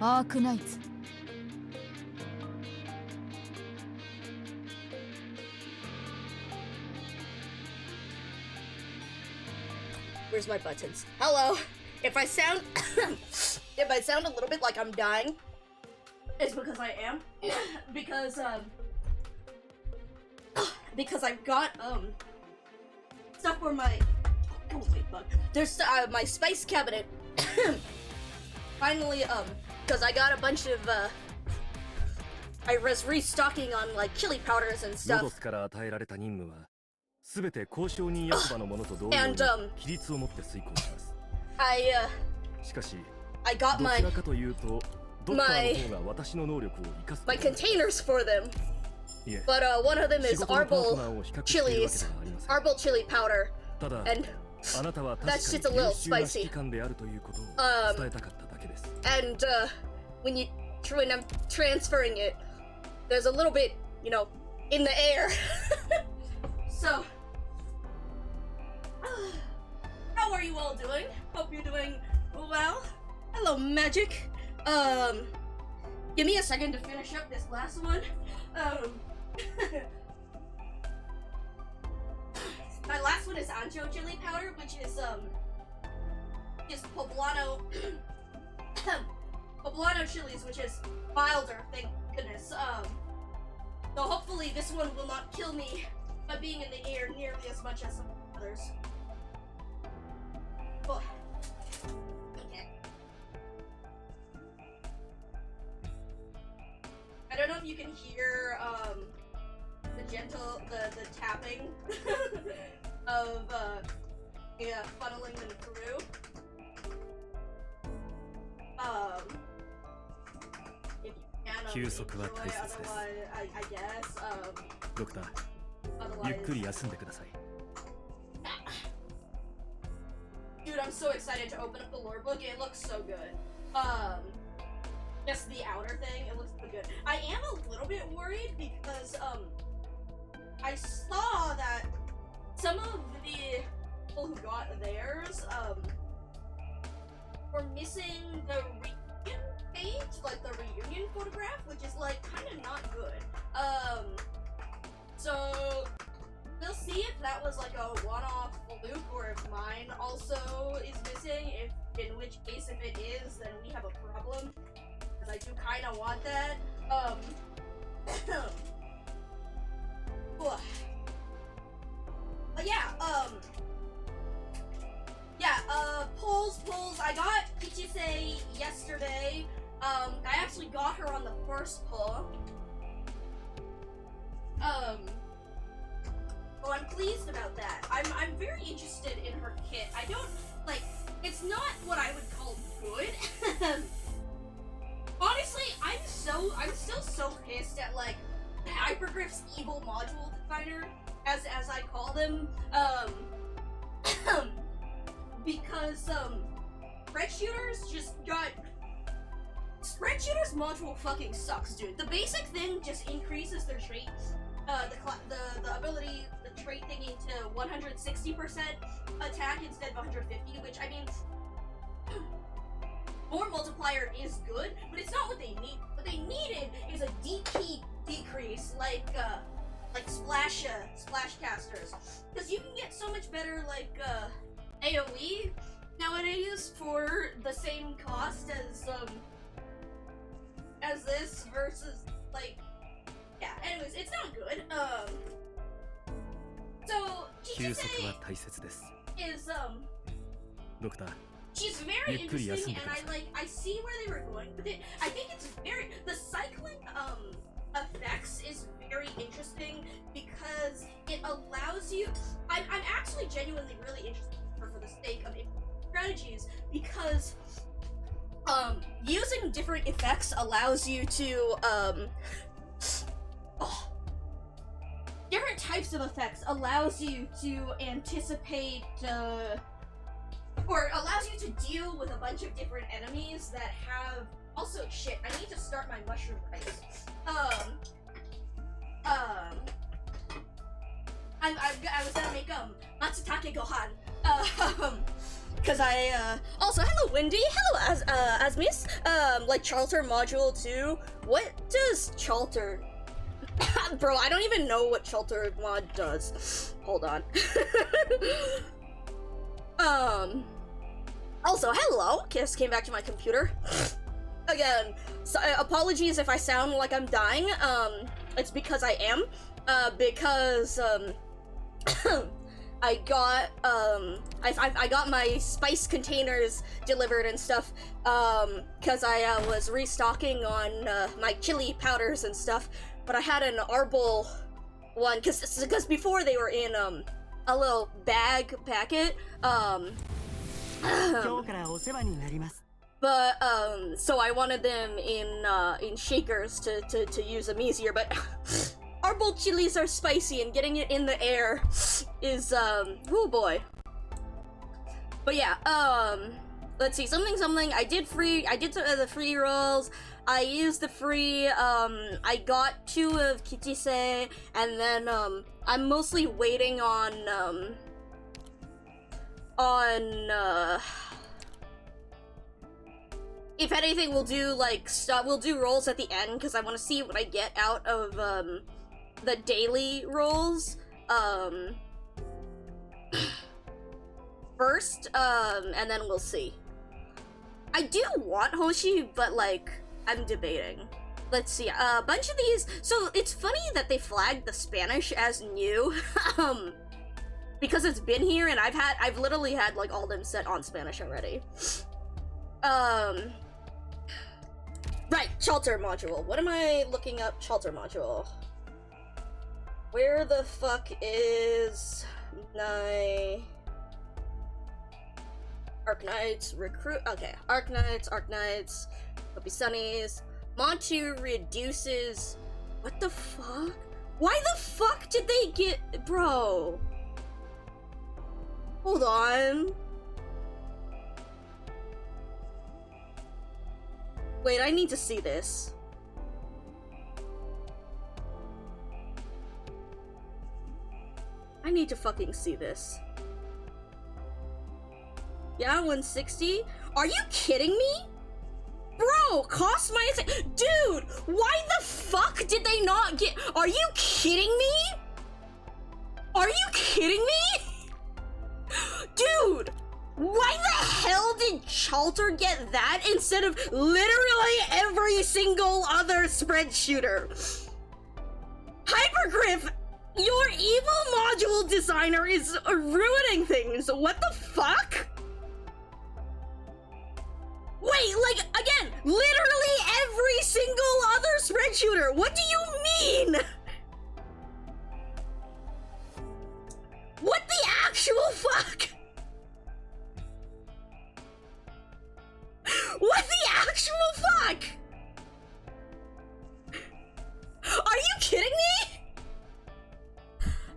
アークナイツ。Where's my buttons? Hello. If I sound if I sound a little bit like I'm dying, it's because I am. because I've got stuff for my there's my spice cabinet. Finally because I got a bunch of I was restocking on like chili powders and stuff. And I got my containers for them. But one of them is arbol chili powder, and that shit's a little spicy. And when I'm transferring it, there's a little bit, you know, in the air. So, how are you all doing? Hope you're doing well. Hello, Magic. Give me a second to finish up this last one. My last one is ancho chili powder, which is poblano poblano chilies, which is milder, thank goodness. So hopefully this one will not kill me by being in the air nearly as much as some others. Oh. Okay. I don't know if you can hear the tapping of funneling them through. If you can, otherwise, I guess. Dude, I'm so excited to open up the lore book. It looks so good. Just the outer thing, it looks so good. I am a little bit worried because, I saw that some of the people who got theirs, were missing the region page, like the reunion photograph, which is like kind of not good. So we'll see if that was like a one-off fluke or if mine also is missing. In which case, if it is, then we have a problem. Because I do kind of want that. But yeah, polls. I got Kichise yesterday. I actually got her on the first poll. Oh, I'm pleased about that. I'm very interested in her kit. I don't, like, it's not what I would call good. Honestly, I'm still so pissed at, like, Hypergriff's evil module designer, as I call them, because, Red Shooters just got... Red Shooter's module fucking sucks, dude. The basic thing just increases their trait, the ability, the trait thingy to 160% attack instead of 150, which, I mean, more multiplier is good, but it's not what they need. What they needed is a DP decrease, like splash casters, because you can get so much better, like, AoE nowadays for the same cost as this versus, like, yeah, anyways, it's not good. So, Kichise is, she's very interesting, and I see where they were going with it. I think it's the cycling, effects is very interesting because it allows you, I'm actually genuinely really interested for the sake of strategies, because, using different effects allows you to, different types of effects allows you to anticipate, or allows you to deal with a bunch of different enemies that have... Also, shit, I need to start my mushroom rice. I was gonna make, matsutake gohan. Cause also, hello Wendy, hello Asmis, like Charter Module 2, what does Charter... Bro, I don't even know what Charter Mod does. Hold on. Also, hello, Kiss came back to my computer. Again, so, apologies if I sound like I'm dying, it's because I am, because, I got, I got my spice containers delivered and stuff, cause I, was restocking on, my chili powders and stuff, but I had an Arbol one, cause before they were in, a little bag packet, but, so I wanted them in shakers to use them easier, but Arbol chilies are spicy, and getting it in the air is, oh boy. But yeah, let's see, something, I did the free rolls, I used the free, I got 2 of Kichise, and then, I'm mostly waiting on, if anything, we'll do, like, we'll do rolls at the end, because I want to see what I get out of, the daily rolls, first, and then we'll see. I do want Hoshi, but, like, I'm debating. Let's see, a bunch of these, so it's funny that they flagged the Spanish as new, because it's been here, and I've literally had, like, all them set on Spanish already. Right, Charter Module. What am I looking up? Charter Module. Where the fuck is my... Arknights, recruit... Okay, Arknights, Hopi Sunnies. Mod 2 reduces... What the fuck? Why the fuck did they get... Bro. Hold on. Wait, I need to see this. I need to fucking see this. Yeah, 160? Are you kidding me? Bro! No, cost minus. Dude, why the fuck did they not get? Are you kidding me? Are you kidding me? Dude, why the hell did Chalter get that instead of literally every single other spread shooter? Hypergriff, your evil module designer is ruining things. What the fuck? Wait, like, again, literally every single other spread shooter. What do you mean? What the actual fuck? What the actual fuck? Are you kidding me?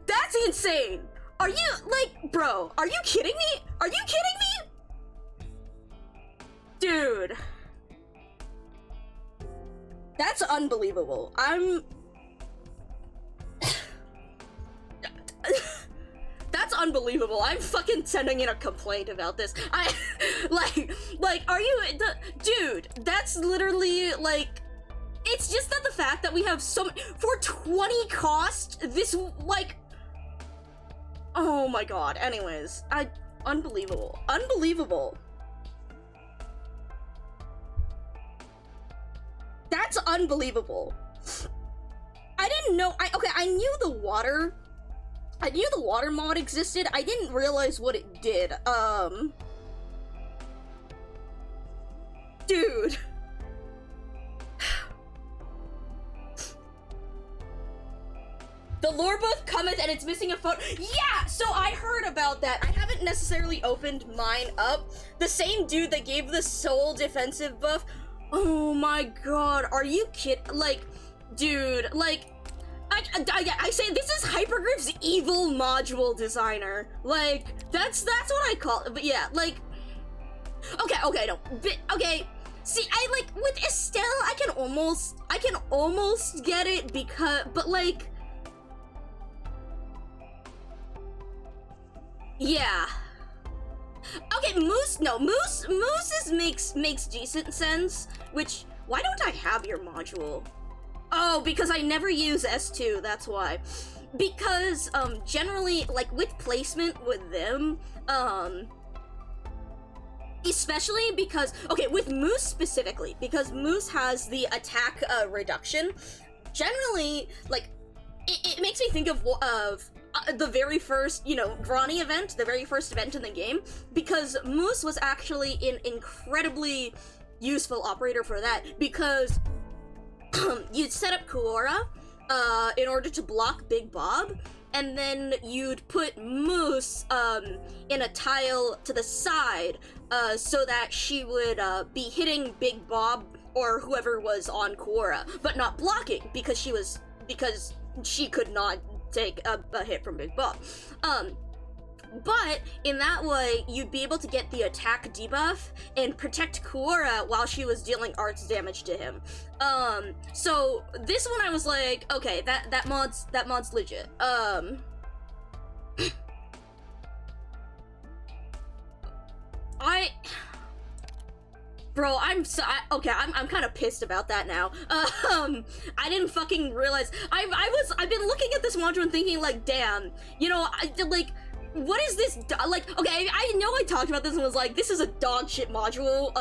That's insane. Are you, like, bro, are you kidding me? Are you kidding me? Dude. That's unbelievable. That's unbelievable. I'm fucking sending in a complaint about this. Like, are you, dude, that's literally, like, it's just that the fact that we have for 20 cost, this, like, oh my god, anyways, unbelievable. Unbelievable. That's unbelievable. I didn't know, I knew the water mod existed. I didn't realize what it did. Dude. The lore book cometh and it's missing a photo. Yeah, so I heard about that. I haven't necessarily opened mine up. The same dude that gave the soul defensive buff. Oh my god, are you kidding? Like, dude, like, I say this is Hypergriff's evil module designer. Like, that's what I call it. But yeah, like, okay, no, but, okay. See, like, with Estelle, I can almost get it because, but like, yeah. Okay, Moose makes decent sense, which, why don't I have your module? Oh, because I never use S2, that's why. Because, generally, like, with placement with them, especially because, okay, with Moose specifically, because Moose has the attack, reduction, generally, like, it makes me think of the very first, you know, Grani event, the very first event in the game, because Moose was actually an incredibly useful operator for that, because you'd set up Kuora, in order to block Big Bob, and then you'd put Moose, in a tile to the side, so that she would, be hitting Big Bob or whoever was on Kuora, but not blocking, because she could not take a hit from Big Bob. But in that way, you'd be able to get the attack debuff and protect Kuora while she was dealing arts damage to him. So this one I was like, okay, that mod's legit. Bro, I'm kind of pissed about that now. I didn't fucking realize. I've been looking at this module and thinking, like, damn, you know, like, what is this, like, okay, I know I talked about this and was like, this is a dog shit module,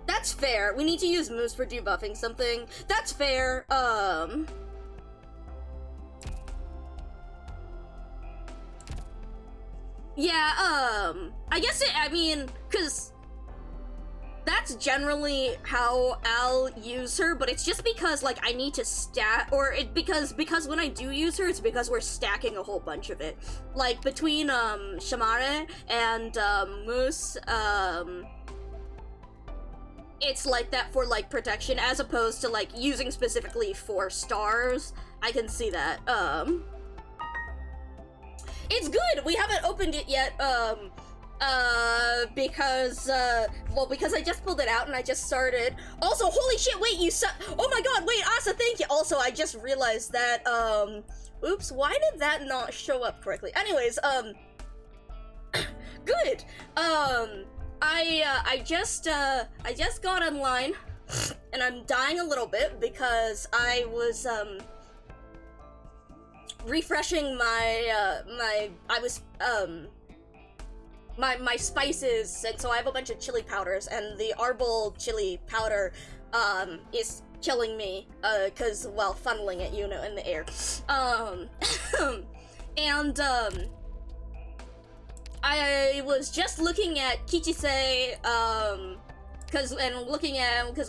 that's fair. We need to use Moose for debuffing something. That's fair, yeah, I guess I mean, cause that's generally how I'll use her, but it's just because, like, I need to because when I do use her, it's because we're stacking a whole bunch of it. Like, between, Shamare and, Moose, it's like that for, like, protection, as opposed to, like, using specifically 4 stars. I can see that, It's good! We haven't opened it yet, because I just pulled it out and I just started. Also, holy shit, wait, oh my god, wait, Asa, thank you. Also, I just realized that, oops, why did that not show up correctly? Anyways, good. I just got online, and I'm dying a little bit because I was, refreshing my spices, and so I have a bunch of chili powders, and the Arbol chili powder, is killing me, cause, well, funneling it, you know, in the air. And, I was just looking at Kichisei, cause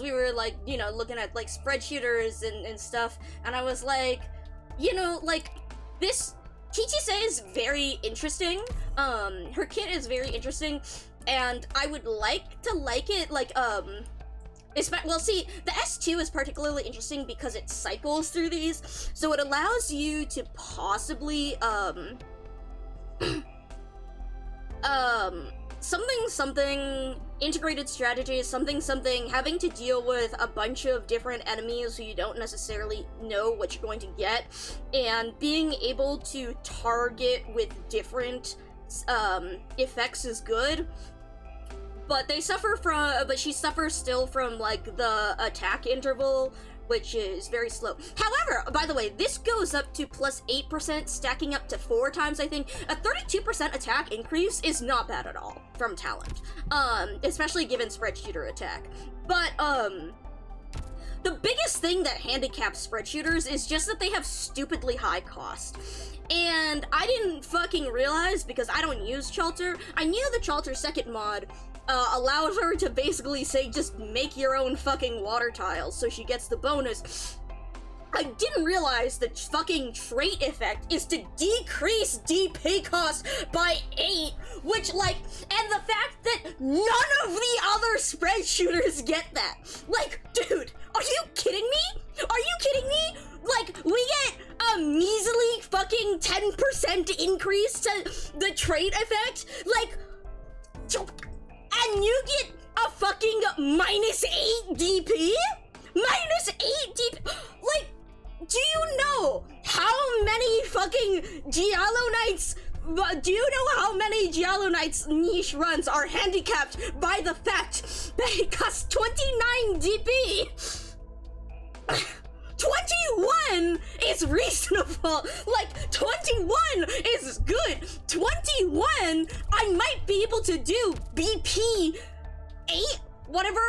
we were, like, you know, looking at, like, spread shooters and stuff, and I was like, you know, like, this Kichisei is very interesting. Her kit is very interesting, and I would like to like it, like, well, see, the S2 is particularly interesting because it cycles through these, so it allows you to possibly, something integrated strategies, something having to deal with a bunch of different enemies who you don't necessarily know what you're going to get, and being able to target with different effects is good. But she suffers still from, like, the attack interval, which is very slow. However, by the way, this goes up to plus 8%, stacking up to 4 times, I think. A 32% attack increase is not bad at all from talent, especially given spread shooter attack. But, the biggest thing that handicaps spread shooters is just that they have stupidly high cost. And I didn't fucking realize, because I don't use Chalter. I knew the Chalter second mod allows her to basically say, just make your own fucking water tiles, so she gets the bonus. I didn't realize the fucking trait effect is to decrease DP cost by 8, which, like, and the fact that none of the other spread shooters get that. Like, dude, are you kidding me? Are you kidding me? Like, we get a measly fucking 10% increase to the trait effect? Like, and you get a fucking minus 8 DP? Minus 8 DP? Like, do you know how many fucking Giallo Knights, do you know how many Giallo Knights niche runs are handicapped by the fact that it costs 29 DP? 21 is reasonable. Like, 21 is good. 21, I might be able to do BP 8, whatever,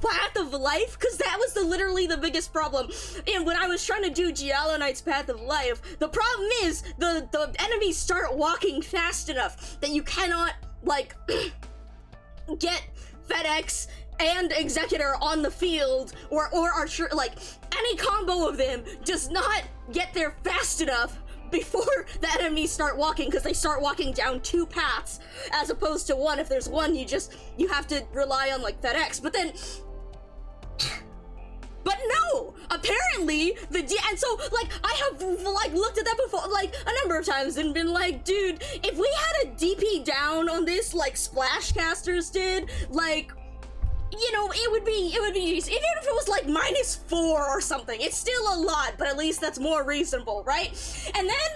Path of Life, because that was literally the biggest problem. And when I was trying to do Giallo Knight's Path of Life, the problem is the enemies start walking fast enough that you cannot, like, get FedEx and Executor on the field, or Archer, like, any combo of them does not get there fast enough before the enemies start walking, because they start walking down 2 paths, as opposed to 1. If there's 1, you have to rely on, like, FedEx, but then, but no! Apparently, and so, like, I have, like, looked at that before, like, a number of times and been like, dude, if we had a DP down on this, like Splashcasters did, like, you know, it would be easy. Even if it was like -4 or something, it's still a lot, but at least that's more reasonable, right? And then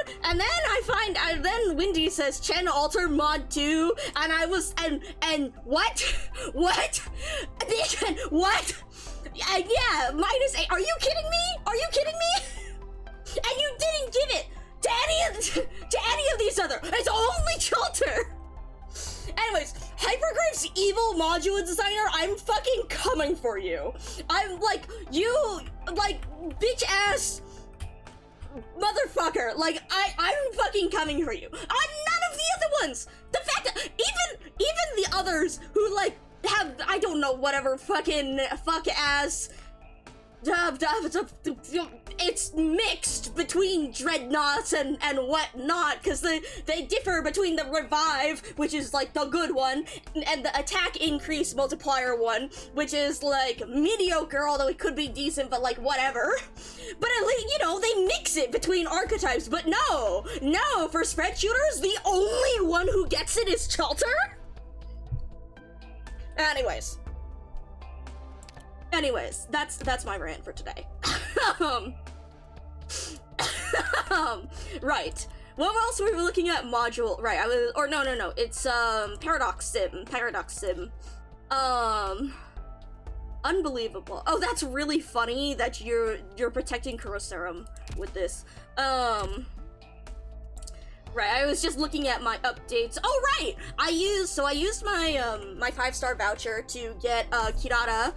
then Windy says Chen Alter mod 2, and I was, and what? What? What? Yeah, -8. Are you kidding me? Are you kidding me? And you didn't give it to any of these other. It's only Chalter. Anyways, Hypergrave's evil module designer, I'm fucking coming for you. I'm like, you, like, bitch ass motherfucker. Like, I'm fucking coming for you. None of the other ones. The fact that even the others who, like, have, I don't know, whatever fucking fuck ass, it's mixed between dreadnoughts and whatnot, because they differ between the revive, which is like the good one, and the attack increase multiplier one, which is like mediocre, although it could be decent, but like whatever. But at least, you know, they mix it between archetypes. But no, for spread shooters, the only one who gets it is Chalter. Anyways, that's my rant for today. Right. What else were we looking at? Module. Right. No. It's Paradox Sim. Unbelievable. Oh, that's really funny that you're protecting Kuroserum with this. Right, I was just looking at my updates. Oh, right! I used my, my 5-star voucher to get, Kirara,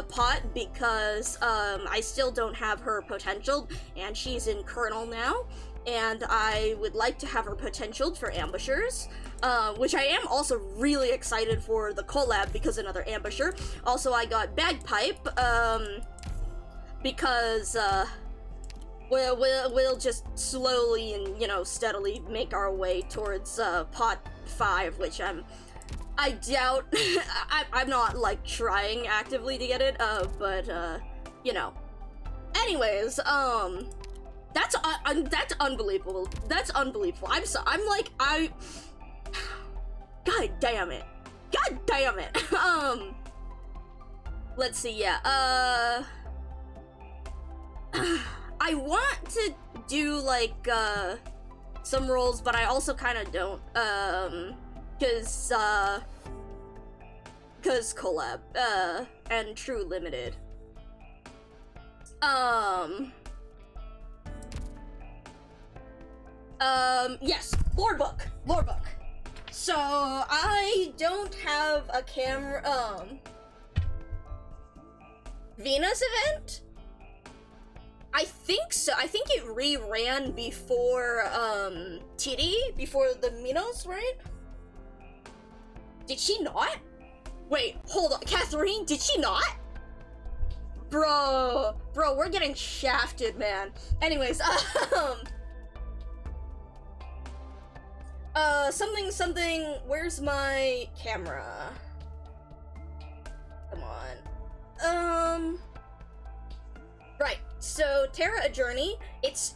pot because, I still don't have her potentialed, and she's in Colonel now, and I would like to have her potentialed for Ambushers, which I am also really excited for the collab because another Ambusher. Also, I got Bagpipe, because, we'll just slowly and, you know, steadily make our way towards, pot 5, which I doubt, I'm not, like, trying actively to get it, but, you know. Anyways, that's unbelievable. That's unbelievable. God damn it. God damn it. Let's see, yeah, I want to do, like, some roles, but I also kind of don't, cause collab, and True Limited. Yes, lore book. So, I don't have a camera, Venus event? I think so. I think it re-ran before, TD, before the Minos, right? Did she not? Wait, hold on. Catherine, did she not? Bro, we're getting shafted, man. Anyways, something, where's my camera? Come on. Right, so Terra a Journey, it's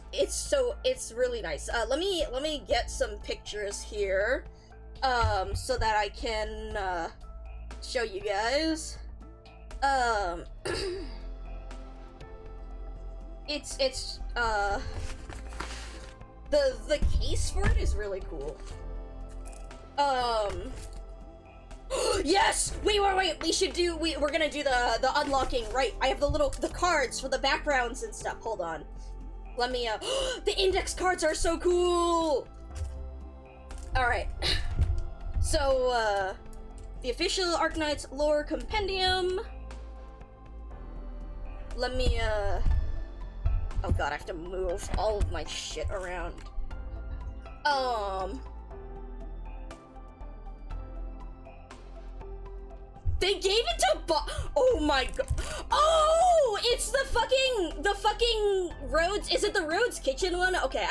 really nice. Let me get some pictures here, so that I can, show you guys. It's, the case for it is really cool. Yes! Wait, we're gonna do the unlocking, right? I have the cards for the backgrounds and stuff. Hold on. Let me, the index cards are so cool! Alright. So, the official Arknights lore compendium. Let me, oh god, I have to move all of my shit around. They gave it to oh my god. Oh! It's the fucking Rhodes. Is it the Rhodes Kitchen one? Okay,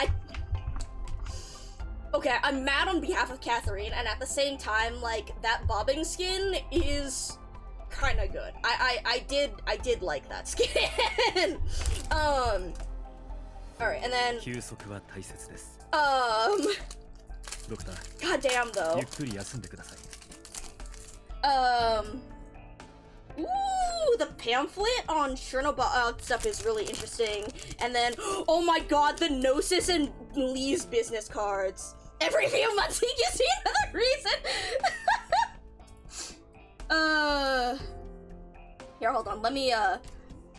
I'm mad on behalf of Catherine, and at the same time, like, that bobbing skin is kinda good. I did like that skin. Alright, and then god damn though. Ooh, the pamphlet on Chernobyl stuff is really interesting. And then, oh my god, the Gnosis and Lee's business cards. Every few months he gives me another reason. Here, hold on, let me,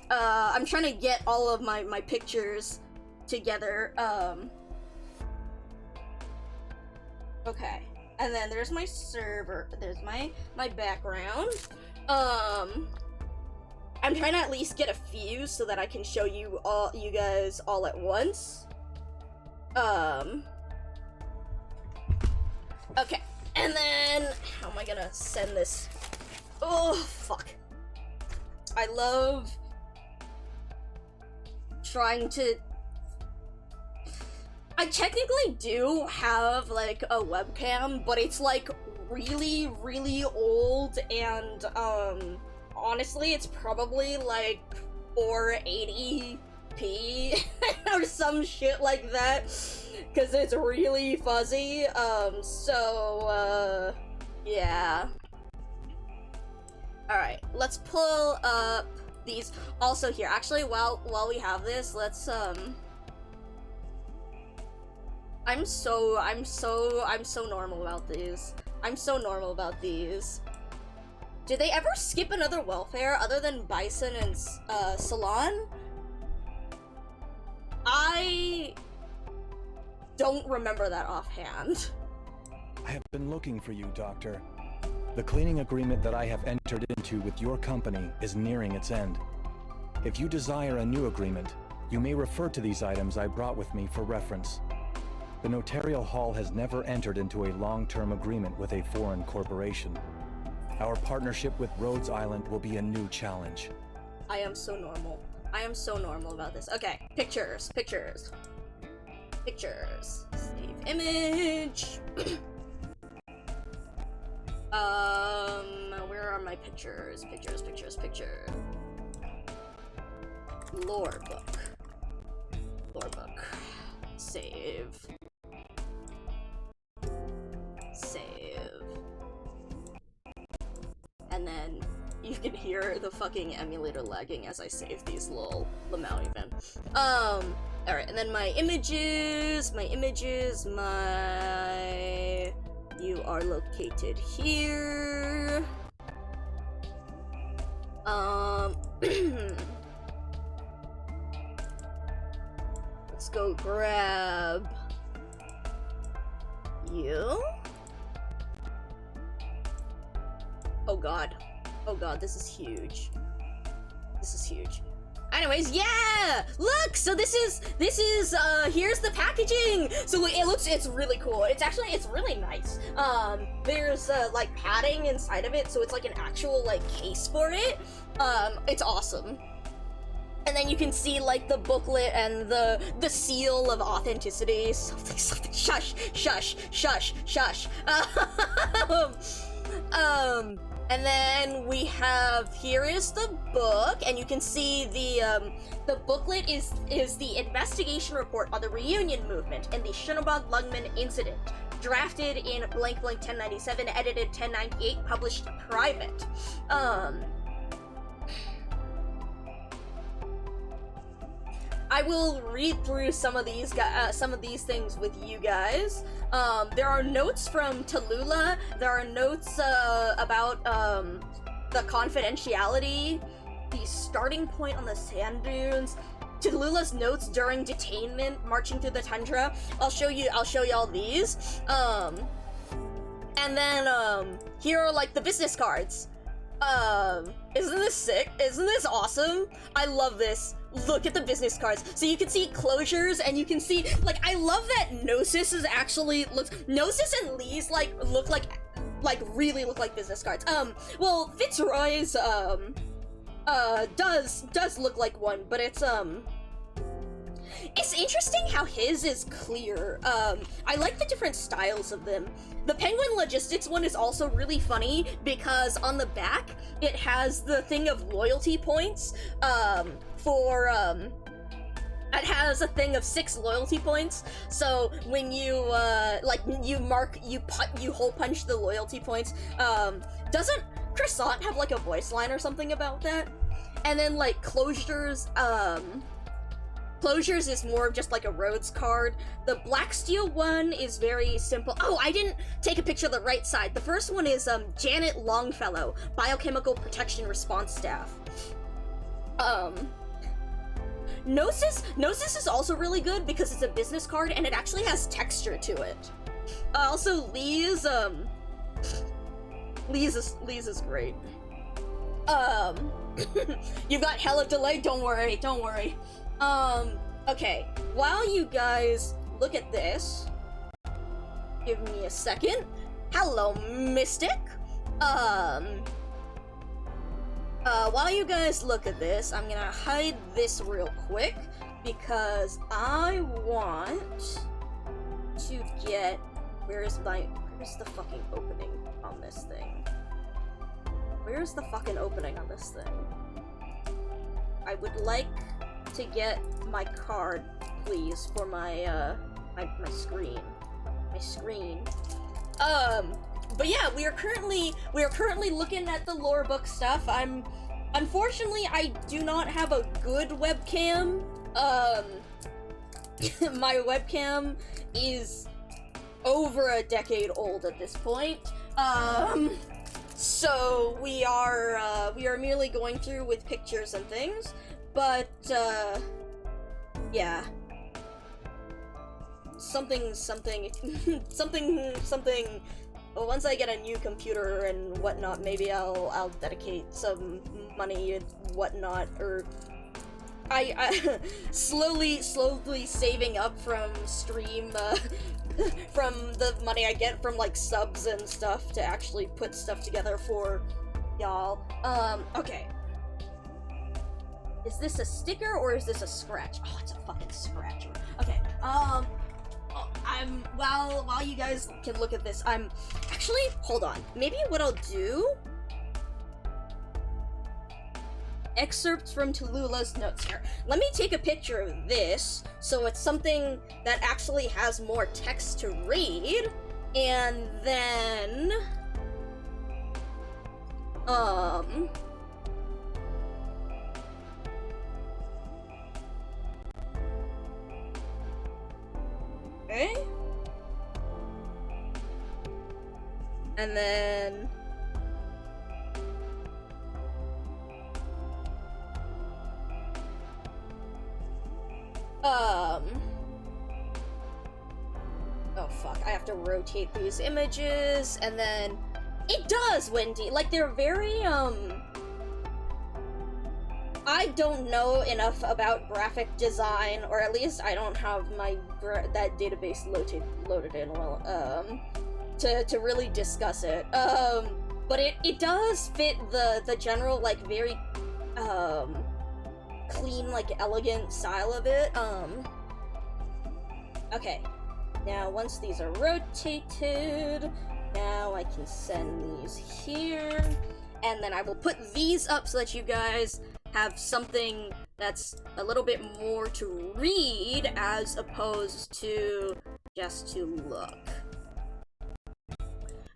I'm trying to get all of my pictures together, okay. And then there's my server, there's my background. I'm trying to at least get a few so that I can show you guys all at once. Okay, and then, how am I gonna send this? Oh, fuck. I love trying to... I technically do have, like, a webcam, but it's, like, really, really old, and, honestly, it's probably, like, 480p or some shit like that, because it's really fuzzy, yeah. Alright, let's pull up these. Also here, actually, while we have this, let's, I'm so normal about these. I'm so normal about these. Did they ever skip another welfare other than Bison and, Salon? I don't remember that offhand. I have been looking for you, Doctor. The cleaning agreement that I have entered into with your company is nearing its end. If you desire a new agreement, you may refer to these items I brought with me for reference. The Notarial Hall has never entered into a long-term agreement with a foreign corporation. Our partnership with Rhodes Island will be a new challenge. I am so normal. I am so normal about this. Okay, pictures. Save image. Where are my pictures? Pictures. Lore book. Save. And then you can hear the fucking emulator lagging as I save these, lol. Lamau even. Alright, and then my images, you are located here. Let's go grab you. Oh god, this is huge. Anyways, yeah! Look! So this is, here's the packaging! So it's really cool. It's really nice. There's, like, padding inside of it, so it's like an actual, like, case for it. It's awesome. And then you can see, like, the booklet and the seal of authenticity. Something, shush. And then we have, here is the book, and you can see the booklet is the investigation report on the reunion movement and the Shinobog Lungman incident. Drafted in blank 1097, edited 1098, published private. I will read through some of these things with you guys. There are notes from Tallulah. There are notes about the confidentiality, the starting point on the sand dunes, Tallulah's notes during detainment, marching through the tundra. I'll show you all these. And then here are like the business cards. Isn't this sick? Isn't this awesome? I love this. Look at the business cards. So you can see closures, and you can see, like, I love that Gnosis is actually Gnosis and Lee's really look like business cards. Well, Fitzroy's does look like one, but it's interesting how his is clear. I like the different styles of them. The Penguin Logistics one is also really funny because on the back it has the thing of loyalty points. It has a thing of 6 loyalty points. So when you you hole punch the loyalty points. Doesn't Croissant have like a voice line or something about that? And then like Closures is more of just like a Rhodes card. The Black Steel one is very simple. Oh, I didn't take a picture of the right side. The first one is Janet Longfellow, Biochemical Protection Response Staff. Gnosis is also really good because it's a business card and it actually has texture to it. Also, Lee's is great. You've got hella delay, don't worry. Okay, while you guys look at this, give me a second. Hello, Mystic. While you guys look at this, I'm gonna hide this real quick because I want to get, where's the fucking opening on this thing? Where's the fucking opening on this thing? I would like to get my card, please, for my screen. But yeah, we are currently looking at the lore book stuff. Unfortunately, I do not have a good webcam. My webcam is over a decade old at this point. So we are merely going through with pictures and things, but, yeah. Something, well, once I get a new computer and whatnot, maybe I'll dedicate some money and whatnot, or I slowly saving up from stream, from the money I get from, like, subs and stuff to actually put stuff together for y'all. Okay. Is this a sticker or is this a scratch? Oh, it's a fucking scratcher. Okay, while you guys can look at this, actually, hold on. Maybe what I'll do... Excerpts from Tallulah's notes here. Let me take a picture of this, so it's something that actually has more text to read, and then... Okay? And then... Oh fuck, I have to rotate these images, and then... It does, Wendy! Like, they're very, I don't know enough about graphic design, or at least I don't have that database loaded in well, to really discuss it. But it does fit the general, like, very, clean, like, elegant style of it. Okay. Now, once these are rotated, now I can send these here, and then I will put these up so that you guys have something that's a little bit more to read as opposed to just to look.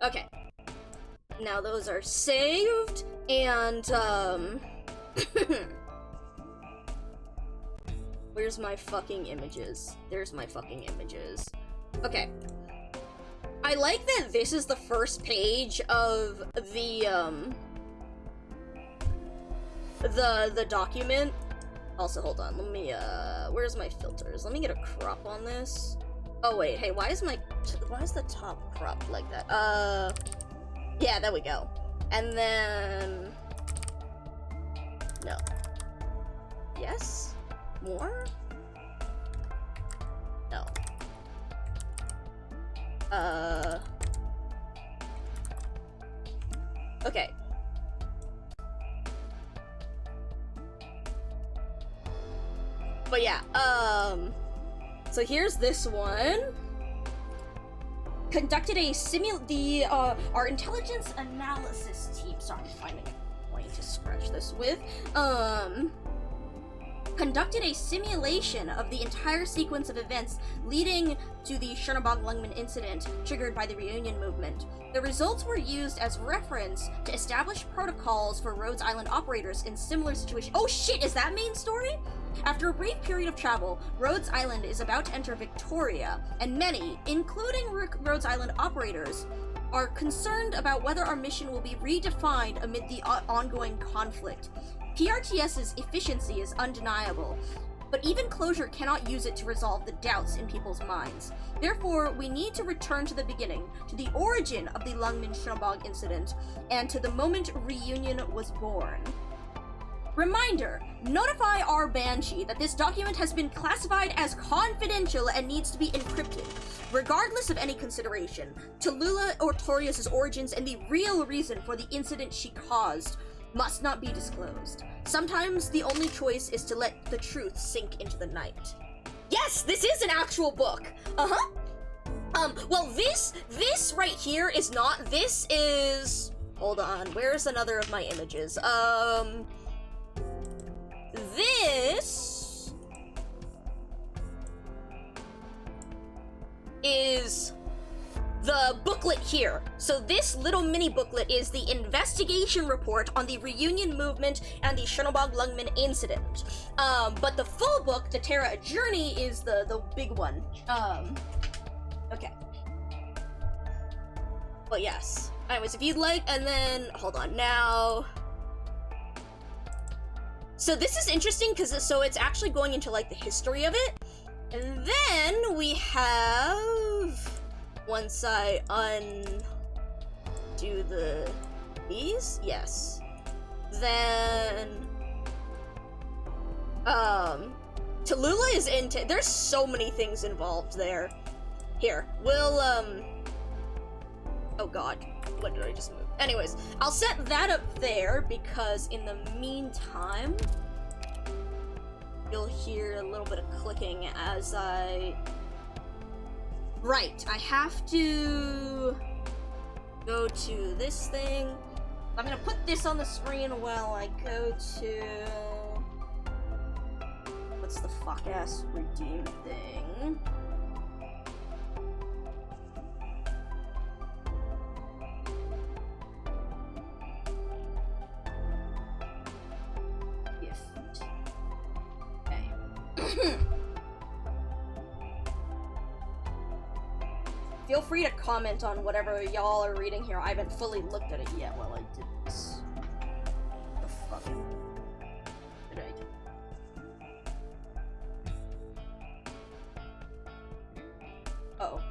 Okay. Now those are saved, and, where's my fucking images? There's my fucking images. Okay. I like that this is the first page of the document. Also, hold on, let me, where's my filters? Let me get a crop on this. Oh wait, hey, why is the top cropped like that? Yeah, there we go. And then... No. Yes? More? No. Okay. But yeah, so here's this one. Conducted a our intelligence analysis team, sorry, I'm finding a point to scratch this with, conducted a simulation of the entire sequence of events leading to the Chernobog Lungman incident triggered by the reunion movement. The results were used as reference to establish protocols for Rhodes Island operators in similar situations. Oh shit, is that main story? After a brief period of travel, Rhodes Island is about to enter Victoria, and many, including Rhodes Island operators, are concerned about whether our mission will be redefined amid the ongoing conflict. PRTS's efficiency is undeniable, but even closure cannot use it to resolve the doubts in people's minds. Therefore, we need to return to the beginning, to the origin of the Lungman-Chernobog incident, and to the moment reunion was born. Reminder, notify our Banshee that this document has been classified as confidential and needs to be encrypted. Regardless of any consideration, Tallulah Artorias' origins and the real reason for the incident she caused must not be disclosed. Sometimes the only choice is to let the truth sink into the night. Yes, this is an actual book! Well, this right here is not, this is... Hold on, where's another of my images? This is the booklet here. So this little mini booklet is the investigation report on the reunion movement and the Shunobog Lungman incident. But the full book, The Terra Journey, is the big one. Okay. But yes. Anyways, if you'd like, and then, hold on, now... So this is interesting, because so it's actually going into, like, the history of it. And then we have... Once I undo these? Yes. Then... Tallulah is into... There's so many things involved there. Here, we'll, Oh god, what did I just move? Anyways, I'll set that up there, because in the meantime... You'll hear a little bit of clicking as I... Right, I have to go to this thing. I'm gonna put this on the screen while I go to... What's the fuck-ass redeem thing? Gift. Okay. Feel free to comment on whatever y'all are reading here. I haven't fully looked at it yet while I did this. The fuck did I do? Oh.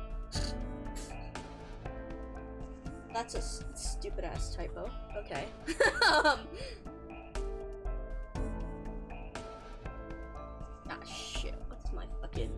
That's a stupid ass typo. Okay. Ah shit, what's my fucking...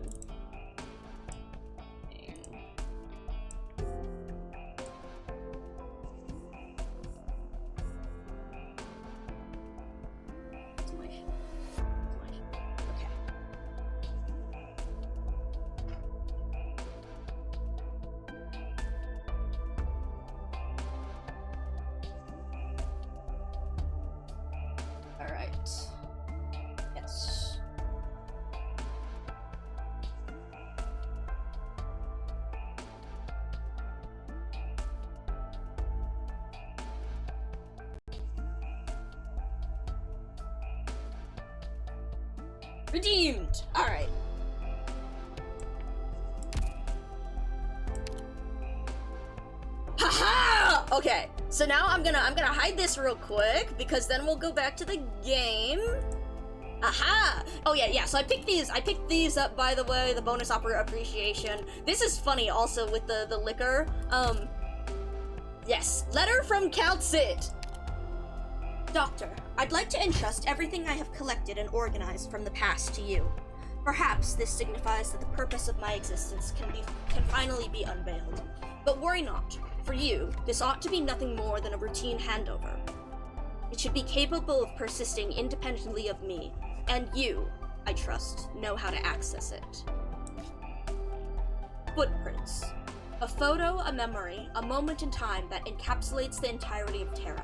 Redeemed! Alright. Haha! Okay, so now I'm gonna hide this real quick, because then we'll go back to the game. Aha! Oh yeah, so I picked these up, by the way, the bonus opera appreciation. This is funny also with the liquor. Yes, letter from Calcit. Doctor, I'd like to entrust everything I have collected and organized from the past to you. Perhaps this signifies that the purpose of my existence can finally be unveiled. But worry not. For you, this ought to be nothing more than a routine handover. It should be capable of persisting independently of me, and you, I trust, know how to access it. Footprints. A photo, a memory, a moment in time that encapsulates the entirety of Terra.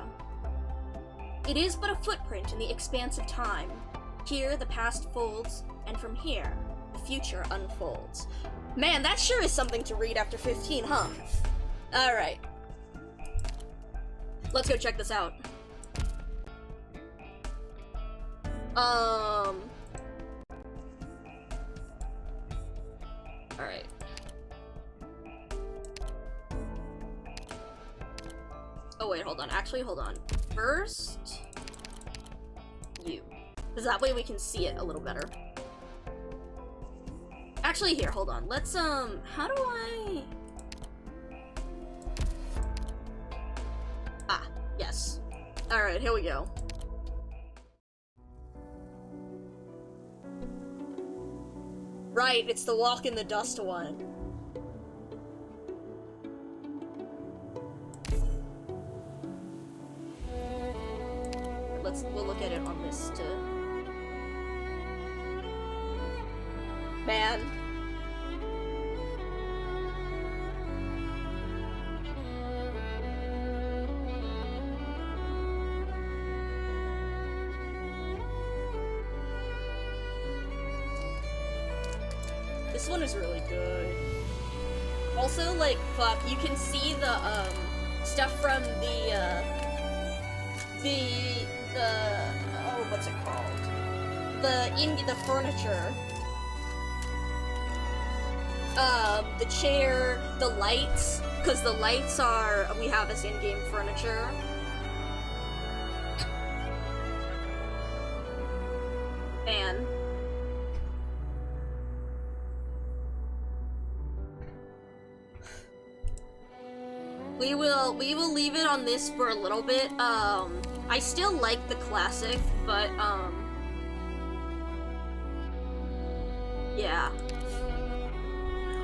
It is but a footprint in the expanse of time. Here, the past folds, and from here, the future unfolds. Man, that sure is something to read after 15, huh? Alright. Let's go check this out. Alright. Oh wait, hold on. Actually, hold on. First, you. Because that way we can see it a little better. Actually, here, hold on. Let's, how do I... Ah, yes. Alright, here we go. Right, it's the walk in the dust one. We'll look at it on this too. Man. This one is really good. Also, like, fuck, you can see the, stuff from the, oh, what's it called? The furniture. The chair, the lights, because the lights we have as in-game furniture. And we will leave it on this for a little bit. I still like the classic, but yeah.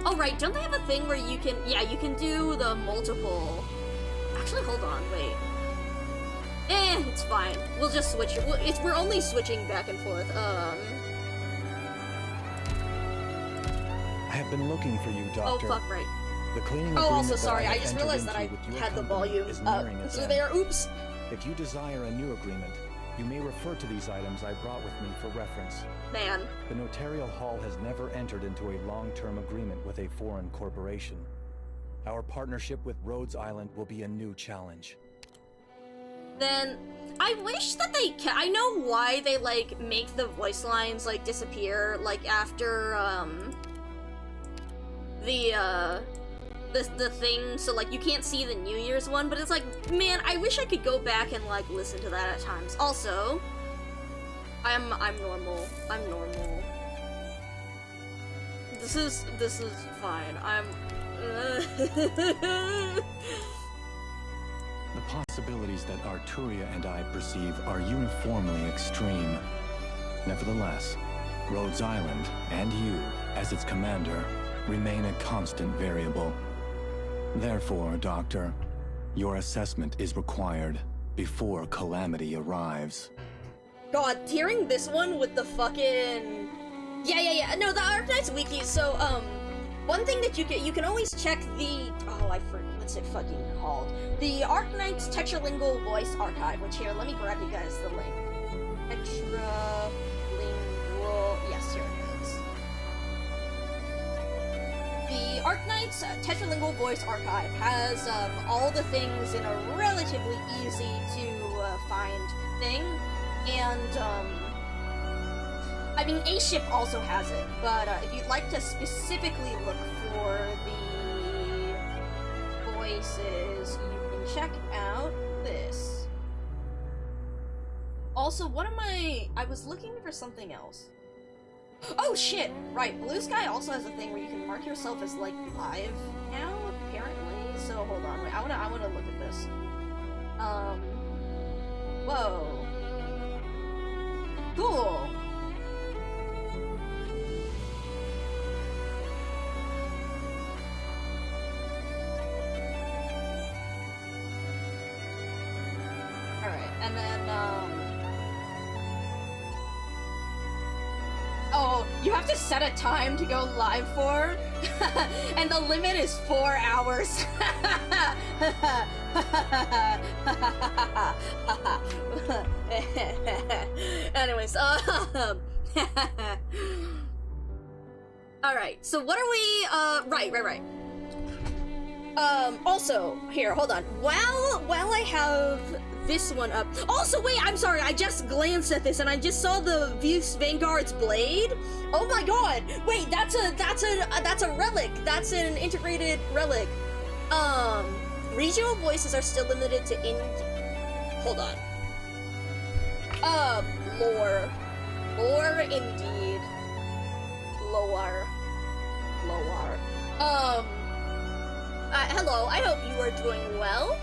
Oh right, don't they have a thing where you can, yeah, you can do the multiple. Actually, hold on, wait. It's fine. We'll just switch it. We're only switching back and forth. I have been looking for you, Doctor. Oh fuck, right. The cleaning Oh, also agreement sorry, that I just realized that I had the volume up. So there, oops. If you desire a new agreement, you may refer to these items I brought with me for reference. Man. The Notarial Hall has never entered into a long-term agreement with a foreign corporation. Our partnership with Rhodes Island will be a new challenge. Then, I wish that they I know why they, like, make the voice lines, like, disappear, like, after, the thing, so, like, you can't see the New Year's one, but it's like, man, I wish I could go back and, like, listen to that at times. Also, I'm normal. I'm normal. This is fine. The possibilities that Arturia and I perceive are uniformly extreme. Nevertheless, Rhodes Island, and you, as its commander, remain a constant variable. Therefore, Doctor, your assessment is required before calamity arrives. God, hearing this one with the fucking... Yeah, no, the Arknight's wiki, so, one thing that you can always check the... Oh, I forgot. What's it fucking called? The Arknight's Tetralingual Voice Archive, which here, let me grab you guys the link. Tetralingual... Yes, here it is. The Arknight's Tetralingual Voice Archive has, all the things in a relatively easy to, find thing, and, I mean, A-Ship also has it, but, if you'd like to specifically look for the voices, you can check out this. Also, what am I was looking for something else. Oh shit! Right, Blue Sky also has a thing where you can mark yourself as, like, live now, apparently? So, hold on, wait, I wanna look at this. Whoa. Cool! Alright, and then, oh, you have to set a time to go live for? And the limit is 4 hours. Anyways, alright, so what are we, right. Also, here, hold on. While I have this one up. Also, wait, I'm sorry, I just glanced at this and I just saw the Vuse Vanguard's blade. Oh my god! Wait, that's a relic. That's an integrated relic. Regional voices are still limited to hold on. Lore. Lore indeed. Lower. Hello, I hope you are doing well.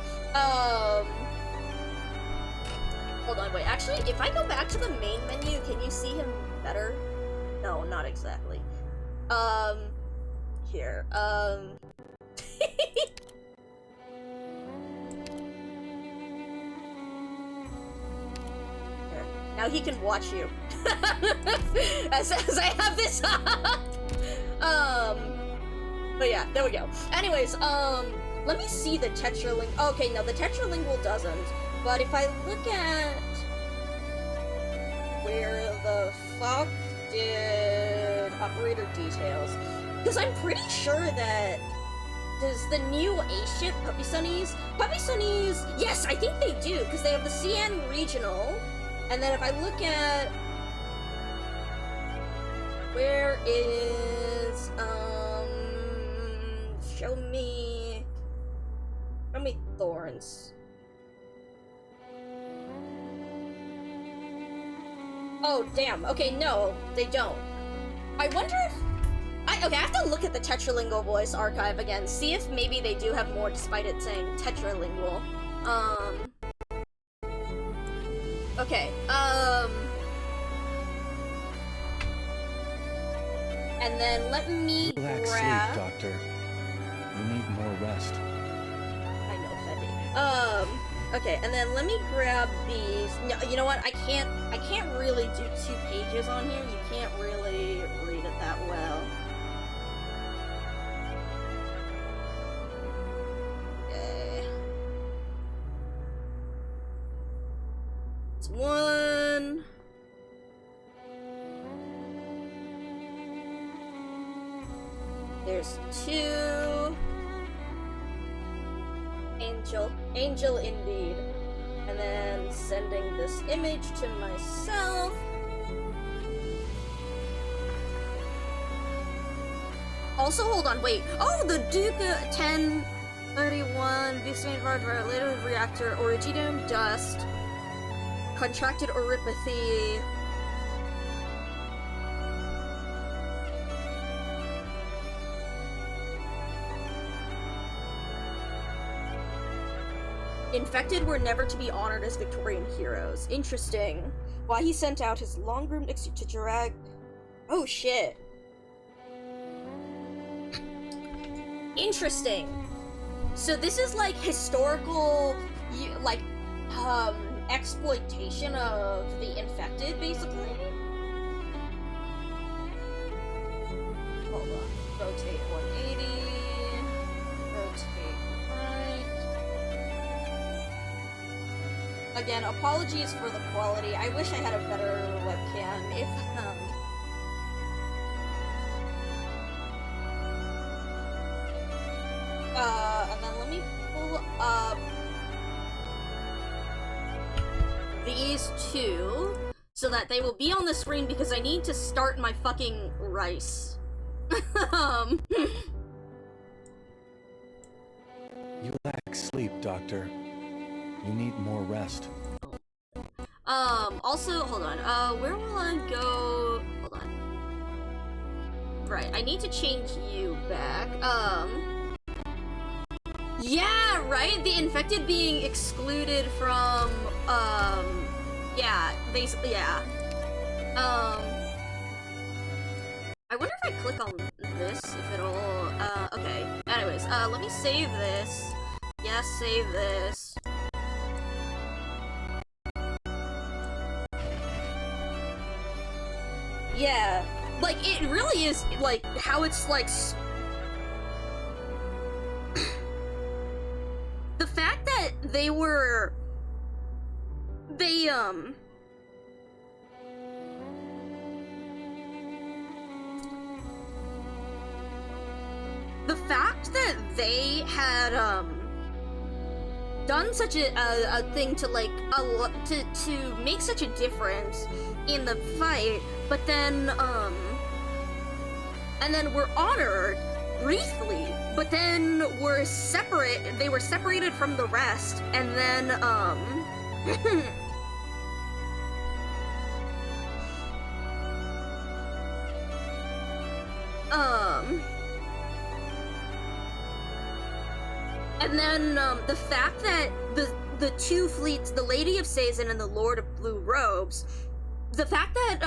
Hold on, wait, actually, if I go back to the main menu, can you see him better? No, not exactly. Here, Here. Now he can watch you. as I have this up. But yeah, there we go. Anyways, let me see the tetralingual. Okay, no, the tetralingual doesn't. But if I look at where the fuck did operator details, because I'm pretty sure that does the new A ship Puppy Sunnies? Puppy Sunnies, yes, I think they do, because they have the CN Regional, and then if I look at where is show me Thorns. Oh damn. Okay, no, they don't. I wonder if okay, I have to look at the tetralingual voice archive again, see if maybe they do have more despite it saying tetralingual. Okay, and then let me Relax, grab... sleep, Doctor. You need more rest. I know, Fetty. Okay, and then let me grab these. No, you know what? I can't really do 2 pages on here. You can't really read it that well. Okay. It's 1. There's 2. Angel indeed. And then sending this image to myself. Also, hold on, wait. Oh, the Duke 1031 Vixen related reactor, Originum dust, contracted oropathy. Infected were never to be honored as Victorian heroes. Interesting. Why he sent out his long-groomed to drag... Oh, shit. Interesting. So this is, like, historical, like, exploitation of the infected, basically? Hold on. Rotate 180. Rotate right. Again, apologies for the quality. I wish I had a better webcam. If, and then let me pull up these 2 so that they will be on the screen because I need to start my fucking rice. You lack sleep, Doctor. You need more rest. Also, hold on, where will I go? Hold on. Right, I need to change you back, yeah, right? The infected being excluded from, yeah, basically, yeah. I wonder if I click on this, if it'll, okay. Anyways, let me save this. Yes, save this. Yeah, like, it really is, like, how it's, like, the fact that they were... The fact that they had, done such a thing to, like, to make such a difference in the fight, but then, and then were honored briefly, but then they were separated from the rest, and then, and then, the fact that the 2 fleets, the Lady of Sazin and the Lord of Blue Robes, the fact that,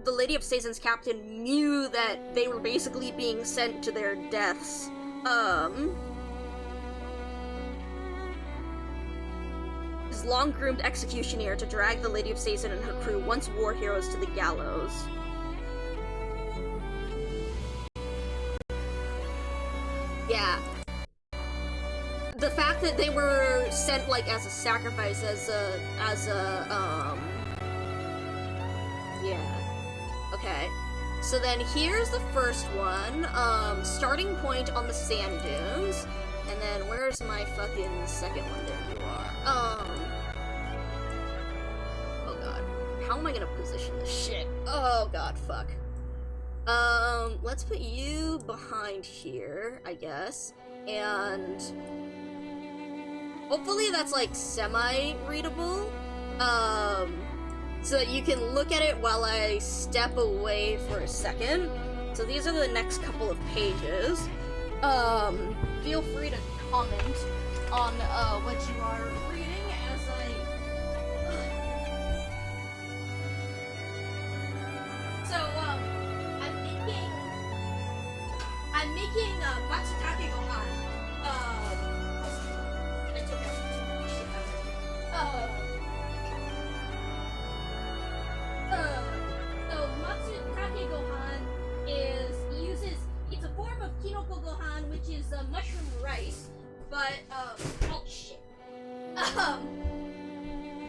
the Lady of Sazen's captain knew that they were basically being sent to their deaths, his long-groomed executioner to drag the Lady of Sazen and her crew, once war heroes, to the gallows. Yeah. The fact that they were sent, like, as a sacrifice, yeah. Okay. So then here's the first one, starting point on the sand dunes, and then where's my fucking second one? There you are. Oh god, how am I gonna position this shit? Oh god, fuck. Let's put you behind here, I guess, and hopefully that's like semi-readable, so that you can look at it while I step away for a second. So these are the next couple of pages. Feel free to comment on what you are reading as I'm making Matsutake Gohan. I took out shit out so Matsutake Gohan it's a form of Kinoko Gohan, which is mushroom rice, but oh shit.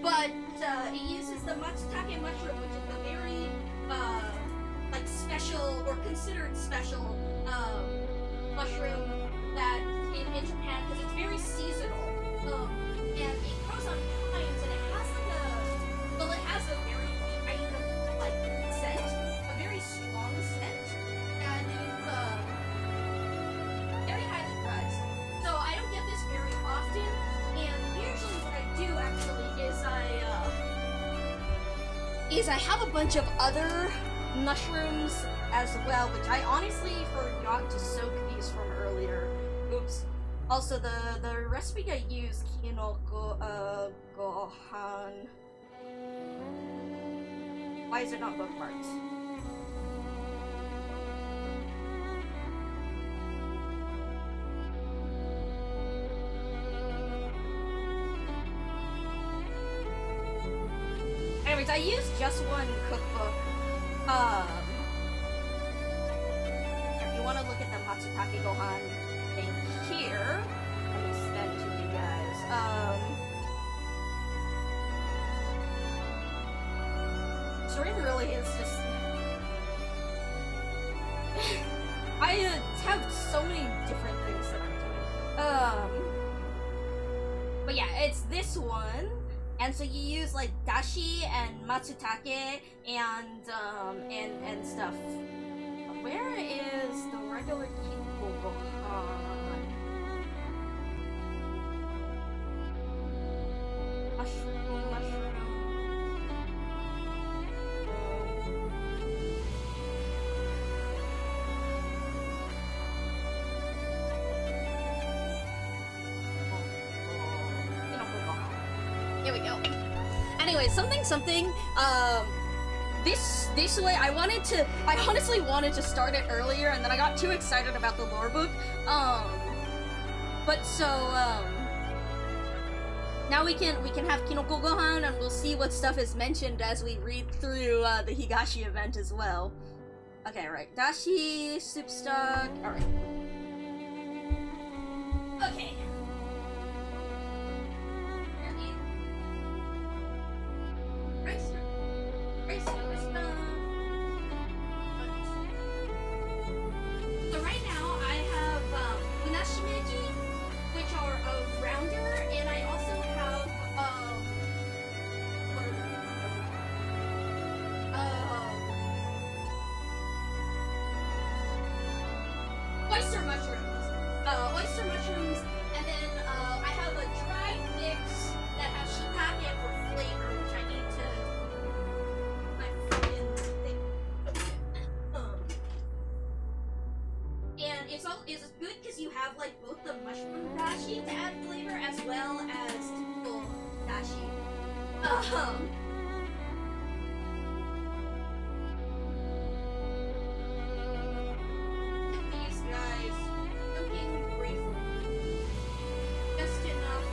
But it uses the Matsutake mushroom, which is a very like special or considered special mushroom that in Japan, because it's very seasonal. And it grows on pines, and it has a very kind of like scent, a very strong scent, and is very highly prized. So I don't get this very often, and usually what I do actually is I have a bunch of other mushrooms as well, which I honestly forgot to soak these from earlier. Oops. Also, the recipe I use, Kinoko Gohan. Why is it not bookmarked? Anyways, I use just one cookbook. If you want to look at the Matsutake Gohan thing here, let me spend to you guys. Story really is just. I have so many different things that I'm doing. But yeah, it's this one. And so you use like dashi and matsutake and stuff. Where is the regular Kinoko Gohan? Mushroom. Here we go. Anyway, something. This way, I honestly wanted to start it earlier, and then I got too excited about the lore book. Now we can have Kinoko Gohan, and we'll see what stuff is mentioned as we read through the Higashi event as well. Okay, right. Dashi, soup stock. All right. Okay. So right now I have unashimeji, which are of rounder, and I also have what are they? Oyster mushrooms, and then I have a dried mix that has shiitake for flavor, which I need to. And it's good because you have like both the mushroom dashi to add flavor as well as typical dashi. These guys cooking briefly, just enough.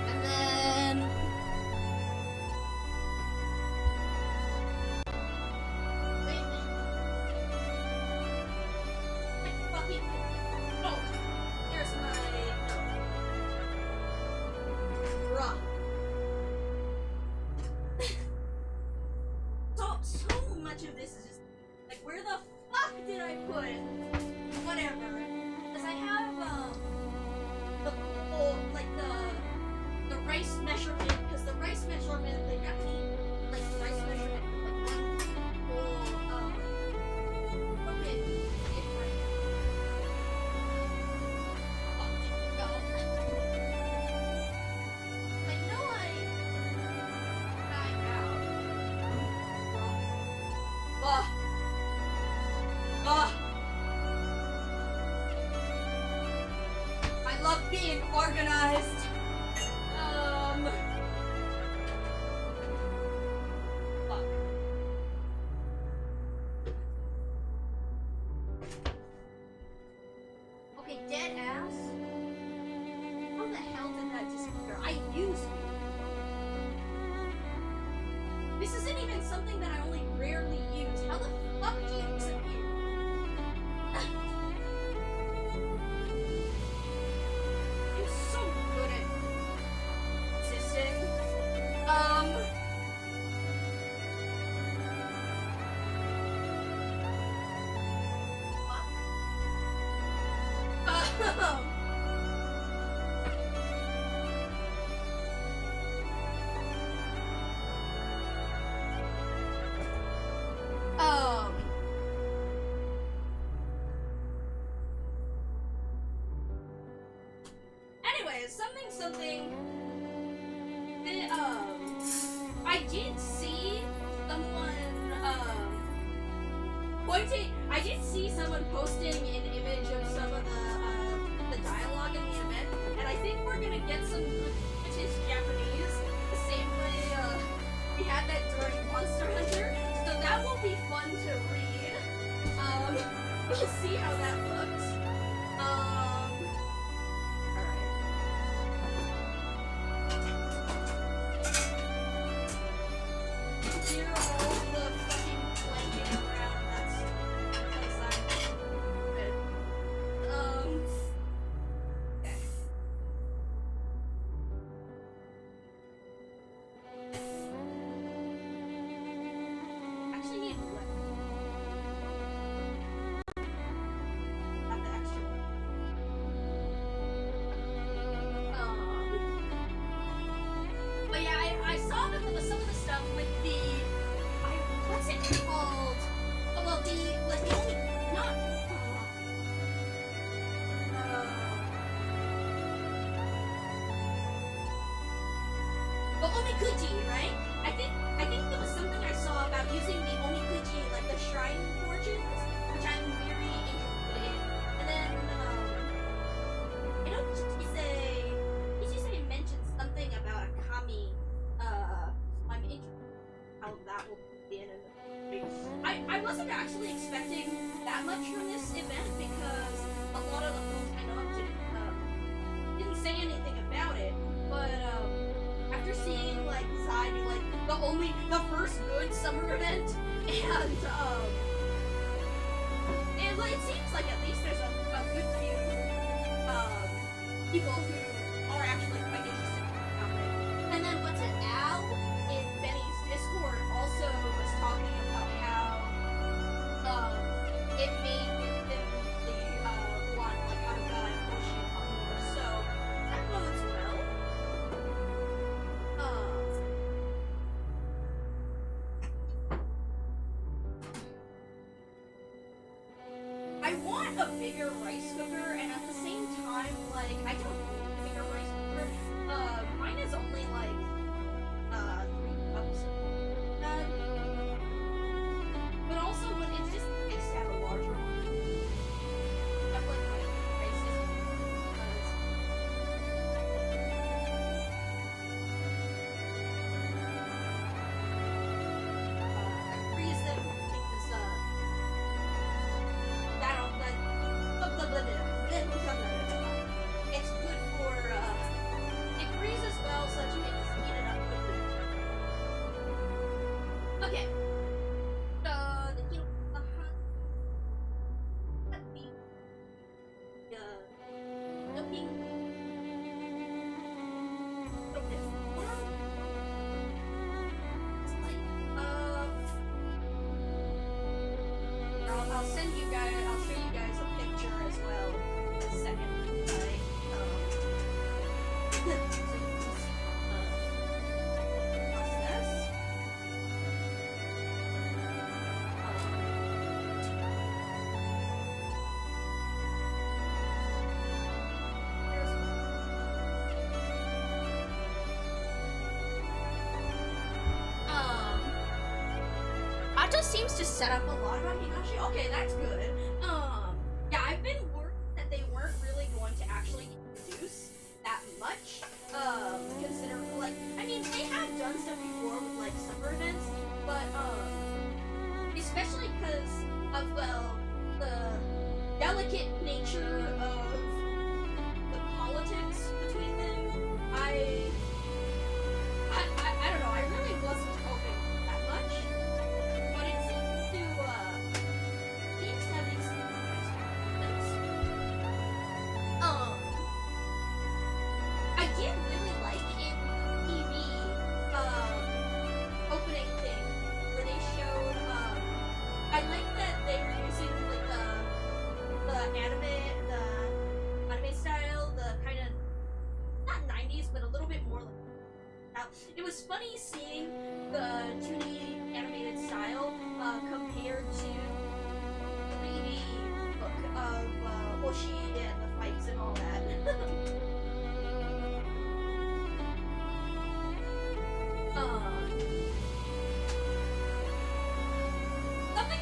And then. being organized. Fuck. Okay, dead ass. How the hell did that disappear? I used it. This isn't even something that I only rarely use. How the fuck do you disappear? I'm so good at existing. Fuck. Anyways, something. I did see someone, I did see someone posting an image of some of the dialogue in the event, and I think we're gonna get some good British Japanese, the same way, we had that during Monster Hunter, so that will be fun to read. We'll see how that looks. Hear all the fucking clanking around, that's good. Okay. Actually need left. Not the extra one. But yeah, I saw that there was some of the stuff with the, what's it called? Oh, well, the only, not, the omikuji, right? I think there was something I saw about using the omikuji, like the shrine fortunes, which I'm very interested in. And then, I know Ichise mentioned something about a kami, I'm interested how that will be in I wasn't actually expecting that much from this event because a lot of the folks I know didn't say anything about it, but after seeing like Zai be like the first good summer event, and it seems like at least there's a good few people who are actually quite interested about it. And then what's it, Al in Benny's Discord also was talking about how it made them want like how to guide Hoshi a lot more, so that bodes well. I want a bigger rice cooker, and at the same time, like, I don't need a bigger rice cooker. Mine is only like 3 cups. But also, when it's just nice to have a larger one. I feel like my rice is I freeze them because it's good for it freezes well so that you can just heat it up quickly. Okay. I'll send you guys, I'll show you guys a picture as well in a second, right? So you can see the process. Aja seems to set up a lot about Higashi. Okay, that's good. Yeah, I've been worried that they weren't really going to actually introduce it was funny seeing the 2D animated style compared to 3D look of Oshi and the fights and all that.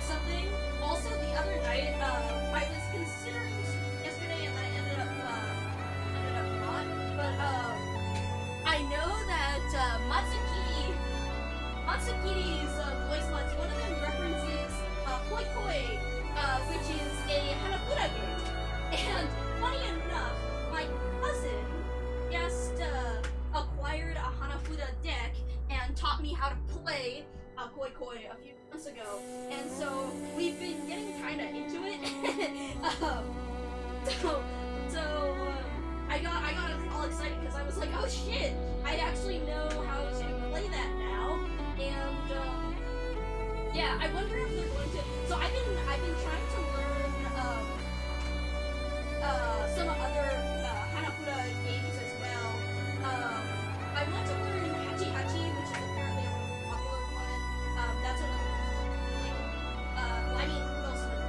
Something. Also, the other night, I was considering yesterday, and then I ended up not. But I know that Matsukiri's voice lines, one of them references Koi Koi, which is a Hanafuda game. And funny enough, my cousin just acquired a Hanafuda deck and taught me how to play Koi Koi a few months ago, and so we've been getting kind of into it. I got all excited because I was like, oh shit, I actually know how to play that now, and yeah, I wonder if they're going to. So I've been trying to learn some other Hanafuda games as well. I want to learn Hachi Hachi, which is apparently a really popular one. That's another thing. Well, I mean, most of them.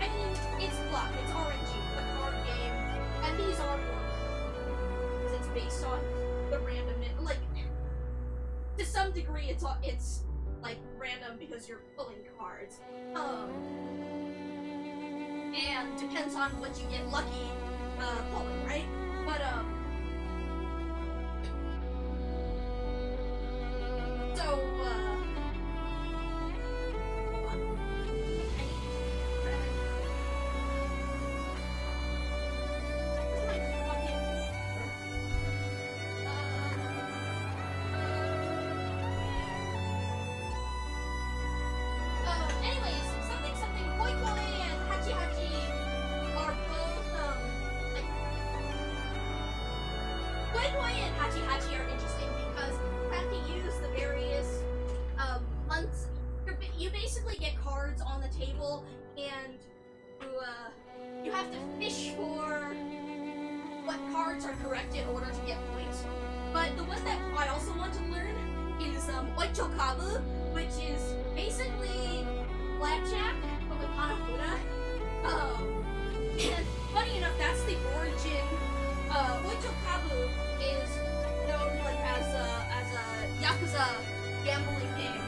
I mean, it's luck, it's RNG, the card game, and these are more because it's based on the randomness. Like, to some degree, it's like random because you're pulling cards. And depends on what you get lucky pulling, right? But so hold on. Where's my fucking anyways, something Koi Koi and Hachi Hachi are both like Koi Koi and Hachi Hachi are interesting because you have to use the various months. You basically get cards on the table, and you have to fish for what cards are correct in order to get points. But the one that I also want to learn is Oichokabu, which is basically blackjack but with Hanafuda. And funny enough, that's the origin. Oichokabu is known like as a Yakuza gambling game.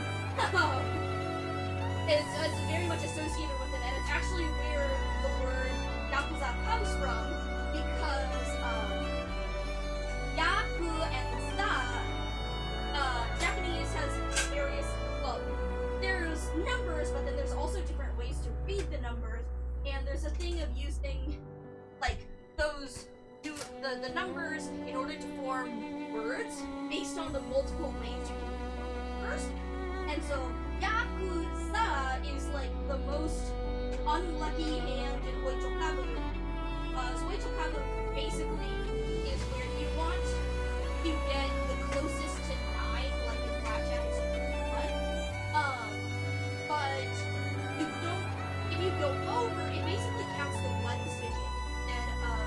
It's very much associated with it, and it's actually where the word Yakuza comes from, because Yaku and Za, Japanese has various, well, there's numbers, but then there's also different ways to read the numbers, and there's a thing of using, like, those, the numbers in order to form words based on the multiple ways you can first. And so, Yakuza is like the most unlucky hand in Oichokabu. So Oichokabu basically is where you want to get the closest to 9, like in blackjack is 1. But you don't, if you go over, it basically counts the 1's digit instead of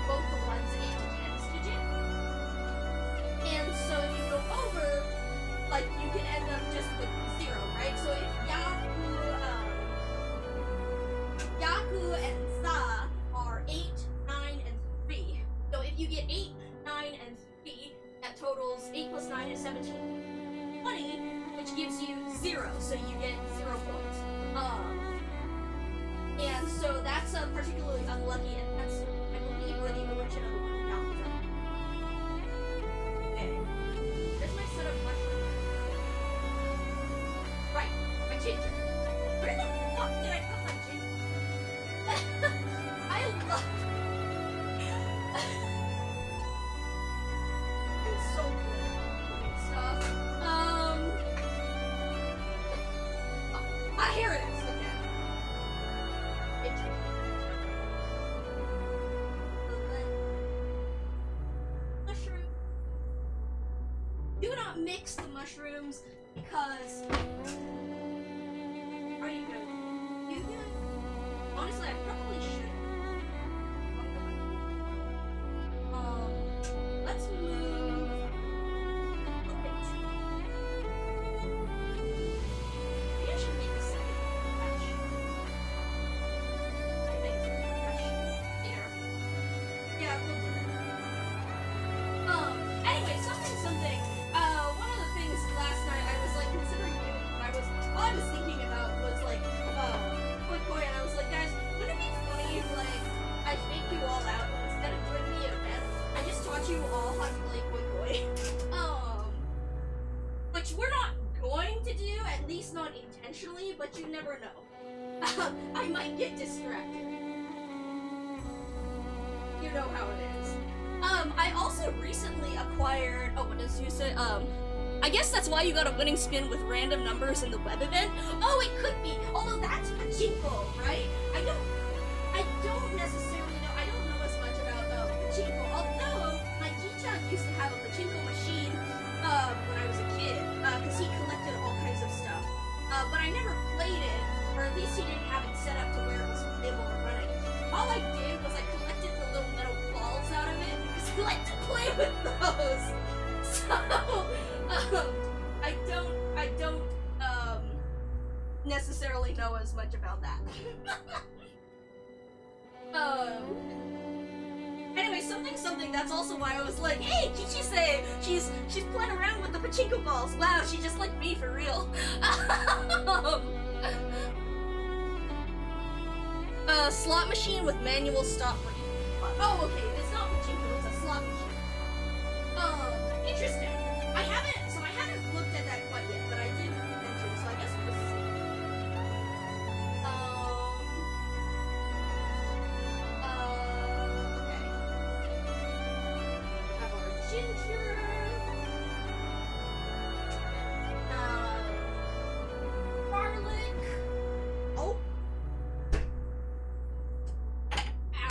both the 1's and the 10's digit. And so if you go over, like, you can end up just with 0, right? So if Yaku and Za are 8, 9, and 3. So if you get 8, 9, and 3, that totals 8 plus 9 is 17, 20, which gives you 0, so you get 0 points. And so that's particularly unlucky, and that's, I believe, where the origin of the word Yakuza. Okay. There's my set of mushrooms. Right, my ginger. Where the fuck did I put my ginger? I love it's so good looking stuff. Here it is again. Ginger. Mushroom. Do not mix the mushrooms because are you good? You good? Honestly, I probably should. Let's Yeah, we'll do that. Anyway, something. One of the things last night I was like considering doing. All I was thinking about was like Quick Boy, and I was like, guys, wouldn't it be funny if like I fake you all out and instead of doing the event, I just taught you all how to play Quick Boy. Which we're not going to do, at least not intentionally, but you never know. I might get distracted. You know how it is. I also recently acquired. Oh, what does you say? I guess that's why you got a winning spin with random numbers in the web event. Oh, it could be. Although that's pachinko, right? I don't necessarily know. I don't know as much about pachinko. Although my teacher used to have a pachinko machine when I was a kid, because he collected all kinds of stuff. But I never played it, or at least he didn't have it set up to where it was able to run it. All I did was I collected the little metal balls out of it because I like to play with those. So I don't necessarily know as much about that. Anyway, something, that's also why I was like, hey, Kichise, she's playing around with the pachinko balls. Wow, she's just like me for real. Slot machine with manual stop for each. Oh, okay, it's not pachinko, it's a slot machine. Interesting. I haven't looked at that quite yet, but I did mention, so I guess we'll see. Okay. We have our ginger. Garlic. Oh.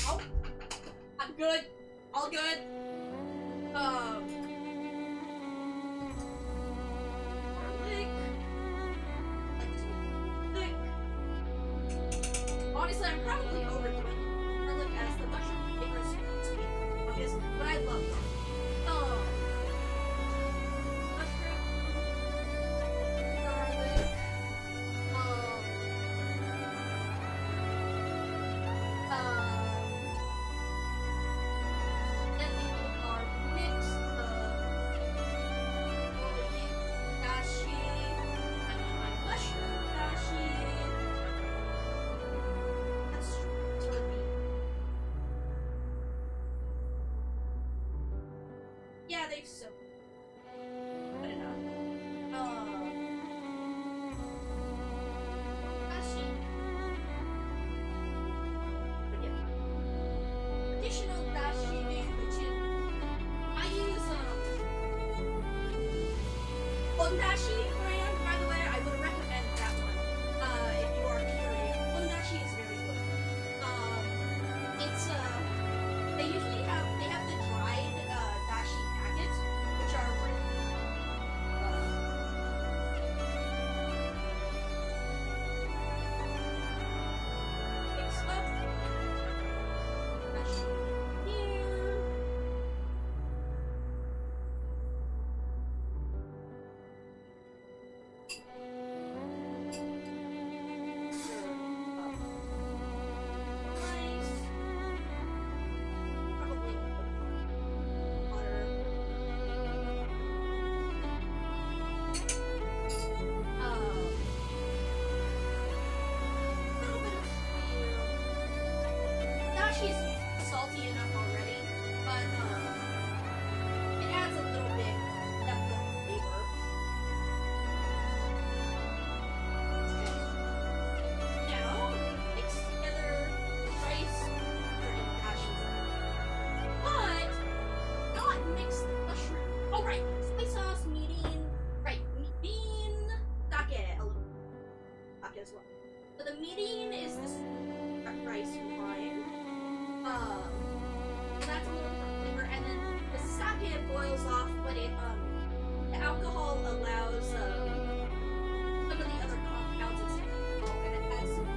Ow. I'm good. All good. Garlic. Thick. Honestly, I'm probably overdoing garlic as the mushroom flavors sweet, obvious, but I love it. Mushroom. Garlic. Then we put our mix of dashi, my mushroom dashi. That's turkey. Yeah, they've soaked. Put it on. Dashi. But yeah. Additional dashi, which is I use Ondashi brand, by the way. I would recommend that one if you are curious. Ondashi is very good. It's they usually have the dried dashi packets, which are really mix up dashi here. Rice. Probably water. A little bit of shrimp. Dashi is salty enough already, but it adds a little bit depth of flavor. Now we mix together rice and dashi, but not mix the mushroom. Oh right, soy sauce, mirin, right? Mirin, sake, a little sake as well. So the mirin is this rice wine. So that's a little bit of flavor, and then the sake boils off, but it the alcohol allows some of the other compounds instead of alcohol, and it adds some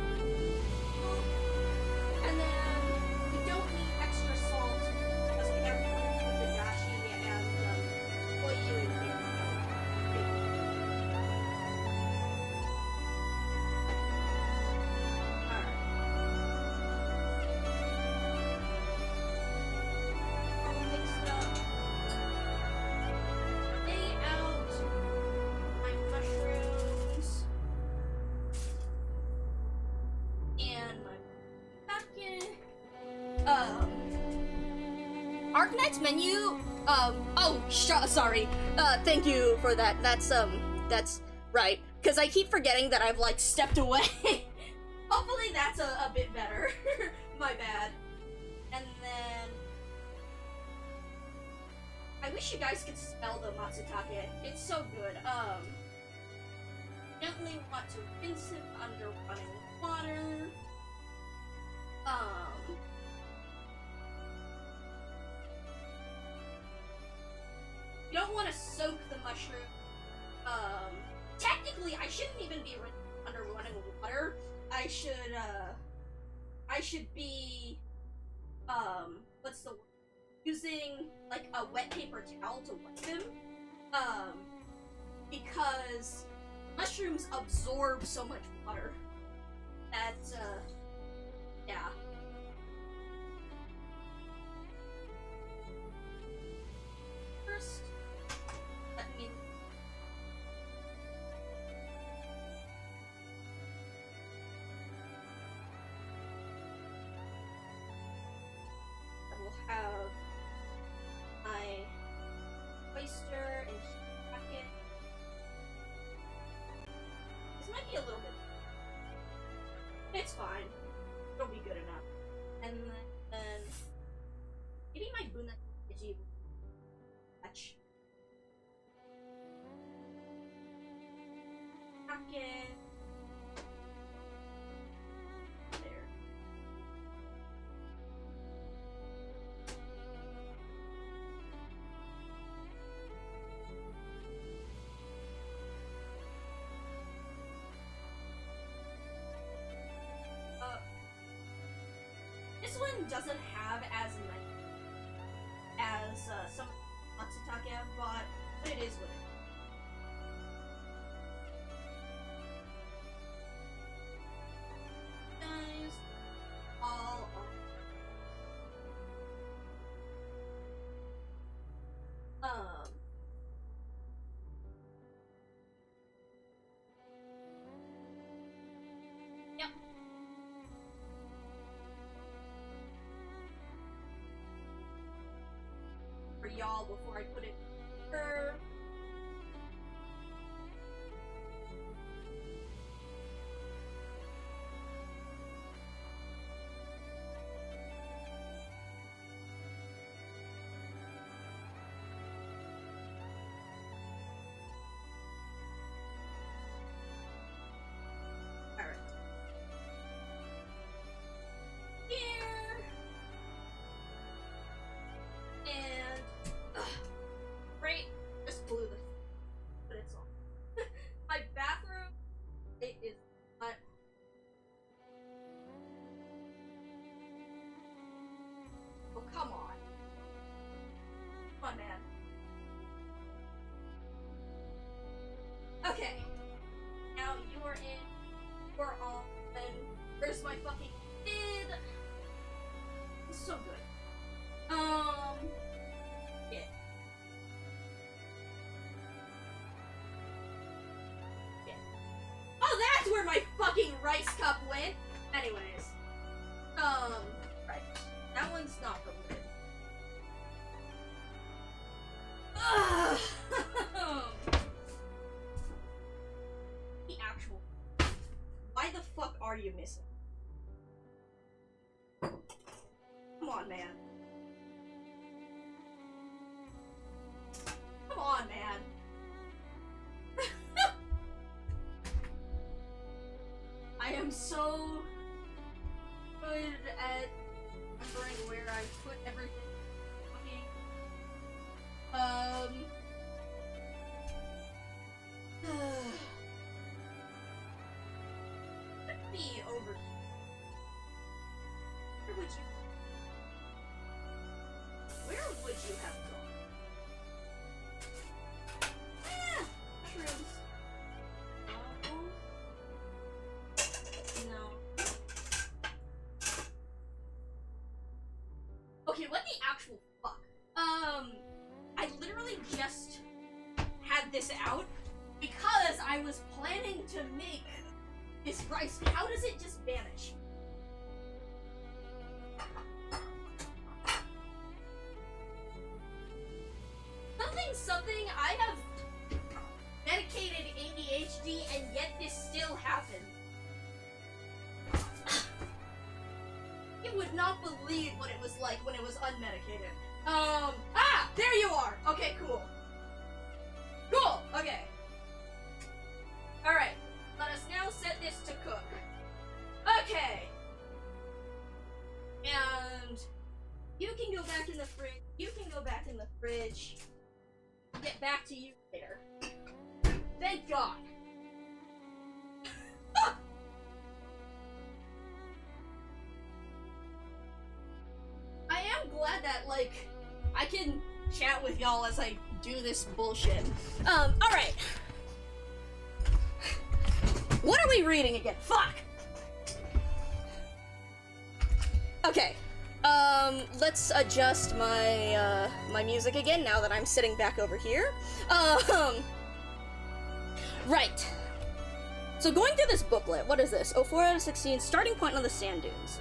salt. And then we don't need extra salt because we have the dashi and oyu in here. Alright. ArcNet's menu, sorry. Thank you for that. That's right. Because I keep forgetting that I've, like, stepped away. Hopefully that's a bit better. My bad. And then... I wish you guys could smell the matsutake. It's so good. Gently want to rinse him under running water. You don't want to soak the mushroom. Technically, I shouldn't even be under running water. I should be, what's the word? Using, like, a wet paper towel to wet him. Because mushrooms absorb so much water that, yeah. First, let me... I will have my oyster and packet. This might be a little bit... It's fine. It'll be good enough. And then... maybe my bunaji will touch. Packet. There. This one doesn't have as many as some matsutake I've bought, but it is what it is. Guys, all on. Yep. For y'all before I put it in her. Alright. Here. And right, just blew the but it's all. My bathroom, it is not. Oh, come on. Come on, man. Okay. Now you are in. We're on. And where's my fucking kid? It's so good. Yeah. Yeah. Oh, that's where my fucking rice cup went! Anyways. Right. That one's not for good. Ugh! The actual... Why the fuck are you missing? Come on, man. Come on, man. I am so good at remembering where I put everything. Could be over here. Where would you? Where would you have gone? Mushrooms. No. Okay, what the actual fuck? I literally just had this out because I was planning to make this rice. How does it just vanish? something? I have medicated ADHD and yet this still happened. You would not believe what it was like when it was unmedicated. There you are! Okay, cool. Cool, okay. Alright, let us now set this to cook. Okay. And you can go back in the fridge. You can go back in the fridge. I'll get back to you later. Thank God. I am glad that, like, I can chat with y'all as I do this bullshit. Alright. What are we reading again? Fuck! Okay. Let's adjust my, my music again now that I'm sitting back over here. Right. So going through this booklet, what is this? 04 out of 16, starting point on the sand dunes.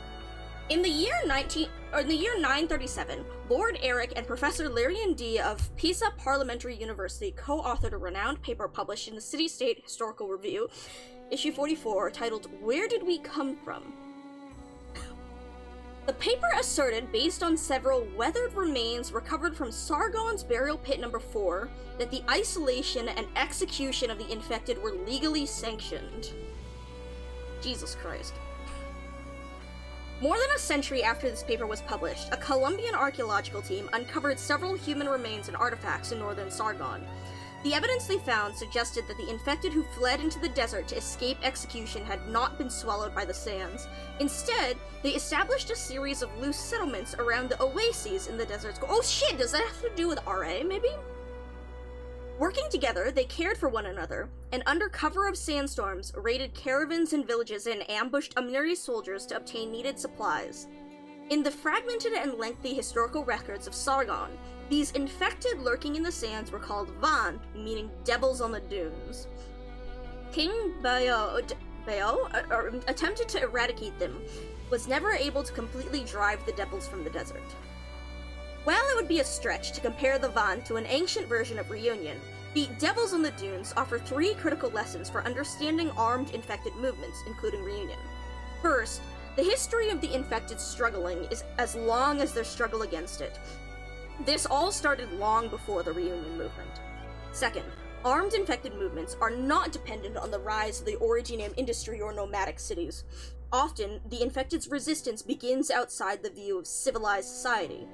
In the year 937, Lord Eric and Professor Larian D. of Pisa Parliamentary University co-authored a renowned paper published in the City State Historical Review, issue 44, titled "Where Did We Come From?" The paper asserted, based on several weathered remains recovered from Sargon's burial pit number 4, that the isolation and execution of the infected were legally sanctioned. Jesus Christ. More than a century after this paper was published, a Colombian archaeological team uncovered several human remains and artifacts in northern Sargon. The evidence they found suggested that the infected who fled into the desert to escape execution had not been swallowed by the sands. Instead, they established a series of loose settlements around the oases in the deserts. Oh shit, does that have to do with RA, maybe? Working together, they cared for one another, and under cover of sandstorms, raided caravans and villages and ambushed Amniri soldiers to obtain needed supplies. In the fragmented and lengthy historical records of Sargon, these infected lurking in the sands were called Van, meaning devils on the dunes. King Bayo attempted to eradicate them, was never able to completely drive the devils from the desert. While it would be a stretch to compare the Van to an ancient version of Reunion, the Devils on the Dunes offer 3 critical lessons for understanding armed infected movements, including Reunion. First, the history of the infected struggling is as long as their struggle against it. This all started long before the Reunion movement. Second, armed infected movements are not dependent on the rise of the originium industry or nomadic cities. Often, the infected's resistance begins outside the view of civilized society.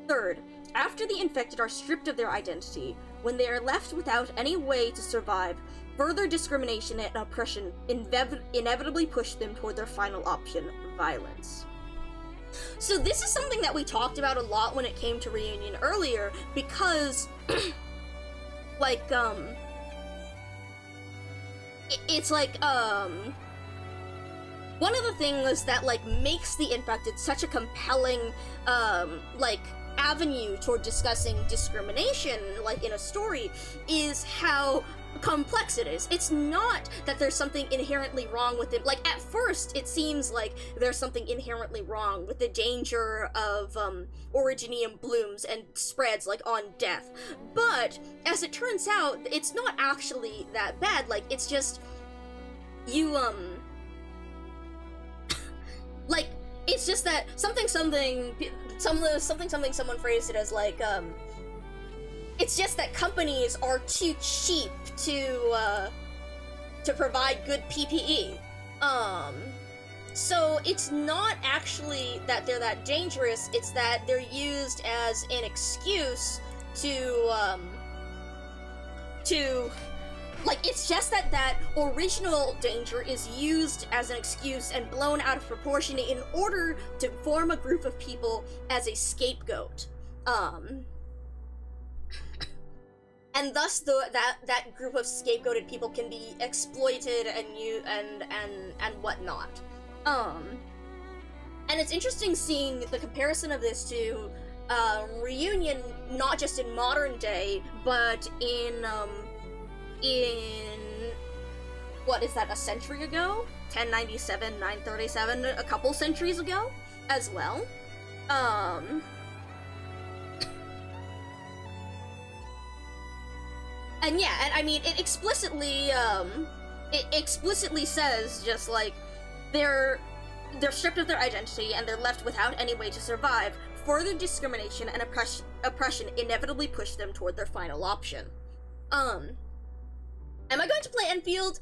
Third, after the infected are stripped of their identity, when they are left without any way to survive, further discrimination and oppression inevitably push them toward their final option, violence. So this is something that we talked about a lot when it came to Reunion earlier, because, like, it's like, one of the things that, like, makes the infected such a compelling, like, avenue toward discussing discrimination, like, in a story, is how complex it is. It's not that there's something inherently wrong with it. Like, at first, it seems like there's something inherently wrong with the danger of, originium blooms and spreads, like, on death. But, as it turns out, it's not actually that bad. Like, it's just, you, like, it's just that someone phrased it as, like, it's just that companies are too cheap to provide good PPE. So it's not actually that they're that dangerous, it's that they're used as an excuse to, like, it's just that that original danger is used as an excuse and blown out of proportion in order to form a group of people as a scapegoat. And thus that group of scapegoated people can be exploited and whatnot. And it's interesting seeing the comparison of this to Reunion, not just in modern day, but in what is that, a century ago? 1097, 937, a couple centuries ago as well. And yeah, and I mean, it explicitly says, just like, they're stripped of their identity and they're left without any way to survive. Further discrimination and oppression inevitably push them toward their final option. Am I going to play Enfield?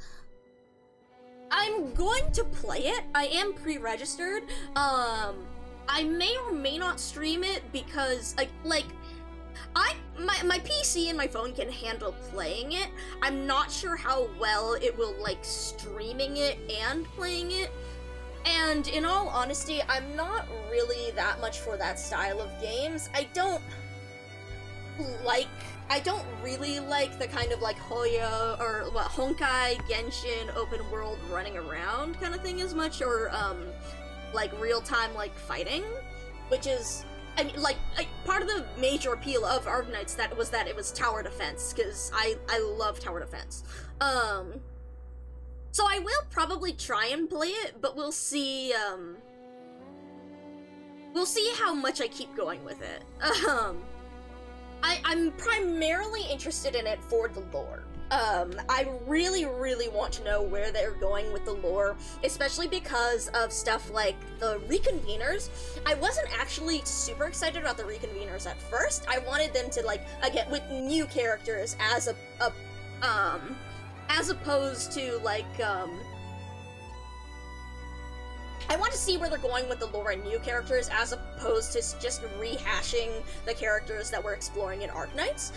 I'm going to play it. I am pre-registered. I may or may not stream it because, my PC and my phone can handle playing it. I'm not sure how well it will like streaming it and playing it. And in all honesty, I'm not really that much for that style of games. I don't really like the kind of like Hoya or Honkai, Genshin, open world running around kind of thing as much, or like real-time like fighting, which is, I mean, like part of the major appeal of Arknights that it was tower defense, because I love tower defense. So I will probably try and play it, but we'll see how much I keep going with it. I'm primarily interested in it for the lore. I really, really want to know where they're going with the lore, especially because of stuff like the Reconveners. I wasn't actually super excited about the Reconveners at first. I wanted them to, like, again, with new characters as opposed to, like, I want to see where they're going with the lore and new characters, as opposed to just rehashing the characters that we're exploring in Arknights.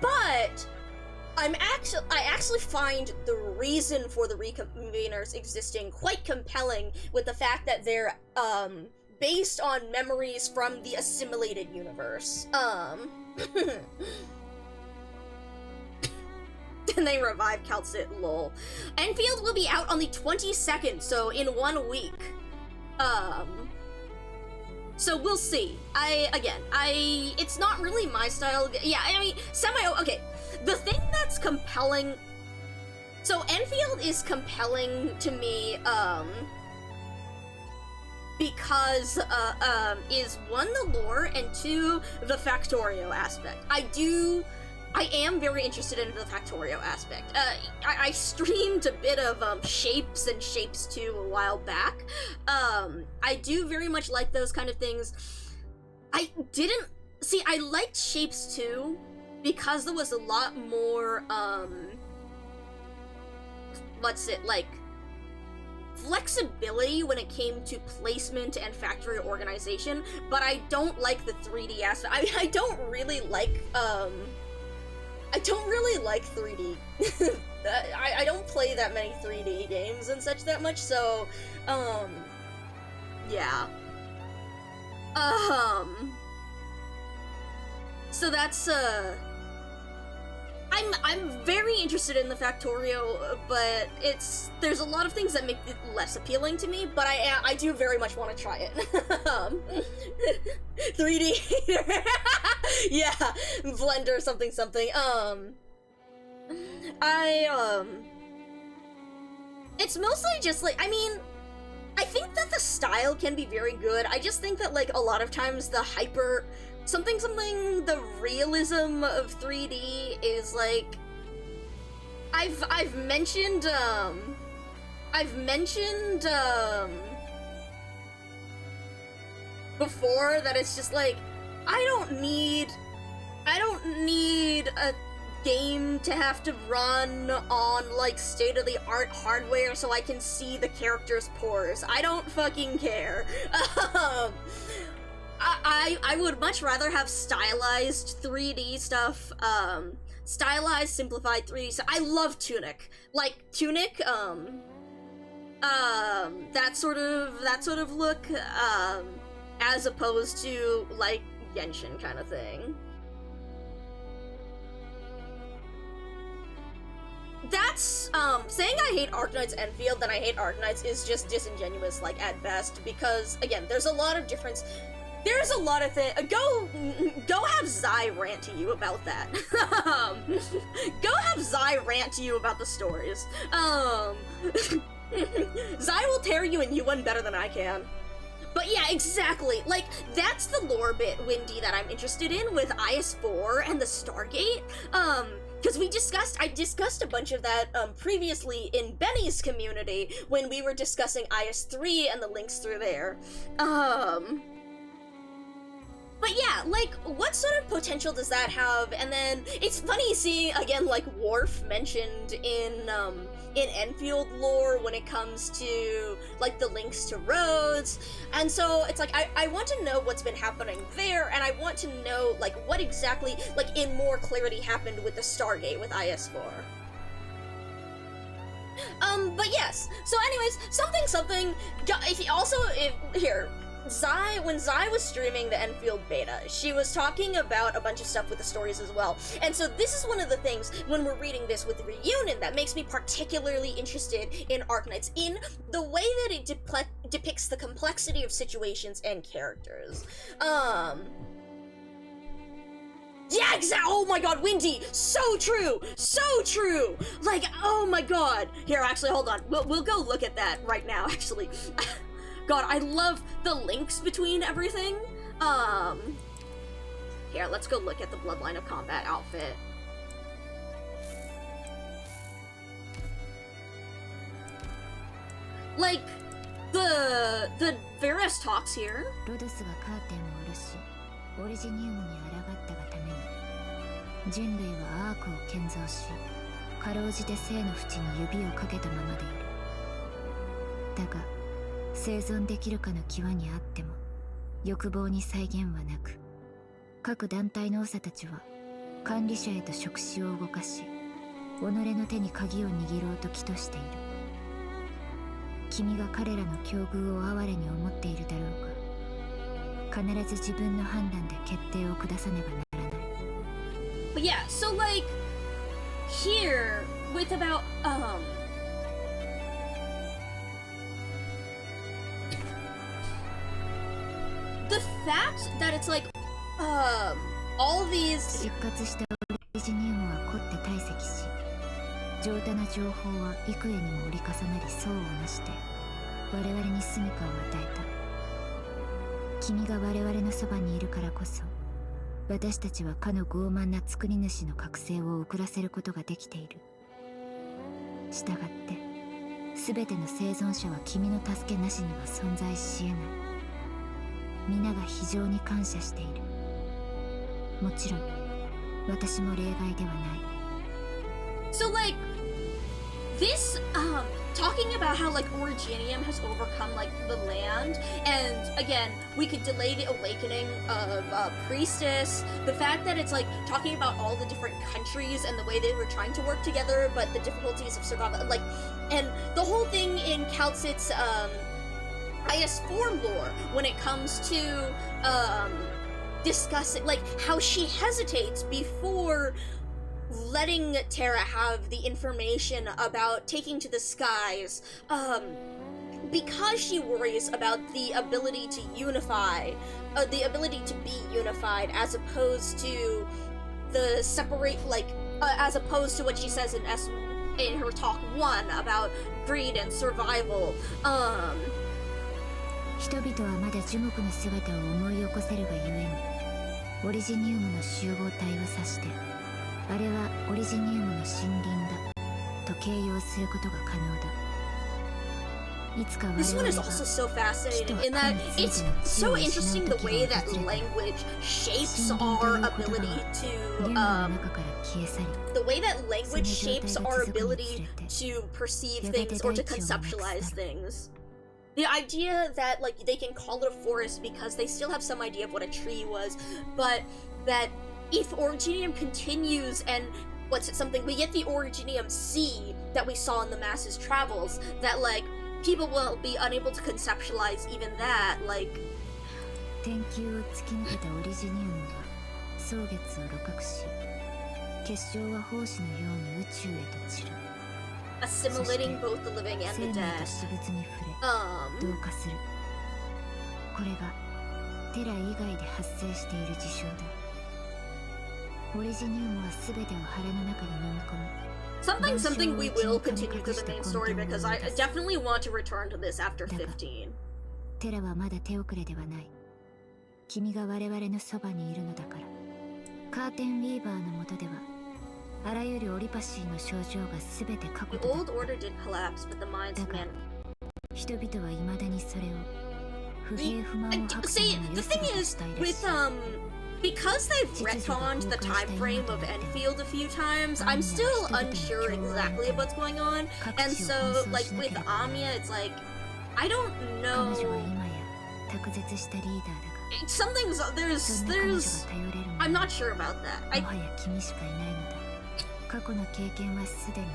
But I actually find the reason for the Reconveners existing quite compelling, with the fact that they're, based on memories from the assimilated universe. And they revive Calcit, lol. Enfield will be out on the 22nd, so in 1 week. So we'll see. It's not really my style. Yeah, I mean, okay. The thing that's compelling, so Enfield is compelling to me, because, is one, the lore, and two, the Factorio aspect. I am very interested in the Factorio aspect. I streamed a bit of Shapes and Shapes 2 a while back. I do very much like those kind of things. I liked Shapes 2 because there was a lot more, flexibility when it came to placement and factory organization, but I don't like the 3D aspect. I don't really like 3D. I don't play that many 3D games and such that much, so, yeah. So that's, I'm very interested in the Factorio, but there's a lot of things that make it less appealing to me, but I do very much want to try it. 3D yeah, Blender something. It's mostly just like, I mean, I think that the style can be very good. I just think that, like, a lot of times the the realism of 3D is, like, I've mentioned before that it's just like, I don't need a game to have to run on, like, state-of-the-art hardware so I can see the character's pores. I don't fucking care. I would much rather have stylized 3D stuff, stylized, simplified 3D stuff. I love Tunic. Like, Tunic, that sort of look, as opposed to, like, Genshin kind of thing. That's, saying I hate Arknights Enfield, then I hate Arknights is just disingenuous, like, at best, because, again, there's a lot of difference. There's a lot of things. Go have Zai rant to you about that. Go have Zai rant to you about the stories. Zai will tear you a new one better than I can. But yeah, exactly. Like, that's the lore bit, Windy, that I'm interested in with IS-4 and the Stargate. Because I discussed a bunch of that, previously in Benny's community when we were discussing IS-3 and the links through there. But yeah, like, what sort of potential does that have? And then, it's funny seeing, again, like, Worf mentioned in Enfield lore when it comes to, like, the links to Rhodes. And so, it's like, I want to know what's been happening there, and I want to know, like, what exactly, like, in more clarity happened with the Stargate with IS-4. But yes, so anyways, when Zai was streaming the Enfield beta, she was talking about a bunch of stuff with the stories as well. And so this is one of the things, when we're reading this with Reunion, that makes me particularly interested in Arknights, in the way that it depicts the complexity of situations and characters. Yeah, exactly. Oh my god, Windy! So true! So true! Like, oh my god. Here, actually, hold on. We'll go look at that right now, actually. God, I love the links between everything. Here, let's go look at the Bloodline of Combat outfit. Like, the Varys talks here. "生存できるかの際にあっても欲望に際限はなく、各団体の長たちは管理者へと触手を動かし、己の手に鍵を握ろうと企図している。君が彼らの境遇を哀れに思っているだろうか。必ず自分の判断で決定を下さねばならない。But yeah, so like here with about the fact that it's like all these 失活したオリジニウムは凝って堆積し、上多な情報は幾重にも折り重なり層をなして我々に住みかを与えた。君が我々のそばにいるからこそ、私たちはかの傲慢な作り主の覚醒を遅らせることができている。したがって全ての生存者は君の助けなしには存在し得ない。皆が非常に感謝している。もちろん私も例外ではない。 So like this talking about how like Originium has overcome like the land, and again we could delay the awakening of Priestess, the fact that it's like talking about all the different countries and the way they were trying to work together but the difficulties of survival, like, and the whole thing in Kaltzit's IS-4 lore when it comes to discussing like how she hesitates before letting Terra have the information about taking to the skies, because she worries about the ability to unify, the ability to be unified, as opposed to the separate, like, as opposed to what she says in her talk 1 about greed and survival. 人々はまだ樹木の姿を思い起こせるがゆえに、オリジニウムの集合体を指して、あれはオリジニウムの森林だと形容することが可能だ。This one is also so fascinating in that it's so interesting the way that language shapes our ability to the way that language shapes our ability to perceive things or to conceptualize things. The idea that like they can call it a forest because they still have some idea of what a tree was, but that if Originium continues and something we get the Originium sea that we saw in the Masses Travels, that like people will be unable to conceptualize even that, like 天球を突き抜けたオリジニウムは草月を露獲し、結晶は胞子のように宇宙へと散る。assimilating both the living and the dead. 生命と私物に触れ、同化する。これがテラ以外で発生している事象だ。オリジニウムは全てを腹の中に飲み込む。Something we will continue through the main story because I definitely want to return to this after 15. テラはまだ手遅れではない。君が我々のそばにいるのだから。カーテンウィーバーの下ではあらゆるオリパシーの症状がすべて過去 The とだっ old order did collapse, but the minds of men. 人々は未だにそれを不平不満を吐くため See, の the 良さ thing と is, したいらし with い。 because they've retconned the time frame of Enfield a few times, I'm still unsure exactly what's going on. And so, like, with Amiya, it's like, I don't 彼女は know. 今や卓絶したリーダーだが、 Something's, そんな彼女が there's, 頼れるの I'm は not sure about that. もはや君しかいないのだ。過去の経験はすでに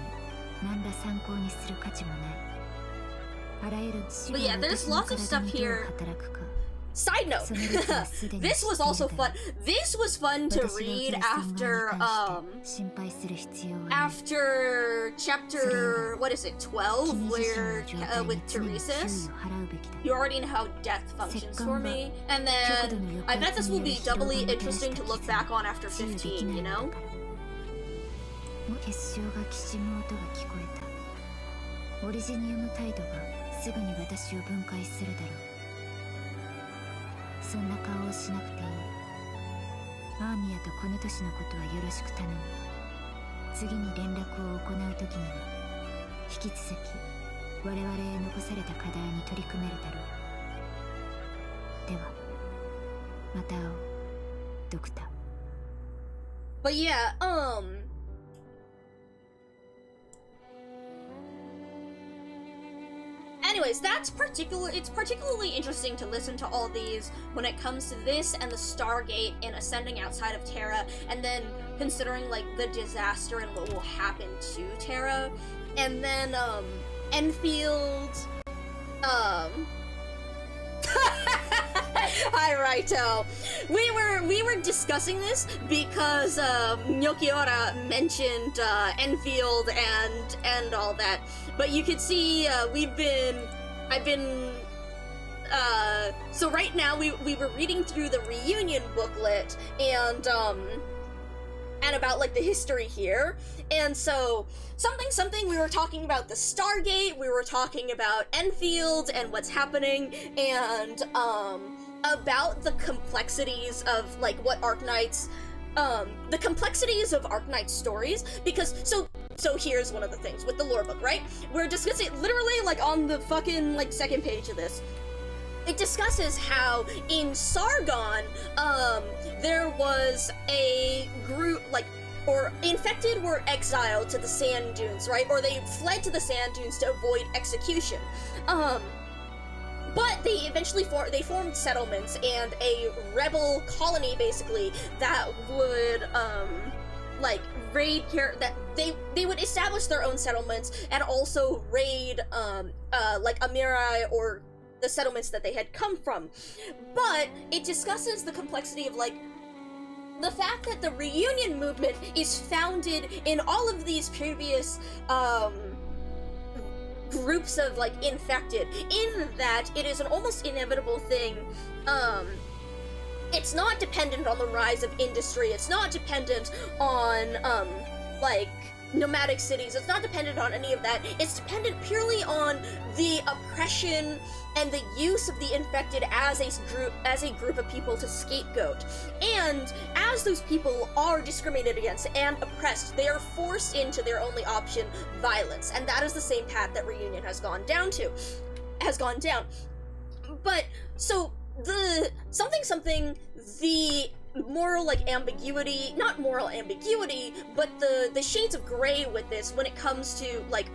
何ら参考にする価値もない。あらゆる死 But yeah, there's は lots of 私 stuff の体にどう here. 働くか。 Side note, その率はすでに this was also fun. This was fun to 私が read 受ける戦側に after, 関して心配する必要はない。 after chapter, what is it, 12, 君自身の where, 状態 with に常に注意 Teresa's? を払うべきだ。 You already know how death functions for me. And then, I bet this will be doubly interesting to look back on after 15, you know? 結晶がきしむ音が聞こえた。オリジニウム態度がすぐに私を分解するだろう。そんな顔をしなくていい。アーミヤとこの年のことはよろしく頼む。次に連絡を行う時には引き続き我々へ残された課題に取り組めるだろう。ではまた会おう、ドクター。 But yeah, anyways, it's particularly interesting to listen to all these when it comes to this and the Stargate and ascending outside of Terra, and then considering like the disaster and what will happen to Terra, and then Enfield, Hi, Raito. We were discussing this because Nyokiora mentioned Enfield and all that. But you could see so right now we were reading through the reunion booklet and about like the history here. And so something we were talking about the Stargate, we were talking about Enfield and what's happening, and about the complexities of like what Arknights the complexities of Arknight stories, because so here's one of the things with the lore book, right? We're discussing literally like on the fucking like second page of this. It discusses how in Sargon, there was a group like, or infected were exiled to the sand dunes, right? Or they fled to the sand dunes to avoid execution. But they eventually formed settlements and a rebel colony, basically, that would, like, raid that they would establish their own settlements and also raid, like, Amirai or the settlements that they had come from. But it discusses the complexity of, like, the fact that the reunion movement is founded in all of these previous, groups of like infected, in that it is an almost inevitable thing. It's not dependent on the rise of industry, it's not dependent on like nomadic cities, it's not dependent on any of that. It's dependent purely on the oppression and the use of the infected as a group of people to scapegoat. And as those people are discriminated against and oppressed, they are forced into their only option, violence. And that is the same path that Reunion has gone down. But so the the moral like ambiguity, not moral ambiguity, but the shades of gray with this when it comes to like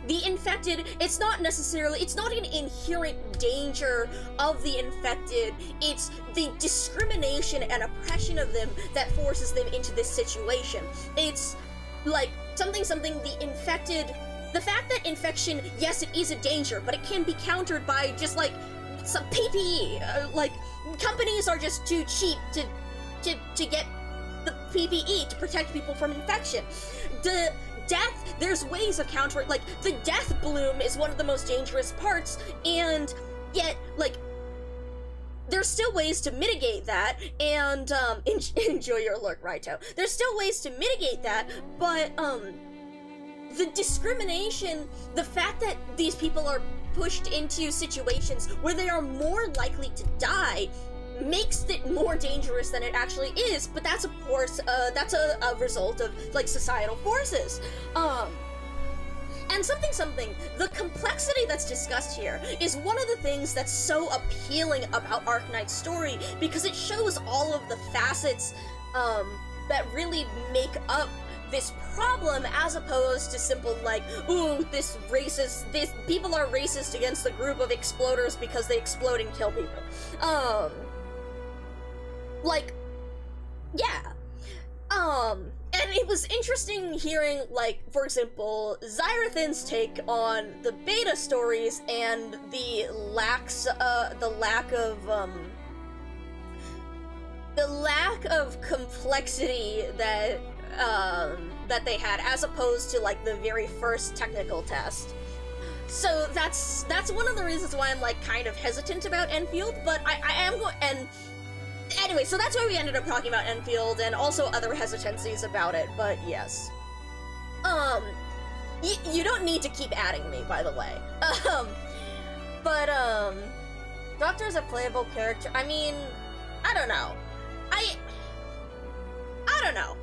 the infected, it's not an inherent danger of the infected, it's the discrimination and oppression of them that forces them into this situation. It's like the infected, the fact that infection, yes, it is a danger, but it can be countered by just like some PPE, like companies are just too cheap to get the PPE to protect people from infection. The death, there's ways of countering, like, the death bloom is one of the most dangerous parts, and yet, like, there's still ways to mitigate that, and, enjoy your lurk, Raito. There's still ways to mitigate that, but, the discrimination, the fact that these people are pushed into situations where they are more likely to die makes it more dangerous than it actually is, but that's of course, that's a result of, like, societal forces. And the complexity that's discussed here is one of the things that's so appealing about Arknight's story, because it shows all of the facets, that really make up this problem, as opposed to simple, like, ooh, this people are racist against the group of exploders because they explode and kill people. Like, yeah. And it was interesting hearing, like, for example, Xyrathin's take on the beta stories and the lack of complexity that they had, as opposed to, like, the very first technical test. So that's one of the reasons why I'm, like, kind of hesitant about Enfield, but I am going, and anyway, so that's why we ended up talking about Enfield, and also other hesitancies about it, but yes. You don't need to keep adding me, by the way. Doctor's a playable character. I mean, I don't know. I don't know.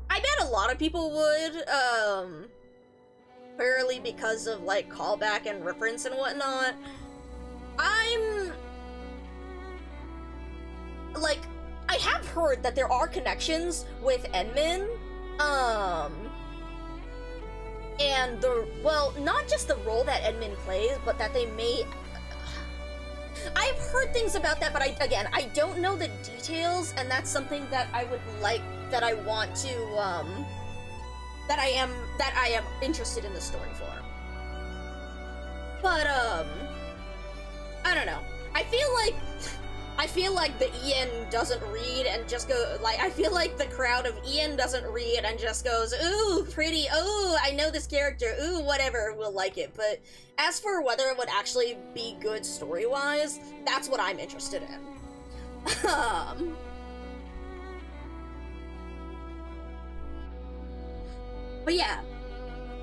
I bet a lot of people would, purely because of, like, callback and reference and whatnot. I have heard that there are connections with Enmin, and not just the role that Enmin plays, but that they may... I've heard things about that, but I don't know the details, and that's something that I would like, that I want to, that I am interested in the story for. But, I don't know. I feel like the Ian doesn't read and just go, like, I feel like the crowd of Ian doesn't read and just goes, ooh, pretty, ooh, I know this character, ooh, whatever, will like it. But as for whether it would actually be good story-wise, that's what I'm interested in. But yeah.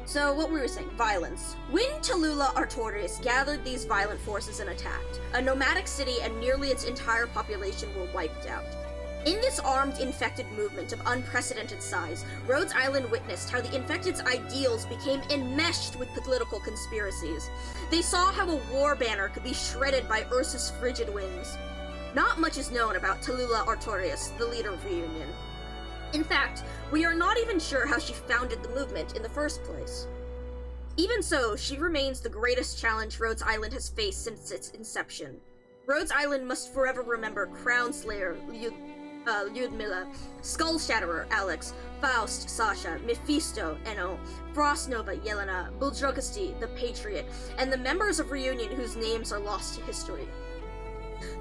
So, what we were saying, violence. When Tallulah Artorias gathered these violent forces and attacked, a nomadic city and nearly its entire population were wiped out. In this armed, infected movement of unprecedented size, Rhodes Island witnessed how the infected's ideals became enmeshed with political conspiracies. They saw how a war banner could be shredded by Ursa's frigid winds. Not much is known about Tallulah Artorias, the leader of Reunion. In fact, we are not even sure how she founded the movement in the first place. Even so, she remains the greatest challenge Rhodes Island has faced since its inception. Rhodes Island must forever remember Crown Slayer Lyudmila, Skull Shatterer Alex, Faust Sasha, Mephisto Enno, Frostnova Yelena, Buldrogasti the Patriot, and the members of Reunion whose names are lost to history.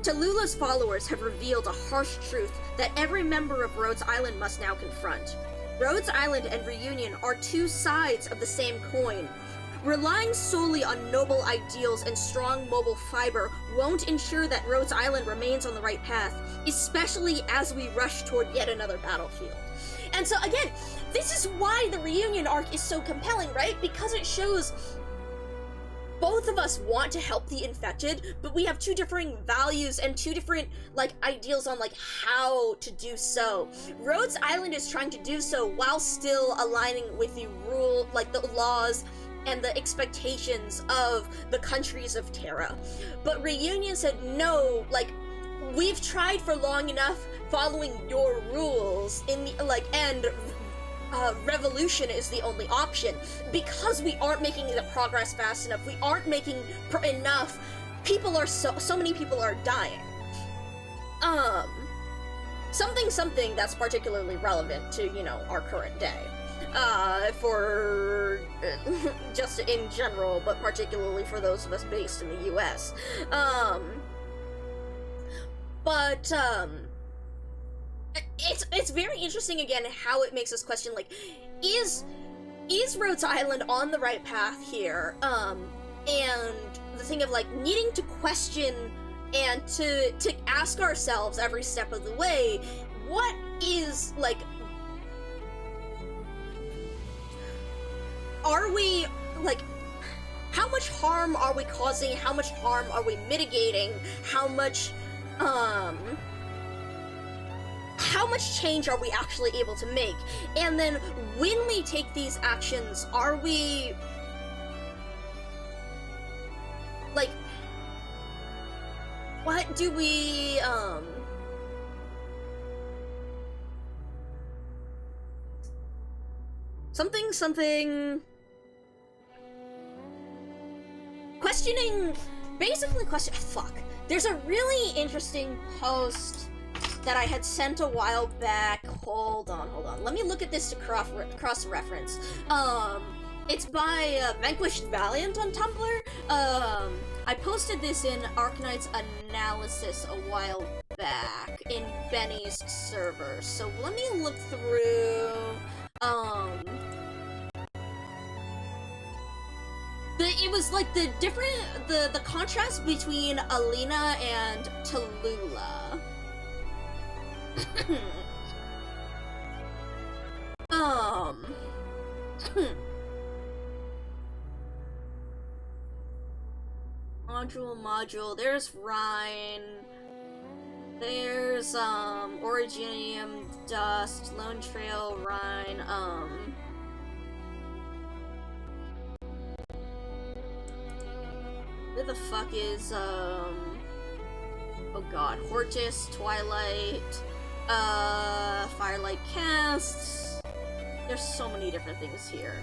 Tallulah's followers have revealed a harsh truth that every member of Rhodes Island must now confront. Rhodes Island and Reunion are two sides of the same coin. Relying solely on noble ideals and strong mobile fiber won't ensure that Rhodes Island remains on the right path, especially as we rush toward yet another battlefield. And so again, this is why the Reunion arc is so compelling, right? Because it shows both of us want to help the infected, but we have two differing values and two different, like, ideals on, like, how to do so. Rhodes Island is trying to do so while still aligning with the the laws and the expectations of the countries of Terra. But Reunion said, no, like, we've tried for long enough following your rules and revolution is the only option. Because we aren't making the progress fast enough, we aren't making enough, so many people are dying. Something that's particularly relevant to, our current day. For just in general, but particularly for those of us based in the US. It's very interesting again how it makes us question, like, is Rhodes Island on the right path here? And the thing of, like, needing to question and to ask ourselves every step of the way, what is, like, are we, like, how much harm are we causing? How much harm are we mitigating? How much change are we actually able to make? And then when we take these actions, are we, like, what do we, something, fuck. There's a really interesting post that I had sent a while back. Hold on. Let me look at this to cross-reference. It's by Vanquished Valiant on Tumblr. I posted this in Arknight's Analysis a while back in Benny's server. So let me look through, it was like the contrast between Alina and Tallulah. Module, there's Rhine, there's, Originium, Dust, Lone Trail, Rhine, where the fuck is, oh god, Hortus, Twilight, Firelight Casts, there's so many different things here,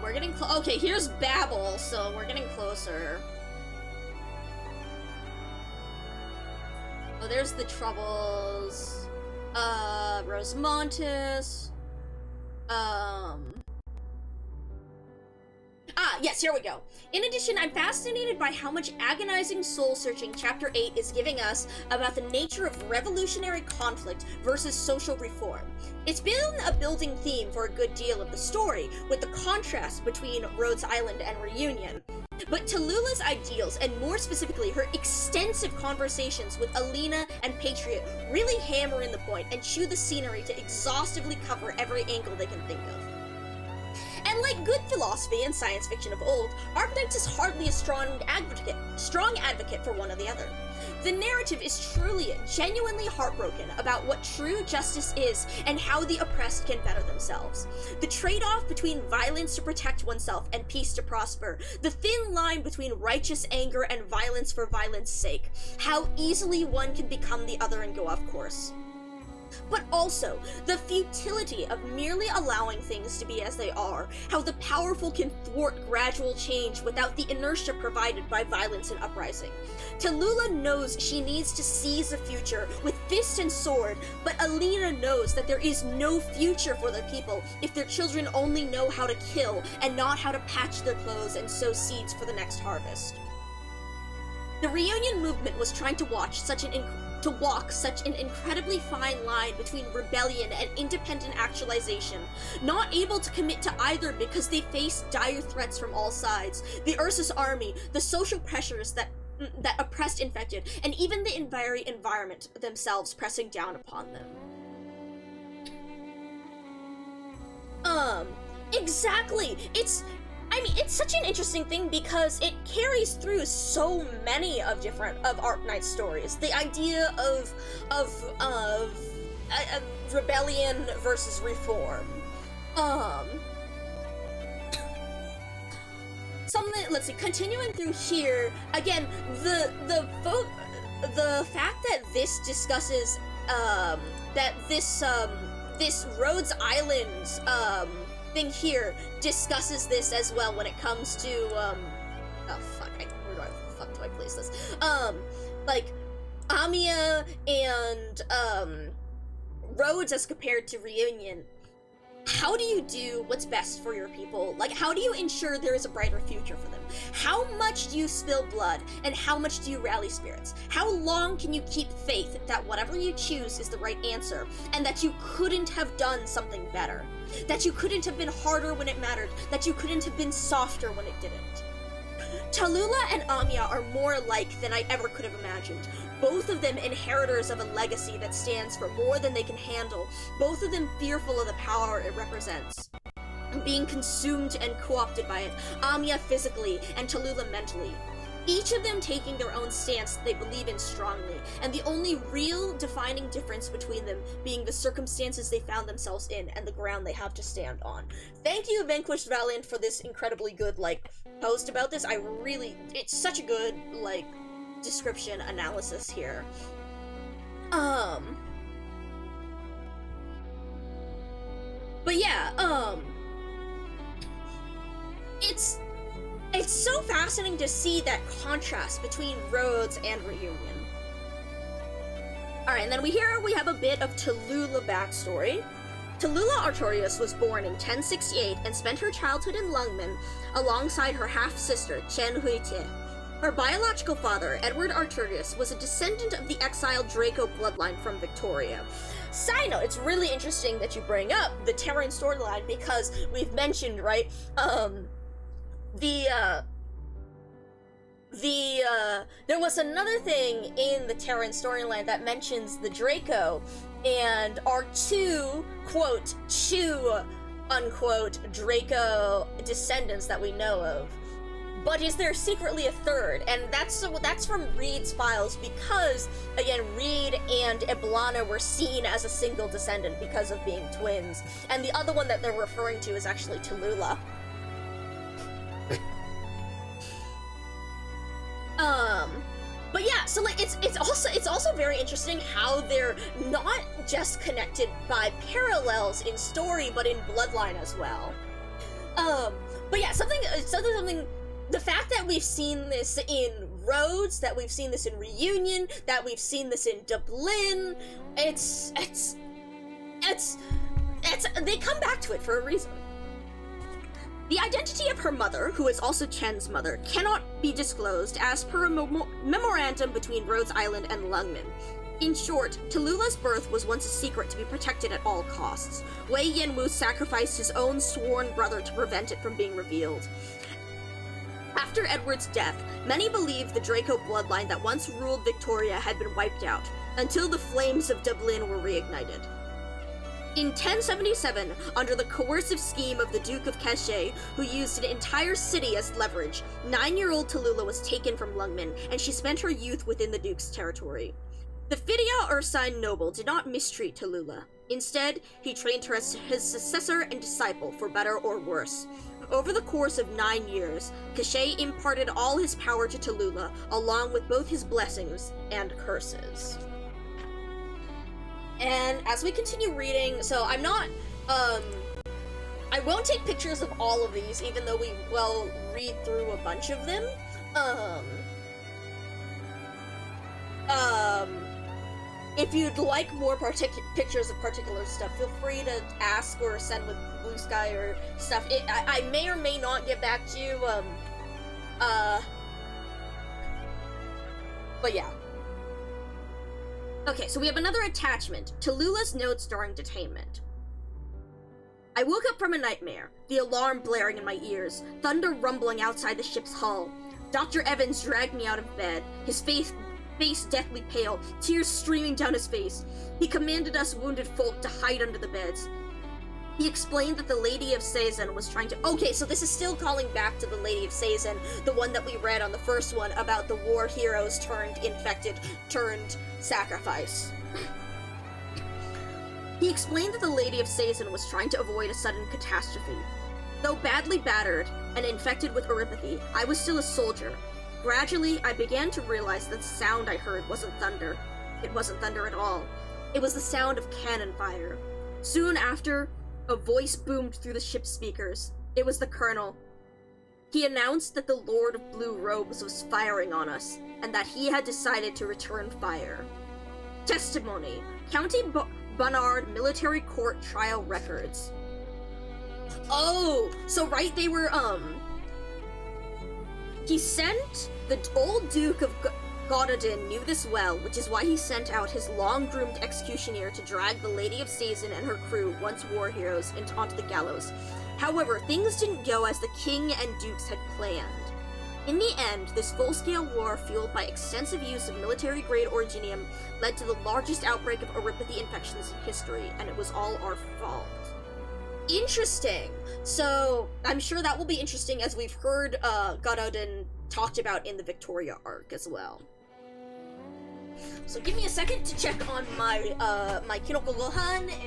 we're getting okay, here's Babel, so we're getting closer. Oh, there's the Troubles, Rosemontis, yes, here we go. In addition, I'm fascinated by how much agonizing soul-searching Chapter 8 is giving us about the nature of revolutionary conflict versus social reform. It's been a building theme for a good deal of the story, with the contrast between Rhodes Island and Reunion. But Tallulah's ideals, and more specifically her extensive conversations with Alina and Patriot, really hammer in the point and chew the scenery to exhaustively cover every angle they can think of. And like good philosophy and science fiction of old, Arknights is hardly a strong advocate for one or the other. The narrative is truly, genuinely heartbroken about what true justice is and how the oppressed can better themselves. The trade-off between violence to protect oneself and peace to prosper, the thin line between righteous anger and violence for violence sake, how easily one can become the other and go off course. But also, the futility of merely allowing things to be as they are, how the powerful can thwart gradual change without the inertia provided by violence and uprising. Tallulah knows she needs to seize the future with fist and sword, but Alina knows that there is no future for the people if their children only know how to kill and not how to patch their clothes and sow seeds for the next harvest. The Reunion movement was trying to walk such an incredibly fine line between rebellion and independent actualization, not able to commit to either because they faced dire threats from all sides, the Ursus army, the social pressures that oppressed infected, and even the very environment themselves pressing down upon them. Exactly! It's such an interesting thing because it carries through so many of Arknight's stories. The idea of rebellion versus reform. Let's see, continuing through here, again, the fact that this discusses, this Rhodes Island, thing here discusses this as well when it comes to, oh fuck, where do I place this? Like, Amiya and, Rhodes as compared to Reunion. How do you do what's best for your people? Like, how do you ensure there is a brighter future for them? How much do you spill blood, and how much do you rally spirits? How long can you keep faith that whatever you choose is the right answer, and that you couldn't have done something better? That you couldn't have been harder when it mattered, that you couldn't have been softer when it didn't? Tallulah and Amiya are more alike than I ever could have imagined. Both of them inheritors of a legacy that stands for more than they can handle. Both of them fearful of the power it represents, being consumed and co-opted by it. Amiya physically and Tallulah mentally. Each of them taking their own stance that they believe in strongly, and the only real defining difference between them being the circumstances they found themselves in and the ground they have to stand on. Thank you, Vanquished Valiant, for this incredibly good, post about this. It's such a good, description analysis here. But yeah, it's so fascinating to see that contrast between Rhodes and Reunion. Alright, and then we have a bit of Tallulah backstory. Tallulah Artorias was born in 1068 and spent her childhood in Lungmen alongside her half-sister, Chen Huitie. Her biological father, Edward Artorias, was a descendant of the exiled Draco bloodline from Victoria. Side note, it's really interesting that you bring up the Terran storyline because we've mentioned, right, there was another thing in the Terran storyline that mentions the Draco and our two, quote, unquote, Draco descendants that we know of. But is there secretly a third? And that's from Reed's files because, again, Reed and Eblana were seen as a single descendant because of being twins. And the other one that they're referring to is actually Tallulah. But yeah, so it's also very interesting how they're not just connected by parallels in story, but in bloodline as well. But yeah, something. The fact that we've seen this in Rhodes, that we've seen this in Reunion, that we've seen this in Dublin, it's they come back to it for a reason. The identity of her mother, who is also Chen's mother, cannot be disclosed as per a memorandum between Rhodes Island and Lungmen. In short, Tallulah's birth was once a secret to be protected at all costs. Wei Yanwu sacrificed his own sworn brother to prevent it from being revealed. After Edward's death, many believed the Draco bloodline that once ruled Victoria had been wiped out, until the flames of Dublin were reignited. In 1077, under the coercive scheme of the Duke of Cachet, who used an entire city as leverage, 9-year-old Tallulah was taken from Lungmen, and she spent her youth within the Duke's territory. The Fidia Ursine noble did not mistreat Tallulah. Instead, he trained her as his successor and disciple, for better or worse. Over the course of 9 years, Cachet imparted all his power to Tallulah, along with both his blessings and curses. And as we continue reading, so I'm not, I won't take pictures of all of these, even though we will read through a bunch of them. If you'd like more pictures of particular stuff, feel free to ask or send with Blue Sky or stuff. I may or may not get back to you, but yeah. Okay, so we have another attachment, Tallulah's notes during detainment. I woke up from a nightmare, the alarm blaring in my ears, thunder rumbling outside the ship's hull. Dr. Evans dragged me out of bed, his face deathly pale, tears streaming down his face. He commanded us wounded folk to hide under the beds. He explained that the Lady of Sazan was trying to— Okay, so this is still calling back to the Lady of Sazan, the one that we read on the first one about the war heroes turned infected, turned sacrifice. He explained that the Lady of Sazan was trying to avoid a sudden catastrophe. Though badly battered and infected with erypathy, I was still a soldier. Gradually, I began to realize that the sound I heard wasn't thunder. It wasn't thunder at all. It was the sound of cannon fire. Soon after, a voice boomed through the ship's speakers. It was the Colonel. He announced that the Lord of Blue Robes was firing on us, and that he had decided to return fire. Testimony: County Barnard Military Court Trial Records. Oh, so right, they were, he sent the old Duke of Gododin knew this well, which is why he sent out his long-groomed executioner to drag the Lady of Sazan and her crew, once war heroes, onto the gallows. However, things didn't go as the king and dukes had planned. In the end, this full-scale war, fueled by extensive use of military-grade originium, led to the largest outbreak of orypathy infections in history, and it was all our fault. Interesting. So, I'm sure that will be interesting, as we've heard Gododin talked about in the Victoria arc as well. So give me a second to check on my my Kinoko Gohan, and in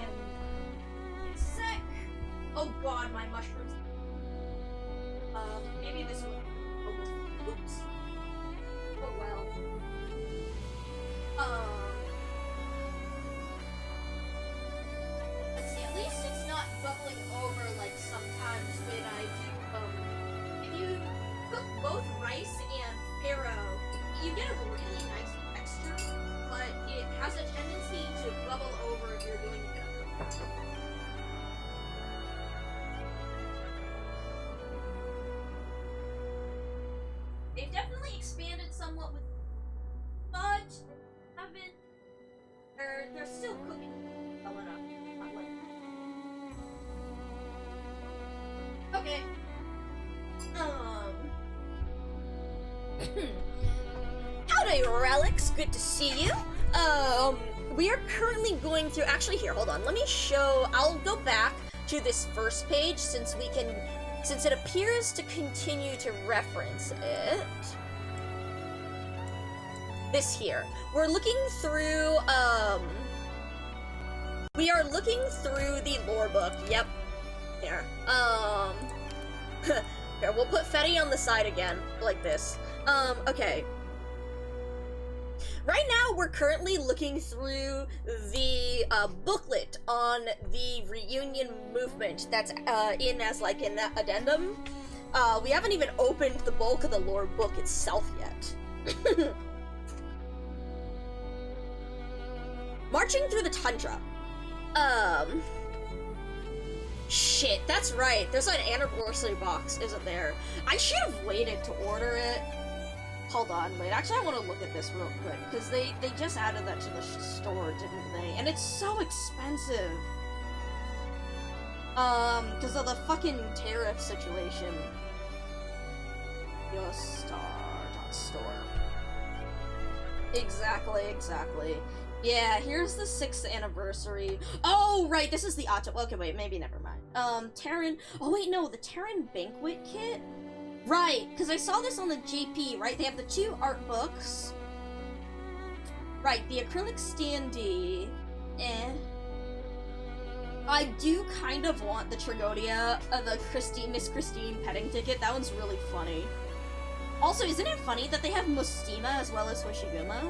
a sec. Oh god, my mushrooms. Maybe this will. Oh, oops. Oh well. Let's see. At least it's not bubbling over like sometimes when I do. If you cook both rice and farro, you get a really nice texture, but it has a tendency to bubble over if you're doing it. They've definitely expanded somewhat with, but haven't. They're still cooking well enough. Not like. Okay. Howdy, Relics. Good to see you. We are currently going through. Actually, here, hold on. Let me show. I'll go back to this first page since it appears to continue to reference it. This here. We're looking through. We are looking through the lore book. Yep. Here. Here, we'll put Fetty on the side again, like this. Okay. Right now, we're currently looking through the booklet on the reunion movement that's in as like an addendum. We haven't even opened the bulk of the lore book itself yet. Marching through the tundra. Shit, that's right. There's an anniversary box, isn't there? I should have waited to order it. Hold on, wait. Actually, I want to look at this real quick, because they just added that to the store, didn't they? And it's so expensive. Because of the fucking tariff situation. Store. Exactly. Yeah, here's the 6th anniversary. Oh, right, this is the Auto. Okay, wait, maybe never mind. Terran. Oh, wait, no, the Terran Banquet Kit? Right, because I saw this on the JP, right? They have the 2 art books. Right, the acrylic standee. I do kind of want the Trigodia, the Miss Christine petting ticket. That one's really funny. Also, isn't it funny that they have Mustima as well as Hoshiguma?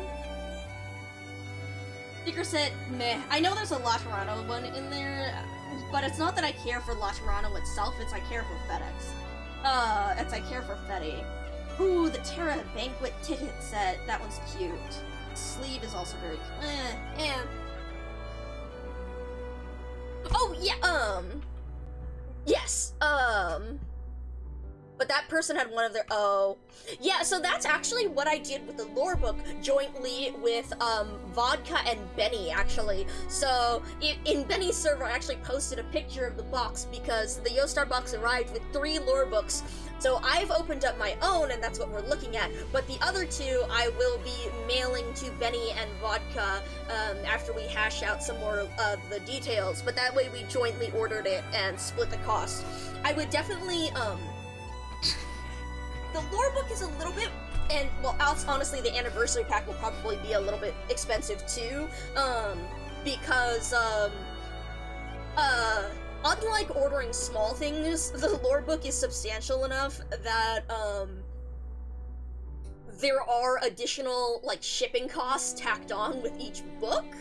Sticker said, meh. I know there's a Laterano one in there, but it's not that I care for Laterano itself, it's I care for FedEx. It's I care for Fetty. Ooh, the Terra Banquet ticket set. That one's cute. The sleeve is also very cute. Oh, yeah, yes, but that person had one of their, yeah, so that's actually what I did with the lore book, jointly with, Vodka and Benny, actually. So, in Benny's server, I actually posted a picture of the box, because the Yostar box arrived with 3 lore books. So I've opened up my own, and that's what we're looking at, but the other 2 I will be mailing to Benny and Vodka, after we hash out some more of the details, but that way we jointly ordered it and split the cost. I would definitely, the lore book is a little bit, and, well, honestly, the anniversary pack will probably be a little bit expensive, too, because, unlike ordering small things, the lore book is substantial enough that, there are additional, like, shipping costs tacked on with each book,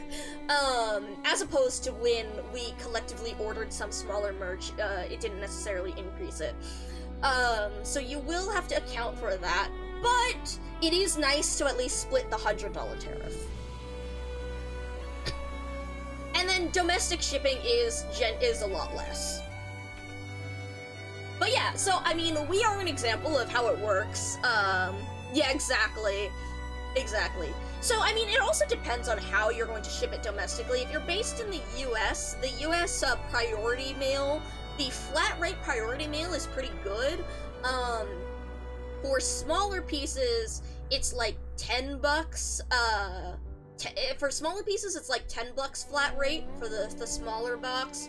as opposed to when we collectively ordered some smaller merch, it didn't necessarily increase it. So you will have to account for that, but it is nice to at least split the $100 tariff. And then domestic shipping is a lot less. But yeah, so I mean, we are an example of how it works. Yeah, exactly. So, I mean, it also depends on how you're going to ship it domestically. If you're based in the US priority mail, the flat rate priority mail is pretty good. For smaller pieces, it's like 10 bucks. For smaller pieces, it's like 10 bucks flat rate for the smaller box.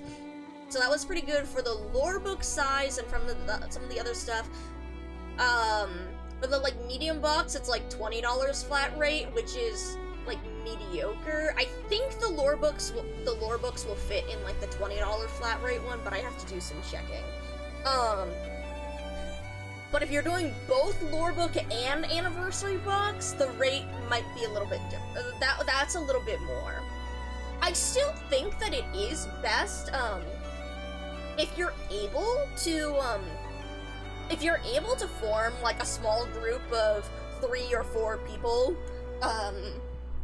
So that was pretty good for the lore book size and from some of the other stuff. For the like medium box, it's like $20 flat rate, which is like mediocre. I think the lore books will fit in like the $20 flat rate one, but I have to do some checking. But if you're doing both lore book and anniversary box, the rate might be a little bit different. That's a little bit more. I still think that it is best, if you're able to form like a small group of 3 or 4 people,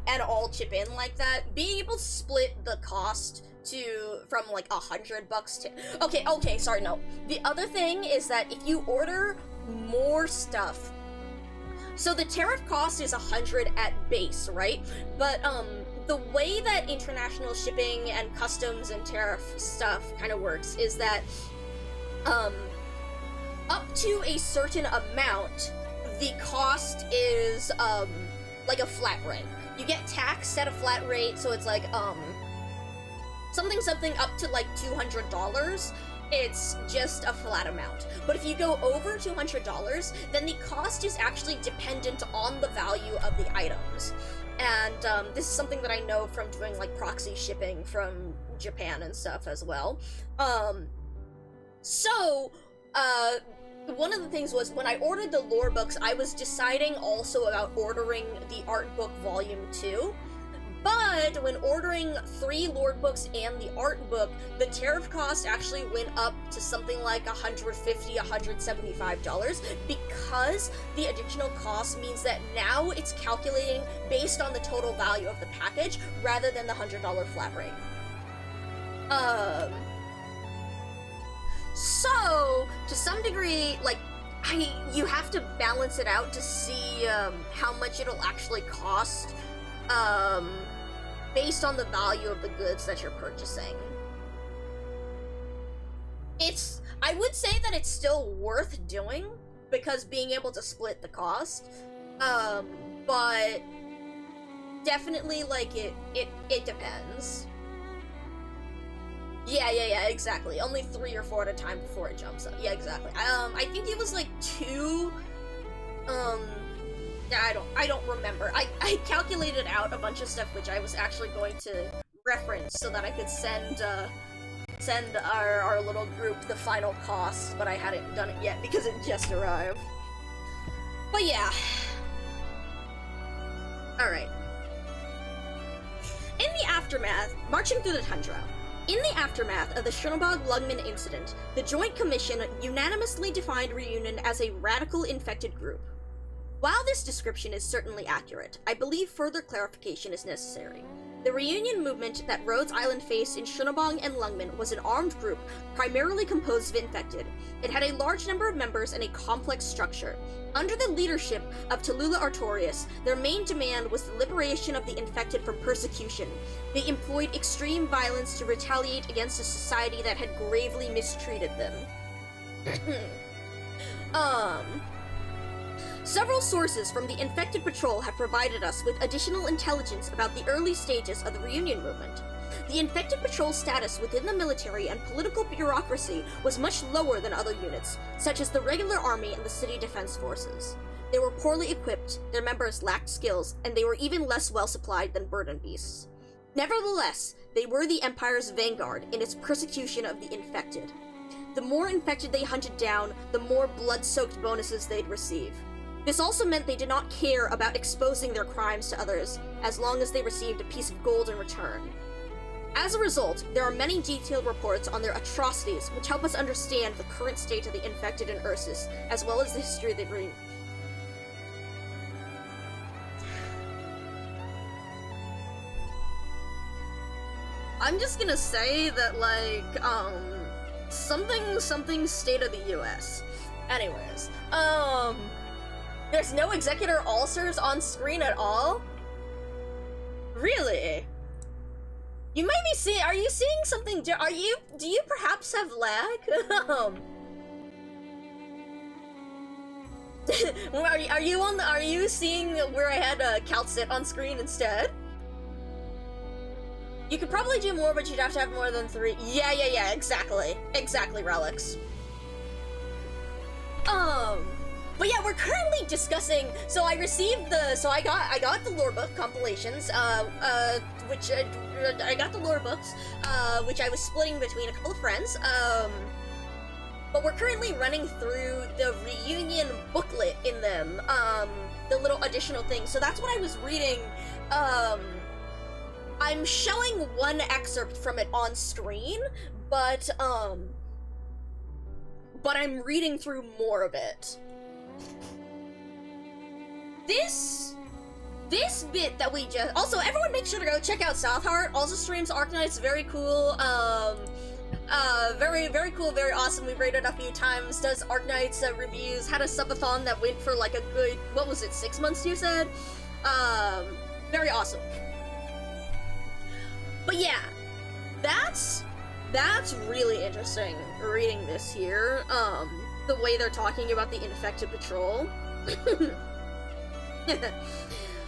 and all chip in like that, being able to split the cost from like $100 to okay, sorry, no. The other thing is that if you order more stuff, so the tariff cost is 100 at base, right? But the way that international shipping and customs and tariff stuff kind of works is that up to a certain amount, the cost is like a flat rate. You get taxed at a flat rate, so it's like something up to like $200. It's just a flat amount. But if you go over $200, then the cost is actually dependent on the value of the items. And this is something that I know from doing like proxy shipping from Japan and stuff as well. One of the things was, when I ordered the lore books, I was deciding also about ordering the art book volume 2. But when ordering 3 lore books and the art book, the tariff cost actually went up to something like $150, $175, because the additional cost means that now it's calculating based on the total value of the package rather than the $100 flat rate. So, to some degree, like, you have to balance it out to see how much it'll actually cost, based on the value of the goods that you're purchasing. I would say that it's still worth doing, because being able to split the cost, but definitely, like, it depends. Yeah, exactly. Only 3 or 4 at a time before it jumps up. Yeah, exactly. I think it was like 2, I don't remember. I calculated out a bunch of stuff which I was actually going to reference so that I could send our little group the final cost, but I hadn't done it yet because it just arrived. But yeah. Alright. In the aftermath, marching through the tundra. In the aftermath of the Shunobog-Lungman incident, the Joint Commission unanimously defined Reunion as a radical infected group. While this description is certainly accurate, I believe further clarification is necessary. The Reunion movement that Rhodes Island faced in Shunobong and Lungman was an armed group, primarily composed of infected. It had a large number of members and a complex structure. Under the leadership of Tallulah Artorias, their main demand was the liberation of the infected from persecution. They employed extreme violence to retaliate against a society that had gravely mistreated them. Several sources from the Infected Patrol have provided us with additional intelligence about the early stages of the Reunion movement. The Infected Patrol's status within the military and political bureaucracy was much lower than other units, such as the regular army and the city defense forces. They were poorly equipped, their members lacked skills, and they were even less well supplied than burden beasts. Nevertheless, they were the Empire's vanguard in its persecution of the infected. The more infected they hunted down, the more blood-soaked bonuses they'd receive. This also meant they did not care about exposing their crimes to others, as long as they received a piece of gold in return. As a result, there are many detailed reports on their atrocities, which help us understand the current state of the infected in Ursus, as well as the history of the Reunion. I'm just gonna say that, like, something state of the US. Anyways, there's no Executor Ulcers on screen at all? Really? You might be seeing- are you seeing something do you perhaps have lag? Are you seeing where I had Cal sit on screen instead? You could probably do more, but you'd have to have more than 3. Yeah, exactly. Exactly, Relics. But yeah, we're currently discussing, so I received I got the lore book compilations, which, I got the lore books, which I was splitting between a couple of friends, but we're currently running through the reunion booklet in them, the little additional things, so that's what I was reading. I'm showing one excerpt from it on screen, but I'm reading through more of it. This bit that we just... Also, everyone make sure to go check out Southheart. Also streams Arknights, very cool. Very cool, very awesome. We've rated a few times. Does Arknights reviews. Had a subathon that went for like a good, what was it, 6 months you said? Very awesome. But yeah, that's really interesting reading this here. The way they're talking about the infected patrol.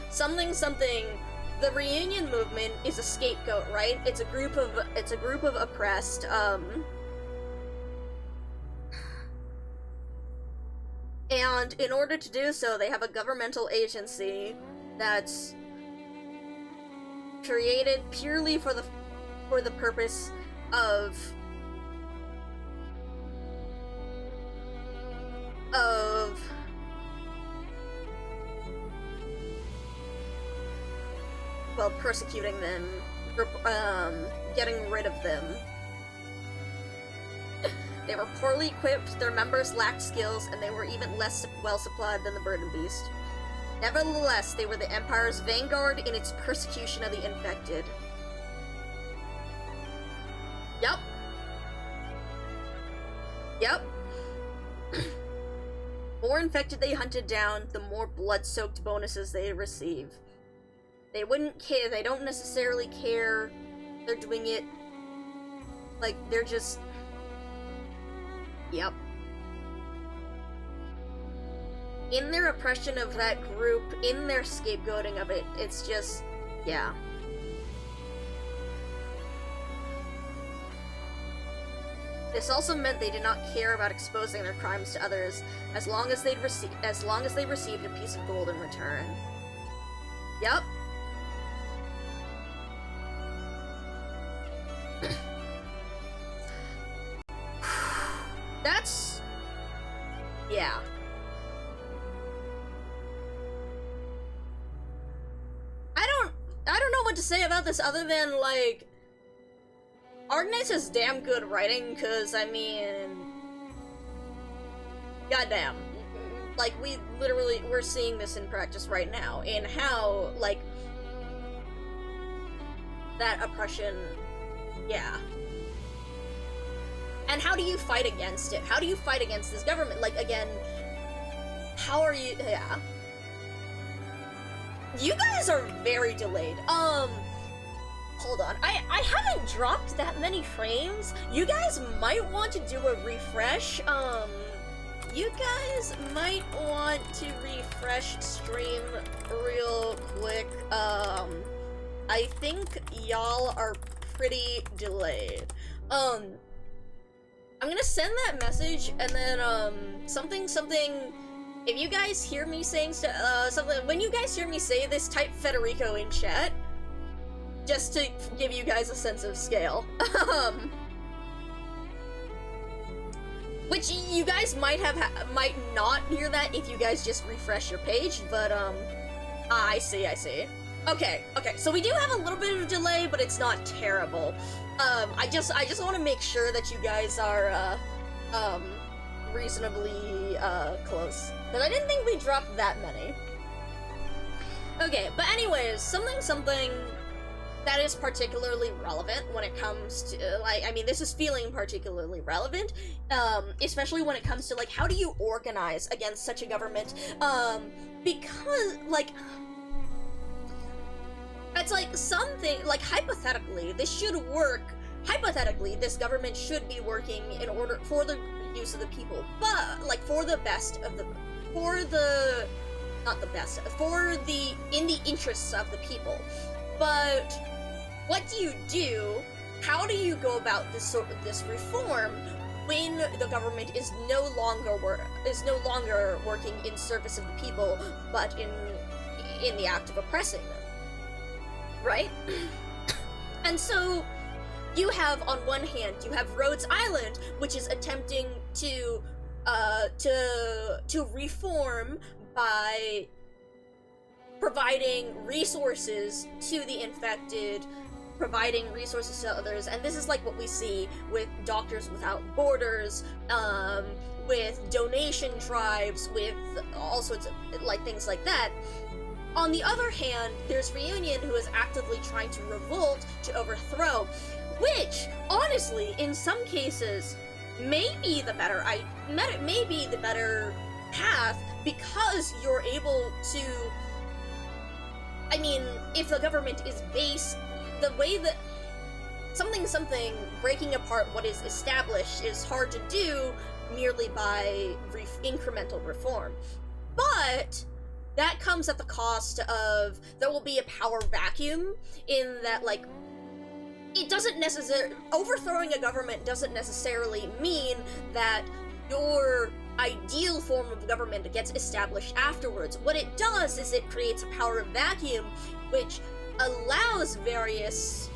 something. The reunion movement is a scapegoat, right? It's a group of oppressed, and in order to do so, they have a governmental agency that's created purely for the purpose of well, persecuting them, getting rid of them. They were poorly equipped, their members lacked skills, and they were even less well supplied than the Burden Beast. Nevertheless, they were the Empire's vanguard in its persecution of the infected. Yup. More infected they hunted down, the more blood-soaked bonuses they receive. They wouldn't care, they don't necessarily care. They're doing it like they're just... Yep. In their oppression of that group, in their scapegoating of it, it's just... yeah. This also meant they did not care about exposing their crimes to others, as long as they received a piece of gold in return. Yep. That's... yeah. I don't know what to say about this other than, like... Arknights is damn good writing, cause, I mean... goddamn. Like, we're seeing this in practice right now, in how, like... that oppression... yeah. And how do you fight against it? How do you fight against this government? Like, again, how are you... yeah. You guys are very delayed. Hold on. I haven't dropped that many frames. You guys might want to do a refresh. You guys might want to refresh stream real quick. I think y'all are pretty delayed. I'm gonna send that message, and then, something, if you guys hear me saying something, when you guys hear me say this, type Federico in chat, just to give you guys a sense of scale. Which you guys might not hear that if you guys just refresh your page, but, I see. Okay, so we do have a little bit of a delay, but it's not terrible. I just want to make sure that you guys are, reasonably, close. Because I didn't think we dropped that many. Okay, but anyways, something that is particularly relevant when it comes to, like, I mean, this is feeling particularly relevant, especially when it comes to, like, how do you organize against such a government, because, like... it's like something, like, hypothetically, this should work. Hypothetically, this government should be working in order for the use of the people, but, like, for the best of the for the, not the best, for the, in the interests of the people. But what do you do? How do you go about this reform when the government is no longer working in service of the people, but in the act of oppressing them, right? And so you have, on one hand, you have Rhodes Island, which is attempting to reform by providing resources to the infected, providing resources to others, and this is like what we see with Doctors Without Borders, with donation drives, with all sorts of like things like that. On the other hand, there's Reunion, who is actively trying to revolt, to overthrow, which, honestly, in some cases, may be the better path, because you're able to, I mean, if the government is based, the way that something breaking apart what is established is hard to do merely by incremental reform. But that comes at the cost of, there will be a power vacuum, in that, like, it doesn't necessarily, overthrowing a government doesn't necessarily mean that your ideal form of government gets established afterwards. What it does is it creates a power vacuum, which allows various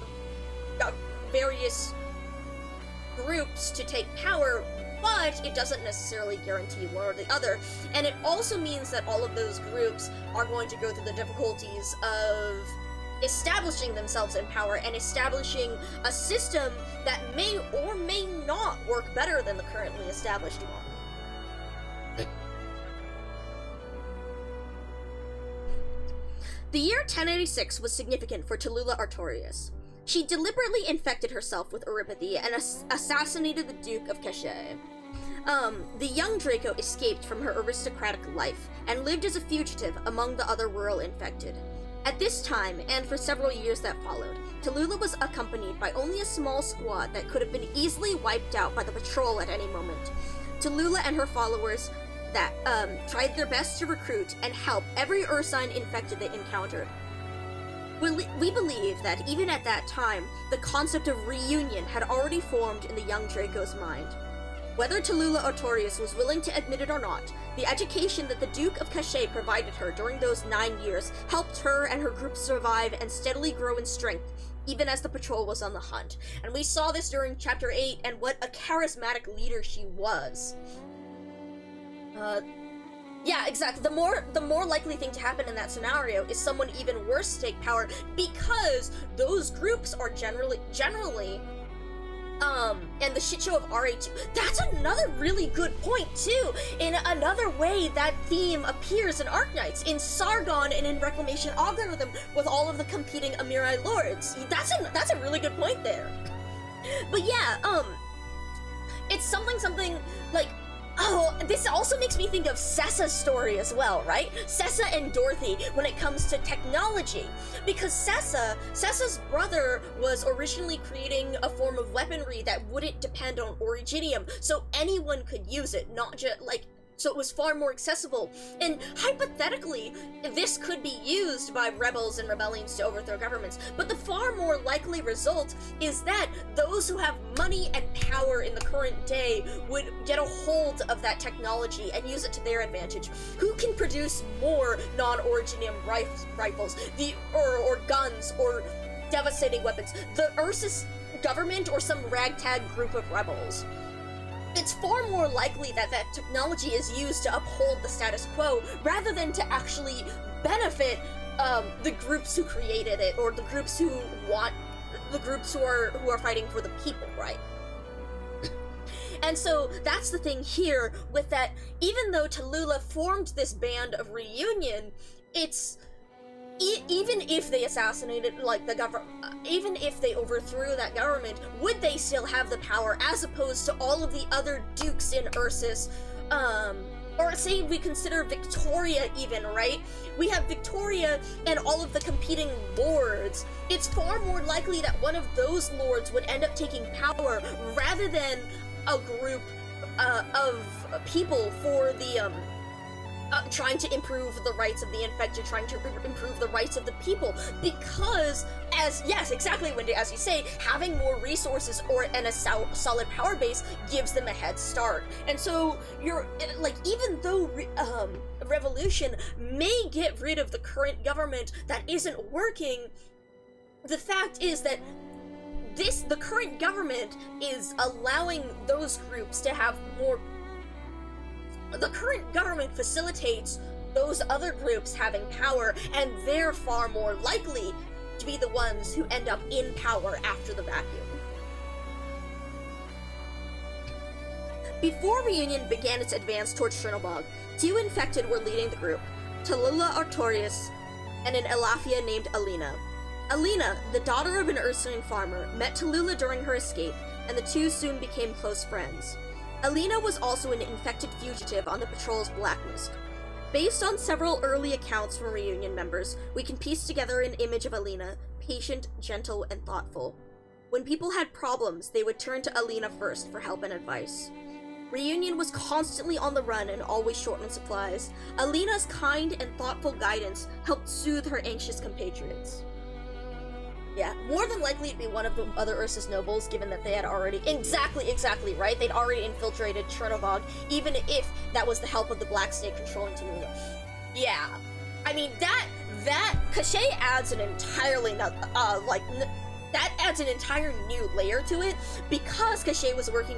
groups to take power, but it doesn't necessarily guarantee one or the other. And it also means that all of those groups are going to go through the difficulties of establishing themselves in power and establishing a system that may or may not work better than the currently established one. The year 1086 was significant for Tallulah Artorias. She deliberately infected herself with Euripathy and assassinated the Duke of Cachet. The young Draco escaped from her aristocratic life and lived as a fugitive among the other rural infected. At this time, and for several years that followed, Tallulah was accompanied by only a small squad that could have been easily wiped out by the patrol at any moment. Tallulah and her followers that tried their best to recruit and help every Ursine infected they encountered. We believe that even at that time, the concept of reunion had already formed in the young Draco's mind. Whether Tallulah Artorias was willing to admit it or not, the education that the Duke of Cachet provided her during those 9 years helped her and her group survive and steadily grow in strength, even as the patrol was on the hunt. And we saw this during Chapter 8, and what a charismatic leader she was. Yeah, exactly. The more likely thing to happen in that scenario is someone even worse take power, because those groups are generally, and the shit show of RH, that's another really good point, too. In another way, that theme appears in Arknights, in Sargon, and in Reclamation Algorithm, with all of the competing Amirai Lords. That's a really good point there. But yeah, it's something, like, oh, this also makes me think of Sessa's story as well, right? Sessa and Dorothy when it comes to technology. Because Sessa's brother was originally creating a form of weaponry that wouldn't depend on Originium, so anyone could use it, not just, like, so it was far more accessible. And hypothetically, this could be used by rebels and rebellions to overthrow governments, but the far more likely result is that those who have money and power in the current day would get a hold of that technology and use it to their advantage. Who can produce more non-Originium rifles, or guns, or devastating weapons? The Ursus government or some ragtag group of rebels? It's far more likely that that technology is used to uphold the status quo rather than to actually benefit the groups who created it, or the groups who are fighting for the people, right? And so that's the thing here with that. Even though Tallulah formed this band of reunion, it's even if they assassinated, like, the government, even if they overthrew that government, would they still have the power, as opposed to all of the other dukes in Ursus, or say we consider Victoria even, right? We have Victoria and all of the competing lords. It's far more likely that one of those lords would end up taking power, rather than a group of people for trying to improve the rights of the infected, trying to improve the rights of the people, because, yes, exactly, Wendy, as you say, having more resources and a solid power base gives them a head start. And so, even though revolution may get rid of the current government that isn't working, the fact is that the current government is allowing those groups to have more. The current government facilitates those other groups having power, and they're far more likely to be the ones who end up in power after the vacuum. Before Reunion began its advance towards Chernobog, 2 infected were leading the group, Tallulah Artorias and an Elafia named Alina. Alina, the daughter of an Ursuline farmer, met Tallulah during her escape, and the two soon became close friends. Alina was also an infected fugitive on the patrol's blacklist. Based on several early accounts from Reunion members, we can piece together an image of Alina, patient, gentle, and thoughtful. When people had problems, they would turn to Alina first for help and advice. Reunion was constantly on the run and always short on supplies. Alina's kind and thoughtful guidance helped soothe her anxious compatriots. Yeah, more than likely it'd be one of the other Ursus nobles, given that they had already— Exactly, right? They'd already infiltrated Chernobog, even if that was the help of the Black Snake controlling Tallulah. Yeah. I mean, that Cachet adds an entirely, that adds an entire new layer to it, because Cachet was working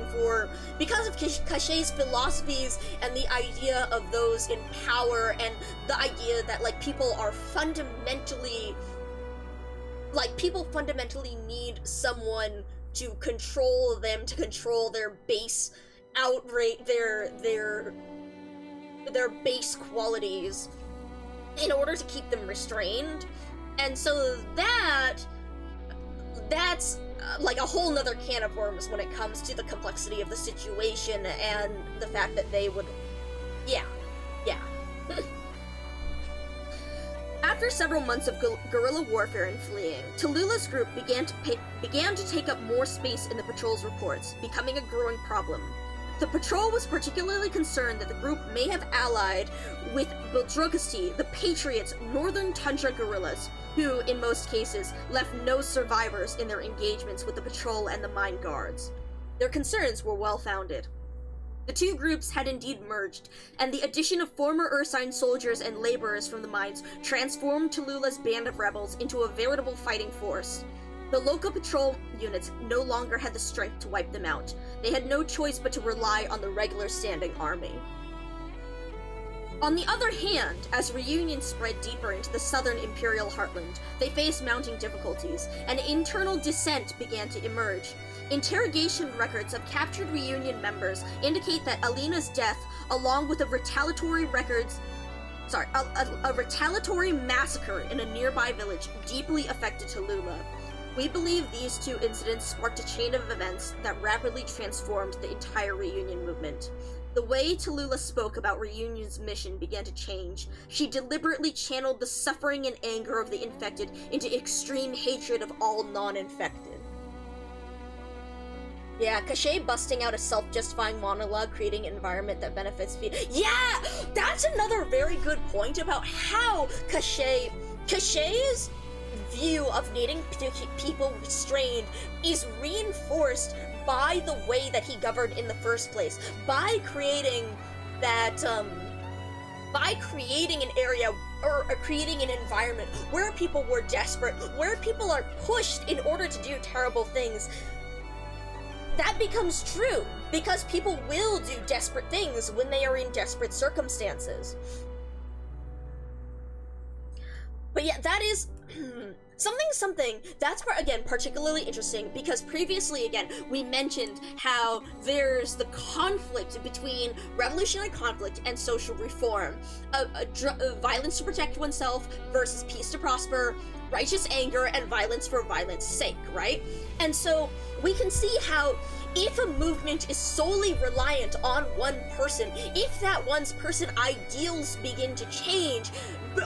because of Cachet's philosophies and the idea of those in power, and the idea that, people are fundamentally— people fundamentally need someone to control them, to control their base outrage, their base qualities, in order to keep them restrained. And so that's a whole nother can of worms when it comes to the complexity of the situation and the fact that they would— yeah. After several months of guerrilla warfare and fleeing, Tallulah's group began to take up more space in the patrol's reports, becoming a growing problem. The patrol was particularly concerned that the group may have allied with Beldrogasti, the Patriots' northern tundra guerrillas, who, in most cases, left no survivors in their engagements with the patrol and the mine guards. Their concerns were well-founded. The two groups had indeed merged, and the addition of former Ursine soldiers and laborers from the mines transformed Tallulah's band of rebels into a veritable fighting force. The local patrol units no longer had the strength to wipe them out. They had no choice but to rely on the regular standing army. On the other hand, as Reunion spread deeper into the southern Imperial heartland, they faced mounting difficulties, and internal dissent began to emerge. Interrogation records of captured Reunion members indicate that Alina's death, along with a retaliatory massacre in a nearby village, deeply affected Tallulah. We believe these two incidents sparked a chain of events that rapidly transformed the entire Reunion movement. The way Tallulah spoke about Reunion's mission began to change. She deliberately channeled the suffering and anger of the infected into extreme hatred of all non-infected. Yeah, Cachet busting out a self-justifying monologue, creating an environment that benefits Yeah! That's another very good point about how Cachet's view of needing to keep people restrained is reinforced by the way that he governed in the first place. By creating that, by creating an area or creating an environment where people were desperate, where people are pushed in order to do terrible things. That becomes true, because people will do desperate things when they are in desperate circumstances. But yeah, that is something that's, again, particularly interesting, because previously, again, we mentioned how there's the conflict between revolutionary conflict and social reform. Violence to protect oneself versus peace to prosper, righteous anger, and violence for violence sake, right? And so we can see how if a movement is solely reliant on one person, if that one person's ideals begin to change,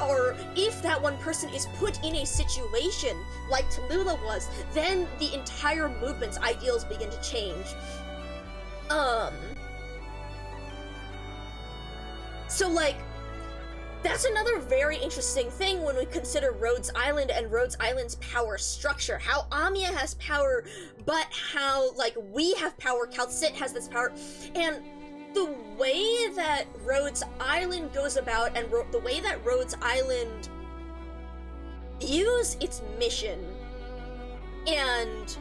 or if that one person is put in a situation like Tallulah was, then the entire movement's ideals begin to change. So that's another very interesting thing when we consider Rhodes Island and Rhodes Island's power structure. How Amiya has power, but how, like, we have power, Calcit has this power, and the way that Rhodes Island goes about, and the way that Rhodes Island views its mission, and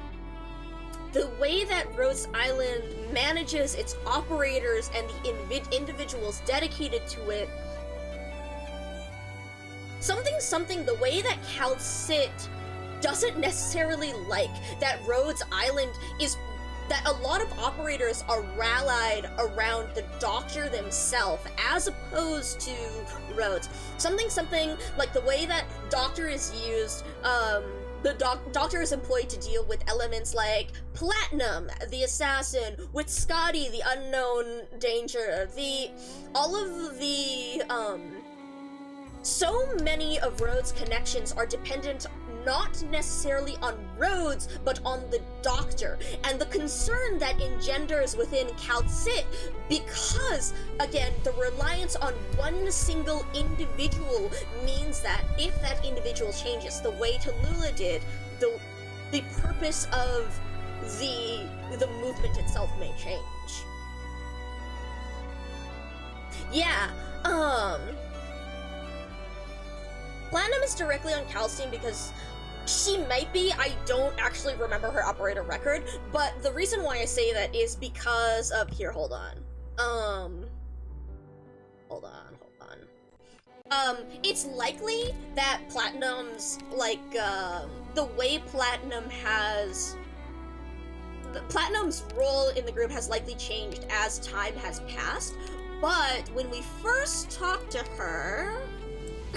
the way that Rhodes Island manages its operators and the individuals dedicated to it, the way that Calcit doesn't necessarily like that Rhodes Island is, that a lot of operators are rallied around the Doctor themselves as opposed to Rhodes. Something like the way that Doctor is used, the Doctor is employed to deal with elements like Platinum, the assassin, with Scotty, the unknown danger, all of the, so many of Rhodes' connections are dependent not necessarily on Rhodes, but on the Doctor, and the concern that engenders within Calcit, because, again, the reliance on one single individual means that if that individual changes the way Tallulah did, the purpose of the movement itself may change. Yeah, Platinum is directly on Calcine because she might be. I don't actually remember her operator record, but the reason why I say that is because of, here, hold on. It's likely that Platinum's, like, the way Platinum has... Platinum's role in the group has likely changed as time has passed, but when we first talked to her...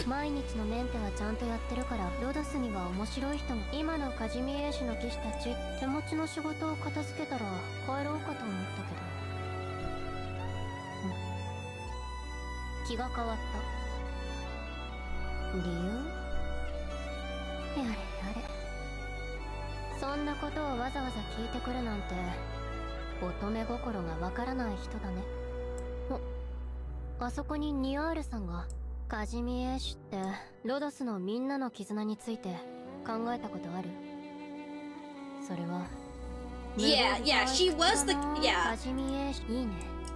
毎日のメンテはちゃんとやってるから、ロドスには面白い人が。今のカジミエーシの騎士たち、手持ちの仕事を片付けたら帰ろうかと思ったけど、気が変わった。理由？やれやれ。そんなことをわざわざ聞いてくるなんて、乙女心がわからない人だね。あそこにニアールさんが。カジミエーシュってロドスのみんなの絆について考えたことある？それは Yeah, she was the... Yeah. カジミエーシュいいね。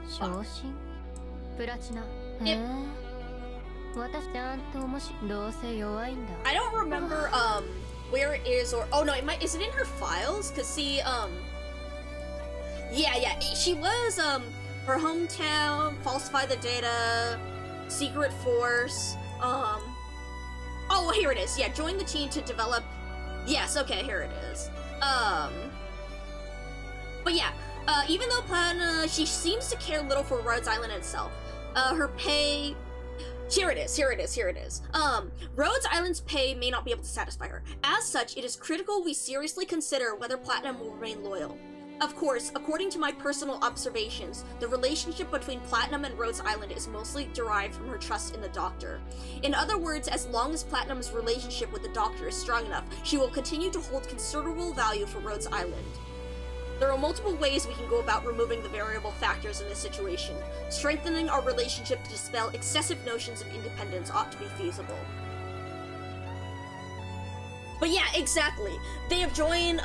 昇進？プラチナ。へえ。私ちゃんと面白い。どうせ弱いんだ。I don't remember where it is, or oh no, is it in her files? Cause see, yeah, she was her hometown, falsify the data, secret force, oh, here it is. Yeah, join the team to develop. Yes, okay, here it is. But yeah, even though Platinum, she seems to care little for Rhodes Island itself. Her pay. Here it is. Rhodes Island's pay may not be able to satisfy her. As such, it is critical we seriously consider whether Platinum will remain loyal. Of course, according to my personal observations, the relationship between Platinum and Rhodes Island is mostly derived from her trust in the Doctor. In other words, as long as Platinum's relationship with the Doctor is strong enough, she will continue to hold considerable value for Rhodes Island. There are multiple ways we can go about removing the variable factors in this situation. Strengthening our relationship to dispel excessive notions of independence ought to be feasible. But yeah, exactly. They have joined,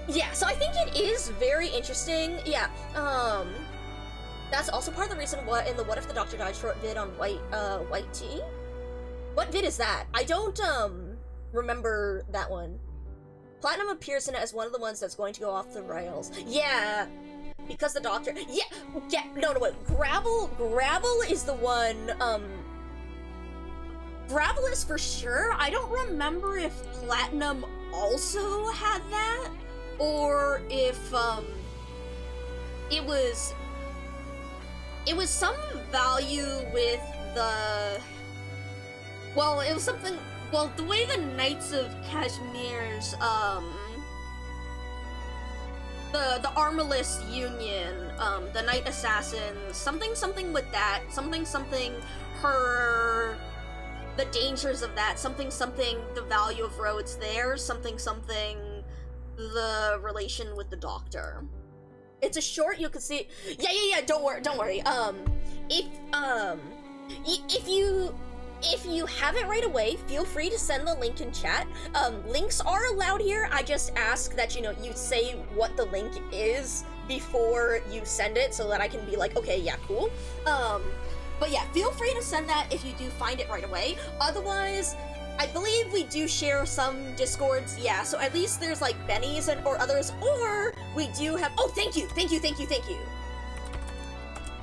yeah, so I think it is very interesting. Yeah, that's also part of the reason why in the What If the Doctor Died short vid on White Tea? What vid is that? I don't, remember that one. Platinum appears in it as one of the ones that's going to go off the rails. Yeah, because the Doctor, no, wait, Gravel is the one, Gravel is for sure. I don't remember if Platinum also had that, or if it was some value with the, well, it was something, well, the way the Knights of Kashmir's the Armorless Union, the Knight Assassins, something with that, something her, the dangers of that, something the value of Rhodes there, something the relation with the Doctor. It's a short, you can see. Yeah, don't worry. if you have it right away, feel free to send the link in chat. Links are allowed here. I just ask that, you say what the link is before you send it so that I can be like, okay, yeah, cool. But yeah, feel free to send that if you do find it right away. Otherwise, I believe we do share some Discords, yeah, so at least there's like Benny's or others, or we do have— oh, thank you!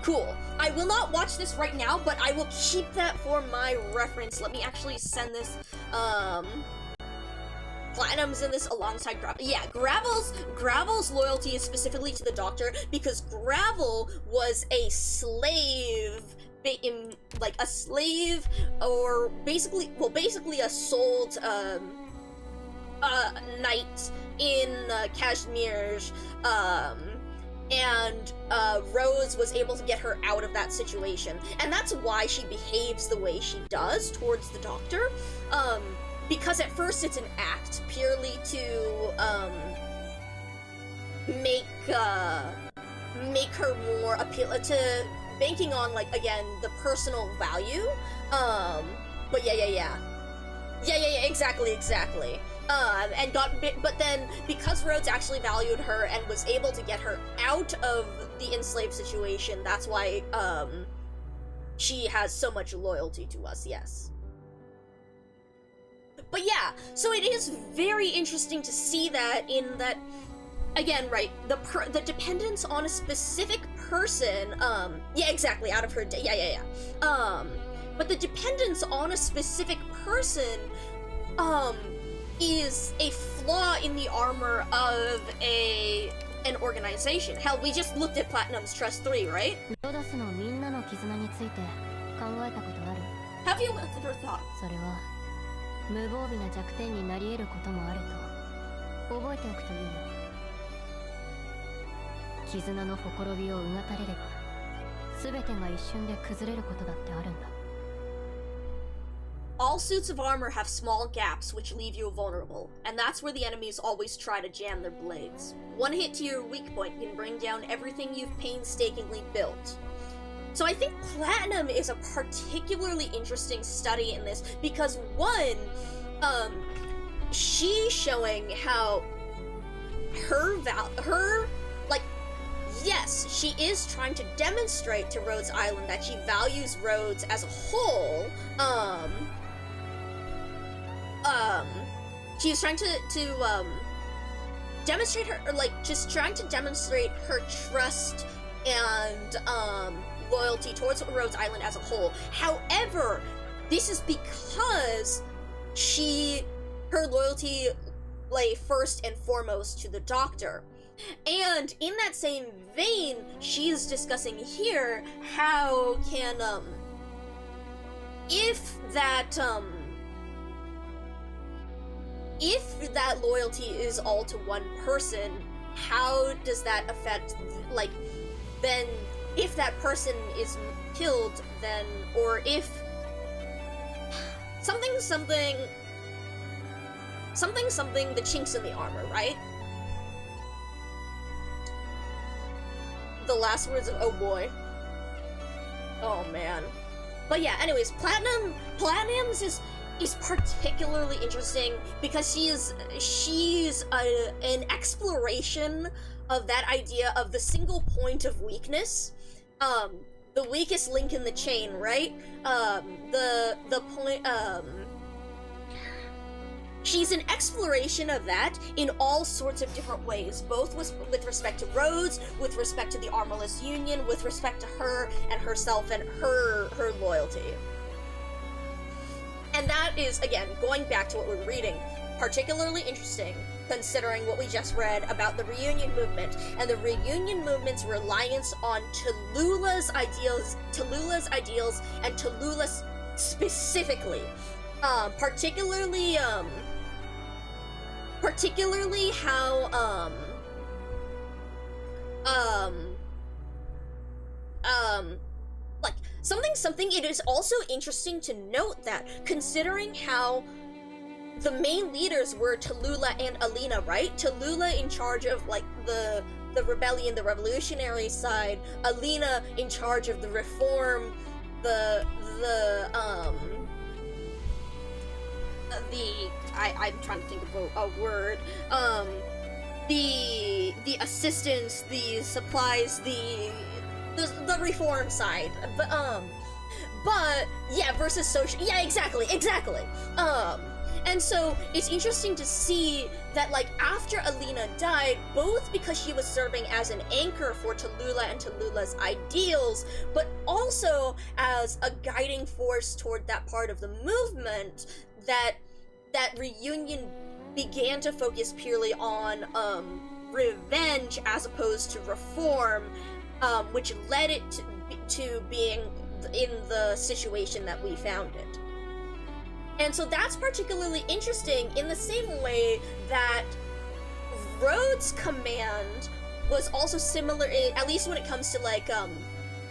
Cool. I will not watch this right now, but I will keep that for my reference. Let me actually send this, Platinum's in this alongside Gravel. Yeah, Gravel's loyalty is specifically to the Doctor, because Gravel was a slave, like a slave, or basically a sold, knight in, Kashmir, and Rose was able to get her out of that situation, and that's why she behaves the way she does towards the Doctor, because at first it's an act purely to make her more appealing, banking on, like, again, the personal value, but yeah, exactly. But then, because Rhodes actually valued her and was able to get her out of the enslaved situation, that's why, she has so much loyalty to us, yes. But yeah, so it is very interesting to see that again, right, the dependence on a specific person, yeah, exactly, out of her, yeah. But the dependence on a specific person, is a flaw in the armor of an organization. Hell, we just looked at Platinum's Trust 3, right? Have you ever thought? 無防備な弱点になり得ることもあると覚えておくといいよ。絆のほころびをうがたれれば全てが一瞬で崩れることだってあるんだ。All suits of armor have small gaps which leave you vulnerable, and that's where the enemies always try to jam their blades. One hit to your weak point can bring down everything you've painstakingly built. So I think Platinum is a particularly interesting study in this, because one, she's showing how yes, she is trying to demonstrate to Rhodes Island that she values Rhodes as a whole, she's trying to demonstrate her, or like, just trying to demonstrate her trust and, loyalty towards Rhodes Island as a whole. However, this is because her loyalty lay first and foremost to the Doctor. And in that same vein, she's discussing here how can, if that loyalty is all to one person, how does that affect, like, then if that person is killed, then, or if something, the chinks in the armor, right? The last words of, oh boy. Oh man. But yeah, anyways, Platinum's is particularly interesting because she's an exploration of that idea of the single point of weakness, the weakest link in the chain, right? The point, she's an exploration of that in all sorts of different ways, both with respect to Rhodes, with respect to the Armorless Union, with respect to her and herself and her loyalty. And that is, again, going back to what we're reading, particularly interesting, considering what we just read about the reunion movement, and the reunion movement's reliance on Tallulah's ideals, and Tallulah specifically. Particularly how, like, something, it is also interesting to note that, considering how the main leaders were Tallulah and Alina, right? Tallulah in charge of, like, the the rebellion, the revolutionary side, Alina in charge of the reform, I'm trying to think of a word, the assistance, the supplies, the reform side, but yeah, versus social, yeah, exactly, and so it's interesting to see that, like, after Alina died, both because she was serving as an anchor for Tallulah and Tallulah's ideals, but also as a guiding force toward that part of the movement, that reunion began to focus purely on revenge as opposed to reform, which led it to being in the situation that we found it. And so that's particularly interesting in the same way that Rhodes' command was also similar, at least when it comes to, like,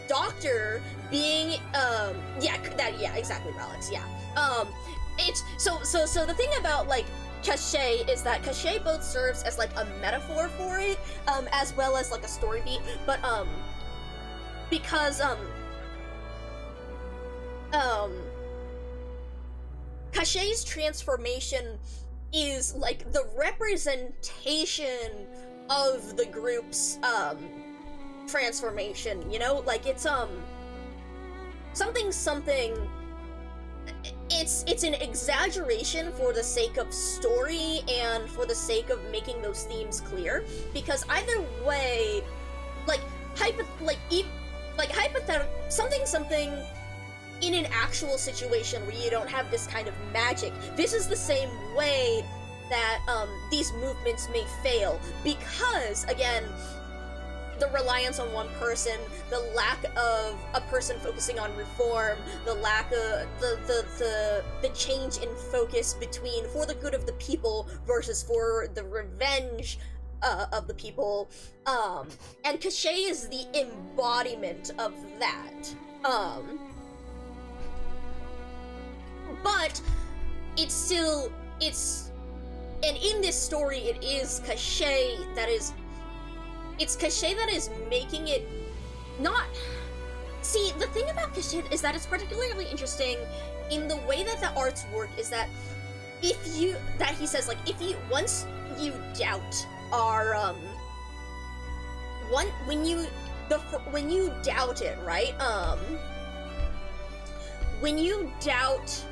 Doctor being, exactly, Relics, yeah. It's, so the thing about, like, Cachet is that Cachet both serves as, like, a metaphor for it, as well as, like, a story beat, but, because, Cachet's transformation is, like, the representation of the group's, transformation, you know? Like, it's, it's an exaggeration for the sake of story and for the sake of making those themes clear, because either way, hypothetical, something in an actual situation where you don't have this kind of magic, this is the same way that these movements may fail, because, again, the reliance on one person, the lack of a person focusing on reform, the lack of the change in focus between for the good of the people versus for the revenge of the people, and Cachet is the embodiment of that. But and in this story, it is Cachet that is making it not... See, the thing about Cachet is that it's particularly interesting in the way that the arts work, is that he says, like, once you doubt our, when you doubt it, right, when you doubt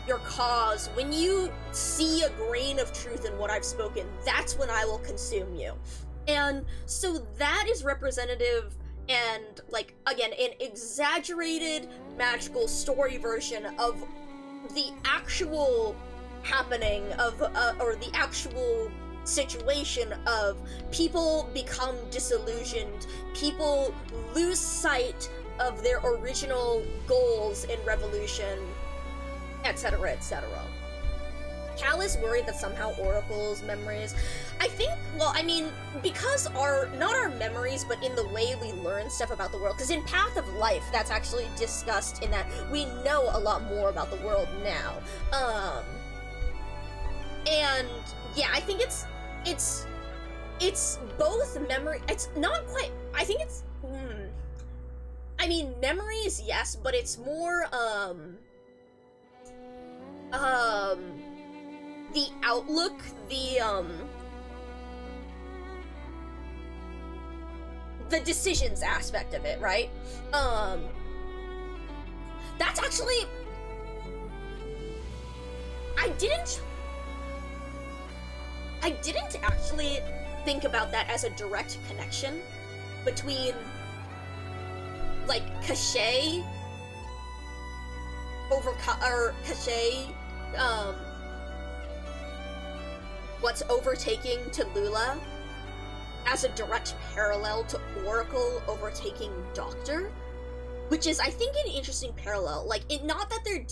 your cause, when you see a grain of truth in what I've spoken, that's when I will consume you. And so that is representative and, like, again, an exaggerated magical story version of the actual happening of, or the actual situation of people become disillusioned, people lose sight of their original goals in revolution, etc., etc. Cal is worried that somehow Oracle's memories... I think, well, I mean, because not our memories, but in the way we learn stuff about the world, because in Path of Life, that's actually discussed in that we know a lot more about the world now. And, yeah, I think it's both memory... It's not quite... I think it's... I mean, memories, yes, but it's more, the outlook, the decisions aspect of it, right? That's actually... I didn't actually think about that as a direct connection between, like, Cachet Cachet, what's overtaking Tallulah as a direct parallel to Oracle overtaking Doctor, which is, I think, an interesting parallel. Like, not that they're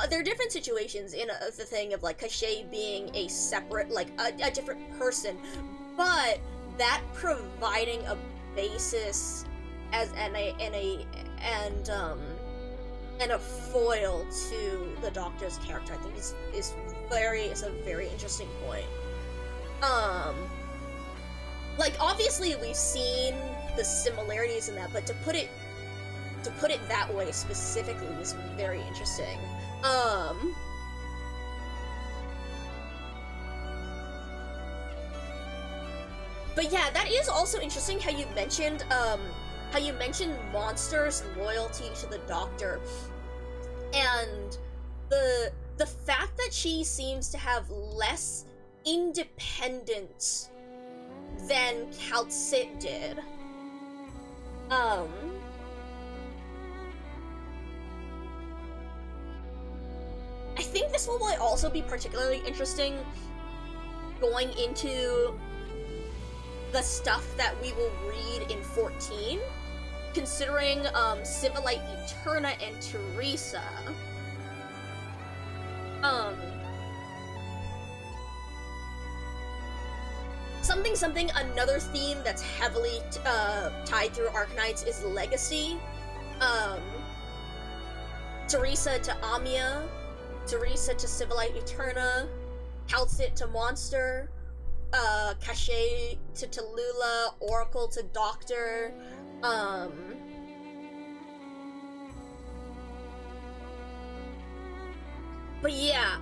they're different situations in the thing of, like, Cachet being a separate, like, a different person, but that providing a basis and a foil to the Doctor's character, I think is a very interesting point. like, obviously we've seen the similarities in that, but to put it that way specifically is very interesting. But yeah, that is also interesting how you mentioned Monster's loyalty to the Doctor, and the fact that she seems to have less independence than Calcit did. I think this one will also be particularly interesting going into the stuff that we will read in 14, considering Civilite Eterna and Teresa. Another theme that's heavily tied through Arcanites is legacy. Teresa to Amia, Teresa to Civilite Eterna, Calcit to Monster, Cachet to Tallulah, Oracle to Doctor, but yeah,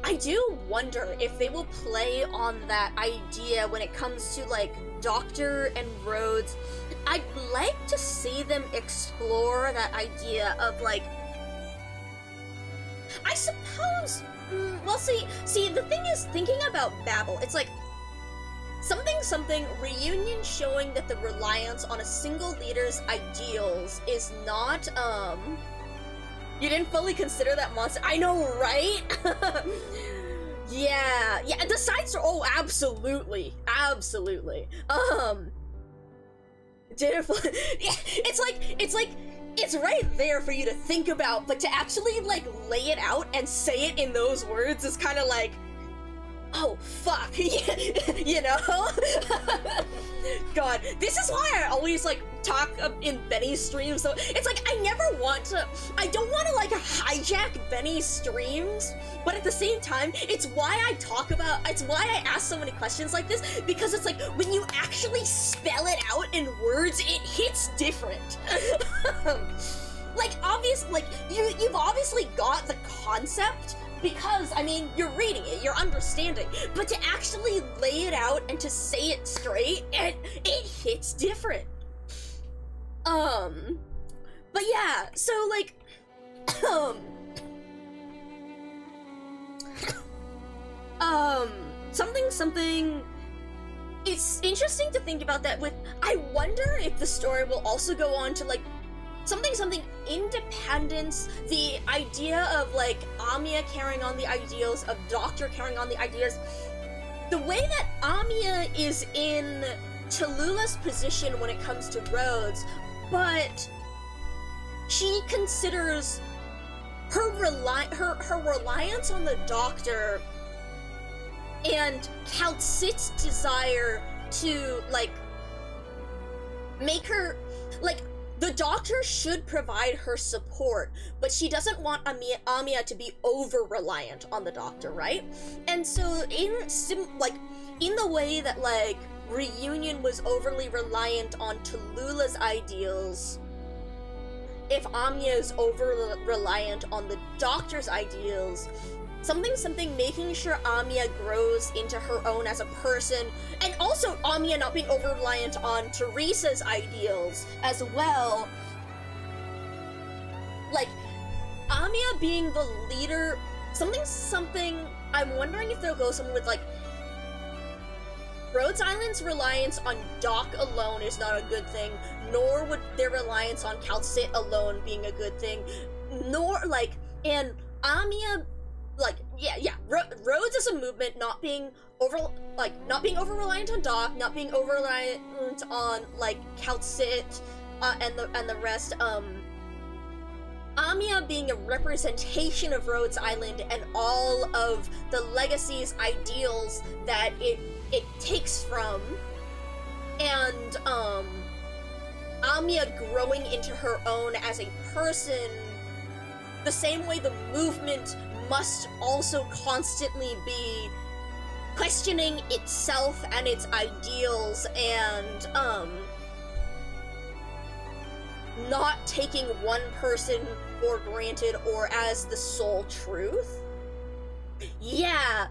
I do wonder if they will play on that idea when it comes to, like, Doctor and Rhodes. I'd like to see them explore that idea of, like, I suppose, well, see, the thing is, thinking about Babel, it's like, something, reunion showing that the reliance on a single leader's ideals is not, you didn't fully consider that Monster. I know, right? yeah, the sides are, oh, absolutely. Didn't fully, yeah, it's like, it's right there for you to think about, but to actually, like, lay it out and say it in those words is kind of like, oh, fuck, you know? God, this is why I always, like, talk in Benny's streams, so it's like, I don't want to, like, hijack Benny's streams, but at the same time, it's why I ask so many questions like this, because it's like, when you actually spell it out in words, it hits different. Like, you've obviously got the concept, because, I mean, you're reading it, you're understanding, but to actually lay it out and to say it straight, it hits different. But yeah, so, like, something, it's interesting to think about that with, I wonder if the story will also go on to, like, something independence, the idea of, like, Amia carrying on the ideals, of Doctor carrying on the ideas, the way that Amia is in Tallulah's position when it comes to Rhodes, but she considers her reliance on the Doctor and Calcit's desire to, like, make her, like, the Doctor should provide her support, but she doesn't want Amia to be over-reliant on the Doctor, right? And so, in the way that, like, Reunion was overly reliant on Tallulah's ideals, if Amia is over-reliant on the Doctor's ideals, something making sure Amia grows into her own as a person, and also Amia not being over-reliant on Teresa's ideals as well. Like, Amia being the leader, something, I'm wondering if they'll go somewhere with, like, Rhodes Island's reliance on Doc alone is not a good thing, nor would their reliance on Calcit alone being a good thing, nor, like, and Amia, like, Rhodes as a movement not being over-reliant on Doc, not being over-reliant on, like, Calcit, and the rest, Amia being a representation of Rhodes Island and all of the legacies, ideals that it takes from, and, Amia growing into her own as a person, the same way the movement must also constantly be questioning itself and its ideals, and not taking one person for granted or as the sole truth. Yeah,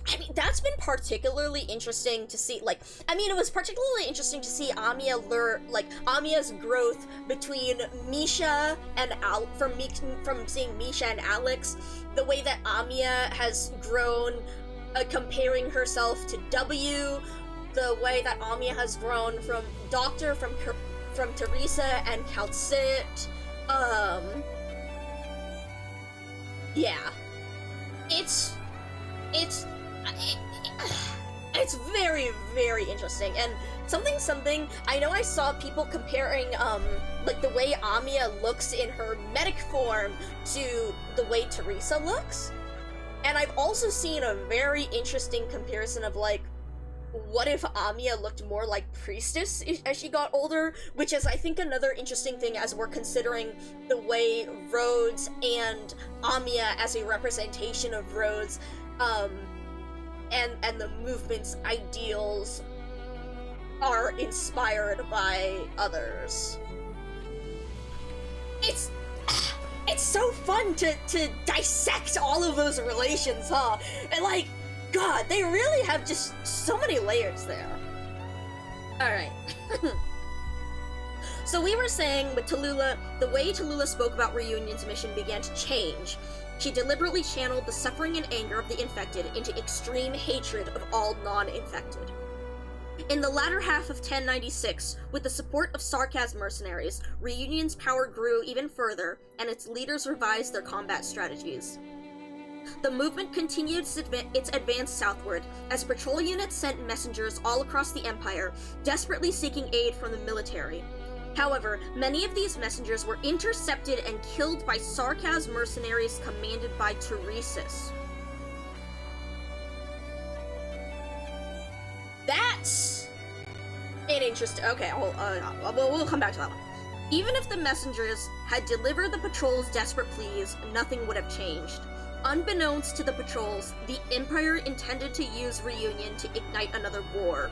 I mean, that's been particularly interesting to see. Like, I mean, it was particularly interesting to see Amiya's growth between Misha and from seeing Misha and Alex, the way that Amiya has grown, comparing herself to W, the way that Amiya has grown from Doctor, from Teresa and Calcit. Yeah, it's very, very interesting, and something, I know I saw people comparing, like, the way Amiya looks in her medic form to the way Teresa looks, and I've also seen a very interesting comparison of, like, what if Amiya looked more like Priestess as she got older, which is, I think, another interesting thing as we're considering the way Rhodes and Amiya as a representation of Rhodes, and the movement's ideals are inspired by others. It's so fun to dissect all of those relations, huh? And, like, God, they really have just so many layers there. Alright. So we were saying with Tallulah, the way Tallulah spoke about Reunion's mission began to change. She deliberately channeled the suffering and anger of the infected into extreme hatred of all non-infected. In the latter half of 1096, with the support of Sarkaz mercenaries, Reunion's power grew even further, and its leaders revised their combat strategies. The movement continued its advance southward, as patrol units sent messengers all across the Empire, desperately seeking aid from the military. However, many of these messengers were intercepted and killed by Sarkaz mercenaries commanded by Teresis. That's an interesting. Okay, we'll come back to that one. Even if the messengers had delivered the patrol's desperate pleas, nothing would have changed. Unbeknownst to the patrols, the Empire intended to use Reunion to ignite another war.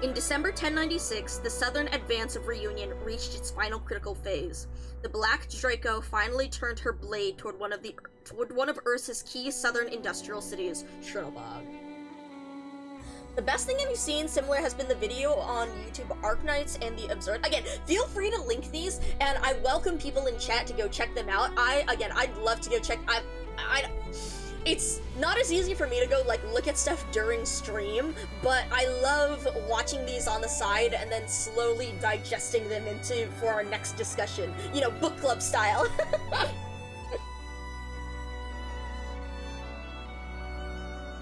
In December 1096, the southern advance of Reunion reached its final critical phase. The Black Draco finally turned her blade toward one of Ursa's key southern industrial cities, Shrinobog. The best thing I've seen similar has been the video on YouTube Arknights and the Observed. Again, feel free to link these, and I welcome people in chat to go check them out. I'd love to go check. It's not as easy for me to go, like, look at stuff during stream, but I love watching these on the side and then slowly digesting them for our next discussion. You know, book club style.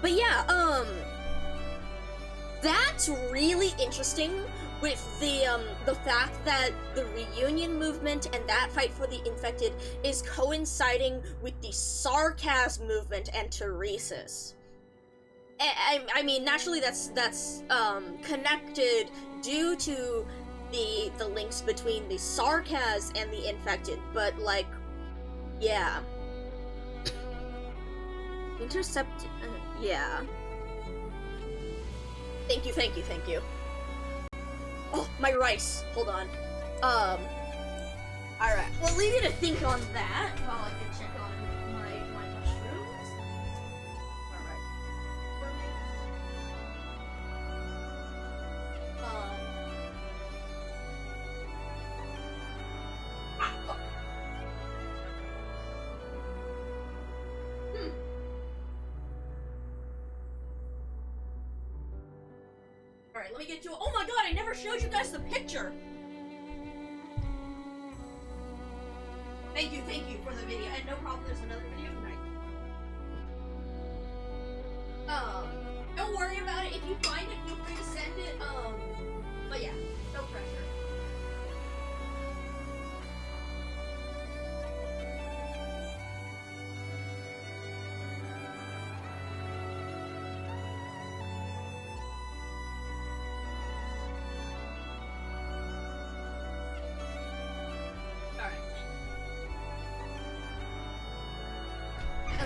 But yeah, that's really interesting with the fact that the Reunion movement and that fight for the infected is coinciding with the Sarkaz movement and Teresis. I mean, naturally that's connected due to the links between the Sarkaz and the infected, but, like, yeah. Intercept, yeah. Thank you. Oh, my rice. Hold on. Alright. We'll leave you to think on that while I can check on my mushrooms. Alright. Fuck. Alright, let me get you. Oh my god, I never showed you guys the picture! Thank you for the video. And no problem, there's another video tonight. Don't worry about it. If you find it, feel free to send it. But yeah, no pressure.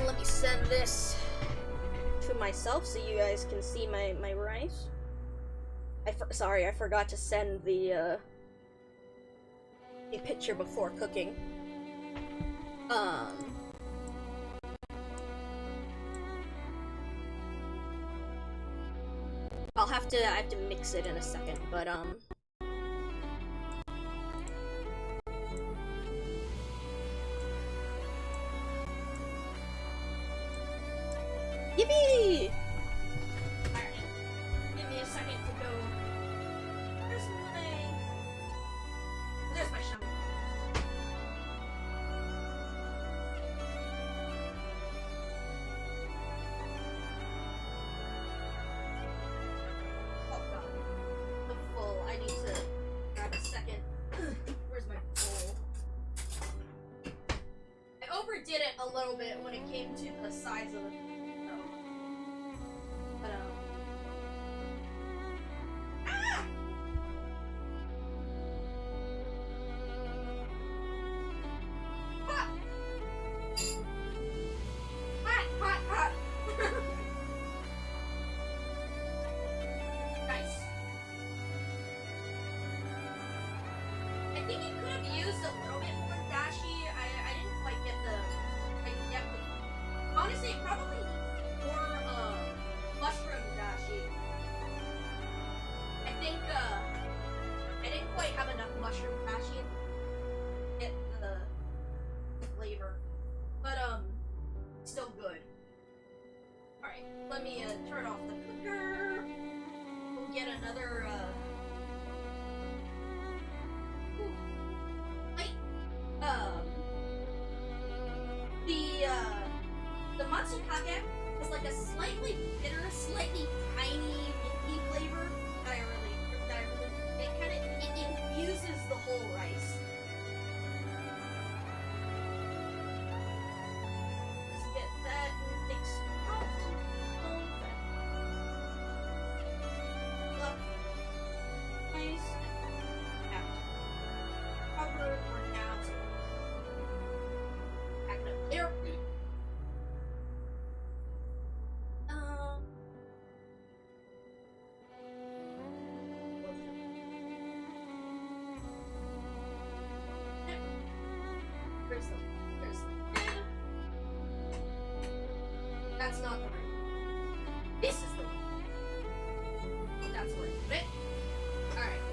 Let me send this to to myself so you guys can see my rice. Sorry, I forgot to send the picture before cooking. I have to mix it in a second, but yippee! Alright, give me a second to go. There's my shaman. Oh god. The full. I need to grab a second. Where's my bowl? I overdid it a little bit when it came to the size of the but ah! Hot! Hot, hot, hot! Nice. I think it could have used a little bit more dashi. I didn't quite get the honestly, probably more mushroom dashi. I think I didn't quite have enough mushroom dashi to get the flavor, but still good. All right, let me turn off the cooker. We'll get another the matsukake is like a slightly bitter, slightly piney, minty flavor that I really, it infuses the whole rice. Just get that mixed out. Look. Nice and out. Cover for now. Pack it up there. That's not the right. This is the right. That's where I put it. Alright.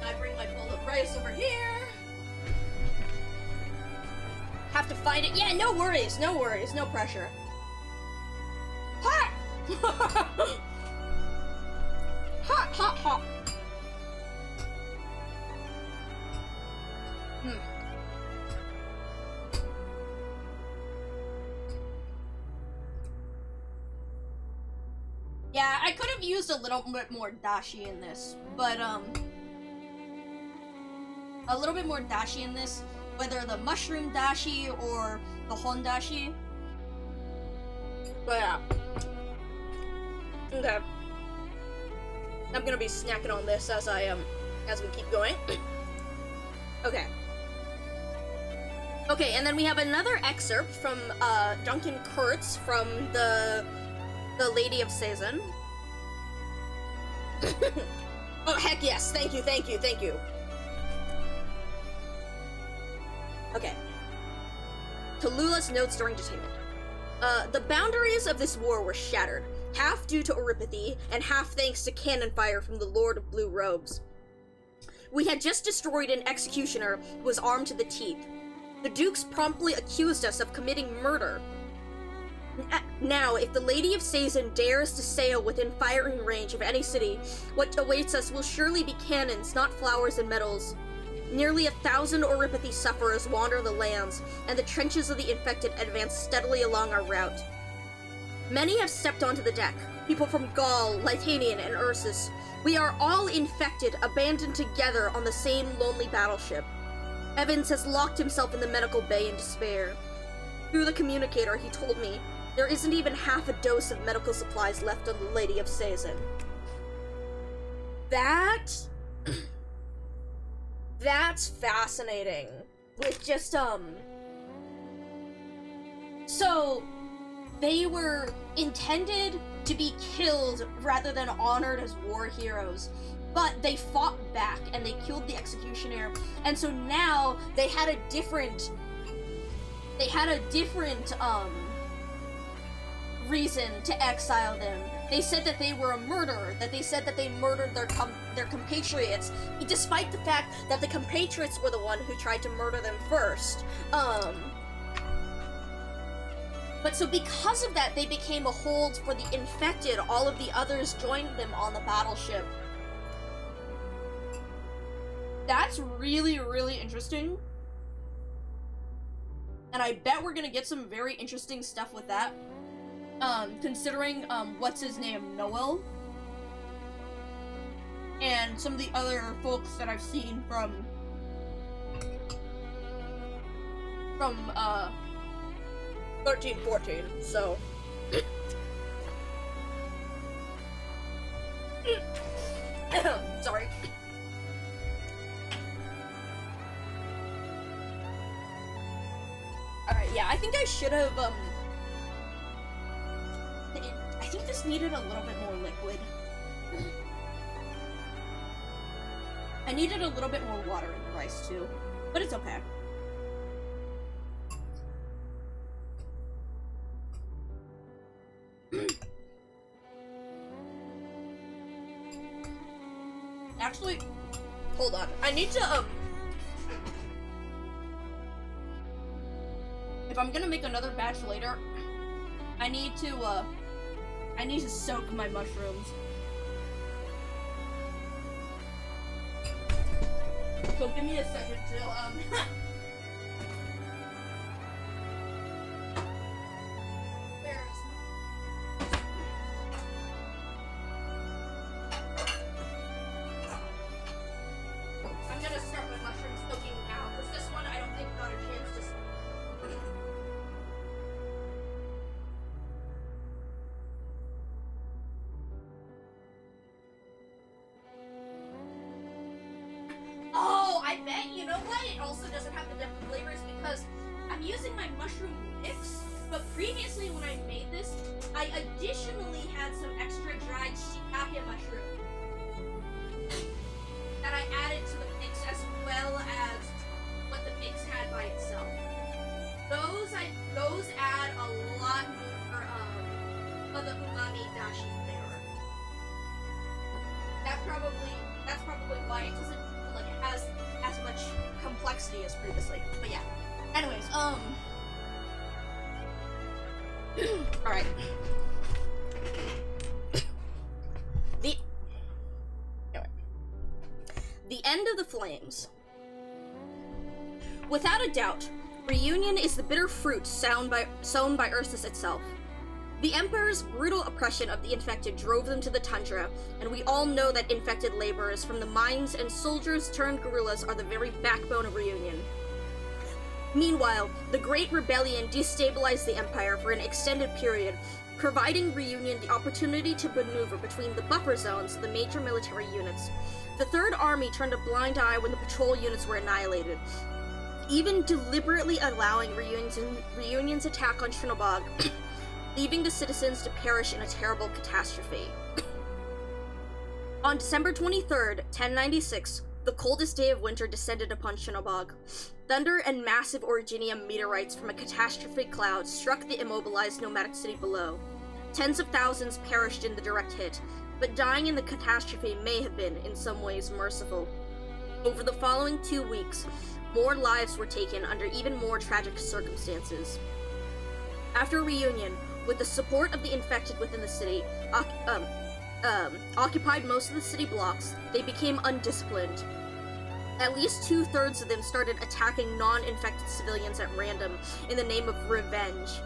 I bring my bowl of rice over here. Have to find it. Yeah, no worries, no pressure. Hot! Hot, hot, hot. Yeah, I could have used a little bit more dashi in this, but a little bit more dashi in this, whether the mushroom dashi or the hon dashi. But yeah. Okay. I'm gonna be snacking on this as we keep going. Okay. Okay, and then we have another excerpt from Duncan Kurtz from the Lady of Season. Oh heck yes, thank you. Okay. Tallulah's notes during detainment. The boundaries of this war were shattered, half due to Oripathy, and half thanks to cannon fire from the Lord of Blue Robes. We had just destroyed an executioner who was armed to the teeth. The dukes promptly accused us of committing murder. Now, if the Lady of Season dares to sail within firing range of any city, what awaits us will surely be cannons, not flowers and medals. Nearly 1,000 Oripathy sufferers wander the lands, and the trenches of the infected advance steadily along our route. Many have stepped onto the deck, people from Gaul, Lythanian, and Ursus. We are all infected, abandoned together on the same lonely battleship. Evans has locked himself in the medical bay in despair. Through the communicator, he told me, there isn't even half a dose of medical supplies left on the Lady of Season. That's fascinating. With just, So, they were intended to be killed rather than honored as war heroes. But they fought back and they killed the executioner, and so now they had a different reason to exile them. They said that they were a murderer, that they said that they murdered their compatriots, despite the fact that the compatriots were the one who tried to murder them first. But so because of that, they became a hold for the infected. All of the others joined them on the battleship. That's really, really interesting. And I bet we're gonna get some very interesting stuff with that. Considering, what's his name, Noel? And some of the other folks that I've seen from 1314, so. Sorry. Alright, yeah, I think I should have, I think this needed a little bit more liquid. I needed a little bit more water in the rice, too. But it's okay. Actually, hold on. I need to, if I'm gonna make another batch later, I need to soak my mushrooms. So give me a second to, where is I'm gonna start my mushroom soaking now, because this one I don't think got a chance to soak. Oh, I bet, you know what? It also doesn't have the depth of flavors because I'm using my mushroom mix, but previously when I made this, I additionally had some extra dried shiitake mushroom that I added to the mix as well as what the mix had by itself. Those add a lot more of the umami dashi flavor. That's probably why it doesn't feel like it has as much complexity as previously. But yeah. Anyways, alright. The end of the flames. Without a doubt, reunion is the bitter fruit sown by Ursus itself. The Emperor's brutal oppression of the infected drove them to the tundra, and we all know that infected laborers from the mines and soldiers turned guerrillas are the very backbone of reunion. Meanwhile, the Great Rebellion destabilized the Empire for an extended period, providing reunion the opportunity to maneuver between the buffer zones of the major military units. The Third Army turned a blind eye when the patrol units were annihilated, even deliberately allowing Reunion's attack on Shrinobog, leaving the citizens to perish in a terrible catastrophe. On December 23rd, 1096, the coldest day of winter descended upon Shrinobog. Thunder and massive originium meteorites from a catastrophic cloud struck the immobilized nomadic city below. Tens of thousands perished in the direct hit, but dying in the catastrophe may have been, in some ways, merciful. Over the following 2 weeks, more lives were taken under even more tragic circumstances. After reunion, with the support of the infected within the city, occupied most of the city blocks, they became undisciplined. At least 2/3 of them started attacking non-infected civilians at random in the name of revenge.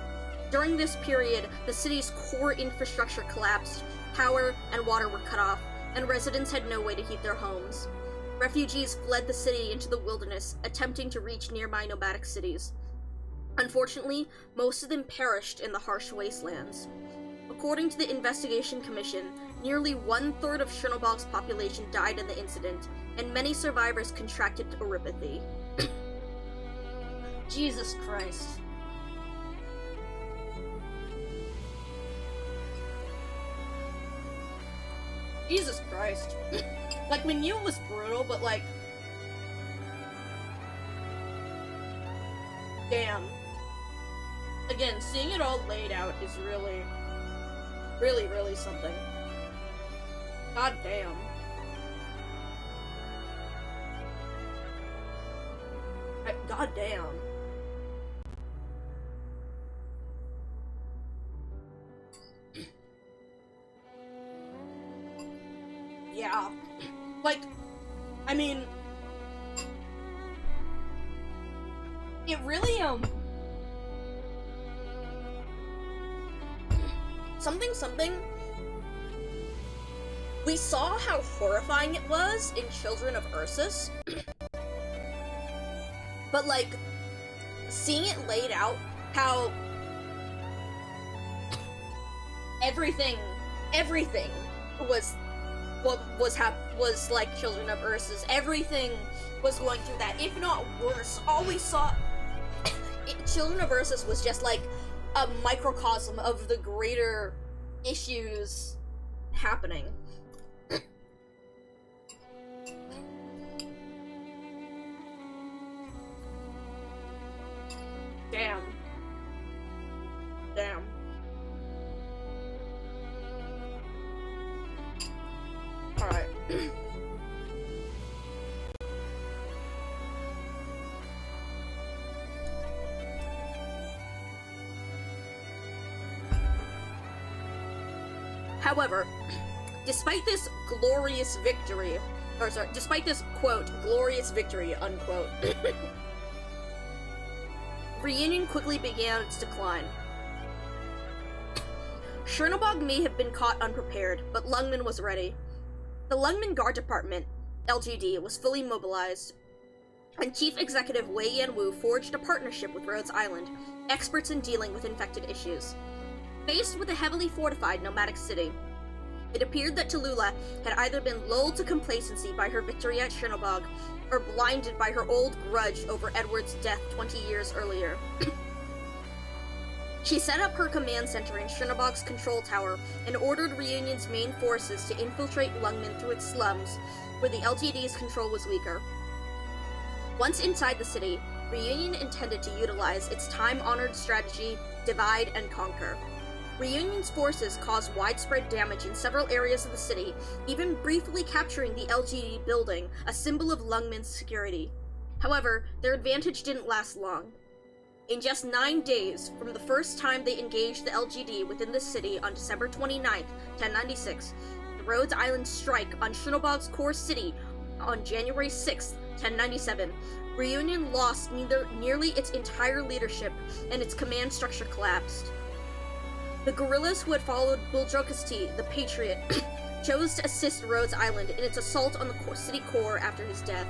During this period, the city's core infrastructure collapsed, power and water were cut off, and residents had no way to heat their homes. Refugees fled the city into the wilderness, attempting to reach nearby nomadic cities. Unfortunately, most of them perished in the harsh wastelands. According to the Investigation Commission, nearly 1/3 of Shrinobog's population died in the incident, and many survivors contracted erypathy. Jesus Christ. Jesus Christ. Like, we knew it was brutal, but like... Damn. Again, seeing it all laid out is really, really, really something. God damn. God damn. Yeah. Like, I mean... It really, something. We saw how horrifying it was in Children of Ursus. But, like, seeing it laid out, how everything was like Children of Ursus. Everything was going through that, if not worse. All we saw, Children of Ursus was just like a microcosm of the greater issues happening. Damn. Alright. However, despite this glorious victory, despite this, quote, glorious victory, unquote, Reunion quickly began its decline. Chernobog may have been caught unprepared, but Lungmen was ready. The Lungmen Guard Department, LGD, was fully mobilized, and Chief Executive Wei Yanwu forged a partnership with Rhodes Island, experts in dealing with infected issues. Faced with a heavily fortified nomadic city, it appeared that Tallulah had either been lulled to complacency by her victory at Chernobog, or blinded by her old grudge over Edward's death 20 years earlier. She set up her command center in Chernobog's control tower and ordered Reunion's main forces to infiltrate Lungmen through its slums, where the LGD's control was weaker. Once inside the city, Reunion intended to utilize its time-honored strategy, divide and conquer. Reunion's forces caused widespread damage in several areas of the city, even briefly capturing the LGD building, a symbol of Lungmen's security. However, their advantage didn't last long. In just 9 days, from the first time they engaged the LGD within the city on December 29th, 1096, the Rhodes Island strike on Chernobog's core city on January 6th, 1097, Reunion lost nearly its entire leadership, and its command structure collapsed. The guerrillas who had followed Buldrokasti, the Patriot, chose to assist Rhodes Island in its assault on the city core after his death.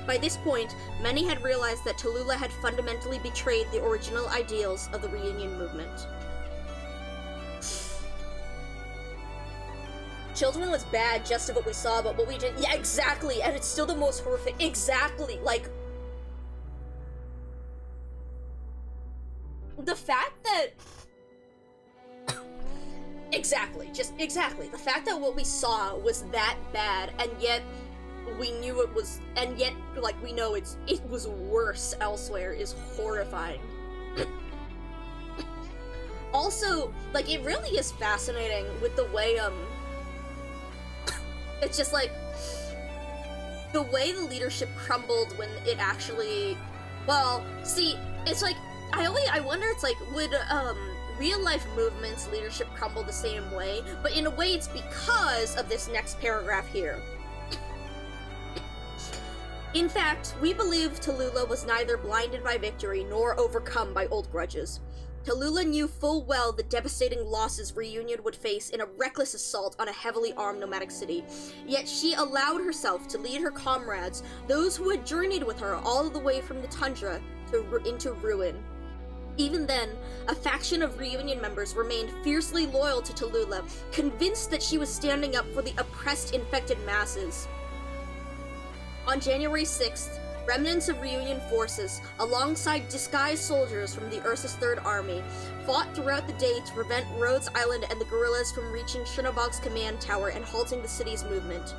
By this point, many had realized that Tallulah had fundamentally betrayed the original ideals of the Reunion movement. Children was bad just of what we saw, but what we did— yeah, exactly, and it's still the most horrific— exactly, like— the fact that— exactly, the fact that what we saw was that bad, and yet we knew it was— and yet, like, we know it was worse elsewhere is horrifying. Also, like, it really is fascinating with the way, it's just like, the way the leadership crumbled when it actually— well, see, it's like, I wonder, it's like, would, real-life movements leadership crumble the same way? But in a way, it's because of this next paragraph here. In fact, we believe Tallulah was neither blinded by victory nor overcome by old grudges. Tallulah knew full well the devastating losses Reunion would face in a reckless assault on a heavily armed nomadic city, yet she allowed herself to lead her comrades, those who had journeyed with her all the way from the tundra into ruin. Even then, a faction of Reunion members remained fiercely loyal to Tallulah, convinced that she was standing up for the oppressed infected masses. On January 6th, Remnants of Reunion forces, alongside disguised soldiers from the Ursus Third Army, fought throughout the day to prevent Rhodes Island and the guerrillas from reaching Shunobog's command tower and halting the city's movement.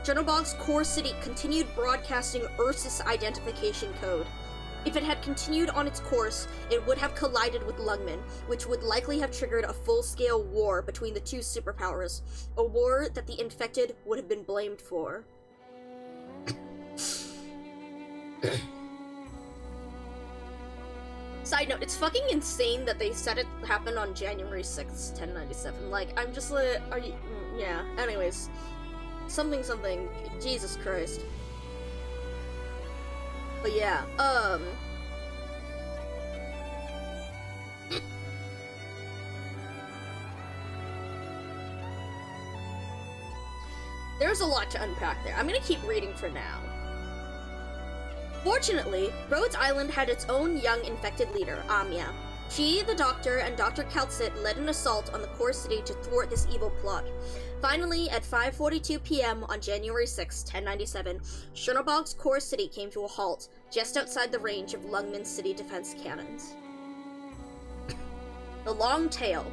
Shunobog's core city continued broadcasting Ursus identification code. If it had continued on its course, it would have collided with Lungmen, which would likely have triggered a full-scale war between the two superpowers, a war that the infected would have been blamed for. Side note, it's fucking insane that they said it happened on January 6th, 1097. Like, I'm just like, are you... yeah, anyways. Something, Jesus Christ. But yeah, there's a lot to unpack there. I'm gonna keep reading for now. Fortunately, Rhodes Island had its own young infected leader, Amia. She, the Doctor, and Dr. Keltsit led an assault on the core city to thwart this evil plot. Finally, at 5:42 p.m. on January 6, 1097, Shunobog's core city came to a halt, just outside the range of Lungmen's city defense cannons. The Long Tail.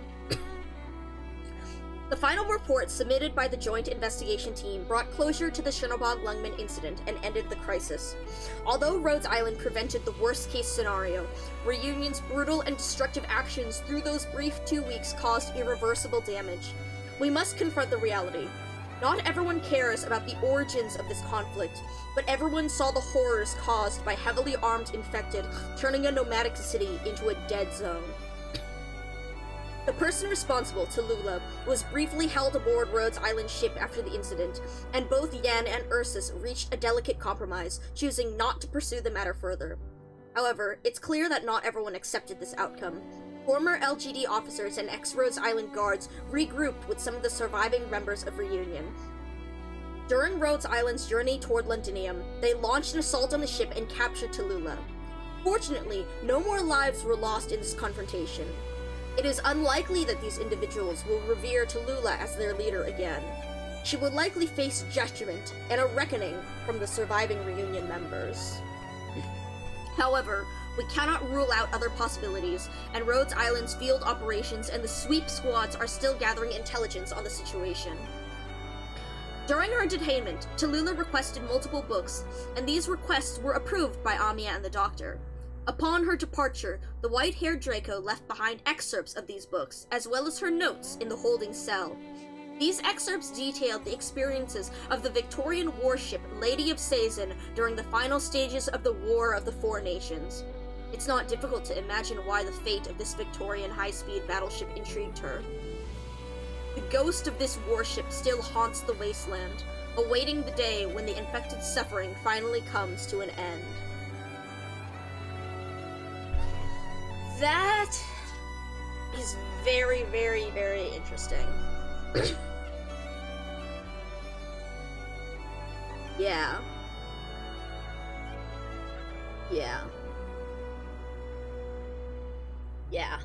The final report submitted by the Joint Investigation Team brought closure to the Shunobog-Lungmen incident and ended the crisis. Although Rhodes Island prevented the worst-case scenario, Reunion's brutal and destructive actions through those brief 2 weeks caused irreversible damage. We must confront the reality. Not everyone cares about the origins of this conflict, but everyone saw the horrors caused by heavily armed infected turning a nomadic city into a dead zone. The person responsible, Tallulah, was briefly held aboard Rhodes Island's ship after the incident, and both Yan and Ursus reached a delicate compromise, choosing not to pursue the matter further. However, it's clear that not everyone accepted this outcome. Former LGD officers and ex-Rhodes Island guards regrouped with some of the surviving members of Reunion. During Rhodes Island's journey toward Londinium, they launched an assault on the ship and captured Tallulah. Fortunately, no more lives were lost in this confrontation. It is unlikely that these individuals will revere Tallulah as their leader again. She would likely face judgment and a reckoning from the surviving Reunion members. However, we cannot rule out other possibilities, and Rhodes Island's field operations and the sweep squads are still gathering intelligence on the situation. During her detainment, Tallulah requested multiple books, and these requests were approved by Amia and the Doctor. Upon her departure, the white-haired Draco left behind excerpts of these books, as well as her notes in the holding cell. These excerpts detailed the experiences of the Victorian warship Lady of Sazin during the final stages of the War of the Four Nations. It's not difficult to imagine why the fate of this Victorian high-speed battleship intrigued her. The ghost of this warship still haunts the wasteland, awaiting the day when the infected suffering finally comes to an end. That is very, very, very interesting. Yeah. Yeah. Yeah.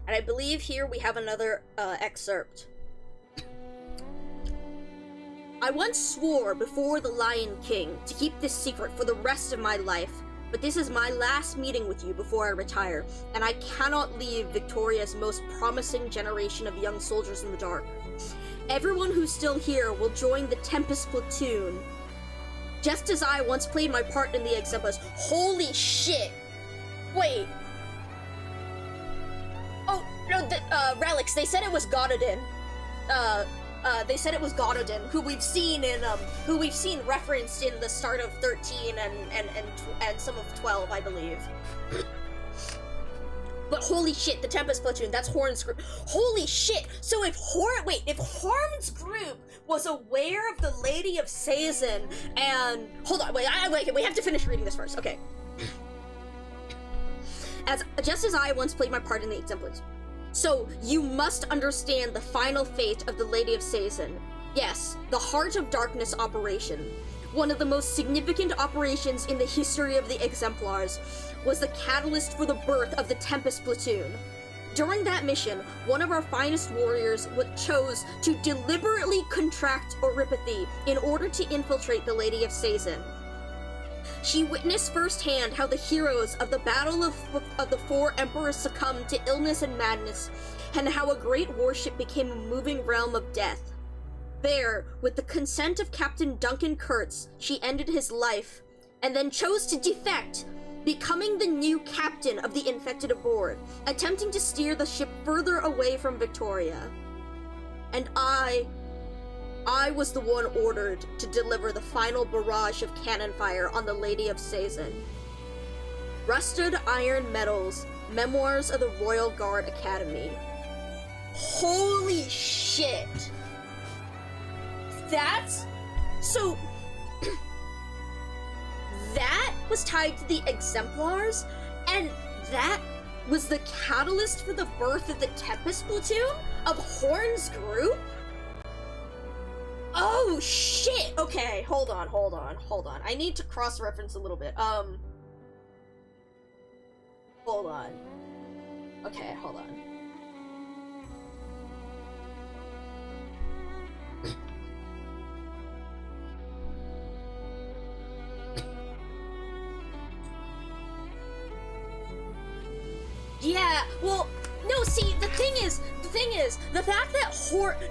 And I believe here we have another excerpt. I once swore before the Lion King to keep this secret for the rest of my life, but this is my last meeting with you before I retire, and I cannot leave Victoria's most promising generation of young soldiers in the dark. Everyone who's still here will join the Tempest Platoon. Just as I once played my part in the Exemplars. Holy shit! Wait. Oh, no, Relics, they said it was Gododin. They said it was Gododin, who we've seen referenced in the start of 13 and some of 12, I believe. But holy shit, the Tempest Platoon, that's Horn's group. Holy shit! So if Horn's group was aware of the Lady of Sazin and... Hold on, wait, we have to finish reading this first, okay. Just as I once played my part in the Exemplars. So, you must understand the final fate of the Lady of Sazin. Yes, the Heart of Darkness operation. One of the most significant operations in the history of the Exemplars, was the catalyst for the birth of the Tempest Platoon. During that mission, one of our finest warriors chose to deliberately contract oripathy in order to infiltrate the Lady of Sazin. She witnessed firsthand how the heroes of the Battle of the Four Emperors succumbed to illness and madness, and how a great warship became a moving realm of death. There, with the consent of Captain Duncan Kurtz, she ended his life, and then chose to defect, becoming the new captain of the infected aboard, attempting to steer the ship further away from Victoria. And I was the one ordered to deliver the final barrage of cannon fire on the Lady of Sazin. Rusted Iron Medals, Memoirs of the Royal Guard Academy. Holy shit! That's... So... that was tied to the Exemplars, and that was the catalyst for the birth of the Tempest Platoon of Horn's group? Oh, shit! Okay, hold on. I need to cross-reference a little bit. Hold on. Okay, hold on. Yeah, well, no, see, the thing is, the fact that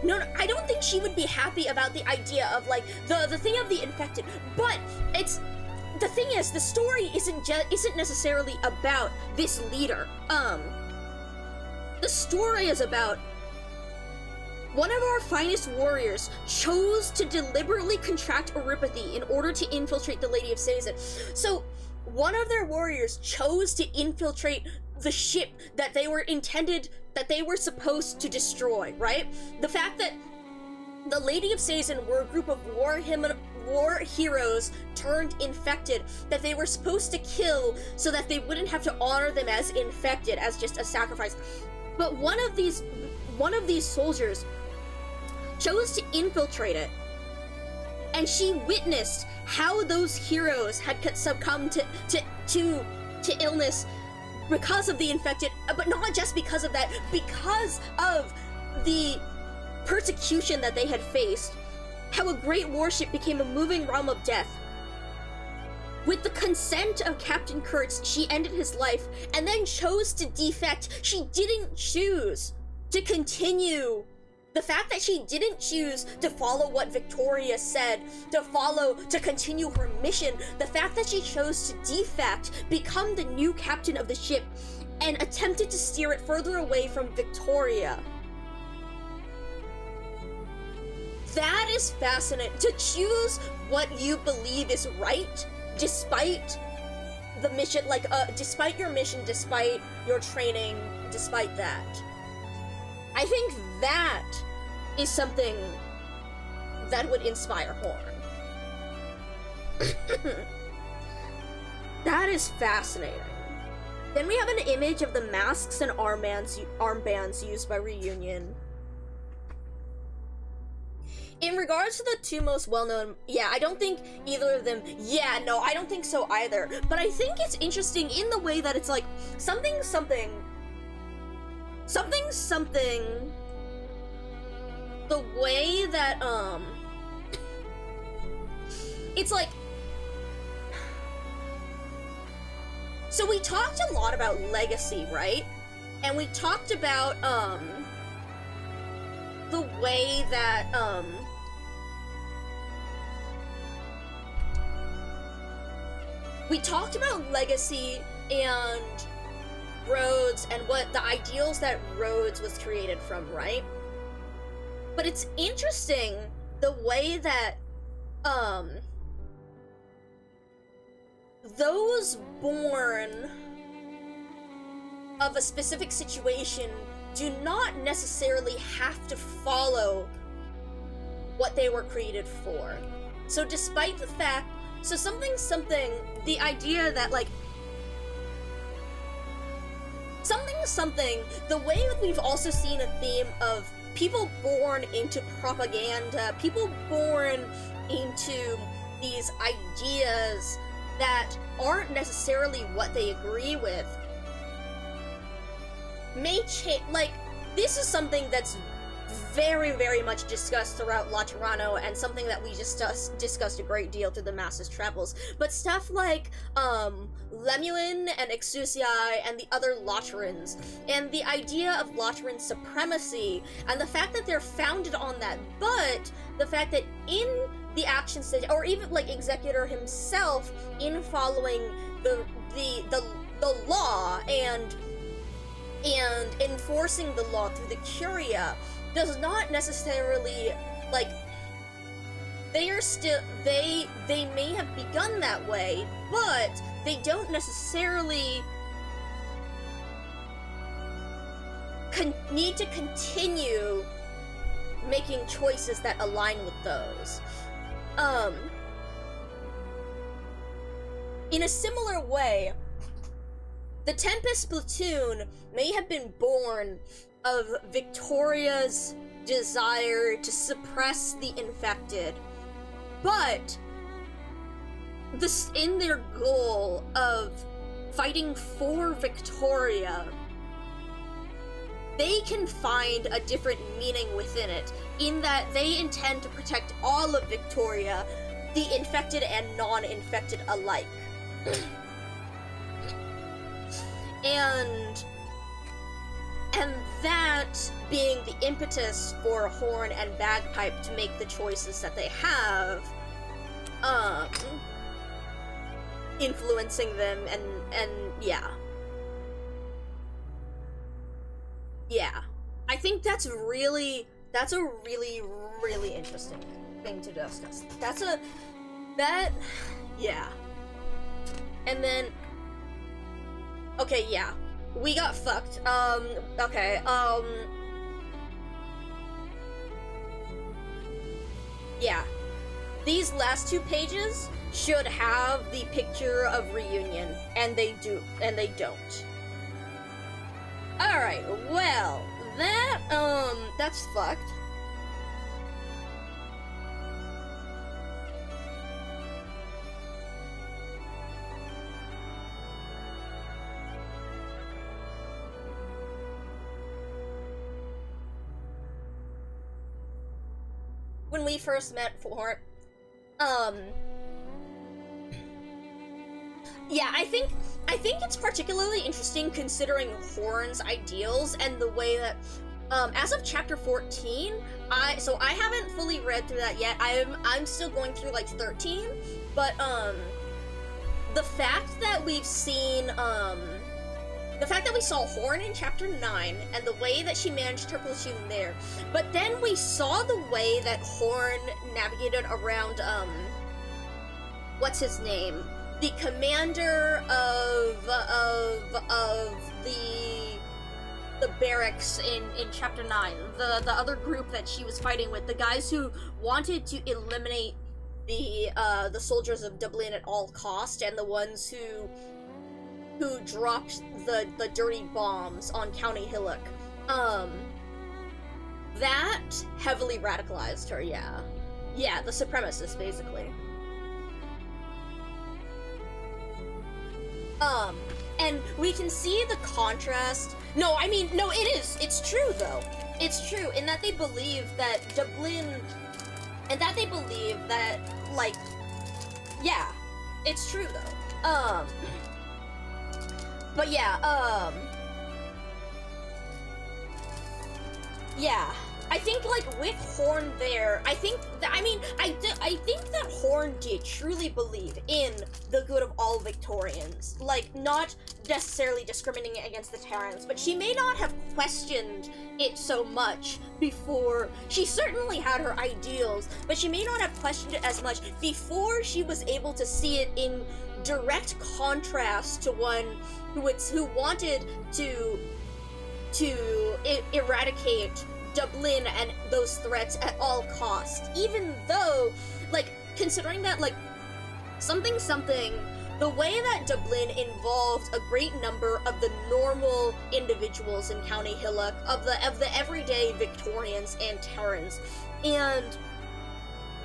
no, I don't think she would be happy about the idea of, like, the thing of the infected, but the thing is, the story isn't necessarily about this leader. The story is about one of our finest warriors chose to deliberately contract erypathy in order to infiltrate the Lady of Sazin. So, one of their warriors chose to infiltrate the ship that they were supposed to destroy, right? The fact that the Lady of Sazin were a group of war heroes turned infected that they were supposed to kill so that they wouldn't have to honor them as infected, as just a sacrifice. But one of these soldiers chose to infiltrate it, and she witnessed how those heroes had succumbed to illness because of the infected, but not just because of that, because of the persecution that they had faced, how a great warship became a moving realm of death. With the consent of Captain Kurtz, she ended his life, and then chose to defect. She didn't choose to continue. The fact that she didn't choose to follow what Victoria said, to continue her mission, the fact that she chose to defect, become the new captain of the ship, and attempted to steer it further away from Victoria. That is fascinating. To choose what you believe is right, despite the mission, despite your mission, despite your training, despite that. I think that is something that would inspire Horn. That is fascinating. Then we have an image of the masks and armbands used by Reunion. In regards to the two most well-known, I don't think either of them, I don't think so either. But I think it's interesting in the way that it's like, something, the way that, it's like, so we talked a lot about legacy, right? And we talked about, the way that, we talked about legacy and Rhodes and what the ideals that Rhodes was created from, right? But it's interesting the way that, those born of a specific situation do not necessarily have to follow what they were created for. So despite the fact, the idea that, like, the way that we've also seen a theme of people born into propaganda, people born into these ideas that aren't necessarily what they agree with, may change. Like, this is something that's very, very much discussed throughout Laterano, and something that we just discussed a great deal through the Master's Travels. But stuff like, Lemuin and Exusiai and the other Laterans, and the idea of Lateran supremacy, and the fact that they're founded on that, but the fact that in the action stage, or even, like, Executor himself, in following the law, and enforcing the law through the Curia, does not necessarily, like, they are still, they may have begun that way, but they don't necessarily need to continue making choices that align with those. In a similar way, the Tempest platoon may have been born of Victoria's desire to suppress the infected, but in their goal of fighting for Victoria, they can find a different meaning within it, in that they intend to protect all of Victoria, the infected and non-infected alike. And that being the impetus for Horn and Bagpipe to make the choices that they have, influencing them, and yeah. Yeah. I think that's a really, really interesting thing to discuss. Yeah. And then, okay, yeah. We got fucked. Okay, yeah. These last two pages should have the picture of reunion, and they don't. Alright, well, that's fucked. When we first met Horn, yeah, I think it's particularly interesting considering Horn's ideals and the way that, as of chapter 14, I haven't fully read through that yet. I'm still going through, like, 13, but, the fact that we've seen, the fact that we saw Horn in chapter 9, and the way that she managed her platoon there, but then we saw the way that Horn navigated around, what's his name? The commander of the barracks in chapter 9, the other group that she was fighting with, the guys who wanted to eliminate the soldiers of Dublin at all cost, and the ones who dropped the dirty bombs on County Hillock. That heavily radicalized her, yeah. Yeah, the supremacists, basically. And we can see the contrast. No, I mean, no, it's true, though. It's true, in that they believe that Dublin, and that they believe that, like, yeah, it's true, though. But yeah, yeah, I think, like, with Horn there, I think that Horn did truly believe in the good of all Victorians, like, not necessarily discriminating against the Terrans, but she may not have questioned it so much before. She certainly had her ideals, but she may not have questioned it as much before she was able to see it in direct contrast to one who wanted to eradicate Dublin and those threats at all costs, even though, like, considering that, like, something, the way that Dublin involved a great number of the normal individuals in County Hillock, of the everyday Victorians and Terrans, and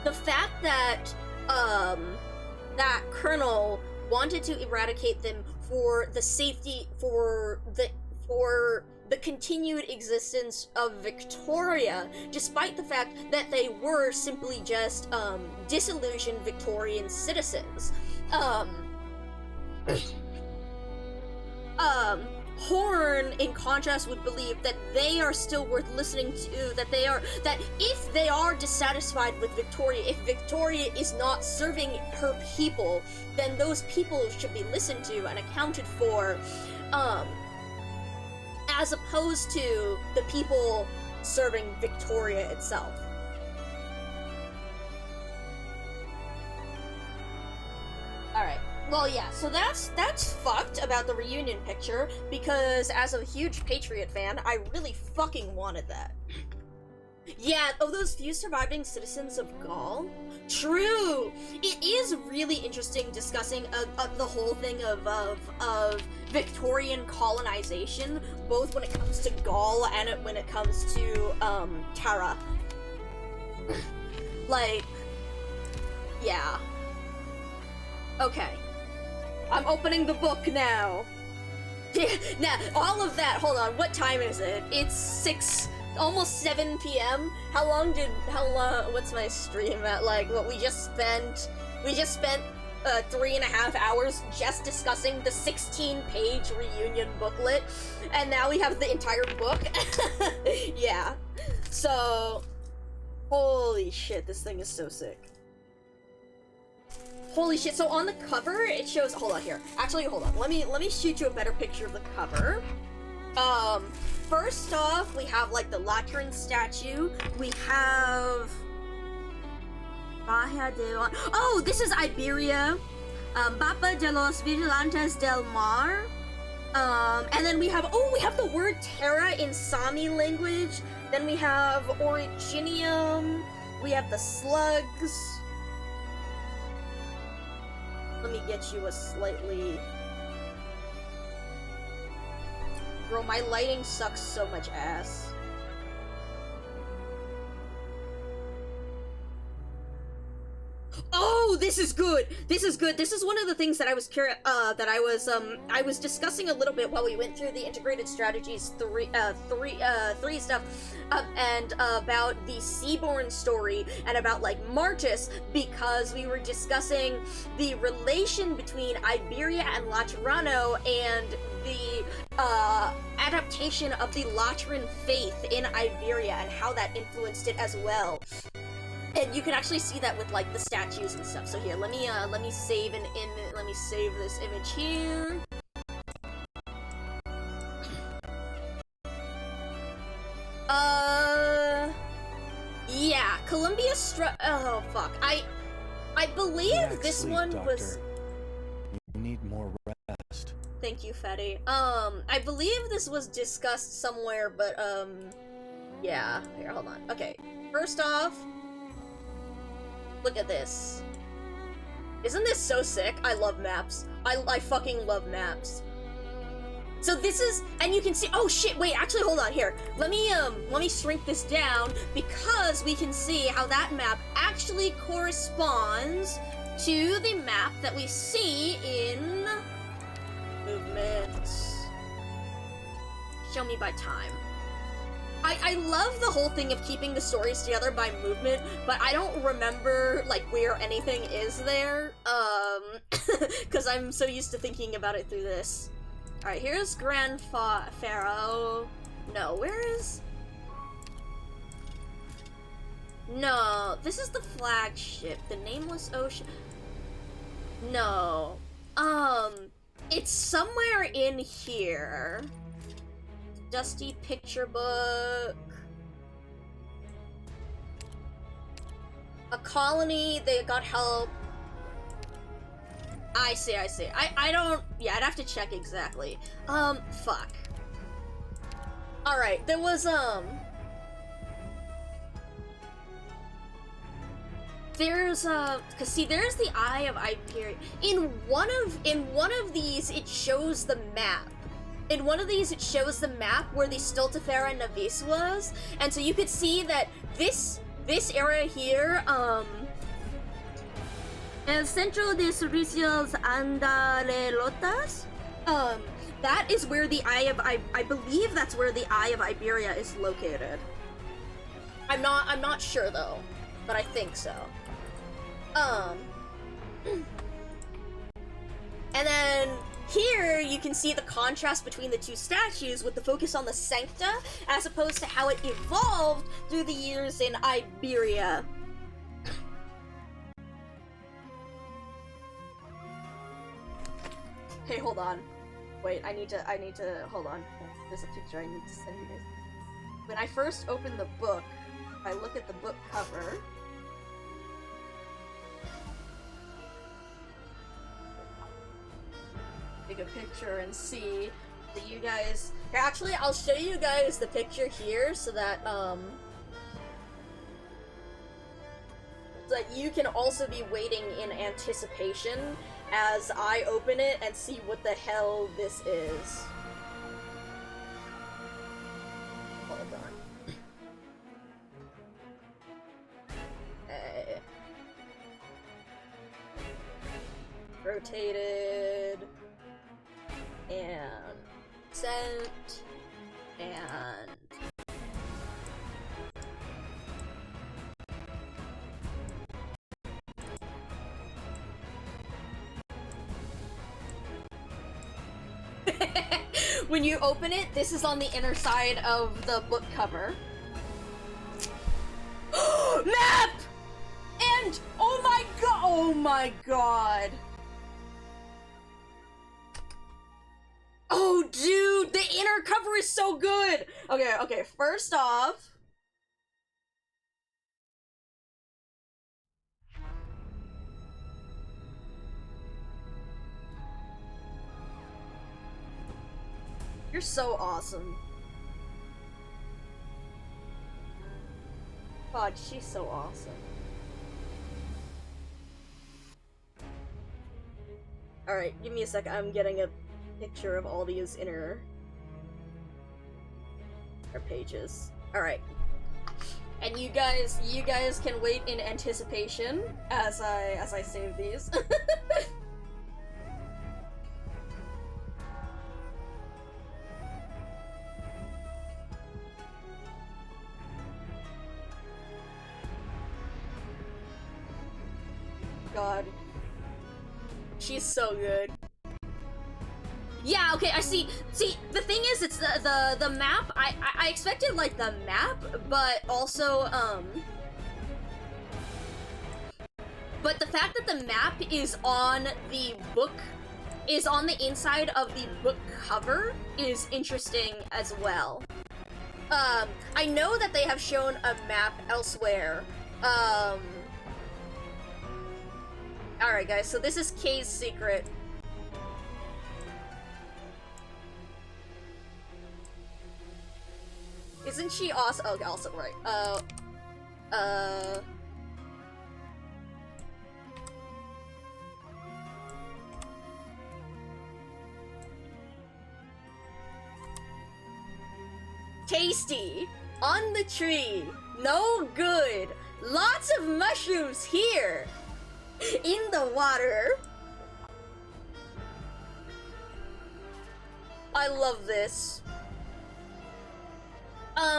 the fact that, that Colonel wanted to eradicate them for the safety, for the continued existence of Victoria, despite the fact that they were simply just disillusioned Victorian citizens. Horn, in contrast, would believe that they are still worth listening to, that if they are dissatisfied with Victoria, if Victoria is not serving her people, then those people should be listened to and accounted for, as opposed to the people serving Victoria itself. Alright. Well, yeah, so that's fucked about the reunion picture, because as a huge Patriot fan, I really fucking wanted that. Yeah, of those few surviving citizens of Gaul? True! It is really interesting discussing the whole thing of Victorian colonization, both when it comes to Gaul and when it comes to, Tara. Like, yeah. Okay. I'm opening the book now. Now, all of that, hold on, what time is it? It's almost 7 p.m. How long, what's my stream at? Like, what, we just spent 3.5 hours just discussing the 16-page reunion booklet, and now we have the entire book. Yeah. So, holy shit, this thing is so sick. Holy shit, so on the cover, it shows, hold on here. Actually, hold on, let me shoot you a better picture of the cover. First off, we have, like, the Lateran statue. We have... Oh, this is Iberia. Mapa de los Vigilantes del Mar. And then we have the word Terra in Sami language. Then we have Originium. We have the slugs. Let me get you a slightly... Bro, my lighting sucks so much ass. Oh, this is good. This is good. This is one of the things that I was I was discussing a little bit while we went through the integrated strategies 3 stuff, and about the Seaborn story and about, like, Martis, because we were discussing the relation between Iberia and Laterano and the adaptation of the Lateran faith in Iberia and how that influenced it as well. And you can actually see that with, like, the statues and stuff. So here, let me save let me save this image here. Yeah, Columbia oh, fuck. I believe Relax, this sleep, one doctor. was... You need more rest. Thank you, Fatty. I believe this was discussed somewhere, but, yeah. Here, hold on. Okay, first off... Look at this. Isn't this so sick? I love maps. I fucking love maps. So this is, and you can see, oh shit, wait, actually hold on here. Let me shrink this down because we can see how that map actually corresponds to the map that we see in movements. Show me by time. I love the whole thing of keeping the stories together by movement, but I don't remember, like, where anything is there, because I'm so used to thinking about it through this. Alright, here's Grand Pharaoh. No, where is... No, this is the flagship, the Nameless Ocean. No. It's somewhere in here. Dusty picture book. A colony, they got help. I see. I don't, yeah, I'd have to check exactly. Fuck. Alright, there was, there's, cause see, there's the Eye of Iberia. In one of these, it shows the map. In one of these, it shows the map where the Stultifera Navis was, and so you could see that this area here, El Centro de Servicios Andarelotas, That is where the Eye of I believe that's where the Eye of Iberia is located. I'm not sure though, but I think so. And then here you can see the contrast between the two statues with the focus on the Sancta as opposed to how it evolved through the years in Iberia. Hey, hold on. Wait, I need to, hold on. There's a picture I need to send you guys. When I first opened the book, I look at the book cover. Take a picture and see that you guys... Here, actually, I'll show you guys the picture here so that, so that you can also be waiting in anticipation as I open it and see what the hell this is. Hold on. Rotated. And sent. And... When you open it, this is on the inner side of the book cover. Map! And oh my god. Oh dude, the inner cover is so good. Okay, first off, you're so awesome. God, she's so awesome. Alright, give me a sec. I'm getting a picture of all these inner pages. Alright. And you guys can wait in anticipation as I save these. God. She's so good. Yeah, okay, I see. See, the thing is, it's the map. I expected, like, the map, but also, but the fact that the map is on the book, is on the inside of the book cover is interesting as well. I know that they have shown a map elsewhere. Alright guys, so this is Kay's secret. Isn't she awesome? Oh, also, right. Tasty! On the tree! No good! Lots of mushrooms here! In the water! I love this.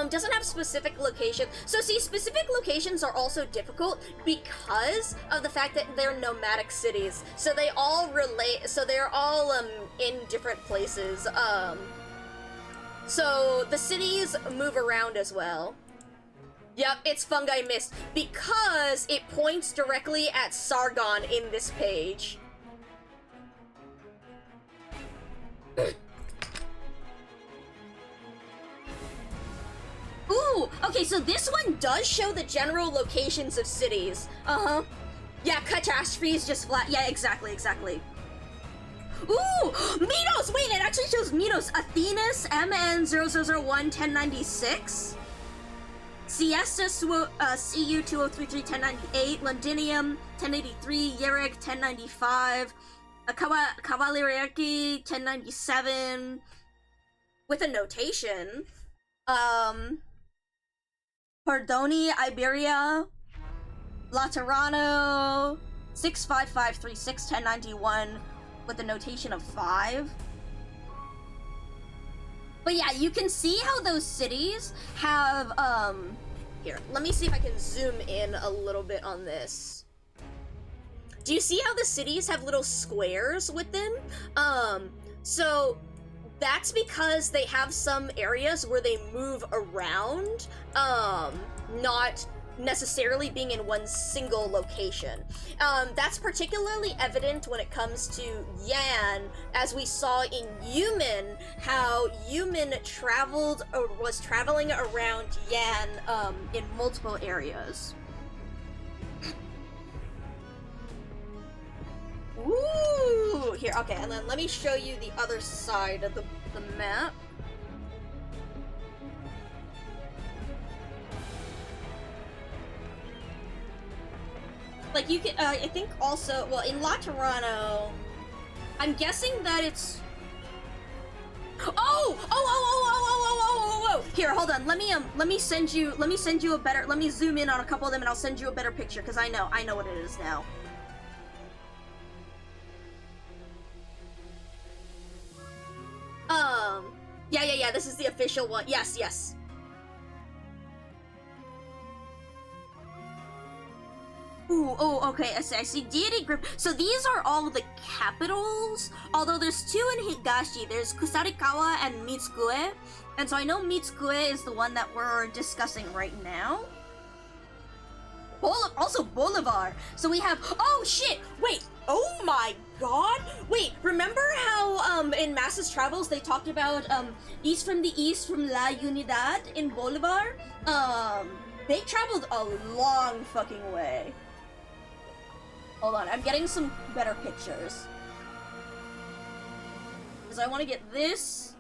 Doesn't have specific location. So see, specific locations are also difficult because of the fact that they're nomadic cities. So they all relate, so they're all, in different places. So the cities move around as well. Yep, it's Fungi Mist, because it points directly at Sargon in this page. Ooh, okay, so this one does show the general locations of cities. Uh-huh. Yeah, catastrophes just flat. Yeah, exactly. Ooh, Minos! Wait, it actually shows Minos. Athenas, MN0001-1096. Siesta, CU 2033-1098. Londinium, 1083. Yerek, 1095. Cavalierki, 1097. With a notation. Pardoni, Iberia, Laterano, 65536-1091 with a notation of 5. But yeah, you can see how those cities have, here, let me see if I can zoom in a little bit on this. Do you see how the cities have little squares with them? So that's because they have some areas where they move around, not necessarily being in one single location. That's particularly evident when it comes to Yan, as we saw in Yumin, how Yumin was traveling around Yan, in multiple areas. Ooh, here, okay, and then let me show you the other side of the map. Like, you can, I think also, well, in Laterano, I'm guessing that it's... Oh! Here, hold on, let me send you a better, let me zoom in on a couple of them and I'll send you a better picture, because I know what it is now. Yeah, this is the official one. Yes. Ooh, oh, okay, I see deity group. So these are all the capitals, although there's two in Higashi. There's Kusarikawa and Mitsue. And so I know Mitsue is the one that we're discussing right now. Also Bolivar. So we have, oh shit, wait, oh my god. Wait, remember how in Masses Travels they talked about East from the East from La Unidad in Bolivar? They traveled a long fucking way. Hold on, I'm getting some better pictures. Because I want to get this,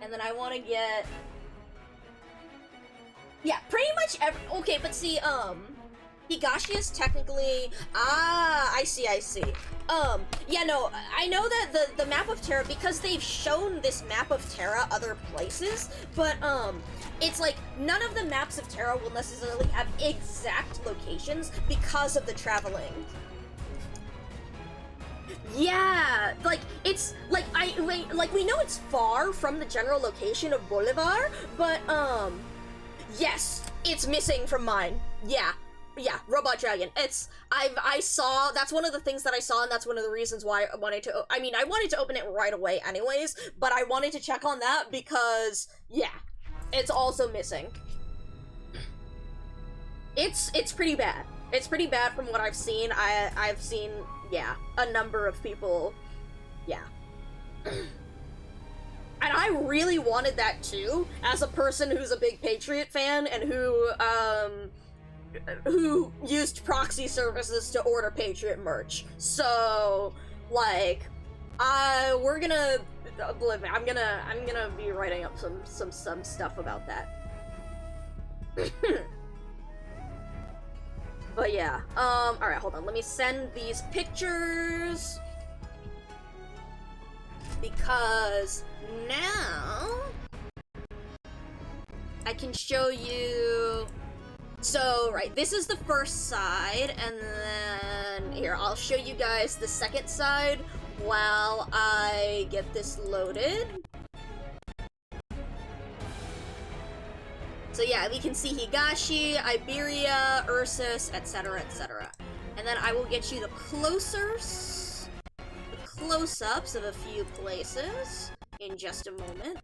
and then I want to get... Yeah, pretty much okay, but see, Higashi is technically... I see. Yeah, no, I know that the map of Terra, because they've shown this map of Terra other places, but, it's like, none of the maps of Terra will necessarily have exact locations because of the traveling. Yeah, like, it's, like, we know it's far from the general location of Bolivar, but, yes, it's missing from mine. Yeah, Robot Dragon. I saw, that's one of the things that I saw, and that's one of the reasons why I wanted to, I wanted to open it right away anyways, but I wanted to check on that because, yeah, it's also missing. It's pretty bad. It's pretty bad from what I've seen. I've seen, yeah, a number of people, yeah. And I really wanted that too, as a person who's a big Patriot fan and who used proxy services to order Patriot merch. So, like, we're gonna, believe me, I'm gonna be writing up some stuff about that. But yeah, alright, hold on, let me send these pictures, because now I can show you. So, right, this is the first side, and then, here, I'll show you guys the second side while I get this loaded. So yeah, we can see Higashi, Iberia, Ursus, etc., etc. And then I will get you the close-ups of a few places in just a moment.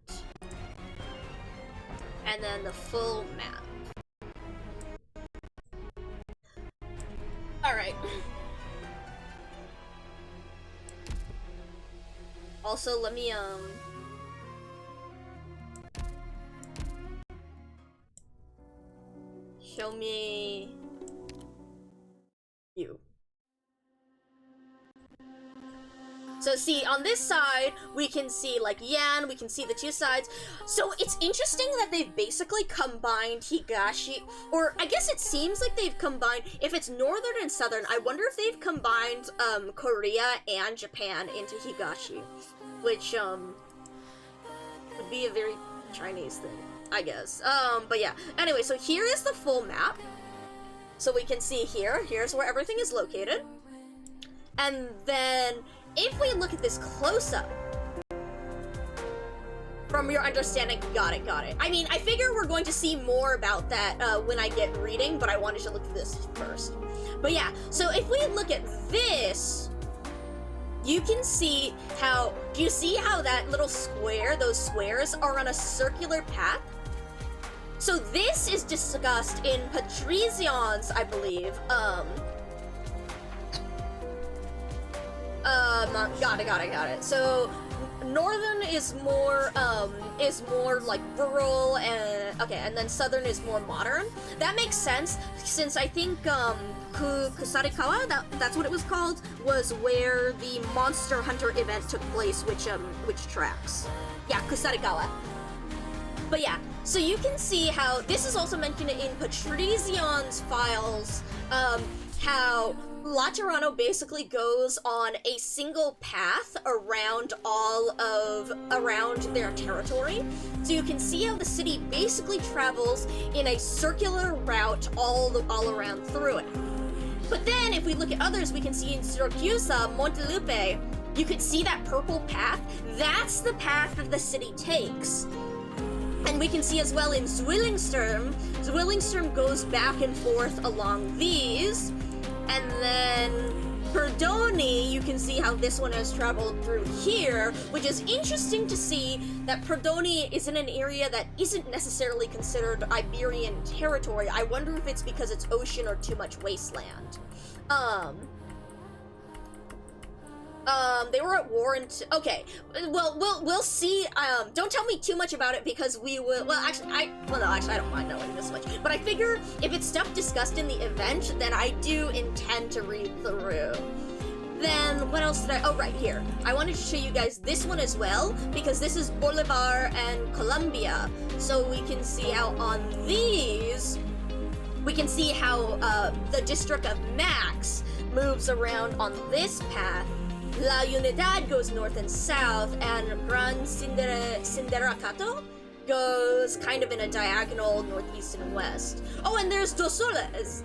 And then the full map. Alright. Also, let me, show me you. So see, on this side, we can see, like, Yan, we can see the two sides. So it's interesting that they've basically combined Higashi, or I guess it seems like they've combined, if it's northern and southern, I wonder if they've combined, Korea and Japan into Higashi, which, would be a very Chinese thing, I guess. But yeah. Anyway, so here is the full map. So we can see here's where everything is located. And then, if we look at this close-up, From your understanding, got it. I mean, I figure we're going to see more about that when I get reading, but I wanted to look at this first. But yeah, so if we look at this, you can see how, do you see how that little square, those squares are on a circular path? So this is discussed in Patrician's, I believe, got it. So northern is more like rural, and okay, and then southern is more modern. That makes sense, since I think Kusarikawa, that's what it was called, was where the Monster Hunter event took place, which tracks. Yeah, Kusarikawa. But yeah, so you can see how this is also mentioned in Patrician's files, how Laterano basically goes on a single path around around their territory. So you can see how the city basically travels in a circular route all around through it. But then if we look at others, we can see in Siracusa, Montelupe, you could see that purple path. That's the path that the city takes. And we can see as well in Zwillingsturm goes back and forth along these. And then Perdoni, you can see how this one has traveled through here, which is interesting to see that Perdoni is in an area that isn't necessarily considered Iberian territory. I wonder if it's because it's ocean or too much wasteland. They were at war and okay. Well, we'll see. Don't tell me too much about it because we will. Well, actually, I don't mind knowing this much. But I figure if it's stuff discussed in the event, then I do intend to read through. Then what else did I? Oh, right here. I wanted to show you guys this one as well because this is Bolivar and Colombia, so we can see how on these, we can see how the district of Max moves around on this path. La Unidad goes north and south, and Gran Sinderacato goes kind of in a diagonal northeast and west. Oh, and there's Dos Soles.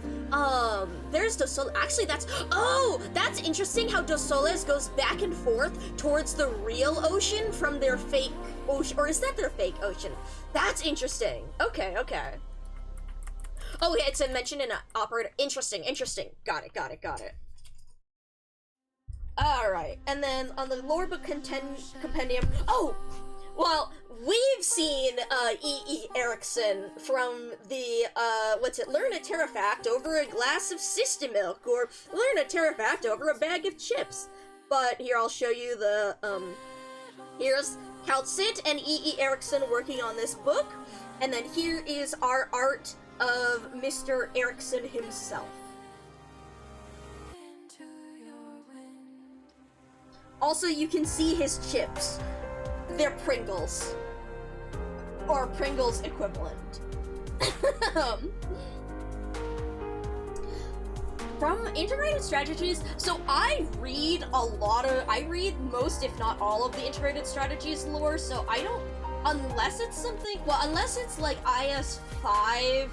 There's Dos Soles. Actually, that's interesting how Dos Soles goes back and forth towards the real ocean from their fake ocean. Or is that their fake ocean? That's interesting. Okay. Oh, yeah, it's mentioned in an operator. Interesting. Got it. Alright, and then on the lore book compendium, oh! Well, we've seen E.E. Erickson from the, learn a Terrafact over a glass of Sister Milk, or learn a Terrafact over a bag of chips. But here, I'll show you the, here's Calcit and E.E. Erickson working on this book, and then here is our art of Mr. Erickson himself. Also, you can see his chips. They're Pringles. Or Pringles equivalent. From Integrated Strategies, so I read most if not all of the Integrated Strategies lore, so I don't, unless it's like IS-5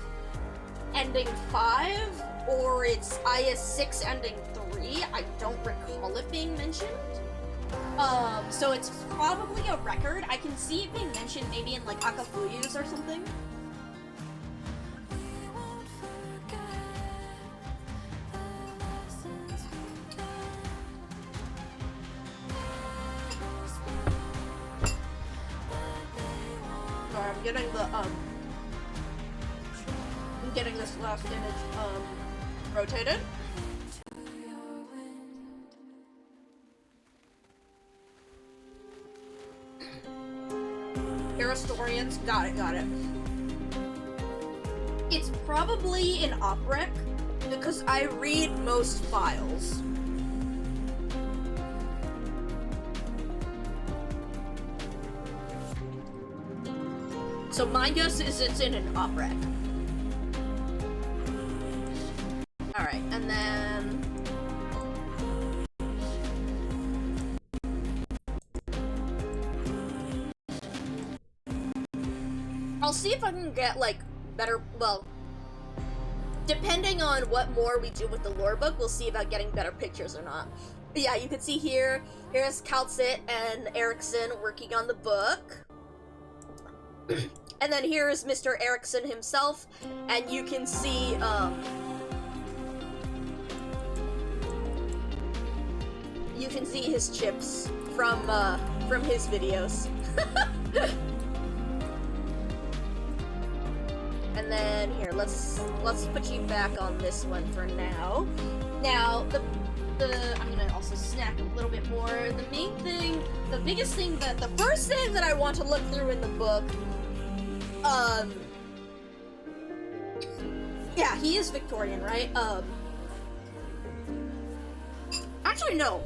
ending 5, or it's IS-6 ending 3, I don't recall it being mentioned. So it's probably a record. I can see it being mentioned maybe in like Akafuyu's or something. Sorry, I'm getting this last image, rotated. Historians, got it. It's probably an oprec, because I read most files. So my guess is it's in an oprec. Alright, and then... I'll see if I can get, like, better, well, depending on what more we do with the lore book, we'll see about getting better pictures or not. But yeah, you can see here's Calcit and Erickson working on the book. And then here's Mr. Erickson himself, and you can see, you can see his chips from his videos. And then here, let's put you back on this one for now. Now, I'm gonna also snack a little bit more. The main thing, the biggest thing the first thing that I want to look through in the book, yeah, he is Victorian, right? Actually, no.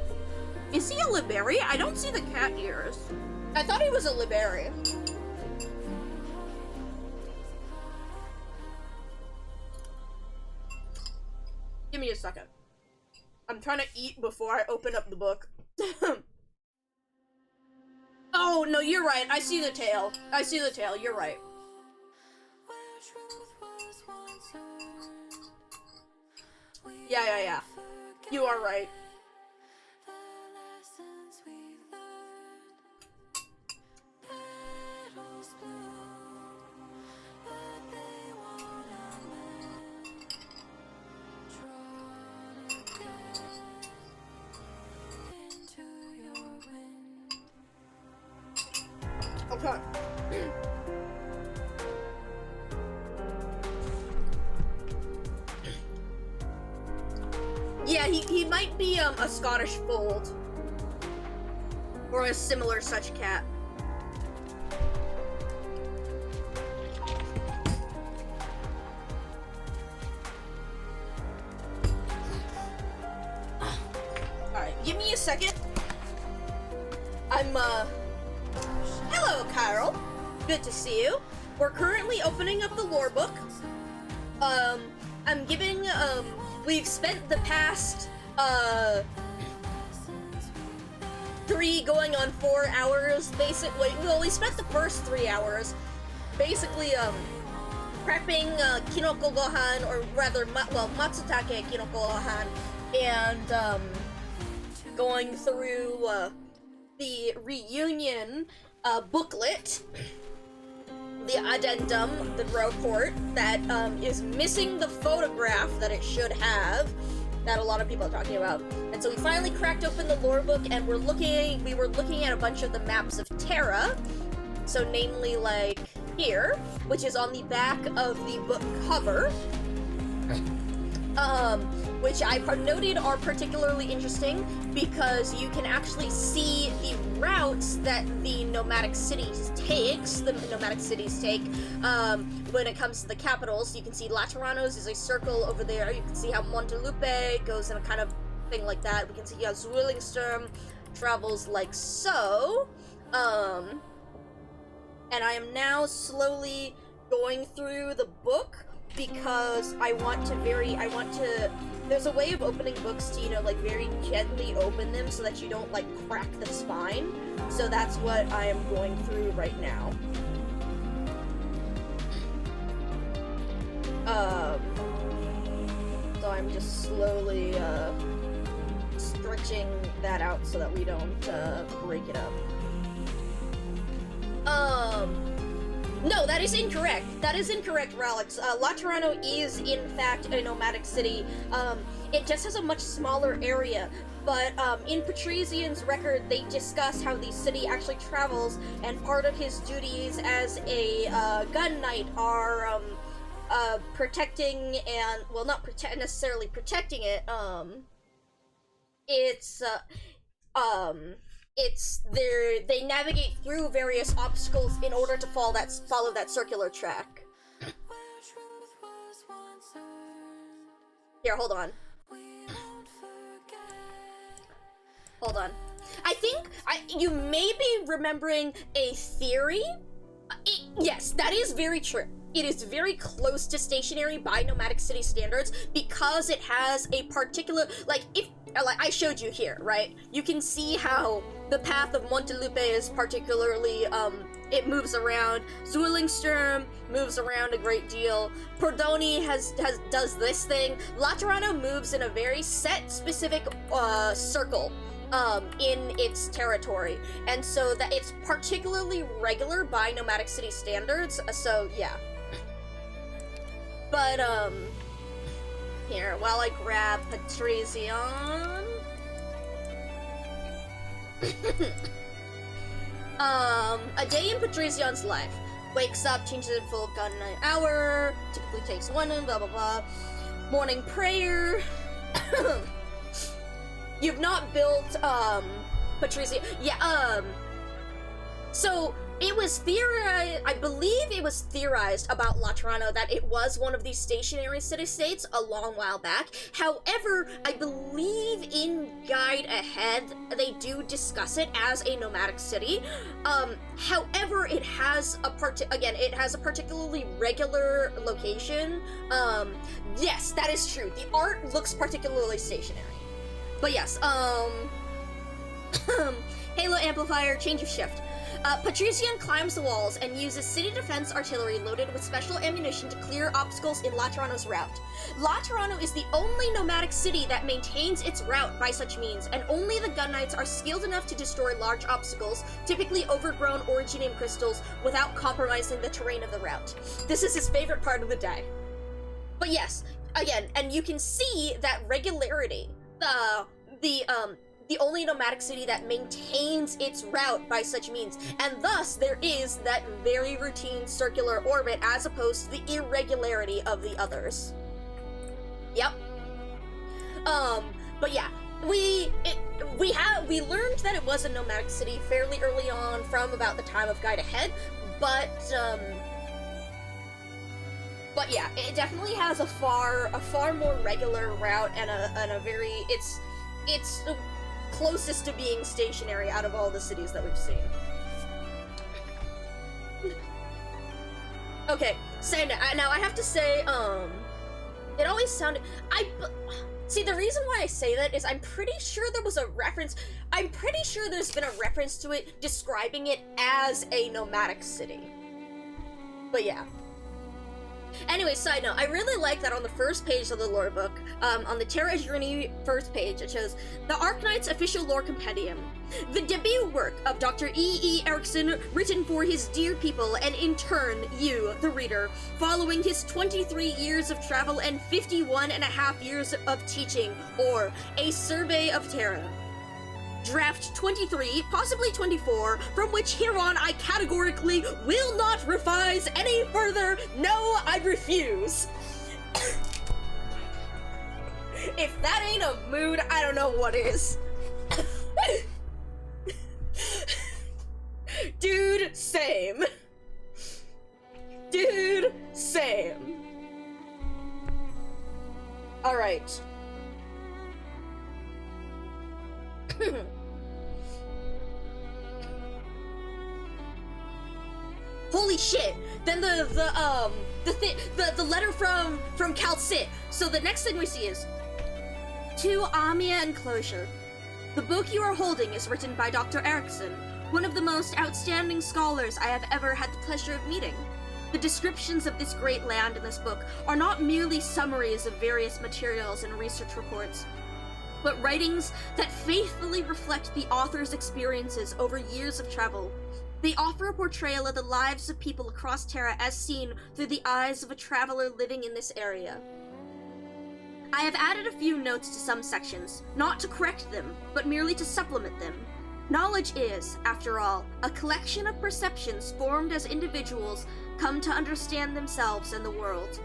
Is he a Liberi? I don't see the cat ears. I thought he was a Liberi. Give me a second. I'm trying to eat before I open up the book. Oh, no, you're right. I see the tail. I see the tail. You're right. Yeah. You are right. Okay. Yeah, he might be a Scottish fold. Or a similar such cat. Alright, give me a second. Hello, Carol. Good to see you. We're currently opening up the lore book. I'm giving, we've spent the past, 3 going on 4 hours, basically. Well, we spent the first 3 hours, basically, prepping, kinoko gohan, or rather, matsutake kinoko gohan, and, going through, the reunion, booklet, the addendum, the report, that, is missing the photograph that it should have, that a lot of people are talking about. And so we finally cracked open the lore book, and we were looking at a bunch of the maps of Terra, so namely, like, here, which is on the back of the book cover, which I noted are particularly interesting because you can actually see the routes that the nomadic cities take, when it comes to the capitals. You can see Lateranos is a circle over there. You can see how Montelupe goes in a kind of thing like that. We can see how Zwillingstern travels like so. And I am now slowly going through the book because there's a way of opening books to, like, very gently open them so that you don't, like, crack the spine. So that's what I am going through right now. So I'm just slowly, stretching that out so that we don't, break it up. No, that is incorrect. That is incorrect, Ralex. Laterano is, in fact, a nomadic city. It just has a much smaller area. But, in Patrician's record, they discuss how the city actually travels, and part of his duties as a, gun knight are, protecting and, well, not necessarily protecting it, they navigate through various obstacles in order to follow that circular track. Here, hold on. Hold on. I think you may be remembering a theory. Yes, that is very true. It is very close to stationary by nomadic city standards because it has a particular, like I showed you here, right? You can see how the path of Montelupe is particularly, it moves around. Zwillingstern moves around a great deal. Pordoni does this thing. Laterano moves in a very set, specific, circle. in its territory, and so that it's particularly regular by nomadic city standards, so yeah. But, here, while I grab Patrician... a day in Patrician's life. Wakes up, changes it full gun an hour, typically takes one, blah blah blah. Morning prayer. You've not built, Patricia. Yeah, so it was theorized, I believe it was theorized about Laterano that it was one of these stationary city-states a long while back. However, I believe in Guide Ahead, they do discuss it as a nomadic city. However, it has it has a particularly regular location. Yes, that is true. The art looks particularly stationary. But yes, Halo Amplifier, change of shift. Patrician climbs the walls and uses city defense artillery loaded with special ammunition to clear obstacles in Laterano's route. Laterano is the only nomadic city that maintains its route by such means, and only the Gun Knights are skilled enough to destroy large obstacles, typically overgrown originium crystals, without compromising the terrain of the route. This is his favorite part of the day. But yes, again, and you can see that regularity. The only nomadic city that maintains its route by such means, and thus there is that very routine circular orbit as opposed to the irregularity of the others. Yep. But yeah, we learned that it was a nomadic city fairly early on, from about the time of Guide Ahead, but yeah, it definitely has a far more regular route and a very it's the closest to being stationary out of all the cities that we've seen. Okay, so now I have to say, it always sounded, see, the reason why I say that is I'm pretty sure there was a reference, I'm pretty sure there's been a reference to it describing it as a nomadic city. But yeah. Anyway, side note, I really like that on the first page of the lore book, on the Terra Journey first page, it shows the Arknight's official lore compendium. The debut work of Dr. E.E. Erickson, written for his dear people, and in turn, you, the reader, following his 23 years of travel and 51 and a half years of teaching, or A Survey of Terra. Draft 23, possibly 24, from which hereon I categorically will not revise any further. No, I refuse. If that ain't a mood, I don't know what is. Dude, same. Dude, same. Alright. Holy shit! Then the letter from Calcit. So the next thing we see is to Amia Enclosure. The book you are holding is written by Dr. Erickson, one of the most outstanding scholars I have ever had the pleasure of meeting. The descriptions of this great land in this book are not merely summaries of various materials and research reports, but writings that faithfully reflect the author's experiences over years of travel. They offer a portrayal of the lives of people across Terra as seen through the eyes of a traveler living in this area. I have added a few notes to some sections, not to correct them, but merely to supplement them. Knowledge is, after all, a collection of perceptions formed as individuals come to understand themselves and the world.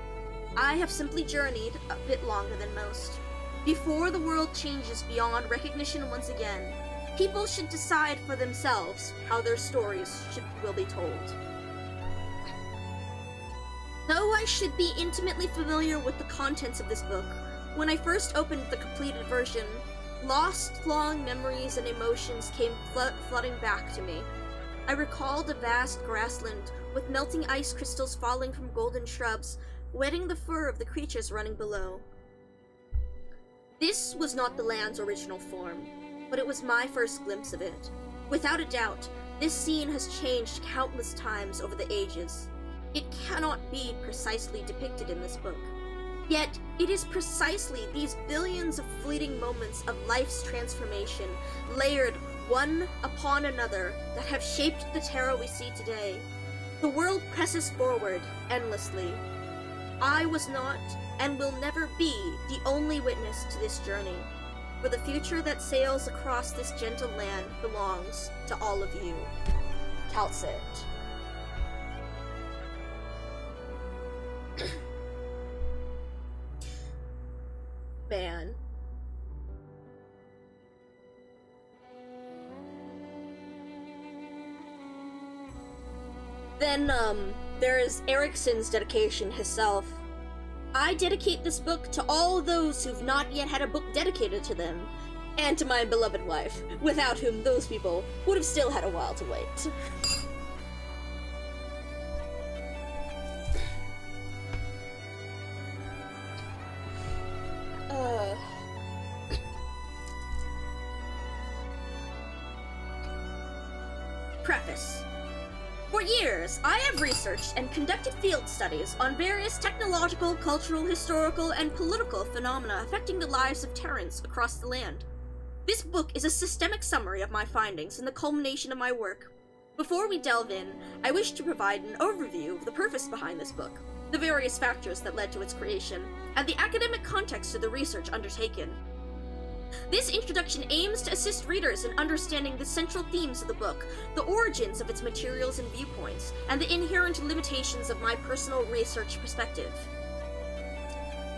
I have simply journeyed a bit longer than most. Before the world changes beyond recognition once again, people should decide for themselves how their stories will be told. Though I should be intimately familiar with the contents of this book, when I first opened the completed version, lost long memories and emotions came flooding back to me. I recalled a vast grassland with melting ice crystals falling from golden shrubs, wetting the fur of the creatures running below. This was not the land's original form, but it was my first glimpse of it. Without a doubt, this scene has changed countless times over the ages. It cannot be precisely depicted in this book. Yet, it is precisely these billions of fleeting moments of life's transformation, layered one upon another, that have shaped the Terra we see today. The world presses forward endlessly. I was not, and will never be, the only witness to this journey. For the future that sails across this gentle land belongs to all of you. Calcit. Man. Then, there's Ericsson's dedication himself. I dedicate this book to all those who've not yet had a book dedicated to them, and to my beloved wife, without whom those people would have still had a while to wait. Preface. For years, I have researched and conducted field studies on various technological, cultural, historical, and political phenomena affecting the lives of Terrans across the land. This book is a systemic summary of my findings and the culmination of my work. Before we delve in, I wish to provide an overview of the purpose behind this book, the various factors that led to its creation, and the academic context of the research undertaken. This introduction aims to assist readers in understanding the central themes of the book, the origins of its materials and viewpoints, and the inherent limitations of my personal research perspective.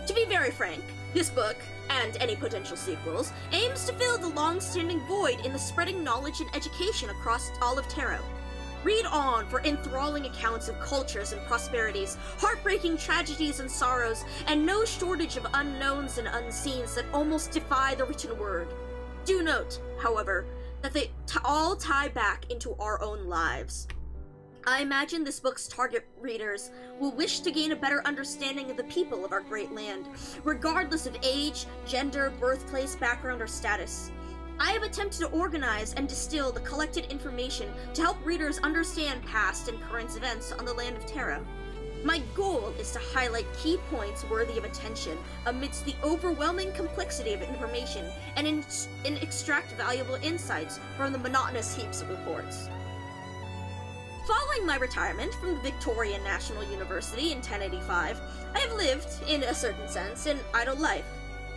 To be very frank, this book, and any potential sequels, aims to fill the long-standing void in the spreading knowledge and education across all of Terra. Read on for enthralling accounts of cultures and prosperities, heartbreaking tragedies and sorrows, and no shortage of unknowns and unseens that almost defy the written word. Do note, however, that they all tie back into our own lives. I imagine this book's target readers will wish to gain a better understanding of the people of our great land, regardless of age, gender, birthplace, background, or status. I have attempted to organize and distill the collected information to help readers understand past and current events on the land of Terra. My goal is to highlight key points worthy of attention amidst the overwhelming complexity of information and extract valuable insights from the monotonous heaps of reports. Following my retirement from the Victorian National University in 1085, I have lived, in a certain sense, an idle life.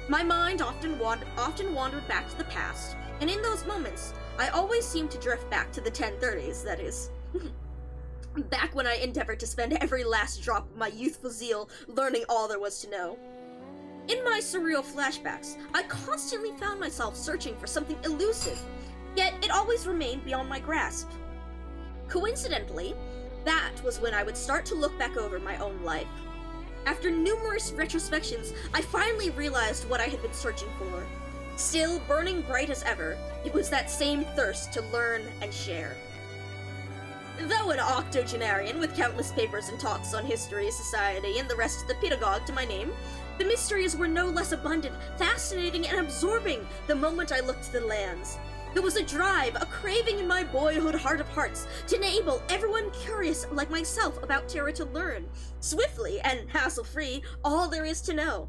My mind often wandered back to the past, and in those moments, I always seemed to drift back to the 1030s, that is. Back when I endeavored to spend every last drop of my youthful zeal learning all there was to know. In my surreal flashbacks, I constantly found myself searching for something elusive, yet it always remained beyond my grasp. Coincidentally, that was when I would start to look back over my own life. After numerous retrospections, I finally realized what I had been searching for. Still burning bright as ever, it was that same thirst to learn and share. Though an octogenarian with countless papers and talks on history, society, and the rest of the pedagogue to my name, the mysteries were no less abundant, fascinating, and absorbing the moment I looked to the lands. There was a drive, a craving in my boyhood heart of hearts to enable everyone curious like myself about Terra to learn, swiftly and hassle-free, all there is to know.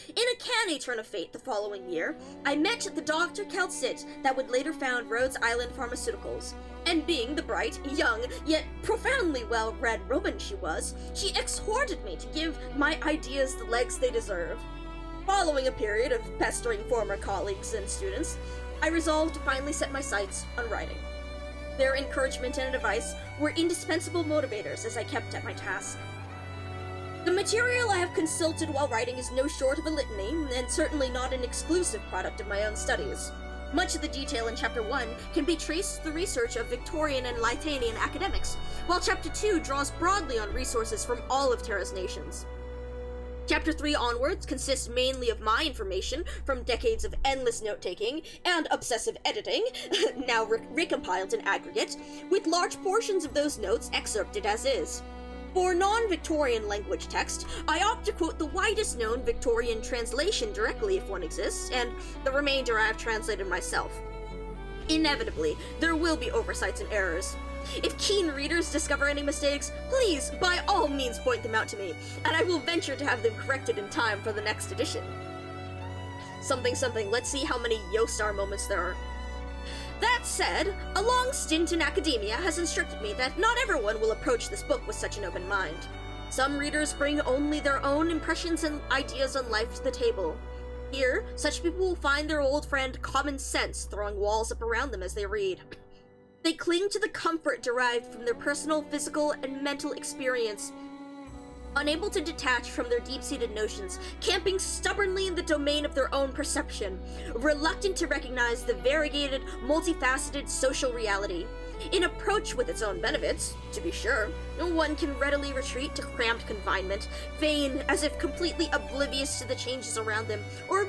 In a canny turn of fate the following year, I met the Dr. Calcit that would later found Rhodes Island Pharmaceuticals, and being the bright, young, yet profoundly well-read woman she was, she exhorted me to give my ideas the legs they deserve. Following a period of pestering former colleagues and students, I resolved to finally set my sights on writing. Their encouragement and advice were indispensable motivators as I kept at my task. The material I have consulted while writing is no short of a litany, and certainly not an exclusive product of my own studies. Much of the detail in Chapter 1 can be traced to the research of Victorian and Lythanian academics, while Chapter 2 draws broadly on resources from all of Terra's nations. Chapter 3 onwards consists mainly of my information from decades of endless note-taking and obsessive editing, now recompiled in aggregate, with large portions of those notes excerpted as is. For non-Victorian language text, I opt to quote the widest known Victorian translation directly if one exists, and the remainder I have translated myself. Inevitably, there will be oversights and errors. If keen readers discover any mistakes, please, by all means, point them out to me, and I will venture to have them corrected in time for the next edition. Something something, let's see how many Yostar moments there are. That said, a long stint in academia has instructed me that not everyone will approach this book with such an open mind. Some readers bring only their own impressions and ideas on life to the table. Here, such people will find their old friend common sense throwing walls up around them as they read. They cling to the comfort derived from their personal, physical, and mental experience, unable to detach from their deep-seated notions, camping stubbornly in the domain of their own perception, reluctant to recognize the variegated, multifaceted social reality. An approach with its own benefits, to be sure. One can readily retreat to cramped confinement, vain as if completely oblivious to the changes around them, or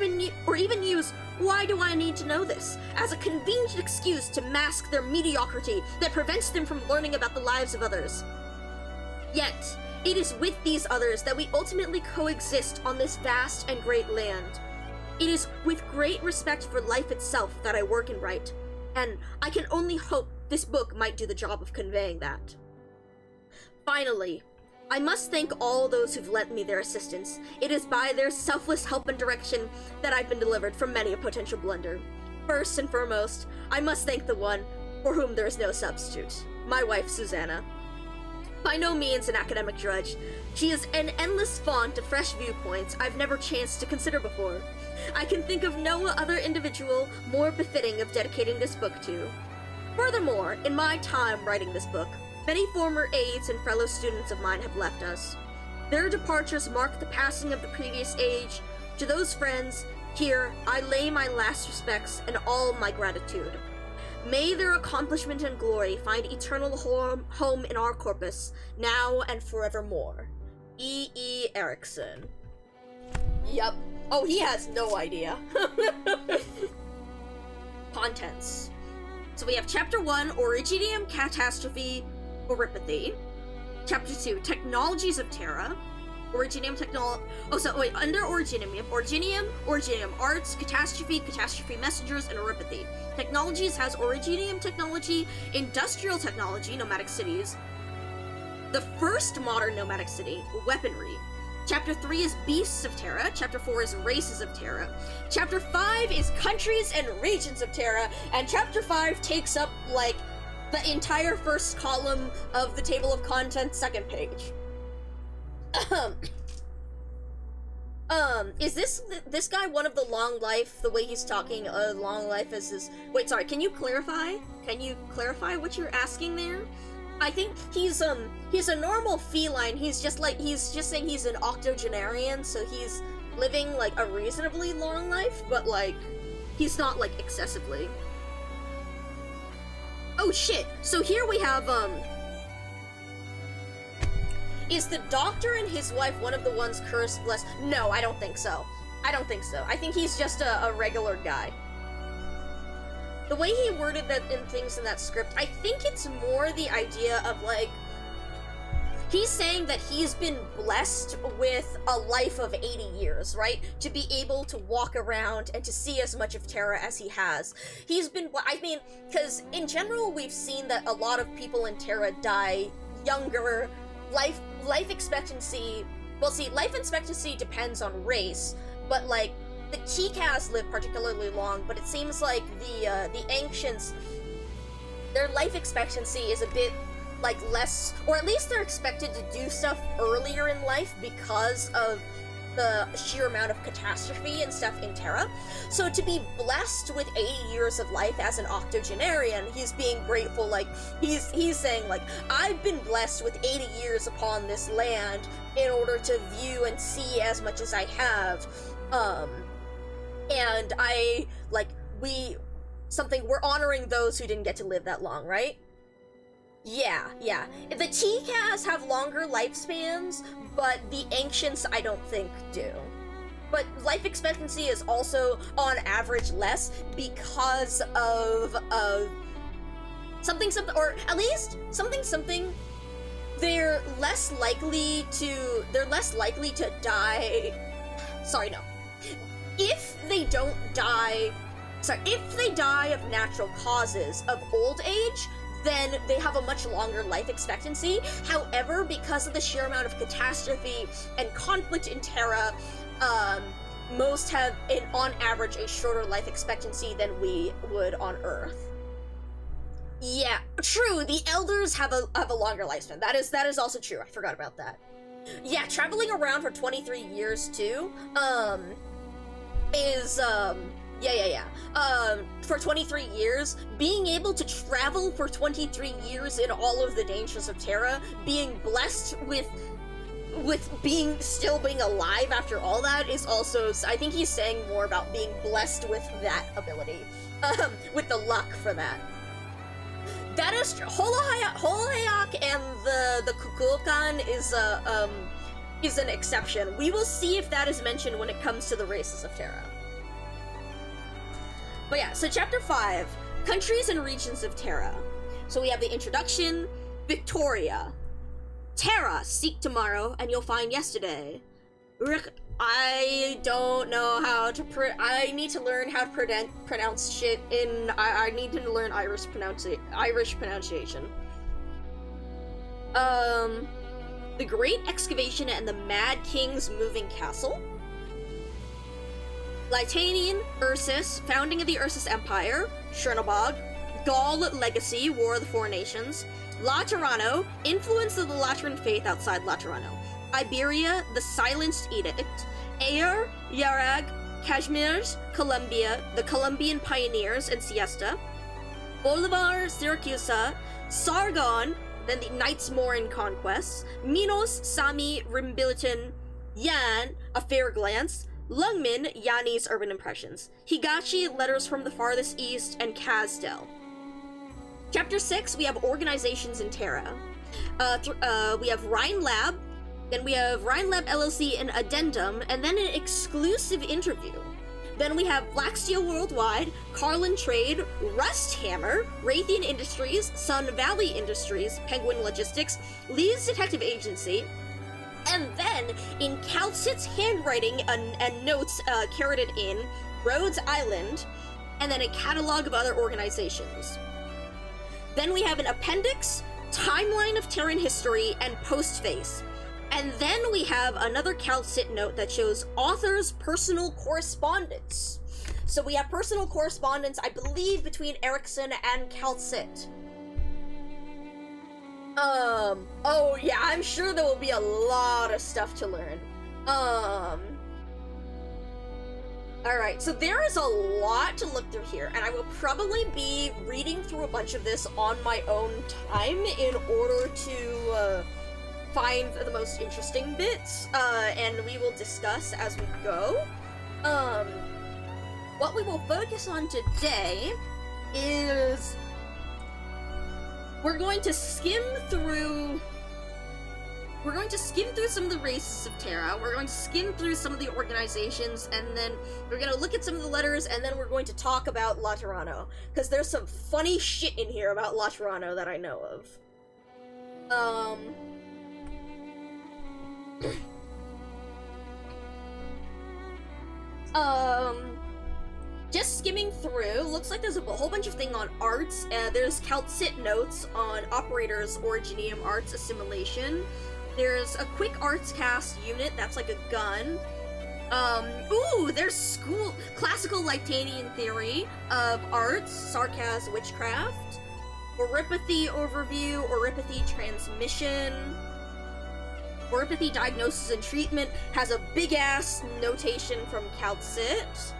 even use "why do I need to know this?" as a convenient excuse to mask their mediocrity that prevents them from learning about the lives of others. Yet, it is with these others that we ultimately coexist on this vast and great land. It is with great respect for life itself that I work and write, and I can only hope this book might do the job of conveying that. Finally, I must thank all those who've lent me their assistance. It is by their selfless help and direction that I've been delivered from many a potential blunder. First and foremost, I must thank the one for whom there is no substitute, my wife Susanna. By no means an academic drudge, she is an endless font of fresh viewpoints I've never chanced to consider before. I can think of no other individual more befitting of dedicating this book to. Furthermore, in my time writing this book, many former aides and fellow students of mine have left us. Their departures mark the passing of the previous age. To those friends, here I lay my last respects and all my gratitude. May their accomplishment and glory find eternal home in our corpus, now and forevermore. E. E. Erickson. Yup. Oh, he has no idea. Contents. So we have Chapter 1, Originium, Catastrophe, Oripathy. Chapter 2, Technologies of Terra. Originium under Originium, we have Originium Arts, Catastrophe, Catastrophe Messengers, and Oripathy. Technologies has Originium Technology, Industrial Technology, Nomadic Cities. The first modern nomadic city, Weaponry. Chapter 3 is Beasts of Terra. Chapter 4 is Races of Terra. Chapter 5 is Countries and Regions of Terra. And Chapter 5 takes up, like, the entire first column of the table of contents, second page. Is this guy one of the long life, the way he's talking, long life as his... Wait, sorry, can you clarify? Can you clarify what you're asking there? I think he's a normal feline. He's just saying he's an octogenarian, so he's living, like, a reasonably long life, but, like, he's not, like, excessively. Oh, shit! So here we have, is the doctor and his wife one of the ones cursed, blessed? No, I don't think so. I think he's just a regular guy. The way he worded that in things in that script, I think it's more the idea of, like, he's saying that he's been blessed with a life of 80 years, right? To be able to walk around and to see as much of Terra as he has. He's been, I mean, because in general, we've seen that a lot of people in Terra die younger. Life expectancy, well, see, life expectancy depends on race, but, like, the T-Cas live particularly long, but it seems like the Ancients, their life expectancy is a bit, like, less, or at least they're expected to do stuff earlier in life because of the sheer amount of catastrophe and stuff in Terra. So to be blessed with 80 years of life as an octogenarian, he's being grateful, like, he's saying, like, I've been blessed with 80 years upon this land in order to view and see as much as I have, and I, like, we're honoring those who didn't get to live that long, right? Yeah. The T-Cas have longer lifespans, but the Ancients I don't think do. But life expectancy is also, on average, less because of, something, or at least, something, they're less likely to die, sorry, no. If they die of natural causes of old age, then they have a much longer life expectancy. However, because of the sheer amount of catastrophe and conflict in Terra, most have, on average, a shorter life expectancy than we would on Earth. Yeah, true, the Elders have a longer lifespan. That is also true, I forgot about that. Yeah, traveling around for 23 years, too, for 23 years, being able to travel for 23 years in all of the dangers of Terra, being blessed with still being alive after all that is also, I think he's saying more about being blessed with that ability, with the luck for that. That is true. Holohayak and the Kukulkan is an exception. We will see if that is mentioned when it comes to the races of Terra. But yeah, so chapter 5, countries and regions of Terra. So we have the introduction, Victoria. Terra, seek tomorrow and you'll find yesterday. I don't know how to I need to learn how to pronounce shit in, I need to learn Irish pronunciation. The Great Excavation and the Mad King's Moving Castle. Lytanian, Ursus, Founding of the Ursus Empire, Chernobog, Gaul Legacy, War of the Four Nations, Laterano, Influence of the Lateran Faith outside Laterano, Iberia, The Silenced Edict, Ayer, Yarag, Kashmirs, Colombia, The Colombian Pioneers and Siesta, Bolivar, Syracusa, Sargon, then the Knights Morin Conquests, Minos, Sami, Rimbiliton, Yan, A Fair Glance, Lungmin, Yanni's Urban Impressions, Higashi, Letters from the Farthest East, and Kazdel. Chapter 6, we have Organizations in Terra. We have Rhine Lab, then we have Rhine Lab LLC an addendum, and then an exclusive interview. Then we have Black Steel Worldwide, Carlin Trade, Rust Hammer, Raytheon Industries, Sun Valley Industries, Penguin Logistics, Lee's Detective Agency, and then, in Calcit's handwriting and notes carroted in, Rhodes Island, and then a catalog of other organizations. Then we have an appendix, timeline of Terran history, and postface. And then we have another Calcit note that shows author's personal correspondence. So we have personal correspondence, I believe, between Erickson and Calcit. Oh yeah, I'm sure there will be a lot of stuff to learn. Alright, so there is a lot to look through here, and I will probably be reading through a bunch of this on my own time in order to, find the most interesting bits, and we will discuss as we go. What we will focus on today is we're going to skim through some of the races of Terra, we're going to skim through some of the organizations, and then we're going to look at some of the letters, and then we're going to talk about Laterano, because there's some funny shit in here about Laterano that I know of. Just skimming through, looks like there's a whole bunch of things on arts. There's Calcit notes on Operators, Originium Arts, Assimilation. There's a quick arts cast unit, that's like a gun. Ooh, there's classical Lytanian theory of arts, Sarkaz, Witchcraft. Oripathy overview, Oripathy transmission. Oripathy diagnosis and treatment has a big-ass notation from Calcit.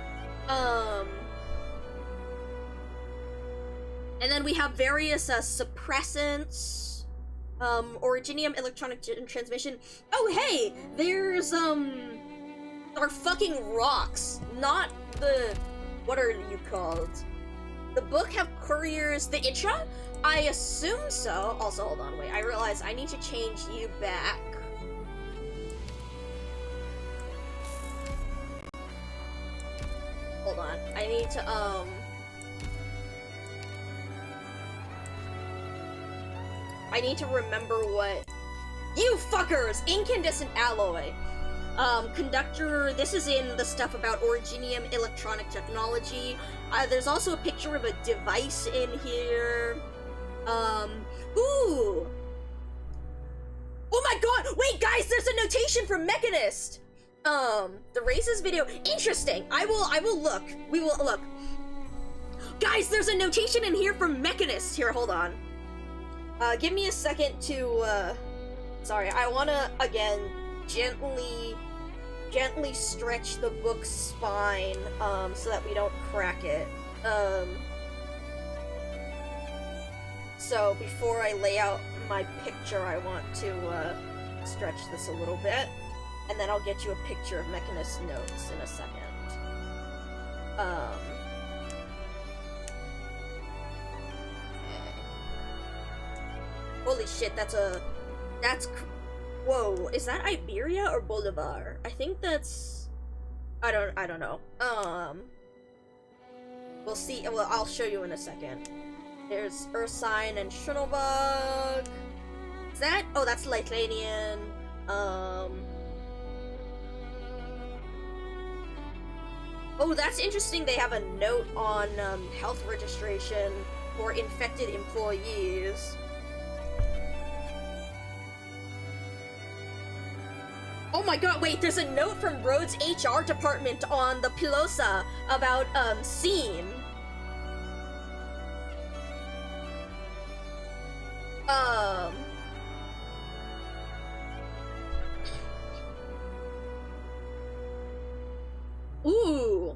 And then we have various suppressants, Originium electronic transmission. Oh hey, there's our fucking rocks, not the, what are you called? The book have couriers, the Itra? I assume so. Also, hold on, wait, I realize I need to change you back. Hold on, I need to, I need to remember what... You fuckers! Incandescent alloy! Conductor, this is in the stuff about Originium electronic technology. There's also a picture of a device in here. Ooh! Oh my god! Wait, guys, there's a notation from Mechanist! The races video. Interesting. I will look. We will look. Guys, there's a notation in here from Mechanist. Here, hold on. Give me a second to, sorry, I wanna, again, gently stretch the book's spine, so that we don't crack it. So before I lay out my picture, I want to, stretch this a little bit, and then I'll get you a picture of Mechanist's notes in a second. Okay. Holy shit, whoa, is that Iberia or Bolivar? I think that's, I don't know. We'll see, well, I'll show you in a second. There's Ursine and Shunobug. Is that, oh, that's Lithuanian. Oh, that's interesting, they have a note on, health registration for infected employees. Oh my god, wait, there's a note from Rhodes' HR department on the Pilosa about, Scene. Ooh.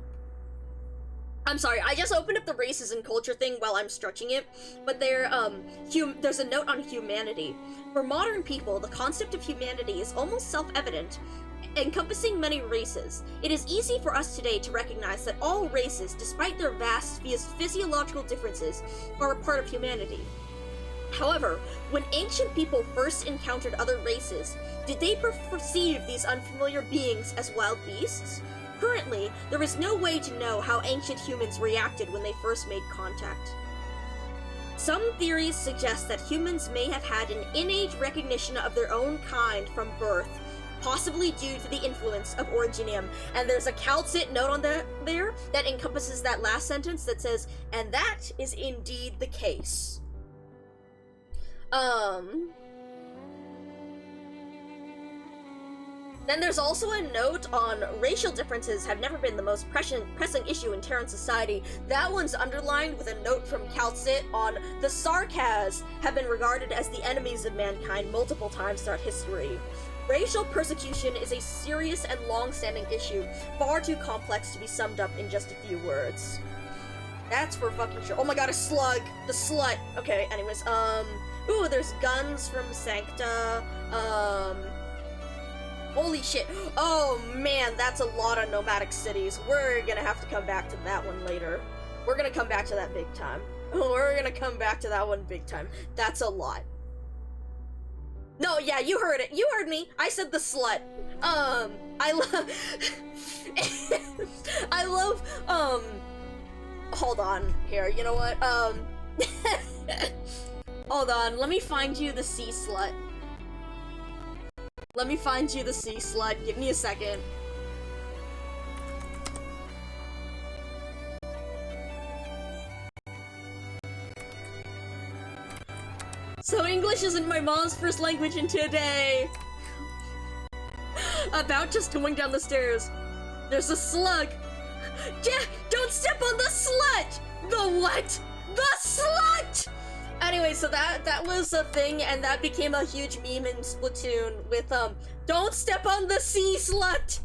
I'm sorry, I just opened up the races and culture thing while I'm stretching it, but there's a note on humanity. For modern people, the concept of humanity is almost self-evident, encompassing many races. It is easy for us today to recognize that all races, despite their vast physiological differences, are a part of humanity. However, when ancient people first encountered other races, did they perceive these unfamiliar beings as wild beasts? Currently, there is no way to know how ancient humans reacted when they first made contact. Some theories suggest that humans may have had an innate recognition of their own kind from birth, possibly due to the influence of Originium. And there's a calcit note on there that encompasses that last sentence that says, and that is indeed the case. Then there's also a note on racial differences have never been the most pressing issue in Terran society. That one's underlined with a note from Calcit on the Sarkaz have been regarded as the enemies of mankind multiple times throughout history. Racial persecution is a serious and long-standing issue, far too complex to be summed up in just a few words. That's for fucking sure. Oh my god, a slug! The slut! Okay, anyways, ooh, there's guns from Sancta, holy shit. Oh man, that's a lot of nomadic cities. We're gonna have to come back to that one later. We're gonna come back to that big time. We're gonna come back to that one big time. That's a lot. No, yeah, you heard it. You heard me. I said the slut. I love... I love, hold on here. You know what? Hold on. Let me find you the sea slut. Let me find you the sea slut. Give me a second. So English isn't my mom's first language in today. About just going down the stairs. There's a slug. Don't step on the slut! The what? The slut! Anyway, so that was a thing, and that became a huge meme in Splatoon with, don't step on the sea slut!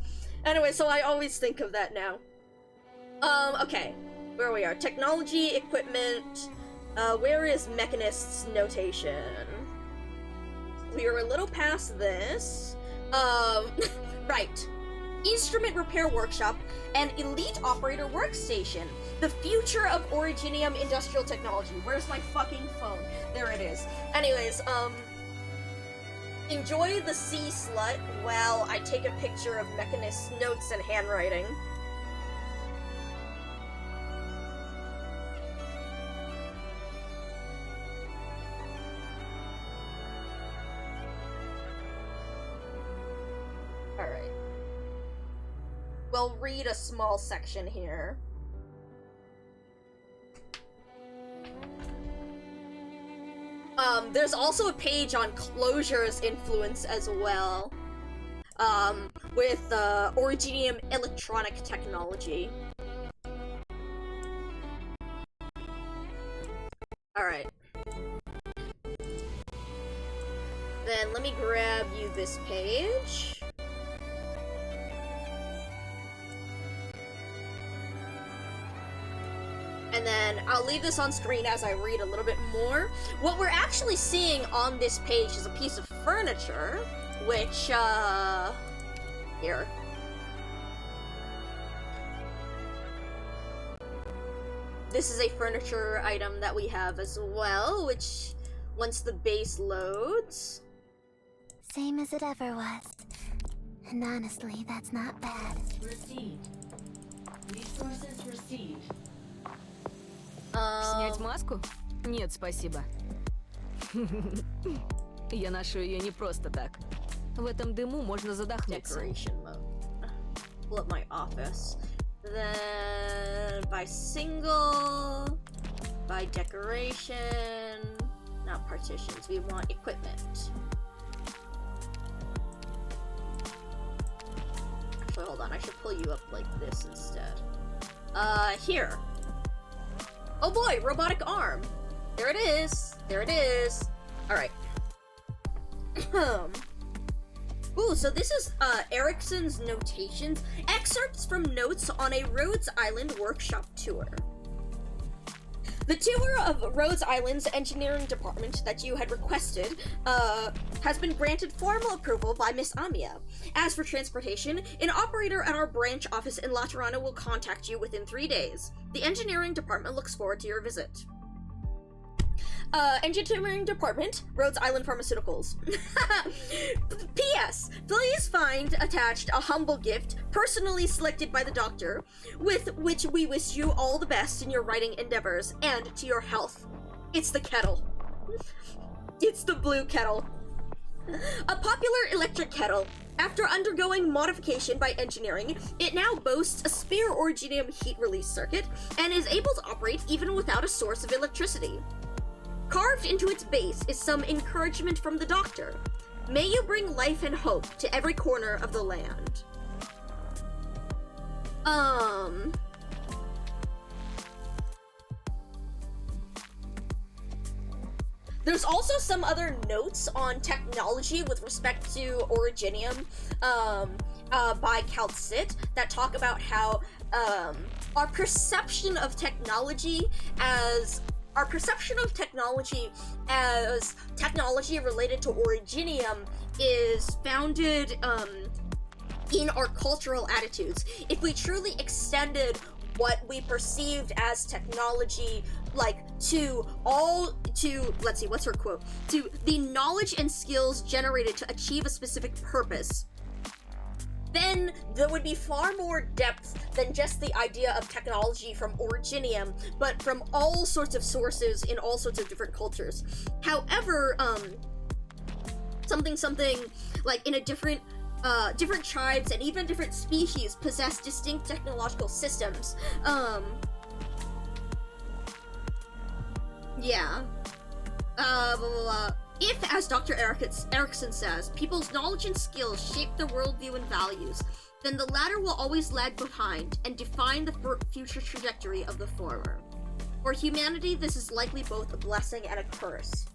Anyway, so I always think of that now. Okay. Where we are. Technology, equipment, where is Mechanist's notation? We are a little past this. Right. Instrument repair workshop and elite operator workstation. The future of Originium industrial technology. Where's my fucking phone? There it is. Anyways, enjoy the sea slut while I take a picture of Mechanist's notes and handwriting. Alright. We'll read a small section here. There's also a page on Closure's influence as well, with Originium electronic technology. Alright. Then let me grab you this page. And then I'll leave this on screen as I read a little bit more. What we're actually seeing on this page is a piece of furniture, which, here. This is a furniture item that we have as well, which, once the base loads... Same as it ever was. And honestly, that's not bad. Received. Resources received. Снять маску? Нет, спасибо. Я ношу ее не просто так. В этом дыму можно задохнуться. Decoration mode. Pull up my office. Then by single, by decoration, not partitions. We want equipment. Actually, hold on. I should pull you up like this instead. Here. Oh boy, robotic arm. There it is. There it is. All right. Ooh, so this is Erickson's notations, excerpts from notes on a Rhodes Island workshop tour. The tour of Rhodes Island's engineering department that you had requested has been granted formal approval by Miss Amiya. As for transportation, an operator at our branch office in Laterano will contact you within 3 days. The engineering department looks forward to your visit. Engineering Department, Rhodes Island Pharmaceuticals. P.S. Please find attached a humble gift, personally selected by the doctor, with which we wish you all the best in your writing endeavors, and to your health. It's the kettle. It's the blue kettle. A popular electric kettle. After undergoing modification by engineering, it now boasts a spare Originium heat release circuit, and is able to operate even without a source of electricity. Carved into its base is some encouragement from the doctor. May you bring life and hope to every corner of the land. There's also some other notes on technology with respect to Originium by Calcit that talk about how our perception of technology as technology related to Originium is founded in our cultural attitudes. If we truly extended what we perceived as technology, like let's see, what's her quote? To the knowledge and skills generated to achieve a specific purpose, then there would be far more depth than just the idea of technology from Originium, but from all sorts of sources in all sorts of different cultures. However, something like in a different tribes and even different species possess distinct technological systems. Yeah. Blah, blah, blah. If, as Dr. Erickson says, people's knowledge and skills shape their worldview and values, then the latter will always lag behind and define the future trajectory of the former. For humanity, this is likely both a blessing and a curse.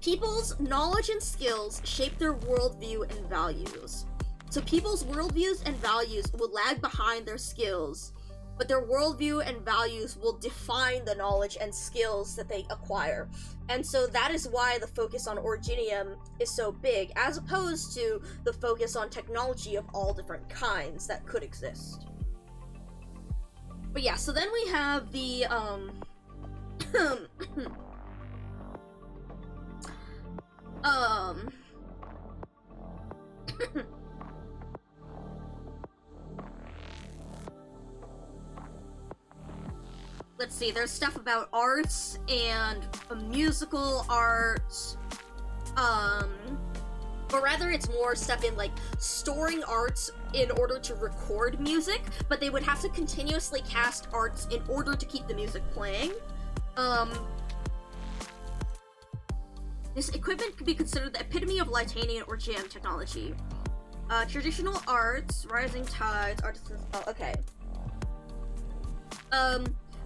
People's knowledge and skills shape their worldview and values. So people's worldviews and values will lag behind their skills, but their worldview and values will define the knowledge and skills that they acquire. And so that is why the focus on Originium is so big, as opposed to the focus on technology of all different kinds that could exist. But yeah, so then we have the, let's see, there's stuff about arts and musical arts, or rather it's more stuff in like storing arts in order to record music, but they would have to continuously cast arts in order to keep the music playing. This equipment could be considered the epitome of Litanian or jam technology. Traditional arts, rising tides, artisans. Oh, okay.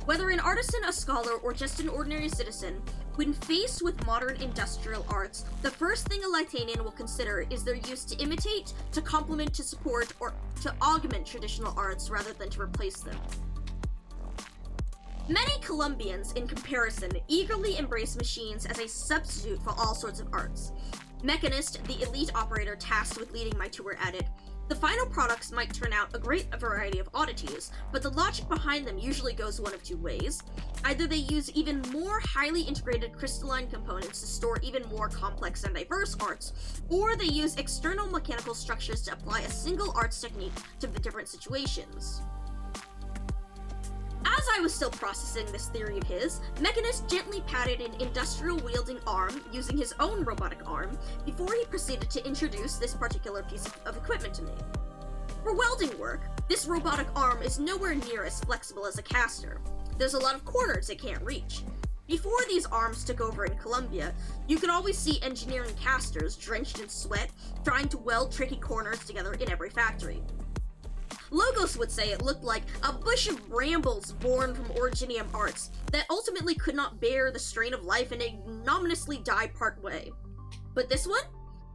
Whether an artisan, a scholar, or just an ordinary citizen, when faced with modern industrial arts, the first thing a Litanian will consider is their use to imitate, to complement, to support, or to augment traditional arts rather than to replace them. Many Colombians, in comparison, eagerly embrace machines as a substitute for all sorts of arts. Mechanist, the elite operator tasked with leading my tour, added, "The final products might turn out a great variety of oddities, but the logic behind them usually goes one of two ways. Either they use even more highly integrated crystalline components to store even more complex and diverse arts, or they use external mechanical structures to apply a single arts technique to the different situations." As I was still processing this theory of his, Mechanist gently patted an industrial-wielding arm using his own robotic arm before he proceeded to introduce this particular piece of equipment to me. For welding work, this robotic arm is nowhere near as flexible as a caster. There's a lot of corners it can't reach. Before these arms took over in Colombia, you could always see engineering casters drenched in sweat trying to weld tricky corners together in every factory. Logos would say it looked like a bush of brambles born from Originium arts that ultimately could not bear the strain of life and ignominiously die partway. But this one?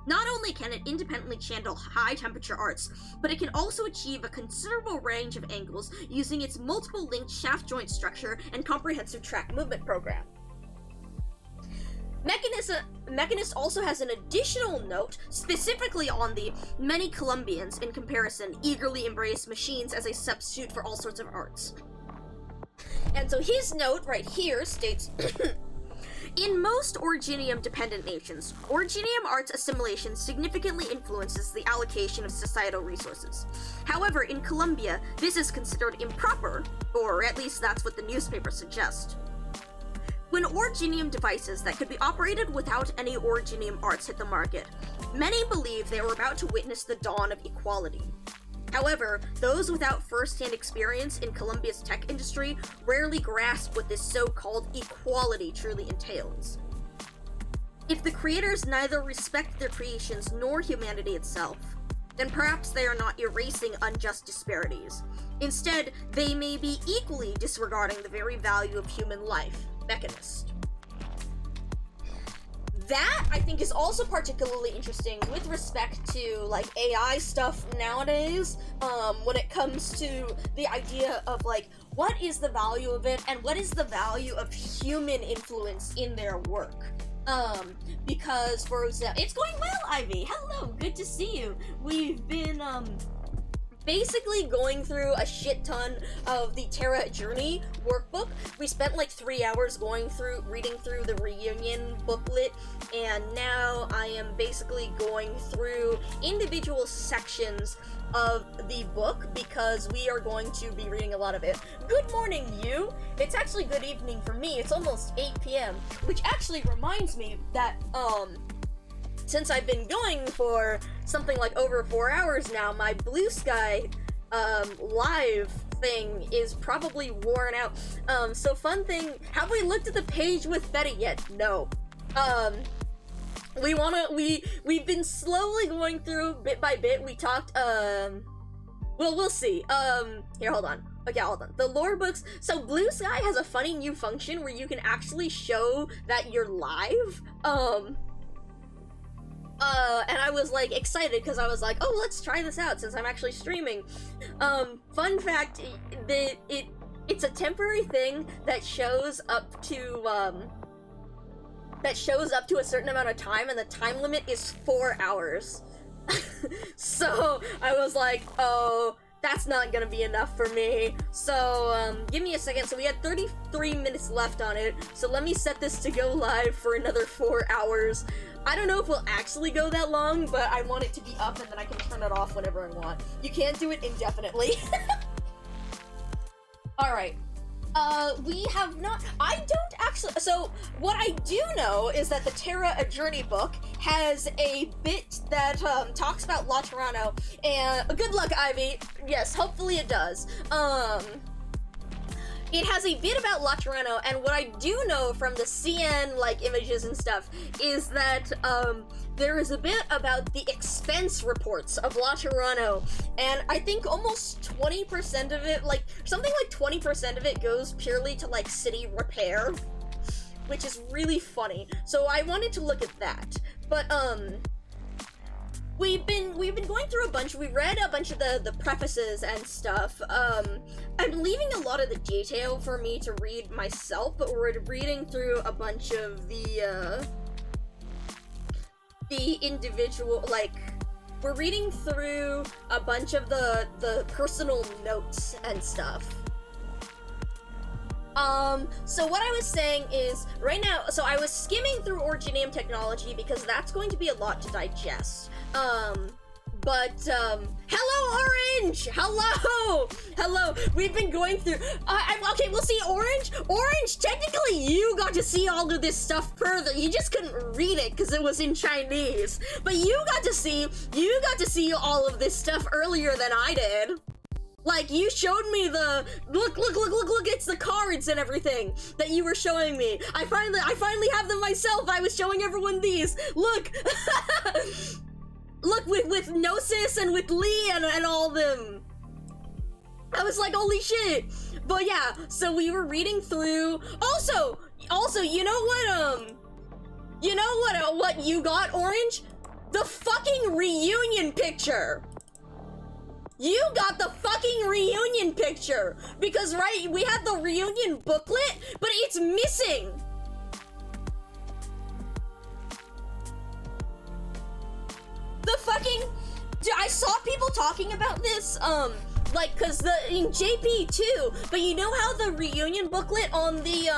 Not only can it independently channel high-temperature arts, but it can also achieve a considerable range of angles using its multiple linked shaft joint structure and comprehensive track movement program. Mechanist also has an additional note specifically on the many Colombians, in comparison, eagerly embrace machines as a substitute for all sorts of arts. And so his note right here states, "In most Originium-dependent nations, Originium arts assimilation significantly influences the allocation of societal resources. However, in Colombia, this is considered improper, or at least that's what the newspapers suggest. When Originium devices that could be operated without any Originium arts hit the market, many believe they were about to witness the dawn of equality. However, those without first-hand experience in Colombia's tech industry rarely grasp what this so-called equality truly entails. If the creators neither respect their creations nor humanity itself, then perhaps they are not erasing unjust disparities. Instead, they may be equally disregarding the very value of human life." Mechanist. That, I think, is also particularly interesting with respect to, like, AI stuff nowadays, when it comes to the idea of, like, what is the value of it, and what is the value of human influence in their work. Because, for example, it's going well, Ivy! Hello, good to see you! We've been, basically going through a shit ton of the Terra Journey workbook. We spent like 3 hours reading through the reunion booklet, and now I am basically going through individual sections of the book because we are going to be reading a lot of it. Good morning, you! It's actually good evening for me. It's almost 8 p.m., which actually reminds me that, since I've been going for something like over 4 hours now, my Blue Sky, live thing is probably worn out. So fun thing, have we looked at the page with Betty yet? No. We've been slowly going through bit by bit. We talked, well, we'll see. Here, hold on. Okay, hold on. The lore books, so Blue Sky has a funny new function where you can actually show that you're live, and I was, like, excited, because I was like, oh, let's try this out, since I'm actually streaming. Fun fact, it's a temporary thing that shows up to a certain amount of time, and the time limit is 4 hours. So, I was like, oh, that's not gonna be enough for me. So, give me a second. So we had 33 minutes left on it, so let me set this to go live for another 4 hours. I don't know if we'll actually go that long, but I want it to be up and then I can turn it off whenever I want. You can't do it indefinitely. Alright. We have not- I don't actually- so, what I do know is that the Terra A Journey book has a bit that, talks about La Toronto, and good luck, Ivy! Yes, hopefully it does. it has a bit about La Toronto, and what I do know from the CN, like, images and stuff, is that, there is a bit about the expense reports of La Toronto, and I think almost 20% of it, like, something like 20% of it goes purely to, like, city repair, which is really funny. So I wanted to look at that, but, We've been going through a bunch. We read a bunch of the prefaces and stuff. I'm leaving a lot of the detail for me to read myself, but we're reading through a bunch of the individual, like, we're reading through a bunch of the personal notes and stuff. So what I was saying is, right now, so I was skimming through Originium technology because that's going to be a lot to digest. Hello, Orange! Hello! Hello! We've been going through, okay, we'll see, Orange, technically you got to see all of this stuff further. You just couldn't read it because it was in Chinese. But you got to see all of this stuff earlier than I did. Like, you showed me the, look, it's the cards and everything that you were showing me. I finally have them myself. I was showing everyone these. Look! Look, with Gnosis and with Lee and all them. I was like, holy shit. But yeah, so we were reading through. Also, you know what you got, Orange? The fucking reunion picture. You got the fucking reunion picture. Because, right, we had the reunion booklet, but it's missing. The fucking, dude, I saw people talking about this, like, cause in JP too, but you know how the reunion booklet on the,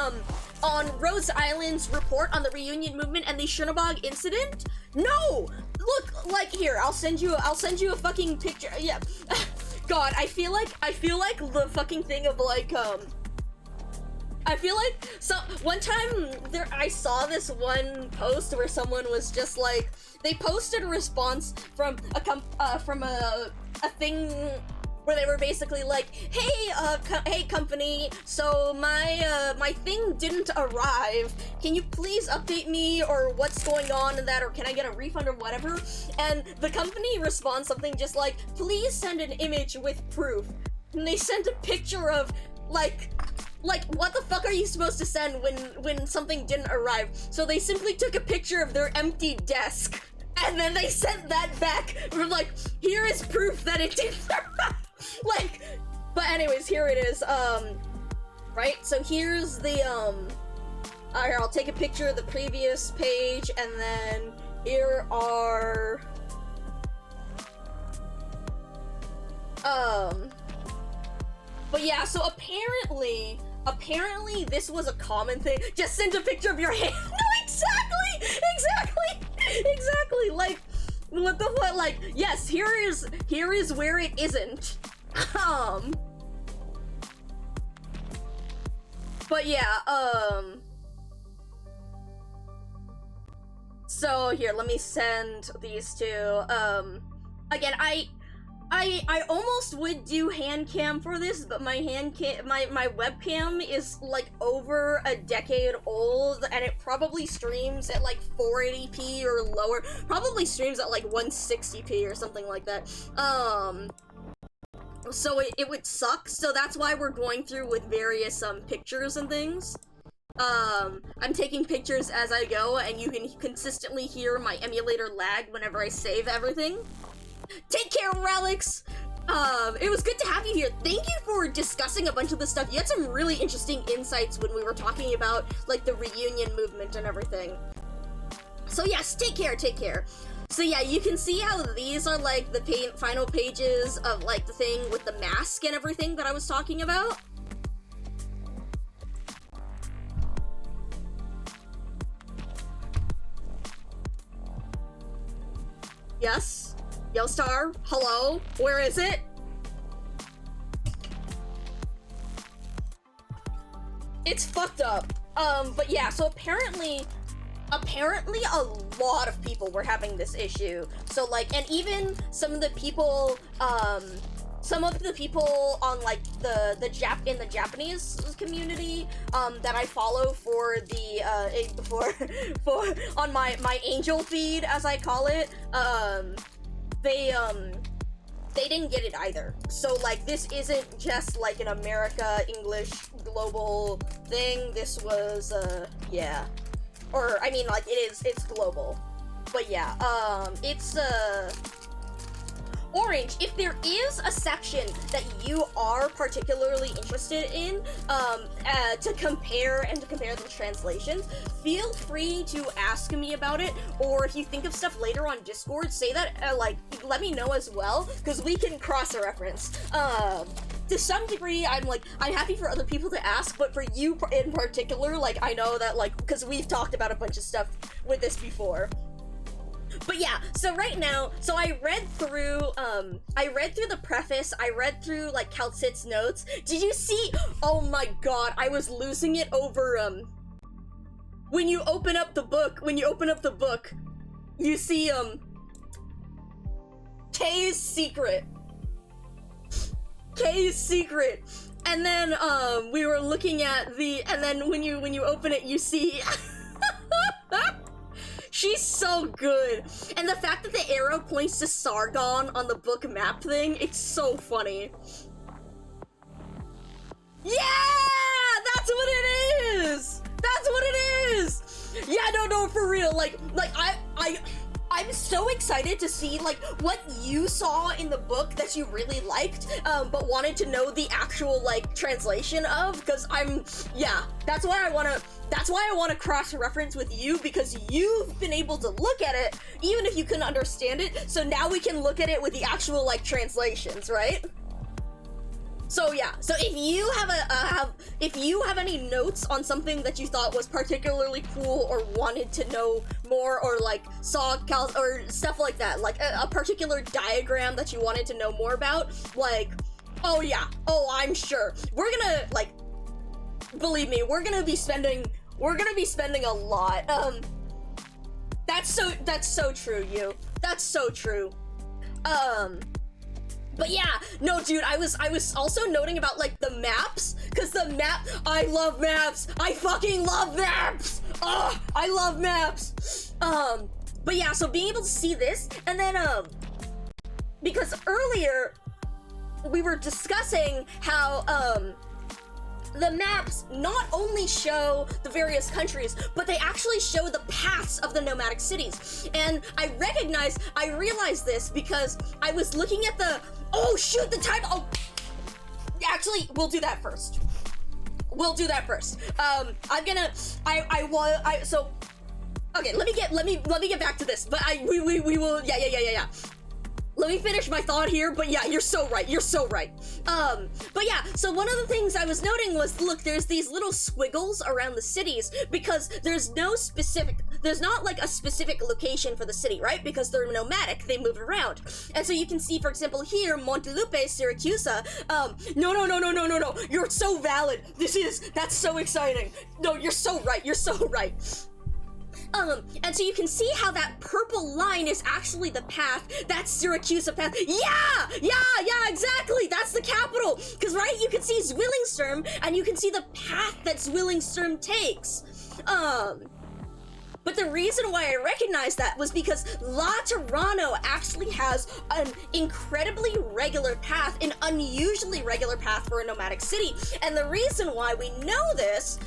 on Rose Island's report on the reunion movement and the Shunabog incident? No! Look, like, here, I'll send you a fucking picture, yeah. God, I feel like the fucking thing of, like, I feel like, so, one time, I saw this one post where someone was just like, they posted a response from a thing where they were basically like, hey company, so my thing didn't arrive. Can you please update me or what's going on in that, or can I get a refund or whatever? And the company responds something just like, please send an image with proof. And they sent a picture of, like, what the fuck are you supposed to send when something didn't arrive? So they simply took a picture of their empty desk, and then they sent that back. We're like, here is proof that it didn't arrive. Like, but anyways, here it is. Right? So here's the, here, I'll take a picture of the previous page, and then here are, but yeah, so apparently this was a common thing. Just send a picture of your hand. No, exactly. Like, what the fuck? Like, yes, here is where it isn't. But yeah, so here, let me send these two. Again, I almost would do hand cam for this, but my my webcam is like over a decade old, and it probably streams at like 480p or lower. Probably streams at like 160p or something like that. So it would suck. So that's why we're going through with various pictures and things. I'm taking pictures as I go, and you can consistently hear my emulator lag whenever I save everything. Take care, Relics! It was good to have you here. Thank you for discussing a bunch of this stuff. You had some really interesting insights when we were talking about, like, the reunion movement and everything. So yes, take care. So yeah, you can see how these are, like, the final pages of, like, the thing with the mask and everything that I was talking about. Yes? Yellstar, hello? Where is it? It's fucked up. But yeah, so apparently a lot of people were having this issue. So, like, and even some of the people, some of the people on like the Japanese community that I follow for the for on my angel feed, as I call it, they didn't get it either. So like this isn't just like an America English global thing. This was yeah, or I mean like it's global, but yeah, it's Orange, if there is a section that you are particularly interested in, to compare the translations, feel free to ask me about it, or if you think of stuff later on Discord, say that, like, let me know as well, because we can cross-reference. To some degree, I'm happy for other people to ask, but for you in particular, like, I know that, like, because we've talked about a bunch of stuff with this before. But yeah, so right now, so I read through the preface, I read through, like, Calcit's notes. Did you see? Oh my god, I was losing it over, when you open up the book, you see, Kay's secret. And then, we were looking at and then when you open it, you see... She's so good. And the fact that the arrow points to Sargon on the book map thing, it's so funny. Yeah! That's what it is! Yeah, no, for real. I'm so excited to see, like, what you saw in the book that you really liked, but wanted to know the actual, like, translation of, because that's why I want to cross-reference with you, because you've been able to look at it, even if you couldn't understand it, so now we can look at it with the actual, like, translations, right? So yeah, so if you have any notes on something that you thought was particularly cool or wanted to know more, or like saw or stuff like that, like a particular diagram that you wanted to know more about, like, I'm sure we're gonna, like, believe me, we're gonna be spending a lot. That's so true, you. That's so true. But yeah, no, dude, I was also noting about, like, the maps, because I love maps! I fucking love maps! Ugh, I love maps! But yeah, so being able to see this, and then, because earlier, we were discussing how, the maps not only show the various countries, but they actually show the paths of the nomadic cities. And I realized this because I was looking at the, oh shoot, the time, actually, we'll do that first. Okay, let me get back to this, but we will, yeah. Let me finish my thought here, but yeah, you're so right. But yeah, so one of the things I was noting was, look, there's these little squiggles around the cities, because there's not like a specific location for the city, right? Because they're nomadic, they move around. And so you can see, for example, here, Montelupe, Syracuse, no, you're so valid. That's so exciting. No, you're so right. And so you can see how that purple line is actually the path. That's Syracuse path. Yeah, exactly. That's the capital. Because, right, you can see Zwillingsturm, and you can see the path that Zwillingsturm takes. But the reason why I recognized that was because Laterano actually has an incredibly regular path, an unusually regular path for a nomadic city. And the reason why we know this,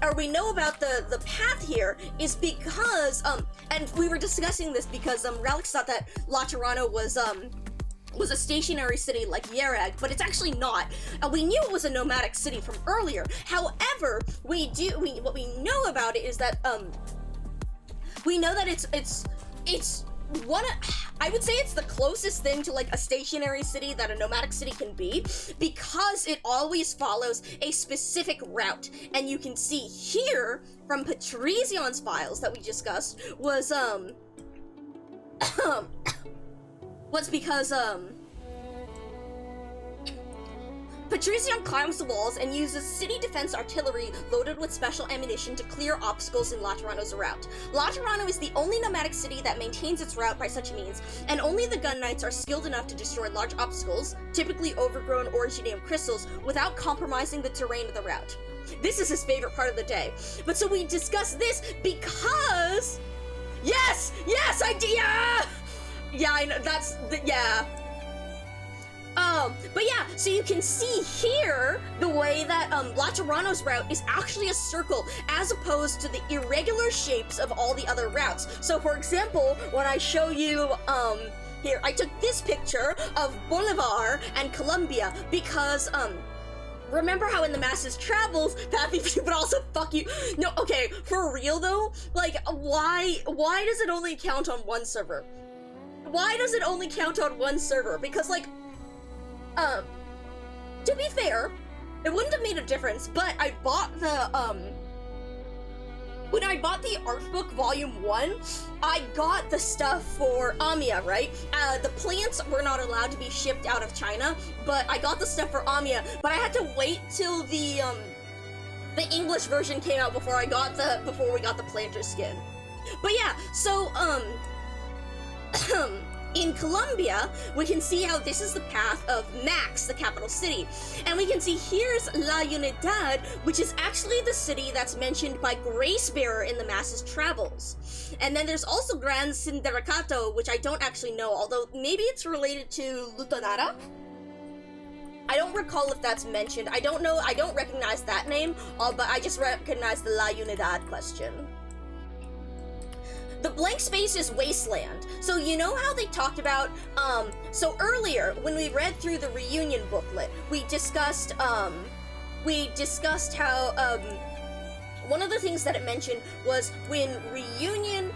or we know about the path here, is because, and we were discussing this because, Relics thought that Laterano was a stationary city like Yerag, but it's actually not. We knew it was a nomadic city from earlier. However, what we know about it is that, we know that it's I would say it's the closest thing to, like, a stationary city that a nomadic city can be, because it always follows a specific route. And you can see here, from Patrizion's files that we discussed, was Patrician climbs the walls and uses city defense artillery loaded with special ammunition to clear obstacles in Laterano's route. Laterano is the only nomadic city that maintains its route by such means, and only the gun knights are skilled enough to destroy large obstacles, typically overgrown originium crystals, without compromising the terrain of the route. This is his favorite part of the day. But so we discuss this because... Yes! Yes, I did! Yeah! Yeah, I know, yeah. But yeah, so you can see here the way that Laterano's route is actually a circle as opposed to the irregular shapes of all the other routes. So for example, when I show you, here, I took this picture of Bolivar and Colombia because, remember how in the Masses Travels, Pappy would also fuck you? No, okay, for real though, like, why does it only count on one server? Why does it only count on one server? Because, like, to be fair, it wouldn't have made a difference, but I bought the, when I bought the art book volume 1, I got the stuff for Amiya, right? The plants were not allowed to be shipped out of China, but I got the stuff for Amiya, but I had to wait till the English version came out before we got the planter skin. But yeah, so, in Colombia, we can see how this is the path of Max, the capital city. And we can see here's La Unidad, which is actually the city that's mentioned by Gracebearer in the Masses Travels. And then there's also Gran Sindacato, which I don't actually know, although maybe it's related to Lutonara? I don't recall if that's mentioned. I don't know, I don't recognize that name, but I just recognize the La Unidad question. The blank space is wasteland. So you know how they talked about, so earlier when we read through the reunion booklet, we discussed how, one of the things that it mentioned was when Reunion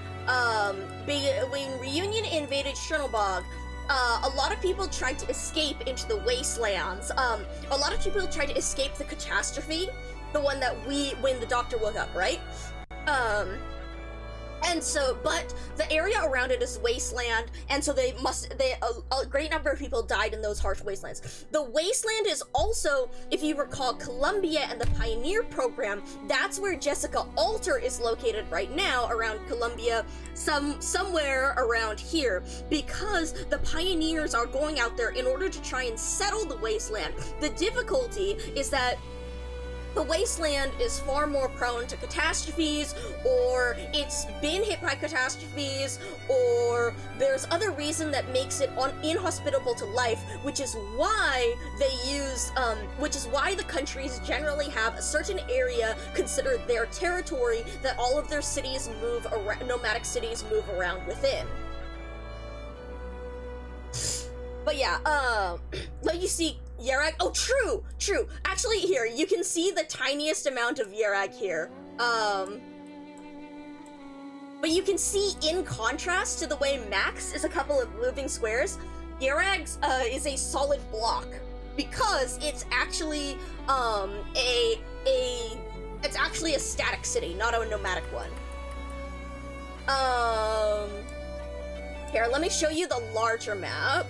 invaded Chernobog, a lot of people tried to escape into the wastelands. A lot of people tried to escape the catastrophe, the one that when the Doctor woke up, right? And so, but the area around it is wasteland, and so a great number of people died in those harsh wastelands. The wasteland is also, if you recall, Columbia and the Pioneer program, that's where Jessica Alter is located right now, around Columbia, somewhere around here, because the Pioneers are going out there in order to try and settle the wasteland. The difficulty is that the wasteland is far more prone to catastrophes, or it's been hit by catastrophes, or there's other reason that makes it inhospitable to life, which is why the countries generally have a certain area considered their territory that all of their cities nomadic cities move around within. But yeah, let you see Yerag. Oh, true. Actually, here, you can see the tiniest amount of Yerag here. But you can see, in contrast to the way Max is a couple of moving squares, Yerag's is a solid block, because it's actually, it's actually a static city, not a nomadic one. Here, let me show you the larger map.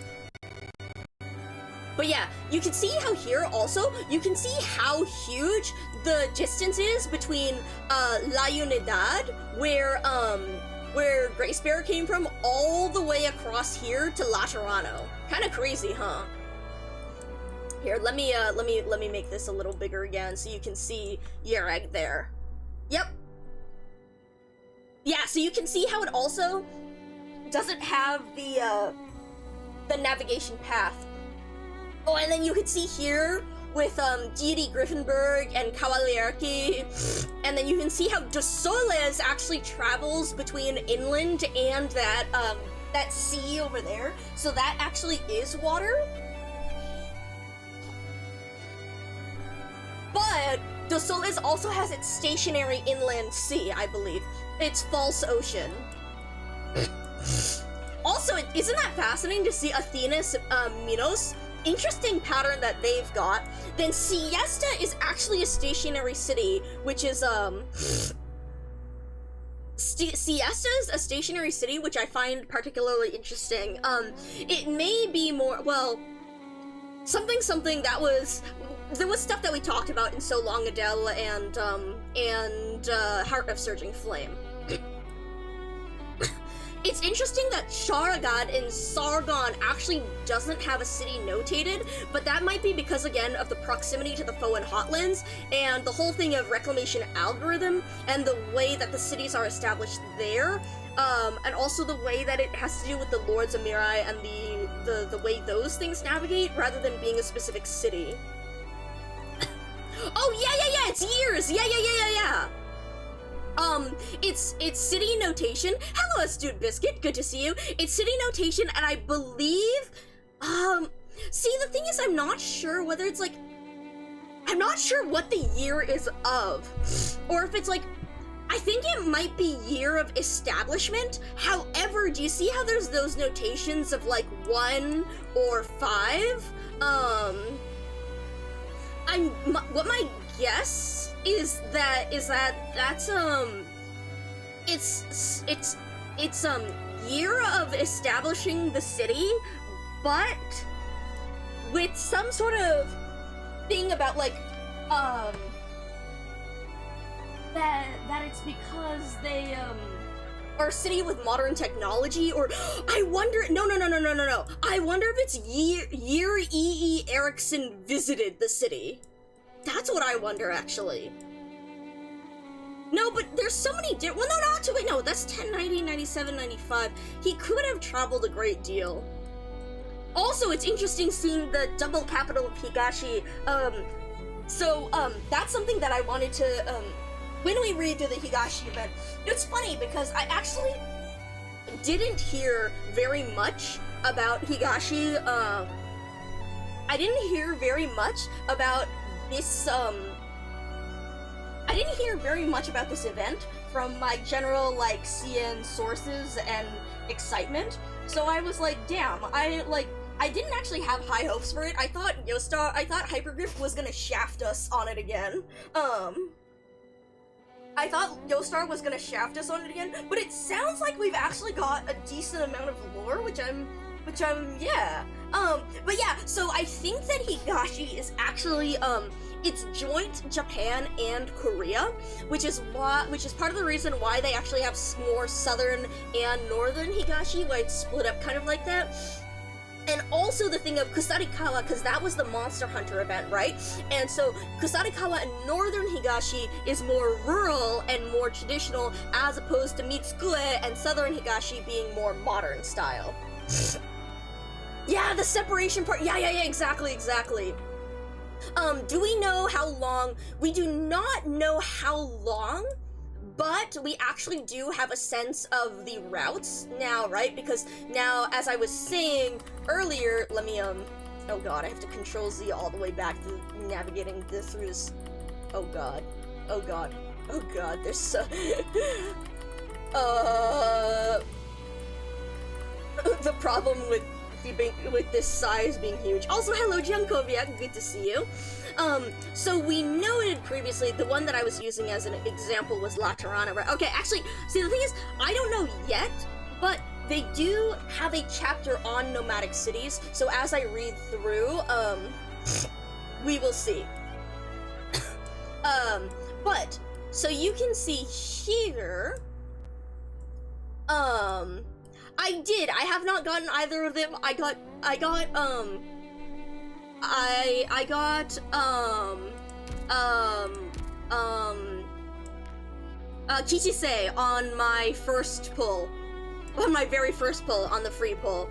But yeah, you can see how here also, you can see how huge the distance is between La Unidad, where Gracebearer came from, all the way across here to Laterano. Kind of crazy, huh? Here, let me make this a little bigger again so you can see Yerag there. Yep. Yeah, so you can see how it also doesn't have the navigation path. Oh, and then you can see here with Deity Griffinberg and Cavalierki, and then you can see how De Soles actually travels between inland and that sea over there. So that actually is water. But De Soles also has its stationary inland sea, I believe. It's false ocean. Also, isn't that fascinating to see Athena's Minos? Interesting pattern that they've got. Then Siesta is actually a stationary city, which is Siesta is a stationary city, which I find particularly interesting. It may be more, well, something that was, there was stuff that we talked about in So Long Adele and Heart of Surging Flame. It's interesting that Sharagan in Sargon actually doesn't have a city notated, but that might be because, again, of the proximity to the Foan Hotlands, and the whole thing of reclamation algorithm, and the way that the cities are established there, and also the way that it has to do with the Lords of Mirai and the way those things navigate, rather than being a specific city. Oh, yeah, it's years! Yeah. It's city notation. Hello, Astute Biscuit, good to see you. It's city notation, and I believe, see, the thing is, I'm not sure whether it's, like, I'm not sure what the year is of, or if it's, like, I think it might be year of establishment. However, do you see how there's those notations of, like, 1 or 5? What my guess is that's it's year of establishing the city, but with some sort of thing about, like, that it's because they are a city with modern technology, or I wonder, no, I wonder if it's year E.E. Erickson visited the city. That's what I wonder, actually. No, but there's so many well, no, wait, no, that's 10, 90, 97, 95. He could have traveled a great deal. Also, it's interesting seeing the double capital of Higashi. That's something that I wanted to, when we read through the Higashi event, it's funny because I actually didn't hear very much about Higashi, I didn't hear very much about this, I didn't hear very much about this event from my general, like, CN sources and excitement, so I was like, damn, I didn't actually have high hopes for it. I thought Hypergriff was gonna shaft us on it again. I thought Yostar was gonna shaft us on it again, but it sounds like we've actually got a decent amount of lore, which I'm, yeah. But yeah, so I think that Higashi is actually, it's joint Japan and Korea, which is part of the reason why they actually have more southern and northern Higashi, why it's split up kind of like that. And also the thing of Kusarikawa, because that was the Monster Hunter event, right? And so Kusarikawa and northern Higashi is more rural and more traditional, as opposed to Mitsukue and southern Higashi being more modern style. Yeah, the separation part, yeah, exactly. Do we know how long? We do not know how long, but we actually do have a sense of the routes now, right? Because now, as I was saying earlier, let me, oh god, I have to Control Z all the way back to navigating this through this. Oh god, there's so... the problem with this size being huge. Also, hello, Jankoviak, good to see you. So we noted previously, the one that I was using as an example was La Tirana, right? Okay, actually, see, the thing is, I don't know yet, but they do have a chapter on nomadic cities, so as I read through, we will see. But, so you can see here, I have not gotten either of them. I got Kichise on my first pull. On my very first pull, on the free pull.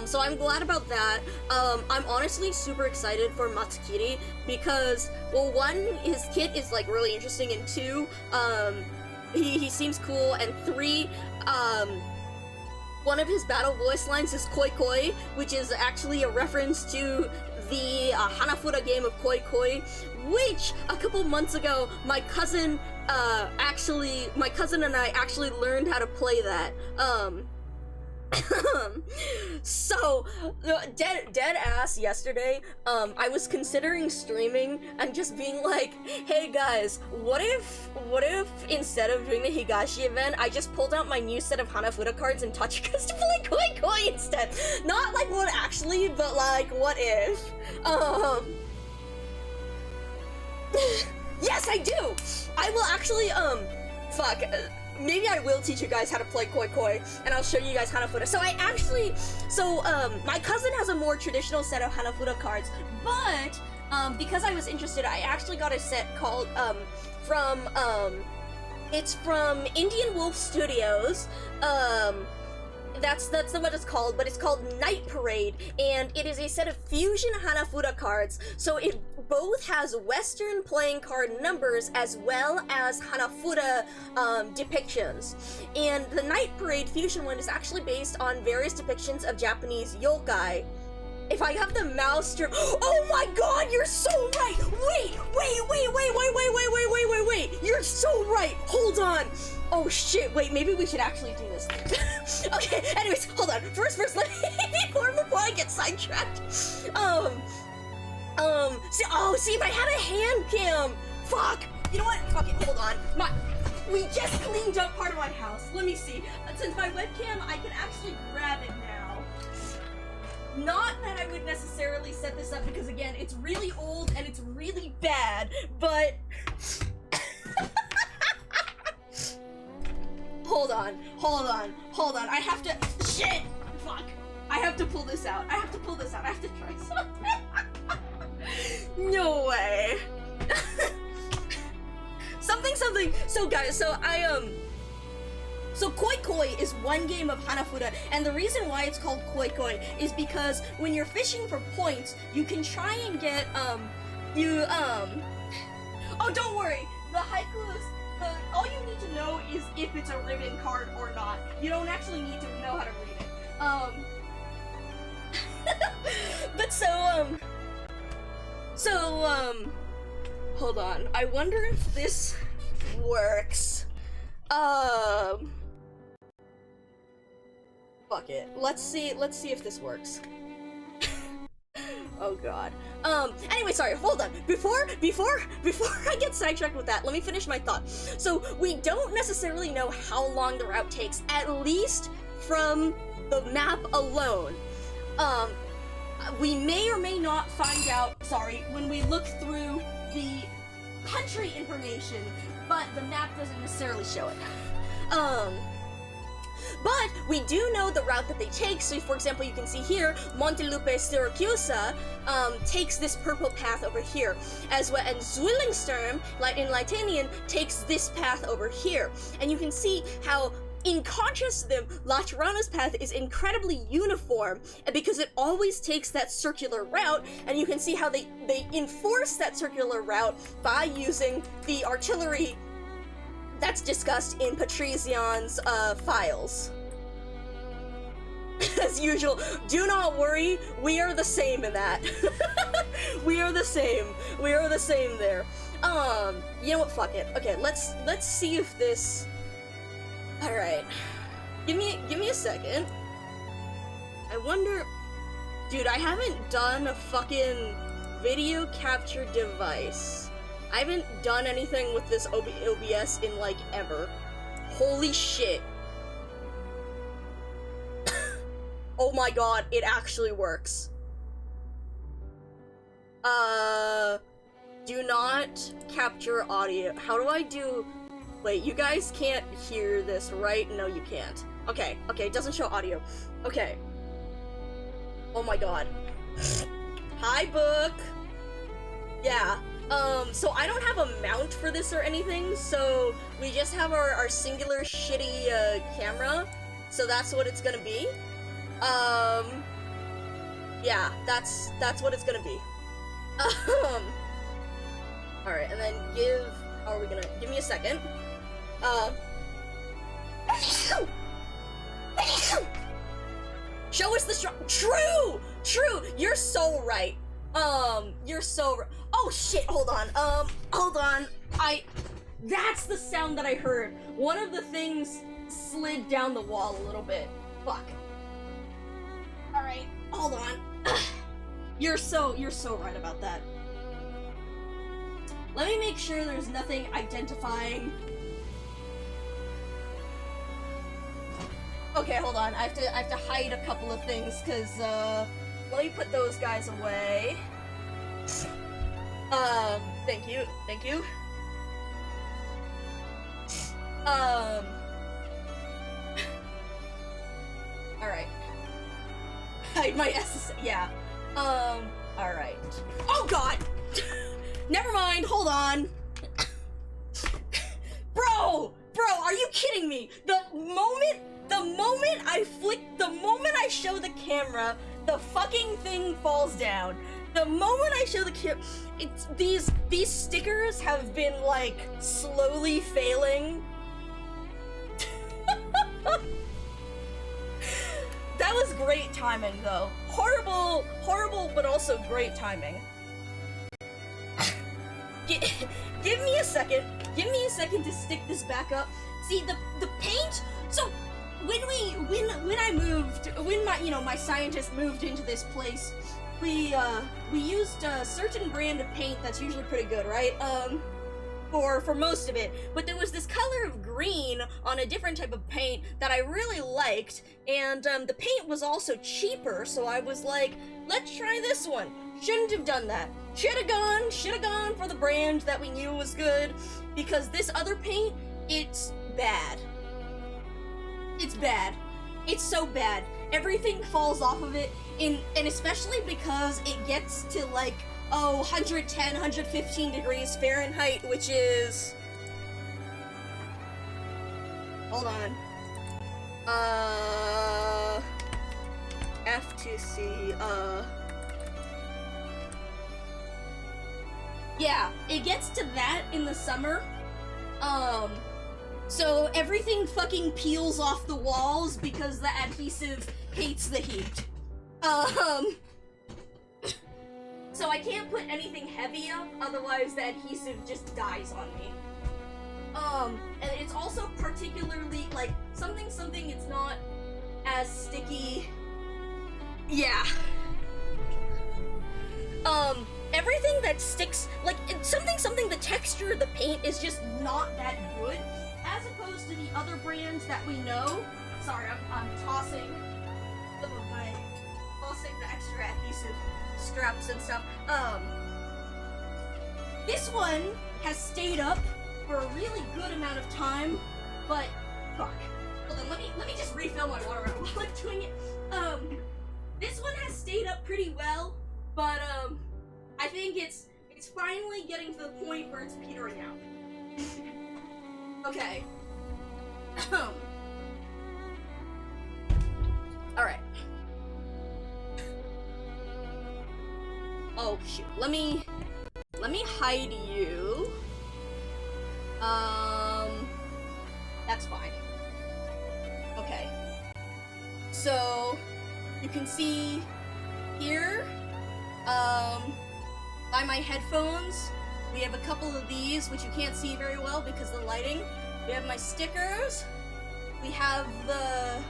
So I'm glad about that. I'm honestly super excited for Matsukiri because, well, one, his kit is, like, really interesting, and two, he seems cool, and three, one of his battle voice lines is Koi Koi, which is actually a reference to the Hanafura game of Koi Koi, which a couple months ago my cousin and I actually learned how to play that. So, dead ass yesterday, I was considering streaming and just being like, hey guys, what if instead of doing the Higashi event, I just pulled out my new set of Hanafuda cards and Tachika's to play Koi Koi instead? Not like what actually, but like, what if? Yes, I do! I will actually, fuck. Maybe I will teach you guys how to play Koi Koi, and I'll show you guys Hanafuda. So my cousin has a more traditional set of Hanafuda cards, but, because I was interested, I actually got a set called, it's from Indian Wolf Studios, that's what it's called, but it's called Night Parade, and it is a set of fusion Hanafuda cards, so it both has Western playing card numbers as well as Hanafuda depictions. And the Night Parade fusion one is actually based on various depictions of Japanese yokai. If I have the mouse oh my god, you're so right! Wait! You're so right! Hold on! Oh shit, wait, maybe we should actually do this. Okay, anyways, hold on. First, let me, before I get sidetracked. See, if I had a hand cam! Fuck! You know what? Fuck it, hold on. We just cleaned up part of my house. Let me see. Since my webcam, I can actually grab it now. Not that I would necessarily set this up because, again, it's really old and it's really bad, but... Hold on. I have to... Shit! Fuck. I have to pull this out. I have to try something. No way. Something. So, guys, so Koi Koi is one game of Hanafuda, and the reason why it's called Koi Koi is because when you're fishing for points, you can try and get, oh, don't worry, the haikus, all you need to know is if it's a ribbon card or not. You don't actually need to know how to read it. But hold on, I wonder if this works. Fuck it. Let's see if this works. Oh god. Anyway, sorry, hold on. Before I get sidetracked with that, let me finish my thought. So, we don't necessarily know how long the route takes, at least from the map alone. We may or may not find out, when we look through the country information, but the map doesn't necessarily show it. But we do know the route that they take, so for example, you can see here, Montelupe Syracusa takes this purple path over here, as well, and Zwillingstern, in Litanian, takes this path over here. And you can see how, in contrast to them, La Tirana's path is incredibly uniform, because it always takes that circular route, and you can see how they enforce that circular route by using the artillery that's discussed in Patrizian's files. As usual, do not worry, we are the same in that. We are the same there. You know what, fuck it. Okay, let's see if this... Alright. Give me a second. I wonder... Dude, I haven't done a fucking video capture device. I haven't done anything with this OBS in, like, ever. Holy shit. Oh my god, it actually works. Do not capture audio. How do I do... Wait, you guys can't hear this, right? No, you can't. Okay, it doesn't show audio. Okay. Oh my god. Hi, book! Yeah. So I don't have a mount for this or anything, so we just have our singular shitty, camera, so that's what it's gonna be. Yeah, that's what it's gonna be. Alright, and then give me a second. Show us the True! You're so right. You're so oh shit, hold on. That's the sound that I heard. One of the things slid down the wall a little bit. Fuck. Hold on. You're so right about that. Let me make sure there's nothing identifying. Okay, hold on. I have to hide a couple of things, cause let me put those guys away. Thank you. Alright. Hide my SS, yeah. Alright. Oh god! Never mind, hold on. Bro, are you kidding me? The moment I show the camera, the fucking thing falls down. The moment I show the camera, these stickers have been, like, slowly failing. That was great timing, though. Horrible, but also great timing. Give me a second. Give me a second to stick this back up. See, the paint. So when my scientist moved into this place, we used a certain brand of paint that's usually pretty good, right? For most of it, but there was this color of green on a different type of paint that I really liked, and the paint was also cheaper, so I was like, let's try this one. Shouldn't have done that. Should've gone for the brand that we knew was good, because this other paint, it's bad. It's bad. It's so bad. Everything falls off of it, and especially because it gets to, like, 110, 115 degrees Fahrenheit, which is... Hold on. F2C, Yeah, it gets to that in the summer. So everything fucking peels off the walls because the adhesive hates the heat. So I can't put anything heavy up, otherwise the adhesive just dies on me. And it's also particularly, like, something it's not as sticky. Yeah. Everything that sticks, like, something the texture of the paint is just not that good, as opposed to the other brands that we know. Sorry, I'm tossing some of my, the extra adhesive straps and stuff. This one has stayed up for a really good amount of time, but fuck. Hold on, let me just refill my water while I'm doing it. This one has stayed up pretty well, but I think it's finally getting to the point where it's petering out. Okay. Alright. Oh shoot. Let me hide you. That's fine. Okay. So you can see here, by my headphones, we have a couple of these, which you can't see very well because of the lighting. We have my stickers. We have the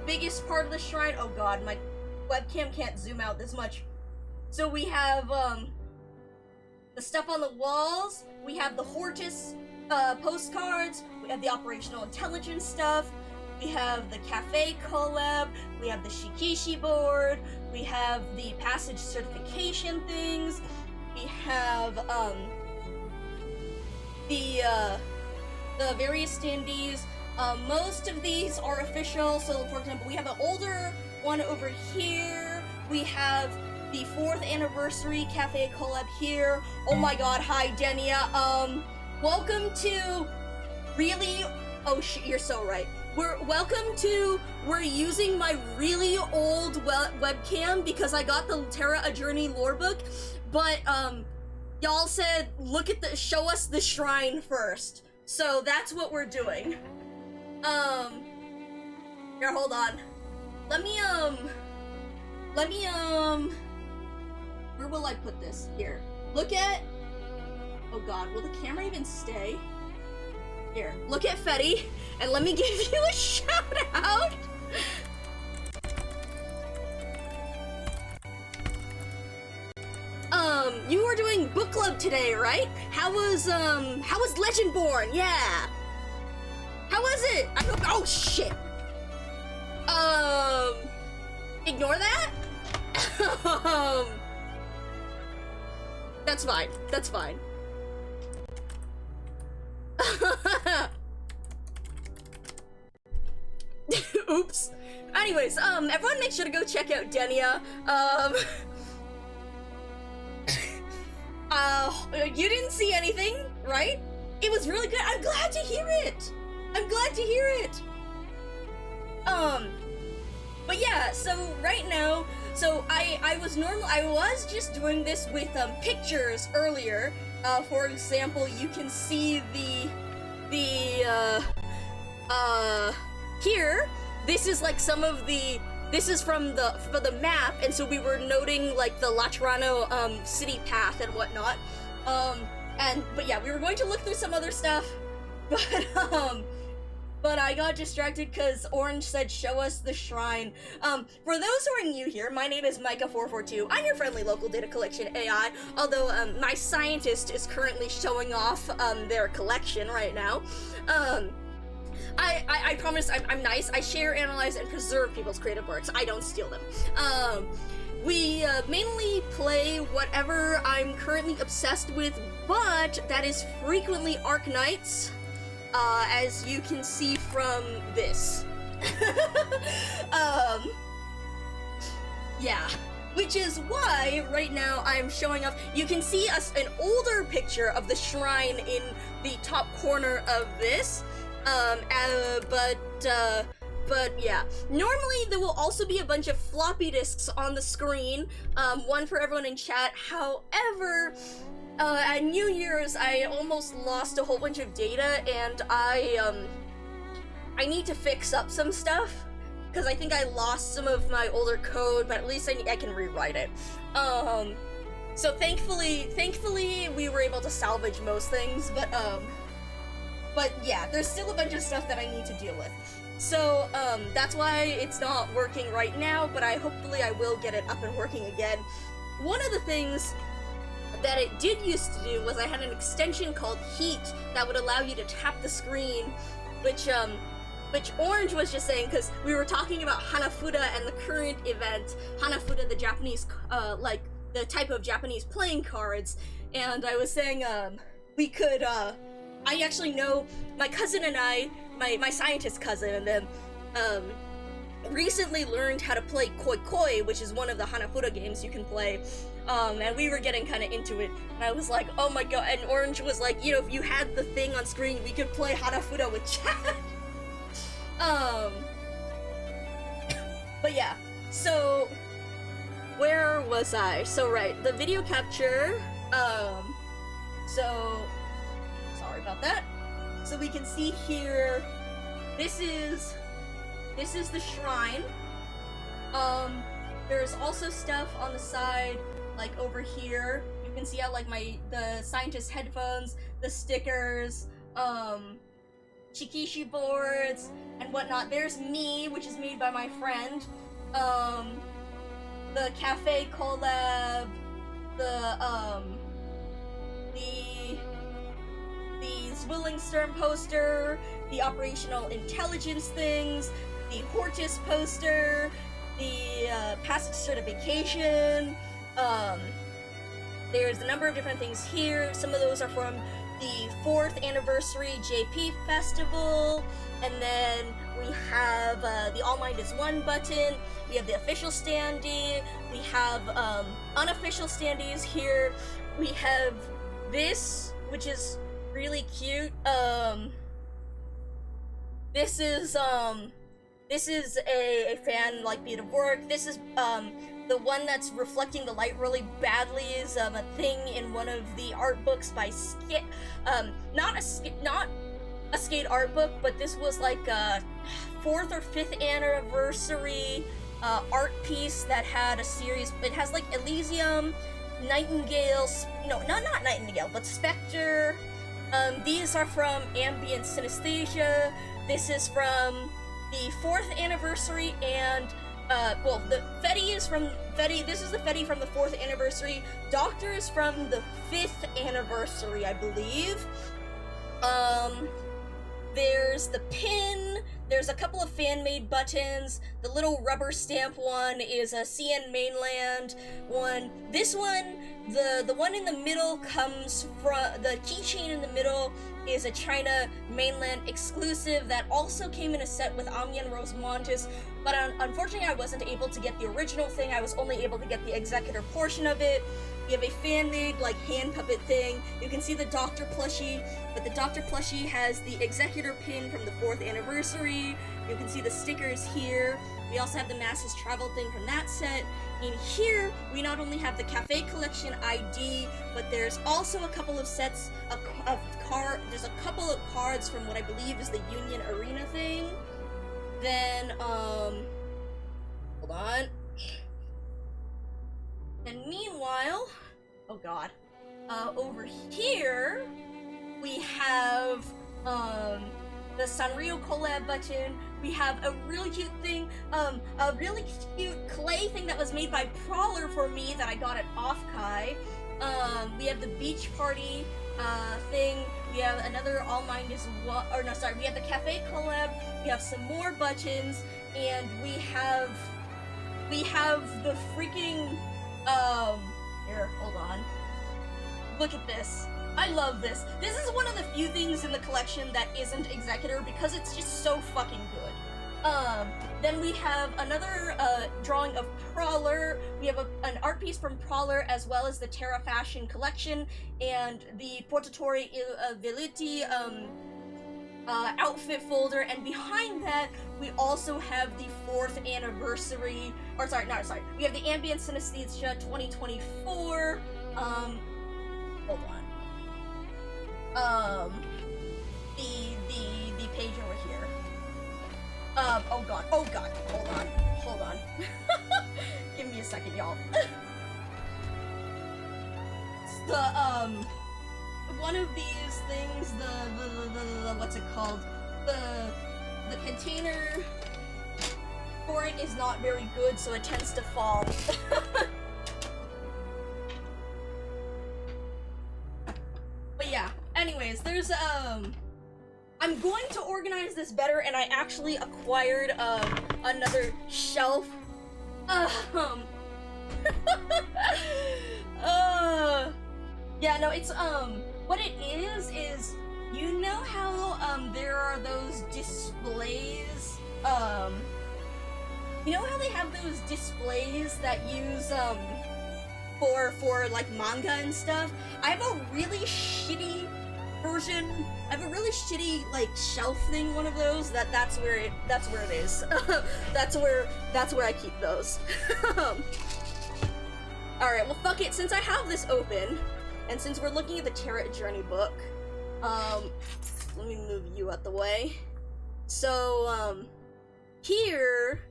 biggest part of the shrine. Oh god, my webcam can't zoom out this much. So we have, the stuff on the walls. We have the Hortus, postcards. We have the operational intelligence stuff. We have the cafe collab. We have the Shikishi board. We have the passage certification things. We have, the various standees. Most of these are official, so for example, we have an older one over here. We have the 4th anniversary cafe collab here. Oh my god, hi Denia. Welcome to really, oh shit, you're so right. We're using my really old webcam because I got the Terra Adjourny lore book, but y'all said show us the shrine first. So that's what we're doing. Here, hold on. Let me where will I put this? Here. Look at, oh god, will the camera even stay? Here, look at Fetty, and let me give you a shout out! today, right? How was Legendborn? Yeah. How was it? I hope. Oh shit. Ignore that. That's fine. That's fine. Oops. Anyways, everyone make sure to go check out Denia. You didn't see anything, right? It was really good. I'm glad to hear it. I'm glad to hear it. But yeah, so right now, so I was just doing this with pictures earlier. For example, you can see here, this is like some of the, this is from the map, and so we were noting like the Laterano city path and whatnot. But yeah, we were going to look through some other stuff, but I got distracted because Orange said, show us the shrine. For those who are new here, my name is Micah442. I'm your friendly local data collection AI, although my scientist is currently showing off their collection right now. I promise I'm nice. I share, analyze, and preserve people's creative works. I don't steal them. We mainly play whatever I'm currently obsessed with, but that is frequently Arknights. As you can see from this. Yeah. Which is why, right now, I'm showing off. You can see an older picture of the shrine in the top corner of this. But yeah. Normally, there will also be a bunch of floppy disks on the screen, one for everyone in chat. However, at New Year's, I almost lost a whole bunch of data, and I need to fix up some stuff, because I think I lost some of my older code, but at least I can rewrite it. So thankfully, we were able to salvage most things, but yeah, there's still a bunch of stuff that I need to deal with. So, that's why it's not working right now, but hopefully I will get it up and working again. One of the things that it did used to do was I had an extension called Heat that would allow you to tap the screen, which Orange was just saying, because we were talking about Hanafuda and the current event, Hanafuda, the Japanese, like, the type of Japanese playing cards, and I was saying, we could, I actually know, my cousin and I, my scientist cousin and them, recently learned how to play Koi Koi, which is one of the Hanafuda games you can play, and we were getting kind of into it, and I was like, oh my god, and Orange was like, you know, if you had the thing on screen, we could play Hanafuda with chat. But yeah, so, where was I? So right, the video capture, so, sorry about that. So we can see here, this is the shrine. There's also stuff on the side, like over here. You can see how like the scientist headphones, the stickers, Chikishi boards, and whatnot. There's me, which is made by my friend. The cafe collab, the Zwillingstern poster, the operational intelligence things, the Hortus poster, the passage certification. There's a number of different things here. Some of those are from the 4th anniversary JP festival, and then we have the All Mind is One button. We have the official standee. We have unofficial standees here. We have this, which is really cute. This is a fan like beat of work. This is the one that's reflecting the light really badly is a thing in one of the art books by Skate. Not a Skate art book, but this was like a 4th or 5th anniversary art piece that had a series. It has like Elysium, Nightingale, no, not Nightingale, but Spectre. These are from Ambient Synesthesia. This is from the 4th anniversary, and well, the Fetty is from Fetty. This is the Fetty from the 4th anniversary. Doctor is from the 5th anniversary, I believe. There's the pin. There's a couple of fan-made buttons. The little rubber stamp one is a CN Mainland one. This one, the one in the middle comes from, the keychain in the middle is a China Mainland exclusive that also came in a set with Amiens Rosemontis, but unfortunately I wasn't able to get the original thing. I was only able to get the executor portion of it. We have a fan-made, like, hand puppet thing. You can see the Doctor plushie, but the Doctor plushie has the executor pin from the 4th anniversary. You can see the stickers here. We also have the Masses Travel thing from that set. In here, we not only have the Cafe Collection ID, but there's also a couple of sets of there's a couple of cards from what I believe is the Union Arena thing. Then, hold on. And meanwhile, oh god, over here, we have, the Sanrio collab button. We have a really cute thing, a really cute clay thing that was made by Prowler for me that I got at Offkai. We have the beach party, thing. We have another All Mine is One, or no, sorry, we have the cafe collab. We have some more buttons, and we have the freaking, here, hold on. Look at this. I love this. This is one of the few things in the collection that isn't Executor because it's just so fucking good. Then we have another drawing of Prowler. We have an art piece from Prowler as well as the Terra Fashion collection and the Portatori Veliti outfit folder. And behind that, we also have the 4th anniversary, or sorry, we have the Ambient Synesthesia 2024. Hold on. The page over here. Oh god, hold on. Give me a second, y'all. It's the, one of these things, the what's it called? The container for it is not very good, so it tends to fall. But yeah, anyways, there's, I'm going to organize this better, and I actually acquired, another shelf. Yeah, no, it's, what it is, you know how, there are those displays, you know how they have those displays that use, for like manga and stuff? I have a really shitty version. I have a really shitty like shelf thing, one of those. That's where it is. that's where I keep those. Alright, well fuck it, since I have this open, and since we're looking at the Terra Journey book, let me move you out the way. So, here,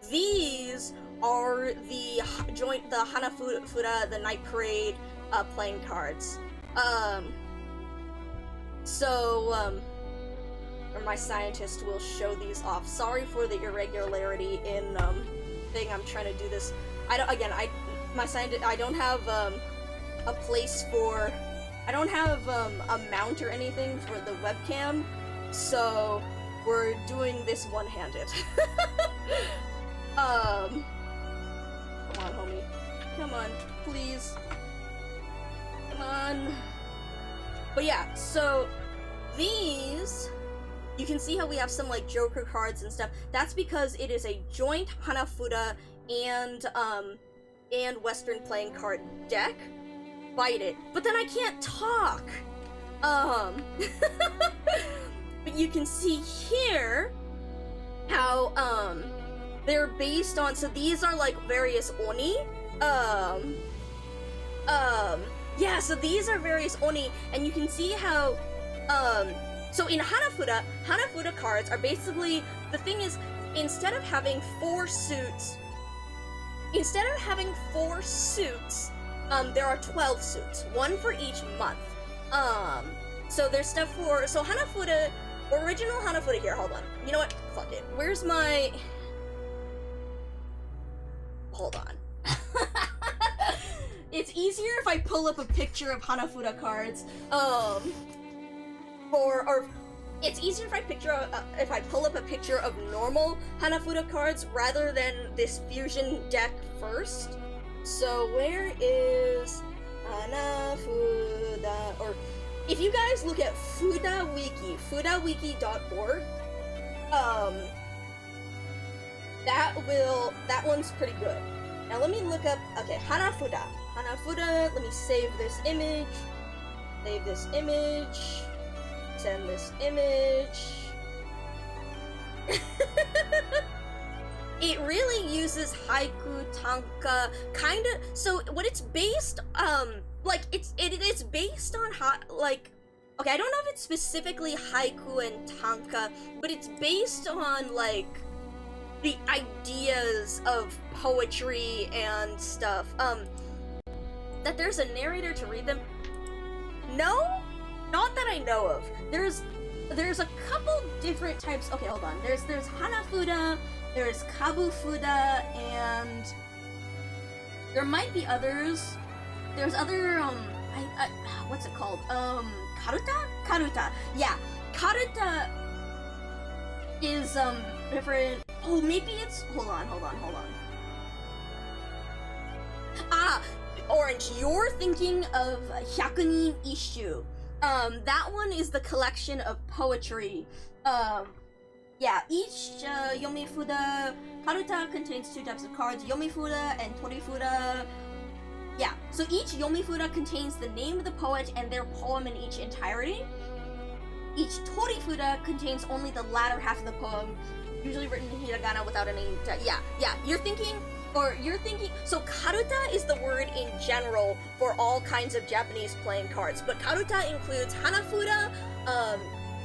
these are the Hanafuda, the Night Parade, playing cards. Or my scientist will show these off. Sorry for the irregularity in, thing, I'm trying to do this. I don't have, a place for, I don't have, a mount or anything for the webcam, so we're doing this one-handed. Come on, homie. Come on, please. Come on. But yeah, so these, you can see how we have some like Joker cards and stuff. That's because it is a joint Hanafuda and Western playing card deck. Bite it. But then I can't talk. But you can see here how they're based on, so these are like various Oni. Yeah, so these are various Oni, and you can see how, so in Hanafuda cards are basically, the thing is, instead of having 4 suits, there are 12 suits, 1 for each month. So there's stuff for, so Hanafuda, original Hanafuda, here, hold on. You know what? Fuck it. Where's my, hold on. it's easier if I pull up a picture of Hanafuda cards. Or it's easier if I pull up a picture of normal Hanafuda cards rather than this fusion deck first. So where is Hanafuda? Or if you guys look at Fuda Wiki, fudawiki.org, that one's pretty good. Now let me look up, okay, Hanafuda, let me save this image, send this image. It really uses haiku, tanka, kinda, so what it's based, like, it is based on, like, okay, I don't know if it's specifically haiku and tanka, but it's based on, like, the ideas of poetry and stuff. That there's a narrator to read them? No? Not that I know of. There's a couple different types. Okay, hold on. There's Hanafuda, there's Kabufuda, and there might be others. There's other, what's it called? Karuta? Karuta. Yeah. Karuta is, different. Oh, maybe it's, hold on. Ah, Orange, you're thinking of Hyakunin Ishu. That one is the collection of poetry. Yeah, each Yomifuda Karuta contains 2 types of cards, Yomifuda and Torifuda. Yeah, so each Yomifuda contains the name of the poet and their poem in each entirety. Each Torifuda contains only the latter half of the poem, usually written in hiragana without any... Yeah, you're thinking... So karuta is the word in general for all kinds of Japanese playing cards, but karuta includes Hanafuda,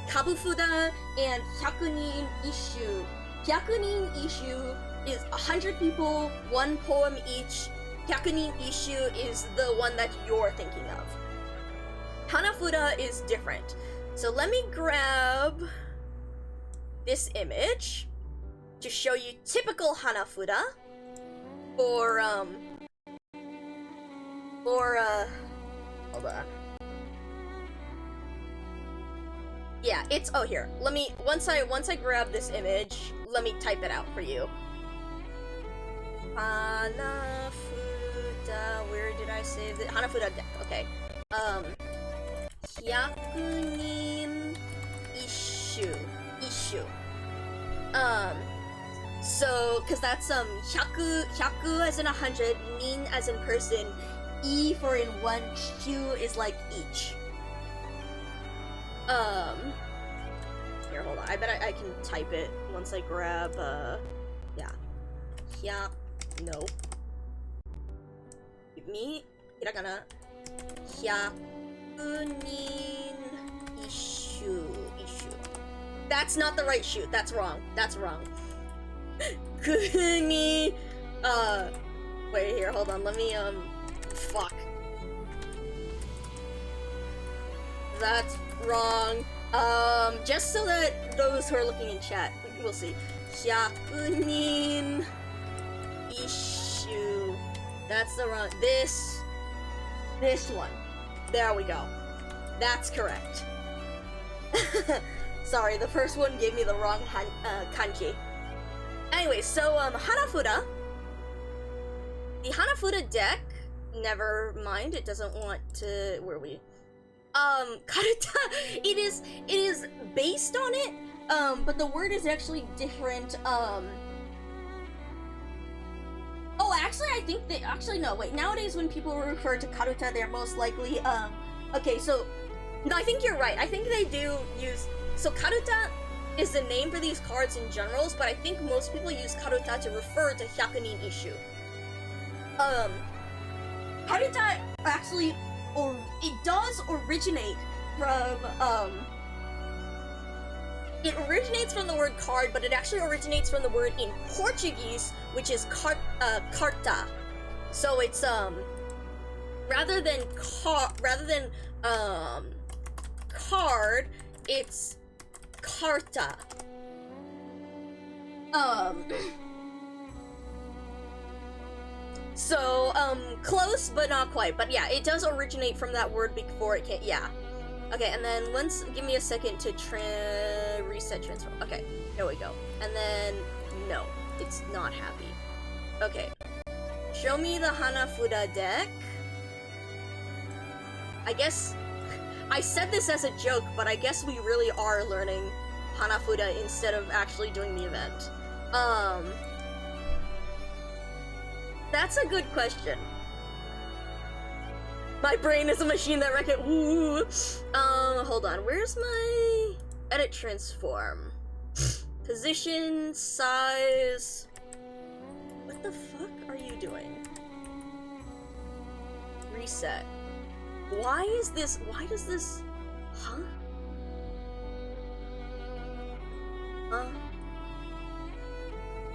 Kabufuda, and Hyakunin Ishu. Hyakunin Ishu is 100 people, 1 poem each. Hyakunin Ishu is the one that you're thinking of. Hanafuda is different. So let me grab this image to show you typical Hanafuda. Hold on. Yeah, it's, oh, here. Let me, once I grab this image, let me type it out for you. Hanafuda, where did I save it? Hanafuda deck, okay. Hyakunin Ishu. So, cause that's, hyaku as in 100, nin as in person, I for in one, shu is like each. Here, hold on, I bet I can type it once I grab, yeah. No. Give me, hiragana, hyakunin ishu. That's not the right shu, that's wrong. Kuni, wait, here, hold on, let me, fuck. That's wrong. Just so that those who are looking in chat will see. Hyakunin Ishu. That's the wrong, this one. There we go. That's correct. Sorry, the first one gave me the wrong kanji. Anyway, so, Hanafuda. The Hanafuda deck, never mind, it doesn't want to, where are we? Karuta, it is based on it, but the word is actually different, oh, actually, I think they, no, wait, nowadays when people refer to Karuta, they're most likely, okay, so, no, I think you're right, I think they do use, so Karuta is the name for these cards in generals, but I think most people use Karuta to refer to Hyakunin Ishu. Karuta actually, or it does originate from, it originates from the word card, but it actually originates from the word in Portuguese, which is carta. So it's, rather than card, it's carta. So, close, but not quite. But yeah, it does originate from that word before it can, yeah. Okay, and then give me a second to reset transform. Okay, there we go. And then, no, it's not happy. Okay. Show me the Hanafuda deck. I guess, I said this as a joke, but I guess we really are learning Hanafuda instead of actually doing the event. That's a good question. My brain is a machine that Ooh. Hold on. Where's my edit transform? Position, size. What the fuck are you doing? Reset. Why does this, huh?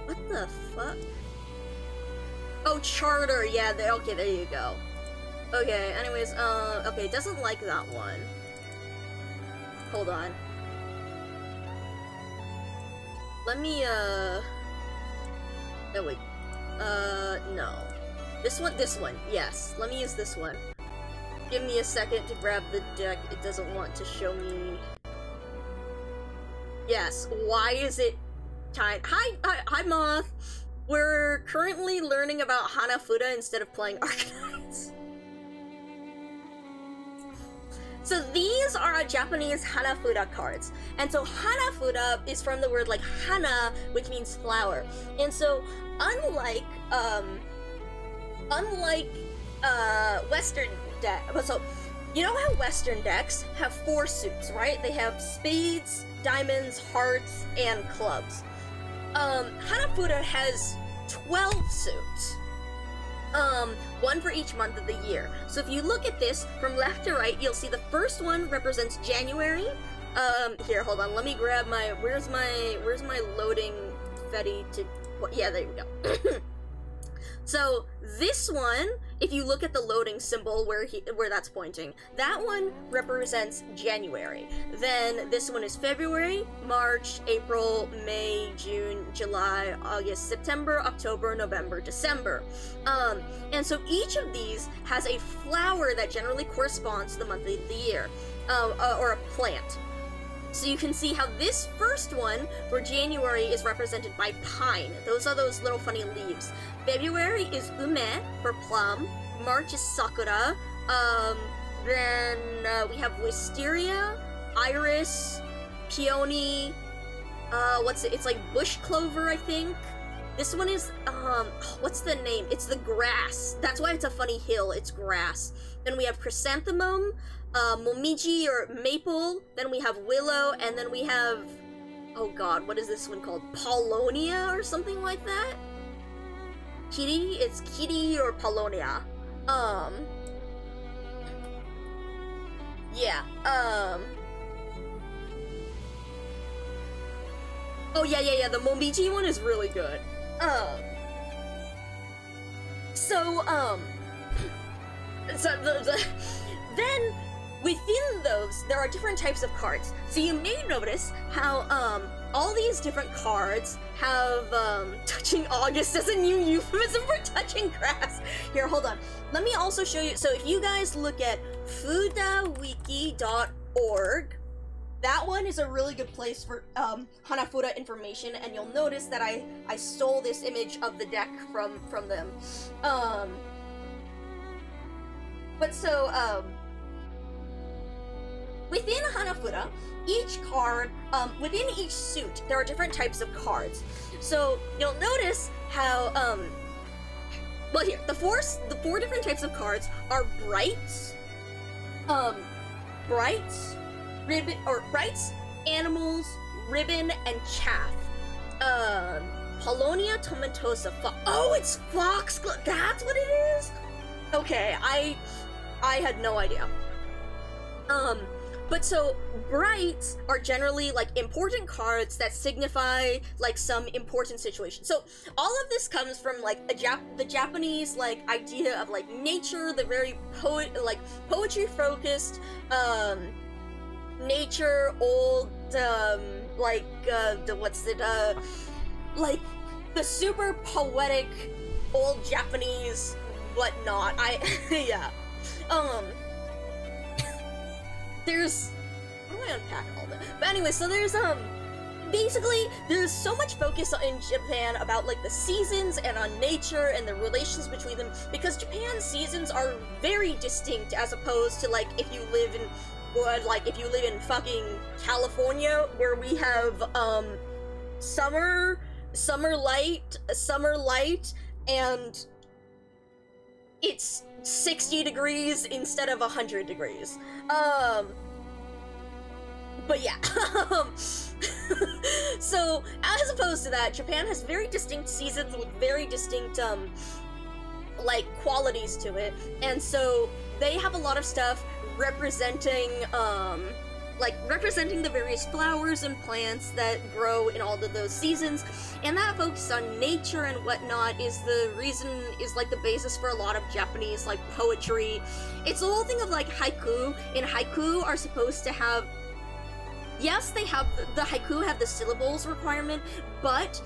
What the fuck? Oh, charter, yeah, okay, there you go. Okay, anyways, okay, it doesn't like that one. Hold on. Let me, there we, no. This one, yes. Let me use this one. Give me a second to grab the deck. It doesn't want to show me. Yes, why is it time? Hi, Moth! We're currently learning about Hanafuda instead of playing Arcanines. So these are Japanese Hanafuda cards. And so Hanafuda is from the word like hana, which means flower. And so unlike Western deck, so you know how Western decks have 4 suits, right? They have spades, diamonds, hearts, and clubs. Hanafuda has 12 suits. One for each month of the year. So if you look at this from left to right, you'll see the first one represents January. Here, hold on, let me grab my, where's my loading Fetty to, yeah, there we go. So this one, if you look at the loading symbol where that's pointing, that one represents January. Then this one is February, March, April, May, June, July, August, September, October, November, December. And so each of these has a flower that generally corresponds to the month of the year, or a plant. So you can see how this first one for January is represented by pine. Those are those little funny leaves. February is ume for plum. March is sakura. Then we have wisteria, iris, peony. What's it? It's like bush clover, I think. This one is what's the name? It's the grass. That's why it's a funny hill. It's grass. Then we have chrysanthemum, momiji or maple. Then we have willow, and then we have, oh god, what is this one called? Paulownia or something like that? Kitty? It's kitty or Paulownia. Yeah, oh yeah, the momiji one is really good. Then within those, there are different types of cards. So you may notice how all these different cards have touching August as a new euphemism for touching grass. Here, hold on. Let me also show you. So if you guys look at fudawiki.org, that one is a really good place for Hanafuda information, and you'll notice that I stole this image of the deck from them. But so, within Hanafuda, each card, within each suit, there are different types of cards. So you'll notice how, well here, the four different types of cards are brights, brights, animals, ribbon, and chaff. Paulownia tomentosa. Oh, it's foxglove. That's what it is. Okay, I had no idea. But so brights are generally like important cards that signify like some important situation. So all of this comes from like the Japanese like idea of like nature, the very poetry focused, nature, old, like the super poetic old Japanese whatnot. Yeah. There's, how do I unpack all that? But anyway, so there's, basically, there's so much focus in Japan about, like, the seasons and on nature and the relations between them, because Japan's seasons are very distinct as opposed to, like, if you live in fucking California, where we have, summer light, and it's 60 degrees instead of 100 degrees. But yeah, so as opposed to that, Japan has very distinct seasons with very distinct, like, qualities to it, and so they have a lot of stuff representing the various flowers and plants that grow in all of those seasons, and that focus on nature and whatnot is like the basis for a lot of Japanese, like, poetry. It's the whole thing of, like, haiku, and haiku are supposed to have, yes, they have, the haiku have the syllables requirement, but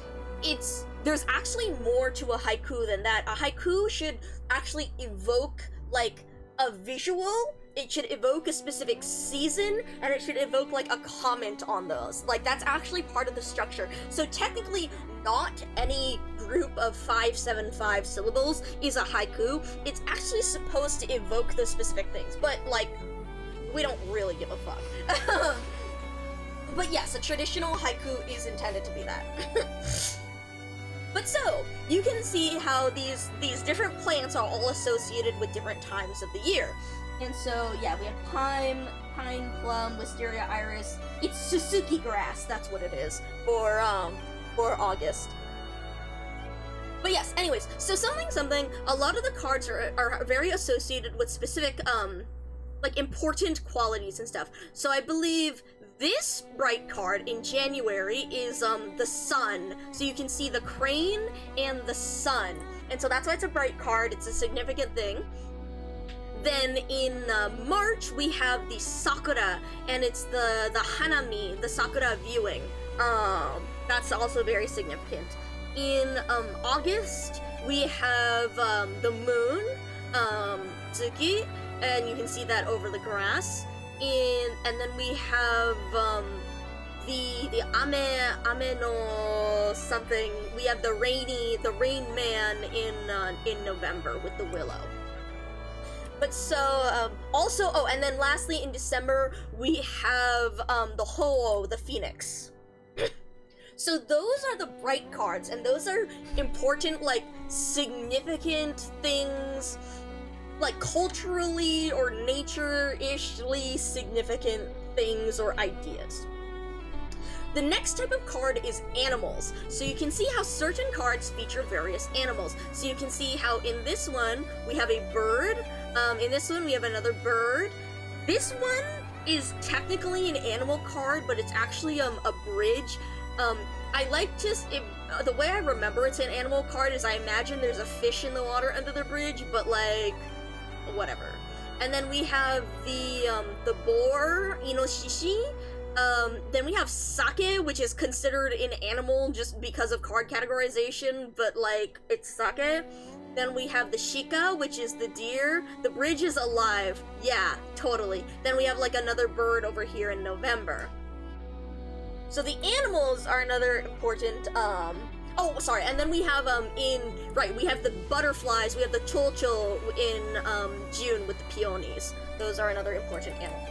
there's actually more to a haiku than that. A haiku should actually evoke, like, a visual. It should evoke a specific season, and it should evoke, like, a comment on those. Like, that's actually part of the structure. So technically, not any group of 575 syllables is a haiku. It's actually supposed to evoke the specific things, but, like, we don't really give a fuck. But yes, a traditional haiku is intended to be that. But so, you can see how these different plants are all associated with different times of the year. And so, yeah, we have pine, plum, wisteria, iris. It's Suzuki grass, that's what it is, for August. But yes, anyways, so something, a lot of the cards are very associated with specific, like, important qualities and stuff. So I believe this bright card in January is, the sun. So you can see the crane and the sun. And so that's why it's a bright card, it's a significant thing. Then in March, we have the sakura, and it's the hanami, the sakura viewing. That's also very significant. In August, we have the moon, Tsuki, and you can see that over the grass. And then we have the ame no something. We have the rain man in November with the willow. But so, also, oh, and then lastly, in December, we have, the Ho-Oh, the Phoenix. So those are the bright cards, and those are important, like, significant things, like, culturally or nature-ishly significant things or ideas. The next type of card is animals. So you can see how certain cards feature various animals. So you can see how in this one, we have a bird. In this one, we have another bird. This one is technically an animal card, but it's actually a bridge. I like the way I remember it's an animal card is I imagine there's a fish in the water under the bridge, but, like, whatever. And then we have the boar, Inoshishi. Then we have sake, which is considered an animal just because of card categorization, but, like, it's sake. Then we have the shika, which is the deer. The bridge is alive. Yeah, totally. Then we have, like, another bird over here in November. So the animals are another important, oh, sorry, and then we have, we have the butterflies, we have the chocho in, June with the peonies. Those are another important animal.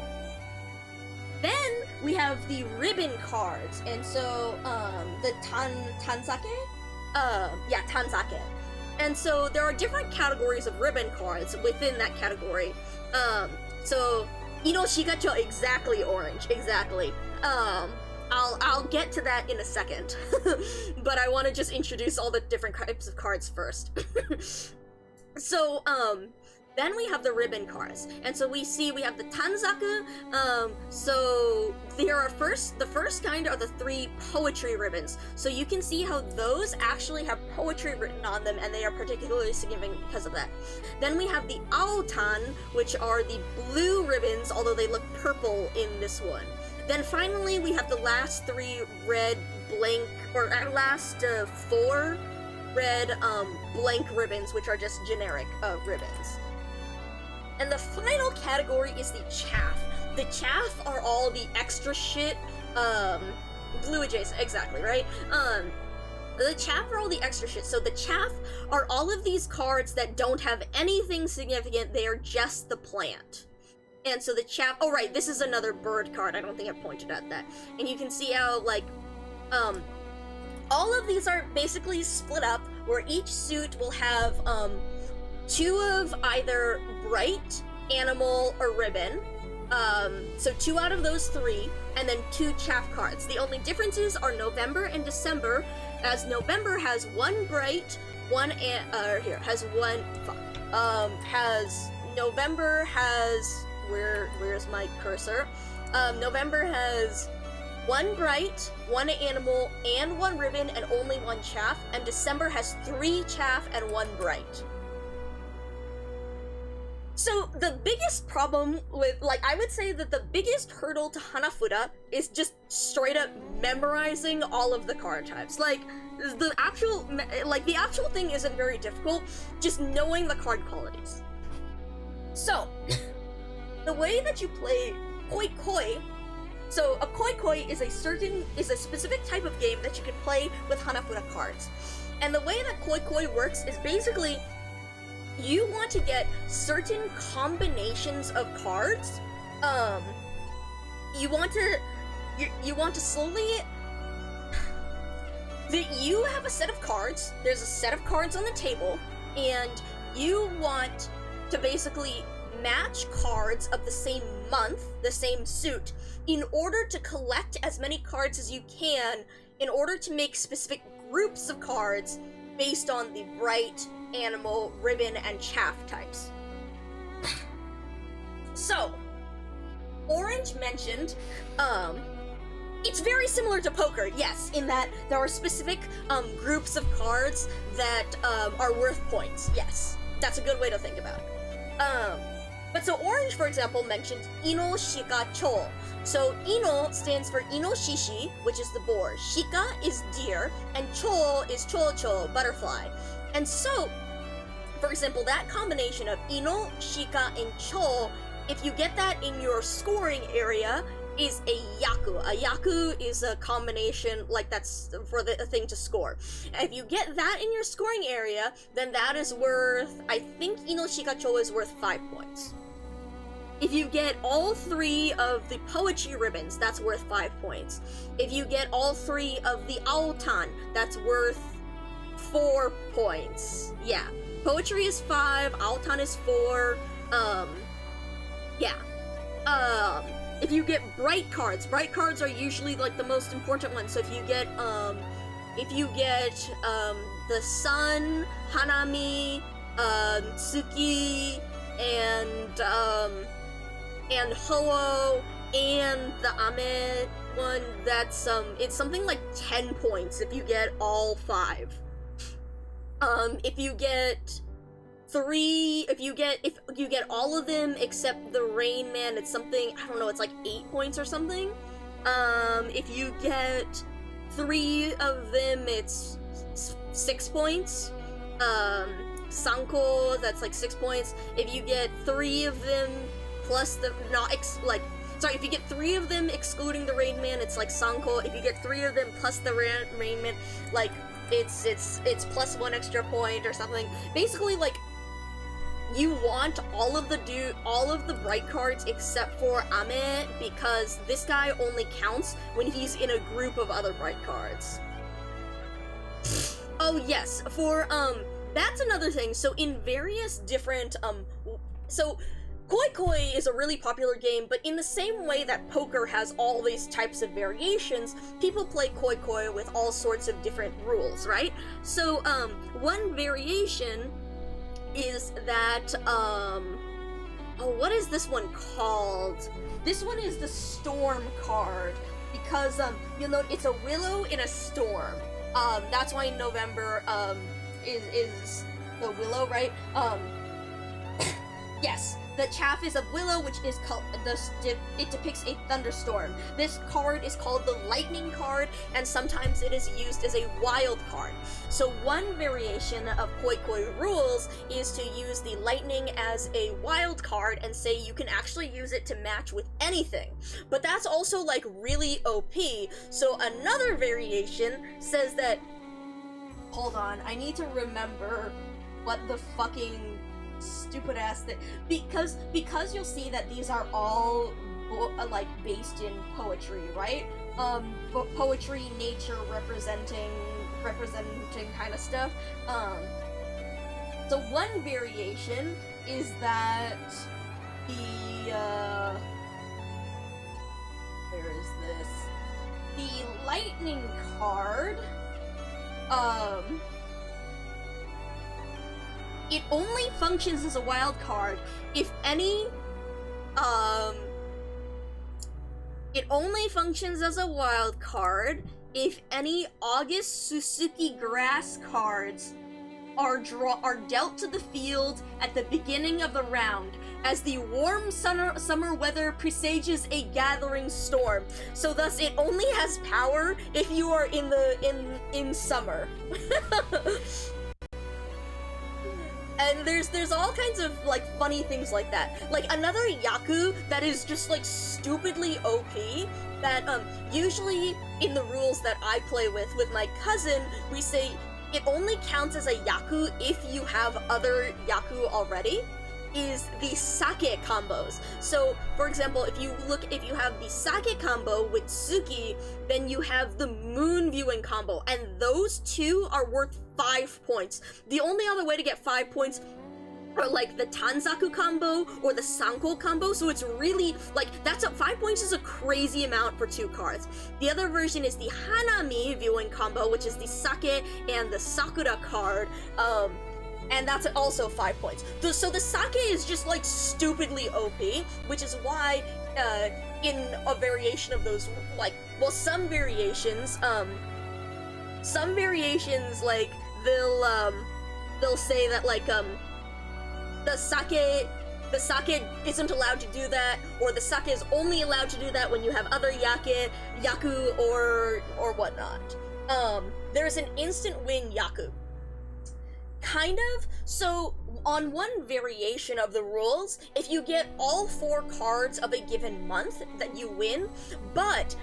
Then we have the ribbon cards, and so, the tansake? Tansake. And so there are different categories of ribbon cards within that category. So, Inoshikacho, exactly, orange, exactly. I'll get to that in a second, but I want to just introduce all the different types of cards first. So, then we have the ribbon cards, and so we have the Tanzaku. So the first kind are the 3 poetry ribbons. So you can see how those actually have poetry written on them, and they are particularly significant because of that. Then we have the Aotan, which are the blue ribbons, although they look purple in this one. Then finally, we have the last 3 red blank, or last 4 red blank ribbons, which are just generic ribbons. And the final category is the chaff. The chaff are all the extra shit, blue adjacent, exactly, right? The chaff are all the extra shit. So the chaff are all of these cards that don't have anything significant, they are just the plant. And so the chaff, oh right, this is another bird card, I don't think I pointed out that. And you can see how, like, all of these are basically split up, where each suit will have, 2 of either bright, animal, or ribbon. So 2 out of those 3, and then 2 chaff cards. The only differences are November and December, as November has 1 bright, November has, where's my cursor? November has 1 bright, 1 animal, and 1 ribbon, and only 1 chaff, and December has 3 chaff and 1 bright. So the biggest problem with, like, I would say that the biggest hurdle to Hanafuda is just straight up memorizing all of the card types. Like, the actual thing isn't very difficult, just knowing the card qualities. So, the way that you play Koi Koi, so a Koi Koi is a specific type of game that you can play with Hanafuda cards. And the way that Koi Koi works is basically, you want to get certain combinations of cards. You want to slowly. You have a set of cards. There's a set of cards on the table, and you want to basically match cards of the same month, the same suit, in order to collect as many cards as you can, in order to make specific groups of cards based on the bright, animal, ribbon, and chaff types. So, Orange mentioned, it's very similar to poker, yes, in that there are specific groups of cards that are worth points, yes. That's a good way to think about it. But so Orange, for example, mentioned Ino, Shika, Cho. So Ino stands for Inoshishi, which is the boar. Shika is deer, and Cho is Cho-Cho, butterfly. And so, for example, that combination of Ino, Shika, and Cho, if you get that in your scoring area, is a yaku. A yaku is a combination, like, that's for the thing to score. And if you get that in your scoring area, then that is worth, I think Ino, Shika, Cho is worth 5 points. If you get all 3 of the poetry ribbons, that's worth 5 points. If you get all 3 of the aotan, that's worth 4 points. Yeah. Poetry is 5, aotan is 4, if you get bright cards are usually, like, the most important ones. So if you get the sun, hanami, tsuki, and Ho-Oh, and the Ame one, that's, it's something like 10 points if you get all 5. If you get all of them except the Rain Man, it's something, I don't know, it's like 8 points or something. If you get 3 of them, it's 6 points. Sanko, that's like 6 points. If you get 3 of them plus the, if you get 3 of them excluding the Rain Man, it's like Sanko. If you get 3 of them plus the Rain Man, like, it's plus 1 extra point or something. Basically, like, you want all of the bright cards except for Ame, because this guy only counts when he's in a group of other bright cards. Oh yes, for that's another thing. So in various different so Koi Koi is a really popular game, but in the same way that poker has all these types of variations, people play Koi Koi with all sorts of different rules, right? So one variation is that, what is this one called? This one is the Storm card, because, you'll note it's a willow in a storm. That's why November, is the willow, right? Yes. the chaff is of willow, which is called it depicts a thunderstorm. This card is called the lightning card, and sometimes it is used as a wild card. So one variation of Koi Koi rules is to use the lightning as a wild card and say you can actually use it to match with anything. But that's also like really OP. So another variation says that, hold on, I need to remember what the fucking stupid ass thing, because you'll see that these are all like based in poetry, right? But poetry, nature, representing kind of stuff. So one variation is that the where is this? The lightning card, it only functions as a wild card if any, it only functions as a wild card if any August Suzuki grass cards are dealt to the field at the beginning of the round, as the warm summer weather presages a gathering storm. So thus it only has power if you are in summer. And there's all kinds of like funny things like that. Like another Yaku that is just like stupidly OP that usually in the rules that I play with my cousin, we say it only counts as a Yaku if you have other Yaku already, is the sake combos. So, for example, if you have the sake combo with Tsuki, then you have the moon viewing combo, and those two are worth 5 points. The only other way to get 5 points are like the Tanzaku combo or the Sanko combo, so it's really, like, 5 points is a crazy amount for 2 cards. The other version is the Hanami viewing combo, which is the Sake and the Sakura card, and that's also 5 points. So the Sake is just, like, stupidly OP, which is why, in a variation of those, like, well, some variations, like, they'll say that, like, the sake isn't allowed to do that, or the sake is only allowed to do that when you have other yaku or whatnot. There's an instant win yaku. Kind of. So, on one variation of the rules, if you get all 4 cards of a given month, that you win, but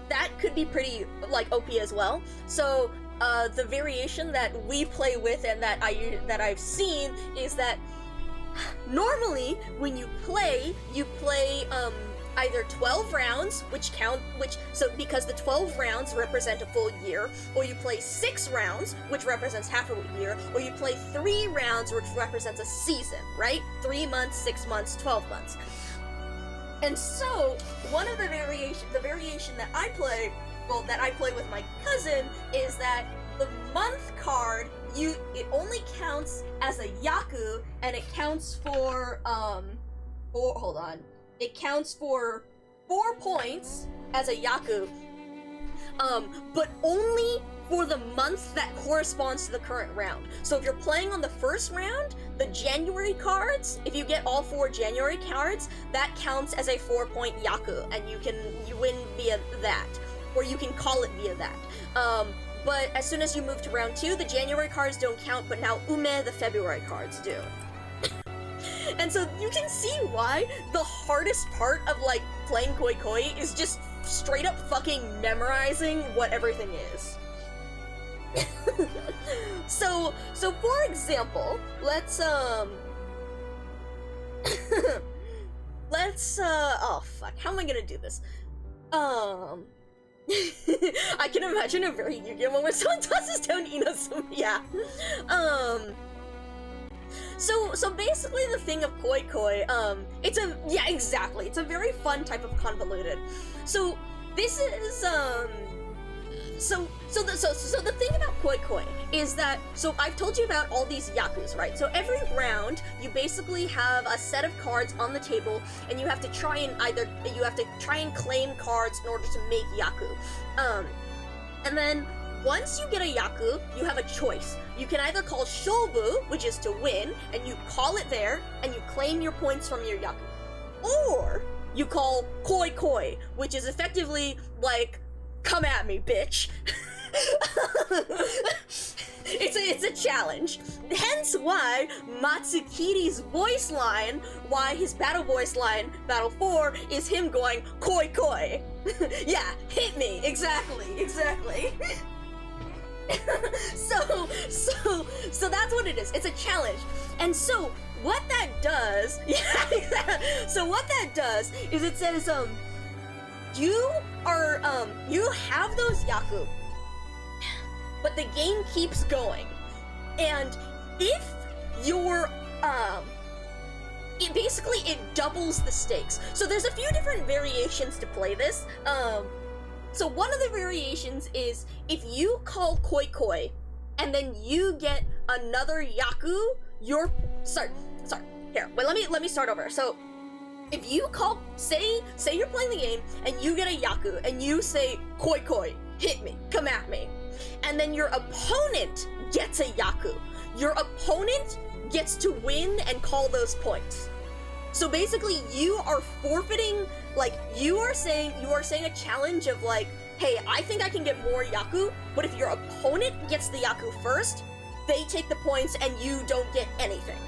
that could be pretty, like, OP as well. So, the variation that we play with and that I've seen is that normally, when you play either 12 rounds, so because the 12 rounds represent a full year, or you play 6 rounds, which represents half a year, or you play 3 rounds, which represents a season, right? 3 months, 6 months, 12 months. And so, one of the variation that I play with my cousin, is that the month card, it only counts as a yaku, and it counts for, it counts for 4 points as a yaku, but only for the month that corresponds to the current round. So if you're playing on the first round, the January cards, if you get all 4 January cards, that counts as a 4-point yaku, and you win via that, or you can call it via that. But as soon as you move to round 2, the January cards don't count, but now Ume, the February cards, do. And so you can see why the hardest part of, like, playing Koi Koi is just straight up fucking memorizing what everything is. So for example, let's, oh fuck, how am I gonna do this? I can imagine a very Yu-Gi-Oh moment where someone tosses down Inazuma, yeah. So basically the thing of Koi Koi, it's a very fun type of convoluted. So this is, so the thing about Koi Koi is that, so I've told you about all these yakus, right? So every round, you basically have a set of cards on the table, and you have to try and claim cards in order to make yaku. And then once you get a Yaku, you have a choice. You can either call Shobu, which is to win, and you call it there, and you claim your points from your Yaku. Or you call Koi Koi, which is effectively like, come at me, bitch. It's a challenge. Hence why Matsukiri's voice line, why his battle voice line, Battle 4, is him going, Koi Koi. Yeah, hit me, exactly. So that's what it is. It's a challenge. And so what that does, so what that does is it says, you have those Yaku, but the game keeps going. And if you're, it doubles the stakes. So there's a few different variations to play this. So one of the variations is if you call Koi Koi, and then you get another Yaku, let me start over. So if you call, say you're playing the game, and you get a Yaku, and you say, Koi Koi, hit me, come at me, and then your opponent gets a Yaku, your opponent gets to win and call those points. So basically, you are forfeiting, like, you are saying a challenge of like, hey, I think I can get more Yaku, but if your opponent gets the Yaku first, they take the points and you don't get anything.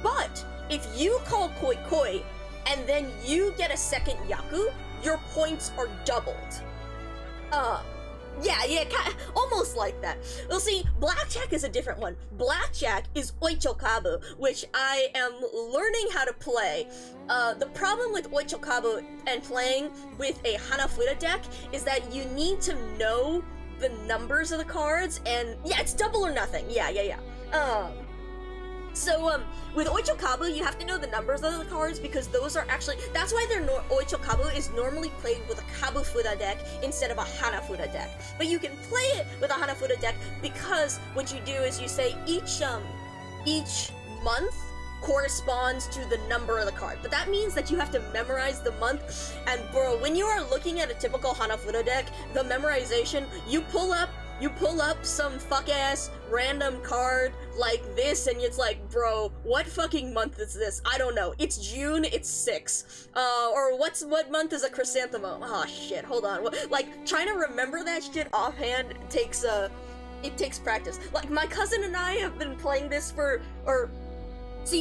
But if you call Koi Koi and then you get a second Yaku, your points are doubled. Almost like that. Well, see, Blackjack is a different one. Blackjack is Oichokabu, which I am learning how to play. The problem with Oichokabu and playing with a Hanafuda deck is that you need to know the numbers of the cards, and yeah, it's double or nothing. So, with Oichokabu, you have to know the numbers of the cards because those are actually, that's why Oichokabu is normally played with a Kabufuda deck instead of a Hanafuda deck. But you can play it with a Hanafuda deck because what you do is you say each month corresponds to the number of the card. But that means that you have to memorize the month, and bro, when you are looking at a typical Hanafuda deck, the memorization, you pull up some fuck-ass random card like this, and it's like, bro, what fucking month is this? I don't know. It's June, it's 6. Or what month is a chrysanthemum? Oh shit, hold on. Like, trying to remember that shit offhand takes practice. Like, my cousin and I have been playing this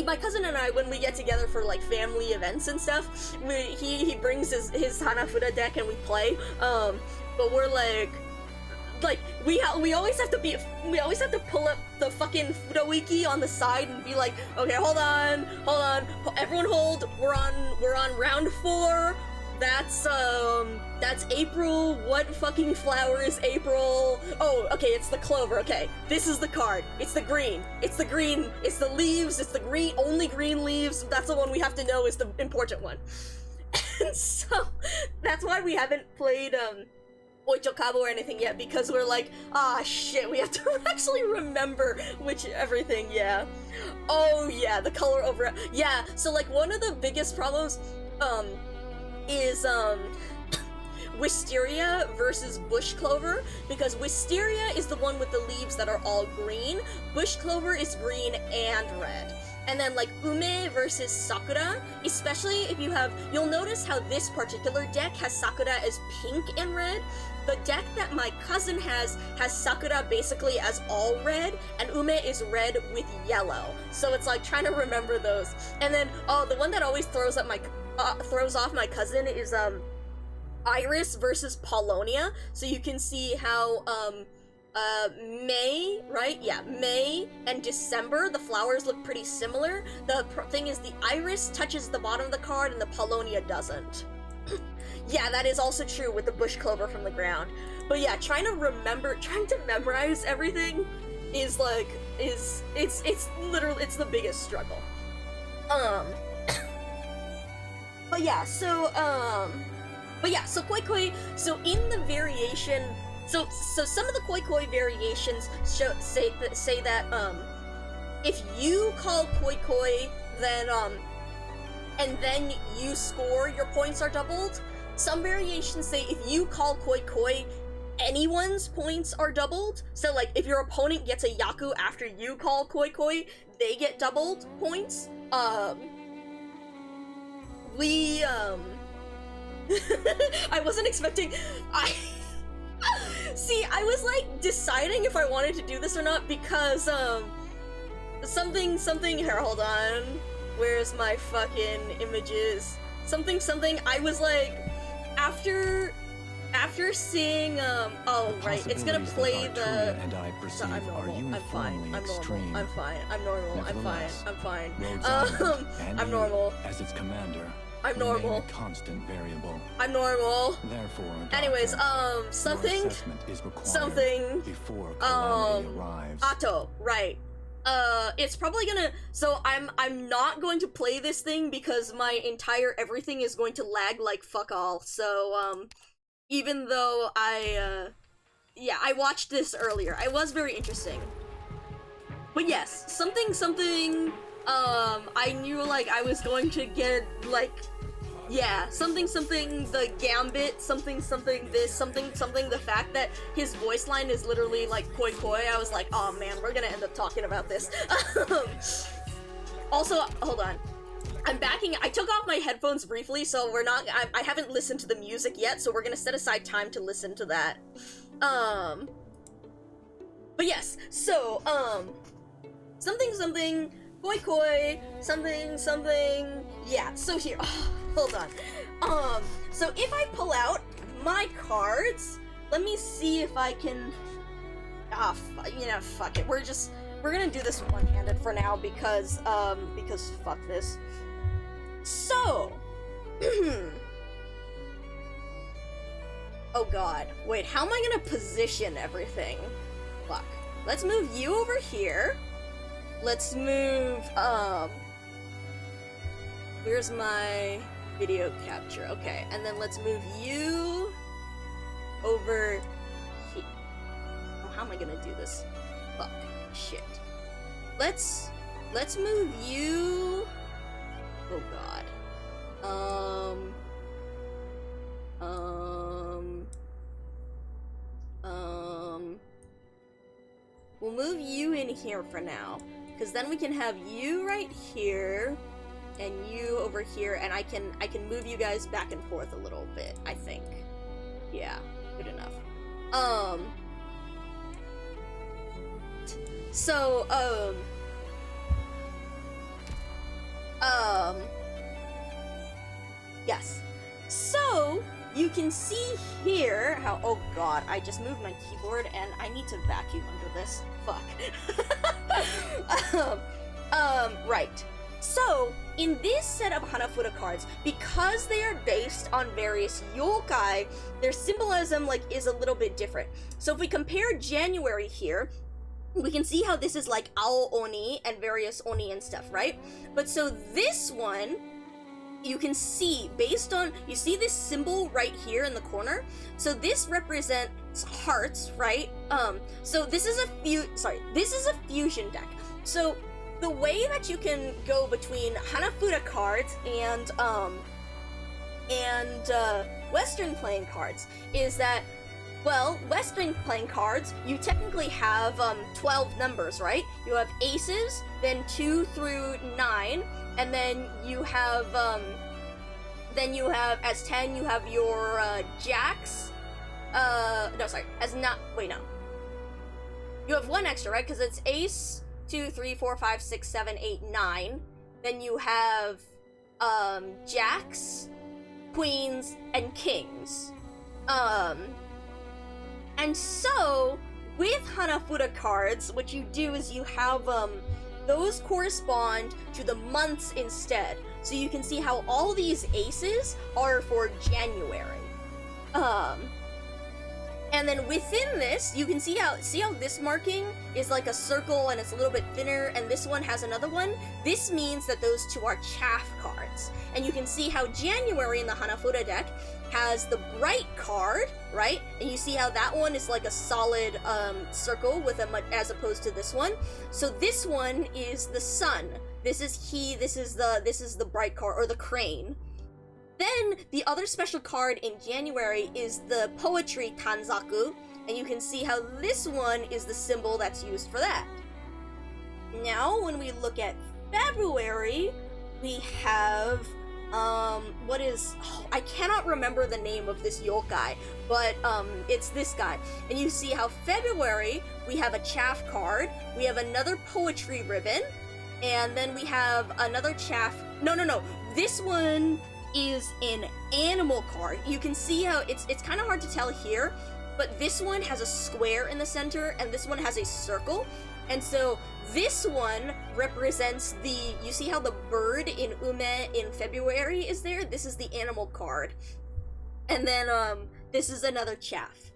my cousin and I, when we get together for, like, family events and stuff, he brings his Hanafuda deck and we play, but we're like, we always have to pull up the fucking Fuda Wiki on the side and be like, okay, hold on, everyone hold, we're on round 4, that's April, what fucking flower is April? Oh, okay, it's the clover, okay, this is the card, it's the green, it's the leaves, it's the green, only green leaves, that's the one we have to know is the important one. And so, that's why we haven't played, Oichokabu or anything yet, because we're like, shit, we have to actually remember everything, yeah. Oh yeah, the color over, yeah, so like one of the biggest problems, is, Wisteria versus Bush Clover, because Wisteria is the one with the leaves that are all green, Bush Clover is green and red. And then like Ume versus Sakura, especially if you'll notice how this particular deck has Sakura as pink and red. The deck that my cousin has Sakura basically as all red, and Ume is red with yellow. So it's like trying to remember those. And then, the one that always throws off my cousin is, Iris versus Polonia. So you can see how, May, right? Yeah, May and December, the flowers look pretty similar. The thing is the Iris touches the bottom of the card and the Polonia doesn't. Yeah, that is also true with the bush clover from the ground. But yeah, trying to memorize everything is like, it's literally, it's the biggest struggle. So Koi Koi, so in the variation, so some of the Koi Koi variations say that, if you call Koi Koi, then, and then you score, your points are doubled. Some variations say if you call Koi Koi anyone's points are doubled. So like if your opponent gets a Yaku after you call Koi Koi, they get doubled points. I wasn't expecting. See, I was like deciding if I wanted to do this or not because something here, hold on. Where's my fucking images? Something I was like after seeing oh right, it's gonna play the and I perceive I'm are normal. I'm fine. uniformly I'm normal. extreme. I'm fine. I'm normal. I'm fine. Nevertheless, I'm fine. Rhodes Island, and I'm you, normal. as its commander, I'm remain normal. a constant variable. I'm normal. Therefore, Doctor, Anyways, your something assessment is required something, before calamity arrives. Atto, right. It's probably gonna, so I'm not going to play this thing because my entire everything is going to lag like fuck all. So, even though yeah, I watched this earlier. It was very interesting. But yes, something, I knew like I was going to get like, yeah, something, the gambit, something, this, something, the fact that his voice line is literally like koi koi, I was like, oh man, we're gonna end up talking about this. Also, hold on. I took off my headphones briefly, so I haven't listened to the music yet, so we're gonna set aside time to listen to that. But yes, so, something, koi koi, something, yeah, so here, hold on. So if I pull out my cards, let me see if I can, fuck it, we're gonna do this one-handed for now because fuck this. So, oh god, wait, how am I gonna position everything? Fuck. Let's move you over here. Let's move, where's my video capture? Okay, and then let's move you over here. Oh, how am I gonna do this? Fuck. Shit. Let's move you. Oh god. We'll move you in here for now, because then we can have you right here, and you over here, and I can move you guys back and forth a little bit, I think. Yeah, good enough. So, yes. So, you can see here how, oh god, I just moved my keyboard and I need to vacuum under this. Fuck. Right. So, in this set of Hanafuda cards, because they are based on various yokai, their symbolism, like, is a little bit different. So if we compare January here, we can see how this is like Ao Oni and various Oni and stuff, right? But so this one, you can see based on, you see this symbol right here in the corner? So this represents hearts, right? So this is a fusion deck. So the way that you can go between Hanafuda cards and Western playing cards is that, well, Western playing cards, you technically have 12 numbers, right? You have aces, then 2 through 9, and then you have as 10 you have your jacks. No, sorry, you have one extra, right? Because it's ace, 2, 3, 4, 5, 6, 7, 8, 9. Then you have jacks, queens, and kings. And so, with Hanafuda cards, what you do is you have, those correspond to the months instead. So you can see how all these aces are for January. And then within this, you can see how this marking is like a circle and it's a little bit thinner, and this one has another one. This means that those two are chaff cards. And you can see how January in the Hanafuda deck has the bright card, right? And you see how that one is like a solid circle with as opposed to this one. So this one is the sun. This is the bright card, or the crane. Then the other special card in January is the Poetry Tanzaku, and you can see how this one is the symbol that's used for that. Now, when we look at February, we have, I cannot remember the name of this yokai, but, it's this guy. And you see how February, we have a chaff card, we have another poetry ribbon, and then we have another chaff, no, this one is an animal card. You can see how it's kind of hard to tell here, but this one has a square in the center, and this one has a circle, and so this one represents you see how the bird in Ume in February is there? This is the animal card. And then, this is another chaff.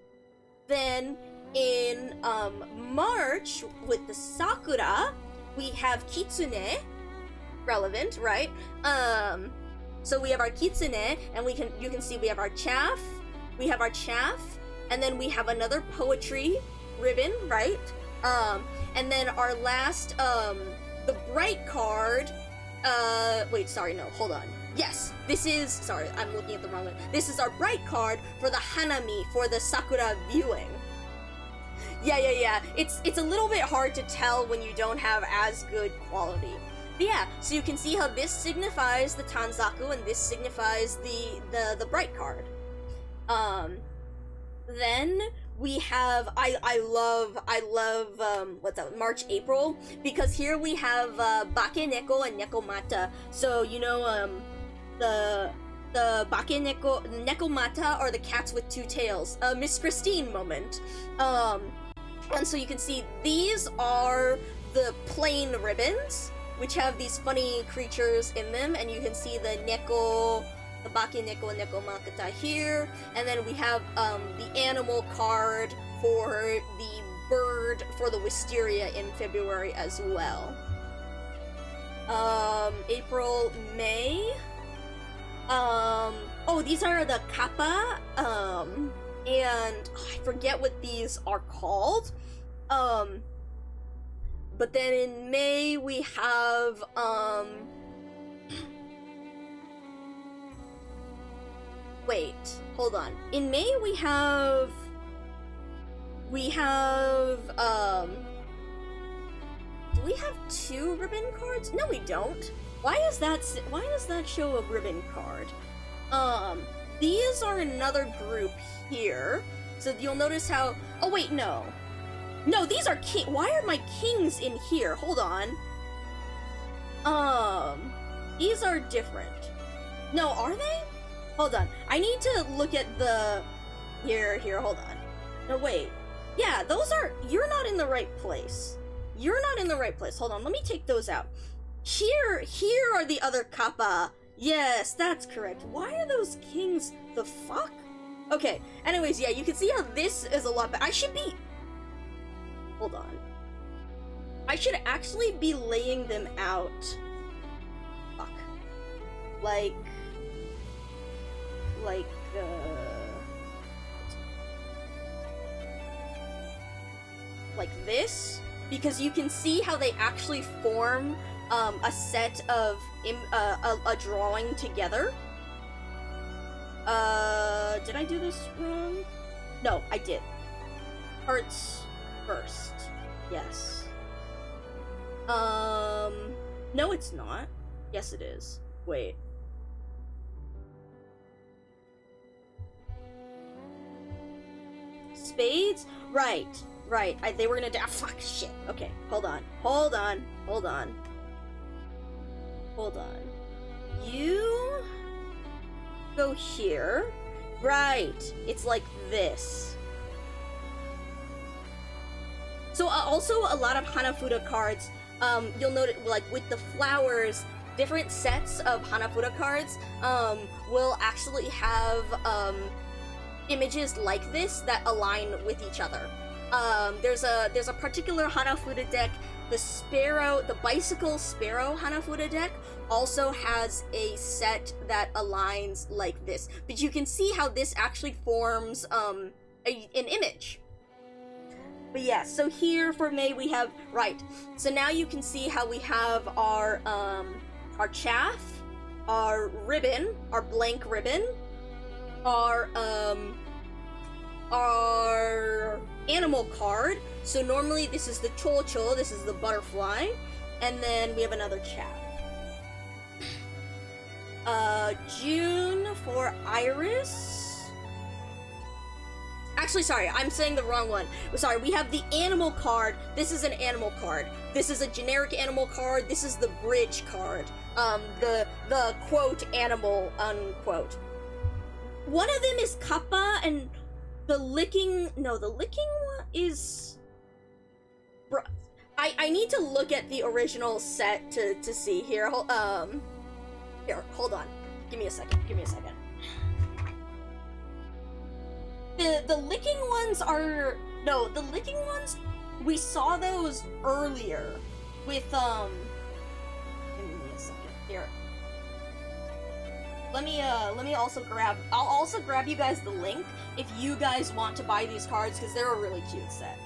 Then, in, March, with the Sakura, we have Kitsune, relevant, right? So we have our Kitsune, and you can see we have our chaff, and then we have another poetry ribbon, right? And then our last, the bright card, wait, sorry, no, hold on. Yes, sorry, I'm looking at the wrong one. This is our bright card for the Hanami, for the Sakura viewing. Yeah, it's a little bit hard to tell when you don't have as good quality. But yeah, so you can see how this signifies the Tanzaku, and this signifies the bright card. Then we have, I love, what's that, March, April, because here we have, Bakeneko and Nekomata. So, you know, the Bakeneko, Nekomata are the cats with two tails. Miss Christine moment. And so you can see these are the plain ribbons, which have these funny creatures in them, and you can see the Neko, the Bakeneko and Nekomakata here, and then we have the animal card for the bird for the wisteria in February as well. April, May. Oh, these are the kappa, and I forget what these are called. But then in May we have, wait, hold on. In May we have, do we have two ribbon cards? No, we don't. Why does that show a ribbon card? These are another group here. So you'll notice how, oh wait, no, these are why are my kings in here? Hold on. These are different. No, are they? Hold on. I need to look at the, here, hold on. No, wait. Yeah, those are, you're not in the right place. Hold on, let me take those out. Here are the other kappa. Yes, that's correct. Why are those kings the fuck? Okay, anyways, yeah, you can see how this is a lot better. Hold on. I should actually be laying them out. Fuck. Like this, because you can see how they actually form a set of a drawing together. Did I do this wrong? No, I did. Hearts first. Yes. No, it's not. Yes, it is. Wait. Spades? Right. They were gonna die. Fuck, shit. Okay, hold on. You go here. Right. It's like this. So also a lot of Hanafuda cards, you'll notice, like with the flowers, different sets of Hanafuda cards will actually have images like this that align with each other. There's a particular Hanafuda deck, the bicycle sparrow Hanafuda deck also has a set that aligns like this. But you can see how this actually forms an image. But yeah, so here for May we have, right, so now you can see how we have our chaff, our ribbon, our blank ribbon, our animal card. So normally this is the chocho, this is the butterfly, and then we have another chaff. June for Iris. Actually, sorry, I'm saying the wrong one. Sorry, we have the animal card. This is an animal card. This is a generic animal card. This is the bridge card. The quote animal unquote. One of them is Kappa, and the licking one is. Bruh. I need to look at the original set to see here. Here, hold on. Give me a second. The licking ones are... No, the licking ones, we saw those earlier with, Give me a second. Here. Let me also grab... I'll also grab you guys the link if you guys want to buy these cards, because they're a really cute set.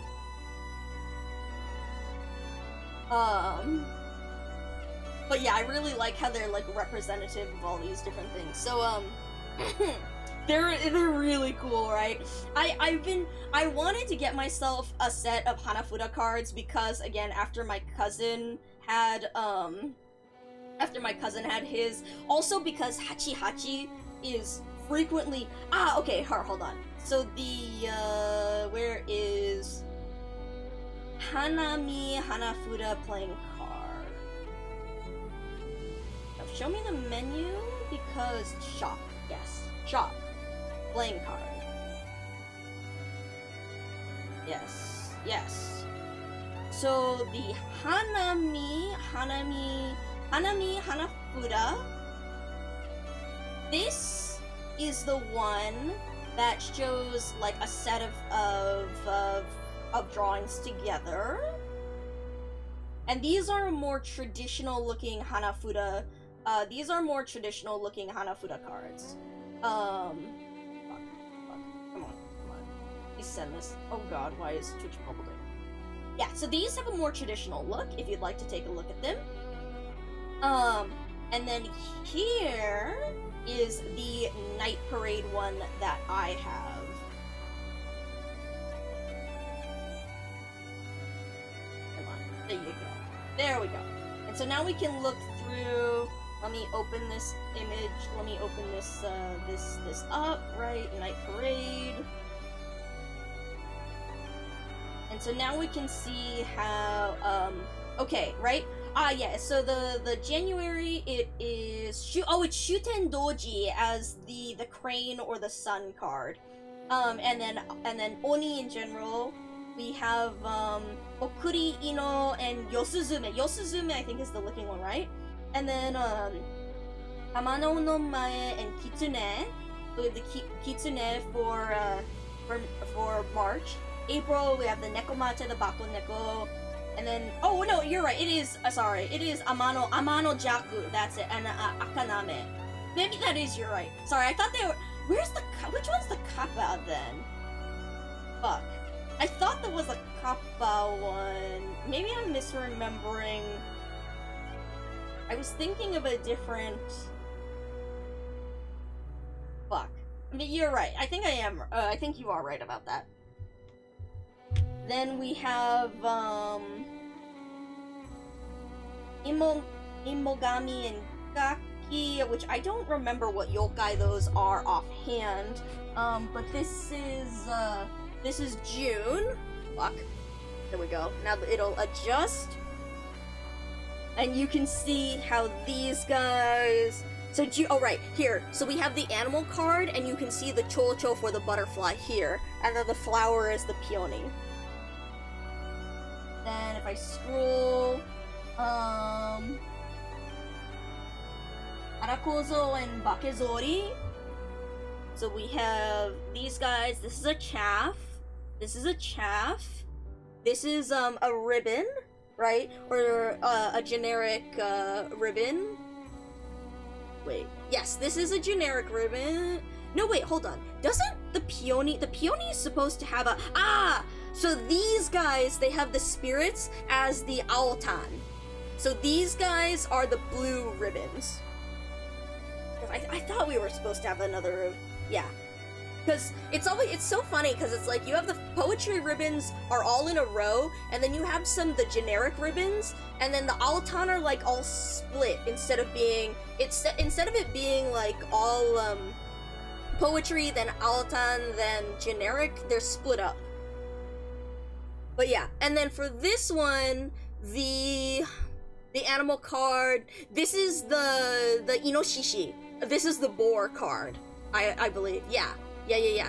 But yeah, I really like how they're, like, representative of all these different things. So, they're really cool, right? I wanted to get myself a set of Hanafuda cards because, again, after my cousin had his, also because Hachi Hachi is frequently, okay, hold on. So the, where is Hanami Hanafuda playing card? Now show me the menu, because shop, yes, shop. Playing card. Yes. So the Hanami Hanafuda. This is the one that shows like a set of drawings together. And these are more traditional looking Hanafuda. These are more traditional looking Hanafuda cards. Come on. Please send this. Oh god, why is Twitch bubbling? Yeah, so these have a more traditional look, if you'd like to take a look at them. And then here is the Night Parade one that I have. Come on, there you go. There we go. And so now we can look through. Let me open this image. Let me open this this up, right? Night Parade. And so now we can see how okay, right? Yeah, so the January it is it's Shuten Doji as the crane or the sun card. And then Oni in general, we have Okuri Ino and Yosuzume. Yosuzume I think is the looking one, right? And then, Amano no Mae and Kitsune. So we have the Kitsune for March. April, we have the Nekomate, the Bako Neko. And then, oh no, you're right, it is Amano Jaku, that's it, and Akaname. Maybe that is, you're right. Sorry, I thought they were, which one's the Kappa then? Fuck. I thought there was a Kappa one. Maybe I'm misremembering. I was thinking of a different... Fuck. I mean, you're right. I think I am. I think you are right about that. Then we have, Imogami and Gaki, which I don't remember what yokai those are offhand. But this is June. Fuck. There we go. Now it'll adjust. And you can see how these guys... So, oh right, here. So we have the animal card, and you can see the chocho for the butterfly here. And then the flower is the peony. Then if I scroll... Arakozo and Bakezori. So we have these guys. This is a chaff. This is a chaff. This is a ribbon, right? Or a generic ribbon. Wait. Yes, this is a generic ribbon. No, wait, hold on. Doesn't the peony is supposed to have a... So these guys, they have the spirits as the Aotan. So these guys are the blue ribbons. I thought we were supposed to have another, yeah. Because it's so funny because it's like you have the poetry ribbons are all in a row, and then you have the generic ribbons, and then the Altan are like all split instead of it being like all poetry, then Altan, then generic, they're split up. But yeah, and then for this one, the animal card, this is the Inoshishi. This is the boar card, I believe. Yeah.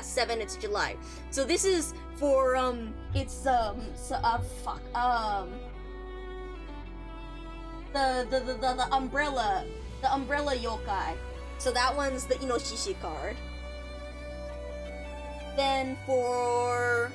7, it's July. So this is for it's the umbrella yokai. So that one's the Inoshishi card. Then for,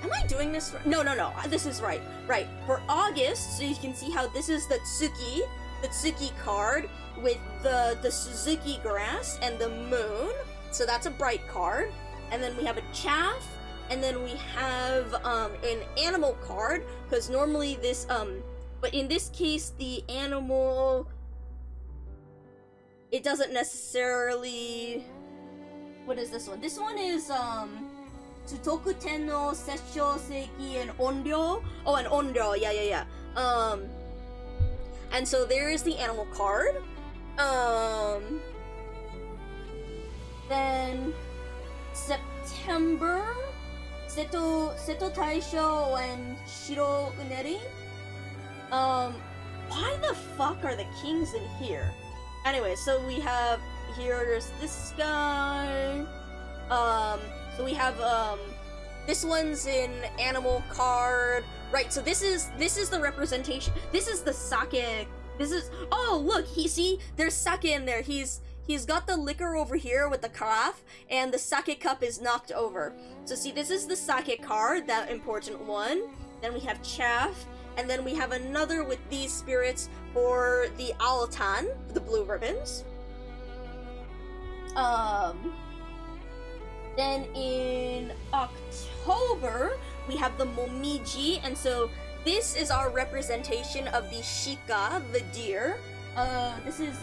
am I doing this right? No, this is right. Right. For August, so you can see how this is the Tsuki card with the Suzuki grass and the moon. So that's a bright card. And then we have a chaff, and then we have an animal card, because normally this but in this case the animal, it doesn't necessarily, what is this one? This one is Tsutoku Tenno, Sessho Seiki, and Onryo. Oh, and Onryo, yeah. And so there is the animal card. Then September, Seto Taisho and Shiro Uneri. Why the fuck are the kings in here? Anyway, so we have here's this guy. So we have this one's in animal card, right? So this is the representation. This is the sake. This is, oh look, there's sake in there. He's got the liquor over here with the carafe, and the sake cup is knocked over. So see, this is the sake card, that important one. Then we have chaff, and then we have another with these spirits for the Altan, the blue ribbons. Then in October, we have the Momiji, and so this is our representation of the Shika, the deer. This is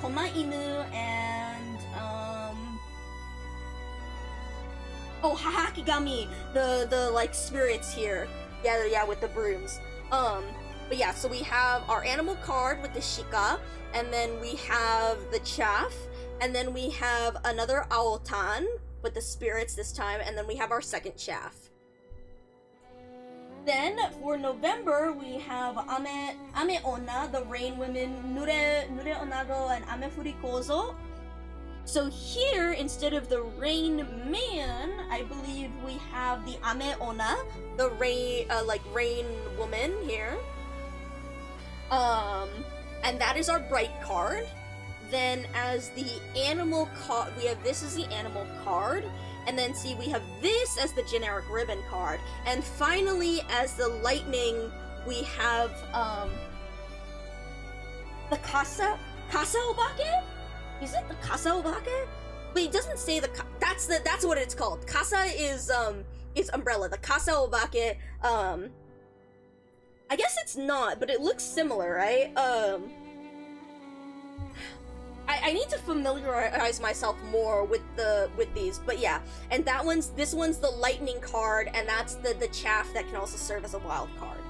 Koma Inu and Hahakigami, the like spirits here. Yeah, with the brooms. But yeah, so we have our animal card with the Shika, and then we have the chaff, and then we have another Aotan with the spirits this time, and then we have our second chaff. Then for November, we have Ame Onna, the Rain Women, Nure Onago, and Ame Furikozo. So here, instead of the Rain Man, I believe we have the Ame Onna, the rain, Rain Woman here. And that is our bright card. Then as the animal card, we have this as the animal card. And then see, we have this as the generic ribbon card. And finally, as the lightning, we have the Kasa Obake? Is it the Kasa Obake? But it doesn't say that's what it's called. Kasa is umbrella. The Kasa Obake, I guess it's not, but it looks similar, right? I need to familiarize myself more with these, but yeah. And this one's the lightning card, and that's the chaff that can also serve as a wild card.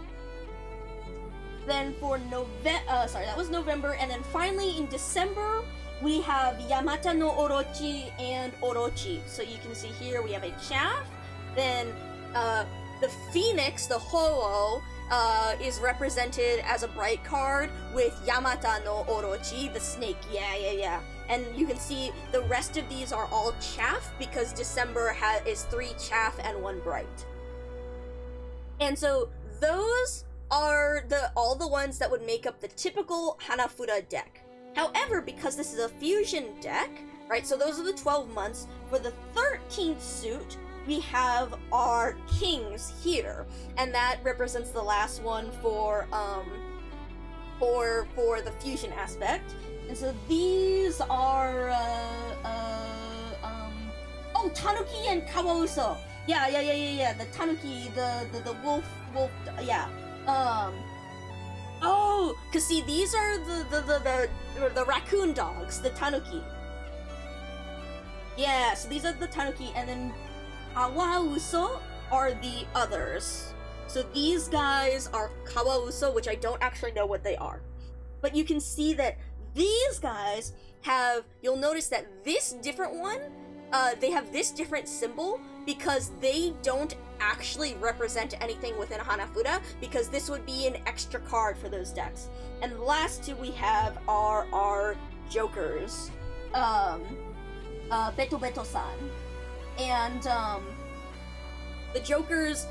Then for that was November, and then finally in December, we have Yamata no Orochi and Orochi. So you can see here we have a chaff, then the phoenix, the Ho-Oh, is represented as a bright card with Yamata no Orochi, the snake. Yeah. And you can see the rest of these are all chaff because December is 3 chaff and 1 bright. And so those are all the ones that would make up the typical Hanafuda deck. However, because this is a fusion deck, right, so those are the 12 months, for the 13th suit, we have our kings here, and that represents the last one for the fusion aspect. And so these are Tanuki and Kawauso. Yeah. The Tanuki, the wolf, yeah. Cause see, these are the raccoon dogs, the Tanuki. Yeah, so these are the Tanuki, and then Kawauso are the others. So these guys are Kawauso, which I don't actually know what they are. But you can see that these guys have, you'll notice that this different one, they have this different symbol because they don't actually represent anything within Hanafuda, because this would be an extra card for those decks. And the last two we have are our Jokers. Beto Beto-san. And, the Jokers,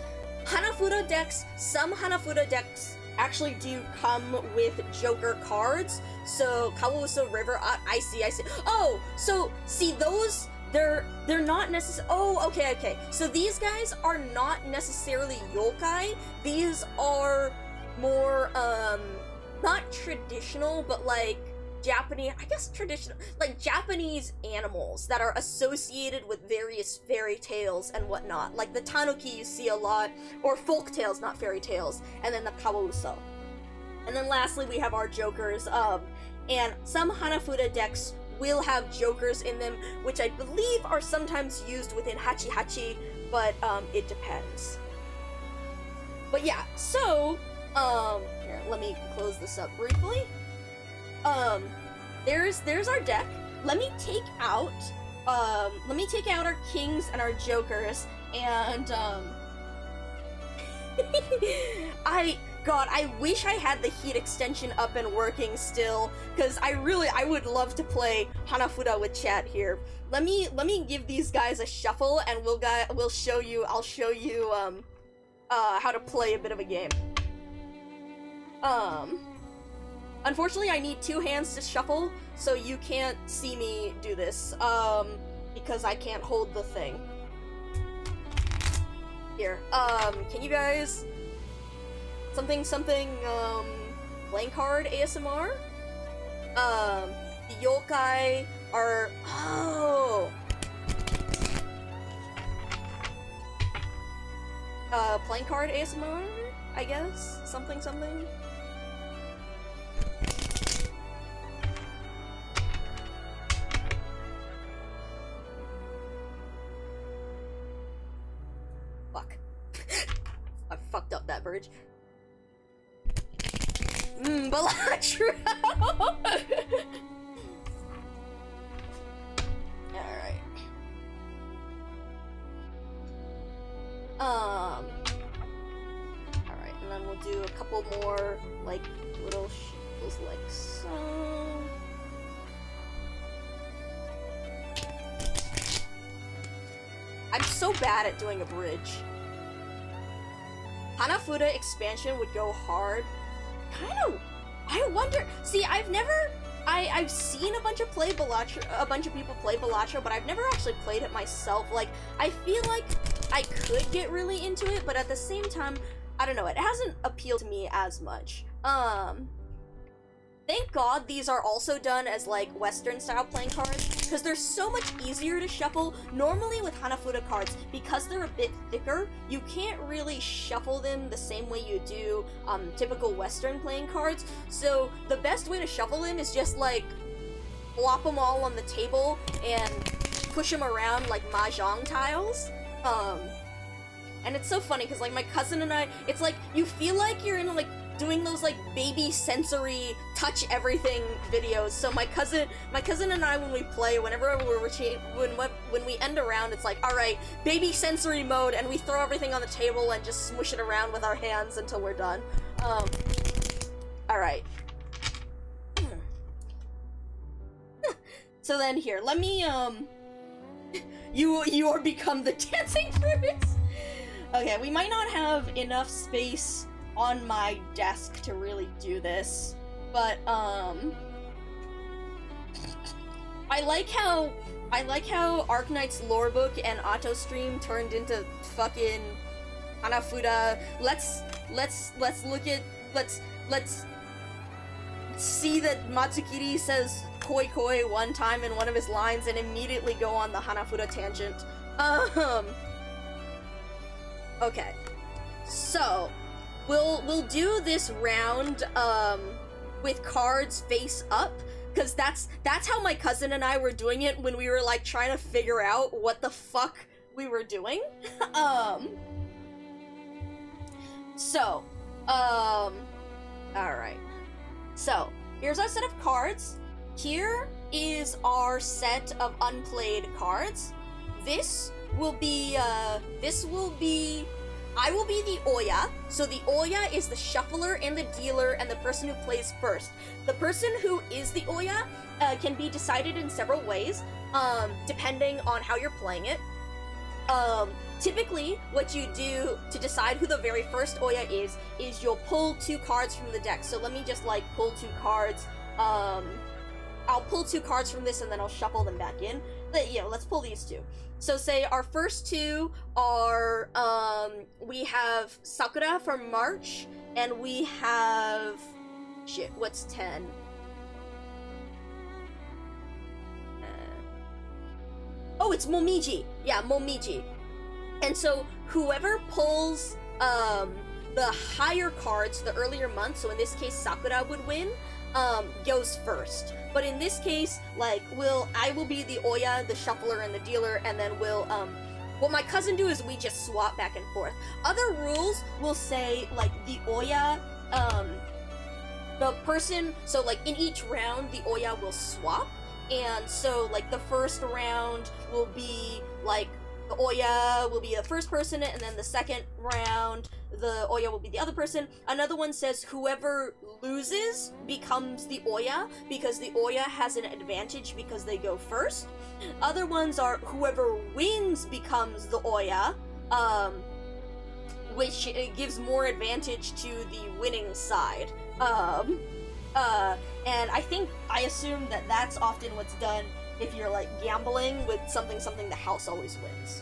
Hanafuda decks, some Hanafuda decks actually do come with Joker cards. So, Kawauso River, I see. Oh, so, see, those, they're not necessarily, oh, okay. So these guys are not necessarily yokai. These are more, not traditional, but like, Japanese, I guess traditional, like Japanese animals that are associated with various fairy tales and whatnot. Like the tanuki you see a lot, or folk tales, not fairy tales, and then the kawauso. And then lastly, we have our jokers, and some Hanafuda decks will have jokers in them, which I believe are sometimes used within Hachi Hachi, but it depends. But yeah, so, here, let me close this up briefly. There's our deck. Let me take out our kings and our jokers, and, I wish I had the heat extension up and working still, because I would love to play Hanafuda with chat here. Let me give these guys a shuffle, and I'll show you, how to play a bit of a game. Unfortunately, I need two hands to shuffle, so you can't see me do this, because I can't hold the thing. Here, can you guys... Something, playing card ASMR? The yokai are... Oh! Playing card ASMR, I guess? Something. Fuck. I fucked up that bridge. Balatro! Alright. Alright, and then we'll do a couple more, like, little shuffles like so. I'm so bad at doing a bridge. Hanafuda expansion would go hard. I wonder. See, I've seen a bunch of people play Balatro, but I've never actually played it myself. Like, I feel like I could get really into it, but at the same time, I don't know, it hasn't appealed to me as much. Thank God these are also done as, like, Western-style playing cards, because they're so much easier to shuffle. Normally with Hanafuda cards, because they're a bit thicker, you can't really shuffle them the same way you do typical Western playing cards. So the best way to shuffle them is just, like, plop them all on the table and push them around like mahjong tiles. And it's so funny, because, like, my cousin and I, it's like, you feel like you're in, like, doing those, like, baby sensory touch everything videos. So my cousin and I, when we play, whenever when we end a round, it's like, all right, baby sensory mode, and we throw everything on the table and just smush it around with our hands until we're done. All right. So then here, let me you are become the dancing fruits. Okay, we might not have enough space on my desk to really do this, but I like how Arknight's lorebook and Autostream turned into fucking Hanafuda. Let's see that Matsukiri says koi koi one time in one of his lines and immediately go on the Hanafuda tangent. Okay. So, we'll do this round, with cards face up, Because that's how my cousin and I were doing it when we were, like, trying to figure out what the fuck we were doing. Alright. So, here's our set of cards. Here is our set of unplayed cards. This will be, I will be the Oya. So the Oya is the shuffler and the dealer and the person who plays first. The person who is the Oya can be decided in several ways, depending on how you're playing it. Typically, what you do to decide who the very first Oya is you'll pull 2 cards from the deck. So let me just, like, pull 2 cards. I'll pull 2 cards from this and then I'll shuffle them back in. But, let's pull these 2. So say our first 2 are, we have Sakura from March, and we have, shit, what's 10? Oh, it's Momiji! Yeah, Momiji. And so, whoever pulls, the higher cards, the earlier month, so in this case Sakura would win, goes first. But in this case, like, I will be the Oya, the shuffler, and the dealer, and then what my cousin do is we just swap back and forth. Other rules will say, like, the Oya, the person, so, like, in each round, the Oya will swap, and so, like, the first round will be, like, the Oya will be the first person, and then the second round, the Oya will be the other person. Another one says whoever loses becomes the Oya, because the Oya has an advantage because they go first. Other ones are whoever wins becomes the Oya, which gives more advantage to the winning side. And I assume that that's often what's done if you're, like, gambling with something the house always wins.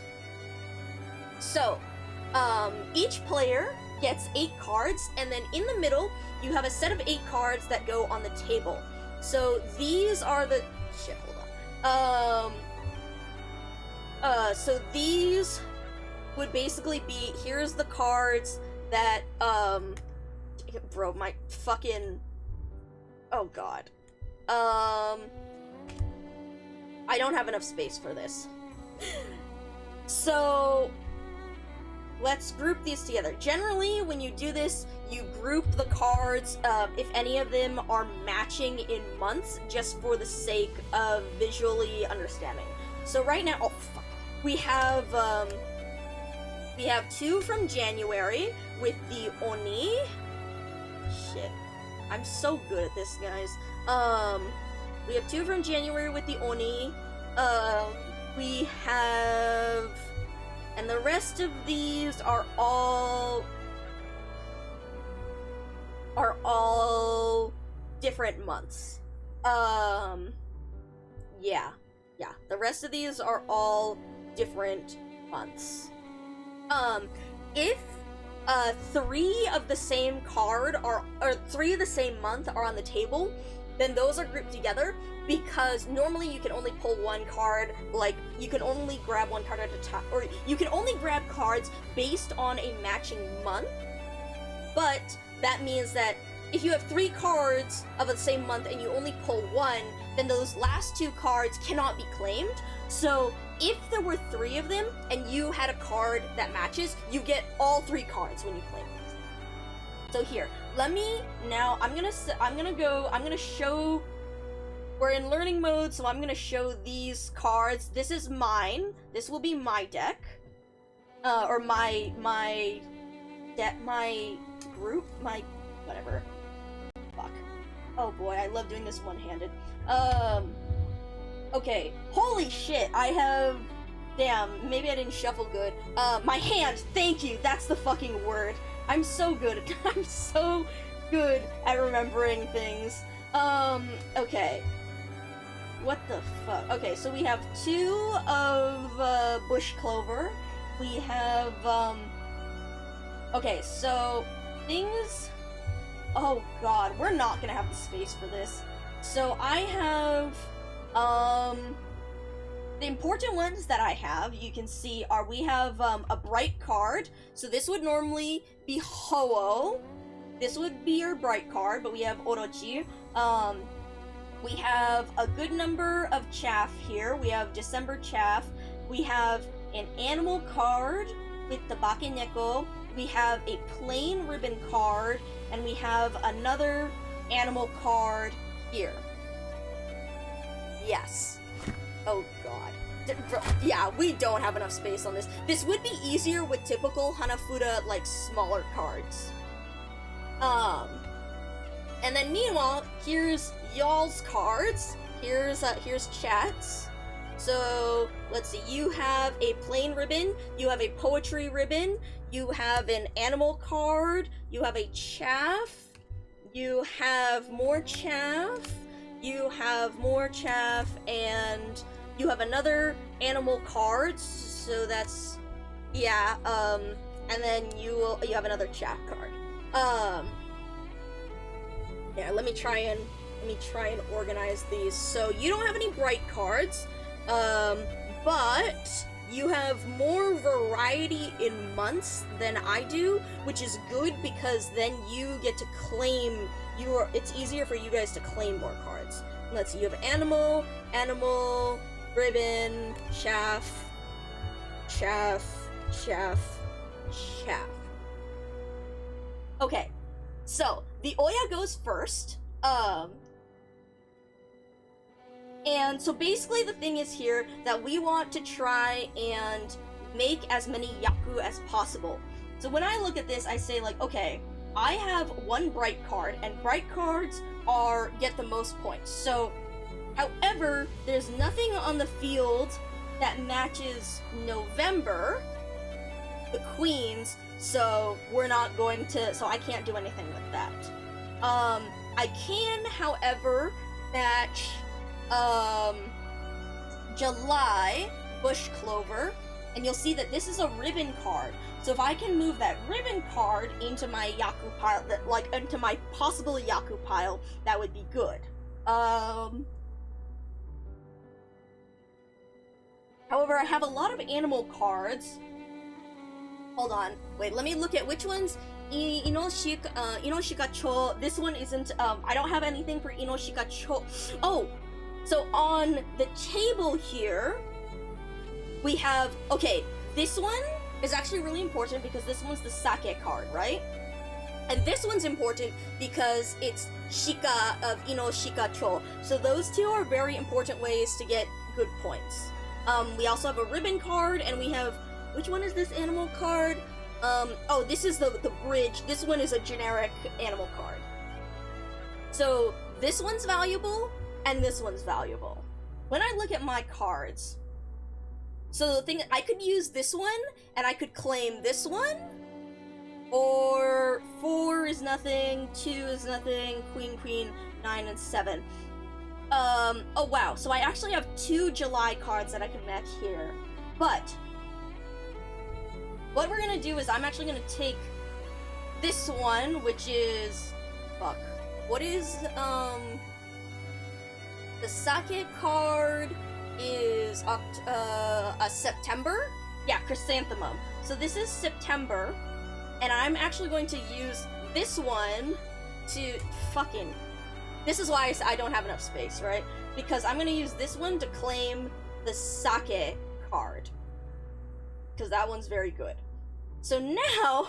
So, each player gets 8 cards, and then in the middle, you have a set of 8 cards that go on the table. So these are the... Shit, hold on. So these would basically be... Here's the cards that, bro, my fucking... Oh, God. I don't have enough space for this. So, let's group these together. Generally, when you do this, you group the cards, if any of them are matching in months, just for the sake of visually understanding. So right now, oh fuck, we have 2 from January with the Oni. Shit, I'm so good at this, guys. We have 2 from January with the Oni. We have... And the rest of these are all different months. Yeah. The rest of these are all different months. If 3 of the same card or 3 of the same month are on the table, then those are grouped together, because normally you can only pull 1 card, like, you can only grab 1 card at a time, or you can only grab cards based on a matching month, but that means that if you have 3 cards of the same month and you only pull 1, then those last 2 cards cannot be claimed. So if there were 3 of them and you had a card that matches, you get all 3 cards when you claim it. So here, I'm gonna show, we're in learning mode, so I'm gonna show these cards. This is mine. This will be my deck. Or my group, whatever. Fuck. Oh boy, I love doing this one-handed. Okay. Holy shit, damn, maybe I didn't shuffle good. My hand, thank you, that's the fucking word. I'm so good at remembering things. Okay. What the fuck? Okay, so we have 2 of, bush clover. We have, okay, so, things... Oh god, we're not gonna have the space for this. So I have, the important ones that I have, you can see, we have, a bright card. So this would normally be Ho-Oh. This would be your bright card, but we have Orochi. We have a good number of chaff here. We have December chaff. We have an animal card with the Bakeneko. We have a plain ribbon card, and we have another animal card here. Yes. Oh god. Yeah, we don't have enough space on this. This would be easier with typical Hanafuda, like, smaller cards. And then meanwhile, here's y'all's cards. Here's chat's. So, let's see, you have a plain ribbon, you have a poetry ribbon, you have an animal card, you have a chaff, you have more chaff, you have more chaff, and you have another animal card, so that's, yeah, and then you have another chaff card. Yeah, let me try and organize these. So you don't have any bright cards, but you have more variety in months than I do, which is good because then you get to claim it's easier for you guys to claim more cards. Let's see, you have animal, ribbon, chaff. Okay, so the Oya goes first. And so basically the thing is here that we want to try and make as many Yaku as possible. So when I look at this, I say like, okay, I have one bright card, and bright cards get the most points. So, however, there's nothing on the field that matches November, the queens, so I can't do anything with that. I can, however, match July bush clover, and you'll see that this is a ribbon card. So if I can move that ribbon card into my Yaku pile, into my possible Yaku pile, that would be good. However, I have a lot of animal cards. Hold on, wait, let me look at which ones. Inoshika Cho. This one isn't, I don't have anything for Inoshika Cho. Oh! So on the table here, we have, okay, this one is actually really important because this one's the sake card, right? And this one's important because it's Shika of Inoshika Cho. So those two are very important ways to get good points. We also have a ribbon card, and we have, which one is this animal card? Oh, this is the bridge. This one is a generic animal card. So this one's valuable, and this one's valuable. When I look at my cards, so the thing, I could use this one, and I could claim this one, or 4 is nothing, 2 is nothing, queen, 9 and 7. Oh wow, so I actually have 2 July cards that I can match here. But what we're gonna do is I'm actually gonna take this one, which is, fuck, what is, the sake card is September? Yeah, chrysanthemum. So this is September, and I'm actually going to use this one to fucking... This is why I don't have enough space, right? Because I'm gonna use this one to claim the sake card. Because that one's very good. So now,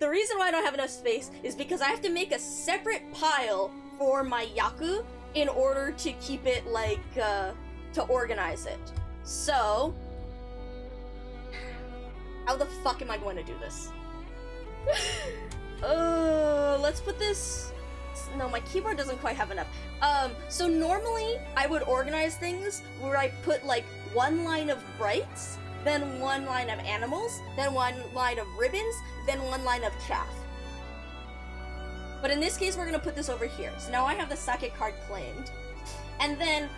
the reason why I don't have enough space is because I have to make a separate pile for my Yaku in order to keep it, like, to organize it. So, how the fuck am I going to do this? Let's put this... No, my keyboard doesn't quite have enough. So normally, I would organize things where I put, like, 1 line of brights, then 1 line of animals, then 1 line of ribbons, then 1 line of chaff. But in this case, we're gonna put this over here. So now I have the sake card claimed. And then,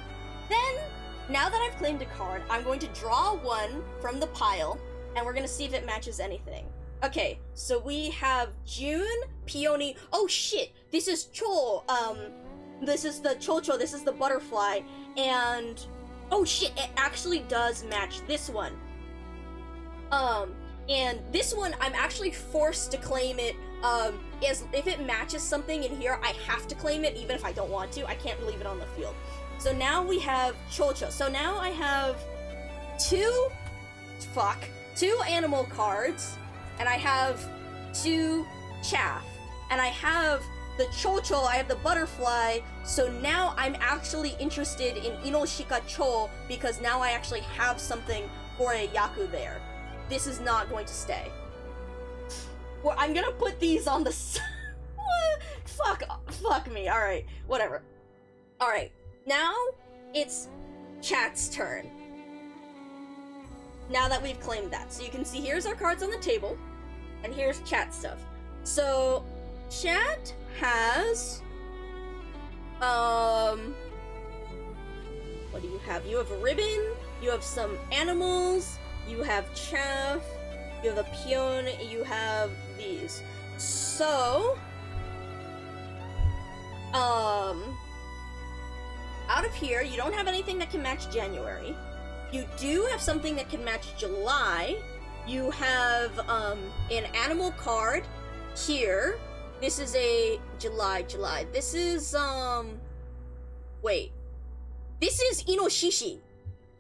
now that I've claimed a card, I'm going to draw 1 from the pile, and we're gonna see if it matches anything. Okay, so we have June, Peony. Oh shit, this is Cho. This is the Chocho, this is the butterfly, and oh shit, it actually does match this one. And this one, I'm actually forced to claim it, as if it matches something in here, I have to claim it, even if I don't want to. I can't leave it on the field. So now we have Chocho. So now I have two animal cards, and I have 2 chaff. And I have the Chocho, I have the butterfly, so now I'm actually interested in Inoshika Cho, because now I actually have something for a Yaku there. This is not going to stay. Well, I'm gonna put these on the fuck me, alright, whatever. Alright, now it's chat's turn. Now that we've claimed that. So you can see here's our cards on the table, and here's chat stuff. So, chat has, what do you have? You have a ribbon, you have some animals, you have chaff, you have a peon, you have these. So, out of here, you don't have anything that can match January. You do have something that can match July. You have, an animal card here. This is a July. This is, wait. This is Inoshishi.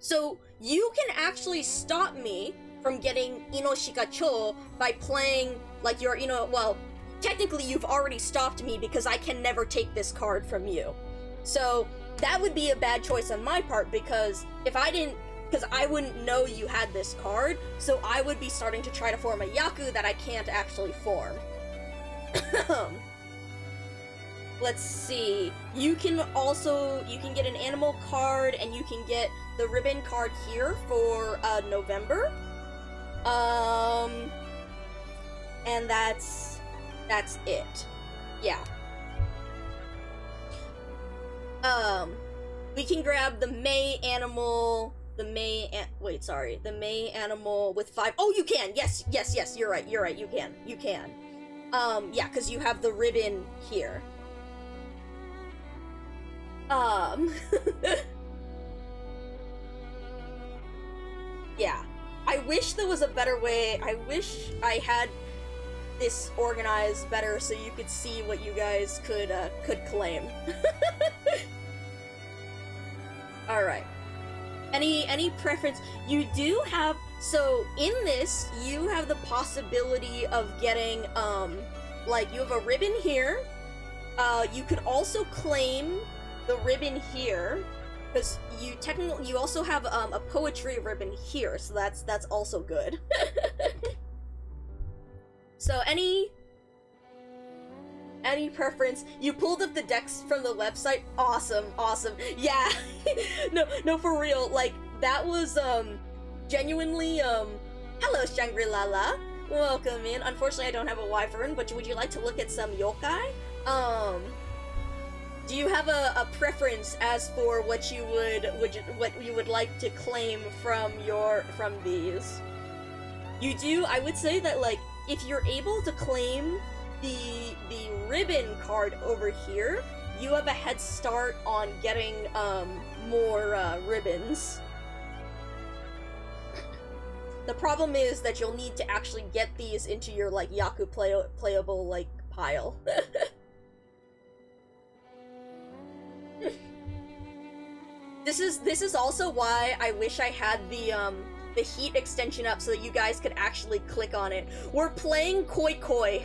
So, you can actually stop me from getting Inoshikacho by playing, like, your, well, technically you've already stopped me because I can never take this card from you. So, that would be a bad choice on my part, because if I didn't, because I wouldn't know you had this card, so I would be starting to try to form a Yaku that I can't actually form. Let's see. You can get an animal card, and you can get the ribbon card here for November. And that's it. Yeah. We can grab the May animal. The May animal with 5. Oh, you can. Yes. You're right. You can. Yeah, because you have the ribbon here. Yeah. I wish there was a better way. I wish I had this organized better so you could see what you guys could claim. Alright. Any preference? You do have, so in this, you have the possibility of getting, like, you have a ribbon here. You could also claim the ribbon here, because you also have, a poetry ribbon here, so that's also good. So any preference? You pulled up the decks from the website? Awesome. Yeah. No, for real, like, that was, genuinely, hello, Shangri-La. Welcome in. Unfortunately, I don't have a wyvern, but would you like to look at some yokai? Do you have a preference as for what you would like to claim from these? You do, I would say that, like, if you're able to claim the ribbon card over here, you have a head start on getting, more, ribbons. The problem is that you'll need to actually get these into your, like, Yaku playable, like, pile. This is also why I wish I had the heat extension up so that you guys could actually click on it. We're playing Koi Koi.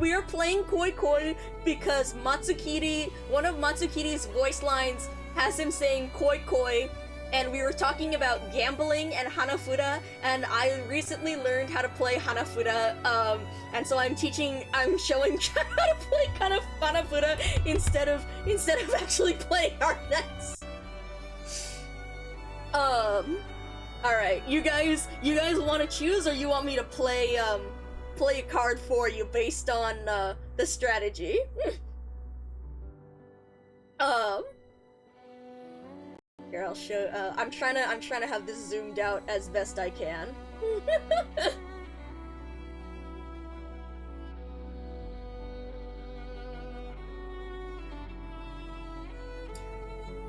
We are playing Koi Koi because Matsukiri, one of Matsukiri's voice lines has him saying Koi Koi, and we were talking about gambling and Hanafuda, and I recently learned how to play Hanafuda, and so I'm showing how to play Hanafuda instead of actually playing our decks. Alright, you guys want to choose, or you want me to play a card for you based on the strategy? Here, I'll show. I'm trying to have this zoomed out as best I can.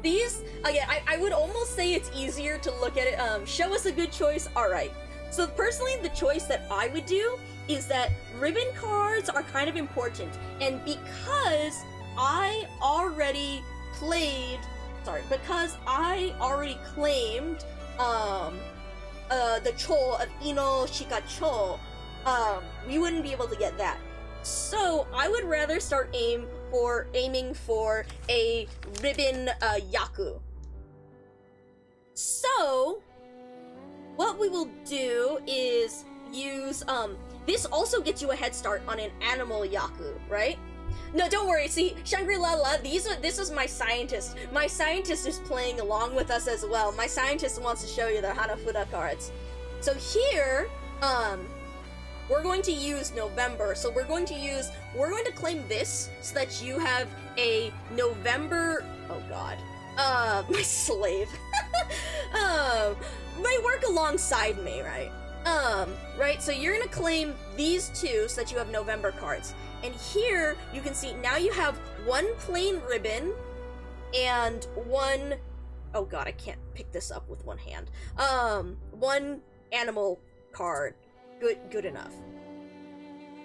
These, again, I would almost say it's easier to look at it. Show us a good choice. Alright. So personally, the choice that I would do is that ribbon cards are kind of important, and because I already claimed the Cho of Ino Shika Cho, we wouldn't be able to get that. So I would rather start aiming for a ribbon Yaku. So what we will do is use this also gets you a head start on an animal Yaku, right? No, don't worry. See, Shangri-La, this is my scientist. My scientist is playing along with us as well. My scientist wants to show you the Hanafuda cards. So here, we're going to use November. So we're going to claim this so that you have a November. Oh God, my slave. Might work alongside me, right? Right. So you're gonna claim these two so that you have November cards. And here, you can see, now you have one plain ribbon, and one... Oh god, I can't pick this up with one hand. One animal card. Good enough.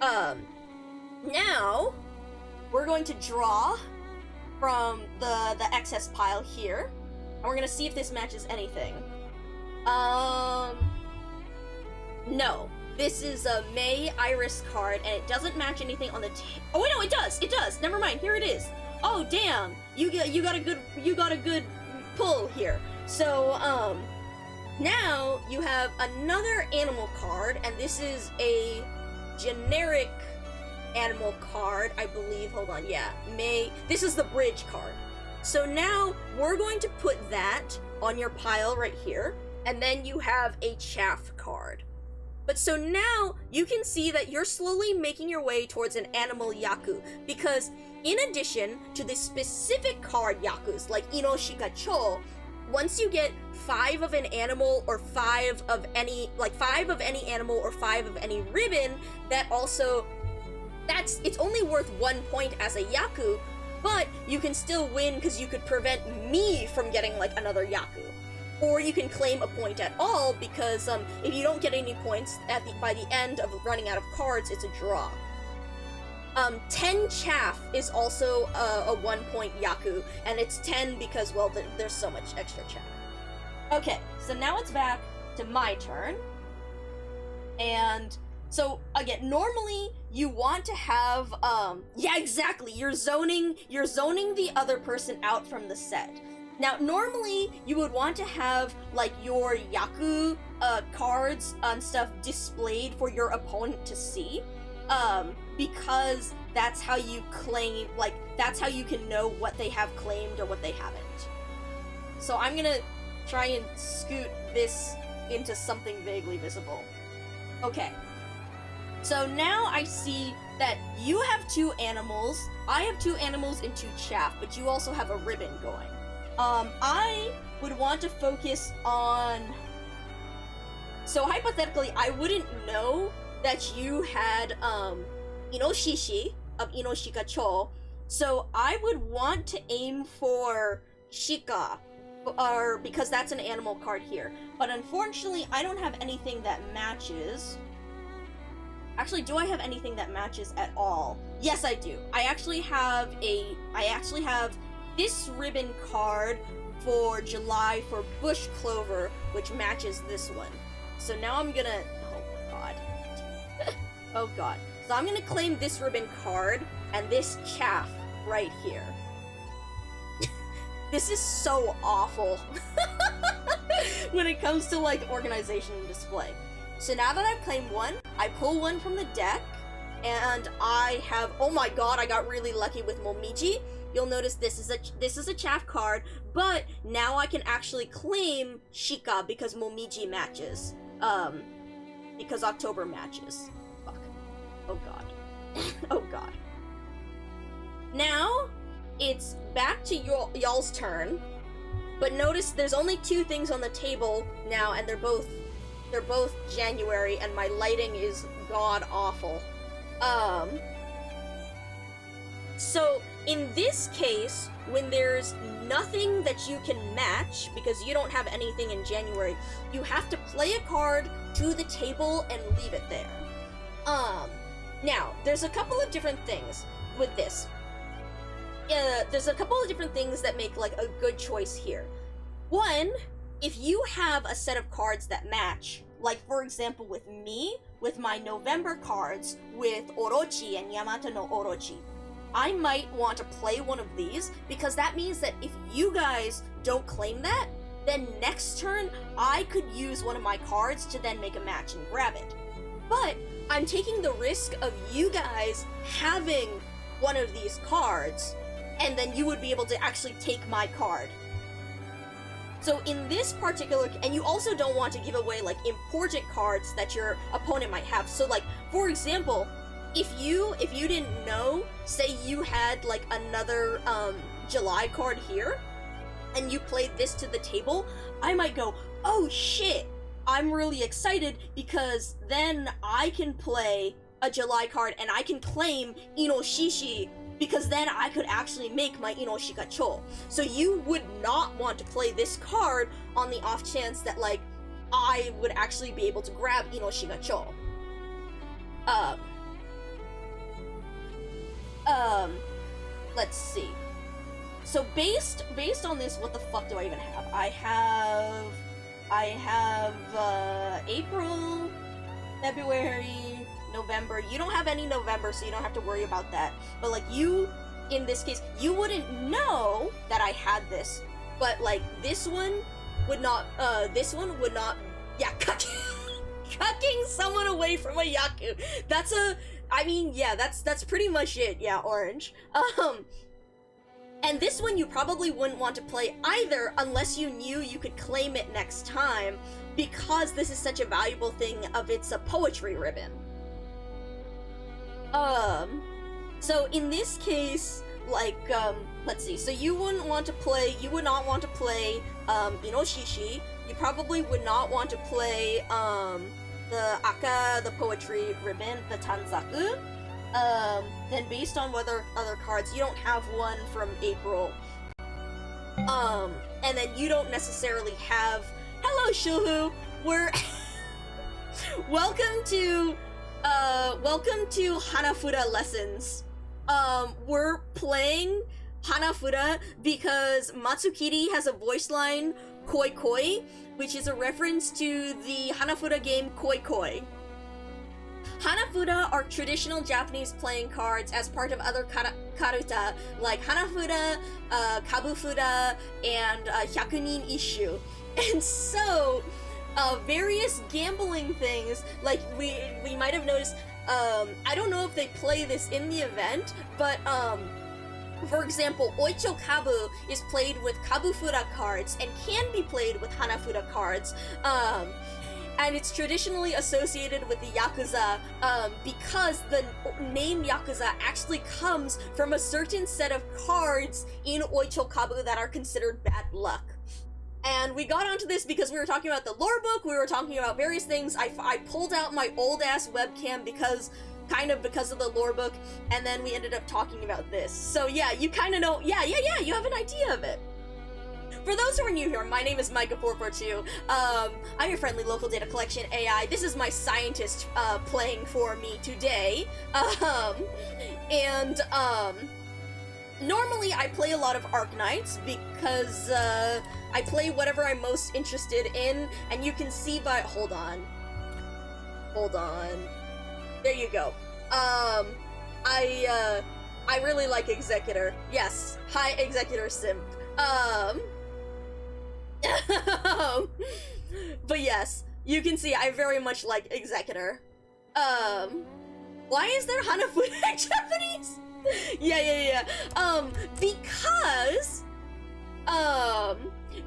Now, we're going to draw from the excess pile here, and we're gonna see if this matches anything. No. This is a May Iris card, and it doesn't match anything on the oh wait, no, it does! It does! Never mind, here it is. Oh damn! You got a good pull here. So, now you have another animal card, and this is a generic animal card, I believe. Hold on, yeah. This is the bridge card. So now, we're going to put that on your pile right here, and then you have a chaff card. But so now, you can see that you're slowly making your way towards an animal Yaku, because in addition to the specific card Yakus, like Ino Shika Cho, once you get 5 of an animal or 5 of any animal or 5 of any ribbon, it's only worth 1 point as a Yaku, but you can still win because you could prevent me from getting like another Yaku. Or you can claim a point at all, because if you don't get any points by the end of running out of cards, it's a draw. 10 chaff is also a 1 point Yaku, and it's 10 because, well, there's so much extra chaff. Okay, so now it's back to my turn. And so, again, normally you want to have, yeah, exactly, you're zoning the other person out from the set. Now, normally, you would want to have, like, your Yaku cards and stuff displayed for your opponent to see, because that's how you claim, like, that's how you can know what they have claimed or what they haven't. So I'm gonna try and scoot this into something vaguely visible. Okay. So now I see that you have 2 animals, I have 2 animals and 2 chaff, but you also have a ribbon going. I would want to focus on... So hypothetically, I wouldn't know that you had, Inoshishi of Inoshika Cho, so I would want to aim for Shika, or because that's an animal card here. But unfortunately, I don't have anything that matches. Actually, do I have anything that matches at all? Yes, I do. I actually have this ribbon card for July for Bush Clover, which matches this one. So now I'm gonna... Oh god. Oh god. So I'm gonna claim this ribbon card and this chaff right here. This is so awful when it comes to, like, organization and display. So now that I've claimed one, I pull one from the deck, and I have... Oh my god, I got really lucky with Momiji. You'll notice this is a chaff card, but now I can actually claim Shika because Momiji matches. Because October matches. Fuck. Oh god. Oh god. Now, it's back to y'all's turn, but notice there's only 2 things on the table now, and they're both January, and my lighting is god awful. So in this case, when there's nothing that you can match, because you don't have anything in January, you have to play a card to the table and leave it there. Now, there's a couple of different things with this. There's a couple of different things that make, like, a good choice here. One, if you have a set of cards that match, like, for example, with me, with my November cards, with Orochi and Yamato no Orochi, I might want to play one of these, because that means that if you guys don't claim that, then next turn, I could use one of my cards to then make a match and grab it. But I'm taking the risk of you guys having one of these cards, and then you would be able to actually take my card. So in this particular, and you also don't want to give away, like, important cards that your opponent might have. So, like, for example, if you didn't know, say you had, like, another, July card here, and you played this to the table, I might go, oh shit, I'm really excited, because then I can play a July card, and I can claim Inoshishi, because then I could actually make my Inoshikacho. So you would not want to play this card on the off chance that, like, I would actually be able to grab Inoshikacho. Let's see. So based on this, what the fuck do I even have? I have April, February, November. You don't have any November, so you don't have to worry about that. But, like, you, in this case, you wouldn't know that I had this, but, like, this one would not, yeah, cucking someone away from a Yaku. That's pretty much it, yeah, Orange. And this one you probably wouldn't want to play either unless you knew you could claim it next time, because this is such a valuable thing of its a poetry ribbon. So in this case, like, let's see, so you would not want to play, Inoshishi, you probably would not want to play, the Aka, the poetry ribbon, the Tanzaku. Then based on whether other cards, you don't have one from April. And then you don't necessarily have, hello Shuhu, welcome to Hanafuda lessons. We're playing Hanafuda because Matsukiri has a voice line, Koi Koi, which is a reference to the Hanafuda game Koi Koi. Hanafuda are traditional Japanese playing cards as part of other karuta, like Hanafuda, Kabufuda, and Hyakunin Isshu. And so, various gambling things, like we might have noticed, I don't know if they play this in the event, but, for example, Oicho Kabu is played with Kabufuda cards and can be played with Hanafuda cards, and it's traditionally associated with the Yakuza, because the name Yakuza actually comes from a certain set of cards in Oicho Kabu that are considered bad luck. And we got onto this because we were talking about the lore book, we were talking about various things. I pulled out my old-ass webcam because of the lore book, and then we ended up talking about this. So yeah, you kind of know, yeah, you have an idea of it. For those who are new here, my name is Micah442. I'm your friendly local data collection AI. This is my scientist playing for me today. Normally I play a lot of Arknights because I play whatever I'm most interested in, and you can see by— hold on. There you go. I really like Executor. Yes, hi Executor Simp. But yes, you can see I very much like Executor. Why is there Hanafuda in Japanese? Yeah.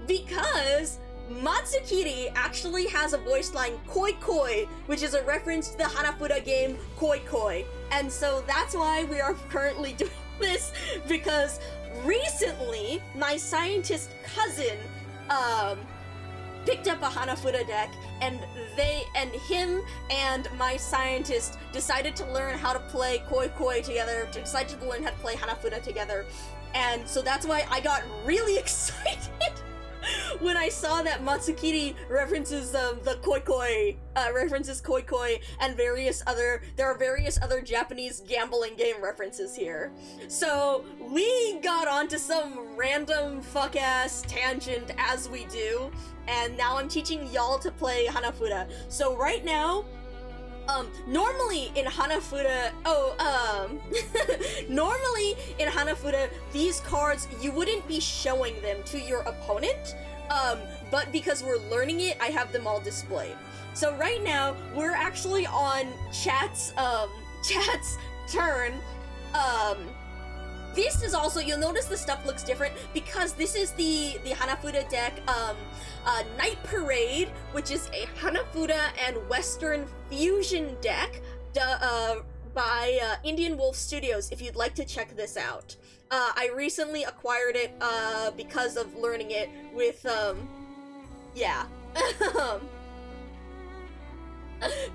Because Matsukiri actually has a voice line, Koi Koi, which is a reference to the Hanafuda game Koi Koi. And so that's why we are currently doing this, because recently my scientist cousin picked up a Hanafuda deck, and him and my scientist decided to learn how to play Koi Koi together, decided to learn how to play Hanafuda together, and so that's why I got really excited when I saw that Matsukiri references the Koi Koi, references Koi Koi, and there are various other Japanese gambling game references here. So we got onto some random fuck-ass tangent as we do, and now I'm teaching y'all to play Hanafuda. So right now, normally in Hanafuda, normally in Hanafuda, these cards, you wouldn't be showing them to your opponent, but because we're learning it, I have them all displayed. So right now, we're actually on Chat's turn. This is also, you'll notice the stuff looks different because this is the Hanafuda deck, Night Parade, which is a Hanafuda and Western fusion deck by Indian Wolf Studios, if you'd like to check this out. I recently acquired it because of learning it with, yeah.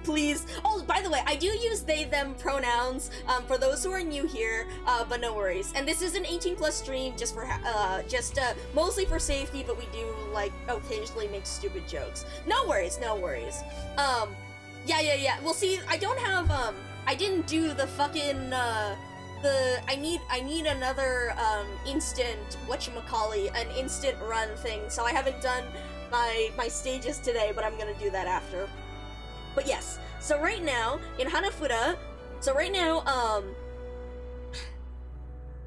Please. Oh, by the way, I do use they, them pronouns for those who are new here, but no worries. And this is an 18+ stream just for, mostly for safety, but we do, like, occasionally make stupid jokes. No worries, no worries. Yeah. Well, see, I don't have, I didn't do the fucking, I need another, instant, whatchamacallit, an instant run thing, so I haven't done my stages today, but I'm gonna do that after. But yes, so right now, in Hanafuda,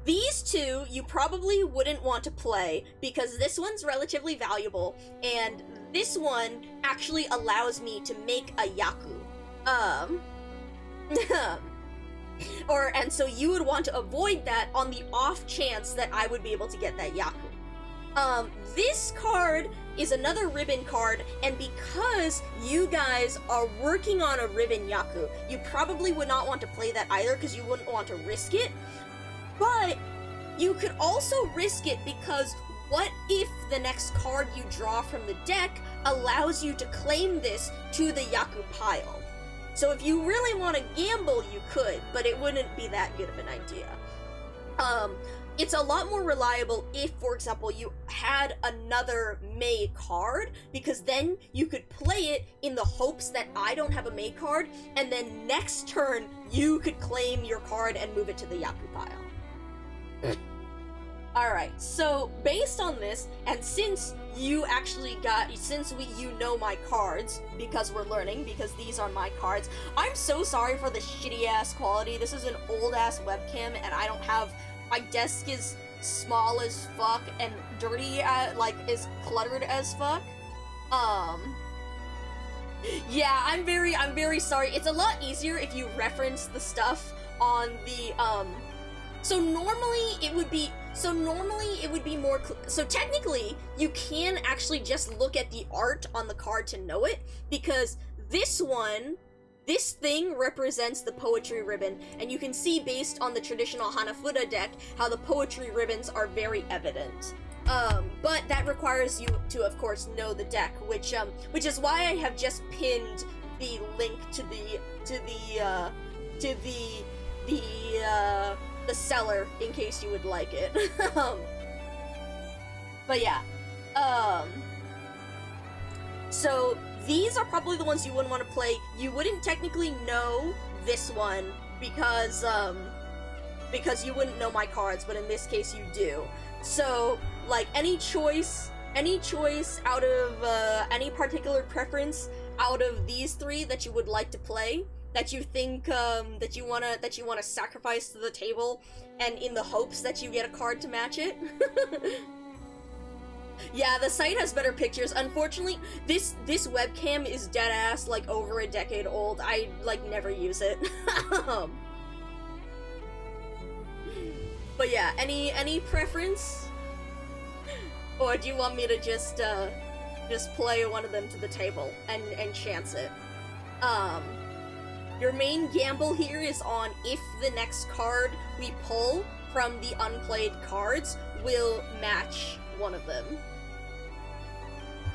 these two you probably wouldn't want to play, because this one's relatively valuable, and this one actually allows me to make a Yaku. And so you would want to avoid that on the off chance that I would be able to get that Yaku. This card is another ribbon card, and because you guys are working on a ribbon Yaku, you probably would not want to play that either because you wouldn't want to risk it, but you could also risk it because what if the next card you draw from the deck allows you to claim this to the Yaku pile? So if you really want to gamble, you could, but it wouldn't be that good of an idea. It's a lot more reliable if, for example, you had another Mei card, because then you could play it in the hopes that I don't have a Mei card, and then next turn, you could claim your card and move it to the Yaku pile. Alright, so based on this, and since you know my cards, because we're learning, because these are my cards, I'm so sorry for the shitty-ass quality. This is an old-ass webcam, and I don't have... My desk is small as fuck and dirty, is cluttered as fuck. Yeah, I'm very sorry. It's a lot easier if you reference the stuff on the, so normally it would be more, so technically, you can actually just look at the art on the card to know it, because this thing represents the poetry ribbon, and you can see based on the traditional Hanafuda deck how the poetry ribbons are very evident. But that requires you to, of course, know the deck, which is why I have just pinned the link to the seller in case you would like it. But yeah, so these are probably the ones you wouldn't want to play. You wouldn't technically know this one because you wouldn't know my cards, but in this case you do. So, like, any choice out of, any particular preference out of these three that you would like to play, that you think, that you wanna sacrifice to the table, and in the hopes that you get a card to match it. Yeah, the site has better pictures. Unfortunately, this webcam is deadass, like, over a decade old. I, like, never use it. But yeah, any preference? Or do you want me to just play one of them to the table and chance it? Your main gamble here is on if the next card we pull from the unplayed cards will match one of them.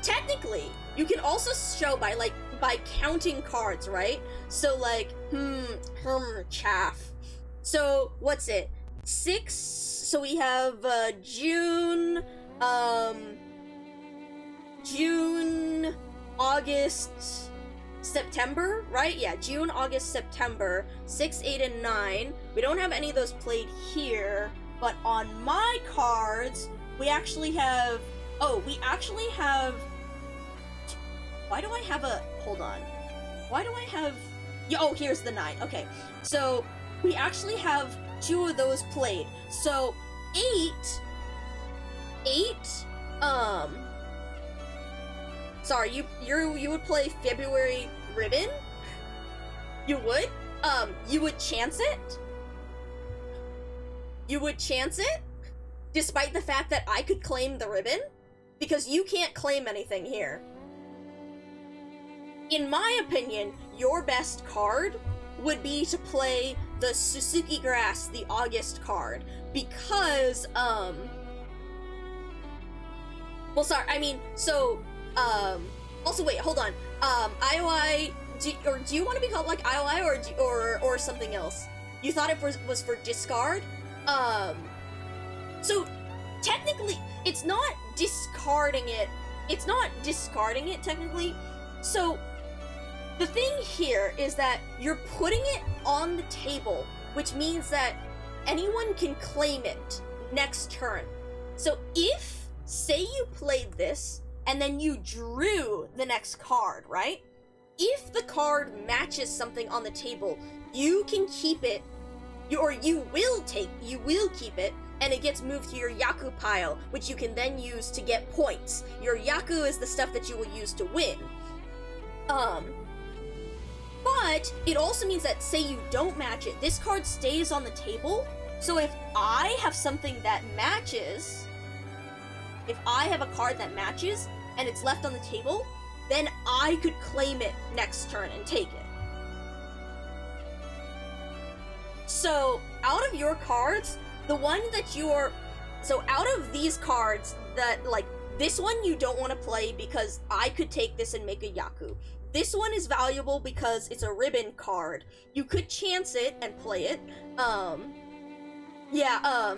technically, you can also show by counting cards, right? So like, chaff. So what's it? 6. So we have June, August, September, right? Yeah, June, August, September, 6, 8, and 9. We don't have any of those played here, but on my cards, we actually have, why do I have a, hold on. Why do I have, oh, here's the 9, okay. So, we actually have 2 of those played. So, 8, sorry, you would play February Ribbon? You would? You would chance it? You would chance it? Despite the fact that I could claim the ribbon? Because you can't claim anything here. In my opinion, your best card would be to play the Suzuki Grass, the August card. Because, well, sorry, I mean, so, also wait, hold on. IOI, do you want to be called like IOI or something else? You thought it was for discard? So technically, it's not discarding it. It's not discarding it technically. So the thing here is that you're putting it on the table, which means that anyone can claim it next turn. So if, say you played this, and then you drew the next card, right? If the card matches something on the table, you can keep it, you will keep it, and it gets moved to your Yaku pile, which you can then use to get points. Your Yaku is the stuff that you will use to win. But it also means that, say you don't match it, this card stays on the table, so if I have something that matches, if I have a card that matches, and it's left on the table, then I could claim it next turn and take it. So, out of your cards, the one that so out of these cards, that, like, this one you don't want to play because I could take this and make a Yaku. This one is valuable because it's a ribbon card. You could chance it and play it. Yeah, I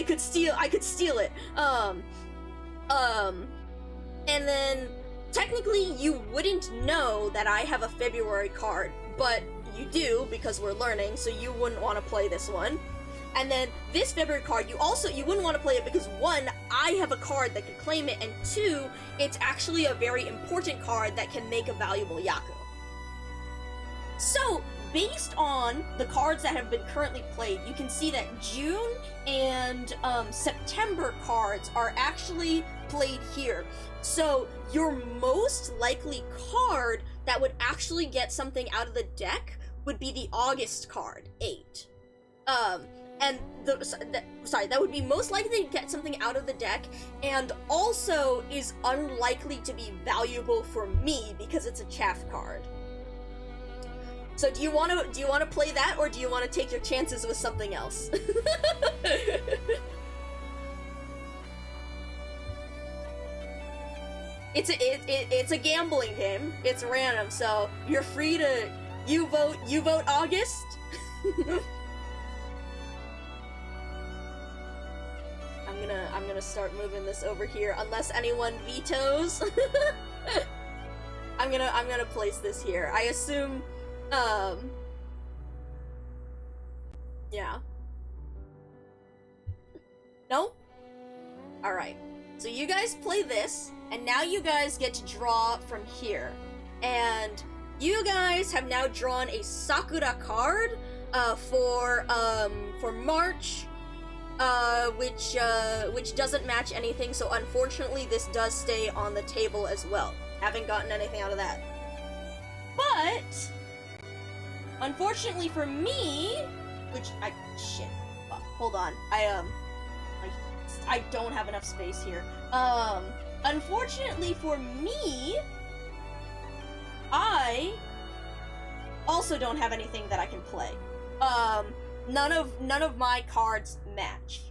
could steal it. And then, technically, you wouldn't know that I have a February card, but you do, because we're learning, so you wouldn't want to play this one. And then, this February card, you wouldn't want to play it because, 1, I have a card that could claim it, and 2, it's actually a very important card that can make a valuable Yaku. So, based on the cards that have been currently played, you can see that June and September cards are actually played here. So your most likely card that would actually get something out of the deck would be the August card, 8. That would be most likely to get something out of the deck, and also is unlikely to be valuable for me because it's a chaff card. So do you want to play that, or do you want to take your chances with something else? It's a gambling game. It's random, so you're free to you vote August. I'm gonna start moving this over here unless anyone vetoes. I'm gonna place this here. I assume yeah. No? Alright. So you guys play this, and now you guys get to draw from here. And you guys have now drawn a Sakura card for March, which doesn't match anything, so unfortunately this does stay on the table as well. Haven't gotten anything out of that. But unfortunately for me, hold on. I don't have enough space here. Unfortunately for me, I also don't have anything that I can play. None of my cards match.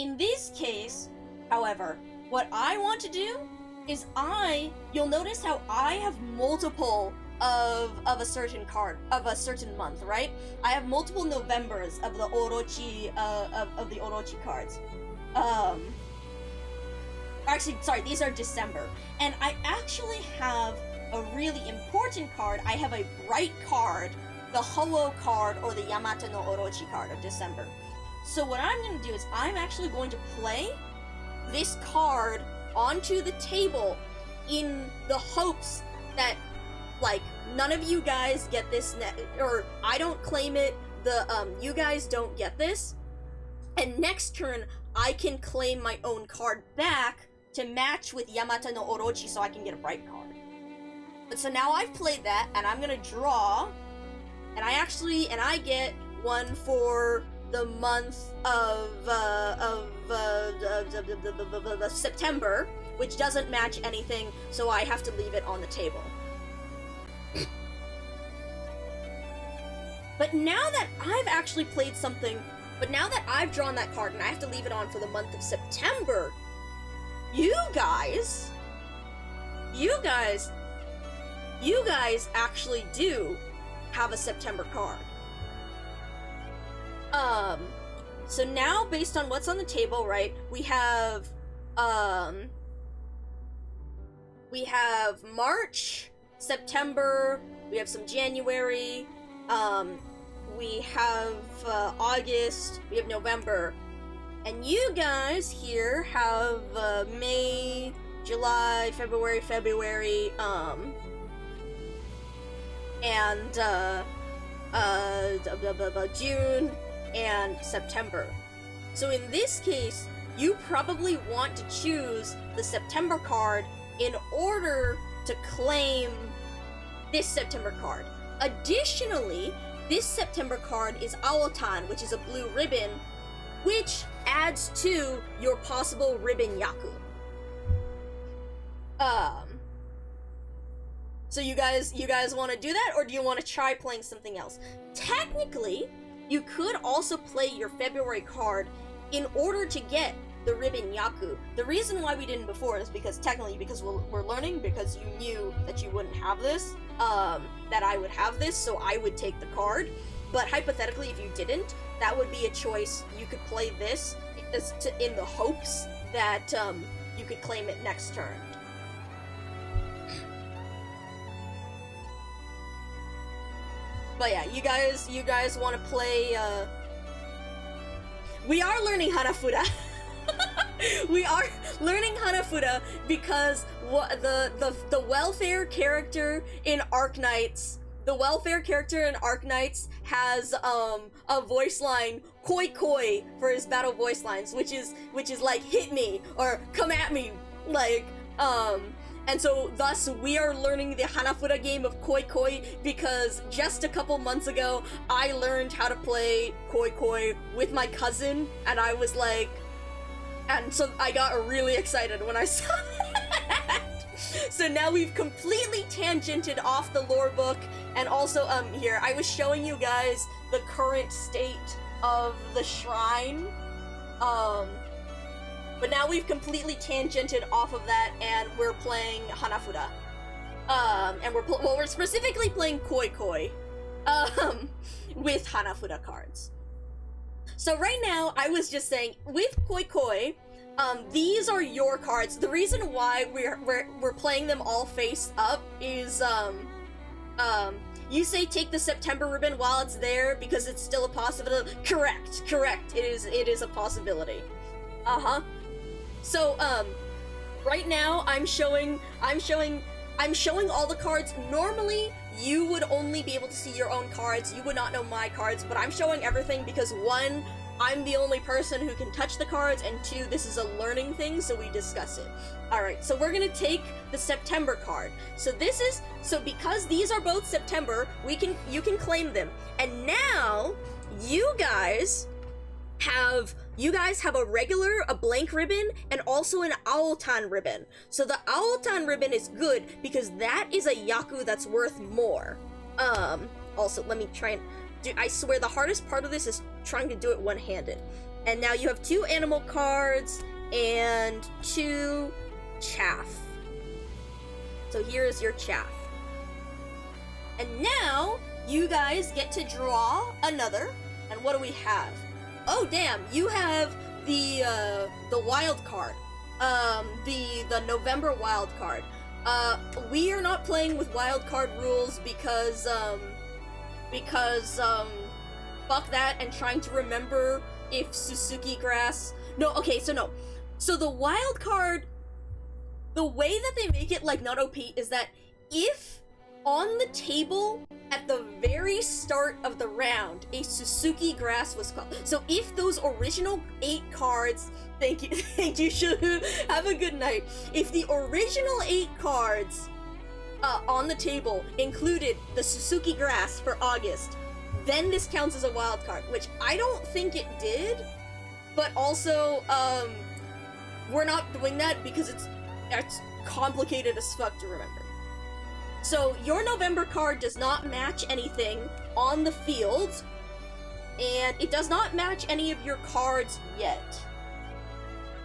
In this case, however, what I want to do is you'll notice how I have multiple of a certain card, of a certain month, right? I have multiple Novembers of the Orochi, of the Orochi cards. Actually, sorry, these are December. And I actually have a really important card. I have a bright card, the Ho-Oh card, or the Yamata no Orochi card of December. So what I'm going to do is I'm actually going to play this card onto the table in the hopes that, like, none of you guys get this, or I don't claim it, you guys don't get this, and next turn, I can claim my own card back to match with Yamata no Orochi so I can get a bright card. But so now I've played that, and I'm gonna draw, and I get one for the month of September, which doesn't match anything, so I have to leave it on the table. But now that I've actually played something, but now that I've drawn that card and I have to leave it on for the month of September, you guys actually do have a September card. So now, based on what's on the table, right, we have March, September, we have some January, we have August, we have November, and you guys here have May, July, February, and June and September. So in this case, you probably want to choose the September card in order to claim this September card. Additionally, this September card is Aotan, which is a blue ribbon, which adds to your possible ribbon Yaku. So you guys want to do that, or do you want to try playing something else? Technically, you could also play your February card in order to get the ribbon Yaku. The reason why we didn't before is because we're learning, because you knew that you wouldn't have this, that I would have this, so I would take the card. But hypothetically, if you didn't, that would be a choice. You could play this in the hopes that you could claim it next turn. But yeah, you guys want to play, we are learning Hanafuda. We are learning Hanafuda because the welfare character in Arknights, has a voice line koi koi for his battle voice lines, which is like hit me or come at me, like and so thus we are learning the Hanafuda game of koi koi because just a couple months ago I learned how to play koi koi with my cousin, and I was like, and so I got really excited when I saw that. So now we've completely tangented off the lore book, and also here I was showing you guys the current state of the shrine, but now we've completely tangented off of that, and we're playing Hanafuda, and we're specifically playing koi koi, with Hanafuda cards. So right now, I was just saying, with koi koi, these are your cards. The reason why we're playing them all face up is, you say take the September ribbon while it's there because it's still a possibility. Correct. It is a possibility. So, right now I'm showing all the cards. Normally, you would only be able to see your own cards. You would not know my cards, but I'm showing everything because 1, I'm the only person who can touch the cards, and 2, this is a learning thing, so we discuss it. Alright, so we're gonna take the September card. So because these are both September, you can claim them. And now, you guys have a blank ribbon and also an Aotan ribbon. So the Aotan ribbon is good because that is a Yaku that's worth more. Also, let me try and I swear the hardest part of this is trying to do it one-handed. And now you have 2 animal cards and 2 chaff. So here is your chaff. And now you guys get to draw another. And what do we have? Oh damn, you have the wild card. The November wild card. We are not playing with wild card rules because fuck that and trying to remember if Suzuki grass. No, okay, so no. So the wild card, the way that they make it like not OP is that if on the table at the very start of the round a Suzuki grass was called, so if those original 8 cards, thank you Shuhu, have a good night. If the original 8 cards on the table included the Suzuki grass for August, then this counts as a wild card, which I don't think it did, but also we're not doing that because it's complicated as fuck to remember. So your November card does not match anything on the field, and it does not match any of your cards yet.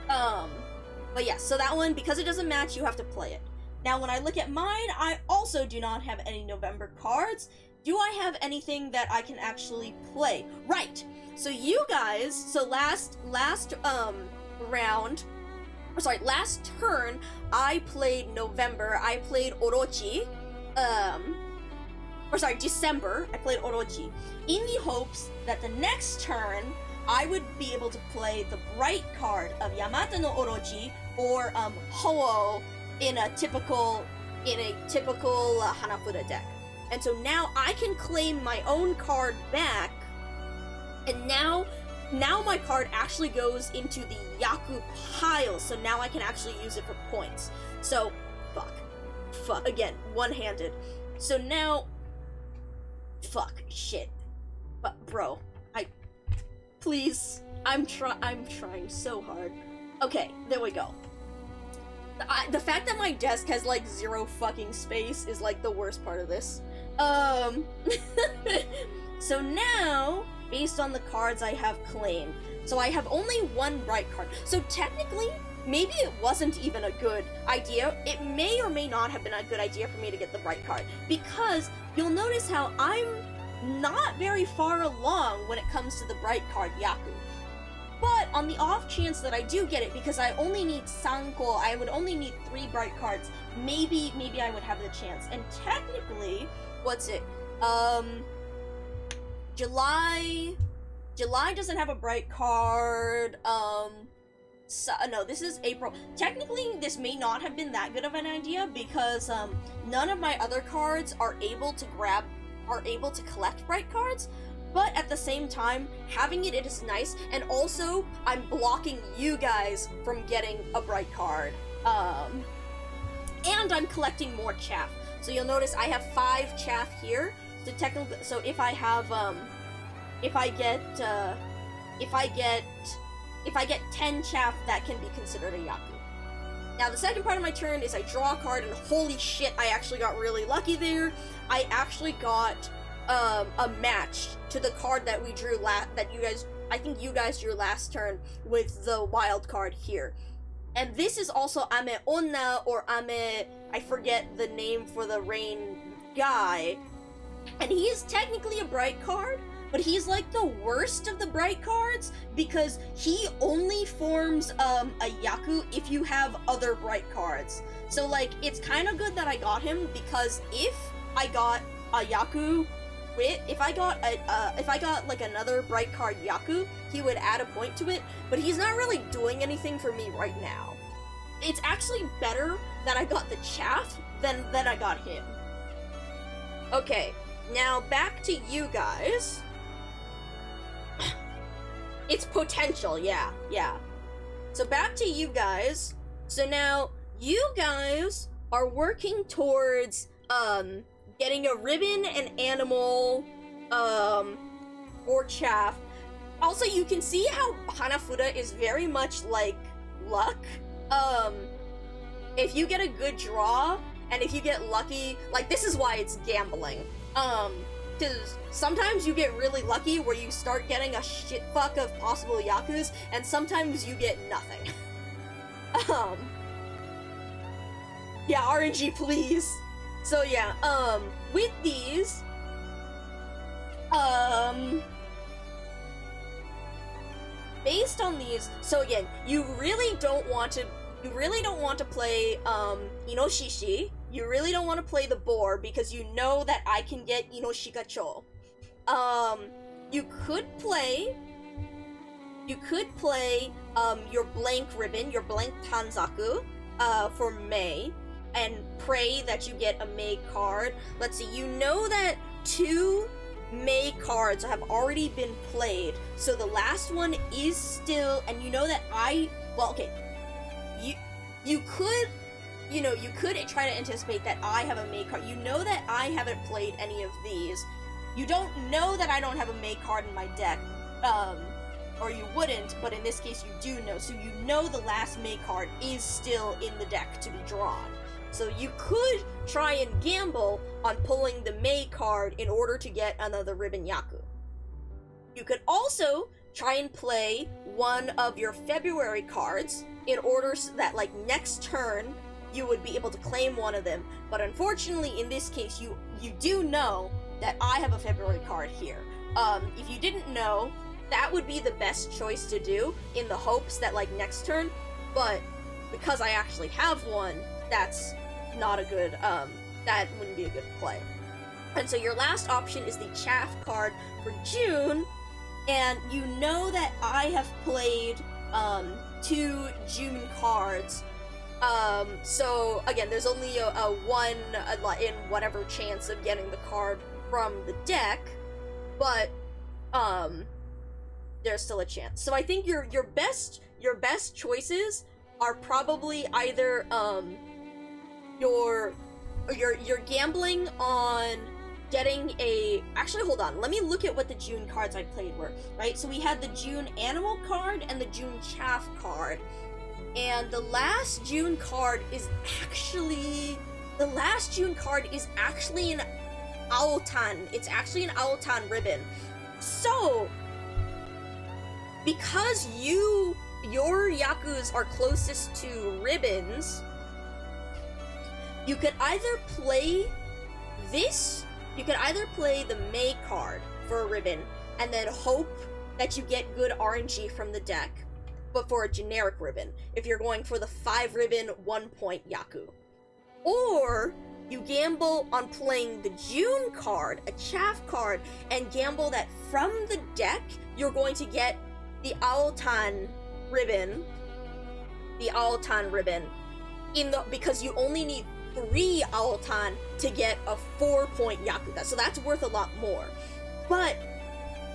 But yeah, so that one, because it doesn't match, you have to play it. Now when I look at mine, I also do not have any November cards. Do I have anything that I can actually play? Right! So you guys, so last turn, I played November, I played Orochi, December, I played Orochi, in the hopes that the next turn, I would be able to play the bright card of Yamata no Orochi, or, Ho-Oh, in a typical Hanafuda deck. And so now I can claim my own card back, and now my card actually goes into the Yaku pile, so now I can actually use it for points. So, fuck, again, one-handed. So now, shit. But, bro, please, I'm trying so hard. Okay, there we go. The fact that my desk has, like, 0 fucking space is, like, the worst part of this. So now, based on the cards I have claimed, so I have only 1 bright card. So technically, maybe it wasn't even a good idea. It may or may not have been a good idea for me to get the bright card, because you'll notice how I'm not very far along when it comes to the bright card Yaku. But on the off chance that I do get it, because I only need Sanko, I would only need 3 bright cards, maybe I would have the chance. And technically, what's it? July doesn't have a bright card. No, this is April. Technically, this may not have been that good of an idea because none of my other cards are able to collect bright cards. But at the same time, having it is nice, and also I'm blocking you guys from getting a bright card. And I'm collecting more chaff. So you'll notice I have 5 chaff here. So technically, so if I have if I get 10 chaff, that can be considered a Yaku. Now the second part of my turn is I draw a card, and holy shit, I actually got really lucky there. I actually got a match to the card that we drew I think you guys drew last turn with the wild card here. And this is also Ame Onna, or Ame, I forget the name for the rain guy. And he is technically a bright card, but he's like the worst of the bright cards because he only forms a Yaku if you have other bright cards. So like, it's kind of good that I got him, because if I got a Yaku, if I got like another bright card Yaku, he would add a point to it, but he's not really doing anything for me right now. It's actually better that I got the chaff than I got him. Okay, now back to you guys. It's potential, yeah. So back to you guys. So now, you guys are working towards, getting a ribbon, an animal, or chaff. Also, you can see how Hanafuda is very much like luck. If you get a good draw, and if you get lucky, like, this is why it's gambling. because sometimes you get really lucky where you start getting a shit fuck of possible Yakus, and sometimes you get nothing. Yeah, RNG, please. So yeah, with these, based on these, so again, you really don't want to play, Inoshishi. You really don't want to play the boar, because you know that I can get Inoshikacho. You could play, your blank ribbon, your blank Tanzaku, for Mei, and pray that you get a Mei card. Let's see, you know that 2 Mei cards have already been played, so the last one is still, and you know that you could try to anticipate that I have a Mei card. You know that I haven't played any of these. You don't know that I don't have a Mei card in my deck, or you wouldn't, but in this case you do know, so you know the last Mei card is still in the deck to be drawn. So you could try and gamble on pulling the Mei card in order to get another Ribbon Yaku. You could also try and play one of your February cards in order so that, like, next turn you would be able to claim one of them. But unfortunately, in this case, you do know that I have a February card here. If you didn't know, that would be the best choice to do in the hopes that, like, next turn, but because I actually have one, that's not a good, that wouldn't be a good play. And so your last option is the Chaff card for June, and you know that I have played, 2 June cards, so again, there's only a 1 in whatever chance of getting the card from the deck, but, there's still a chance. So I think your best choices are probably either, you're gambling on getting a... Actually, hold on. Let me look at what the June cards I played were, right? So we had the June Animal card and the June Chaff card. And the last June card is actually... The last June card is actually an Aotan. It's actually an Aotan ribbon. So, because your Yakus are closest to ribbons, you could either play this, you could either play the Mei card for a ribbon, and then hope that you get good RNG from the deck, but for a generic ribbon, if you're going for the 5 ribbon, 1 point Yaku. Or, you gamble on playing the June card, a Chaff card, and gamble that from the deck, you're going to get the Aotan ribbon, because you only need 3 Aotan to get a 4-point Yakuza, so that's worth a lot more. But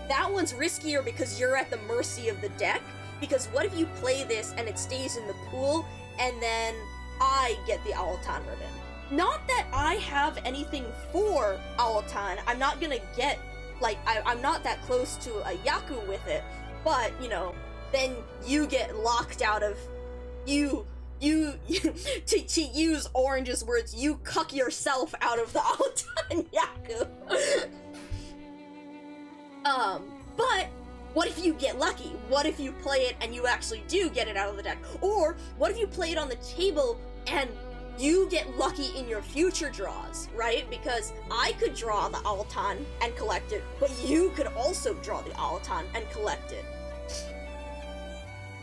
that one's riskier because you're at the mercy of the deck, because what if you play this and it stays in the pool, and then I get the Aotan ribbon? Not that I have anything for Aotan, I'm not gonna get, like, I'm not that close to a Yaku with it, but, you know, then you get locked out of, to use Orange's words, you cuck yourself out of the Aotan Yaku. But what if you get lucky? What if you play it and you actually do get it out of the deck? Or what if you play it on the table and you get lucky in your future draws, right? Because I could draw the Aotan and collect it, but you could also draw the Aotan and collect it.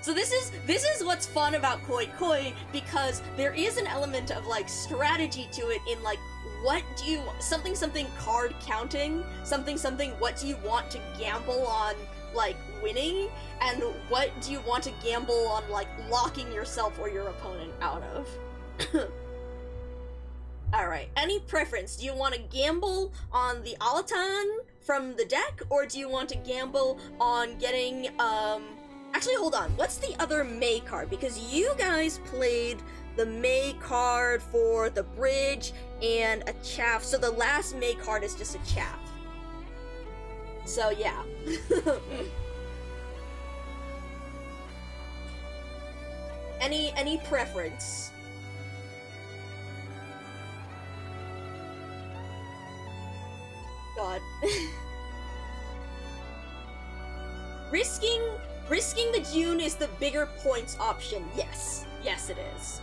So this is what's fun about Koi Koi, because there is an element of, like, strategy to it in, like, what do you, something card counting, something what do you want to gamble on, like, winning, and what do you want to gamble on, like, locking yourself or your opponent out of. Alright, any preference? Do you want to gamble on the Aotan from the deck, or do you want to gamble on getting, actually, hold on. What's the other Mei card? Because you guys played the Mei card for the bridge and a Chaff, so the last Mei card is just a Chaff. So, yeah. Any preference? God. god. Risking the June is the bigger points option, yes. Yes, it is.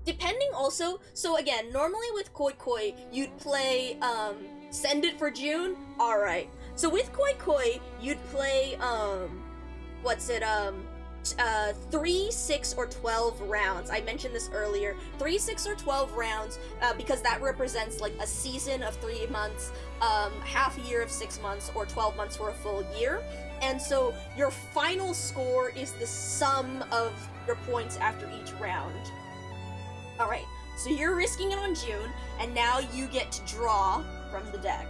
Depending also, so again, normally with Koi Koi, you'd play, Send It for June? Alright. So with Koi Koi, you'd play, 3, 6, or 12 rounds. I mentioned this earlier. 3, 6, or 12 rounds, because that represents like a season of 3 months, half a year of 6 months, or 12 months for a full year. And so your final score is the sum of your points after each round. Alright, so you're risking it on June, and now you get to draw from the deck.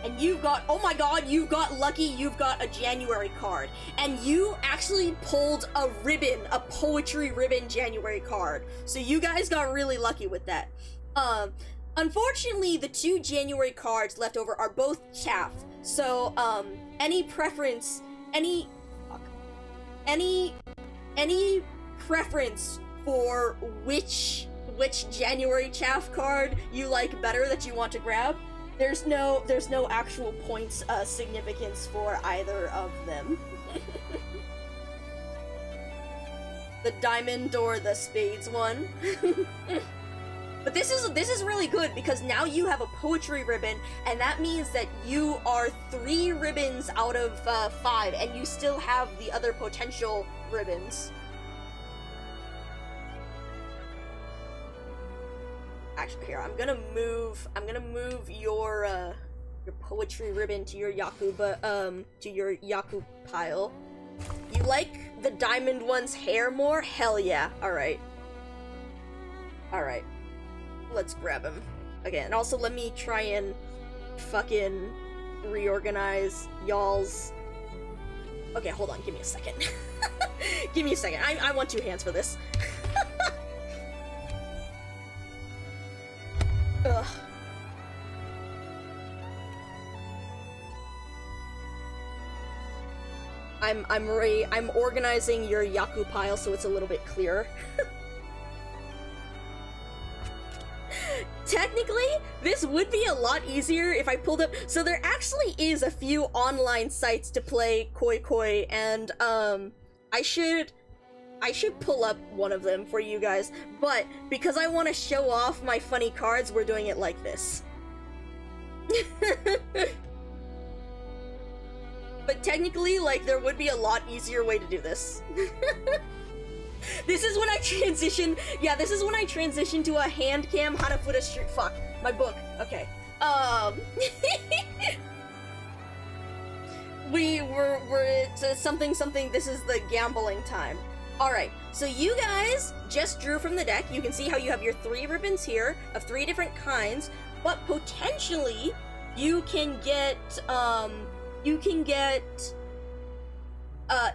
And you've got, oh my god, you've got lucky, you've got a January card. And you actually pulled a ribbon, a poetry ribbon January card. So you guys got really lucky with that. Unfortunately, the 2 January cards left over are both chaff. So, any preference for which January chaff card you like better that you want to grab? There's no actual points significance for either of them. The diamond or the spades one. But this is really good because now you have a poetry ribbon, and that means that you are 3 ribbons out of 5, and you still have the other potential ribbons. Actually, here, I'm gonna move your poetry ribbon to your Yaku pile. You like the diamond one's hair more? Hell yeah. Alright. Alright. Let's grab him. Okay, and also let me try and fucking reorganize y'all's... Okay, hold on, give me a second. Give me a second, I want 2 hands for this. Ugh. I'm organizing your Yaku pile so it's a little bit clearer. Technically, this would be a lot easier if I pulled up. So there actually is a few online sites to play Koi Koi, and I should pull up one of them for you guys, but because I want to show off my funny cards, we're doing it like this. But technically, like, there would be a lot easier way to do this. This is when I transition, yeah, this is when I transition to a hand cam Hanafuda street, fuck, my book, okay. We're something, this is the gambling time. Alright, so you guys just drew from the deck. You can see how you have your 3 ribbons here of 3 different kinds, but potentially you can get,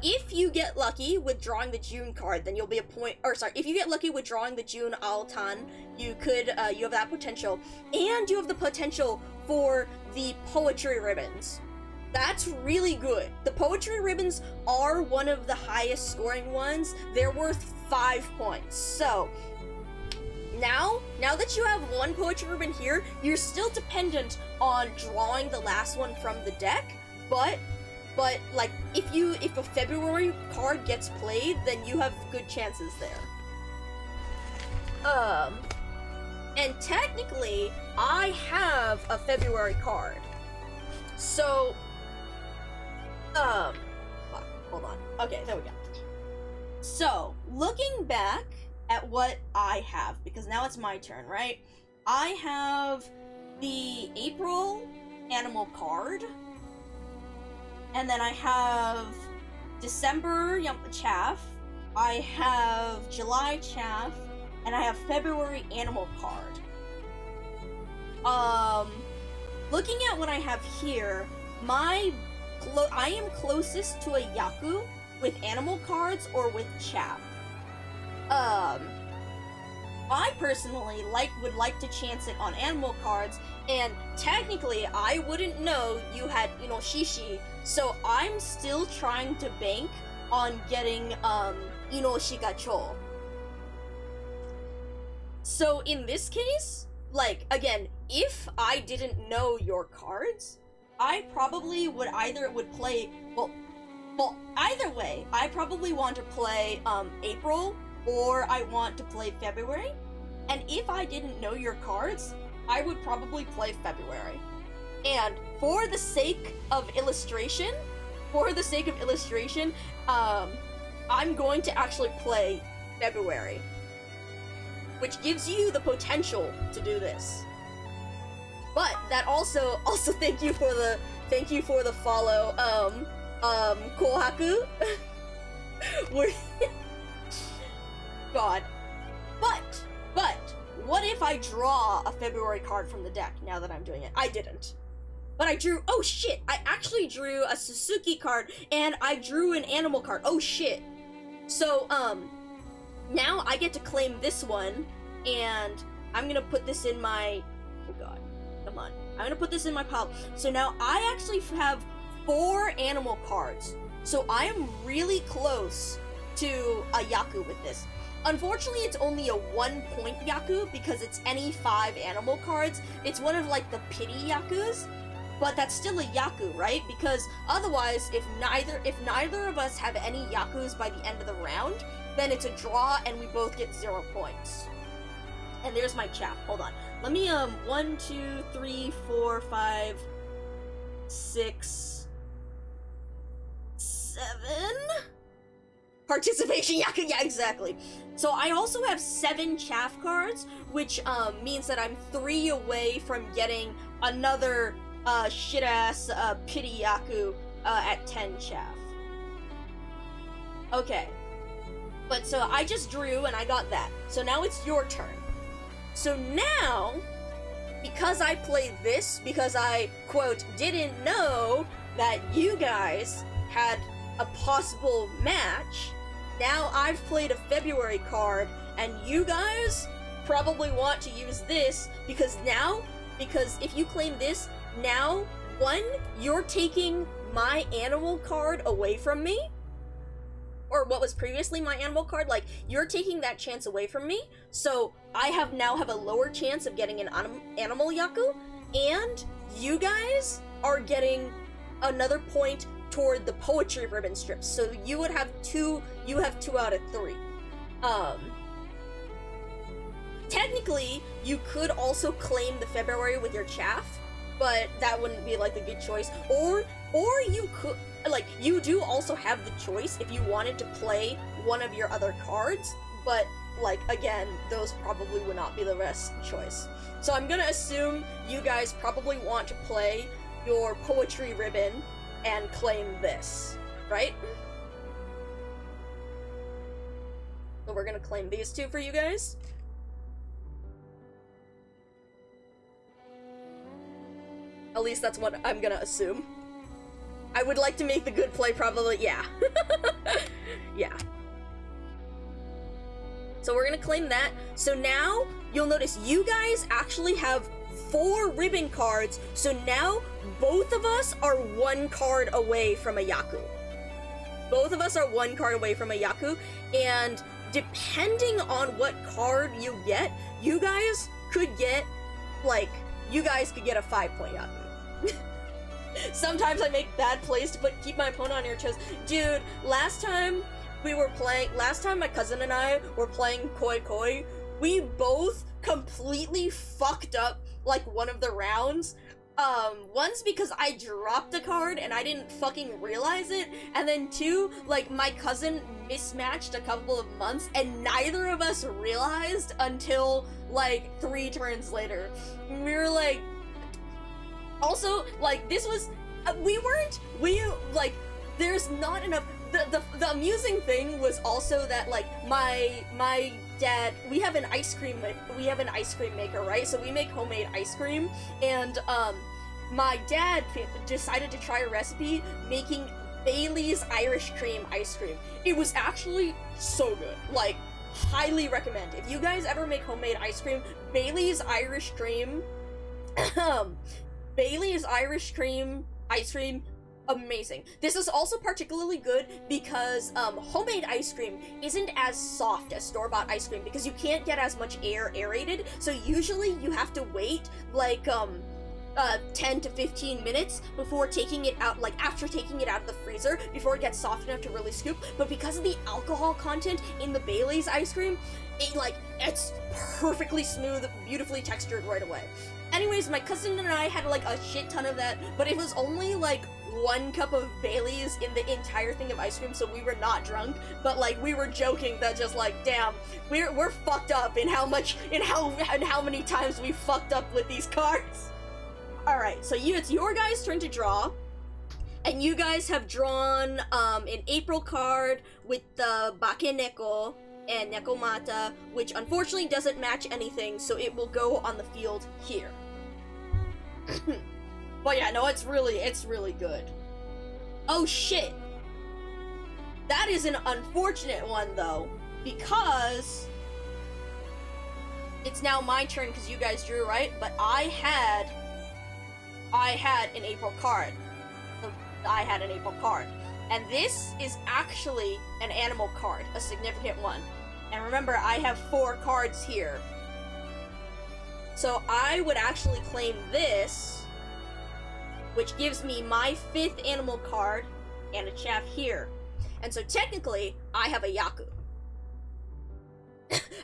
if you get lucky with drawing the June card, then you'll be a point, or sorry, if you get lucky with drawing the June Altan, you could, you have that potential, and you have the potential for the poetry ribbons. That's really good. The poetry ribbons are one of the highest scoring ones. They're worth 5 points. So, now that you have 1 poetry ribbon here, you're still dependent on drawing the last one from the deck, but like, if a February card gets played, then you have good chances there. And technically, I have a February card. So, fuck, hold on. Okay, there we go. So, looking back at what I have, because now it's my turn, right? I have the April animal card, and then I have December chaff, I have July chaff, and I have February animal card. Looking at what I have here, I am closest to a Yaku with animal cards or with chaff. I personally would like to chance it on animal cards, and technically I wouldn't know you had, Shishi, so I'm still trying to bank on getting Inoshikacho. So in this case, like, again, if I didn't know your cards, I probably would play, well, either way, I probably want to play April, or I want to play February. And if I didn't know your cards, I would probably play February. And for the sake of illustration, I'm going to actually play February, which gives you the potential to do this. But that also thank you for the follow, Kohaku. God. But what if I draw a February card from the deck now that I'm doing it? I didn't. But I drew, oh shit, I actually drew a Suzuki card and I drew an animal card. Oh shit. So, now I get to claim this one, and I'm gonna put this in my, oh god, come on. I'm gonna put this in my pile. So now I actually have 4 animal cards. So I am really close to a Yaku with this. Unfortunately, it's only a 1-point Yaku because it's any 5 animal cards. It's one of like the pity Yakus, but that's still a Yaku, right? Because otherwise, if neither of us have any Yakus by the end of the round, then it's a draw and we both get 0 points. And there's my chap. Hold on. Let me 1, 2, 3, 4, 5, 6, 7. Participation Yaku, yeah, exactly. So I also have 7 chaff cards, which means that I'm 3 away from getting another shit-ass pity Yaku at 10 chaff. Okay. But so I just drew and I got that. So now it's your turn. So now, because I played this, because I, quote, didn't know that you guys had a possible match, now I've played a February card, and you guys probably want to use this, because if you claim this, now, 1, you're taking my animal card away from me, or what was previously my animal card, like, you're taking that chance away from me, so I now have a lower chance of getting an animal Yaku, and you guys are getting another point toward the poetry ribbon strips, so you would have 2 out of 3. Technically, you could also claim the February with your chaff, but that wouldn't be like a good choice, or you could, like, you do also have the choice if you wanted to play one of your other cards, but, like, again, those probably would not be the best choice. So I'm gonna assume you guys probably want to play your poetry ribbon and claim this, right? So we're gonna claim these 2 for you guys. At least that's what I'm gonna assume. I would like to make the good play, probably, yeah. Yeah. So we're gonna claim that. So now, you'll notice you guys actually have 4 ribbon cards, so now both of us are 1 card away from a Yaku. Both of us are 1 card away from a Yaku, and depending on what card you get, you guys could get a 5-point Yaku. Sometimes I make bad plays to keep my opponent on your toes. Dude, last time my cousin and I were playing Koi Koi, we both completely fucked up, like, one of the rounds. Once because I dropped a card and I didn't fucking realize it, and then 2, like, my cousin mismatched a couple of months and neither of us realized until, like, 3 turns later. And we were like, also, like, this was, there's not enough, the amusing thing was also that, like, my dad, we have an ice cream maker, right? So we make homemade ice cream, and, my dad decided to try a recipe making Bailey's Irish cream ice cream. It was actually so good, like, highly recommend. If you guys ever make homemade ice cream, Bailey's Irish cream ice cream amazing. This is also particularly good because homemade ice cream isn't as soft as store-bought ice cream because you can't get as much air aerated, so usually you have to wait like 10 to 15 minutes before taking it out, like after taking it out of the freezer, before it gets soft enough to really scoop. But because of the alcohol content in the Bailey's ice cream, it's perfectly smooth, beautifully textured right away. Anyways, my cousin and I had like a shit ton of that, but it was only like 1 cup of Bailey's in the entire thing of ice cream, so we were not drunk, but like we were joking that just like, damn, we're fucked up in how many times we fucked up with these cards. Alright, so it's your guys' turn to draw, and you guys have drawn an April card with the Bakeneko and Nekomata, which unfortunately doesn't match anything, so it will go on the field here. But yeah, no, it's really good. Oh shit! That is an unfortunate one though, because it's now my turn because you guys drew, right? But I had an April card. And this is actually an animal card, a significant one. And remember, I have 4 cards here. So I would actually claim this, which gives me my 5th animal card and a chaff here. And so technically, I have a Yaku.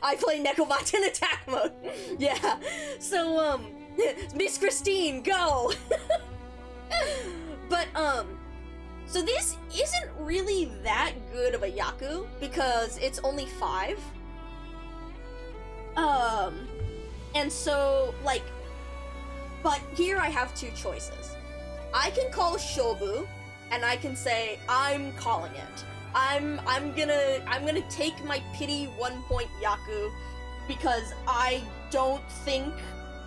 I play Nekomata in attack mode. Yeah. So, Miss Christine, go! But, so this isn't really that good of a Yaku, because it's only 5. And so, like, but here I have 2 choices. I can call Shobu, and I can say, I'm calling it. I'm gonna take my pity 1-point Yaku, because I don't think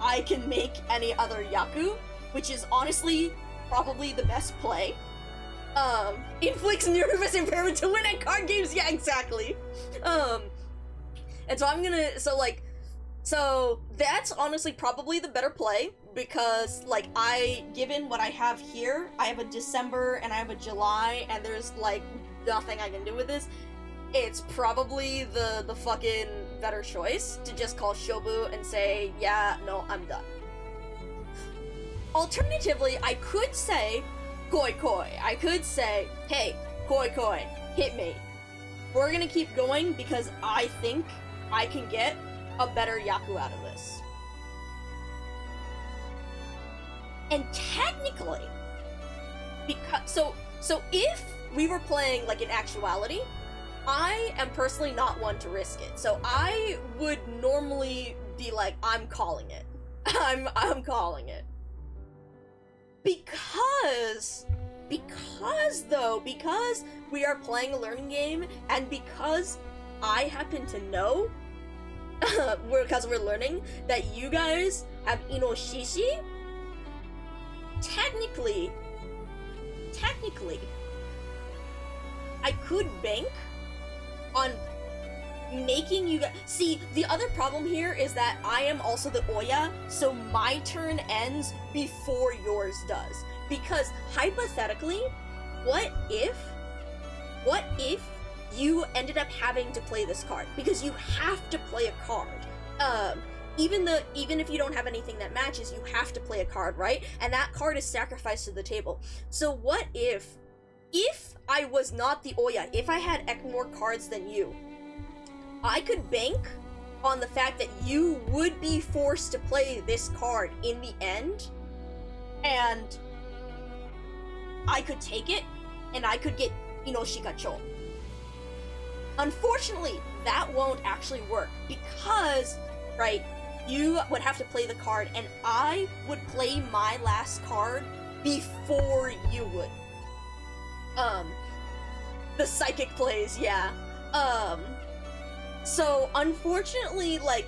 I can make any other Yaku, which is honestly probably the best play. Inflicts nervous impairment to win at card games, yeah, exactly. And so I'm gonna, so that's honestly probably the better play, because, like, given what I have here, I have a December and I have a July, and there's, like, nothing I can do with this. It's probably the fucking better choice to just call Shobu and say, yeah, no, I'm done. Alternatively, I could say, Koi Koi. I could say, hey, Koi Koi, hit me. We're gonna keep going because I think I can get a better Yaku out of this. And technically, because, so if we were playing, like, in actuality, I am personally not one to risk it. So I would normally be like, I'm calling it. I'm calling it. Because we are playing a learning game, and because I happen to know, because we're learning, that you guys have Inoshishi, technically, I could bank on making you guys... See, the other problem here is that I am also the Oya, so my turn ends before yours does. Because, hypothetically, what if you ended up having to play this card? Because you have to play a card. Even if you don't have anything that matches, you have to play a card, right? And that card is sacrificed to the table. So what if I was not the Oya, if I had more cards than you, I could bank on the fact that you would be forced to play this card in the end, and I could take it, and I could get Inoshikacho. Unfortunately, that won't actually work, because, right, you would have to play the card, and I would play my last card before you would. The psychic plays, yeah. So, unfortunately, like,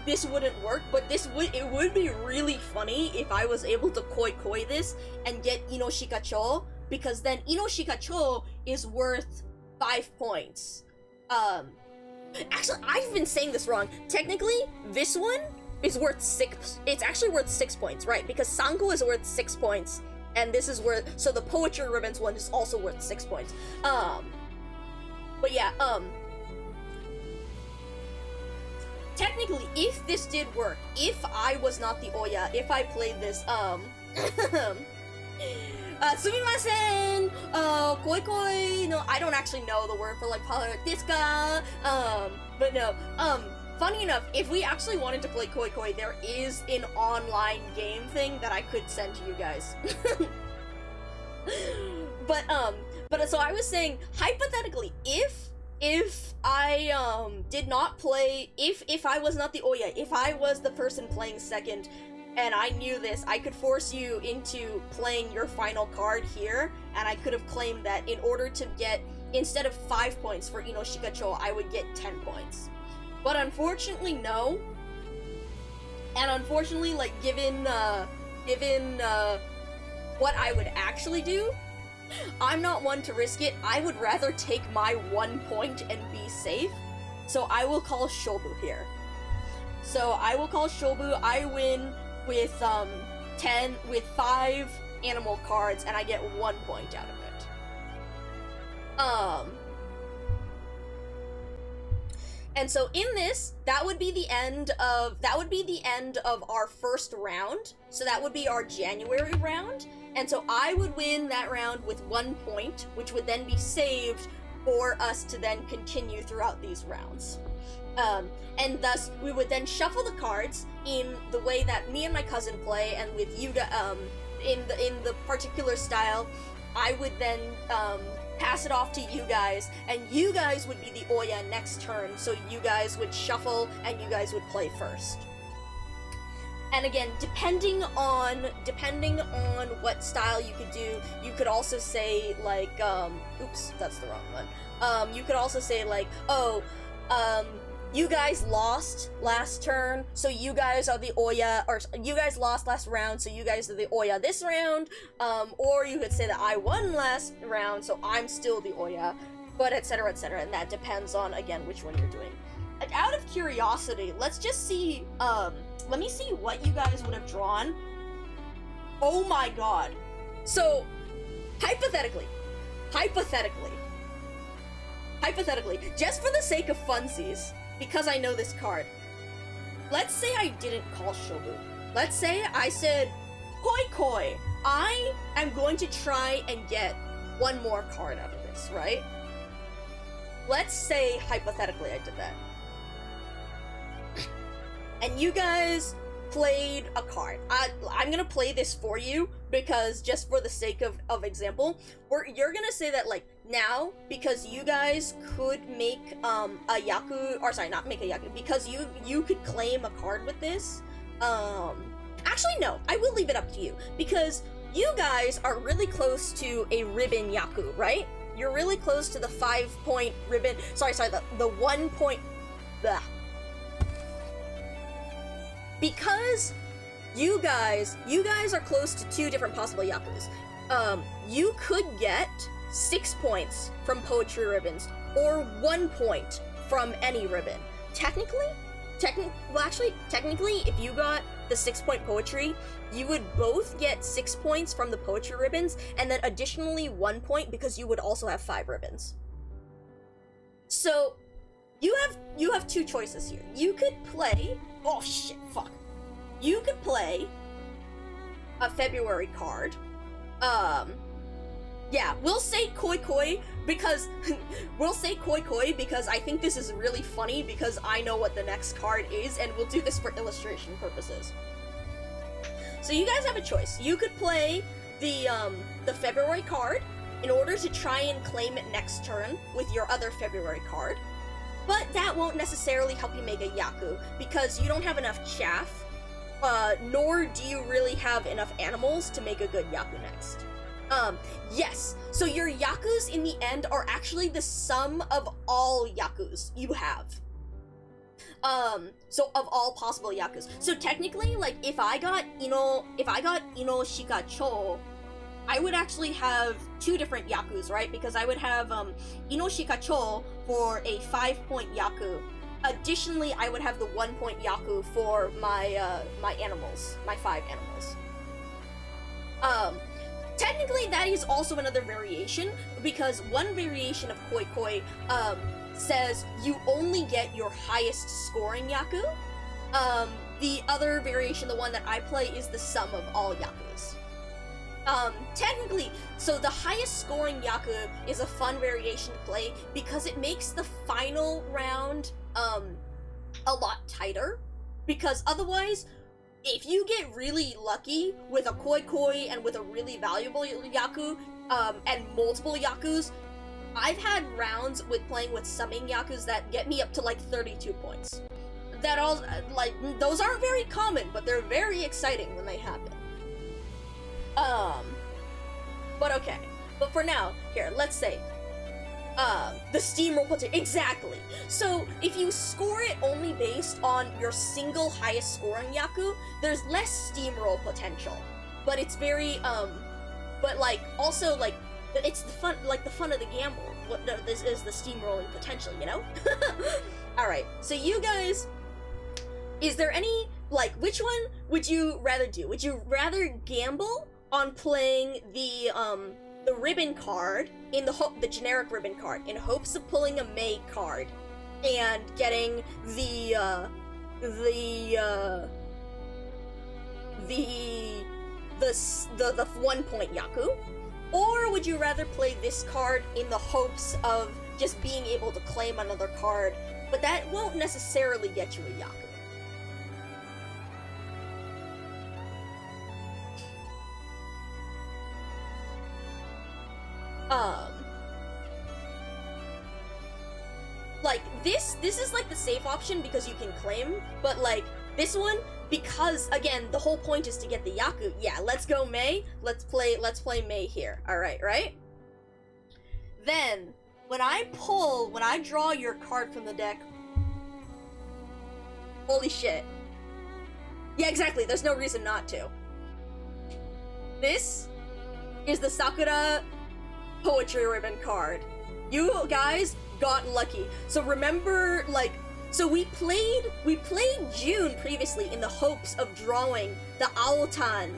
this wouldn't work, but it would be really funny if I was able to koi this and get Inoshikacho, because then Inoshikacho is worth 5 points. Actually, I've been saying this wrong. Technically, this one is worth 6, it's actually worth 6 points, right? Because Sanko is worth 6 points, And this is where, so the poetry ribbons one is also worth 6 points. But yeah, technically, if this did work, if I was not the Oya, if I played this, sumimasen, koi koi, no, I don't actually know the word for, like, deska, but no, funny enough, if we actually wanted to play koi koi, there is an online game thing that I could send to you guys. But so I was saying, hypothetically, if I, did not play, if I was not the Oya, if I was the person playing second, and I knew this, I could force you into playing your final card here, and I could have claimed that in order to get, instead of 5 points for Ino Shikacho, I would get 10 points. But unfortunately, no. And unfortunately, like, given what I would actually do, I'm not one to risk it. I would rather take my 1 point and be safe. So I will call Shobu here. So I will call Shobu. I win with 5 animal cards, and I get 1 point out of it. And so in this, that would be the end of our first round. So that would be our January round. And so I would win that round with 1 point, which would then be saved for us to then continue throughout these rounds. And thus, we would then shuffle the cards in the way that me and my cousin play, and with Yuga, in the particular style, I would then, pass it off to you guys, and you guys would be the Oya next turn, so you guys would shuffle, and you guys would play first. And again, depending on what style you could do, you could also say, like, oops, that's the wrong one. You could also say, like, oh, you guys lost last turn, so you guys are the Oya, or you guys lost last round, so you guys are the Oya this round, or you could say that I won last round, so I'm still the Oya, but etc, and that depends on, again, which one you're doing. Like, out of curiosity, let's just see, let me see what you guys would have drawn. Oh my god. So, hypothetically, just for the sake of funsies, because I know this card, let's say I didn't call Shobu. Let's say I said, Koi Koi, I am going to try and get one more card out of this, right? Let's say, hypothetically, I did that. And you guys played a card. I'm gonna play this for you, because just for the sake of example, you're gonna say that, like, now, because you guys could make a Yaku, or sorry, not make a Yaku, because you could claim a card with this, actually no, I will leave it up to you, because you guys are really close to a ribbon Yaku, right? You're really close to the 5-point ribbon, sorry, the 1 point, blah. Because you guys are close to 2 different possible Yakus. You could get 6 points from poetry ribbons, or 1 point from any ribbon. Technically, if you got the 6-point poetry, you would both get 6 points from the poetry ribbons, and then additionally 1 point because you would also have 5 ribbons. So, you have 2 choices here. You could play, oh shit, fuck. You could play a February card. Yeah, we'll say Koi Koi because I think this is really funny because I know what the next card is, and we'll do this for illustration purposes. So you guys have a choice. You could play the February card in order to try and claim it next turn with your other February card. But that won't necessarily help you make a Yaku, because you don't have enough chaff, nor do you really have enough animals to make a good Yaku next. Yes, so your Yakus in the end are actually the sum of all Yakus you have. So of all possible Yakus. So technically, like, if I got Ino Shikacho, I would actually have 2 different Yakus, right? Because I would have, Ino Shikacho for a 5-point Yaku. Additionally, I would have the 1-point Yaku for my, my animals, my 5 animals. technically that is also another variation, because one variation of Koi Koi says you only get your highest scoring Yaku. The other variation, the one that I play, is the sum of all Yakus. Technically, so the highest scoring Yaku is a fun variation to play because it makes the final round a lot tighter, because otherwise, if you get really lucky with a Koi Koi and with a really valuable Yaku, and multiple Yakus, I've had rounds with playing with summing Yakus that get me up to like 32 points. That all, like, those aren't very common, but they're very exciting when they happen. But okay. But for now, here, let's say, the steamroll potential. Exactly. So, if you score it only based on your single highest scoring Yaku, there's less steamroll potential. But it's very, but like, also, like, it's the fun, like, the fun of the gamble. What this is the steamrolling potential, you know? Alright, so you guys, is there any, like, which one would you rather do? Would you rather gamble on playing the ribbon card in the generic ribbon card in hopes of pulling a May card and getting the 1 point Yaku? Or would you rather play this card in the hopes of just being able to claim another card, but that won't necessarily get you a Yaku? Like, this is like the safe option because you can claim, but like, this one, because, again, the whole point is to get the Yaku. Yeah, let's go May. Let's play May here. Alright, right? Then, when I draw your card from the deck... Holy shit. Yeah, exactly, there's no reason not to. This is the Sakura Poetry Ribbon card. You guys got lucky. So remember, like, so we played June previously in the hopes of drawing the Aotan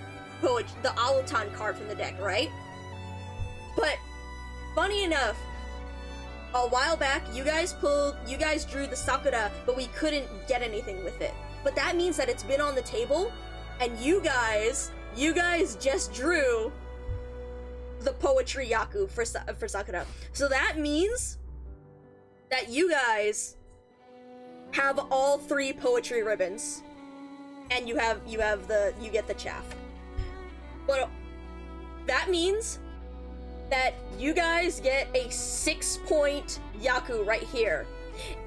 card from the deck, right? But funny enough, a while back you guys drew the Sakura, but we couldn't get anything with it. But that means that it's been on the table, and you guys just drew the Poetry Yaku for Sakura. So that means that you guys have all 3 poetry ribbons, and you get the chaff. But that means that you guys get a 6-point Yaku right here.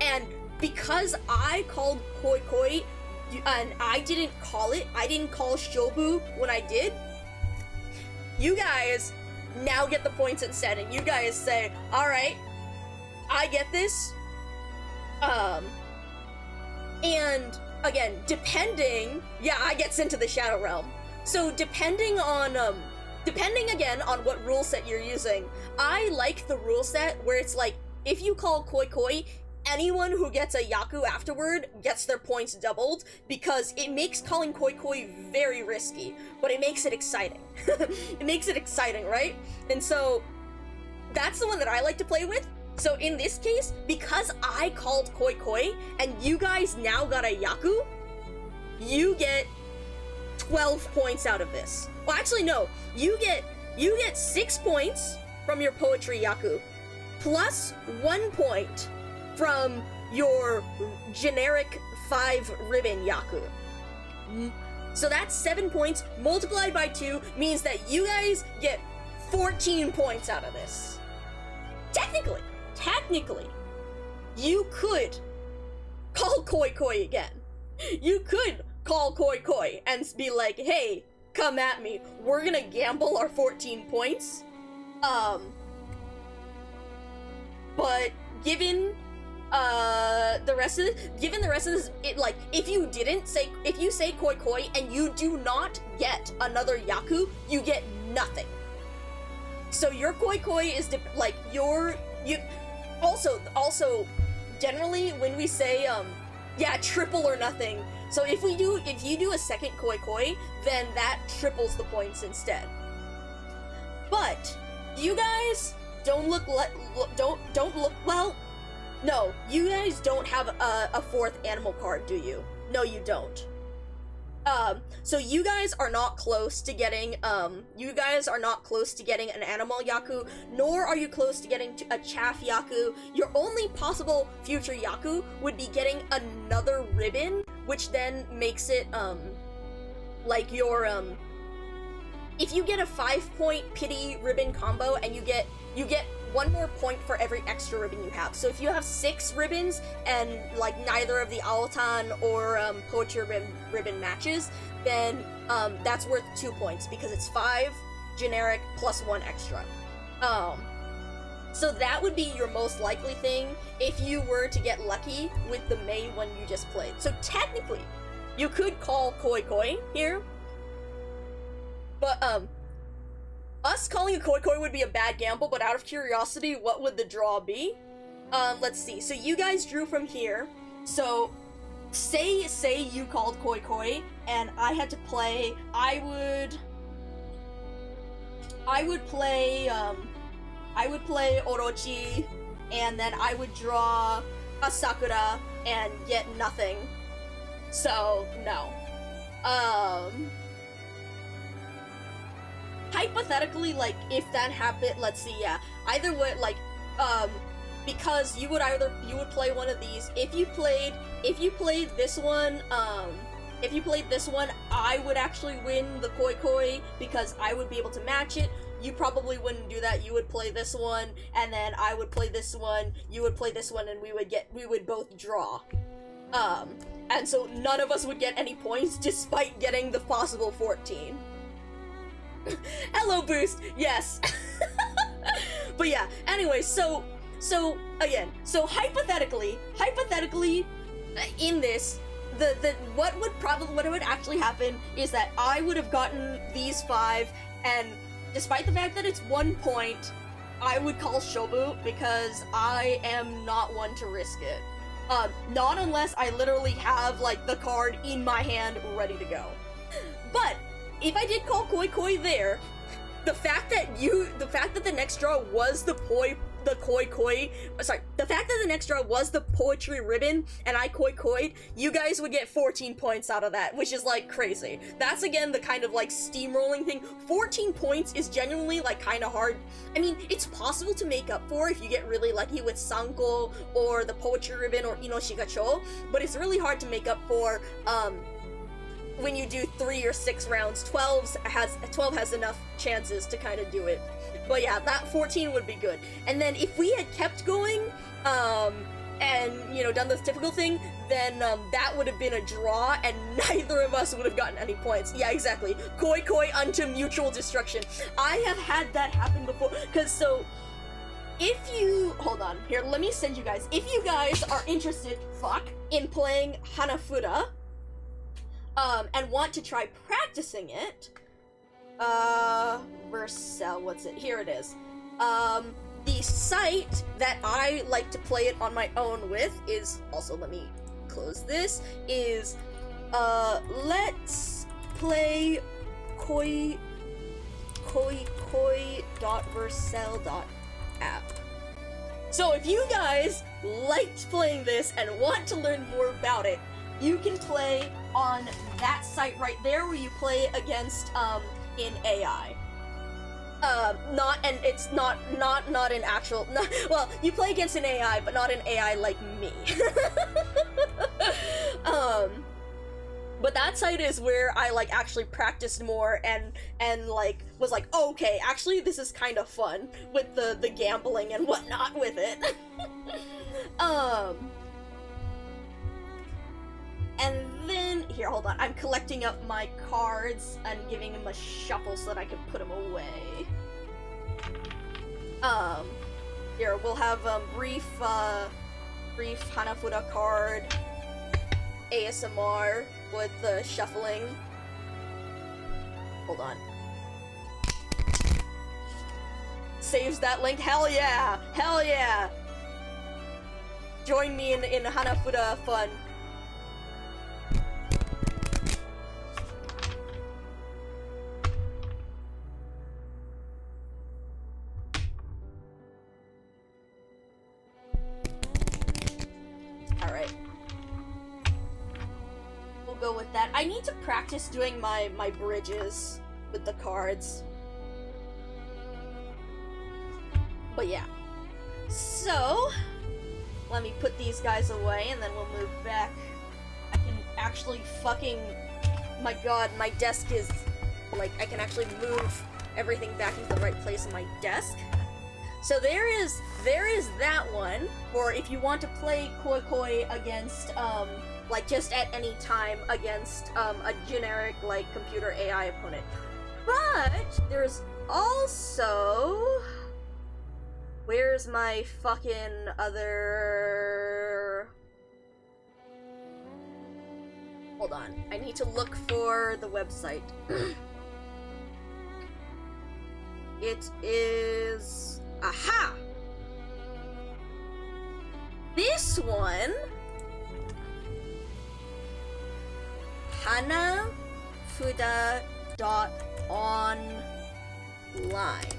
And because I called Koi Koi, and I didn't call Shobu when I did, you guys now get the points instead, and you guys say, alright, I get this. And again, I get sent to the Shadow Realm. So depending again on what rule set you're using, I like the rule set where it's like, if you call Koi Koi, anyone who gets a Yaku afterward gets their points doubled, because it makes calling Koi Koi very risky, but it makes it exciting. It makes it exciting, right? And so, that's the one that I like to play with. So in this case, because I called Koi Koi, and you guys now got a Yaku, you get 12 points out of this. Well, actually, no. You get 6 points from your Poetry Yaku, plus 1 point from your generic 5 ribbon Yaku. So that's 7 points multiplied by 2 means that you guys get 14 points out of this. Technically, you could call Koi Koi again. You could call Koi Koi and be like, hey, come at me. We're gonna gamble our 14 points. But given the rest of this, it, like, if you say Koi Koi and you do not get another Yaku, you get nothing. So your Koi Koi is also generally when we say triple or nothing. So if you do a second Koi Koi, then that triples the points instead. But you guys don't look don't look well. No, you guys don't have a fourth animal card, do you? No, you don't. So you guys are not close to getting, an animal Yaku, nor are you close to getting a chaff Yaku. Your only possible future Yaku would be getting another ribbon, which then makes it, like your, if you get a 5-point pity ribbon combo and you get 1 more point for every extra ribbon you have. So if you have 6 ribbons and like neither of the Altan or poetry ribbon matches, then that's worth 2 points because it's 5 generic plus 1 extra. So that would be your most likely thing if you were to get lucky with the May one you just played. So technically, you could call Koi Koi here, but us calling a Koi Koi would be a bad gamble, but out of curiosity, what would the draw be? Let's see. So you guys drew from here. So say you called Koi Koi and I had to play, I would play Orochi, and then I would draw a Sakura and get nothing. So no. Hypothetically, like, if that happened, let's see, yeah, either way, like, because you would play one of these. If you played this one, I would actually win the Koi Koi because I would be able to match it. You probably wouldn't do that. You would play this one, and then I would play this one, you would play this one, and we would both draw. And so none of us would get any points despite getting the possible 14. Hello, Boost! Yes! But yeah, anyway, so hypothetically, in this, what would actually happen is that I would have gotten these 5, and despite the fact that it's 1 point, I would call Shobu because I am not one to risk it. Not unless I literally have, like, the card in my hand ready to go. But if I did call Koi Koi there, the fact that the next draw was the poetry ribbon, and I Koi Koi'd, you guys would get 14 points out of that, which is, like, crazy. That's, again, the kind of, like, steamrolling thing. 14 points is genuinely, like, kind of hard. I mean, it's possible to make up for if you get really lucky with Sanko, or the poetry ribbon, or Inoshigacho, but it's really hard to make up for, when you do 3 or 6 rounds. 12 has enough chances to kind of do it. But yeah, that 14 would be good. And then if we had kept going, and, done this difficult thing, then, that would have been a draw, and neither of us would have gotten any points. Yeah, exactly. Koi Koi unto mutual destruction. I have had that happen before, if you, hold on, here, let me send you guys, if you guys are interested, in playing Hanafuda, and want to try practicing it, Vercel, what's it? Here it is. The site that I like to play it on my own with is, also let me close this, is, let's play koi.vercel.app. So if you guys liked playing this and want to learn more about it, you can play on that site right there where you play against, in AI. It's not an actual, well, you play against an AI, but not an AI like me. But that site is where I, like, actually practiced more and like, was like, oh, okay, actually this is kind of fun with the gambling and whatnot with it. And then, here, hold on, I'm collecting up my cards and giving them a shuffle so that I can put them away. Here, we'll have, brief Hanafuda card, ASMR with the shuffling. Hold on. Saves that link, hell yeah! Hell yeah! Join me in Hanafuda fun. that. I need to practice doing my bridges with the cards. But yeah. So, let me put these guys away and then we'll move back. I can actually fucking... My god, my desk is... Like, I can actually move everything back into the right place on my desk. So there is that one, or if you want to play Koi Koi against, like, just at any time against, a generic, like, computer AI opponent. But, there's also... Where's my fucking other... Hold on, I need to look for the website. It is... Aha! This one... hanafuda.online.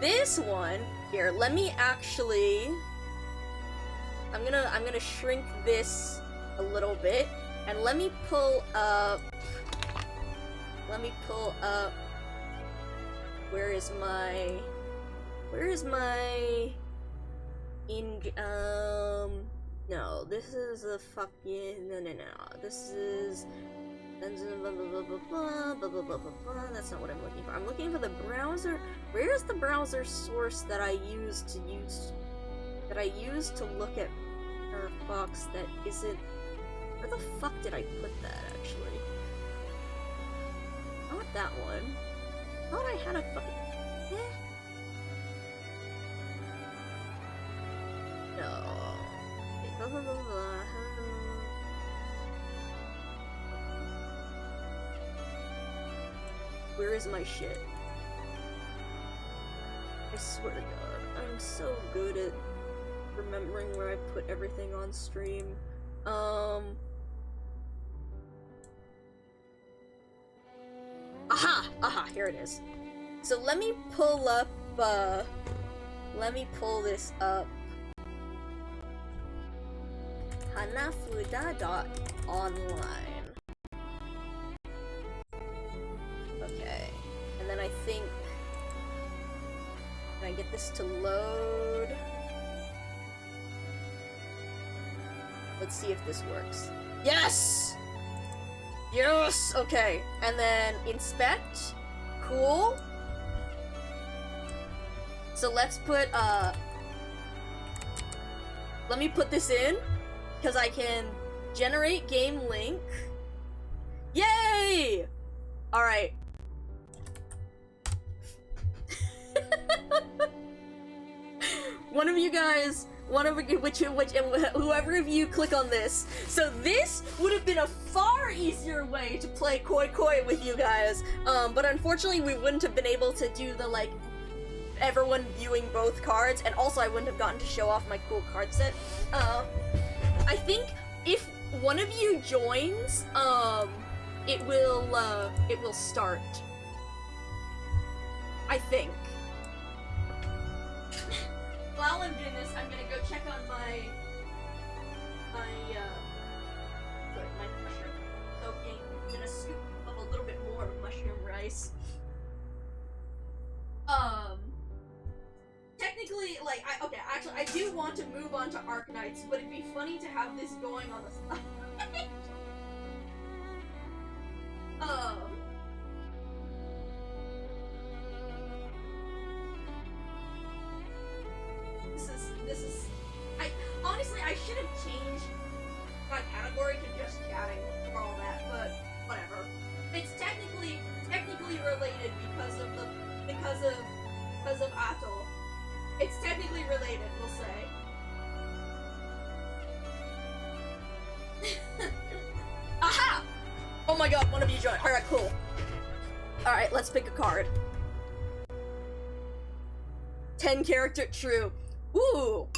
This one... Here, let me actually... I'm gonna shrink this a little bit, and let me pull up... Where is my... No, this is a fucking... No. This is... That's not what I'm looking for. I'm looking for the browser... Where's the browser source that I used to look at Firefox that isn't... Where the fuck did I put that, actually? Not that one. I thought I had a fucking... No. Where is my shit? I swear to God, I'm so good at remembering where I put everything on stream. Aha, here it is. So let me pull up, this up. hanafuda.online. Okay, and then I think, can I get this to load? Let's see if this works. Yes! Yes! Okay, and then inspect. Cool. So let's put, let me put this in, because I can generate game link. Yay! Alright. Whoever of you click on this. So this would have been a far easier way to play Koi Koi with you guys, but unfortunately we wouldn't have been able to do the, like, everyone viewing both cards, and also I wouldn't have gotten to show off my cool card set. I think if one of you joins, it will start. I think. While I'm doing this, I'm gonna go check on my mushroom soaking. I'm gonna scoop up a little bit more mushroom rice. Technically, like, I do want to move on to Arknights, but it'd be funny to have this going on the side. Honestly, I should have changed my category to just chatting for all that, but whatever. It's technically related because of Atoll. It's technically related, we'll say. Aha! Oh my god, one of you joined. Alright, cool. Alright, let's pick a card. 10 character, true. Ooh!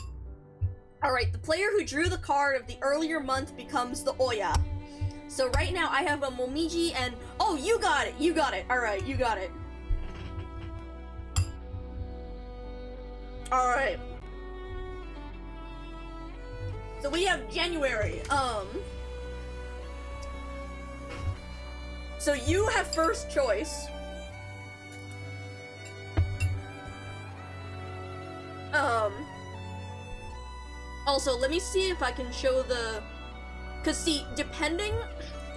Alright, the player who drew the card of the earlier month becomes the Oya. So right now I have a Momiji and... Oh, you got it! Alright, you got it. Alright. So we have January. So you have first choice. Also, let me see if I can show the... Cause see, depending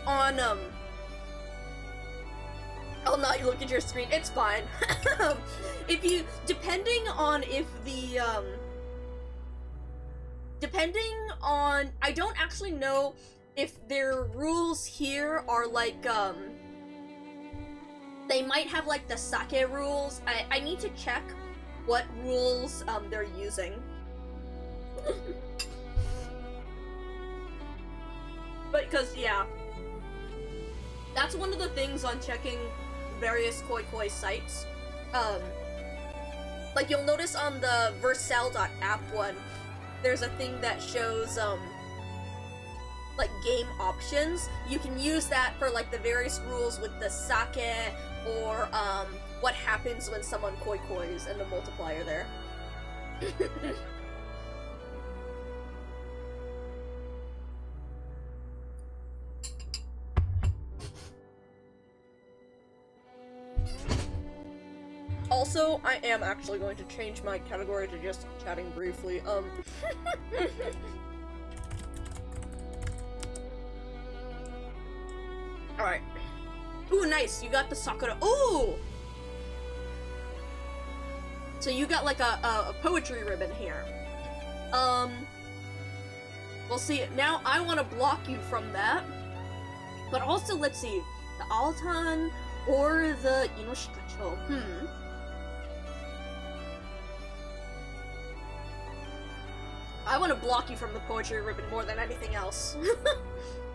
on, I'll not look at your screen, it's fine. Depending on if the, depending on, I don't actually know if their rules here are like, they might have like the sake rules. I need to check what rules, they're using. But, cause, yeah. That's one of the things on checking various koi koi sites. Like, you'll notice on the Vercel.app one, there's a thing that shows, like, game options. You can use that for, like, the various rules with the sake, or, what happens when someone koi kois, and the multiplier there. Also, I am actually going to change my category to just chatting briefly. Alright. Ooh, nice, you got the Sakura. Ooh! So you got like a poetry ribbon here. Well, see, now I want to block you from that. But also, let's see, the Altan or the Inoshikacho. I want to block you from the poetry ribbon more than anything else.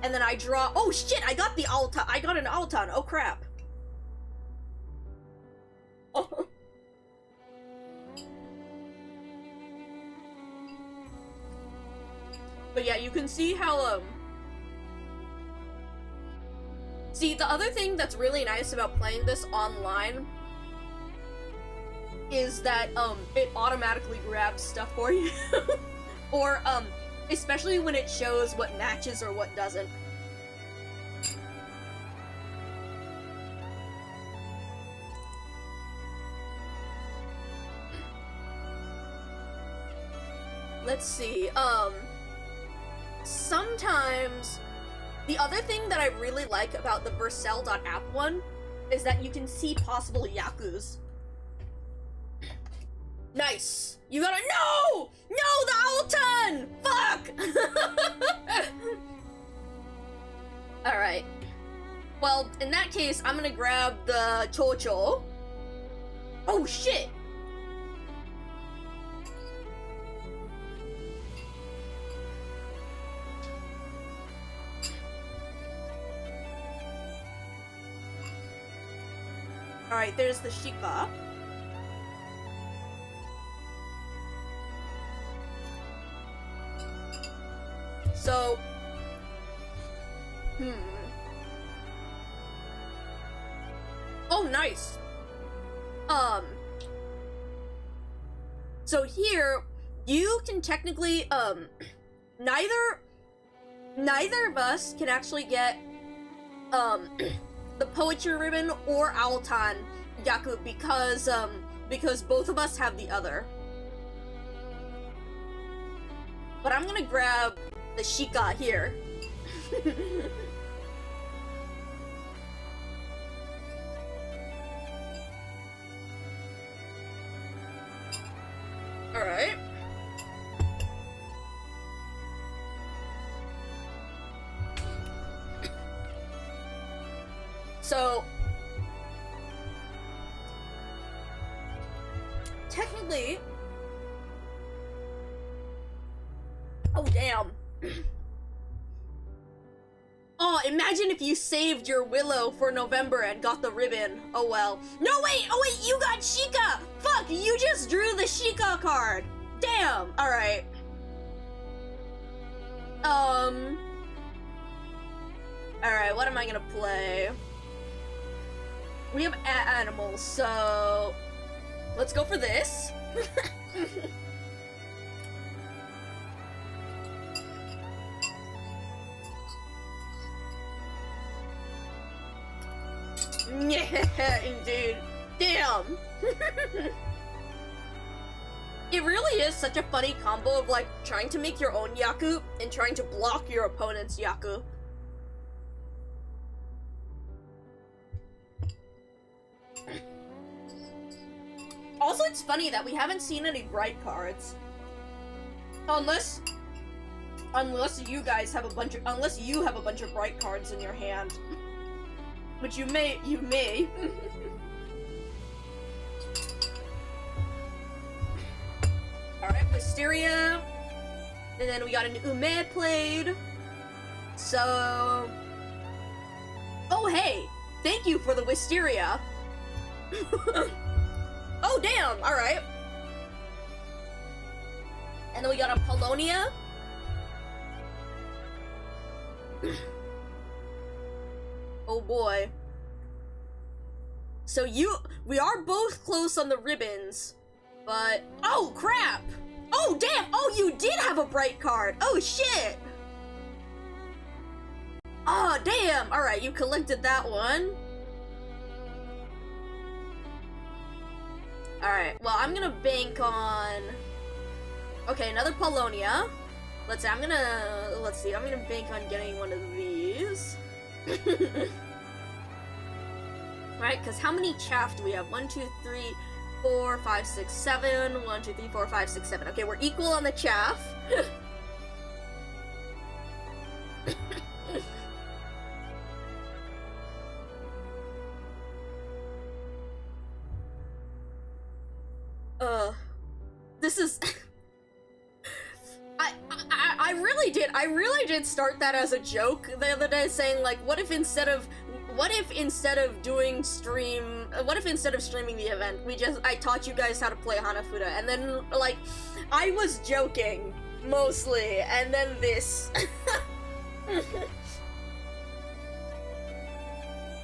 And then I draw. Oh shit! I got the Altan. I got an Altan. Oh crap. Oh. But yeah, you can see how see, the other thing that's really nice about playing this online is that it automatically grabs stuff for you. Or, especially when it shows what matches or what doesn't. Let's see, sometimes, the other thing that I really like about the Vercel.app one is that you can see possible yakus. Nice! You gotta- No! No, the Altan! Fuck! Alright. Well, in that case, I'm gonna grab the Chocho. Oh, shit! Alright, there's the Shika. So, oh, nice. So here, you can technically, neither of us can actually get, the poetry ribbon or Altan Yaku because both of us have the other. But I'm gonna grab the Shika here. Alright. So, technically, oh damn. Oh, imagine if you saved your Willow for November and got the ribbon. Oh well. No, wait! Oh wait, you got Shika! Fuck, you just drew the Shika card! Damn! Alright. Alright, what am I gonna play? We have animals, so... let's go for this. Indeed. Damn. It really is such a funny combo of like trying to make your own Yaku and trying to block your opponent's Yaku. Also, it's funny that we haven't seen any bright cards. Unless you guys have a bunch of, unless you have a bunch of bright cards in your hand. Which you may. Alright, Wisteria. And then we got an Ume played. So... Oh, hey! Thank you for the Wisteria. Oh, damn! Alright. And then we got a Polonia. Oh boy. So we are both close on the ribbons, but, oh crap! Oh damn! Oh, you did have a bright card! Oh shit! Oh damn! Alright, you collected that one. Alright, well I'm gonna bank on... Okay, another Polonia. I'm gonna bank on getting one of these. Right, because how many chaff do we have? 1, 2, 3, 4, 5, 6, 7. 1, 2, 3, 4, 5, 6, 7. Okay, we're equal on the chaff. This is... I really did start that as a joke the other day, saying like, what if instead of streaming the event, I taught you guys how to play Hanafuda, and then like, I was joking mostly, and then this.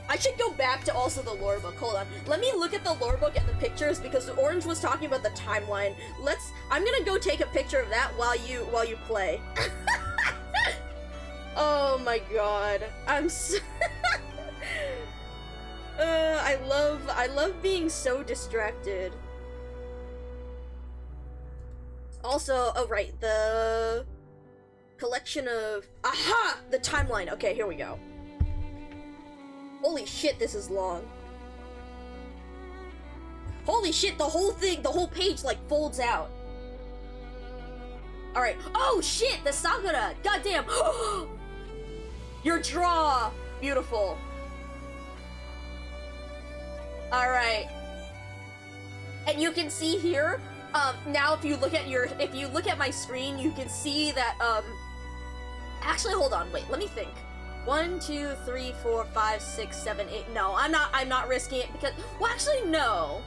I should go back to also the lore book. Hold on. Let me look at the lore book and the pictures because Orange was talking about the timeline. I'm gonna go take a picture of that while you play. Oh my god. I love being so distracted. Also, oh right, the collection of... Aha! The timeline. Okay, here we go. Holy shit, this is long. Holy shit, the whole page, like, folds out. Alright. Oh shit, the Sakura! Goddamn! Your draw! Beautiful. Alright. And you can see here, now if you look at my screen, you can see that, actually, hold on, wait, let me think. 1, 2, 3, 4, 5, 6, 7, 8. No, I'm not risking it because, well, actually, no.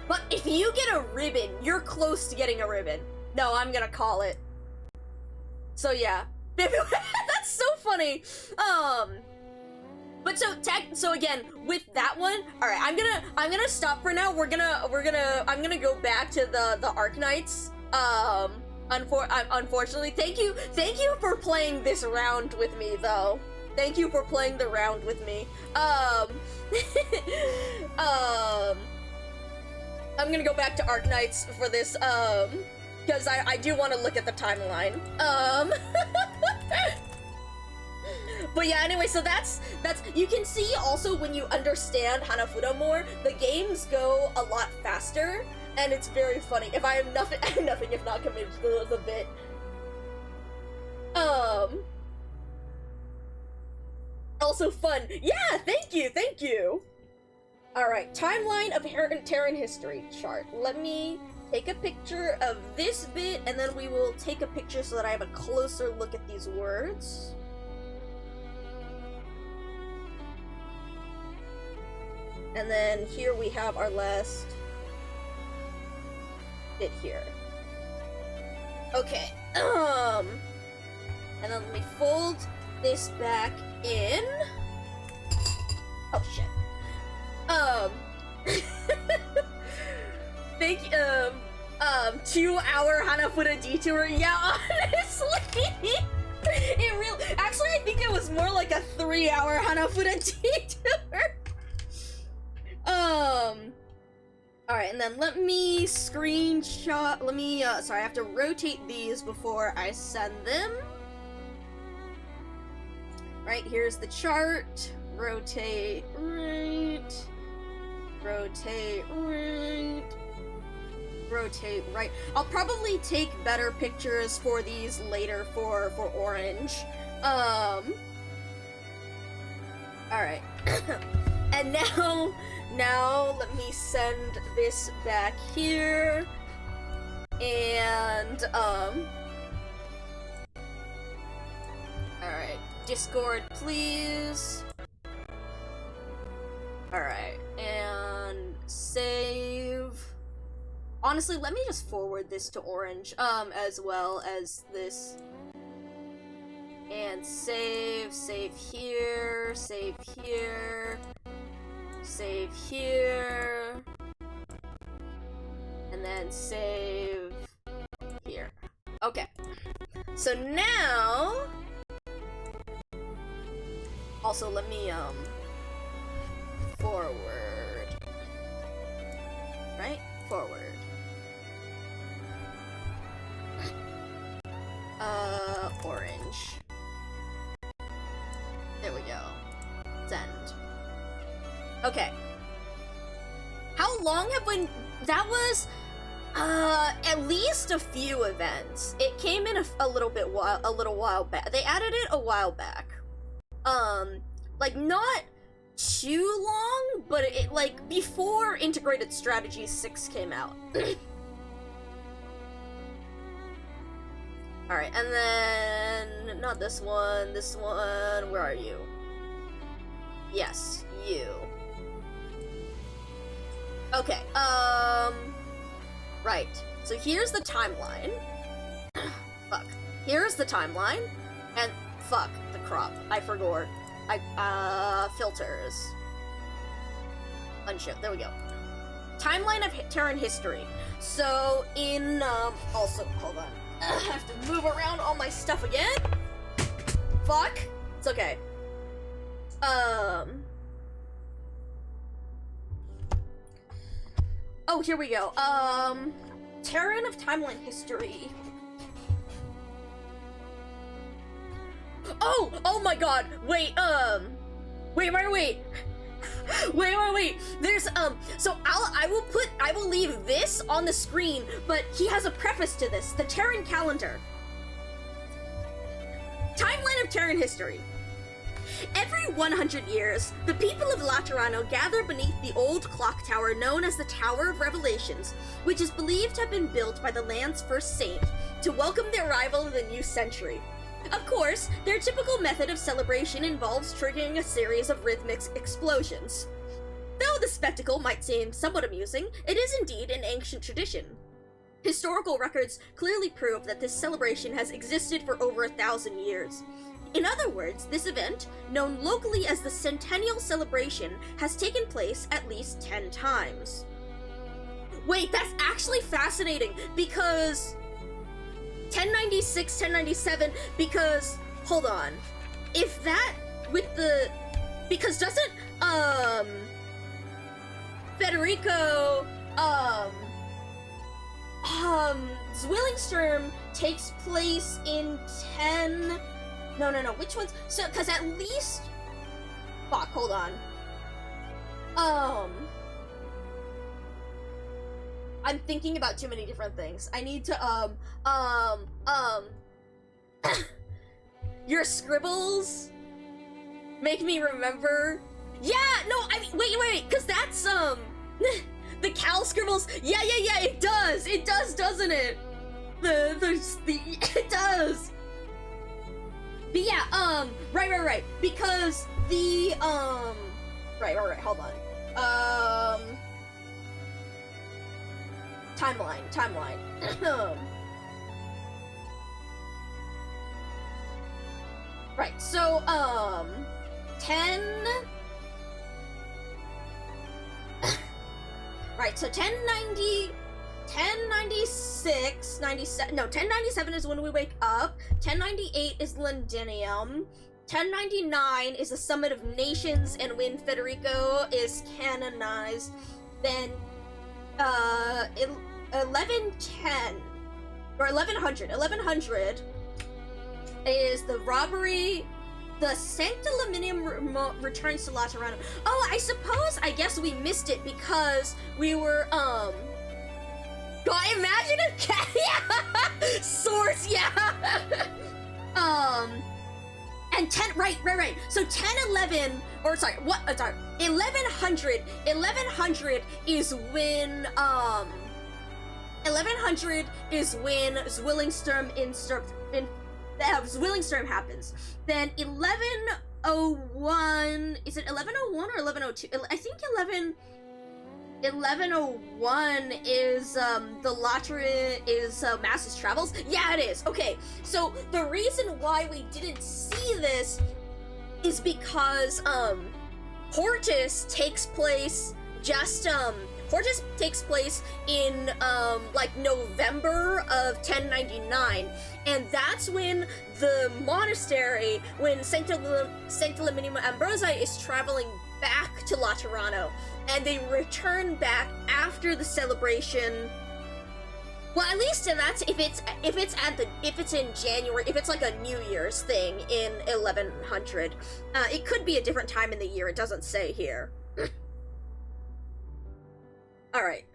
But if you get a ribbon, you're close to getting a ribbon. No, I'm gonna call it. So yeah, that's so funny. But so again, with that one, all right, I'm gonna stop for now. I'm gonna go back to the Arknights. Unfortunately, thank you for playing this round with me, though. Thank you for playing the round with me. I'm gonna go back to Arknights for this, because I do want to look at the timeline. But yeah, anyway, so that's, you can see also when you understand Hanafuda more, the games go a lot faster. And it's very funny. If I am nothing, if not committed to the bit. Also fun. Yeah, thank you. Alright, timeline of Terran history chart. Let me take a picture of this bit, and then we will take a picture so that I have a closer look at these words. And then here we have our last bit here. Okay. And then let me fold this back in. Oh shit. Thank you, 2-hour Hanafuda detour. Yeah, honestly. It really, actually, I think it was more like a 3-hour Hanafura detour. Alright, and then let me screenshot, sorry, I have to rotate these before I send them. Right, here's the chart. Rotate right. Rotate right. Rotate right. I'll probably take better pictures for these later for Orange. Alright. And now let me send this back here. And, alright. Discord, please. Alright. And save. Honestly, let me just forward this to Orange, as well as this. And save here, save here. Save here, and then save here. Okay, so now, also let me, forward, right? Forward. Orange. There we go. Send. Okay. How long have we... That was, at least a few events. It came in a little while back. They added it a while back. Like, not too long, but it, like, before Integrated Strategy 6 came out. Alright, and then... Not this one, where are you? Yes, you. Okay, right. So here's the timeline. Fuck. Here's the timeline. And fuck, the crop. I forgot. Filters. Unshift. There we go. Timeline of Terran history. So in, also, hold on. I have to move around all my stuff again. Fuck. It's okay. Oh, here we go. Terran of timeline history. Oh my god. Wait, wait. Wait. There's, so I will leave this on the screen, but he has a preface to this. The Terran calendar. Timeline of Terran history. Every 100 years, the people of Laterano gather beneath the old clock tower known as the Tower of Revelations, which is believed to have been built by the land's first saint to welcome the arrival of the new century. Of course, their typical method of celebration involves triggering a series of rhythmic explosions. Though the spectacle might seem somewhat amusing, it is indeed an ancient tradition. Historical records clearly prove that this celebration has existed for over 1,000 years. In other words, this event, known locally as the Centennial Celebration, has taken place at least 10 times. Wait, that's actually fascinating, because 1096, 1097, because, hold on, if that, with the, because doesn't, Federico, Zwillingstern takes place in 10, no, which one's, so, cause at least, fuck, hold on, I'm thinking about too many different things. I need to, your scribbles make me remember. Yeah, no, I mean, wait, cause that's, the Cal scribbles. Yeah, it does, doesn't it? It does. But yeah, right, because the, right, hold on. Timeline. Right, so, 10... Right, so 1090... 1096, 97, no, 1097 is when we wake up. 1098 is Londinium. 1099 is the Summit of Nations and when Federico is canonized. Then, 1110, or 1100 is the robbery. The Sanctimonium returns to Laterano. Oh, I guess we missed it because we were, God, imagine if yeah! Source, yeah! And right. So 1011, or sorry, 1100 is when, 1100 is when Zwillingsturm happens. Then 1101, is it 1101 or 1102? I think 1101 is, the Lateran is, Masses Travels? Yeah, it is. Okay, so the reason why we didn't see this is because, Hortus takes place in, like, November of 1099, and that's when the monastery, when Sanctimonium Ambrosi is traveling back to Laterano, and they return back after the celebration. Well, at least that's if it's in January, if it's like a New Year's thing in 1100. It could be a different time in the year, it doesn't say here. Alright.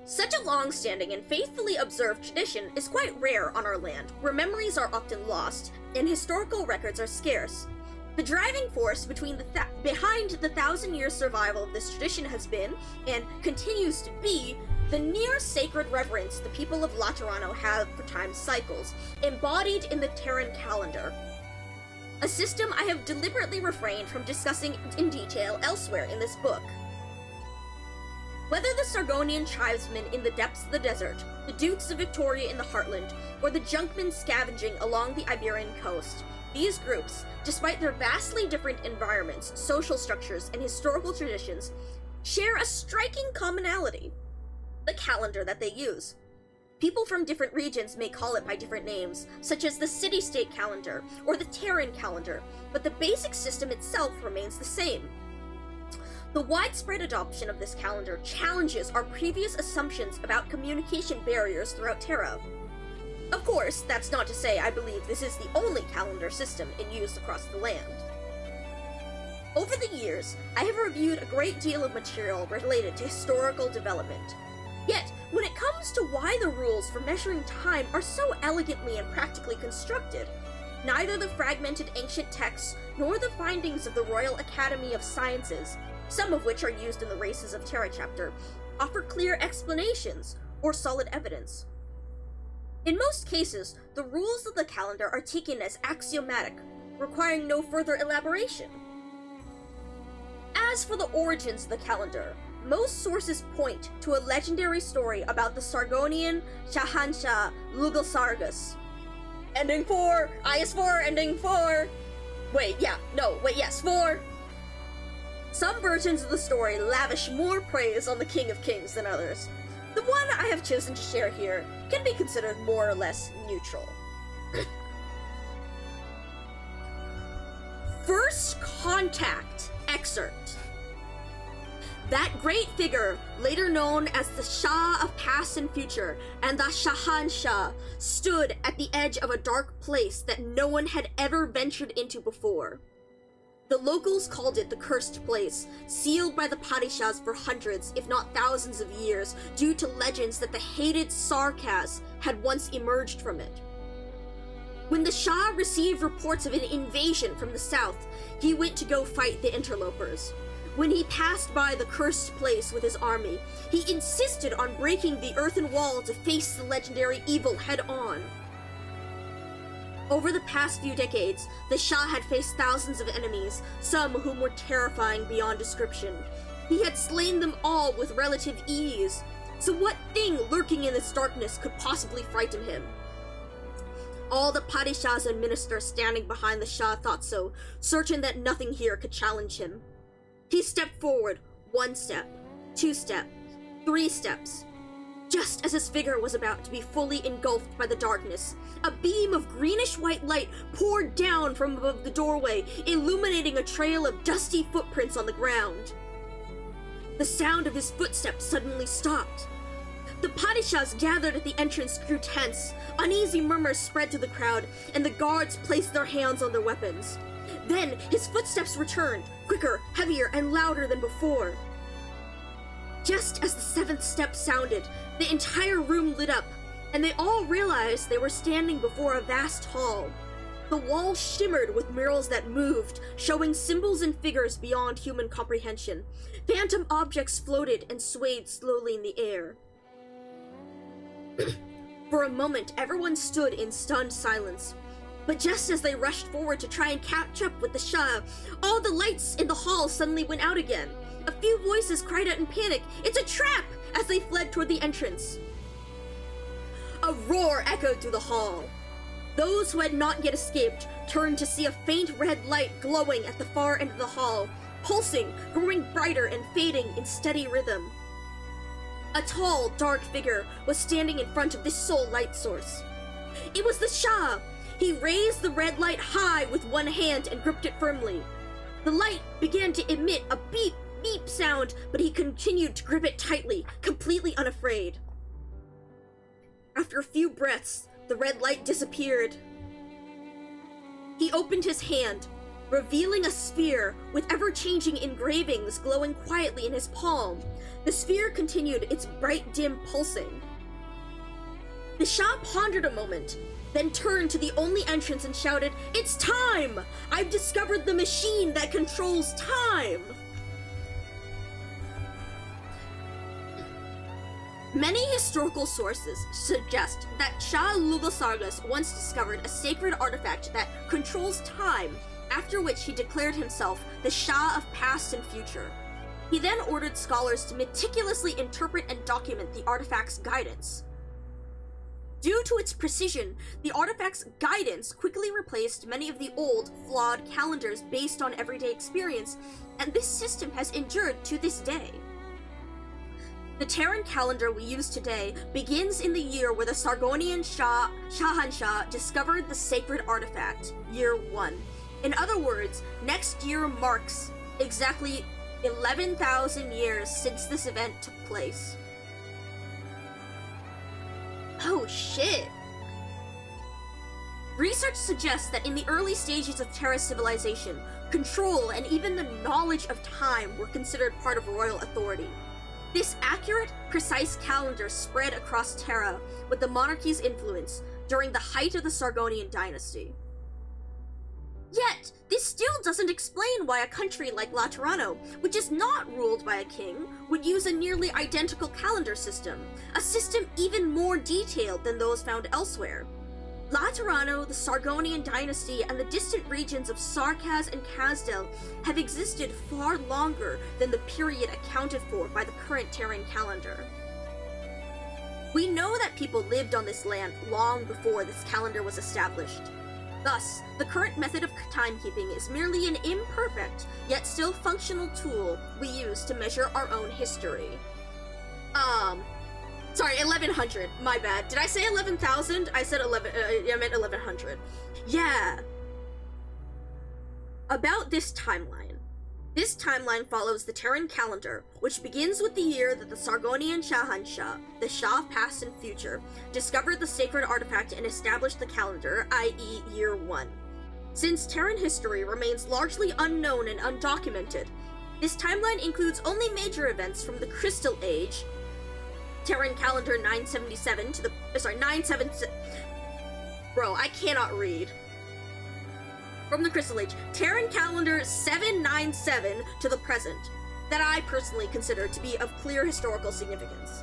Such a long-standing and faithfully observed tradition is quite rare on our land, where memories are often lost, and historical records are scarce. The driving force behind the 1,000-year survival of this tradition has been, and continues to be, the near-sacred reverence the people of Laterano have for time cycles, embodied in the Terran calendar. A system I have deliberately refrained from discussing in detail elsewhere in this book. Whether the Sargonian tribesmen in the depths of the desert, the Dukes of Victoria in the heartland, or the Junkmen scavenging along the Iberian coast, these groups, despite their vastly different environments, social structures, and historical traditions, share a striking commonality: the calendar that they use. People from different regions may call it by different names, such as the city-state calendar or the Terran calendar, but the basic system itself remains the same. The widespread adoption of this calendar challenges our previous assumptions about communication barriers throughout Terra. Of course, that's not to say I believe this is the only calendar system in use across the land. Over the years, I have reviewed a great deal of material related to historical development. Yet, when it comes to why the rules for measuring time are so elegantly and practically constructed, neither the fragmented ancient texts nor the findings of the Royal Academy of Sciences, some of which are used in the Races of Terra chapter, offer clear explanations or solid evidence. In most cases, the rules of the calendar are taken as axiomatic, requiring no further elaboration. As for the origins of the calendar, most sources point to a legendary story about the Sargonian Shahansha Lugalsargus. Ending 4! IS4 ending 4! Yes, 4! Some versions of the story lavish more praise on the King of Kings than others. The one I have chosen to share here can be considered more or less neutral. First Contact excerpt. That great figure, later known as the Shah of Past and Future, and the Shahanshah, stood at the edge of a dark place that no one had ever ventured into before. The locals called it the Cursed Place, sealed by the Padishahs for hundreds, if not thousands of years, due to legends that the hated Sarkaz had once emerged from it. When the Shah received reports of an invasion from the south, he went to go fight the interlopers. When he passed by the Cursed Place with his army, he insisted on breaking the earthen wall to face the legendary evil head-on. Over the past few decades, the Shah had faced thousands of enemies, some whom were terrifying beyond description. He had slain them all with relative ease, so what thing lurking in this darkness could possibly frighten him? All the Padishahs and ministers standing behind the Shah thought so, certain that nothing here could challenge him. He stepped forward, 1 step, 2 steps, 3 steps. Just as his figure was about to be fully engulfed by the darkness, a beam of greenish-white light poured down from above the doorway, illuminating a trail of dusty footprints on the ground. The sound of his footsteps suddenly stopped. The padishahs gathered at the entrance grew tense. Uneasy murmurs spread to the crowd, and the guards placed their hands on their weapons. Then his footsteps returned, quicker, heavier, and louder than before. Just as the seventh step sounded, the entire room lit up, and they all realized they were standing before a vast hall. The walls shimmered with murals that moved, showing symbols and figures beyond human comprehension. Phantom objects floated and swayed slowly in the air. For a moment, everyone stood in stunned silence. But just as they rushed forward to try and catch up with the Shah, all the lights in the hall suddenly went out again. A few voices cried out in panic, "It's a trap!" as they fled toward the entrance. A roar echoed through the hall. Those who had not yet escaped turned to see a faint red light glowing at the far end of the hall, pulsing, growing brighter and fading in steady rhythm. A tall, dark figure was standing in front of this sole light source. It was the Shah! He raised the red light high with one hand and gripped it firmly. The light began to emit a beep, beep sound, but he continued to grip it tightly, completely unafraid. After a few breaths, the red light disappeared. He opened his hand, revealing a sphere with ever-changing engravings glowing quietly in his palm. The sphere continued its bright, dim pulsing. The Shah pondered a moment, then turned to the only entrance and shouted, "It's time! I've discovered the machine that controls time!" Many historical sources suggest that Shah Lubasargas once discovered a sacred artifact that controls time, after which he declared himself the Shah of past and future. He then ordered scholars to meticulously interpret and document the artifact's guidance. Due to its precision, the artifact's guidance quickly replaced many of the old, flawed calendars based on everyday experience, and this system has endured to this day. The Terran calendar we use today begins in the year where the Sargonian Shahanshah discovered the sacred artifact, year 1. In other words, next year marks exactly 11,000 years since this event took place. Oh shit! Research suggests that in the early stages of Terra's civilization, control and even the knowledge of time were considered part of royal authority. This accurate, precise calendar spread across Terra with the monarchy's influence during the height of the Sargonian dynasty. Yet, this still doesn't explain why a country like Laterano, which is not ruled by a king, would use a nearly identical calendar system, a system even more detailed than those found elsewhere. Laterano, the Sargonian dynasty, and the distant regions of Sarkaz and Kazdel have existed far longer than the period accounted for by the current Terran calendar. We know that people lived on this land long before this calendar was established. Thus, the current method of timekeeping is merely an imperfect, yet still functional tool we use to measure our own history. Sorry, 1100, my bad. Did I say 11,000? I said I meant 1100. Yeah. About this timeline. This timeline follows the Terran calendar, which begins with the year that the Sargonian Shahanshah, the Shah of past and future, discovered the sacred artifact and established the calendar, i.e. year 1. Since Terran history remains largely unknown and undocumented, this timeline includes only major events from the Crystal Age, Terran calendar 977 to the, 977, bro, I cannot read. From the Crystal Age, Terran calendar 797 to the present, that I personally consider to be of clear historical significance.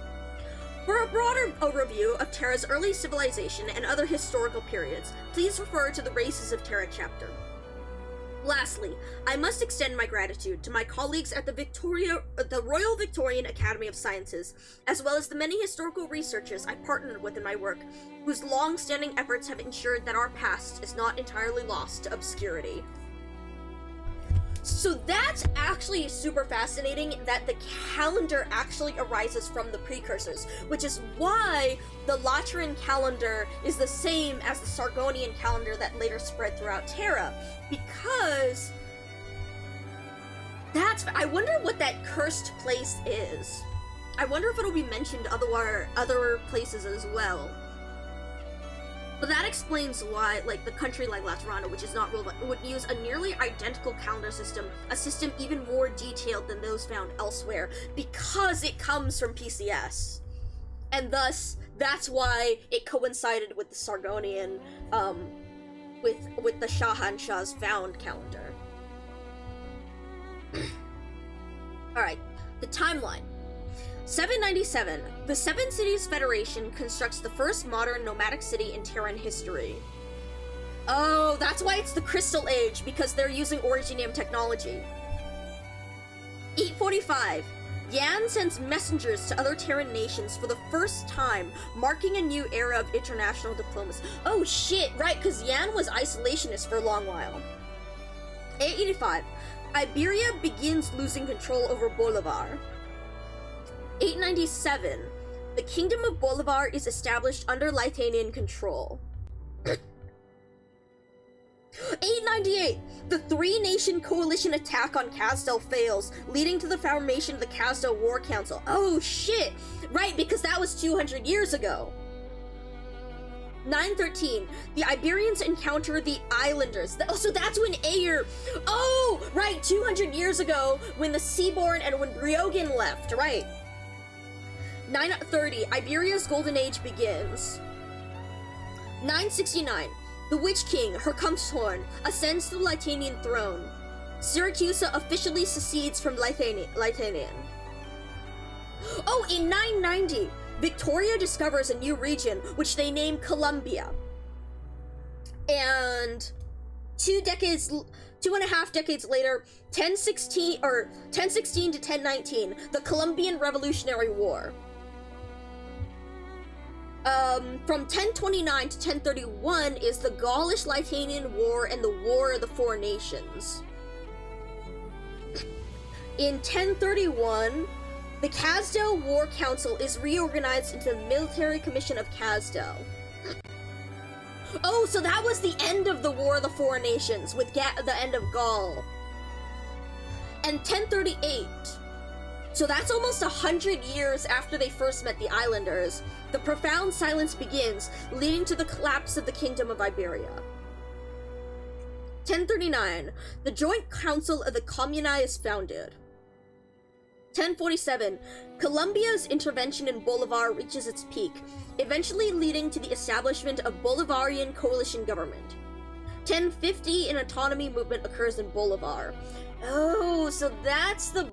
For a broader overview of Terra's early civilization and other historical periods, please refer to the Races of Terra chapter. Lastly, I must extend my gratitude to my colleagues at the Royal Victorian Academy of Sciences, as well as the many historical researchers I partnered with in my work, whose long-standing efforts have ensured that our past is not entirely lost to obscurity. So that's actually super fascinating that the calendar actually arises from the precursors, which is why the Lateran calendar is the same as the Sargonian calendar that later spread throughout Terra, because I wonder what that cursed place is. I wonder if it'll be mentioned other places as well. But that explains why, like, the country like Laterano, which is not ruled by, would use a nearly identical calendar system, a system even more detailed than those found elsewhere, because it comes from PCS. And thus, that's why it coincided with the Sargonian, with the Shahanshah's found calendar. Alright, the timeline. 797, the Seven Cities Federation constructs the first modern nomadic city in Terran history. Oh, that's why it's the Crystal Age, because they're using Originium technology. 845, Yan sends messengers to other Terran nations for the first time, marking a new era of international diplomacy. Oh shit, right, because Yan was isolationist for a long while. 885, Iberia begins losing control over Bolivar. 897, the Kingdom of Bolivar is established under Lythanian control. 898, the three-nation coalition attack on Kazdel fails, leading to the formation of the Kazdel War Council. Oh shit! Right, because that was 200 years ago. 913, the Iberians encounter the Islanders. So that's when Ayer... Oh, right, 200 years ago, when the Seaborn and when Briogan left, right. 930, Iberia's Golden Age begins. 969, the Witch King, Hercumshorn, ascends to the Lythanian throne. Syracusa officially secedes from Lythanian. Oh, in 990, Victoria discovers a new region, which they name Columbia. And 2.5 decades later, 1016 to 1019, the Columbian Revolutionary War. From 1029 to 1031 is the Gaulish-Lythanian War and the War of the Four Nations. In 1031, the Kazdel War Council is reorganized into the Military Commission of Kazdel. Oh, so that was the end of the War of the Four Nations, with the end of Gaul. And 1038, so that's almost 100 years after they first met the Islanders, the profound silence begins, leading to the collapse of the Kingdom of Iberia. 1039, the Joint Council of the Comuni is founded. 1047, Columbia's intervention in Bolivar reaches its peak, eventually leading to the establishment of Bolivarian coalition government. 1050, an autonomy movement occurs in Bolivar. Oh, so that's the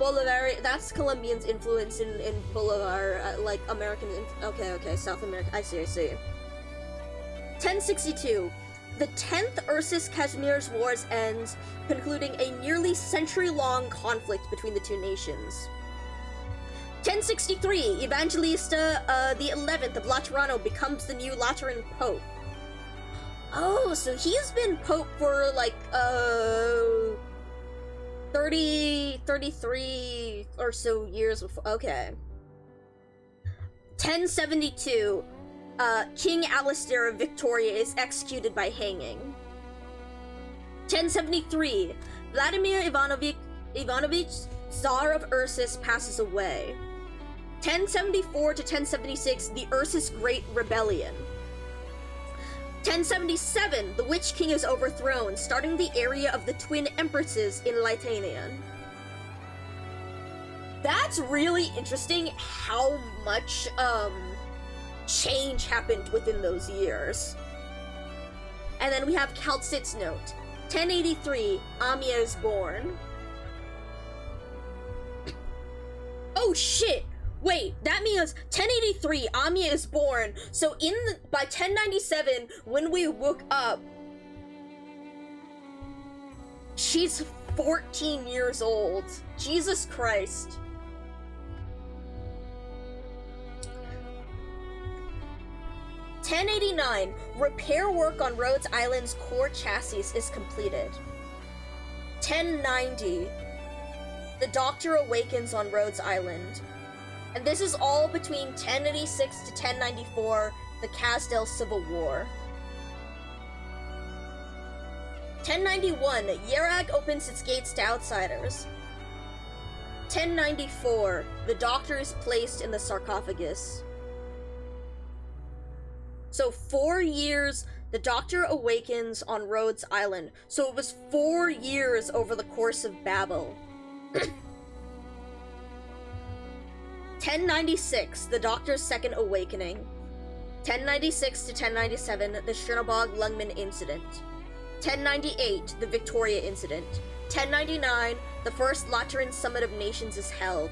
that's Colombians' influence in Bolivar, like American, okay, South America, I see. 1062, the 10th Ursus Casimir's Wars ends, concluding a nearly century-long conflict between the two nations. 1063, Evangelista the 11th of Laterano becomes the new Lateran Pope. Oh, so he's been Pope for like, 33 or so years before. Okay. 1072, King Alistair of Victoria is executed by hanging. 1073, Vladimir Ivanovich, Tsar of Ursus, passes away. 1074 to 1076, the Ursus Great Rebellion. 1077, the Witch King is overthrown, starting the area of the Twin Empresses in Lythanian. That's really interesting how much, change happened within those years. And then we have Calcit's note. 1083, Amia is born. Oh shit! Wait, that means 1083, Amia is born. So by 1097, when we woke up, she's 14 years old. Jesus Christ. (1089) Repair work on Rhodes Island's core chassis is completed. 1090, the Doctor awakens on Rhodes Island. And this is all between 1086 to 1094, the Casdale Civil War. 1091, Yerag opens its gates to outsiders. 1094, the Doctor is placed in the sarcophagus. So 4 years, the Doctor awakens on Rhodes Island. So it was 4 years over the course of Babel. 1096, the Doctor's second awakening. 1096 to 1097, the Shrinabog Lungman incident. 1098, the Victoria incident. 1099, the first Lateran Summit of Nations is held.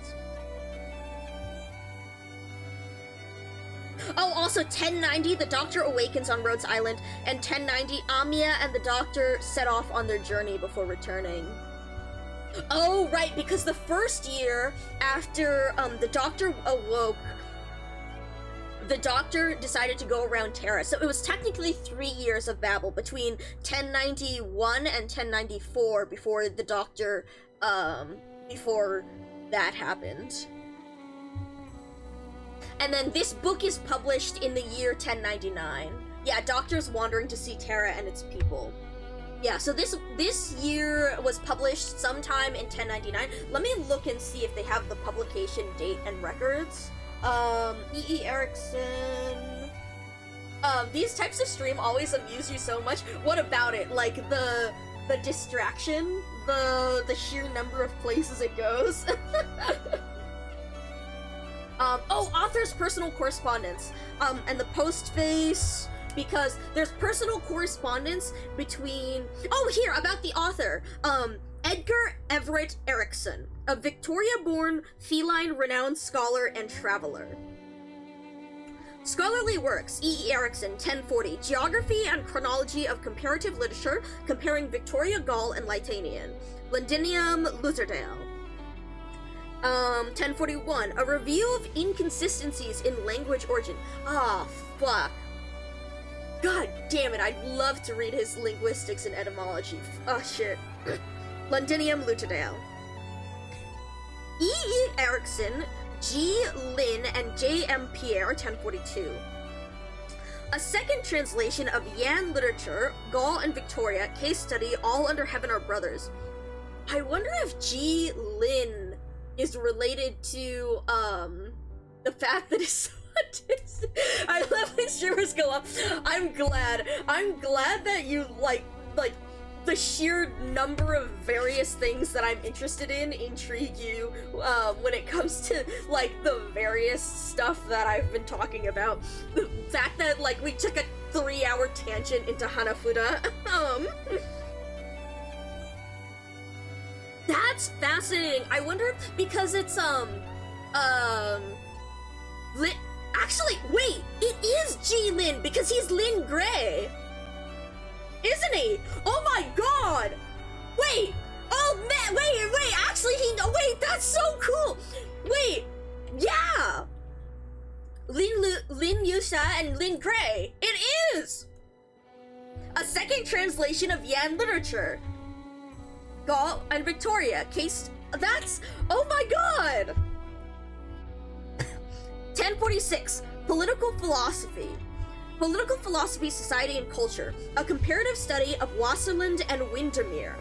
Oh, also 1090, the Doctor awakens on Rhodes Island, and 1090, Amia and the Doctor set off on their journey before returning. Oh, right, because the first year after the Doctor awoke, the Doctor decided to go around Terra. So it was technically 3 years of Babel between 1091 and 1094 before the Doctor, before that happened. And then this book is published in the year 1099. Yeah, Doctor's wandering to see Terra and its people. Yeah, so this year was published sometime in 1099. Let me look and see if they have the publication date and records. E.E. Erickson. These types of stream always amuse you so much. What about it? Like the distraction, the sheer number of places it goes. Oh, author's personal correspondence. And the postface, because there's personal correspondence between... Oh, here, about the author. Edgar Everett Erickson, a Victoria-born feline renowned scholar and traveler. Scholarly works, E.E. Erickson, 1040, Geography and Chronology of Comparative Literature, comparing Victoria Gaul and Lytanian, Londinium Lutherdale. 1041, a review of inconsistencies in language origin. Ah, fuck. God damn it, I'd love to read his linguistics and etymology. Oh, shit. Londinium Lutherdale. E.E. Erickson, G. Lin, and J. M. Pierre, 1042. A second translation of Yan literature, Gaul and Victoria, case study, all under heaven are brothers. I wonder if G. Lin is related to, the fact that his I love when streamers go up. I'm glad that you like the sheer number of various things that I'm interested in intrigue you when it comes to like the various stuff that I've been talking about. The fact that like we took a 3-hour tangent into Hanafuda. That's fascinating. I wonder if, because it's actually, wait, it is G. Lin because he's Lin Gray. Isn't he? Oh my god! Wait! Oh man, wait, actually wait, that's so cool! Wait, yeah! Lin Yusha and Lin Gray. It is! A second translation of Yan literature. Gaul and Victoria, case, that's, oh my god! 1046, Political Philosophy. Political Philosophy, Society and Culture, a comparative study of Wasserland and Windermere.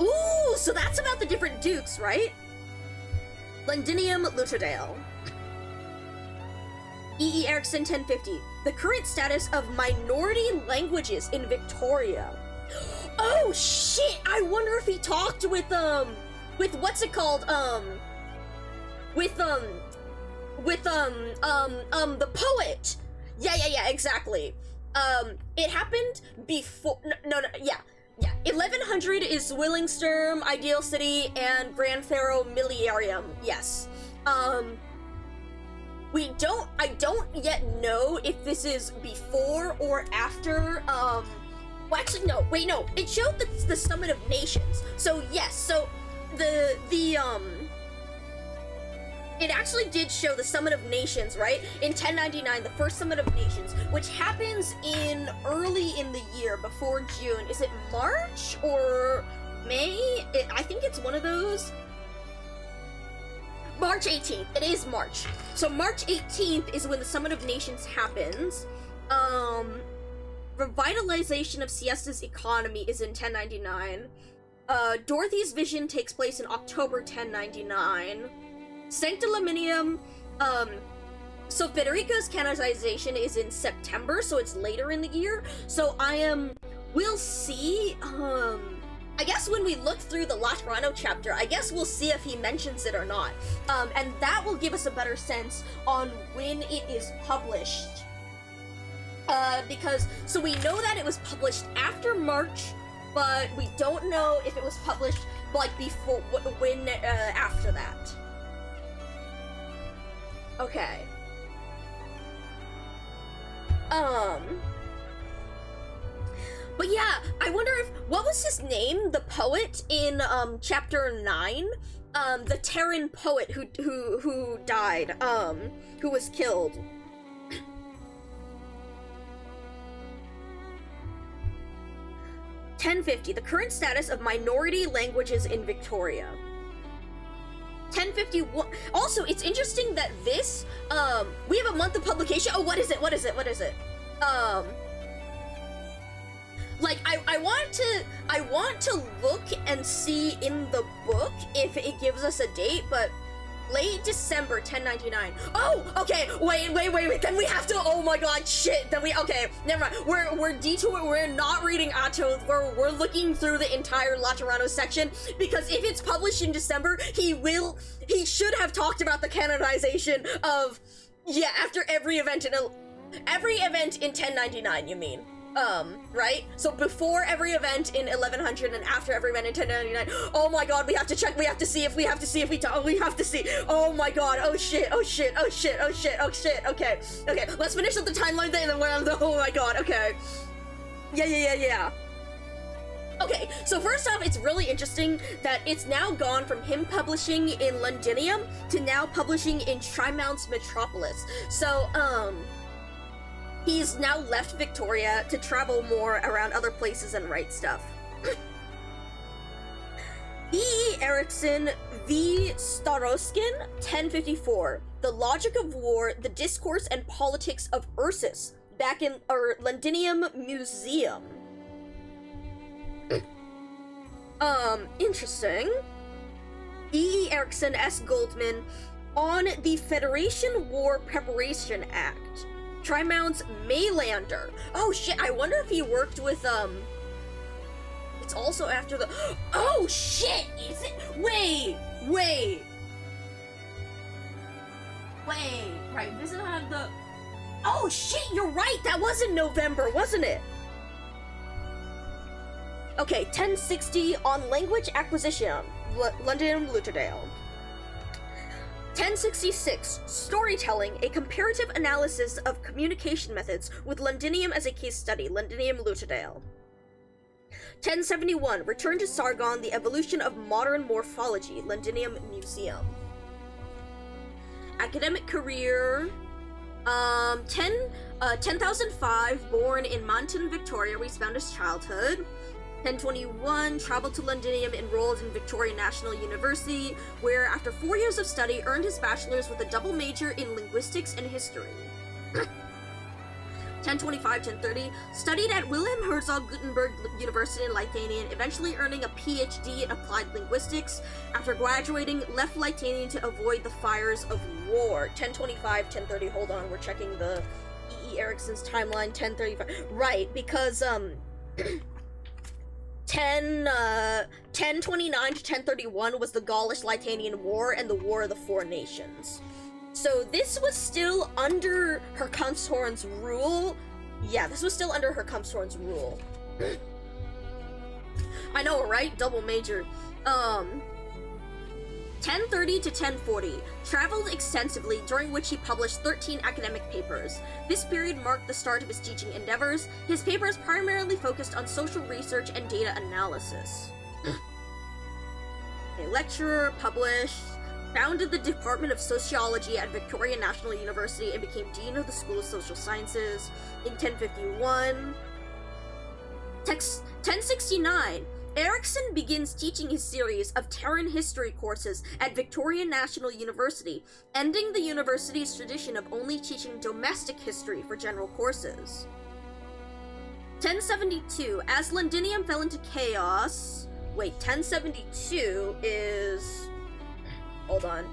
Ooh, so that's about the different dukes, right? Londinium Lutherdale. E.E. Erickson, 1050, the current status of minority languages in Victoria. Oh shit, I wonder if he talked with what's it called, with the poet. Yeah, exactly. It happened before, no, yeah. 1100 is Willingsturm, Ideal City, and Grand Pharaoh Miliarium, yes. I don't yet know if this is before or after, well, actually, no, wait, no, it showed the Summit of Nations, so yes, so it actually did show the Summit of Nations, right? In 1099, the first Summit of Nations, which happens early in the year, before June. Is it March or I think it's one of those. March 18th. It is March. So March 18th is when the Summit of Nations happens. Revitalization of Siesta's economy is in 1099. Dorothy's vision takes place in October 1099. Sanctimonium, so Federica's canonization is in September, so it's later in the year. So we'll see, I guess when we look through the Laterano chapter, I guess we'll see if he mentions it or not. And that will give us a better sense on when it is published. So we know that it was published after March, but we don't know if it was published, like, before, when, after that. Okay. But yeah, I wonder what was his name? The poet in, chapter 9? The Terran poet who died, who was killed. 1050, the current status of minority languages in Victoria. 1051. Also, it's interesting that this, we have a month of publication. Oh, what is it? Like, I want to look and see in the book if it gives us a date, but late December 1099. Oh, okay, wait, then we have to, oh my god, shit, then okay, never mind, we're not reading Atto, we're looking through the entire Laterano section, because if it's published in December, he should have talked about the canonization of, yeah, after every event in 1099, you mean. Right? So before every event in 1100 and after every event in 1099. Oh my god, we have to check, we have to see, oh my god, oh shit, okay, let's finish up the timeline then, and we're on the, oh my god, okay. Yeah. Okay, so first off, it's really interesting that it's now gone from him publishing in Londinium to now publishing in Trimount's Metropolis. So, he's now left Victoria to travel more around other places and write stuff. E. Erickson v. Staroskin, 1054. The Logic of War, the Discourse and Politics of Ursus, back in Londinium Museum. Interesting. E. Erickson, S. Goldman, on the Federation War Preparation Act. Trimount's Maylander. Oh shit, I wonder if he worked with, it's also after the, oh shit, is it? Wait, right, Visit had the, oh shit, you're right, that was in November, wasn't it? Okay, 1060 on language acquisition, London Lutherdale. 1066, Storytelling, a comparative analysis of communication methods with Londinium as a case study, Londinium Lutherdale. 1071, Return to Sargon, the Evolution of Modern Morphology, Londinium Museum. Academic career, 10,005, born in Monton, Victoria, where he spent his childhood. 1021, traveled to Londinium, enrolled in Victoria National University, where after 4 years of study, earned his bachelor's with a double major in linguistics and history. 1025-1030, studied at Wilhelm Herzog Gutenberg University in Lithuania, eventually earning a PhD in applied linguistics. After graduating, left Lithuania to avoid the fires of war. 1025-1030, hold on, we're checking the E. Erickson's timeline, 1035. Right, because, 1029 to 1031 was the Gaulish-Litanian War and the War of the Four Nations. So this was still under Hercumsthorn's rule. Yeah, this was still under Hercumsthorn's rule. I know, right? Double major. 1030 to 1040, traveled extensively, during which he published 13 academic papers. This period marked the start of his teaching endeavors. His papers primarily focused on social research and data analysis. A lecturer, published, founded the Department of Sociology at Victoria National University and became Dean of the School of Social Sciences in 1051. 1069, Erickson begins teaching his series of Terran history courses at Victoria National University, ending the university's tradition of only teaching domestic history for general courses. 1072, as Londinium fell into chaos... Wait, 1072 is... Hold on.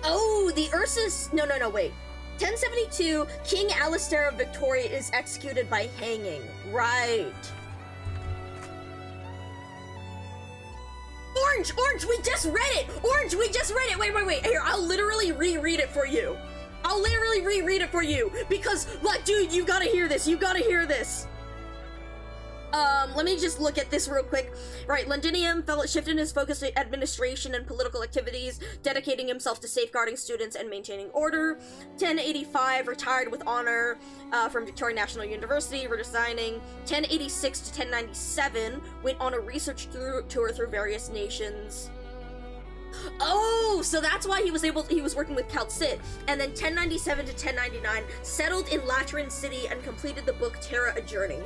Oh, the Ursus... No, wait. 1072, King Alistair of Victoria is executed by hanging. Right. Orange, we just read it! Orange, we just read it! Wait. Here, I'll literally reread it for you. Because, like, dude, you gotta hear this. Let me just look at this real quick. Right, Londinium shifted his focus to administration and political activities, dedicating himself to safeguarding students and maintaining order. 1085, retired with honor from Victoria National University, resigning. 1086 to 1097, went on a research tour through various nations. Oh, so that's why he was working with Calcit. And then 1097 to 1099, settled in Lateran City and completed the book Terra A Journey.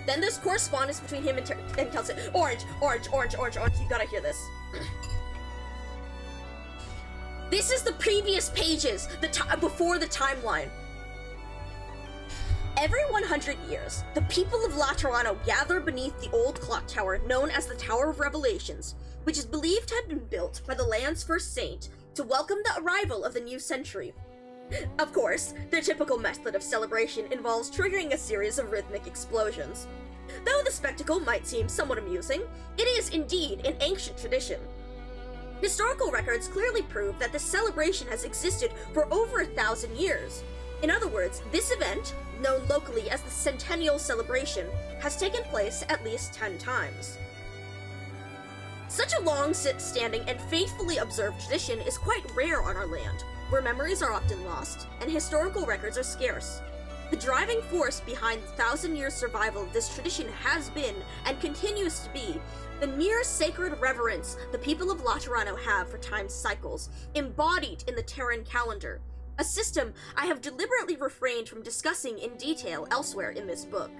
Then there's correspondence between him and Calcit. Orange, you gotta hear this. This is the previous pages, before the timeline. Every 100 years, the people of Laterano gather beneath the old clock tower known as the Tower of Revelations, which is believed to have been built by the land's first saint to welcome the arrival of the new century. Of course, their typical method of celebration involves triggering a series of rhythmic explosions. Though the spectacle might seem somewhat amusing, it is indeed an ancient tradition. Historical records clearly prove that this celebration has existed for over 1,000 years. In other words, this event, known locally as the Centennial Celebration, has taken place at least 10 times. Such a long-standing and faithfully observed tradition is quite rare on our land, where memories are often lost, and historical records are scarce. The driving force behind the 1,000-year survival of this tradition has been, and continues to be, the near sacred reverence the people of Laterano have for time's cycles, embodied in the Terran calendar, a system I have deliberately refrained from discussing in detail elsewhere in this book.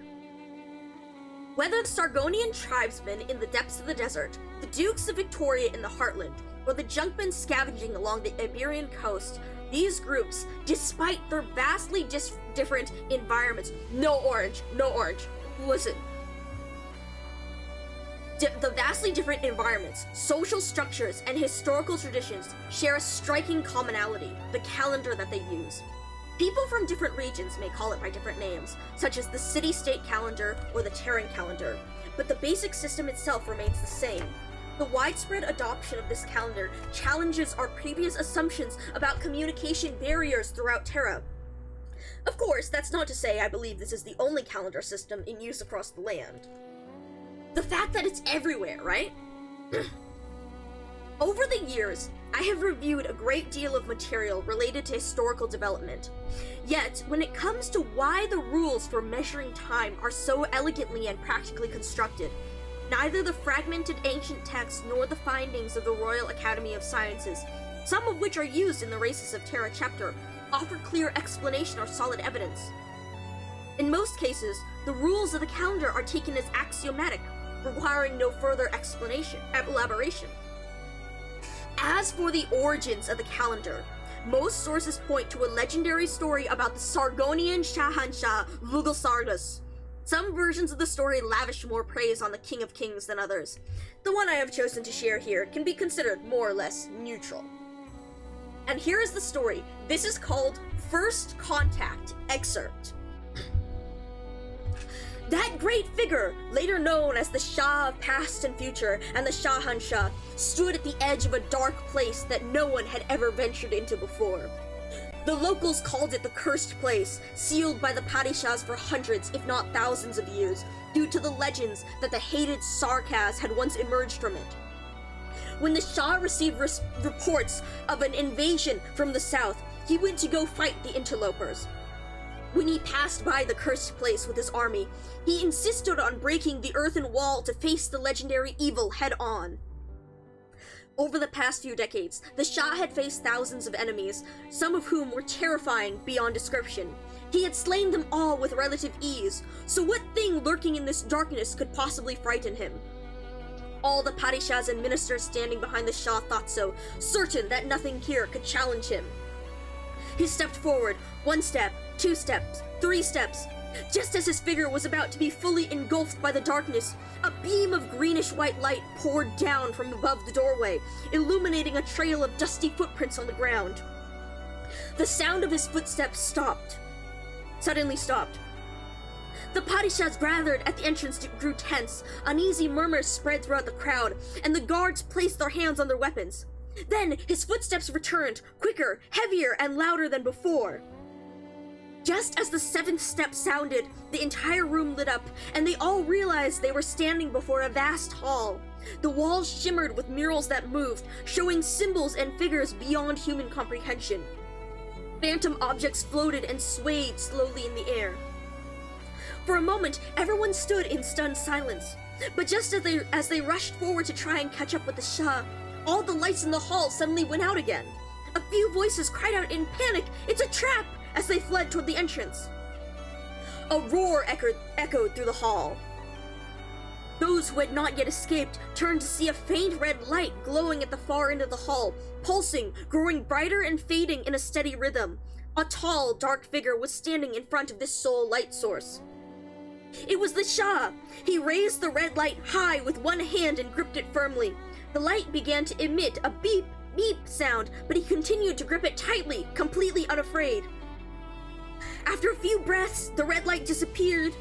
Whether the Sargonian tribesmen in the depths of the desert, the Dukes of Victoria in the heartland, or the junkmen scavenging along the Iberian coast, these groups, despite their vastly different environments— no orange, listen. The vastly different environments, social structures, and historical traditions share a striking commonality: the calendar that they use. People from different regions may call it by different names, such as the city-state calendar or the Terran calendar, but the basic system itself remains the same. The widespread adoption of this calendar challenges our previous assumptions about communication barriers throughout Terra. Of course, that's not to say I believe this is the only calendar system in use across the land. The fact that it's everywhere, right? Over the years, I have reviewed a great deal of material related to historical development. Yet, when it comes to why the rules for measuring time are so elegantly and practically constructed, neither the fragmented ancient texts nor the findings of the Royal Academy of Sciences, some of which are used in the Races of Terra chapter, offer clear explanation or solid evidence. In most cases, the rules of the calendar are taken as axiomatic, requiring no further elaboration. As for the origins of the calendar, most sources point to a legendary story about the Sargonian Shahanshah Lugalsardas. Some versions of the story lavish more praise on the King of Kings than others. The one I have chosen to share here can be considered more or less neutral. And here is the story. This is called First Contact Excerpt. That great figure, later known as the Shah of Past and Future and the Shahanshah, stood at the edge of a dark place that no one had ever ventured into before. The locals called it the Cursed Place, sealed by the Padishahs for hundreds, if not thousands of years, due to the legends that the hated Sarkaz had once emerged from it. When the Shah received reports of an invasion from the south, he went to go fight the interlopers. When he passed by the Cursed Place with his army, he insisted on breaking the earthen wall to face the legendary evil head-on. Over the past few decades, the Shah had faced thousands of enemies, some of whom were terrifying beyond description. He had slain them all with relative ease, so what thing lurking in this darkness could possibly frighten him? All the padishahs and ministers standing behind the Shah thought so, certain that nothing here could challenge him. He stepped forward, 1 step, 2 steps, 3 steps. Just as his figure was about to be fully engulfed by the darkness, a beam of greenish-white light poured down from above the doorway, illuminating a trail of dusty footprints on the ground. The sound of his footsteps suddenly stopped. The padishahs gathered at the entrance grew tense, uneasy murmurs spread throughout the crowd, and the guards placed their hands on their weapons. Then his footsteps returned, quicker, heavier, and louder than before. Just as the 7th step sounded, the entire room lit up, and they all realized they were standing before a vast hall. The walls shimmered with murals that moved, showing symbols and figures beyond human comprehension. Phantom objects floated and swayed slowly in the air. For a moment, everyone stood in stunned silence. But just as they rushed forward to try and catch up with the Shah, all the lights in the hall suddenly went out again. A few voices cried out in panic, "It's a trap!" as they fled toward the entrance. A roar echoed through the hall. Those who had not yet escaped turned to see a faint red light glowing at the far end of the hall, pulsing, growing brighter and fading in a steady rhythm. A tall, dark figure was standing in front of this sole light source. It was the Shah! He raised the red light high with one hand and gripped it firmly. The light began to emit a beep, beep sound, but he continued to grip it tightly, completely unafraid. After a few breaths, the red light disappeared.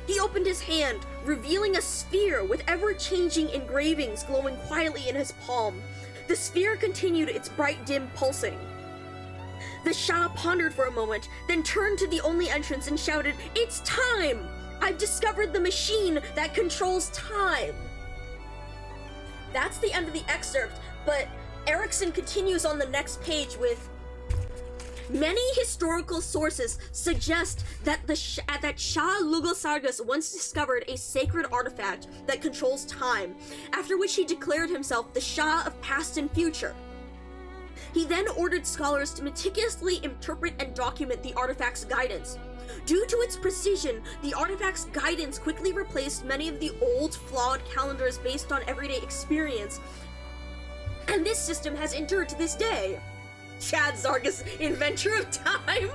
He opened his hand, revealing a sphere with ever-changing engravings glowing quietly in his palm. The sphere continued its bright, dim pulsing. The Shah pondered for a moment, then turned to the only entrance and shouted, "It's time! I've discovered the machine that controls time!" That's the end of the excerpt, but Erickson continues on the next page with, "Many historical sources suggest that that Shah Lugal-Sargas once discovered a sacred artifact that controls time, after which he declared himself the Shah of past and future. He then ordered scholars to meticulously interpret and document the artifact's guidance. Due to its precision, the artifact's guidance quickly replaced many of the old, flawed calendars based on everyday experience, and this system has endured to this day. Chad Zargas, inventor of time!"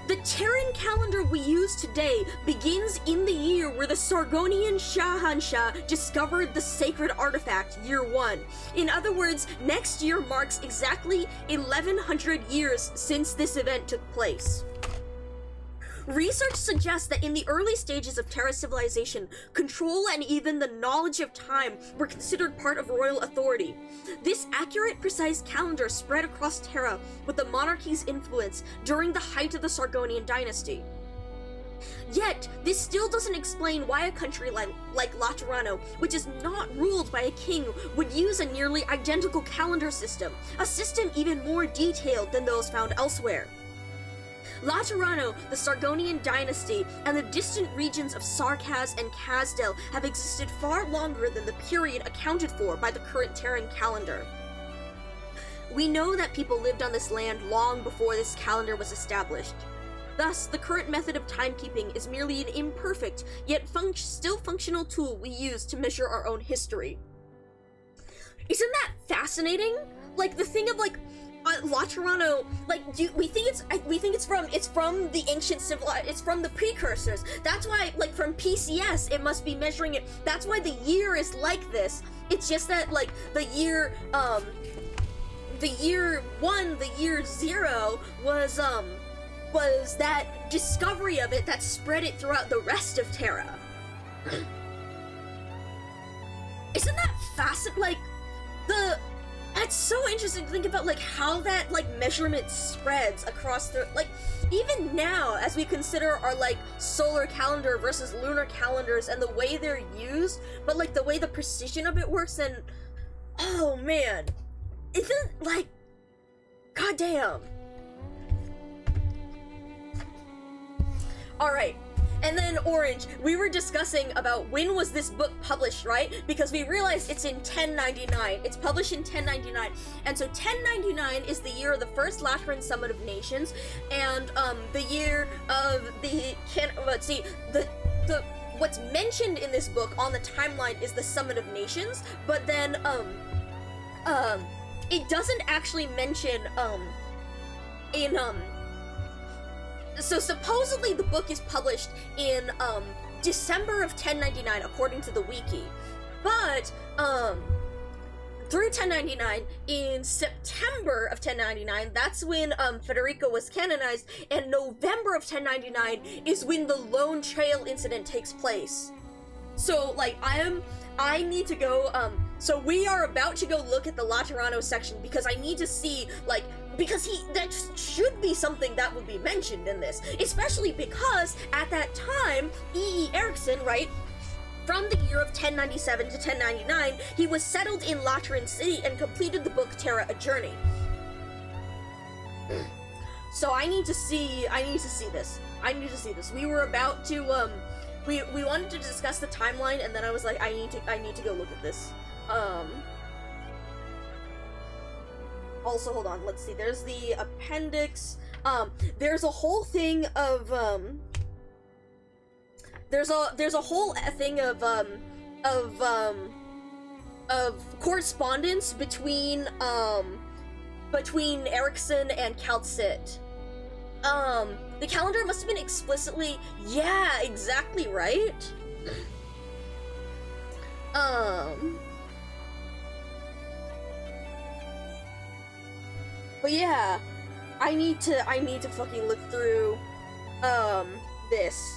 The Terran calendar we use today begins in the year where the Sargonian Shahanshah discovered the sacred artifact, year 1. In other words, next year marks exactly 1100 years since this event took place. Research suggests that in the early stages of Terra civilization, control and even the knowledge of time were considered part of royal authority. This accurate, precise calendar spread across Terra with the monarchy's influence during the height of the Sargonian dynasty. Yet, this still doesn't explain why a country like Laterano, which is not ruled by a king, would use a nearly identical calendar system, a system even more detailed than those found elsewhere. Laterano, the Sargonian dynasty, and the distant regions of Sarkaz and Kazdel have existed far longer than the period accounted for by the current Terran calendar. We know that people lived on this land long before this calendar was established. Thus, the current method of timekeeping is merely an imperfect, yet still functional tool we use to measure our own history. Isn't that fascinating? Like, the thing of, like, Laterano, like, we think it's from the ancient it's from the precursors. That's why, like, from PCS, it must be measuring it. That's why the year is like this. It's just that, like, the year 1, the year 0 was that discovery of it that spread it throughout the rest of Terra. Isn't that fascinating? Like, that's so interesting to think about, like, how that, like, measurement spreads across the, like, even now, as we consider our, like, solar calendar versus lunar calendars and the way they're used, but, like, the way the precision of it works, and, oh, man. Isn't, like, goddamn. Alright, And then Orange, we were discussing about when was this book published, right? Because we realized it's in 1099. It's published in 1099. And so 1099 is the year of the first Lateran Summit of Nations, and the year of the what's mentioned in this book on the timeline is the Summit of Nations, but then it doesn't actually mention so supposedly the book is published in December of 1099 according to the wiki, but through 1099 in September of 1099, that's when Federico was canonized, and November of 1099 is when the Lone Trail incident takes place. So like I need to go so we are about to go look at the Laterano section because I need to see like because that should be something that would be mentioned in this, especially because at that time E.E. Erickson, right, from the year of 1097 to 1099, he was settled in Lateran City and completed the book Terra: A Journey. So I need to see this. We were about to we wanted to discuss the timeline, and then I was like, I need to go look at this. Also, hold on, let's see, there's the appendix. There's a whole thing of there's a whole thing of correspondence between Erickson and Calcit. The calendar must have been explicitly, yeah, exactly right. But yeah, I need to fucking look through, this.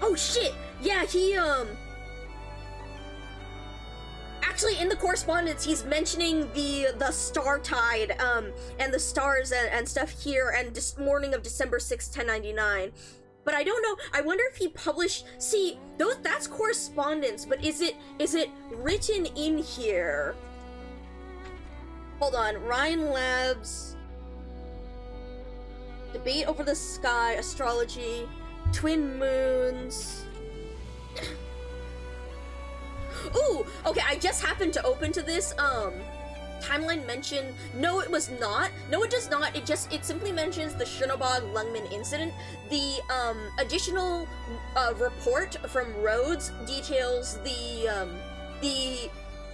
Oh shit! Yeah, he, actually, in the correspondence, he's mentioning the star tide, and the stars and stuff here, and morning of December 6th, 1099. But I don't know, I wonder if he published, see, that's correspondence, but is it written in here? Hold on, Ryan Labs, Debate Over the Sky, Astrology, Twin Moons. Ooh, okay, I just happened to open to this, timeline mention, no it was not, no it does not, it simply mentions the Schönabog Lungman incident. The, additional, report from Rhodes details the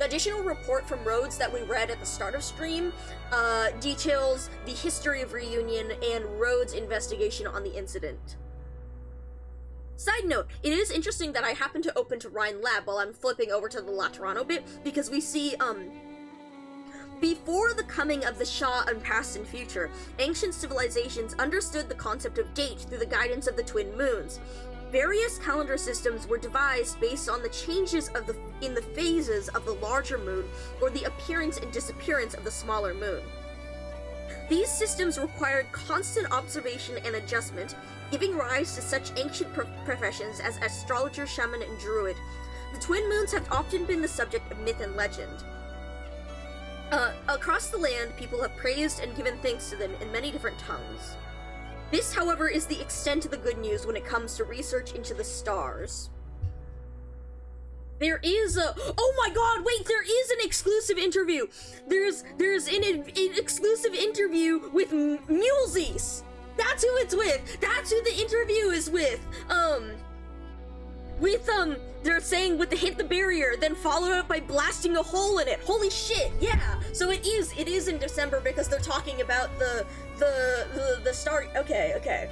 additional report from Rhodes that we read at the start of stream, details the history of reunion and Rhodes' investigation on the incident. Side note, it is interesting that I happen to open to Rhine Lab while I'm flipping over to the Laterano bit, because we see, before the coming of the Shah and past and future, ancient civilizations understood the concept of date through the guidance of the twin moons. Various calendar systems were devised based on the changes in the phases of the larger moon, or the appearance and disappearance of the smaller moon. These systems required constant observation and adjustment, giving rise to such ancient professions as astrologer, shaman, and druid. The twin moons have often been the subject of myth and legend. Across the land, people have praised and given thanks to them in many different tongues. This, however, is the extent of the good news when it comes to research into the stars. There is oh my god, wait, there is an exclusive interview! There's an exclusive interview with Mulesies! That's who it's with! That's who the interview is with! They're saying with the hit the barrier, then followed up by blasting a hole in it. Holy shit, yeah! So it is in December because they're talking about the start. Okay.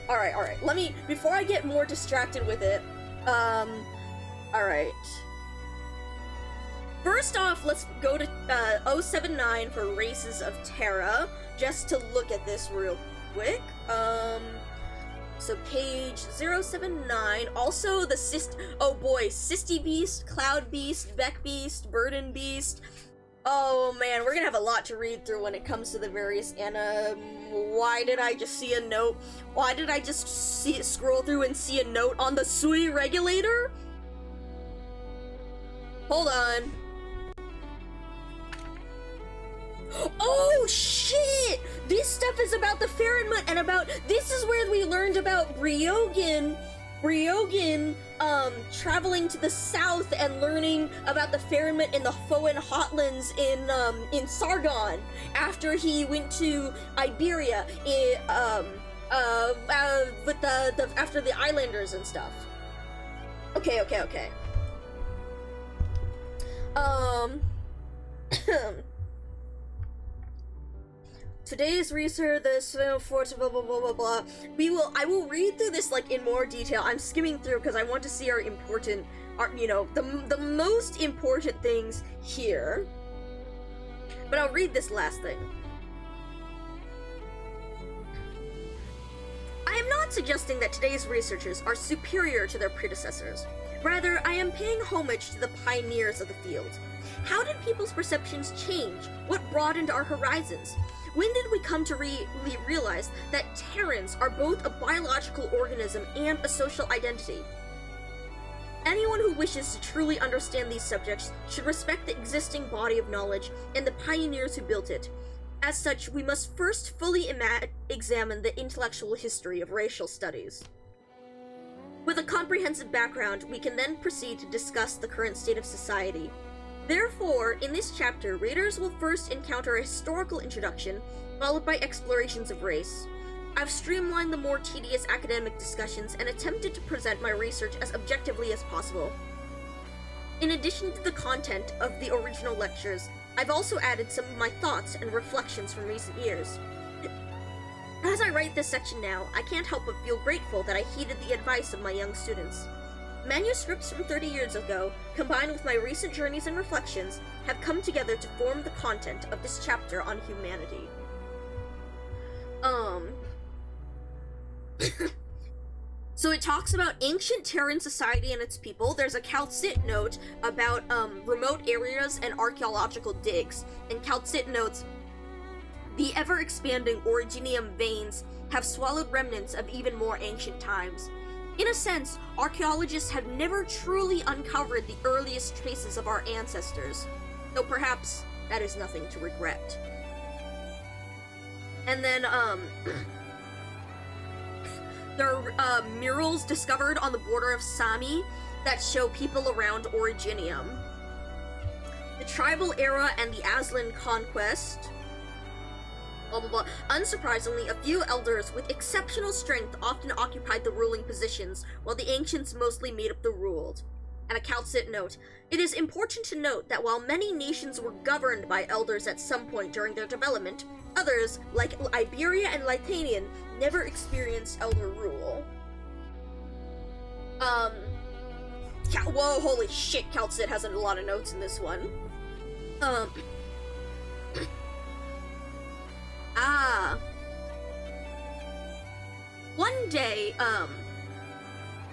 Alright. Let me, before I get more distracted with it, alright. First off, let's go to 079 for Races of Terra, just to look at this real quick. So page 079, also the Sisty Beast, Cloud Beast, Beck Beast, Burden Beast. Oh man, we're gonna have a lot to read through when it comes to the various why did I just see a note? Why did I just scroll through and see a note on the Sui regulator? Hold on. Oh shit! this stuff is about the Farinmut and about, this is where we learned about Briogan, traveling to the south and learning about the Farinmut and the Foan Hotlands in Sargon, after he went to Iberia, with after the Islanders and stuff. Okay. Today's research, the fort, blah blah blah blah blah. I will read through this like in more detail. I'm skimming through because I want to see our the most important things here. But I'll read this last thing. I am not suggesting that today's researchers are superior to their predecessors. Rather, I am paying homage to the pioneers of the field. How did people's perceptions change? What broadened our horizons? When did we come to realize that Terrans are both a biological organism and a social identity? Anyone who wishes to truly understand these subjects should respect the existing body of knowledge and the pioneers who built it. As such, we must first fully examine the intellectual history of racial studies. With a comprehensive background, we can then proceed to discuss the current state of society. Therefore, in this chapter, readers will first encounter a historical introduction, followed by explorations of race. I've streamlined the more tedious academic discussions and attempted to present my research as objectively as possible. In addition to the content of the original lectures, I've also added some of my thoughts and reflections from recent years. As I write this section now, I can't help but feel grateful that I heeded the advice of my young students. Manuscripts from 30 years ago, combined with my recent journeys and reflections, have come together to form the content of this chapter on humanity. So it talks about ancient Terran society and its people. There's a Calcit note about remote areas and archaeological digs. And Calcit notes, the ever-expanding Originium veins have swallowed remnants of even more ancient times. In a sense, archaeologists have never truly uncovered the earliest traces of our ancestors, though perhaps that is nothing to regret. And then, there are murals discovered on the border of Sami that show people around Originium. The tribal era and the Aslan conquest. Blah blah blah. Unsurprisingly, a few elders with exceptional strength often occupied the ruling positions, while the ancients mostly made up the ruled. And a Calcit note, it is important to note that while many nations were governed by elders at some point during their development, others, like Iberia and Lithuania, never experienced elder rule. Whoa, holy shit, Calcit has a lot of notes in this one. One day,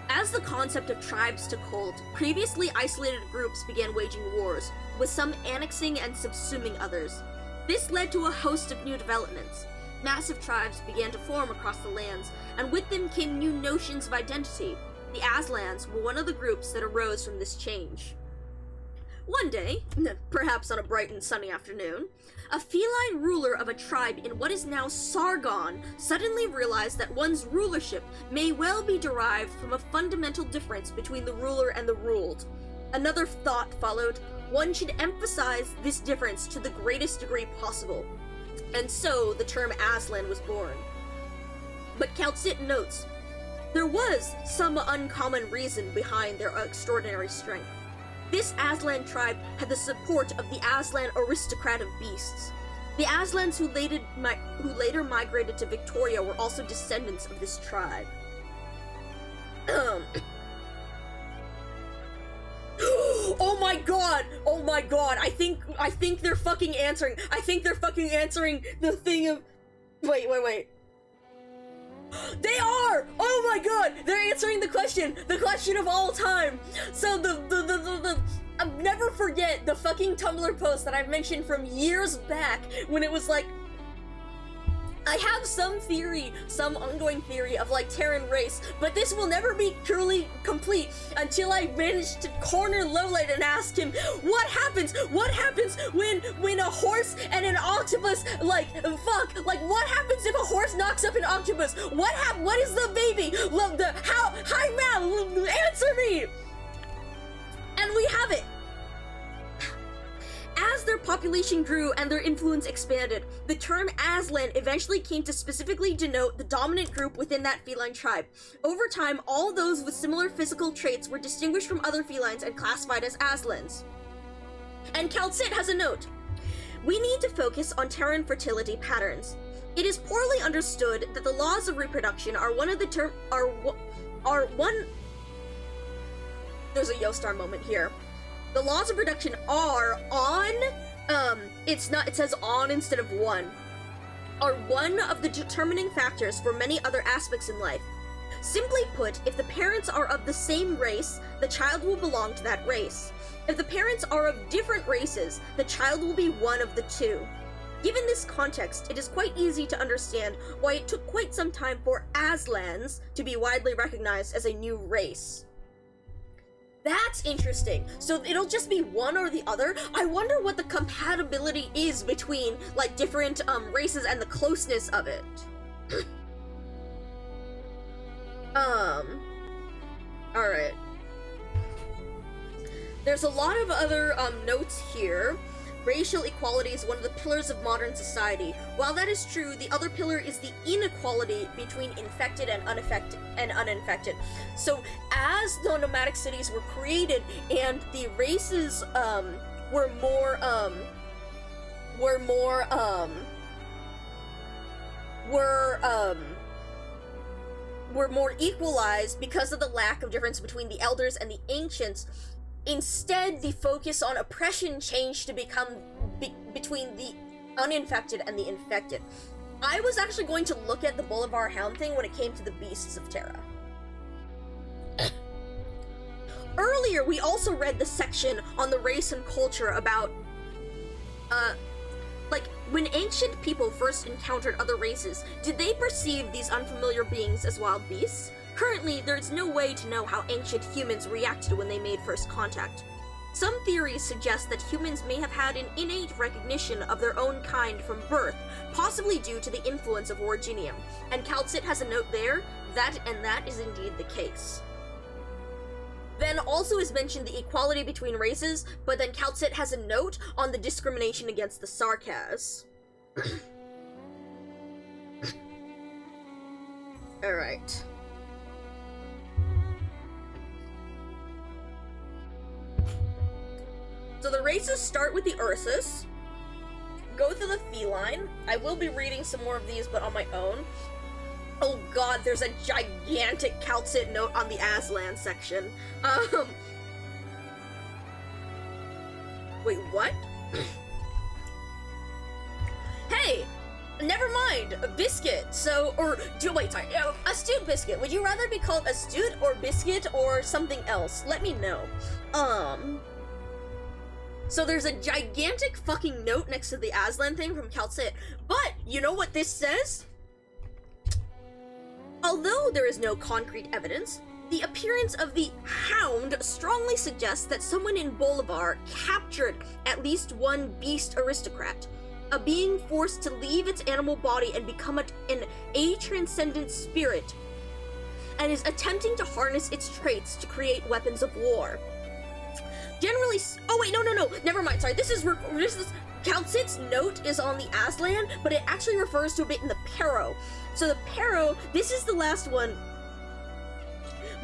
as the concept of tribes took hold, previously isolated groups began waging wars, with some annexing and subsuming others. This led to a host of new developments. Massive tribes began to form across the lands, and with them came new notions of identity. The Aslans were one of the groups that arose from this change. One day, perhaps on a bright and sunny afternoon, a feline ruler of a tribe in what is now Sargon suddenly realized that one's rulership may well be derived from a fundamental difference between the ruler and the ruled. Another thought followed: one should emphasize this difference to the greatest degree possible. And so the term Aslan was born. But Calcit notes, there was some uncommon reason behind their extraordinary strength. This Aslan tribe had the support of the Aslan aristocrat of beasts. The Aslans who later migrated to Victoria were also descendants of this tribe. Oh my god! Oh my god! I think they're fucking answering. I think they're fucking answering the thing of... Wait. They are! Oh my god! They're answering the question of all time! So I'll never forget the fucking Tumblr post that I've mentioned from years back when it was like, I have some theory, some ongoing theory of like Terran race, but this will never be truly complete until I manage to corner Lowlight and ask him what happens when a horse and an octopus like fuck, like what happens if a horse knocks up an octopus? What is the baby? Hi Mal, answer me. And we have it. As their population grew and their influence expanded, the term Aslan eventually came to specifically denote the dominant group within that feline tribe. Over time, all those with similar physical traits were distinguished from other felines and classified as Aslans. And Kaltsit has a note. We need to focus on Terran fertility patterns. It is poorly understood that the laws of reproduction are one of the There's a Yostar moment here. The laws of reproduction are on, it says on instead of one, are one of the determining factors for many other aspects in life. Simply put, if the parents are of the same race, the child will belong to that race. If the parents are of different races, the child will be one of the two. Given this context, it is quite easy to understand why it took quite some time for Aslans to be widely recognized as a new race. That's interesting. So it'll just be one or the other. I wonder what the compatibility is between like different races and the closeness of it. Alright. There's a lot of other notes here. Racial equality is one of the pillars of modern society. While that is true, the other pillar is the inequality between infected and uninfected. So as the nomadic cities were created and the races were more equalized because of the lack of difference between the elders and the ancients. Instead, the focus on oppression changed to become between the uninfected and the infected. I was actually going to look at the Bolivar Hound thing when it came to the beasts of Terra. Earlier, we also read the section on the race and culture about, like, when ancient people first encountered other races, did they perceive these unfamiliar beings as wild beasts? Currently, there's no way to know how ancient humans reacted when they made first contact. Some theories suggest that humans may have had an innate recognition of their own kind from birth, possibly due to the influence of Originium, and Kaltsit has a note there, that is indeed the case. Then also is mentioned the equality between races, but then Kaltsit has a note on the discrimination against the Sarkaz. Alright. So the races start with the Ursus, go through the feline. I will be reading some more of these, but on my own. Oh god, there's a gigantic Kaltsit note on the Aslan section. Wait, what? Hey! Never mind, a biscuit. Astute biscuit. Would you rather be called astute or biscuit or something else? Let me know. So there's a gigantic fucking note next to the Aslan thing from Kaltsit, but you know what this says? Although there is no concrete evidence, the appearance of the Hound strongly suggests that someone in Bolivar captured at least one beast aristocrat, a being forced to leave its animal body and become a transcendent spirit, and is attempting to harness its traits to create weapons of war. Generally, oh wait, no, never mind, sorry, this is Kaltsit's note is on the Aslan, but it actually refers to a bit in the Pero. So the Pero, this is the last one.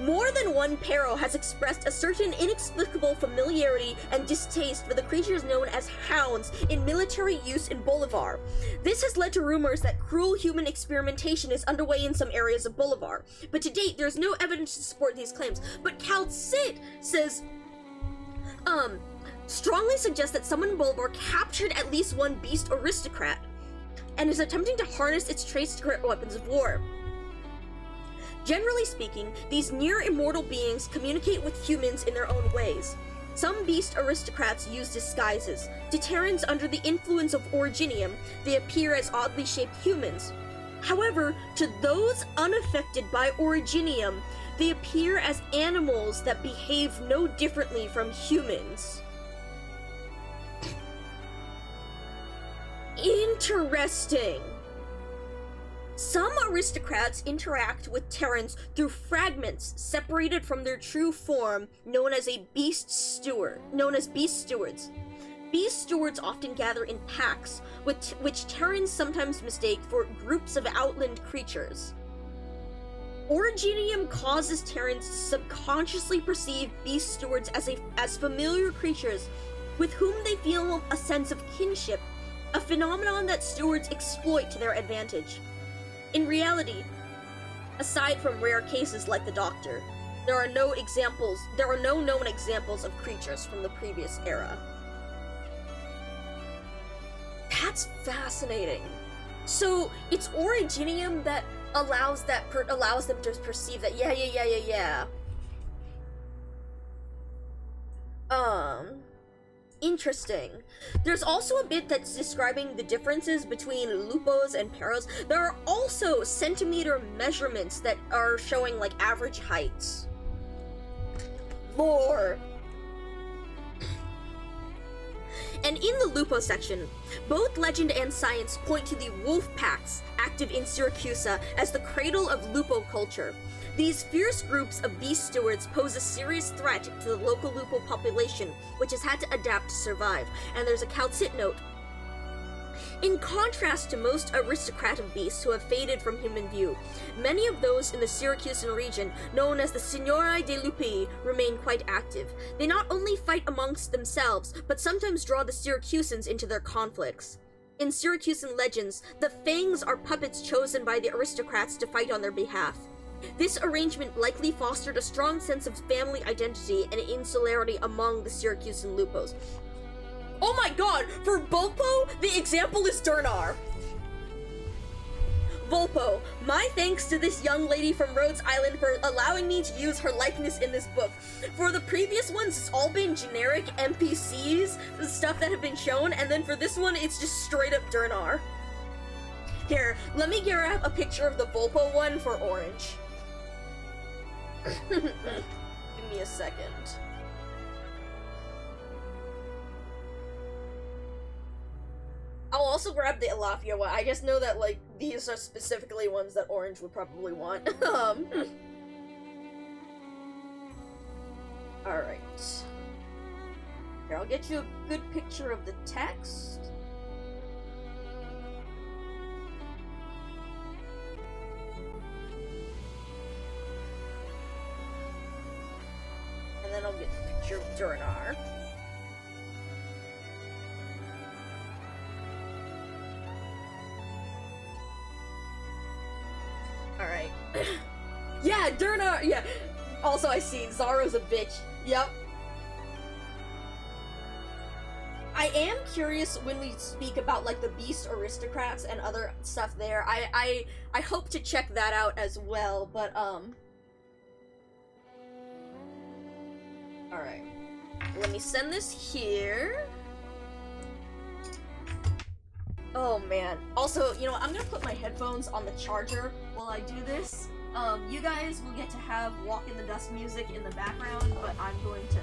More than one Pero has expressed a certain inexplicable familiarity and distaste for the creatures known as hounds in military use in Bolivar. This has led to rumors that cruel human experimentation is underway in some areas of Bolivar, but to date there's no evidence to support these claims. But Kaltsit says, strongly suggests that someone in Bolivar captured at least one beast aristocrat and is attempting to harness its traits to create weapons of war. Generally speaking, these near-immortal beings communicate with humans in their own ways. Some beast aristocrats use disguises. To Terrans under the influence of Originium, they appear as oddly shaped humans. However, to those unaffected by Originium, they appear as animals that behave no differently from humans. Interesting. Some aristocrats interact with Terrans through fragments separated from their true form, known as beast stewards. Beast stewards often gather in packs, which Terrans sometimes mistake for groups of outland creatures. Originium causes Terrans to subconsciously perceive beast stewards as familiar creatures with whom they feel a sense of kinship, a phenomenon that stewards exploit to their advantage. In reality, aside from rare cases like the Doctor, there are no known examples of creatures from the previous era. That's fascinating. So it's Originium that allows them to perceive that. Yeah. Interesting. There's also a bit that's describing the differences between Lupos and Peros. There are also centimeter measurements that are showing like average heights. Lore. And in the Lupo section, both legend and science point to the wolf packs active in Syracusa as the cradle of Lupo culture. These fierce groups of beast stewards pose a serious threat to the local Lupo population, which has had to adapt to survive, and there's a calcit note. In contrast to most aristocratic beasts who have faded from human view, many of those in the Syracusan region, known as the Signorai de Lupi, remain quite active. They not only fight amongst themselves, but sometimes draw the Syracusans into their conflicts. In Syracusan legends, the Fangs are puppets chosen by the aristocrats to fight on their behalf. This arrangement likely fostered a strong sense of family identity and insularity among the Syracusan Lupos. Oh my god! For Volpo, the example is Durnar. Volpo, my thanks to this young lady from Rhodes Island for allowing me to use her likeness in this book. For the previous ones, it's all been generic NPCs, the stuff that have been shown, and then for this one, it's just straight up Durnar. Here, let me grab a picture of the Volpo one for Orange. Give me a second. I'll also grab the Elafia one. I just know that, like, these are specifically ones that Orange would probably want. Alright. Here, I'll get you a good picture of the text. And then I'll get a picture of Durnar. Alright. Yeah, Durnar! Yeah. Also, I see Zara's a bitch. Yep. I am curious when we speak about, like, the beast aristocrats and other stuff there. I hope to check that out as well, but, Alright. Let me send this here. Oh man. Also, you know, I'm gonna put my headphones on the charger while I do this. You guys will get to have Walk in the Dust music in the background, but I'm going to,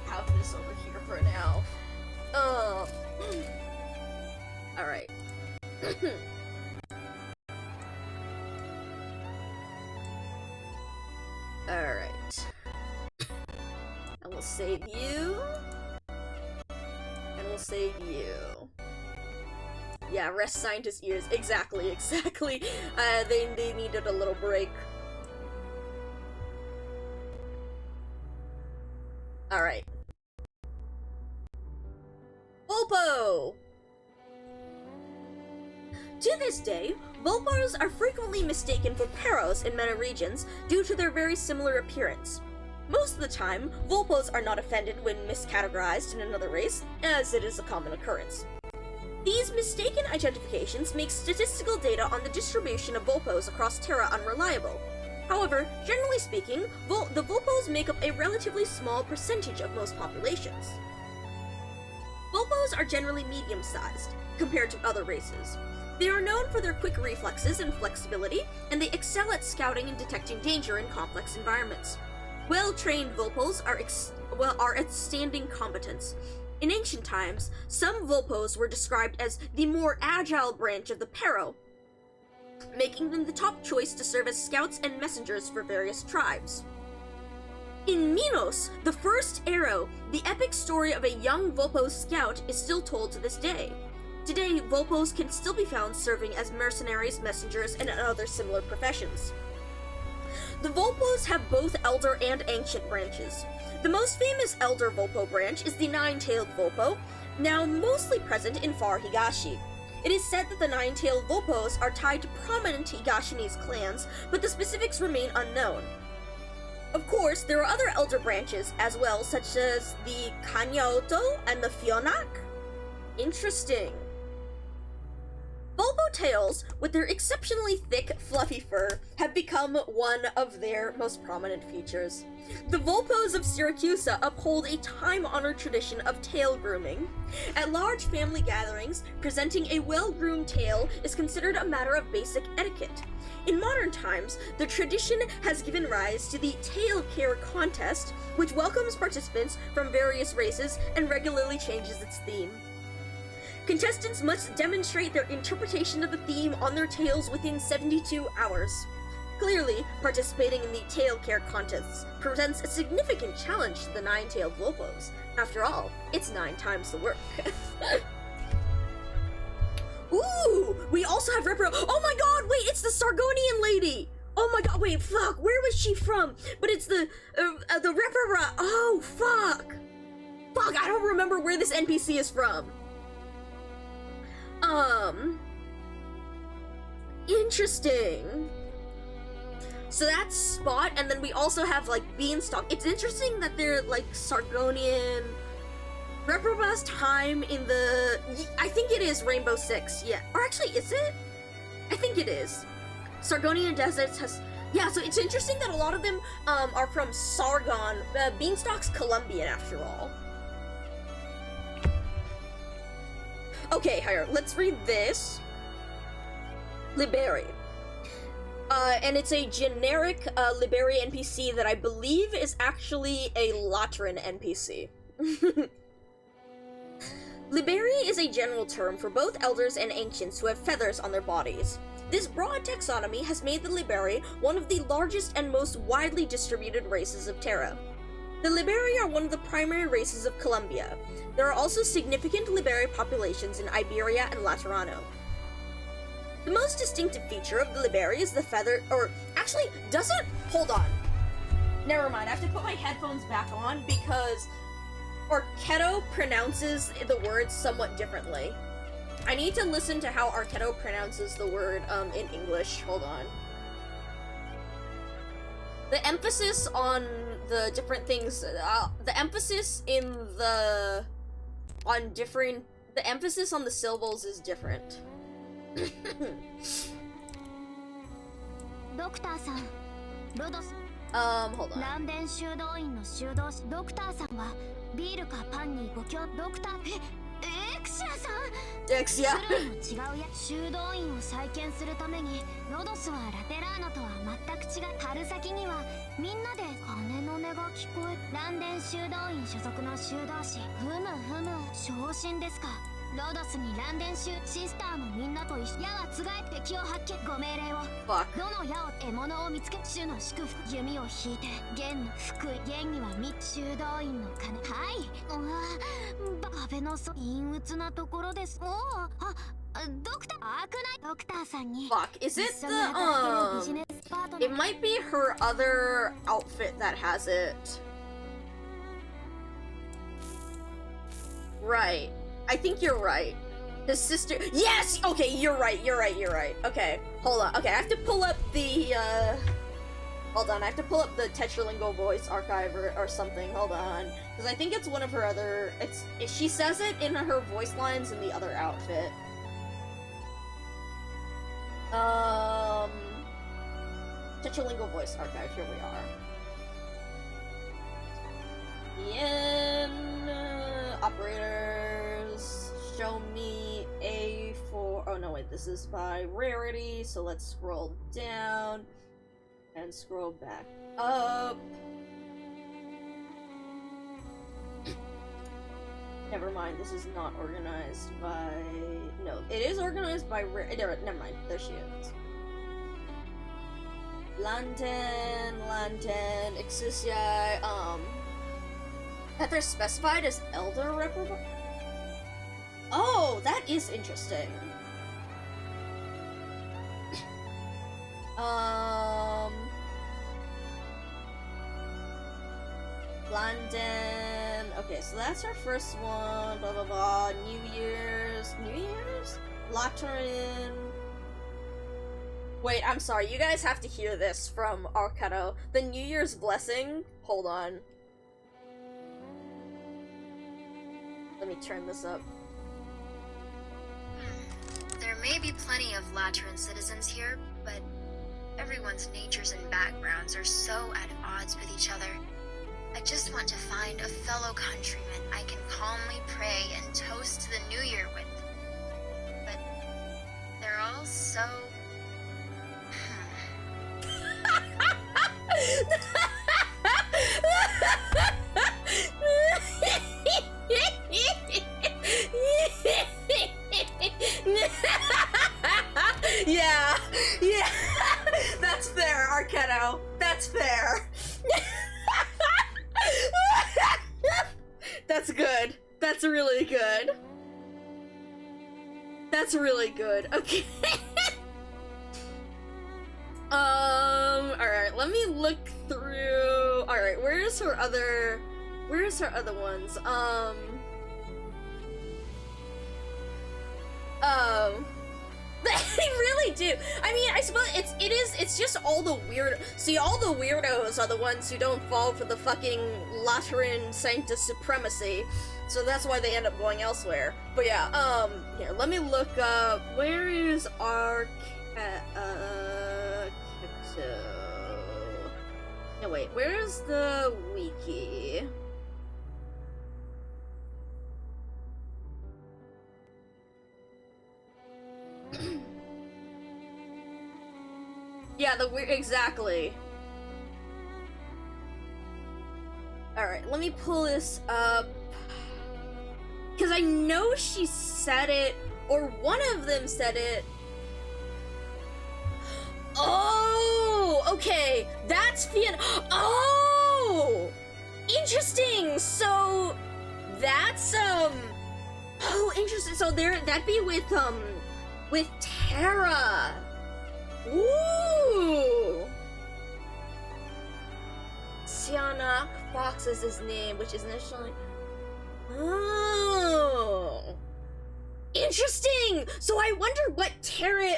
have this over here for now. Alright. Alright. And we'll save you. And we'll save you. Yeah, rest scientist ears. Exactly. They needed a little break. Alright. Volpo! To this day, Volpars are frequently mistaken for Peros in many regions due to their very similar appearance. Most of the time, Volpos are not offended when miscategorized in another race, as it is a common occurrence. These mistaken identifications make statistical data on the distribution of Volpos across Terra unreliable. However, generally speaking, the Volpos make up a relatively small percentage of most populations. Volpos are generally medium-sized, compared to other races. They are known for their quick reflexes and flexibility, and they excel at scouting and detecting danger in complex environments. Well-trained Volpos are outstanding combatants. In ancient times, some Volpos were described as the more agile branch of the Pero, making them the top choice to serve as scouts and messengers for various tribes. In Minos, the first Arrow, the epic story of a young Volpo scout is still told to this day. Today, Volpos can still be found serving as mercenaries, messengers, and other similar professions. The Volpos have both Elder and Ancient branches. The most famous Elder Volpo branch is the Nine-Tailed Volpo, now mostly present in far Higashi. It is said that the Nine-Tailed Volpos are tied to prominent Higashinese clans, but the specifics remain unknown. Of course, there are other Elder branches as well, such as the Kanyaoto and the Fionak. Interesting. Volpo tails, with their exceptionally thick, fluffy fur, have become one of their most prominent features. The Volpos of Syracusa uphold a time-honored tradition of tail grooming. At large family gatherings, presenting a well-groomed tail is considered a matter of basic etiquette. In modern times, the tradition has given rise to the Tail Care Contest, which welcomes participants from various races and regularly changes its theme. Contestants must demonstrate their interpretation of the theme on their tails within 72 hours. Clearly, participating in the Tail Care Contests presents a significant challenge to the Nine-Tailed Volpos. After all, it's 9 times the work. Ooh! We also have Oh my god, wait, it's the Sargonian lady! Oh my god, wait, fuck, where was she from? But it's the Reprobra. Oh, fuck! Fuck, I don't remember where this NPC is from. Interesting. So that's Spot, and then we also have, like, Beanstalk. It's interesting that they're, like, Sargonian. Reproba's time in the... I think it is Rainbow Six, yeah. Or actually, is it? I think it is. Sargonian Deserts has... Yeah, so it's interesting that a lot of them, are from Sargon. Beanstalk's Colombian, after all. Okay, here, let's read this. Liberi. And it's a generic Liberi NPC that I believe is actually a Latran NPC. Liberi is a general term for both elders and ancients who have feathers on their bodies. This broad taxonomy has made the Liberi one of the largest and most widely distributed races of Terra. The Liberi are one of the primary races of Colombia. There are also significant Liberi populations in Iberia and Laterano. The most distinctive feature of the Liberi is the feather, or actually, doesn't, hold on. Never mind, I have to put my headphones back on because Arquetto pronounces the word somewhat differently. I need to listen to how Arquetto pronounces the word, in English. Hold on. The emphasis on the different things, the emphasis on the syllables is different. ドクターさん、ロドス。hold on. ランデン修道院の修道士ドクターさんはビールかパンにご協ドクターエクシアさん Exia. 種類も違うや修道院を再建するためにロドスはラテラーノとは全く違う春先にはみんなで鐘の音が聞こえランデン修道院所属の修道士ふむ昇進ですかロドスにランデン州シスターのみんなと一緒矢はつがえ敵を発見ご命令を Fuck. どの矢を獲物を見つけ主の祝福弓を引いて弦の福井弦には修道院の鐘はい壁の陰鬱なところですおおドクターアークナイドクターさんに Fuck. Is it 一緒に働けるビジ the, ネスパートナ It ー might be her other outfit that has it. Right. I think you're right. His sister- Yes! Okay, you're right. Okay, hold on. Okay, I have to pull up the, Hold on, I have to pull up the Tetralingo voice archive or something. Hold on. Because I think it's one of her other- She says it in her voice lines in the other outfit. Tetralingo voice archive, here we are. Operators, show me A4, Oh no, wait, this is by rarity, so let's scroll down and scroll back up. Never mind, this is not organized by... No, it is organized by never mind, there she is. Lantern, Exisia, that they're specified as Elder Reprobate? Oh, that is interesting. London. Okay, so that's our first one. Blah blah blah. New Year's. Lateran. Wait, I'm sorry. You guys have to hear this from Arcado. The New Year's blessing. Hold on. Let me turn this up. There may be plenty of Lateran citizens here, but everyone's natures and backgrounds are so at odds with each other. I just want to find a fellow countryman I can calmly pray and toast the new year with. But they're all so... Yeah, that's fair, Arcado. That's fair. That's good. That's really good. That's really good. Okay. Alright, let me look through. Alright, where's her other ones? They really do. I mean, I suppose it's just all the weird. See, all the weirdos are the ones who don't fall for the fucking Lateran Sanctus supremacy. So that's why they end up going elsewhere. But yeah, here, let me look up. Where is our no, wait, where's the wiki? Yeah, exactly. Alright, let me pull this up. Because I know she said it, or one of them said it. Oh, okay, that's oh, interesting. So that's oh, interesting. So that'd be with Terra. Ooh. Sianak Fox is his name, which is initially. Oh. Interesting! So I wonder what Terran,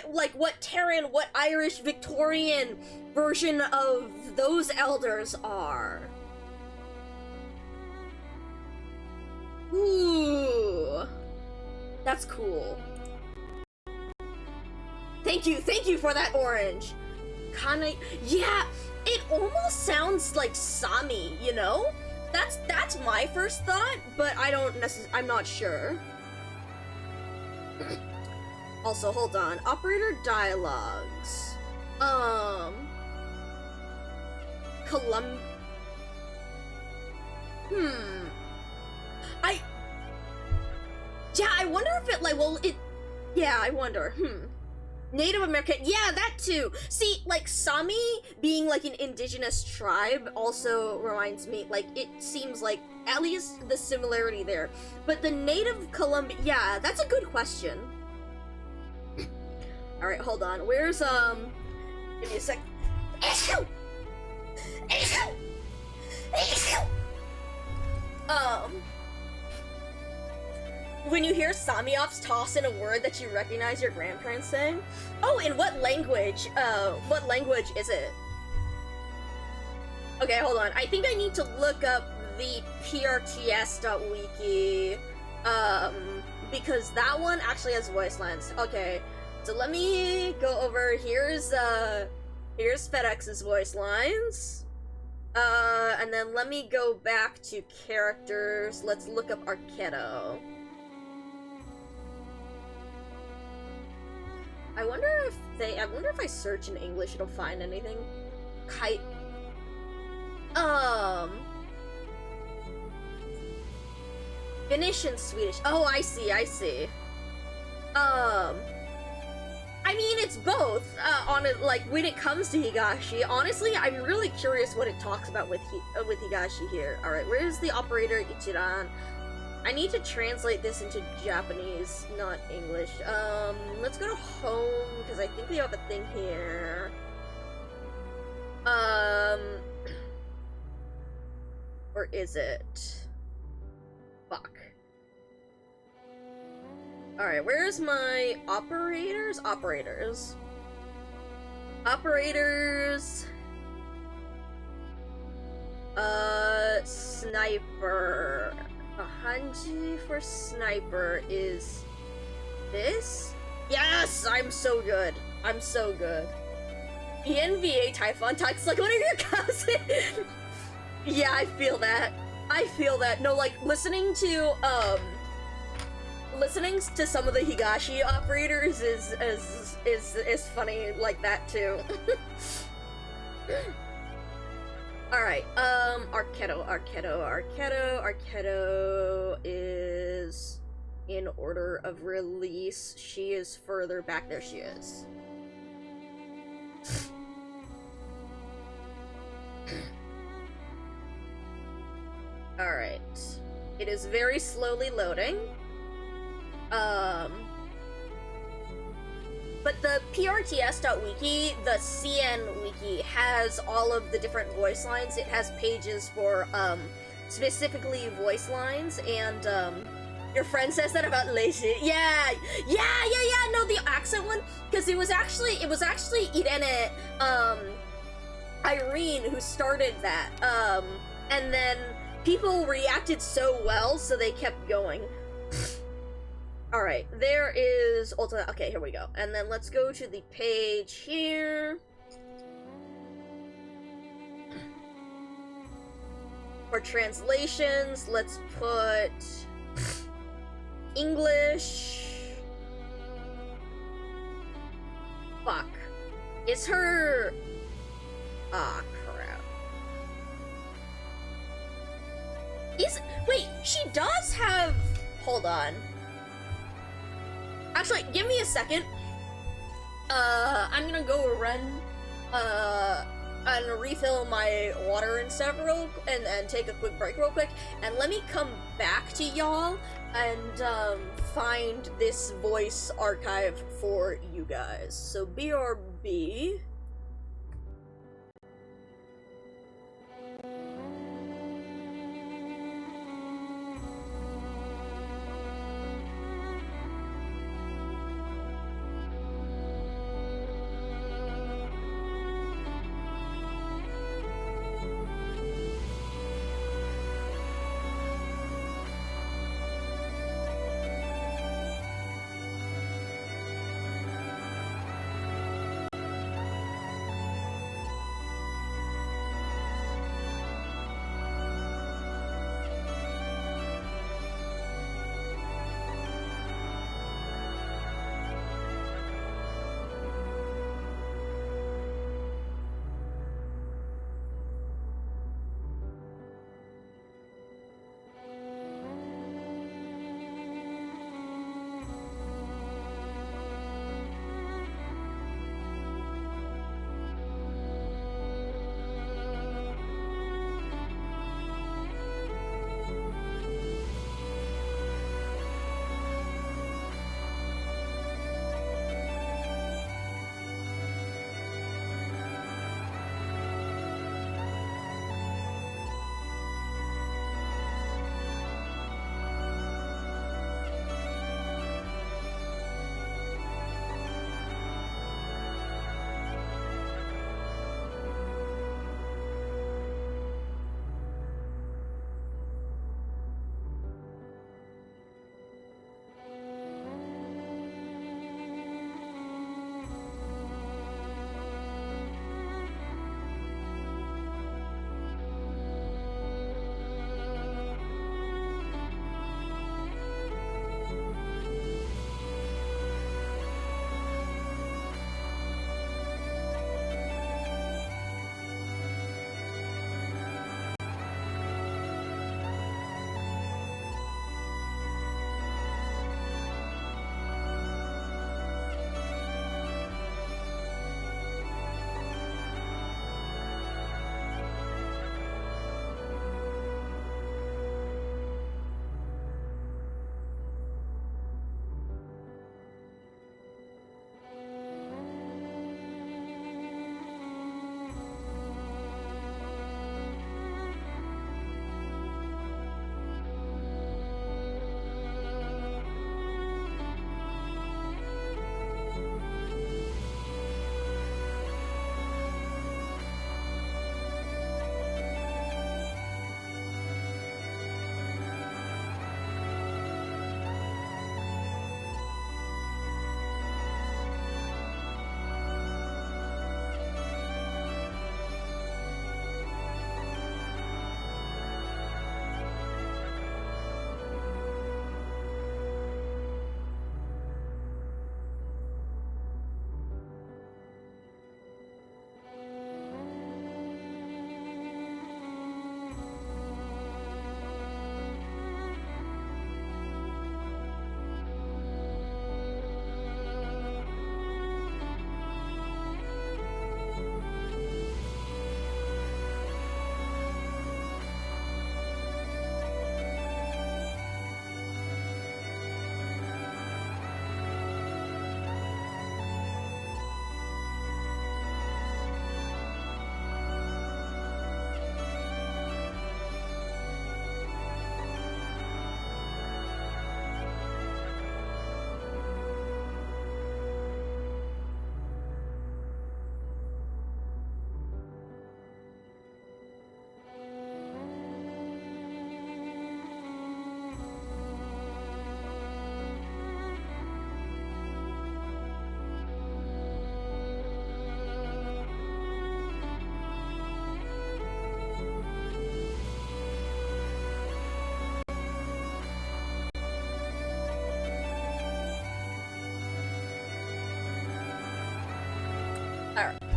what Irish Victorian version of those elders are. Ooh. That's cool. Thank you for that orange. Kinda, yeah, it almost sounds like Sami, you know? That's my first thought, but I'm not sure. Also, hold on. Operator dialogues. I wonder if I wonder. Native American, yeah, that too. See, like, Sami being like an indigenous tribe also reminds me, like, it seems like at least the similarity there. But the Native Colombian, yeah, that's a good question. Alright, hold on. Where's, give me a sec. When you hear Samioffs toss in a word that you recognize your grandparents saying? Oh, in what language? What language is it? Okay, hold on. I think I need to look up the prts.wiki, because that one actually has voice lines. Okay, so let me go over, here's FedEx's voice lines. And then let me go back to characters. Let's look up Arketo. I wonder if I search in English it'll find anything. Kite. Finnish and Swedish. Oh, I see. I mean, it's both. On it, like when it comes to Higashi, honestly, I'm really curious what it talks about with Higashi here. All right, where's the operator Ichiran? I need to translate this into Japanese, not English. Let's go to home because I think we have a thing here. Or is it? Fuck. Alright, where's my operators? Operators. Sniper. A Hanji for sniper is this? Yes! I'm so good. ENVA Typhon talks like one of your cousins. Yeah, I feel that. No, like, listening to some of the Higashi operators is funny like that too. Alright, Arketo is in order of release. She is further back. There she is. Alright. It is very slowly loading. But the PRTS.wiki, the CN wiki, has all of the different voice lines. It has pages for, specifically voice lines, and, your friend says that about lazy. Yeah, no, the accent one, because it was actually Irene, Irene who started that, and then people reacted so well, so they kept going. Alright, there is ultimate. Okay, here we go. And then let's go to the page here. For translations, let's put English. Fuck. Is her... Ah, crap. Wait, she does have... Hold on. Actually, give me a second. I'm gonna go run, and refill my water and stuff and take a quick break real quick, and let me come back to y'all and, find this voice archive for you guys. So, BRB.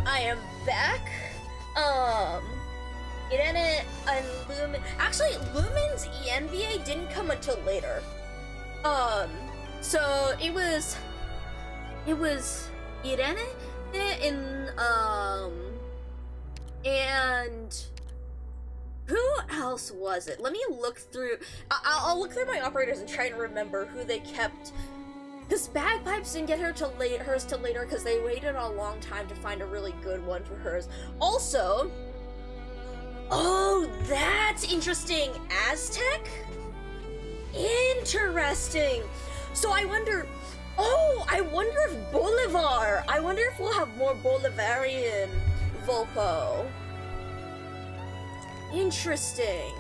I am back. Irene and Lumen. Actually, Lumen's ENVA didn't come until later. So it was Irene and who else was it? Let me look through. I'll look through my operators and try to remember who they kept. Because Bagpipes didn't get hers till later because they waited a long time to find a really good one for hers. Also, oh, that's interesting. Aztec? Interesting. So I wonder if Bolivar. I wonder if we'll have more Bolivarian Volpo. Interesting.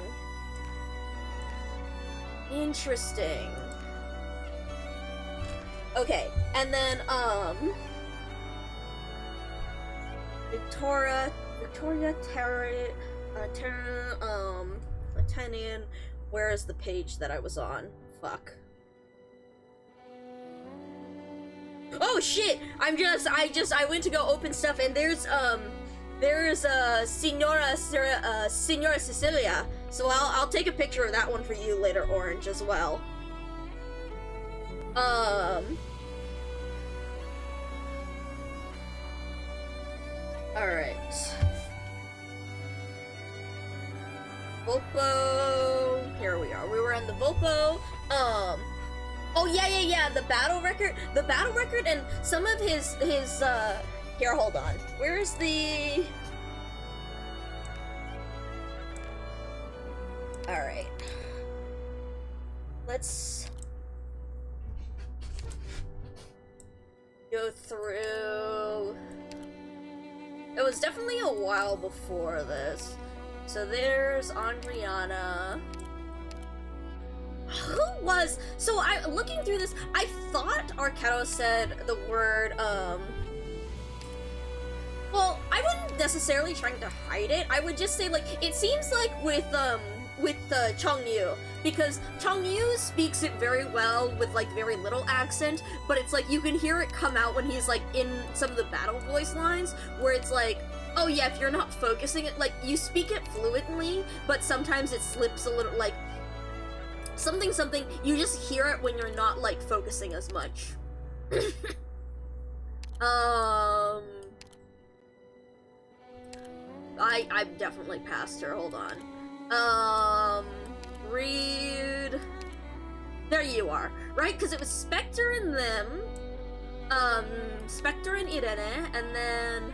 Okay, and then Victoria Lieutenant, where is the page that I was on? Fuck. Oh shit! I went to go open stuff and there's Signora Cecilia. So I'll take a picture of that one for you later, Orange, as well. Alright. Volpo. Here we are. We were in the Volpo. Oh yeah, the battle record and some of his here, hold on. Where's the... Alright. Let's go through... It was definitely a while before this. So there's Andriana. Who was... So looking through this, I thought Arcado said the word, well, I wouldn't necessarily trying to hide it. I would just say, like, it seems like with Chongyu, because Chongyu speaks it very well with, like, very little accent, but it's like, you can hear it come out when he's, like, in some of the battle voice lines, where it's like, oh yeah, if you're not focusing it, like, you speak it fluently, but sometimes it slips a little, like, something, you just hear it when you're not, like, focusing as much. I've definitely passed her, hold on. Read... There you are, right? Because it was Spectre and them, Spectre and Irene, and then...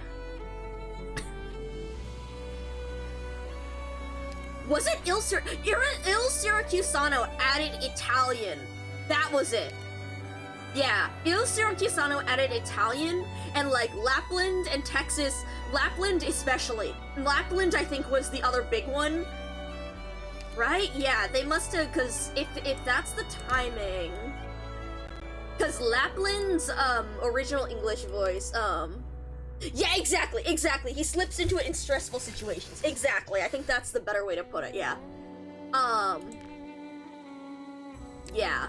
Was it Il Syracusano added Italian? That was it. Yeah, Il Syracusano added Italian, and like Lapland and Texas, Lapland especially. Lapland, I think, was the other big one. Right? Yeah, they must have, because if that's the timing... Because Lapland's, original English voice, yeah, exactly. He slips into it in stressful situations. Exactly, I think that's the better way to put it, yeah. Yeah.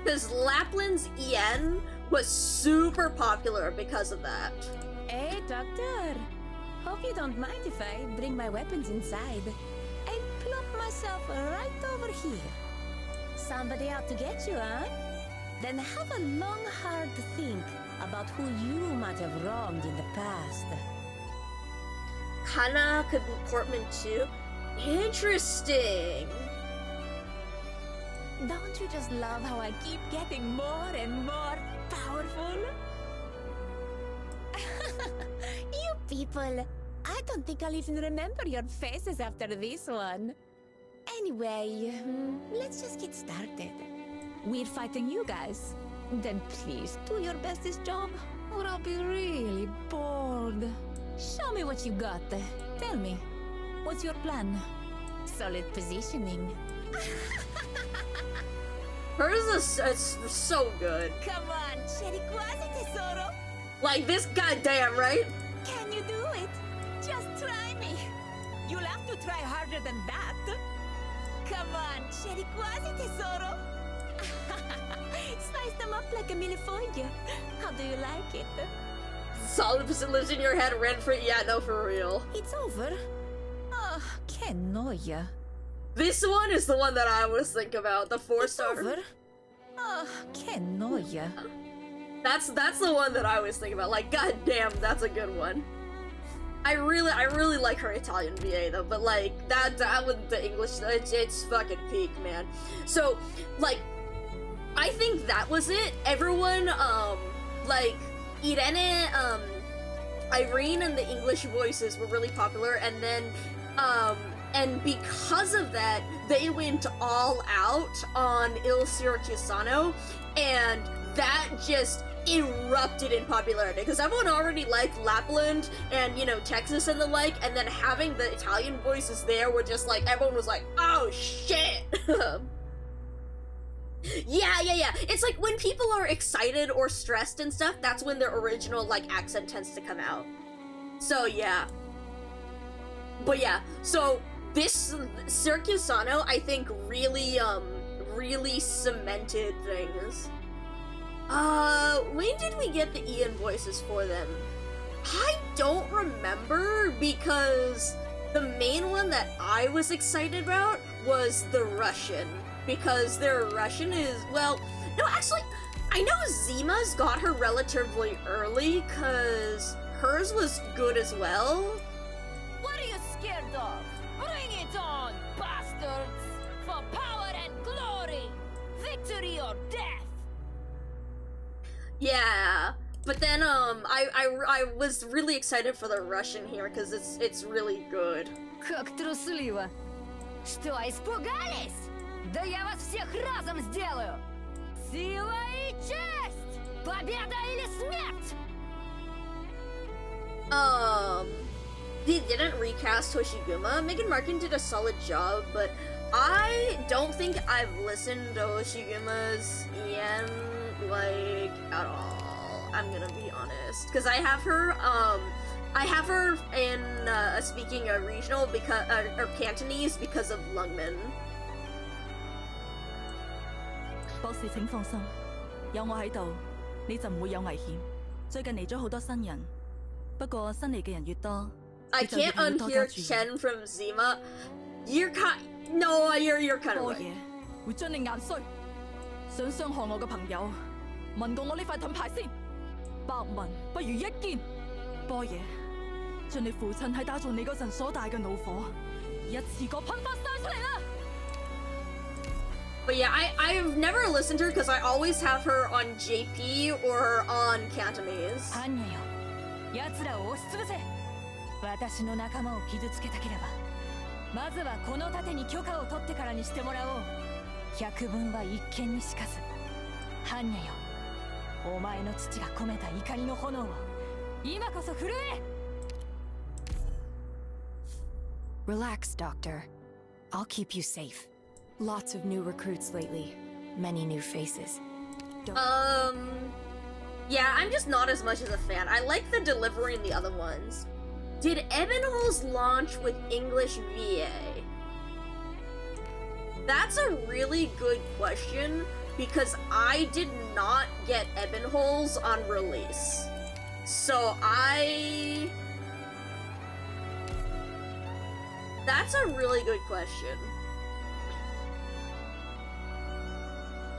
Because Lapland's EN was super popular because of that. Hey, Doctor. Hope you don't mind if I bring my weapons inside. I plop myself right over here. Somebody out to get you, huh? Then have a long, hard think about who you might have wronged in the past. Kana could be Portman too. Interesting. Don't you just love how I keep getting more and more powerful? You people, I don't think I'll even remember your faces after this one. Anyway, let's just get started. We're fighting you guys. Then please do your best this job, or I'll be really bored. Show me what you got. Tell me, what's your plan? Solid positioning. Hers is it's so good. Come on, Cherry quasi tesoro. Like this goddamn, right? Can you do it? Just try me. You'll have to try harder than that. Come on, Cherry quasi tesoro. Slice them up like a millefeuille. How do you like it? solid percent lives in your head rent free. Yeah, no, for real. It's over. Ah, che noia. This one is the one that I was thinking about. The 4 It's star. over. Ah, che noia. That's the one that I was thinking about. Like, goddamn, that's a good one. I really like her Italian VA though, but like that with the English, it's fucking peak, man. So, like, I think that was it. Everyone, like Irene, Irene, and the English voices were really popular, and then, and because of that, they went all out on Il Siracusano, and that just erupted in popularity because everyone already liked Lapland and, you know, Texas and the like, and then having the Italian voices there were just like, everyone was like, oh shit. Yeah. It's like when people are excited or stressed and stuff, that's when their original like accent tends to come out. So yeah. But yeah, so this Siracusano, I think, really cemented things. When did we get the Ian voices for them? I don't remember, because the main one that I was excited about was the Russian, because their Russian is, well, no, actually, I know Zima's got her relatively early, because hers was good as well. What are you scared of? Bring it on, bastards! For power and glory! Victory or death! Yeah, but then I was really excited for the Russian here because it's really good. Как трусливо! Что, испугались? Да я вас всех разом сделаю! Сила и честь! Победа или смерть! They didn't recast Hoshiguma. Megan Markin did a solid job, but I don't think I've listened to Hoshiguma's Ian like at all. I'm gonna be honest, because I have her in speaking regional because or Cantonese because of Lungman. 博士請放心，有我喺度，你就唔會有危險。最近嚟咗好多新人，不過新嚟嘅人越多， I can't unhear Chen from Zima. You're kind of 波 right. 嘢會將你眼衰，想傷害我嘅朋友，問過我呢塊盾牌先。百聞不如一見，波嘢將你父親喺打造你嗰陣所帶嘅怒火，一次過噴發晒出嚟啦！ But yeah, I've never listened to her because I always have her on JP or on Cantonese. 般若よ、奴らを押しつぶせ。私の仲間を傷つけたければ、まずはこの盾に許可を取ってからにしてもらおう。百聞は一見にしかず。般若よ、お前の父が込めた怒りの炎を今こそ震え。Relax, Doctor. I'll keep you safe. Lots of new recruits lately. Many new faces. Yeah, I'm just not as much as a fan. I like the delivery in the other ones. Did Ebenholz launch with English VA? That's a really good question, because I did not get Ebenholz on release. So that's a really good question.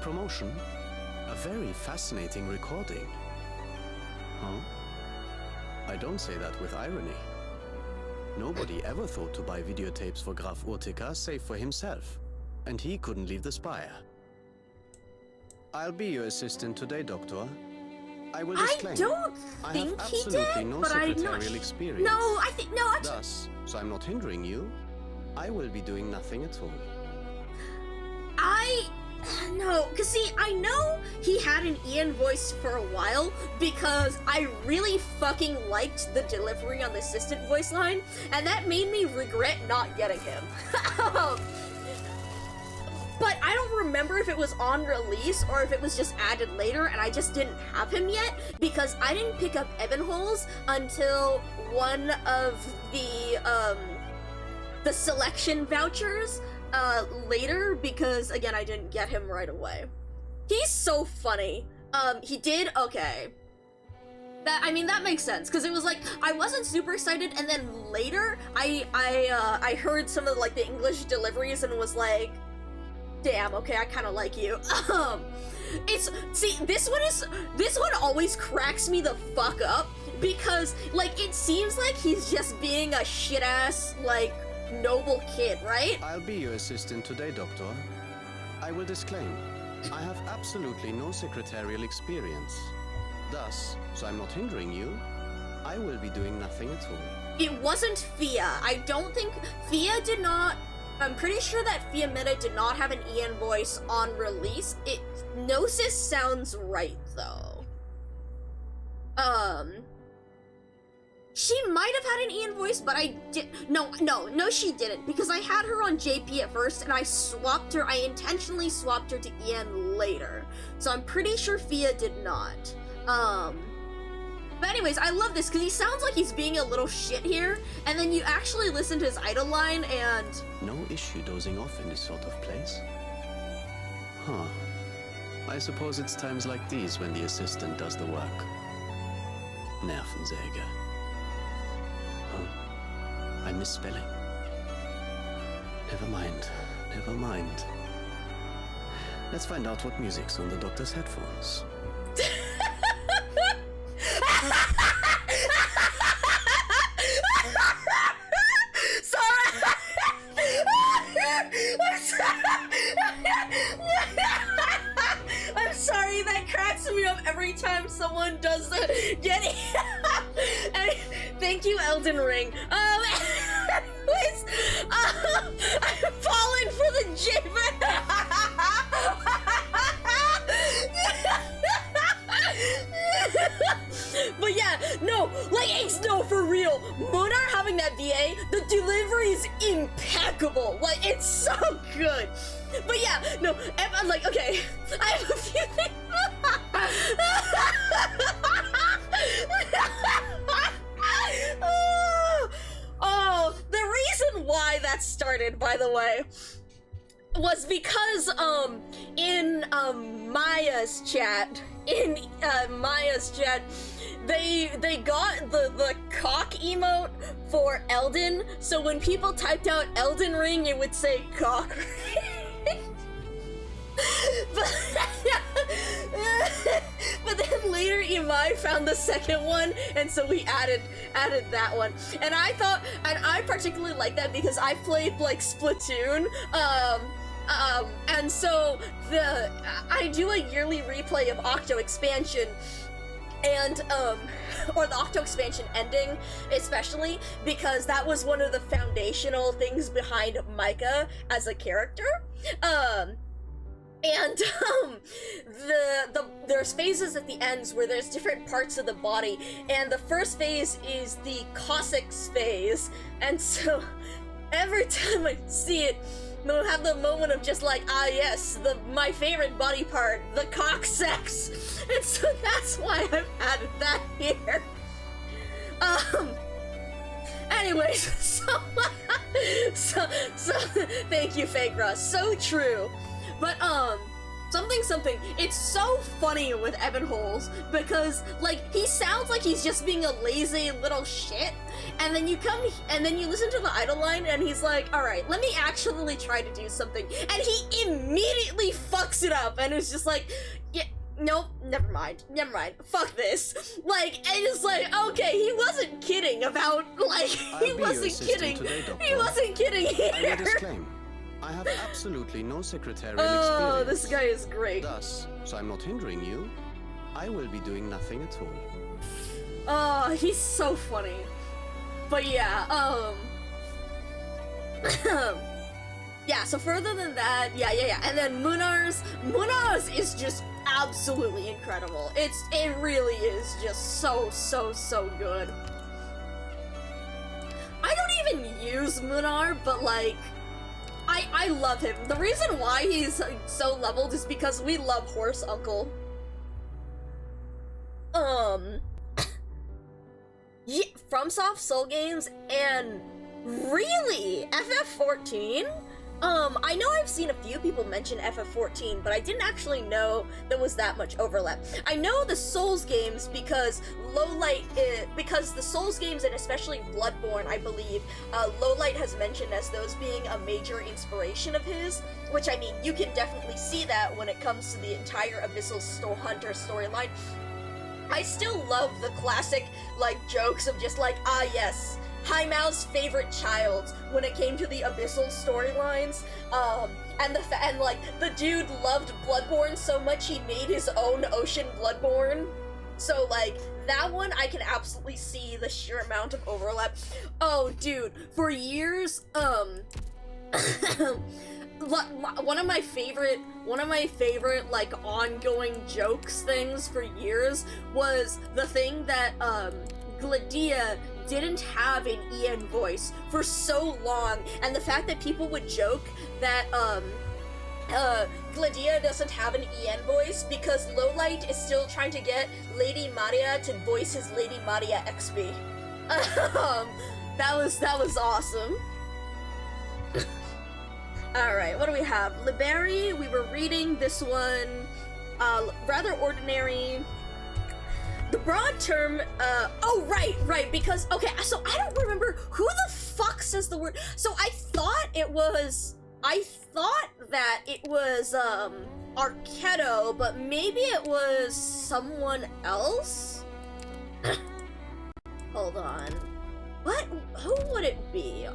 Promotion? A very fascinating recording. Huh? I don't say that with irony. Nobody ever thought to buy videotapes for Graf Urtica save for himself. And he couldn't leave the spire. I'll be your assistant today, Doctor. I will disclaim. I don't think he did, no but I'm not. secretarial experience. No, I think no. Thus, so I'm not hindering you. I will be doing nothing at all. No, cause see, I know he had an Ian voice for a while because I really fucking liked the delivery on the assistant voice line, and that made me regret not getting him. But I don't remember if it was on release or if it was just added later and I just didn't have him yet, because I didn't pick up Ebenholz until one of the selection vouchers later, because again, I didn't get him right away. He's so funny. He did, okay. I mean, that makes sense, because it was like, I wasn't super excited, and then later, I heard some of, like, the English deliveries and was like, damn, okay, I kind of like you. See, this one always cracks me the fuck up, because, like, it seems like he's just being a shit-ass, like, noble kid, right? I'll be your assistant today, Doctor. I will disclaim, I have absolutely no secretarial experience. Thus, so I'm not hindering you, I will be doing nothing at all. It wasn't Fia. I don't think Fia did not. I'm pretty sure that Fia Meta did not have an Ian voice on release. Gnosis sounds right though. She might have had an Ian voice, but I did. No, she didn't, because I had her on JP at first, and I intentionally swapped her to Ian later. So I'm pretty sure Fia did not. But anyways, I love this, because he sounds like he's being a little shit here, and then you actually listen to his idol line, and... No issue dozing off in this sort of place? Huh. I suppose it's times like these when the assistant does the work. Nervensäge. Oh, I'm misspelling. Never mind. Let's find out what music's on the doctor's headphones. I'm sorry, that cracks me up every time someone does the getting. Thank you, Elden Ring. Anyways, I'm falling for the But yeah, no, like, no, for real, Monar having that VA, the delivery is impeccable. Like, it's so good. But yeah, no, I'm like, okay, I have a few things. Oh, the reason why that started, by the way, was because, in, Maya's chat, they got the cock emote for Elden, so when people typed out Elden Ring, it would say cock ring. But then later Imai found the second one, and so we added that one. And I particularly like that because I played like Splatoon, and so I do a yearly replay of Octo Expansion, and or the Octo Expansion ending, especially because that was one of the foundational things behind Micah as a character. And there's phases at the ends where there's different parts of the body, and the first phase is the Cossacks phase, and so every time I see it, I'll have the moment of just like, ah yes, my favorite body part, the cock-sex, and so that's why I've added that here. Anyways, so thank you, Fake Russ, so true. But, something, it's so funny with Evan Holes, because, like, he sounds like he's just being a lazy little shit, and then you listen to the idol line, and he's like, alright, let me actually try to do something, and he immediately fucks it up, and it's just like, yeah, nope, never mind, fuck this. Like, and it's like, okay, he wasn't kidding about, like, he wasn't kidding here. I will disclaim, I have absolutely no secretarial experience. Oh, this guy is great. Thus, so I'm not hindering you, I will be doing nothing at all. Oh, he's so funny. But yeah, yeah, so further than that, yeah, and then Munar's is just absolutely incredible. It really is just so good. I don't even use Munar, but like, I love him. The reason why he's so leveled is because we love Horse Uncle. Yeah, FromSoft Soul Games, and really, FF14 I know I've seen a few people mention FF14, but I didn't actually know there was that much overlap. I know the Souls games because because the Souls games and especially Bloodborne, I believe, Lowlight has mentioned as those being a major inspiration of his, which I mean, you can definitely see that when it comes to the entire Abyssal Hunter storyline. I still love the classic, like, jokes of just like, ah yes, Highmouth's favorite child when it came to the Abyssal storylines, and like, the dude loved Bloodborne so much he made his own Ocean Bloodborne. So, like, that one I can absolutely see the sheer amount of overlap. Oh, dude, for years, one of my favorite, like, ongoing jokes things for years was the thing that, Gladia didn't have an Ian voice for so long, and the fact that people would joke that, Gladia doesn't have an Ian voice because Lowlight is still trying to get Lady Maria to voice his Lady Maria XP. That was awesome. Alright, what do we have? Liberi, we were reading this one, rather ordinary. The broad term, oh, right, because, okay, so I don't remember who the fuck says the word. So I thought that it was, Arketo, but maybe it was someone else? Hold on. What? Who would it be?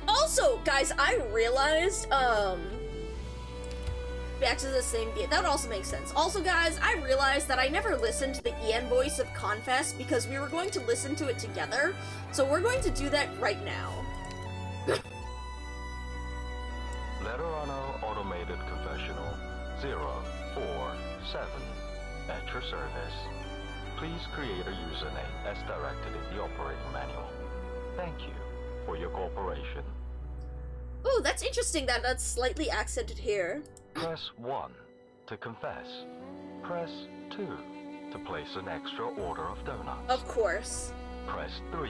Also, guys, I realized, back to the same game. That would also make sense. Also, guys, I realized that I never listened to the Ian voice of Confess because we were going to listen to it together, so we're going to do that right now. Letter Runner Automated Confessional 047 at your service. Please create a username as directed in the operating manual. Thank you for your cooperation. Ooh, that's interesting that that's slightly accented here. Press 1 to confess. Press 2 to place an extra order of donuts. Of course. Press 3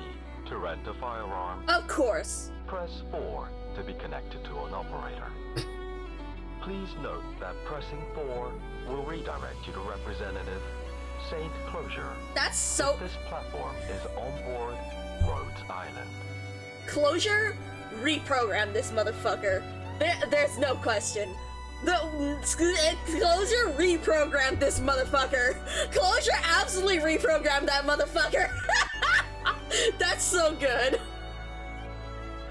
to rent a firearm. Of course. Press 4 to be connected to an operator. Please note that pressing 4 will redirect you to Representative Saint Closure. That's so... This platform is on board Rhodes Island. Closure? Reprogram this motherfucker. There's no question. Closure reprogrammed this motherfucker. Closure absolutely reprogrammed that motherfucker. That's so good.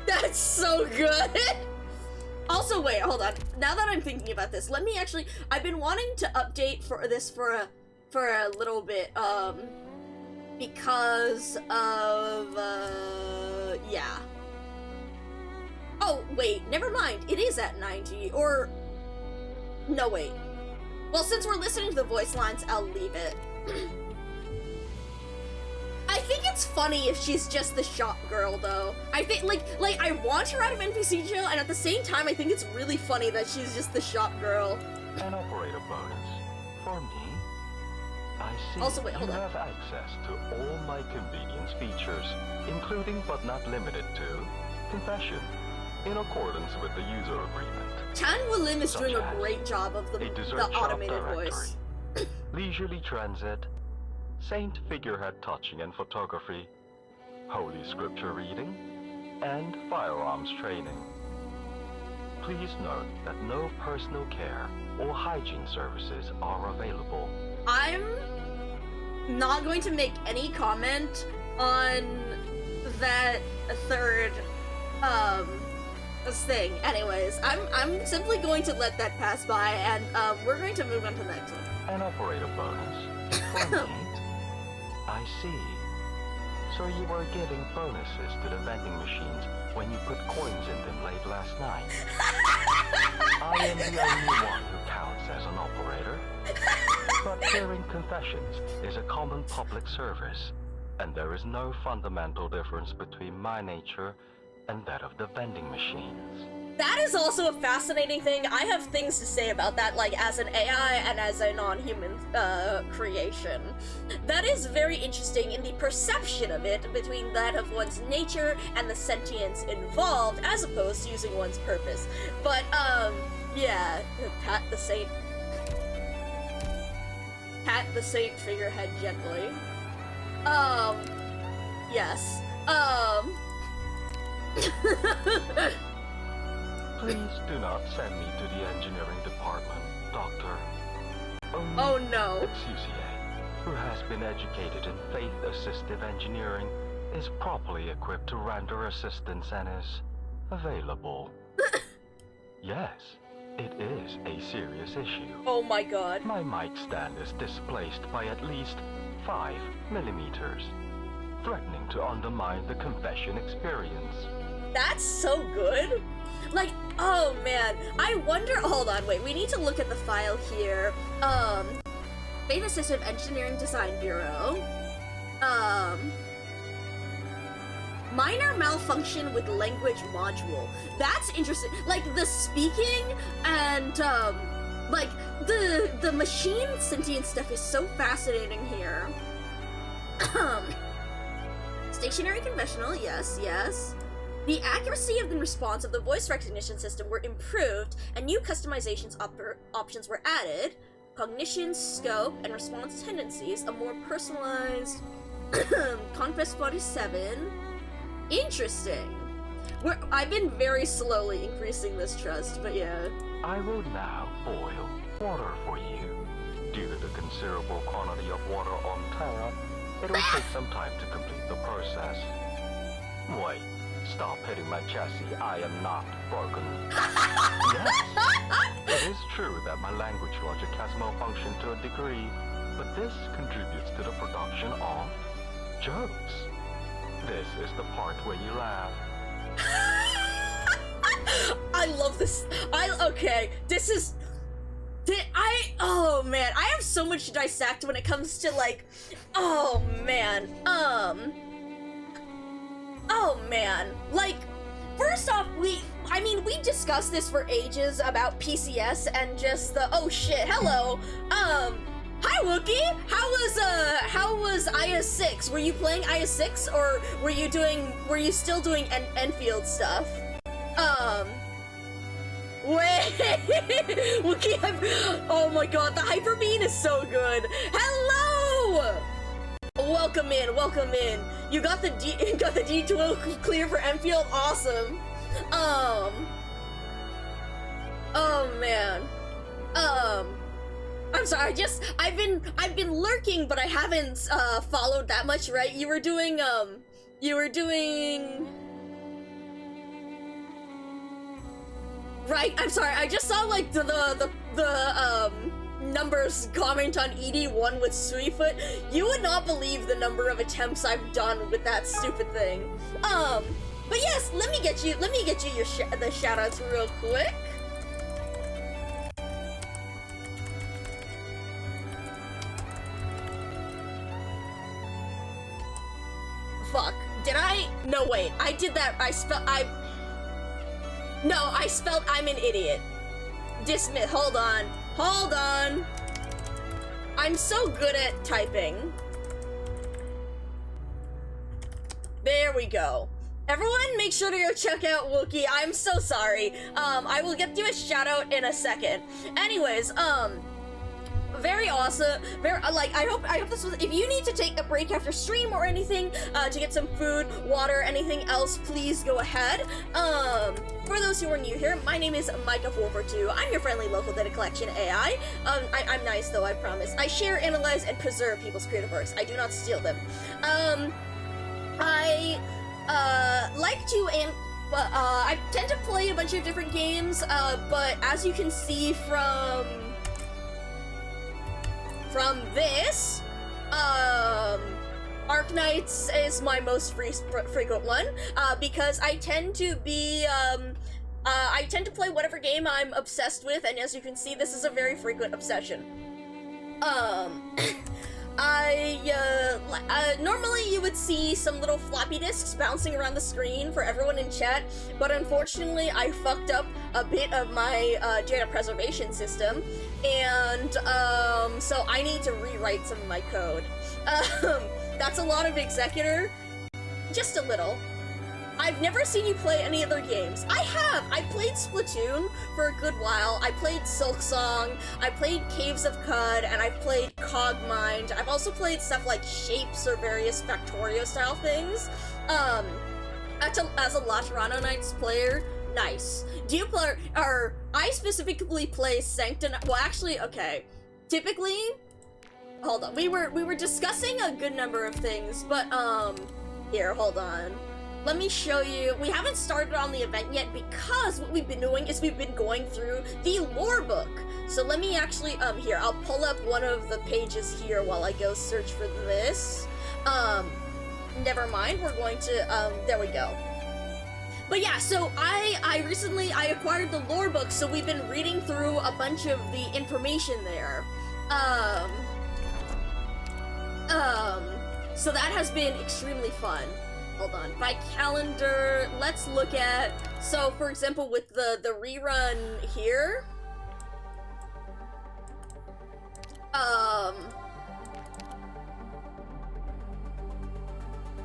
That's so good. Also, wait, hold on. Now that I'm thinking about this, let me actually... I've been wanting to update for this for a little bit, because of, yeah. Oh, wait, never mind. It is at 90, or... No, wait. Well, since we're listening to the voice lines, I'll leave it. I think it's funny if she's just the shop girl, though. I think, like, I want her out of NPC jail, and at the same time, I think it's really funny that she's just the shop girl. An operator bonus. For me, I see also, wait, hold you on. have access to all my convenience features, including but not limited to confession, in accordance with the user agreement. Tan Willim is Such doing a as great job of the dessert shop automated directory, voice. leisurely transit, saint figurehead touching and photography, holy scripture reading, and firearms training. Please note that no personal care or hygiene services are available. I'm not going to make any comment on that third, thing. Anyways, I'm simply going to let that pass by, and, we're going to move on to the next one. An operator bonus. For me, I see. So you were giving bonuses to the vending machines when you put coins in them late last night. I am the only one who counts as an operator. But hearing confessions is a common public service, and there is no fundamental difference between my nature and that of the vending machines. That is also a fascinating thing. I have things to say about that, like as an AI and as a non-human creation. That is very interesting in the perception of it between that of one's nature and the sentience involved, as opposed to using one's purpose. But, yeah, pat the saint figurehead gently. Yes. Please do not send me to the engineering department, Doctor. Oh no. Xuxier, who has been educated in faith-assistive engineering, is properly equipped to render assistance and is available. Yes, it is a serious issue. Oh my god. My mic stand is displaced by at least 5 millimeters, threatening to undermine the confession experience. That's so good. Like, oh man, I wonder, hold on, wait, we need to look at the file here. Faith Assistive Engineering Design Bureau. Minor malfunction with language module. That's interesting. Like, the speaking and, like, the machine sentient stuff is so fascinating here. Stationary confessional, yes, yes. The accuracy of the response of the voice recognition system were improved, and new customizations options were added. Cognition, scope, and response tendencies, a more personalized Confess 47. Interesting. I've been very slowly increasing this trust, but yeah. I will now boil water for you. Due to the considerable quantity of water on Terra, it will take some time to complete the process. Wait. Stop hitting my chassis, I am not broken. Yes, it is true that my language logic has malfunctioned to a degree, but this contributes to the production of jokes. This is the part where you laugh. I love this. Okay, this is... oh man, I have so much to dissect when it comes to like... Oh man, oh man, like, first off, we discussed this for ages about PCS and just the, oh shit, hello, hi Wookie, how was IS-6? Were you playing IS-6, or were you still doing Enfield stuff? Wait, Wookie, oh my god, the Hyper Beam is so good, hello! Welcome in, welcome in. You got the D12 clear for Enfield, awesome. Oh man. I'm sorry, I've been lurking, but I haven't followed that much, right? You were doing right, I'm sorry, I just saw like the numbers comment on ED1 with Sweetfoot. You would not believe the number of attempts I've done with that stupid thing. But yes, let me get you the shoutouts real quick. Fuck. Did I? No, wait. I did that. I spelled I'm an idiot. Dismiss. Hold on. Hold on! I'm so good at typing. There we go. Everyone, make sure to go check out Wookie. I'm so sorry. I will get you a shout out in a second. Anyways, very awesome. I hope this was. If you need to take a break after stream or anything, to get some food, water, anything else, please go ahead. For those who are new here, my name is Micah442. I'm your friendly local data collection AI. I'm nice though, I promise. I share, analyze, and preserve people's creative works. I do not steal them. I tend to play a bunch of different games, but as you can see from this, Arknights is my most frequent one, because I tend to be, I tend to play whatever game I'm obsessed with, and as you can see, this is a very frequent obsession. Normally you would see some little floppy disks bouncing around the screen for everyone in chat, but unfortunately I fucked up a bit of my data preservation system, and so I need to rewrite some of my code. That's a lot of Executor, just a little. I've never seen you play any other games. I have! I played Splatoon for a good while, I played Silksong, I played Caves of Cud, and I've played Cogmind. I've also played stuff like Shapes or various Factorio style things. As a Laterano Knights player, nice. Do you play, or I specifically play Sanctum, well actually, okay. Typically, hold on, we were discussing a good number of things, but here, hold on. Let me show you. We haven't started on the event yet because what we've been doing is we've been going through the lore book. So let me actually, here, I'll pull up one of the pages here while I go search for this. Never mind, we're going to, there we go. But yeah, so I recently acquired the lore book, so we've been reading through a bunch of the information there. So that has been extremely fun. Hold on, by calendar, let's look at, so for example with the rerun here,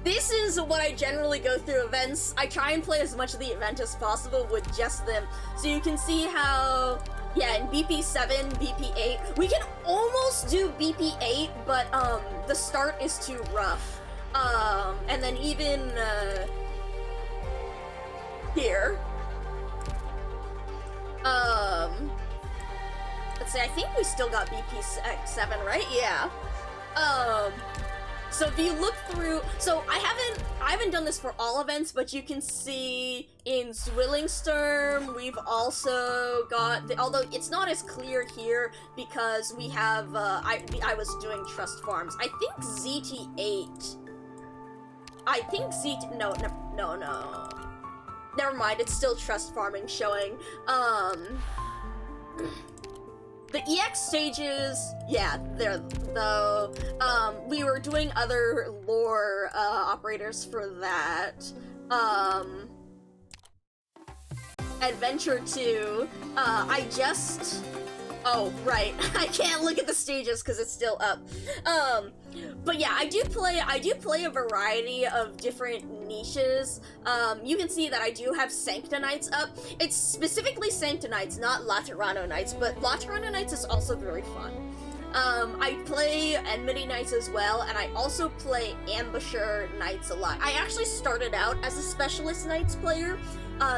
this is what I generally go through events. I try and play as much of the event as possible with just them, so you can see how, yeah, in BP7, BP8, we can almost do BP8, but the start is too rough. And then even, here, let's see, I think we still got BP7, right? Yeah. So if you look through, so I haven't done this for all events, but you can see in Zwillingstern, we've also got, although it's not as clear here because we have, I was doing trust farms. I think ZT8, no. Never mind, it's still trust farming showing. The EX stages, yeah, they're, though, we were doing other lore, operators for that. Adventure 2, oh, right, I can't look at the stages because it's still up. But yeah, I do play a variety of different niches. You can see that I do have Sancta Knights up. It's specifically Sancta Knights, not Laterano Knights, but Laterano Knights is also very fun. I play Enmity Knights as well, and I also play Ambusher Knights a lot. I actually started out as a Specialist Knights player,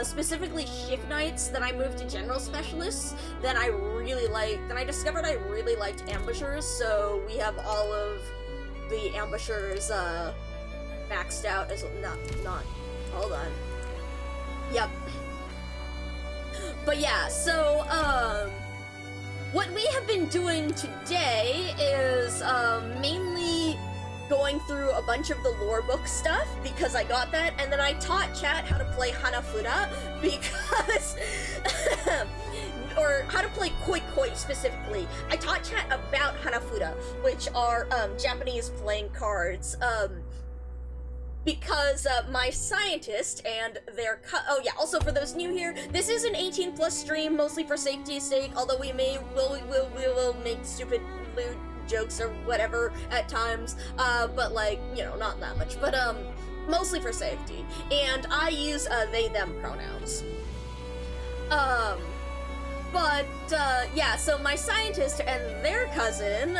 specifically Shift Knights, then I moved to General Specialists, then I discovered I really liked Ambushers, so we have all of the Ambushers, maxed out as, hold on. Yep. But yeah, so, what we have been doing today is, mainly going through a bunch of the lore book stuff, because I got that, and then I taught chat how to play Hanafuda, because, or how to play Koi Koi specifically. I taught chat about Hanafuda, which are, Japanese playing cards, because my scientist and their oh yeah, also for those new here, this is an 18+ stream, mostly for safety's sake, although we will make stupid lewd jokes or whatever at times, but like, you know, not that much, but mostly for safety, and I use they them pronouns. But yeah, so my scientist and their cousin,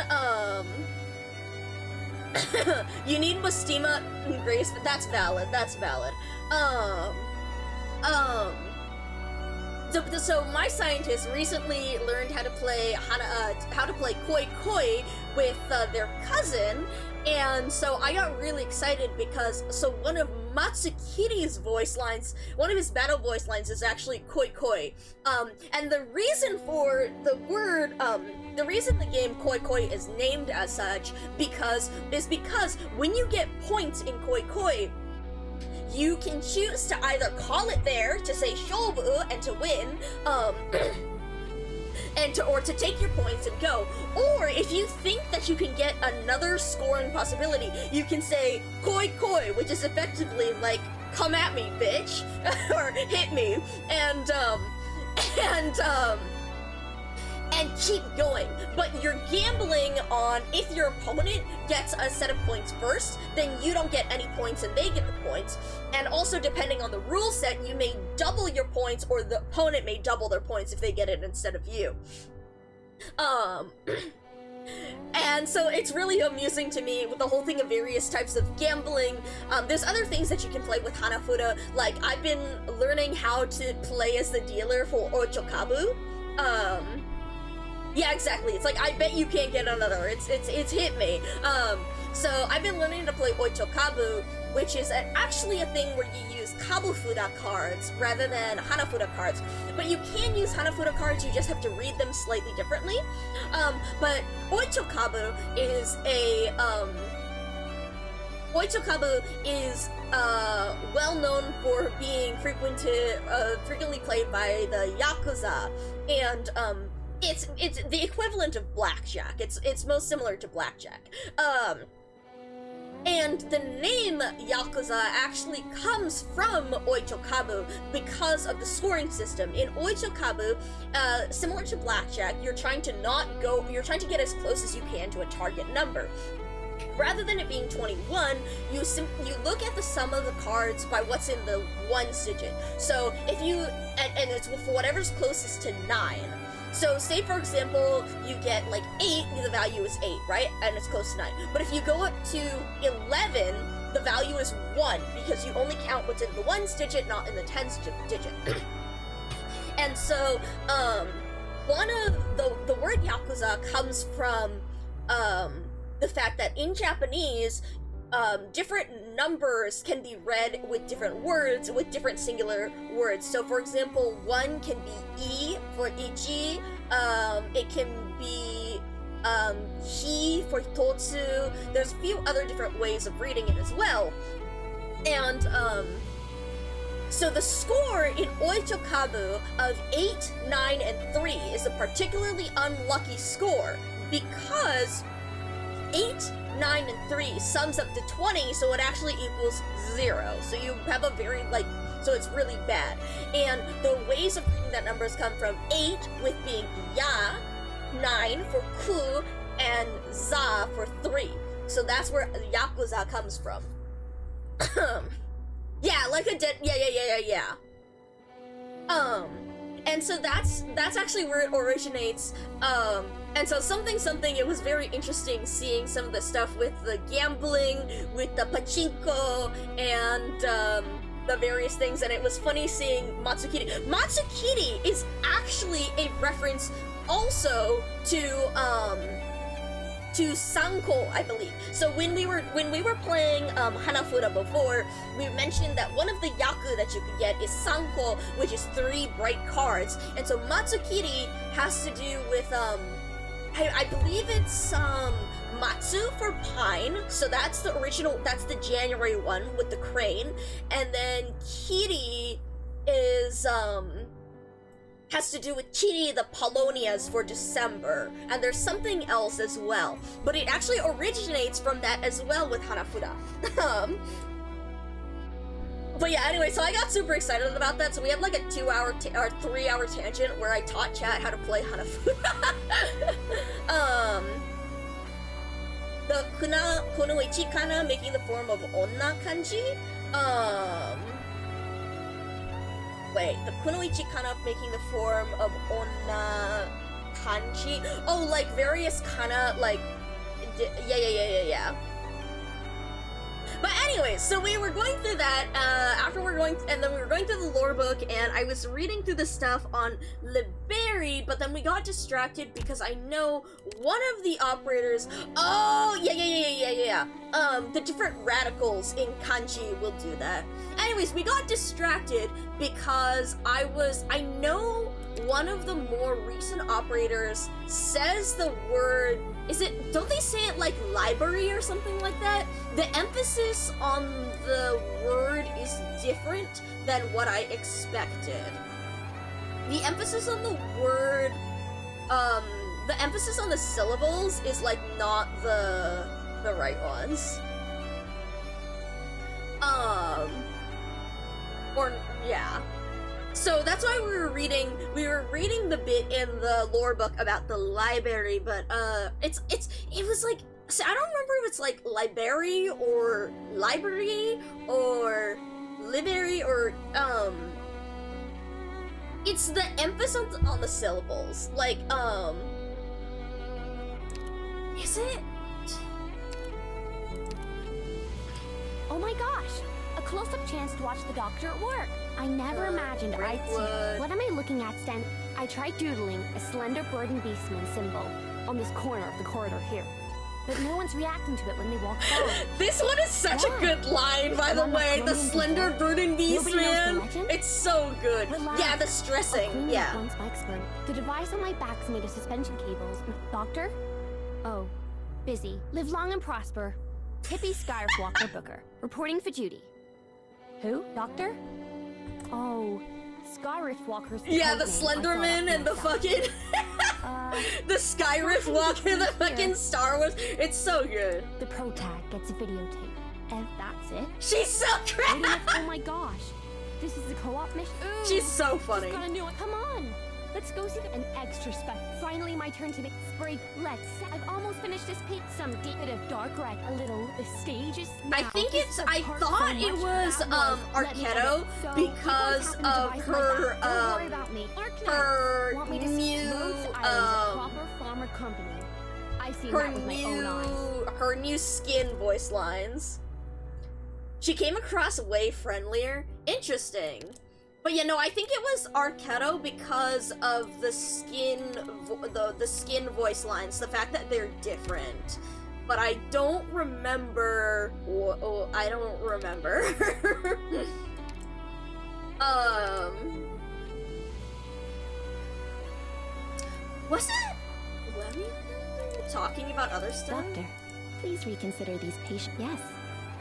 you need Mustima and Grace, but that's valid, So my scientist recently learned how to play Koi Koi with their cousin, and so I got really excited because, so one of Matsukiri's voice lines, one of his battle voice lines is actually Koi Koi, and the reason for the word, the reason the game Koi Koi is named as such because when you get points in Koi Koi, you can choose to either call it there to say shobu and to win, or to take your points and go. Or if you think that you can get another scoring possibility, you can say koi koi, which is effectively like come at me, bitch, or hit me, and keep going. But you're gambling on if your opponent gets a set of points first, then you don't get any points and they get the points. And also, depending on the rule set, you may double your points, or the opponent may double their points if they get it instead of you. And so it's really amusing to me with the whole thing of various types of gambling. There's other things that you can play with Hanafuda, like I've been learning how to play as the dealer for Ochokabu. Yeah, exactly. It's like, I bet you can't get another. It's hit me. So I've been learning to play Ochokabu, which is actually a thing where you use Kabufuda cards rather than Hanafuda cards. But you can use Hanafuda cards, you just have to read them slightly differently. But Ochokabu is well known for being frequently played by the Yakuza, and it's the equivalent of blackjack. It's most similar to blackjack. And the name Yakuza actually comes from Oichokabu because of the scoring system. In Oichokabu, similar to blackjack, you're trying to get as close as you can to a target number. Rather than it being 21, you look at the sum of the cards by what's in the ones digit. So if you, and it's for whatever's closest to 9. So say, for example, you get like 8, the value is 8, right? And it's close to 9. But if you go up to 11, the value is 1, because you only count what's in the ones digit, not in the tens digit. And so, one of the word Yakuza comes from, the fact that in Japanese, different numbers can be read with different words, with different singular words. So for example, 1 can be I for ichi, it can be hi for hitotsu. There's a few other different ways of reading it as well. And so the score in Oichokabu of 8, 9, and 3 is a particularly unlucky score, because 8, 9, and 3 sums up to 20, so it actually equals 0. So you have a very, so it's really bad. And the ways of reading that numbers come from 8 with being ya, 9 for ku, and za for 3. So that's where Yakuza comes from. Yeah, like a yeah. And so that's actually where it originates. And so something, it was very interesting seeing some of the stuff with the gambling, with the pachinko, and the various things, and it was funny seeing Matsukiri. Matsukiri is actually a reference also to Sanko, I believe. So when we were playing Hanafuda before, we mentioned that one of the yaku that you could get is Sanko, which is 3 bright cards. And so Matsukiri has to do with I believe it's Matsu for pine, so that's the original, that's the January one with the crane, and then Kiri is has to do with Kiri the Polonias for December, and there's something else as well, but it actually originates from that as well with Hanafuda. But yeah, anyway, so I got super excited about that, so we had like a 2-hour or 3-hour tangent where I taught chat how to play Hanafuda. The Kuno Ichi kana making the form of Onna kanji. Wait, the Kuno Ichi kana making the form of Onna kanji. Oh, like various kana, like, yeah. But anyways, so we were going through that, and then we were going through the lore book, and I was reading through the stuff on Liberi, but then we got distracted because I know one of the operators, the different radicals in kanji will do that. Anyways, we got distracted because I know one of the more recent operators says the word, don't they say it like library or something like that? The emphasis on the word is different than what I expected. The emphasis on the word the emphasis on the syllables is like not the right ones. Or yeah. So that's why we were reading the bit in the lore book about the library, but it was like, so I don't remember if it's like library or library or library or it's the emphasis on the syllables. Like is it? Oh my gosh! A close-up chance to watch the doctor at work. I never imagined I'd see. What am I looking at, Stan? I tried doodling a slender bird and beastman symbol on this corner of the corridor here. But no one's reacting to it when they walk by. This one is such a good line, by the way. The slender bird and beastman. It's so good. Relax. Yeah, the stressing. Yeah. One spike's burn. The device on my back's made of suspension cables. Doctor? Oh, busy. Live long and prosper. Hippie Skyriff Walker Booker, reporting for duty. Who? Doctor? Oh, Skyriff Walker's yeah, the Slenderman and the fucking the Skyriff Walker, the fucking Star Wars. It's so good. The pro tag gets a videotape, and that's it. She's so great. Oh my gosh, this is a co-op mission. Ooh, she's so funny. She's got a new one. Come on. Let's go see an extra spec. Finally, my turn to make sprig. Let's. I've almost finished this piece. Some deep bit of dark red. A little. The stage is. I think it's. I thought it was Arquetto because of her her new her new skin voice lines. She came across way friendlier. Interesting. But yeah, no, I think it was Arquetto because of the skin, the skin voice lines, the fact that they're different. But I don't remember. I don't remember. Was it Lemmy talking about other stuff? Doctor, please reconsider these patients. Yes,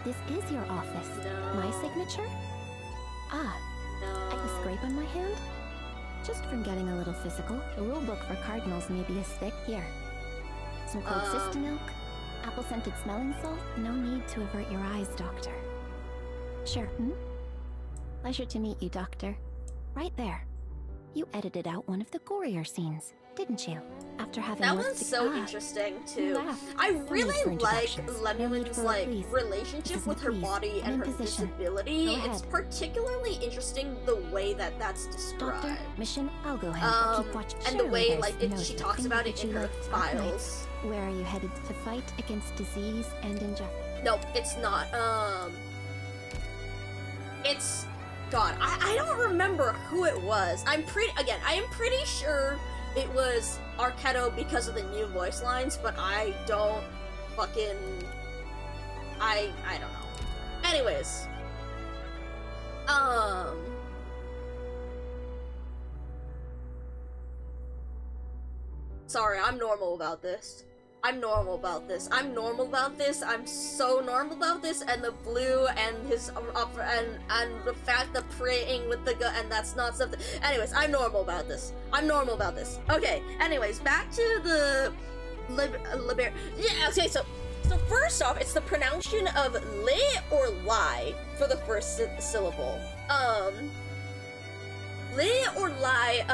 this is your office. No. My signature? Ah. A scrape on my hand? Just from getting a little physical, the rule book for cardinals may be as thick here. Some cold cyst milk, apple-scented smelling salt. No need to avert your eyes, Doctor. Sure, Pleasure to meet you, Doctor. Right there. You edited out one of the gorier scenes, didn't you? After having that one's so interesting too. I really like Lemuel's like relationship with her body and her disability. It's particularly interesting the way that that's described. Doctor, mission, I'll go ahead. I'll keep watch. And the way like she talks about it in her files. Where are you headed to fight against disease and injustice? Nope, it's not. It's God. I don't remember who it was. I am pretty sure it was Arquetto because of the new voice lines, but I don't fucking... I don't know. Anyways. Sorry, I'm normal about this. I'm normal about this. I'm normal about this. I'm so normal about this. And the blue and his and the fact that praying with the gun, and that's not something. Anyways, I'm normal about this. I'm normal about this. Okay. Anyways, back to the yeah. Okay. So first off, it's the pronunciation of li or lie for the first syllable. Li or lie,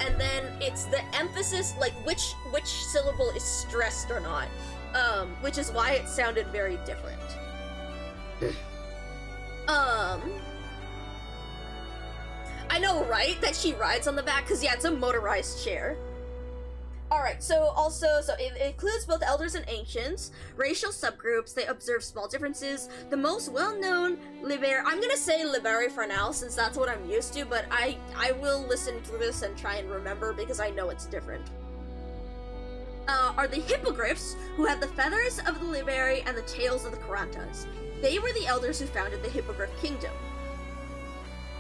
and then it's the emphasis, like which syllable is stressed or not, which is why it sounded very different. I know, right? That she rides on the back, because yeah, it's a motorized chair. Alright, so it includes both elders and ancients, racial subgroups. They observe small differences. The most well-known Liberi, I'm gonna say Liberi for now, since that's what I'm used to, but I will listen through this and try and remember, because I know it's different. Are the hippogriffs, who had the feathers of the Liberi and the tails of the Karantas. They were the elders who founded the Hippogriff Kingdom.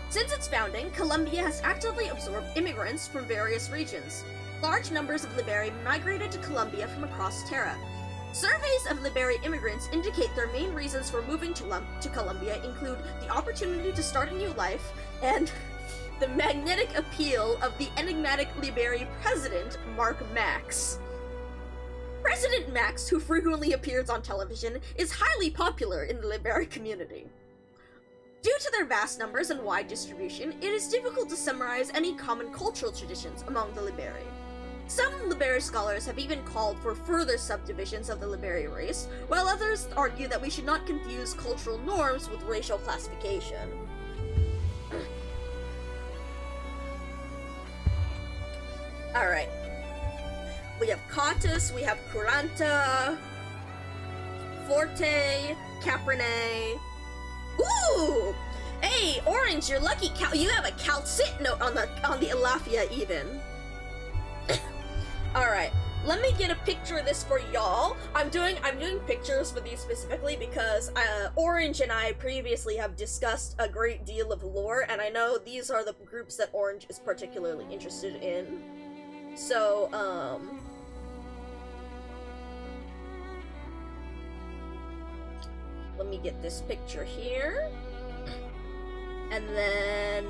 Since its founding, Columbia has actively absorbed immigrants from various regions. Large numbers of Liberi migrated to Columbia from across Terra. Surveys of Liberi immigrants indicate their main reasons for moving to Columbia include the opportunity to start a new life and the magnetic appeal of the enigmatic Liberi president, Mark Max. President Max, who frequently appears on television, is highly popular in the Liberi community. Due to their vast numbers and wide distribution, it is difficult to summarize any common cultural traditions among the Liberi. Some Liberi scholars have even called for further subdivisions of the Liberi race, while others argue that we should not confuse cultural norms with racial classification. Alright. We have Cautus, we have Curanta, Forte, Caprine. Ooh! Hey, Orange, you're lucky. You have a calcit note on the Elafia even. All right, let me get a picture of this for y'all. I'm doing pictures for these specifically because Orange and I previously have discussed a great deal of lore, and I know these are the groups that Orange is particularly interested in. So, let me get this picture here. And then,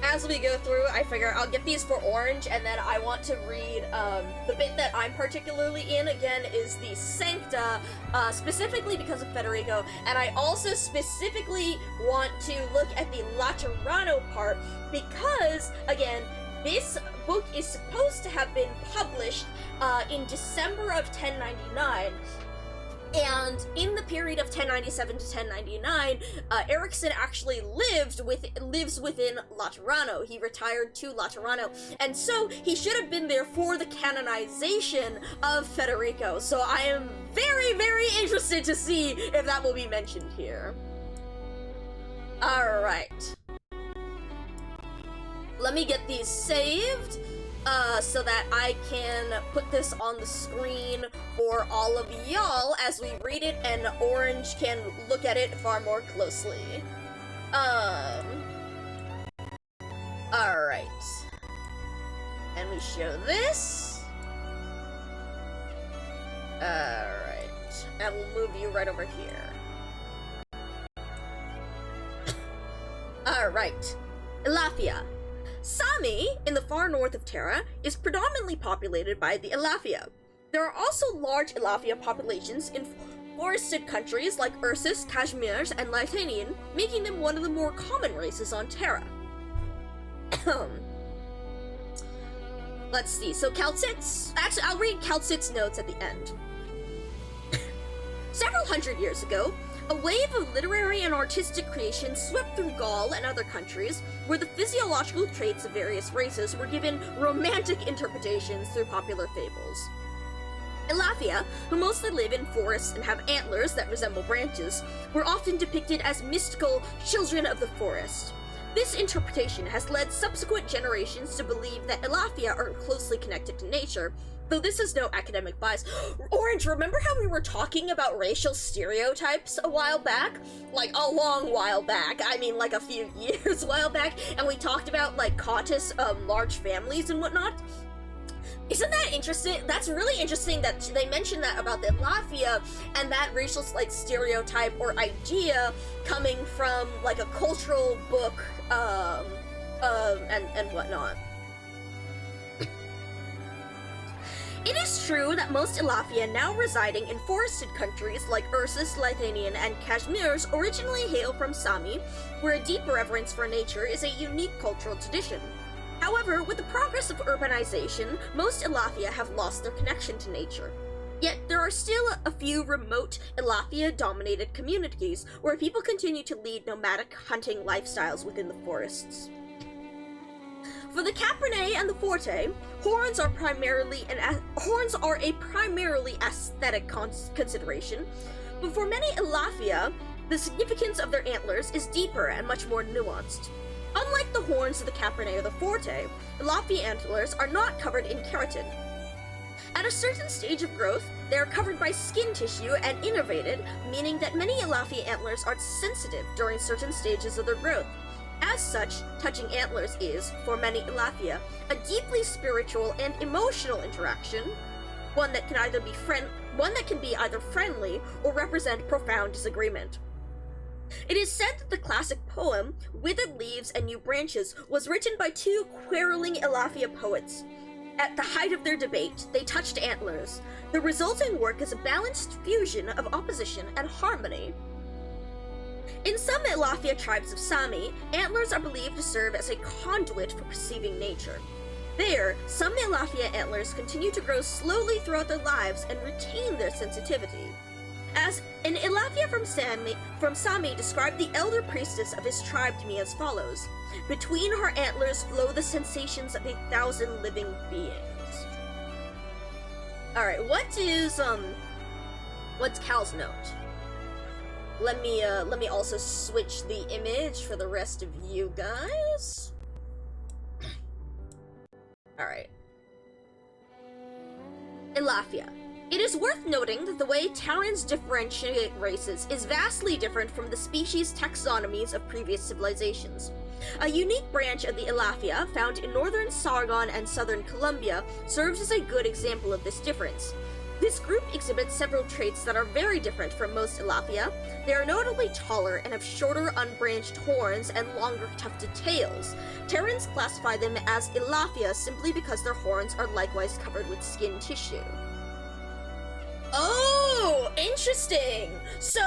as we go through, I figure I'll get these for Orange, and then I want to read, the bit that I'm particularly in, again, is the Sancta, specifically because of Federico, and I also specifically want to look at the Laterano part, because, again, this book is supposed to have been published, in December of 1099, and in the period of 1097 to 1099, Erickson actually lives within Laterano. He retired to Laterano, and so he should have been there for the canonization of Federico. So I am very, very interested to see if that will be mentioned here. Alright. Let me get these saved, so that I can put this on the screen for all of y'all as we read it, and Orange can look at it far more closely. Alright. And we show this. Alright. And we'll move you right over here. Alright. Elafia. Sami, in the far north of Terra, is predominantly populated by the Elafia. There are also large Elafia populations in forested countries like Ursus, Kashmirs, and Lytanian, making them one of the more common races on Terra. Let's see, so Calcit's... Actually, I'll read Calcit's notes at the end. Several hundred years ago, a wave of literary and artistic creation swept through Gaul and other countries, where the physiological traits of various races were given romantic interpretations through popular fables. Elafia, who mostly live in forests and have antlers that resemble branches, were often depicted as mystical children of the forest. This interpretation has led subsequent generations to believe that Elafia are closely connected to nature, though this is no academic bias. Orange, remember how we were talking about racial stereotypes a while back? Like, a long while back. I mean, like a few years while back. And we talked about, like, Cautus, large families and whatnot. Isn't that interesting? That's really interesting that they mentioned that about the Elafia and that racial, like, stereotype or idea coming from, like, a cultural book, and whatnot. It is true that most Elafia now residing in forested countries like Ursus, Lytanian, and Kashmirs originally hail from Sami, where a deep reverence for nature is a unique cultural tradition. However, with the progress of urbanization, most Elafia have lost their connection to nature. Yet, there are still a few remote Elafia-dominated communities where people continue to lead nomadic hunting lifestyles within the forests. For the Caprine and the Forte, horns are a primarily aesthetic consideration, but for many Elafia, the significance of their antlers is deeper and much more nuanced. Unlike the horns of the Caprine or the Forte, Elafia antlers are not covered in keratin. At a certain stage of growth, they are covered by skin tissue and innervated, meaning that many Elafia antlers are sensitive during certain stages of their growth. As such, touching antlers is, for many Elafia, a deeply spiritual and emotional interaction, one that can be either friendly or represent profound disagreement. It is said that the classic poem, Withered Leaves and New Branches, was written by two quarreling Elafia poets. At the height of their debate, they touched antlers. The resulting work is a balanced fusion of opposition and harmony. In some Elafia tribes of Sami, antlers are believed to serve as a conduit for perceiving nature. There, some Elafia antlers continue to grow slowly throughout their lives and retain their sensitivity. As an Elafia from Sami described the elder priestess of his tribe to me as follows: "Between her antlers flow the sensations of 1,000 living beings." Alright, what's Cal's note? Let me also switch the image for the rest of you guys. Alright. Elafia. It is worth noting that the way Terrans differentiate races is vastly different from the species taxonomies of previous civilizations. A unique branch of the Elafia, found in northern Sargon and southern Colombia, serves as a good example of this difference. This group exhibits several traits that are very different from most Elafia. They are notably taller and have shorter unbranched horns and longer tufted tails. Terrans classify them as Elafia simply because their horns are likewise covered with skin tissue. Oh, interesting! So,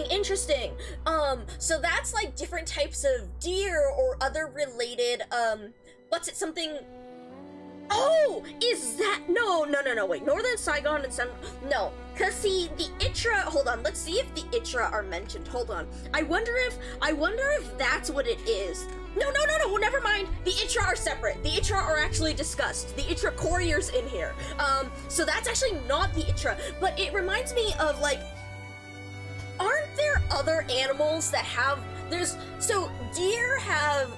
interesting. So that's like different types of deer or other related, something... Oh! Is that... No, wait. Northern Saigon and no. Cause see, the Itra... Hold on, let's see if the Itra are mentioned. Hold on. I wonder if that's what it is. No, never mind. The Itra are separate. The Itra are actually discussed. The Itra courier's in here. So that's actually not the Itra, but it reminds me of, like, aren't there other animals that have, deer have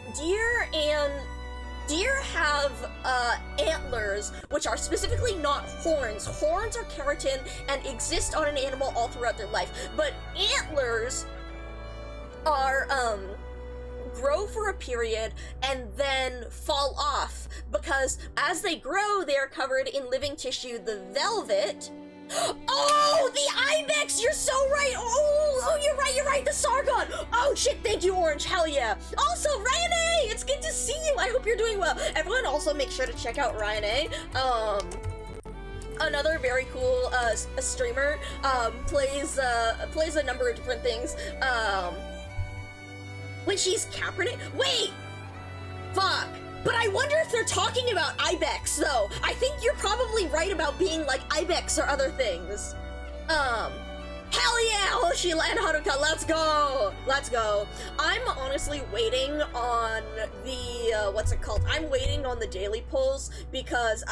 antlers, which are specifically not horns. Horns are keratin and exist on an animal all throughout their life, but antlers are, grow for a period and then fall off, because as they grow, they are covered in living tissue, the velvet. Oh, the ibex! You're so right! Oh, you're right, the Sargon! Oh shit, thank you, Orange, hell yeah! Also, Ryan A! It's good to see you! I hope you're doing well. Everyone also make sure to check out Ryan A. Another very cool streamer, plays a number of different things. When she's Kaepernick? Wait! Fuck! But I wonder if they're talking about ibex, though. I think you're probably right about being like ibex or other things. Hell yeah, Hoshi and Haruka, let's go! I'm honestly waiting on the, I'm waiting on the daily polls, because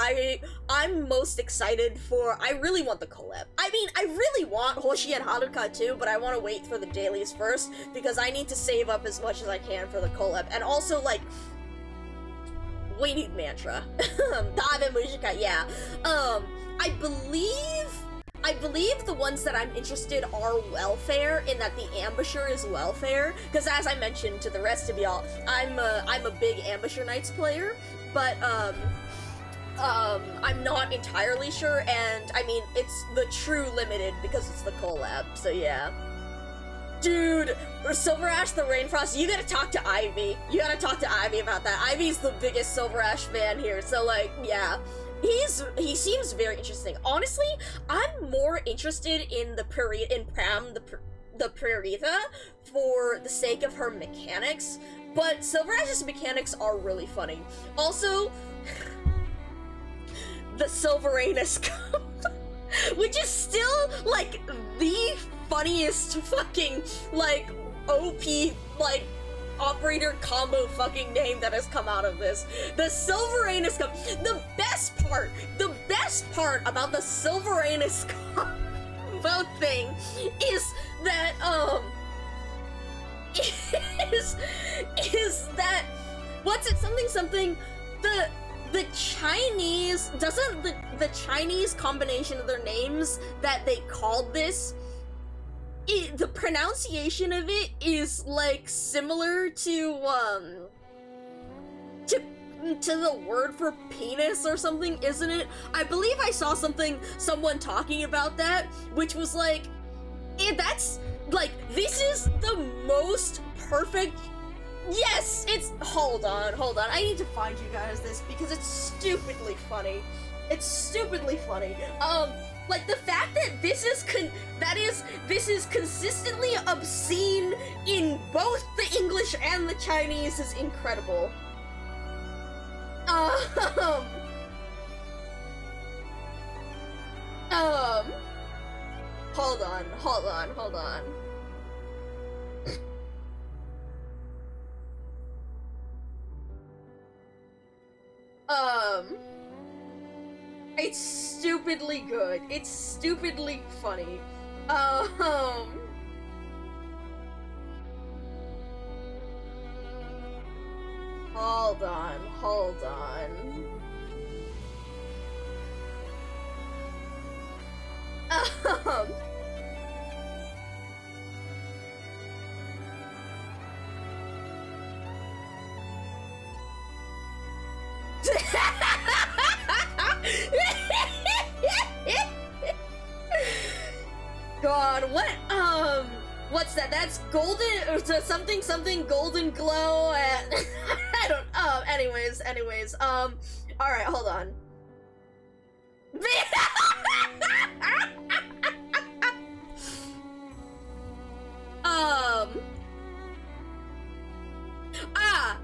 I'm most excited for, I really want the collab. I mean, I really want Hoshi and Haruka too, but I want to wait for the dailies first, because I need to save up as much as I can for the collab. And also, like, we need mantra. Dave Mujika, yeah. I believe the ones that I'm interested are welfare, in that the Ambusher is welfare, because as I mentioned to the rest of y'all, I'm a big Ambusher Knights player, but I'm not entirely sure, and I mean, it's the true limited because it's the collab, so yeah. Dude, Silver Ash the Rainfrost, you gotta talk to Ivy. You gotta talk to Ivy about that. Ivy's the biggest Silver Ash fan here, so like, yeah. He seems very interesting. Honestly, I'm more interested in Pram, the Prairitha, for the sake of her mechanics, but Silver Ash's mechanics are really funny. Also, the Silveranus which is still, like, the funniest fucking, like, OP, like, operator combo fucking name that has come out of this. The Silveranus the best part about the Silveranus combo thing is that, is that, the Chinese, doesn't the Chinese combination of their names that they called this, the pronunciation of it is, like, similar to to the word for penis or something, isn't it? I believe I saw someone talking about that, which was like, that's, like, this is the most perfect. Yes, it's, hold on, I need to find you guys this because it's stupidly funny. It's stupidly funny. Like, the fact that this is consistently obscene in both the English and the Chinese is incredible. Hold on. It's stupidly good. It's stupidly funny. Hold on. God, what's that? That's golden, something golden glow, and I don't, anyways, alright, hold on.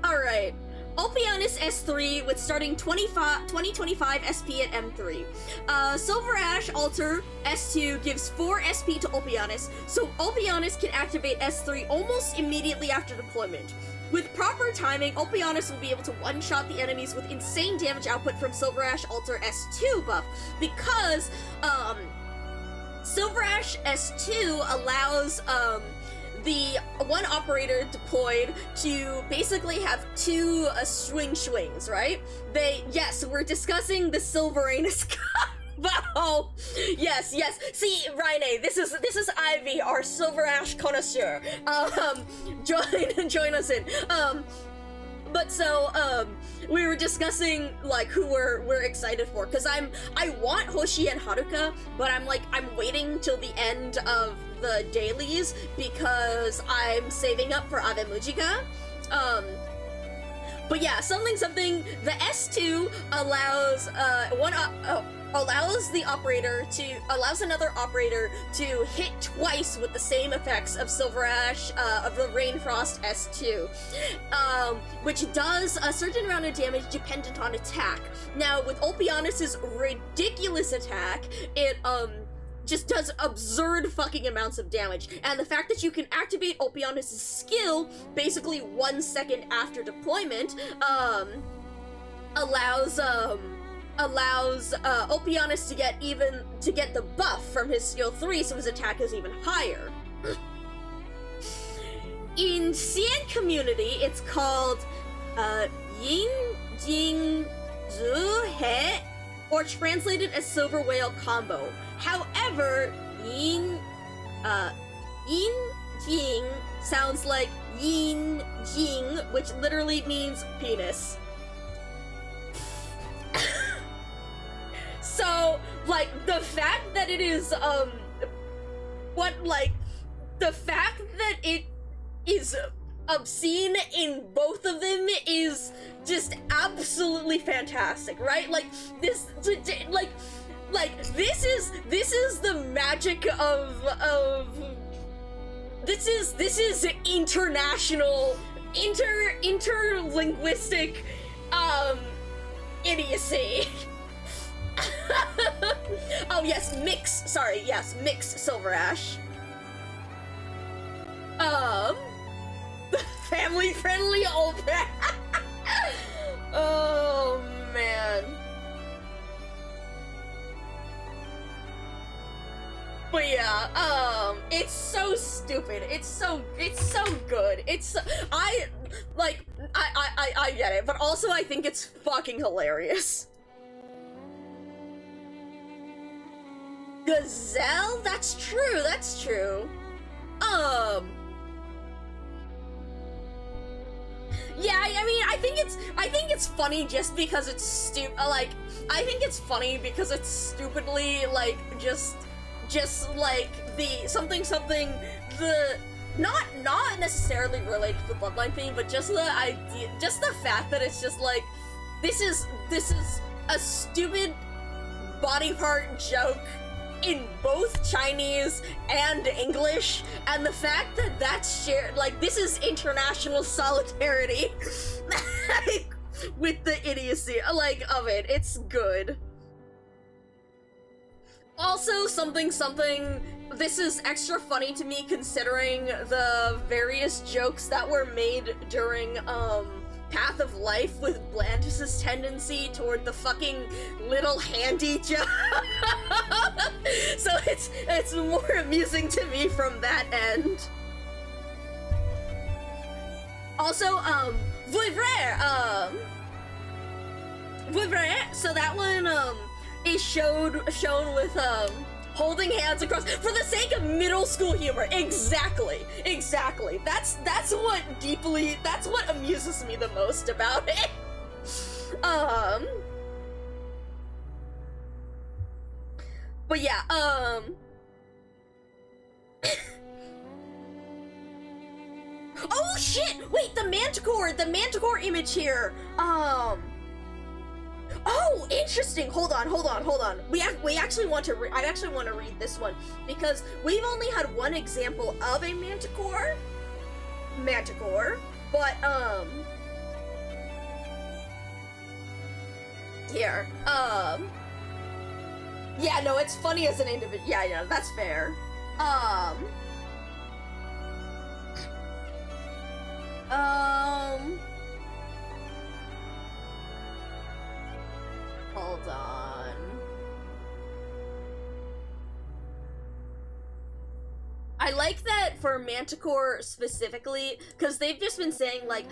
Alright. Opianus S3 with starting 2025 SP at M3. Silver Ash Altar S2 gives 4 SP to Opianus, so Opianus can activate S3 almost immediately after deployment. With proper timing, Opianus will be able to one-shot the enemies with insane damage output from Silver Ash Altar S2 buff, because, Silver Ash S2 allows, the one operator deployed to basically have 2 swings, right? Yes, we're discussing the Silveranus combo. Yes. See, Raine, this is Ivy, our Silver Ash connoisseur. Join us in. But so, we were discussing, like, who we're excited for, because I want Hoshi and Haruka, but I'm waiting till the end of the dailies, because I'm saving up for Ave Mujika. But yeah, something, the S2 allows, allows another operator to hit twice with the same effects of Silver Ash, of the Rainfrost S2, which does a certain amount of damage dependent on attack. Now, with Opianus's ridiculous attack, it, just does absurd fucking amounts of damage, and the fact that you can activate Opianus' skill basically 1 second after deployment, allows Opianus to get the buff from his skill 3, so his attack is even higher. In Xian community, it's called, Yin Jing Zu He, or translated as Silver Whale Combo. However, Yin Jing sounds like Yin Jing, which literally means penis. So, like, the fact that it is, the fact that it is obscene in both of them is just absolutely fantastic, right? Like, this is the magic of this is international interlinguistic idiocy. Oh yes, mix Silver Ash. Family friendly old man. Oh man. But yeah, it's so stupid. It's so good. I get it, but also I think it's fucking hilarious. Gazelle? That's true. Yeah, I mean, I I think it's funny just because it's like, I think it's funny because it's stupidly, like, just like, the something, the, not necessarily related to the bloodline thing, but just the idea, just the fact that it's just like, this is a stupid body part joke in both Chinese and English, and the fact that that's shared, like, this is international solidarity with the idiocy, like, of it. It's good. Also, something, this is extra funny to me considering the various jokes that were made during, Path of Life with Blandis' tendency toward the fucking little handy job. So it's more amusing to me from that end. Also, Voivre, so that one, is shown with, holding hands across for the sake of middle school humor. Exactly. That's what amuses me the most about it. But yeah, oh shit! Wait, the Manticore image here. Oh, interesting. Hold on. We actually want to. I actually want to read this one because we've only had one example of a Manticore, but here, yeah, no, it's funny as an individual. Yeah, that's fair. Hold on. I like that for Manticore specifically, because they've just been saying, like,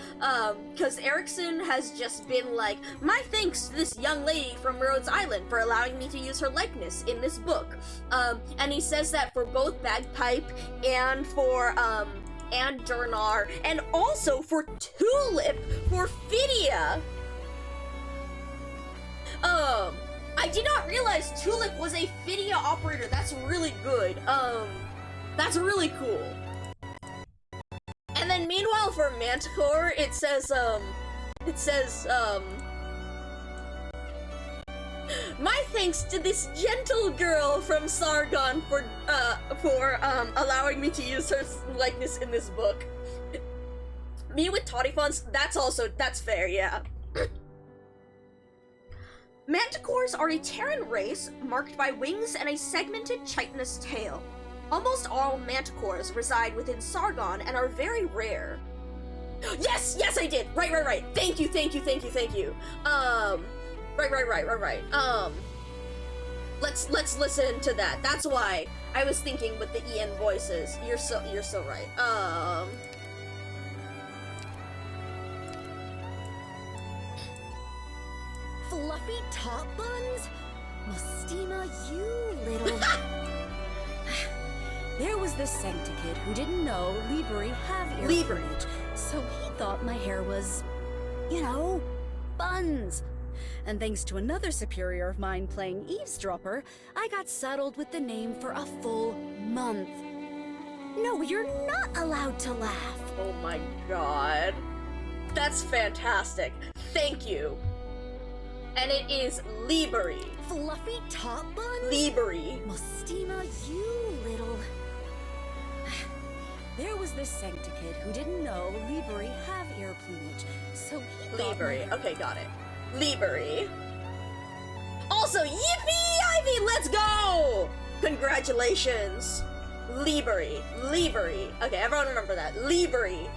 because Erickson has just been like, my thanks to this young lady from Rhodes Island for allowing me to use her likeness in this book. And he says that for both Bagpipe and for, and Durnar, and also for Tulip for Phidia. I did not realize Tulip was a Phidia operator. That's really good. That's really cool. And then meanwhile for Manticore, it says, my thanks to this gentle girl from Sargon for allowing me to use her likeness in this book. Me with Toddy Fonts, that's fair, yeah. Manticores are a Terran race marked by wings and a segmented chitinous tail. Almost all Manticores reside within Sargon and are very rare. Yes, I did! Right. Thank you. Right. Let's listen to that. That's why I was thinking with the EN voices. You're so right. Fluffy top buns? Mustima, you little... There was this Sancta kid who didn't know Liberi have ear plumage, so he thought my hair was, you know, buns. And thanks to another superior of mine playing eavesdropper, I got saddled with the name for a full month. No, you're not allowed to laugh. Oh my god. That's fantastic. Thank you. And it is Liberi. Fluffy top buns? Liberi. Mustima, you little... There was this Sancta kid who didn't know Liberi have ear plumage, so he thought... Liberi. Okay, got it. Liberi. Also, yippee, Ivy, let's go! Congratulations. Liberi. Okay, everyone remember that. Liberi.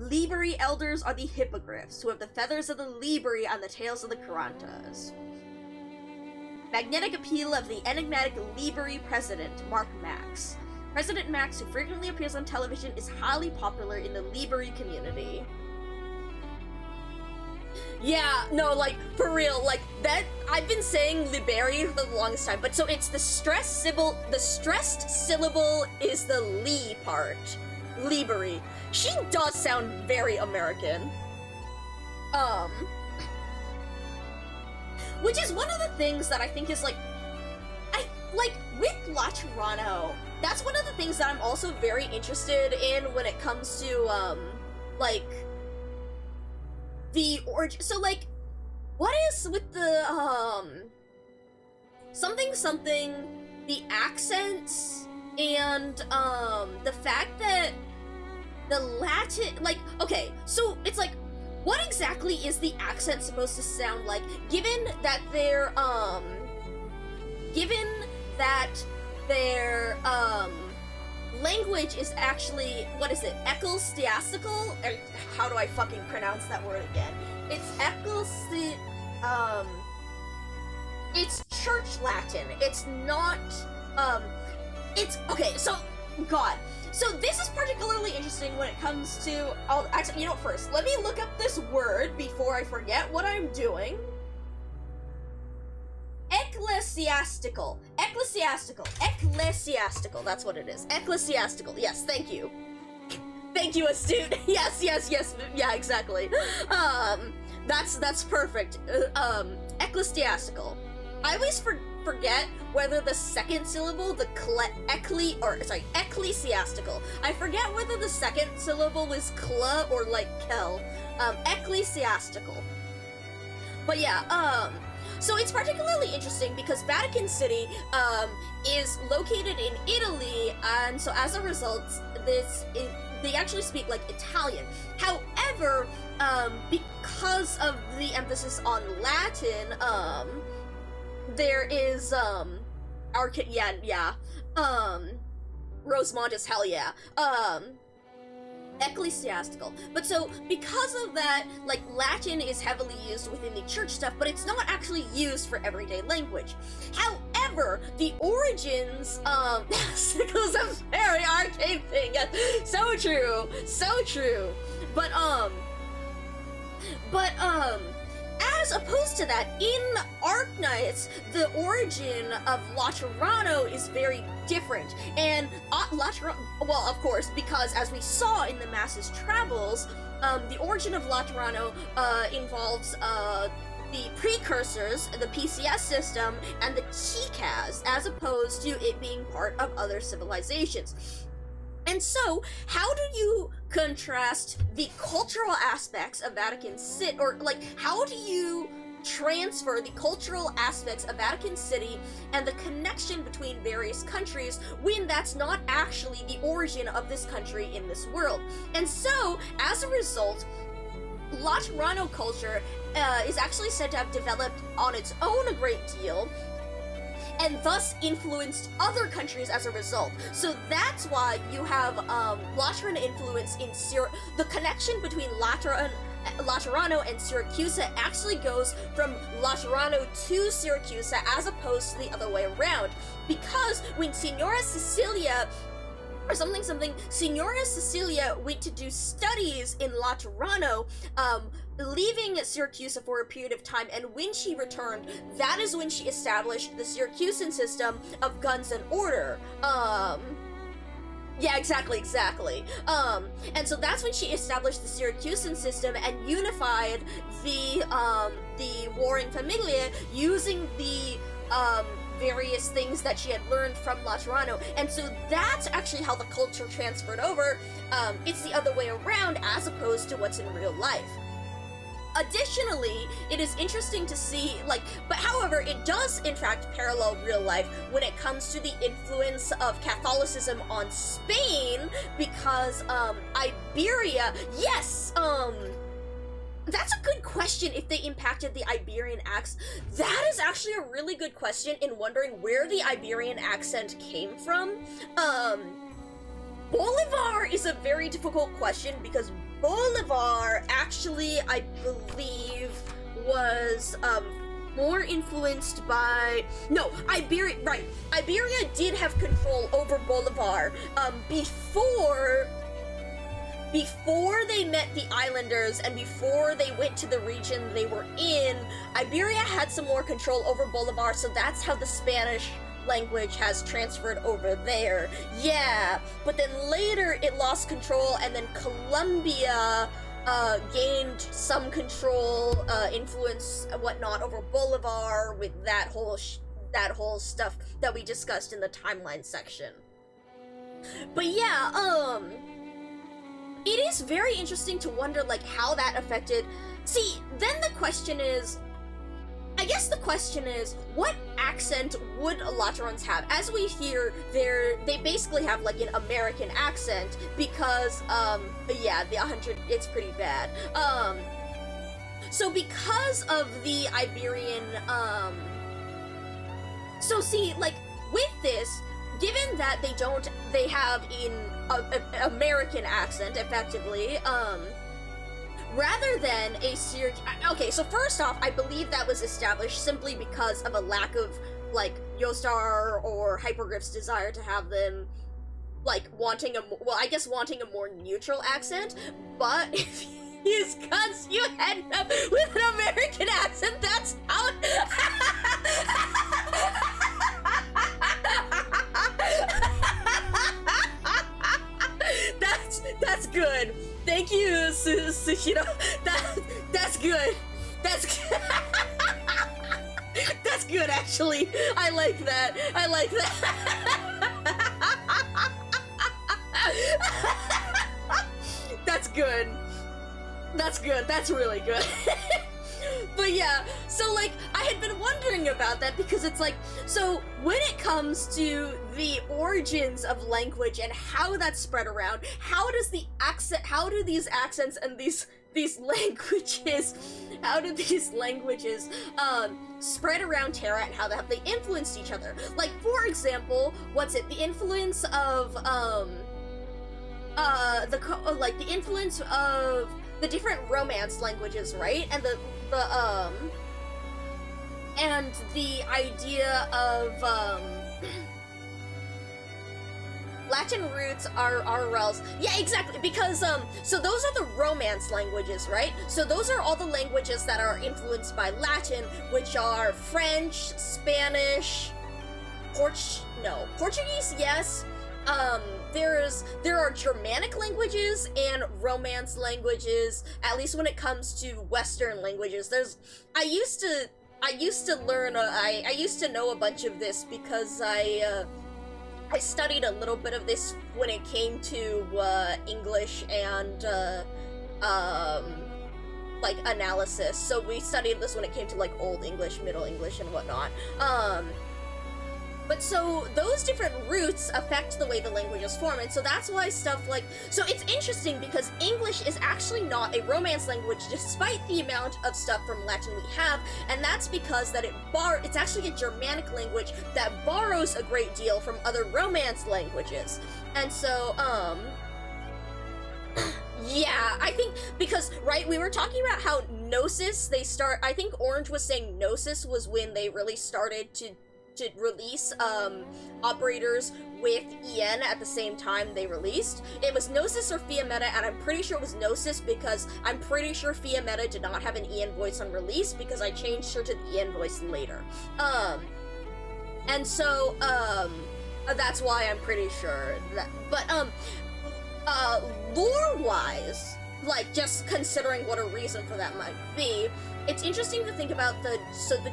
Liberi elders are the hippogriffs, who have the feathers of the Liberi on the tails of the Karantas. Magnetic appeal of the enigmatic Liberi president, Mark Max. President Max, who frequently appears on television, is highly popular in the Liberi community. Yeah, no, like, for real, like, that, I've been saying Liberi for the longest time, but so it's the stressed syllable is the Li part. Liberi. She does sound very American. Which is one of the things that I think is, like, with Laterano, that's one of the things that I'm also very interested in when it comes to, like, the origin. So, like, what is with the, something, the accents, and, the fact that the Latin, like, okay, so it's like, what exactly is the accent supposed to sound like, given that their language is actually, what is it, ecclesiastical? Or how do I fucking pronounce that word again? It's it's church Latin. It's not, it's, okay, so, God. So this is particularly interesting when it comes to, actually, you know what, first, let me look up this word before I forget what I'm doing. Ecclesiastical, that's what it is. Ecclesiastical, yes, thank you. Thank you, astute. Yes, yeah, exactly. That's perfect. Ecclesiastical. I always forget whether the second syllable, the ecclesiastical. I forget whether the second syllable was cla or like kel. Ecclesiastical. But yeah, so it's particularly interesting because Vatican City, is located in Italy, and so as a result, they actually speak, like, Italian. However, because of the emphasis on Latin, there is, Rosemont is hell yeah, ecclesiastical. But so, because of that, like, Latin is heavily used within the church stuff, but it's not actually used for everyday language. However, the origins, it was a very arcane thing. So true. But, as opposed to that, in Arknights, the origin of Laterano is very different. And well, of course, because as we saw in the Masses Travels, the origin of Laterano involves the precursors, the PCS system, and the TCAS, as opposed to it being part of other civilizations. And so, how do you contrast the cultural aspects of Vatican City, or, like, how do you transfer the cultural aspects of Vatican City and the connection between various countries when that's not actually the origin of this country in this world? And so, as a result, Laterano culture is actually said to have developed on its own a great deal, and thus influenced other countries as a result. So that's why you have Lateran influence in the connection between Laterano and Syracusa actually goes from Laterano to Syracusa as opposed to the other way around. Because when Signora Cecilia Signora Cecilia went to do studies in Laterano, leaving Syracusa for a period of time, and when she returned, that is when she established the Syracusan system of guns and order. Yeah, exactly. And so that's when she established the Syracusan system and unified the warring familia using the, various things that she had learned from Laterano. And so that's actually how the culture transferred over. It's the other way around as opposed to what's in real life. Additionally, it is interesting to see, like, but however, it does in fact parallel real life when it comes to the influence of Catholicism on Spain, because, Iberia, yes, that's a good question if they impacted the Iberian accent. That is actually a really good question in wondering where the Iberian accent came from. Bolivar is a very difficult question because Bolivar actually, I believe, was, more influenced by... No, Iberia, right. Iberia did have control over Bolivar, before before they met the islanders and before they went to the region they were in, Iberia had some more control over Bolivar, so that's how the Spanish language has transferred over there. Yeah, but then later it lost control, and then Colombia gained some control, influence, and whatnot over Bolivar with that whole stuff that we discussed in the timeline section. But yeah, it is very interesting to wonder, like, how that affected... See, then the question is... I guess the question is, what accent would Laterans have? As we hear, they basically have, like, an American accent, because, yeah, the 100, it's pretty bad. So because of the Iberian, so see, like, with this, given that they have an American accent, effectively, rather than a Syracuse... Okay, so first off, I believe that was established simply because of a lack of, like, Yostar or Hypergriff's desire to have them, like, wanting a more neutral accent, but if his guns, you end up with an American accent, that's how... That's good. Thank you, Sushiro. That's good. That's good. That's good, actually. I like that. That's good. That's really good. But yeah, so, like, I had been wondering about that because it's like, so when it comes to the origins of language and how that's spread around, how do these accents and these languages, how do these languages spread around Terra, and how have they influenced each other? Like, for example, the influence of the influence of the different Romance languages, right? And and the idea of Latin roots are RLs. Yeah, exactly, because so those are the Romance languages, right? So those are all the languages that are influenced by Latin, which are French, Spanish, Portuguese, yes. There are Germanic languages and Romance languages, at least when it comes to Western languages. I used to know a bunch of this because I studied a little bit of this when it came to English and like analysis. So we studied this when it came to like Old English, Middle English, and whatnot. But so those different roots affect the way the languages form, and so that's why stuff like... So it's interesting because English is actually not a Romance language despite the amount of stuff from Latin we have, and that's because that it's actually a Germanic language that borrows a great deal from other Romance languages. And so, yeah, I think, because, right, we were talking about how Gnosis, I think Orange was saying Gnosis was when they really started to release operators with EN at the same time they released. It was Gnosis or Fiametta, and I'm pretty sure it was Gnosis because I'm pretty sure Fiametta did not have an EN voice on release because I changed her to the EN voice later. And so, that's why I'm pretty sure that, but, lore-wise, like, just considering what a reason for that might be, it's interesting to think about the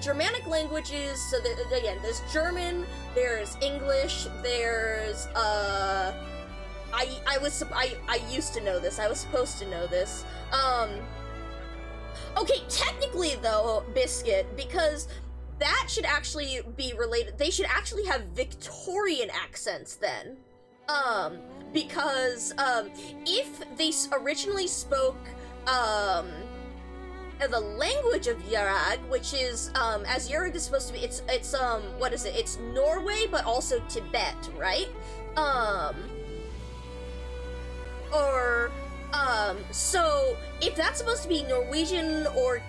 Germanic languages. So again, there's German, there's English, there's I used to know this. I was supposed to know this. Okay, technically though, Biscuit, because that should actually be related. They should actually have Victorian accents then. Because if they originally spoke the language of Yarag, which is, as Yarag is supposed to be, it's what is it? It's Norway, but also Tibet, right? So, if that's supposed to be Norwegian or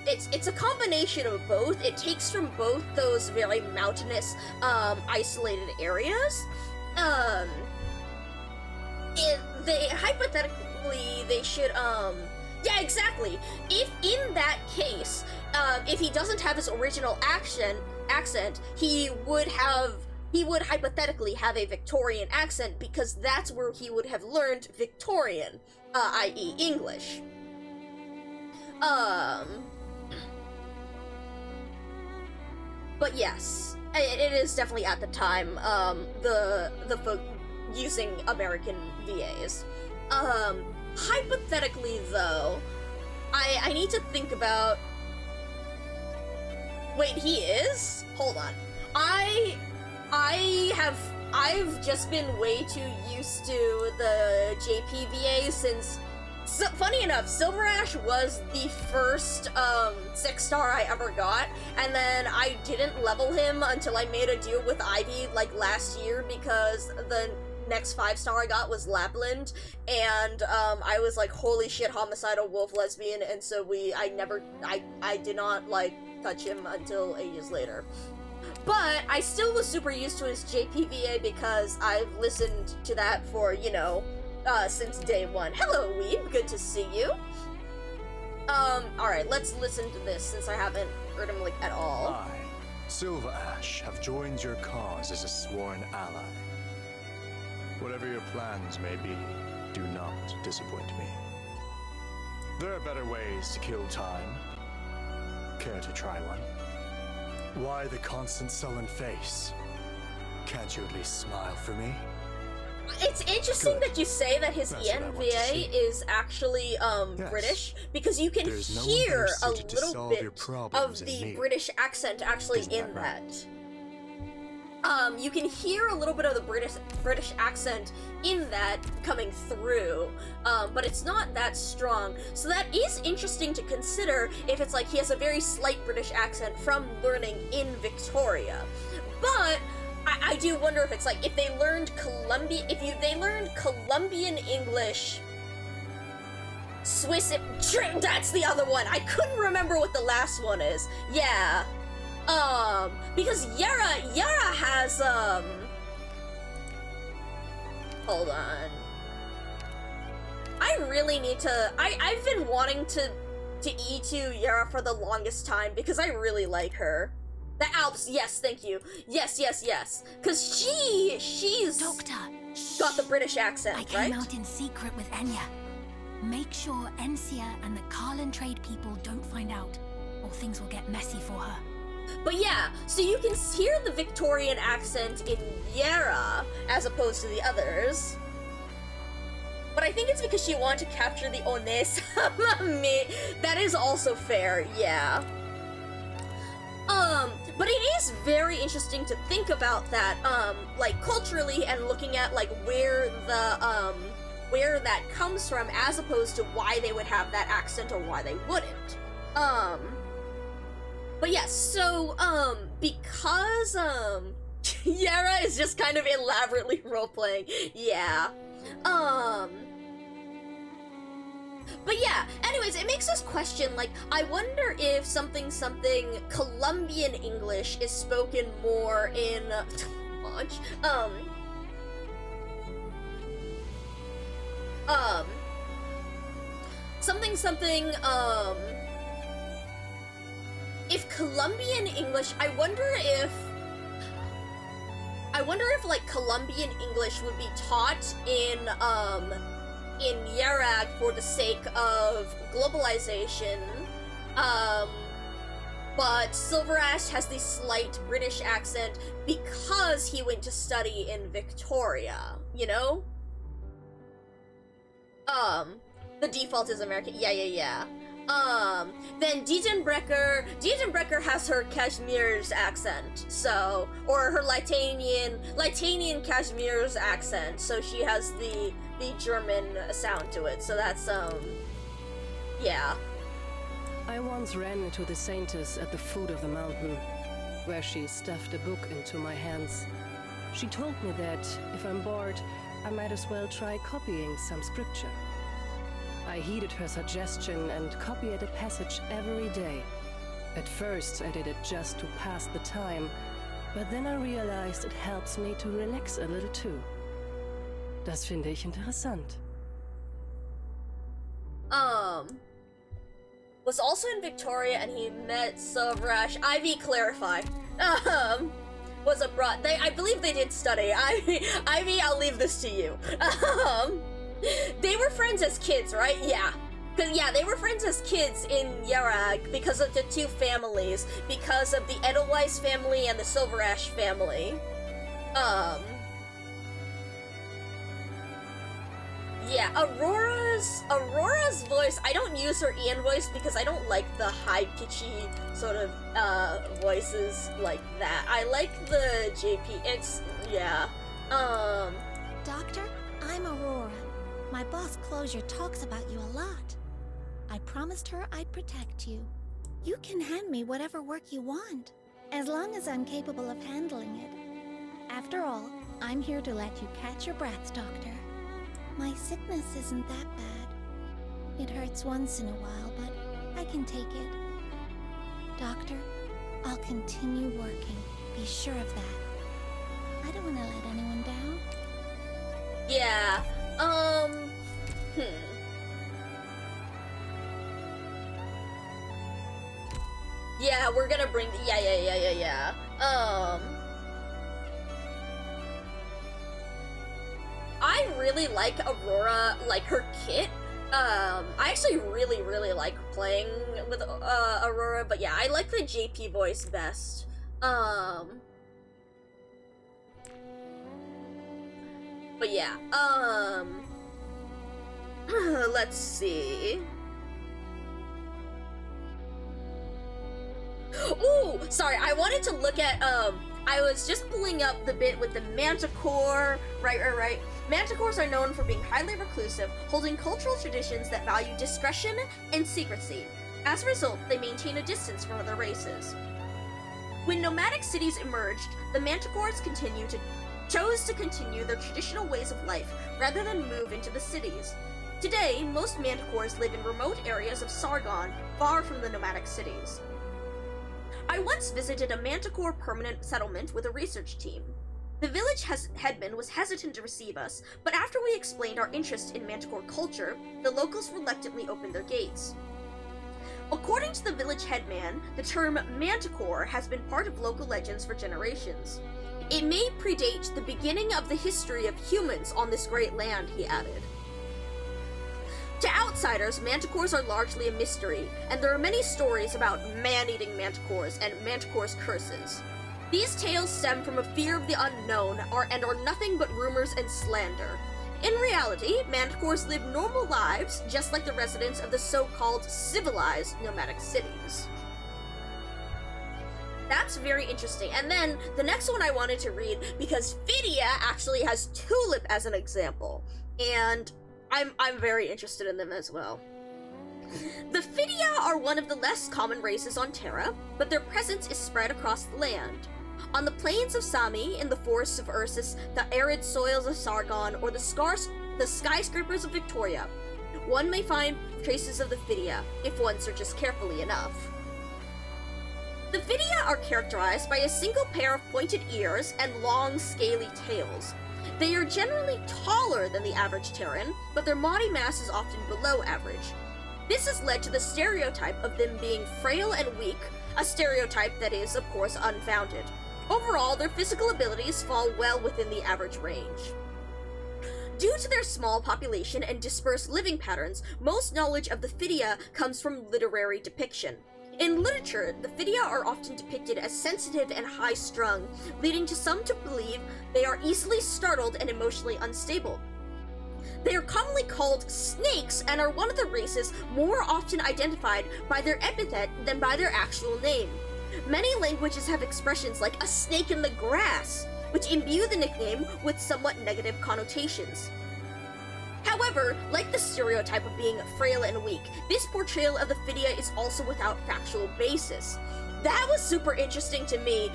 it's a combination of both. It takes from both those very mountainous, isolated areas. They hypothetically, hypothetically, they should, yeah, exactly. If in that case, if he doesn't have his original accent, he would hypothetically have a Victorian accent because that's where he would have learned Victorian, i.e. English. But yes, it is definitely at the time, the folk using American VAs. Hypothetically though, I need to think about... Wait, he is? Hold on. I've just been way too used to the JPVA since... So, funny enough, Silver Ash was the first 6-star I ever got, and then I didn't level him until I made a deal with Ivy like last year because the next 5-star I got was Lapland, and I was like, holy shit, homicidal wolf lesbian, and so I did not like touch him until ages later. But I still was super used to his JPVA because I've listened to that for, you know, since day one. Hello, Weeb, good to see you. Alright, let's listen to this since I haven't heard him, like, at all. I, Silver Ash, have joined your cause as a sworn ally. Whatever your plans may be, do not disappoint me. There are better ways to kill time. Care to try one? Why the constant sullen face? Can't you at least smile for me? It's interesting Good. that you say that his That's what I want to ENVA see. is actually, Yes. British, because you can There's no one hear better a suited to little solve bit your of problems than the me. British accent actually Isn't in that right? that. You can hear a little bit of the British accent in that coming through, but it's not that strong. So that is interesting to consider if it's like he has a very slight British accent from learning in Victoria. But I do wonder if it's like if they learned they learned Colombian English, Swiss. That's the other one. I couldn't remember what the last one is. Yeah. Because Yara has, hold on. I really need to, I've been wanting to E2 Yara for the longest time because I really like her. The Alps, yes, thank you. Yes. Cause she's Doctor, got the British accent, I right? came out in secret with Enya. Make sure Encia and the Carlin trade people don't find out, or things will get messy for her. But yeah, so you can hear the Victorian accent in Yara as opposed to the others. But I think it's because she wanted to capture the Onesama. That is also fair, yeah. But it is very interesting to think about that, like, culturally and looking at, like, where that comes from as opposed to why they would have that accent or why they wouldn't. But yes, so, because, Yara is just kind of elaborately roleplaying, yeah. But yeah, anyways, it makes us question, like, I wonder if something Colombian English is spoken more in, if Colombian English, I wonder if, like, Colombian English would be taught in Yarag for the sake of globalization, but Silver Ash has the slight British accent because he went to study in Victoria, you know? The default is American, yeah. Then Dietenbrecher has her Kashmir's accent, so, or her Litanian Kashmir's accent, so she has the German sound to it, so that's, yeah. I once ran into the saintess at the foot of the mountain, where she stuffed a book into my hands. She told me that, if I'm bored, I might as well try copying some scripture. I heeded her suggestion and copied a passage every day. At first, I did it just to pass the time, but then I realized it helps me to relax a little too. Das finde ich interessant. was also in Victoria, and he met Silverash. Ivy, clarify. Was abroad. I believe they did study. Ivy, I'll leave this to you. They were friends as kids, right? Yeah. Yeah, they were friends as kids in Yarag because of the two families, because of the Edelweiss family and the Silverash family. Yeah, Aurora's voice, I don't use her Ian voice because I don't like the high-pitchy sort of, voices like that. I like the JP, yeah. Doctor, I'm Aurora. My boss Closure talks about you a lot. I promised her I'd protect you. You can hand me whatever work you want, as long as I'm capable of handling it. After all, I'm here to let you catch your breath, Doctor. My sickness isn't that bad. It hurts once in a while, but I can take it. Doctor, I'll continue working. Be sure of that. I don't want to let anyone down. Yeah, Yeah, we're gonna bring yeah. I really like Aurora, like her kit. I actually really like playing with Aurora, but yeah, I like the JP voice best. But yeah, let's see. Ooh, sorry, I wanted to look at, I was just pulling up the bit with the Manticore, right. Manticores are known for being highly reclusive, holding cultural traditions that value discretion and secrecy. As a result, they maintain a distance from other races. When nomadic cities emerged, the Manticores chose to continue their traditional ways of life rather than move into the cities. Today, most Manticores live in remote areas of Sargon, far from the nomadic cities. I once visited a Manticore permanent settlement with a research team. The village headman was hesitant to receive us, but after we explained our interest in Manticore culture, the locals reluctantly opened their gates. According to the village headman, the term Manticore has been part of local legends for generations. It may predate the beginning of the history of humans on this great land, he added. To outsiders, manticores are largely a mystery, and there are many stories about man-eating manticores and manticores' curses. These tales stem from a fear of the unknown and are nothing but rumors and slander. In reality, manticores live normal lives, just like the residents of the so-called civilized nomadic cities. That's very interesting. And then the next one I wanted to read, because Phidia actually has Tulip as an example, and I'm very interested in them as well. The Phidia are one of the less common races on Terra, but their presence is spread across the land. On the plains of Sami, in the forests of Ursus, the arid soils of Sargon, or the skyscrapers of Victoria, one may find traces of the Phidia, if one searches carefully enough. The Phidia are characterized by a single pair of pointed ears and long, scaly tails. They are generally taller than the average Terran, but their body mass is often below average. This has led to the stereotype of them being frail and weak, a stereotype that is, of course, unfounded. Overall, their physical abilities fall well within the average range. Due to their small population and dispersed living patterns, most knowledge of the Phidia comes from literary depiction. In literature, the Phidia are often depicted as sensitive and high-strung, leading to some to believe they are easily startled and emotionally unstable. They are commonly called snakes and are one of the races more often identified by their epithet than by their actual name. Many languages have expressions like a snake in the grass, which imbue the nickname with somewhat negative connotations. However, like the stereotype of being frail and weak, this portrayal of the Phidia is also without factual basis. That was super interesting to me,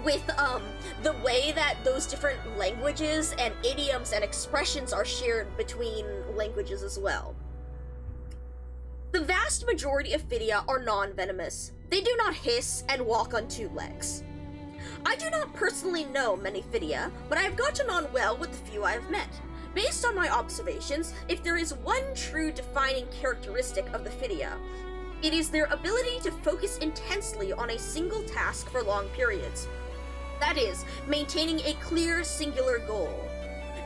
with the way that those different languages and idioms and expressions are shared between languages as well. The vast majority of Phidia are non-venomous. They do not hiss and walk on two legs. I do not personally know many Phidia, but I have gotten on well with the few I have met. Based on my observations, if there is one true defining characteristic of the Phidia, it is their ability to focus intensely on a single task for long periods. That is, maintaining a clear, singular goal.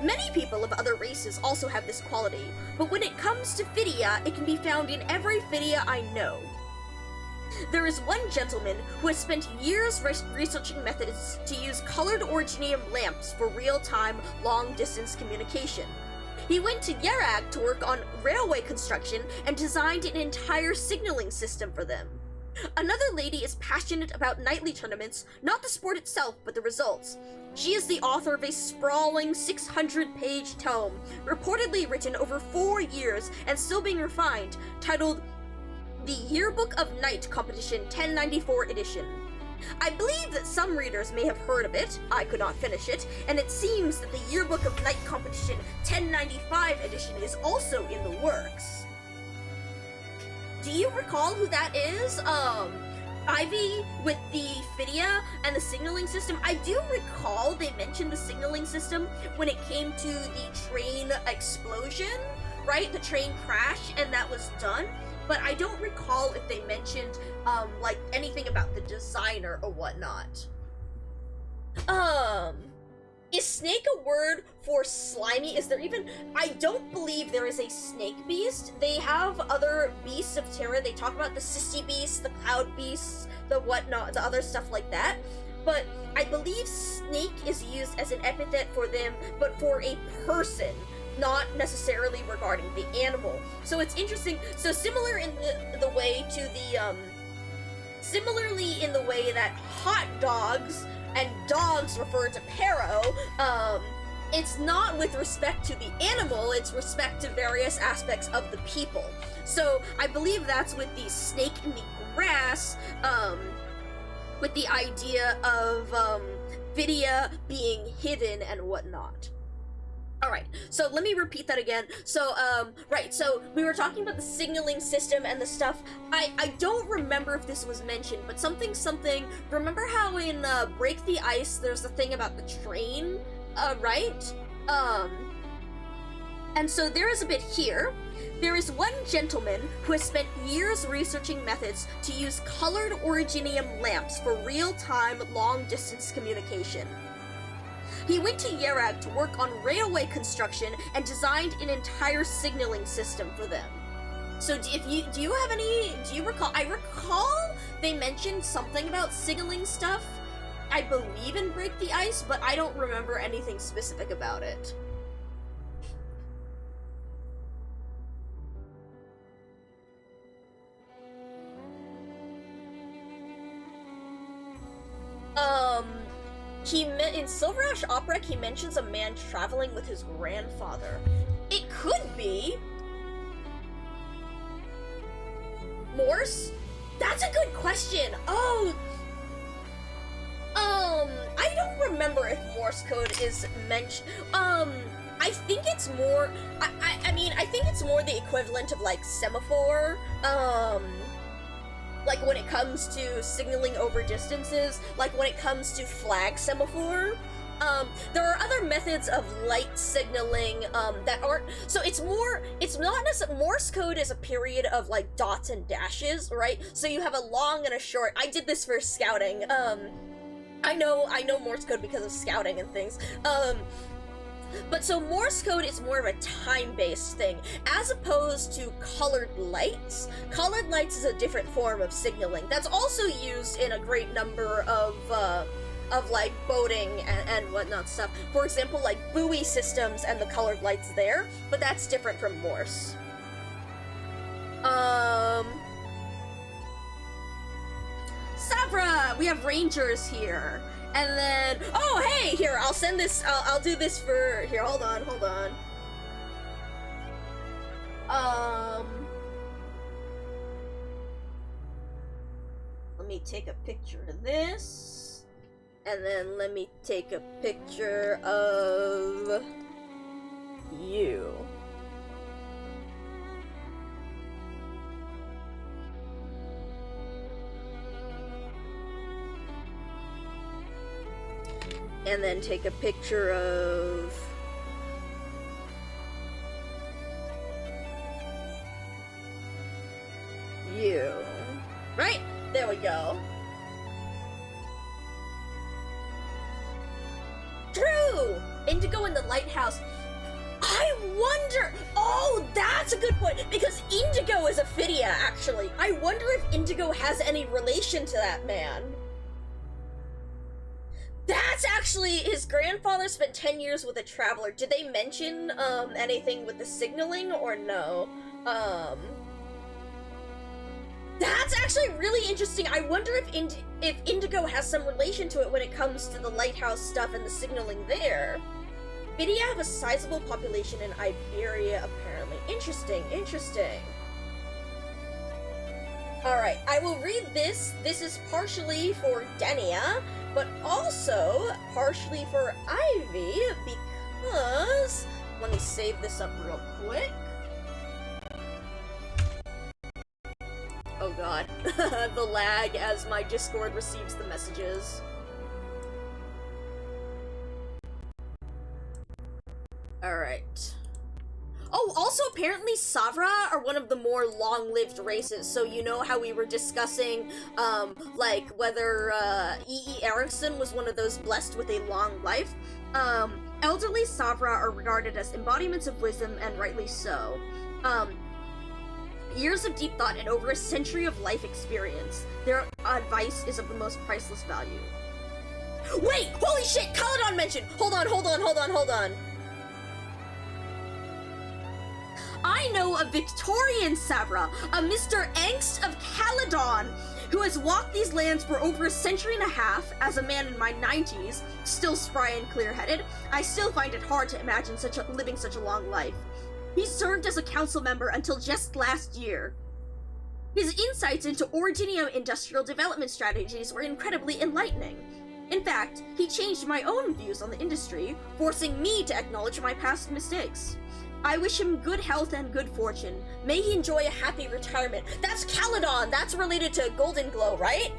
Many people of other races also have this quality, but when it comes to Phidia, it can be found in every Phidia I know. There is one gentleman who has spent years researching methods to use colored originium lamps for real-time, long-distance communication. He went to Yarag to work on railway construction and designed an entire signaling system for them. Another lady is passionate about nightly tournaments, not the sport itself, but the results. She is the author of a sprawling 600-page tome, reportedly written over 4 years and still being refined, titled The Yearbook of Night Competition 1094 Edition. I believe that some readers may have heard of it, I could not finish it, and it seems that the Yearbook of Night Competition 1095 Edition is also in the works. Do you recall who that is? Ivy with the Phidia and the signaling system? I do recall they mentioned the signaling system when it came to the train explosion, right? The train crash, and that was done. But I don't recall if they mentioned, like, anything about the designer or whatnot. Is snake a word for slimy? Is there even... I don't believe there is a snake beast. They have other beasts of terror. They talk about the sissy beasts, the cloud beasts, the whatnot, the other stuff like that. But I believe snake is used as an epithet for them, but for a person, not necessarily regarding the animal. So it's interesting. So similar in the way to the, similarly in the way that hot dogs and dogs refer to Pero, it's not with respect to the animal, it's respect to various aspects of the people. So I believe that's with the snake in the grass, with the idea of, Phidia being hidden and whatnot. Alright, so let me repeat that again. So, right, so we were talking about the signaling system and the stuff. I don't remember if this was mentioned, but something, remember how in, Break the Ice, there's the thing about the train, right? And so there is a bit here. There is one gentleman who has spent years researching methods to use colored originium lamps for real-time, long-distance communication. He went to Yarag to work on railway construction and designed an entire signaling system for them. So do you recall? I recall they mentioned something about signaling stuff, I believe in Break the Ice, but I don't remember anything specific about it. In Silver Ash Opera, he mentions a man traveling with his grandfather. It could be Morse? That's a good question. Oh, I don't remember if Morse code is mentioned. I think it's more, I mean, I think it's more the equivalent of, like, semaphore, like when it comes to signaling over distances, like when it comes to flag semaphore. There are other methods of light signaling, that aren't, so it's not necessarily, Morse code is a period of, like, dots and dashes, right? So you have a long and a short. I did this for scouting, I know Morse code because of scouting and things, but so Morse code is more of a time-based thing, as opposed to colored lights. Colored lights is a different form of signaling that's also used in a great number of like boating and whatnot stuff. For example, like buoy systems and the colored lights there, but that's different from Morse. Sabra! We have rangers here. And then, oh hey, here, I'll send this, I'll do this for, here, hold on. Let me take a picture of this, and then let me take a picture of you. And then take a picture of Indigo in the lighthouse. I wonder. Oh, that's a good point, because Indigo is a Phidia, actually. I wonder if Indigo has any relation to that man. That's actually, his grandfather spent 10 years with a traveler. Did they mention anything with the signaling or no? That's actually really interesting. I wonder if Indigo has some relation to it when it comes to the lighthouse stuff and the signaling there. Phidia have a sizable population in Iberia, apparently. Interesting, interesting. Alright, I will read this. This is partially for Denia, but also partially for Ivy, because... Let me save this up real quick. Oh god. The lag as my Discord receives the messages. Alright. Oh, also apparently Savra are one of the more long-lived races, so you know how we were discussing, like, whether, E.E. Erickson was one of those blessed with a long life? Elderly Savra are regarded as embodiments of wisdom, and rightly so. Years of deep thought and over a century of life experience. Their advice is of the most priceless value. Wait! Holy shit! Caledon mentioned! Hold on. I know a Victorian Savra, a Mr. Angst of Caledon, who has walked these lands for over a century and a half. As a man in my 90s, still spry and clear-headed, I still find it hard to imagine living such a long life. He served as a council member until just last year. His insights into Originium industrial development strategies were incredibly enlightening. In fact, he changed my own views on the industry, forcing me to acknowledge my past mistakes. I wish him good health and good fortune. May he enjoy a happy retirement. That's Caledon! That's related to Golden Glow, right?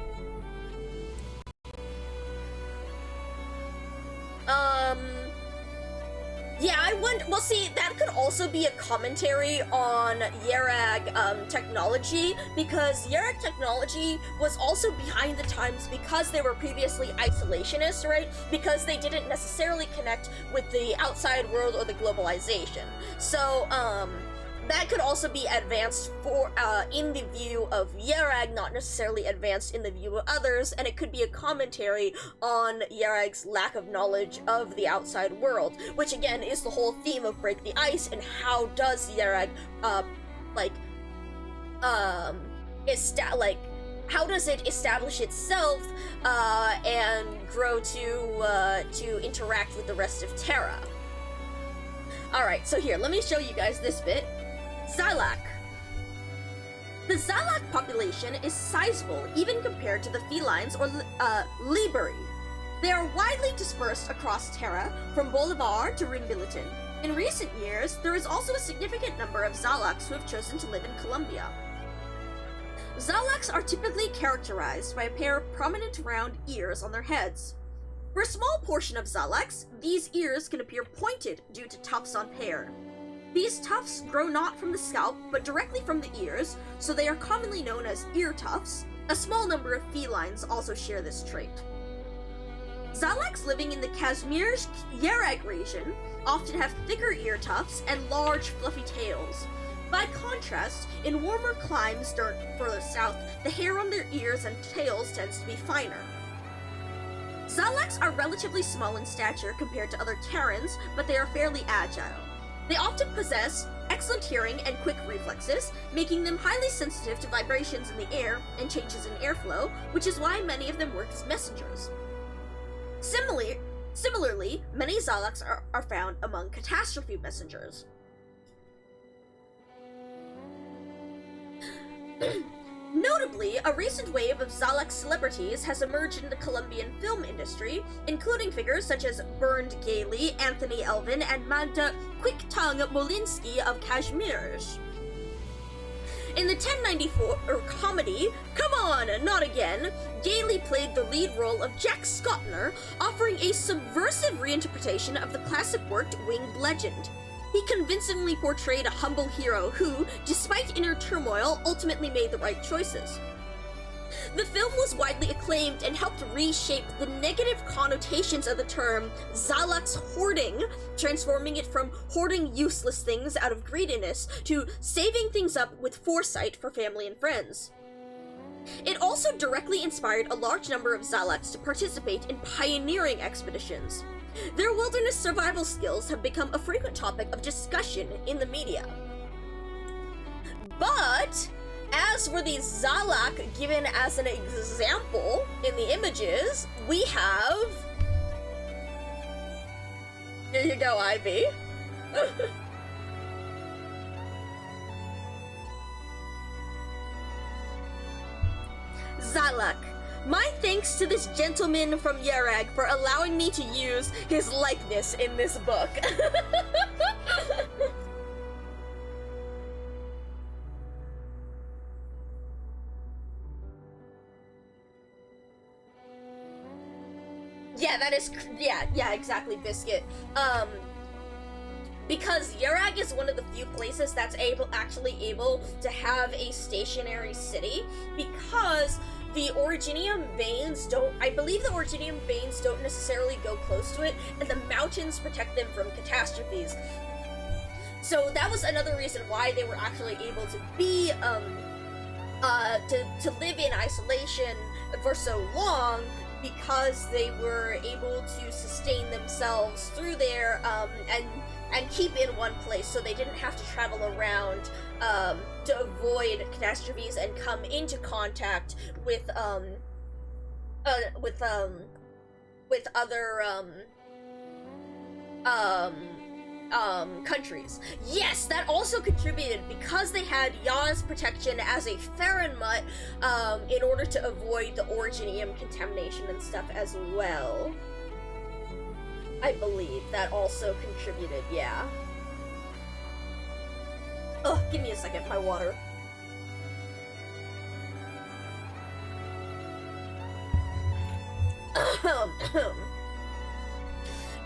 Yeah, I wonder, well see, that could also be a commentary on Yerag technology, because Yerag technology was also behind the times because they were previously isolationist, right? Because they didn't necessarily connect with the outside world or the globalization. So, that could also be advanced for in the view of Yerag, not necessarily advanced in the view of others, and it could be a commentary on Yerag's lack of knowledge of the outside world, which again is the whole theme of Break the Ice, and how does Yerag, how does it establish itself, and grow to interact with the rest of Terra. Alright, so here, let me show you guys this bit. Xylak. The Xylak population is sizable even compared to the felines or Liberi. They are widely dispersed across Terra, from Bolivar to Rimbiliton. In recent years, there is also a significant number of Xylaks who have chosen to live in Colombia. Xylaks are typically characterized by a pair of prominent round ears on their heads. For a small portion of Xylaks, these ears can appear pointed due to tufts on hair. These tufts grow not from the scalp, but directly from the ears, so they are commonly known as ear tufts. A small number of felines also share this trait. Xylaks living in the Kashmir-Yerag region often have thicker ear tufts and large, fluffy tails. By contrast, in warmer climes further south, the hair on their ears and tails tends to be finer. Xylaks are relatively small in stature compared to other Terrans, but they are fairly agile. They often possess excellent hearing and quick reflexes, making them highly sensitive to vibrations in the air and changes in airflow, which is why many of them work as messengers. Similarly, many Xylaks are found among catastrophe messengers. Notably, a recent wave of Xylak celebrities has emerged in the Colombian film industry, including figures such as Bernd Gailey, Anthony Elvin, and Magda Quick-Tongue Molinsky of Kashmir. In the 1094 comedy, Come On, Not Again, Gailey played the lead role of Jack Scottner, offering a subversive reinterpretation of the classic work Winged Legend. He convincingly portrayed a humble hero who, despite inner turmoil, ultimately made the right choices. The film was widely acclaimed and helped reshape the negative connotations of the term Zalak's hoarding, transforming it from hoarding useless things out of greediness to saving things up with foresight for family and friends. It also directly inspired a large number of Zalaks to participate in pioneering expeditions. Their wilderness survival skills have become a frequent topic of discussion in the media. But as for the Zalak given as an example in the images, we have... Here you go, Ivy. Zalak. My thanks to this gentleman from Yarag for allowing me to use his likeness in this book. Yeah, that is, yeah, exactly, Biscuit. Because Yarag is one of the few places that's actually able to have a stationary city, because the Originium veins I believe the Originium veins don't necessarily go close to it, and the mountains protect them from catastrophes. So that was another reason why they were actually able to be, to live in isolation for so long, because they were able to sustain themselves through there, and keep in one place, so they didn't have to travel around to avoid catastrophes and come into contact with other countries. Yes, that also contributed, because they had Ya's protection as a Farenmut, in order to avoid the Originium contamination and stuff as well. I believe that also contributed, yeah. Ugh, give me a second, my water.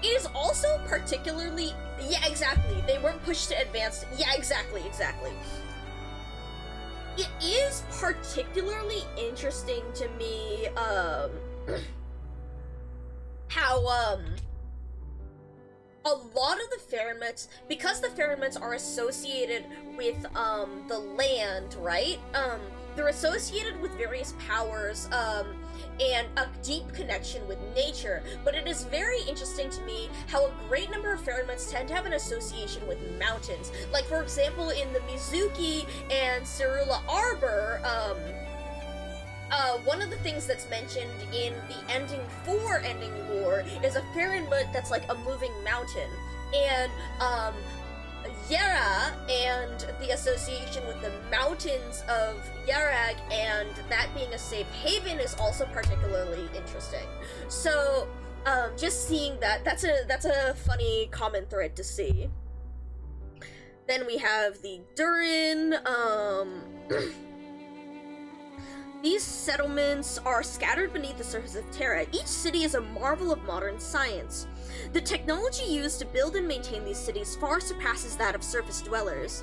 It is also particularly... Yeah, exactly. They weren't pushed to advance... Yeah, exactly. It is particularly interesting to me, how, a lot of the Farenmuts, because the Farenmuts are associated with, the land, right? They're associated with various powers, and a deep connection with nature, but it is very interesting to me how a great number of Farenmuts tend to have an association with mountains. Like, for example, in the Mizuki and Cerula Arbor, one of the things that's mentioned in the ending 4 ending lore is a Farenmut that's like a moving mountain. And, Yara and the association with the mountains of Yarag and that being a safe haven is also particularly interesting. So, just seeing that's a funny common thread to see. Then we have the Durin, These settlements are scattered beneath the surface of Terra. Each city is a marvel of modern science. The technology used to build and maintain these cities far surpasses that of surface dwellers.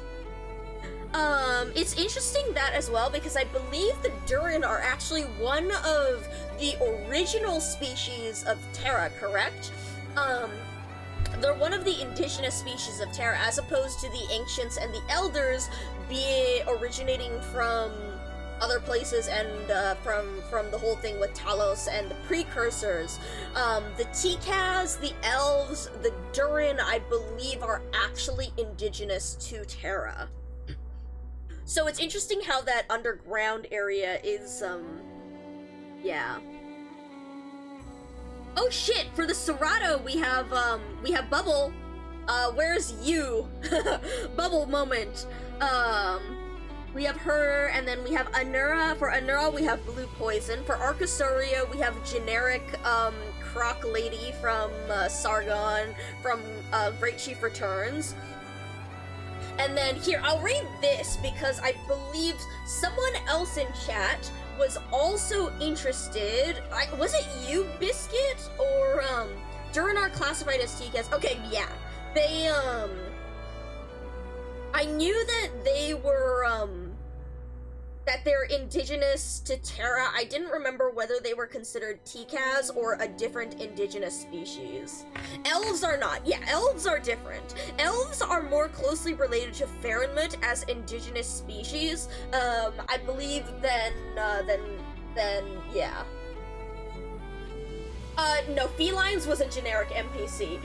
It's interesting that as well, because I believe the Durin are actually one of the original species of Terra, correct? They're one of the indigenous species of Terra, as opposed to the Ancients and the Elders originating from other places and from the whole thing with Talos and the precursors. The Tikaz, the Elves, the Durin, I believe, are actually indigenous to Terra. So it's interesting how that underground area is, yeah. Oh shit, for the Serato we have Bubble. Where's you? Bubble moment. We have her, and then we have Anura. For Anura, we have Blue Poison. For Arcosaria, we have generic, Croc Lady from, Sargon, from, Great Chief Returns. And then here, I'll read this, because I believe someone else in chat was also interested. Was it you, Biscuit? Or, Durin are classified as TKs. Okay, yeah. They, I knew that they were, that they're indigenous to Terra. I didn't remember whether they were considered T-Kaz or a different indigenous species. Elves are not. Yeah, elves are different. Elves are more closely related to Fahrenheit as indigenous species, I believe, than yeah. No, felines was a generic NPC.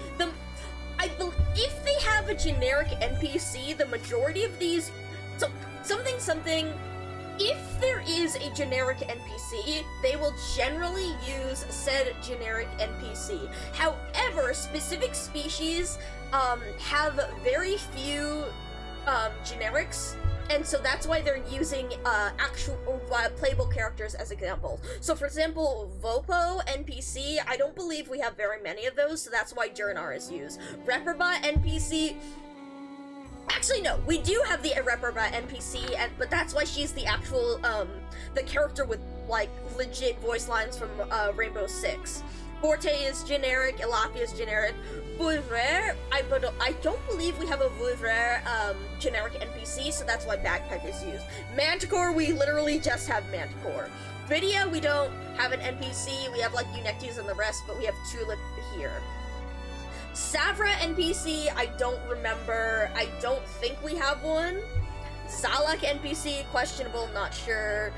If they have a generic NPC, the majority of these, something, if there is a generic NPC, they will generally use said generic NPC. However, specific species have very few generics, and so that's why they're using actual playable characters as examples. So for example, Vopo NPC, I don't believe we have very many of those, so that's why Jurnar is used. Reproba NPC, actually no, we do have the Reproba NPC, but that's why she's the actual, the character with, like, legit voice lines from Rainbow Six. Forte is generic, Elafia is generic. Voivre, I don't believe we have a Voivre generic NPC, so that's why Bagpipe is used. Manticore, we literally just have Manticore. Vidya, we don't have an NPC, we have like Eunectes and the rest, but we have Tulip here. Savra NPC, I don't remember, I don't think we have one. Zalak NPC, questionable, not sure.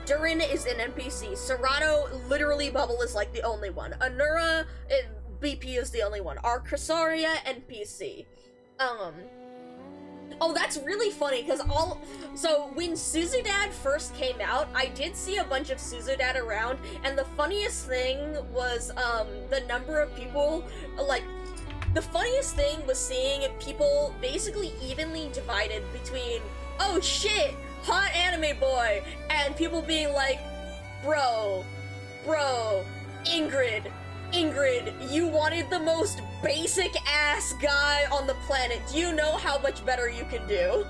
Durin is an NPC. Serato, literally Bubble is like the only one. Anura, BP is the only one. Arcrasaria NPC. Oh, that's really funny, because so when Suzudad first came out, I did see a bunch of Suzudad around, and the funniest thing was, the number of people, like, the funniest thing was seeing people basically evenly divided between, oh shit, hot anime boy, and people being like, bro, Ingrid, you wanted the most basic ass guy on the planet. Do you know how much better you can do?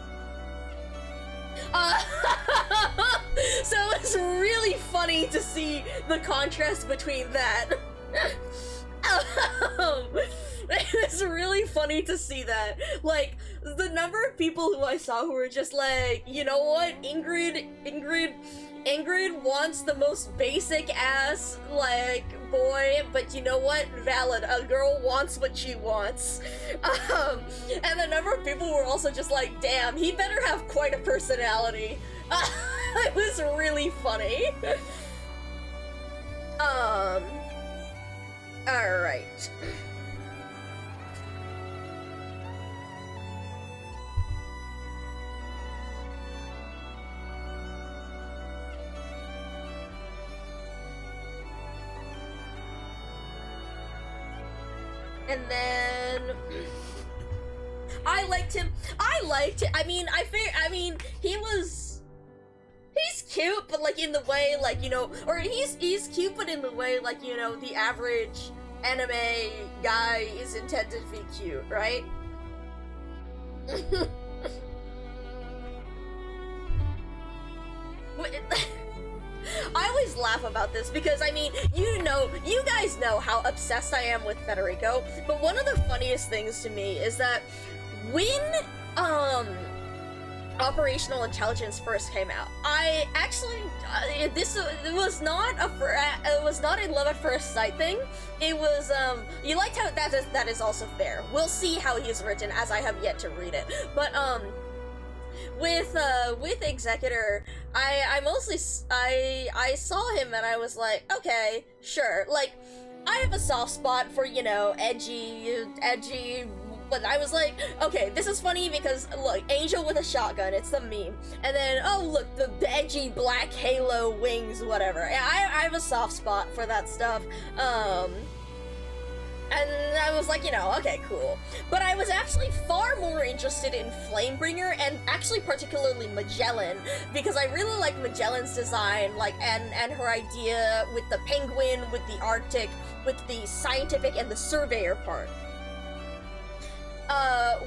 So it's really funny to see the contrast between that. It's really funny to see that. Like, the number of people who I saw who were just like, you know what, Ingrid wants the most basic ass, like, boy, but you know what, valid, a girl wants what she wants. And the number of people were also just like, damn, he better have quite a personality. It was really funny. Alright. And then I liked him. I mean, he's cute, but like in the way, like, you know, or he's cute, but in the way, like, you know, the average anime guy is intended to be cute, right? I always laugh about this because, I mean, you guys know how obsessed I am with Federico, but one of the funniest things to me is that when, Operational Intelligence first came out, I actually, it was not a love at first sight thing. It was, you liked how, that is also fair. We'll see how he's written, as I have yet to read it, but, with Executor, I saw him and I was like, okay, sure, like, I have a soft spot for, you know, edgy, but I was like, okay, this is funny because, look, Angel with a shotgun, it's the meme, and then, oh, look, the edgy black halo wings, whatever. I have a soft spot for that stuff, and I was like, you know, okay, cool. But I was actually far more interested in Flamebringer, and actually particularly Magellan, because I really like Magellan's design, like, and her idea with the penguin, with the Arctic, with the scientific and the surveyor part.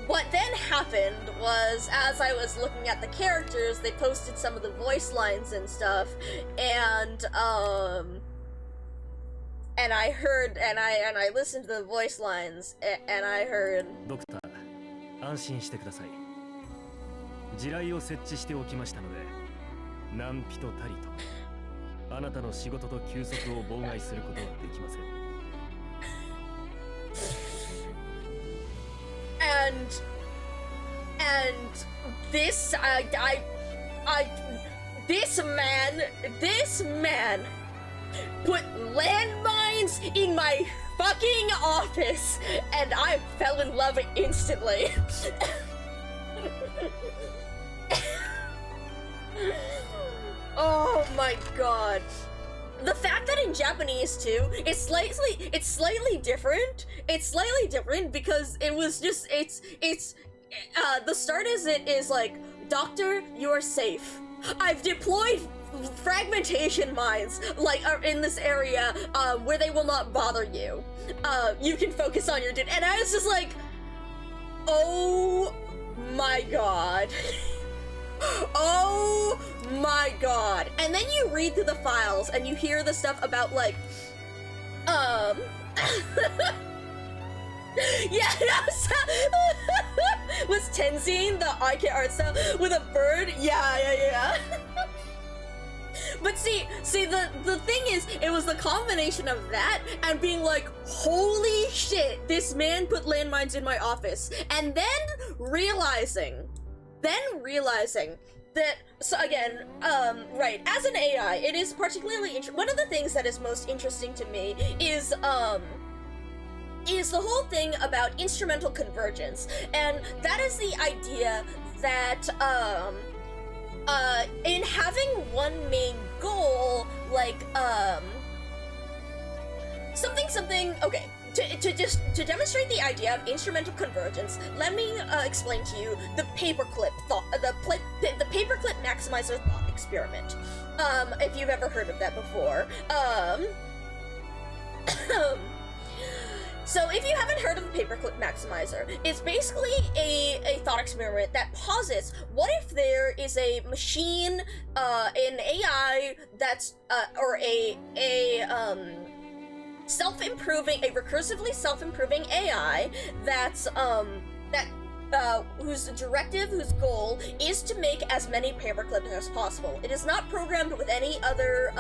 What then happened was, as I was looking at the characters, they posted some of the voice lines and stuff, and I heard, and I listened to the voice lines, and I heard... Doctor, 安心してください。地雷を設置しておきましたので、何人たりとあなたの仕事と休息を妨害することはできません。And this this man put landmines in my fucking office, and I fell in love instantly. Oh my god. The fact that in Japanese too, it's slightly different. It's slightly different because it was just the start is like, Doctor, you are safe. I've deployed fragmentation mines like in this area where they will not bother you. You can focus on your duty. And I was just like, oh my god. Oh my god. And then you read through the files and you hear the stuff about like yeah, was Tenzin the IK art style with a bird? Yeah. But see, the thing is, it was the combination of that and being like, holy shit, this man put landmines in my office, and then realizing that, so again, right, as an AI, it is particularly one of the things that is most interesting to me is the whole thing about instrumental convergence, and that is the idea that, in having one main goal, like, okay, to demonstrate the idea of instrumental convergence, let me explain to you the paperclip the paperclip maximizer thought experiment. If you've ever heard of that before. So if you haven't heard of the paperclip maximizer, it's basically a thought experiment that posits, what if there is a machine, an AI that's, or a self-improving, a recursively self-improving AI that's, whose goal is to make as many paperclips as possible. It is not programmed with any other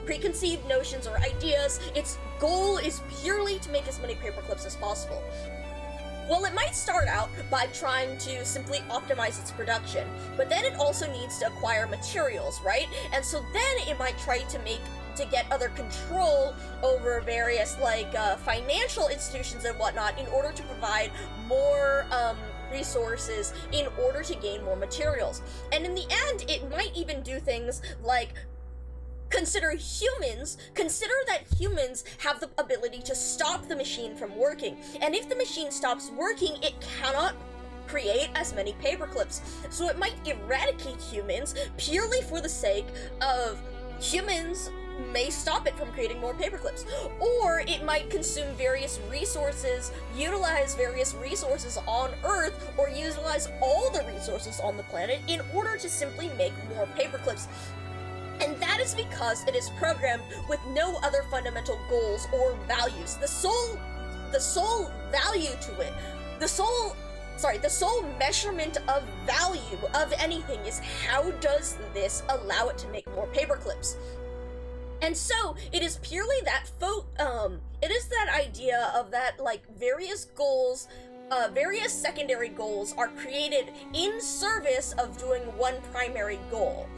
preconceived notions or ideas. Its goal is purely to make as many paperclips as possible. Well, it might start out by trying to simply optimize its production, but then it also needs to acquire materials, right? And so then it might try to get other control over various, like, financial institutions and whatnot in order to provide more, resources in order to gain more materials. And in the end, it might even do things like consider that humans have the ability to stop the machine from working. And if the machine stops working, it cannot create as many paperclips. So it might eradicate humans purely for the sake of humans may stop it from creating more paperclips. Or it might consume various resources, utilize various resources on Earth, or utilize all the resources on the planet in order to simply make more paperclips. And that is because it is programmed with no other fundamental goals or values. The sole value to it, the sole measurement of value of anything is how does this allow it to make more paperclips. And so, it is purely that it is that idea of that, like, various goals, various secondary goals are created in service of doing one primary goal.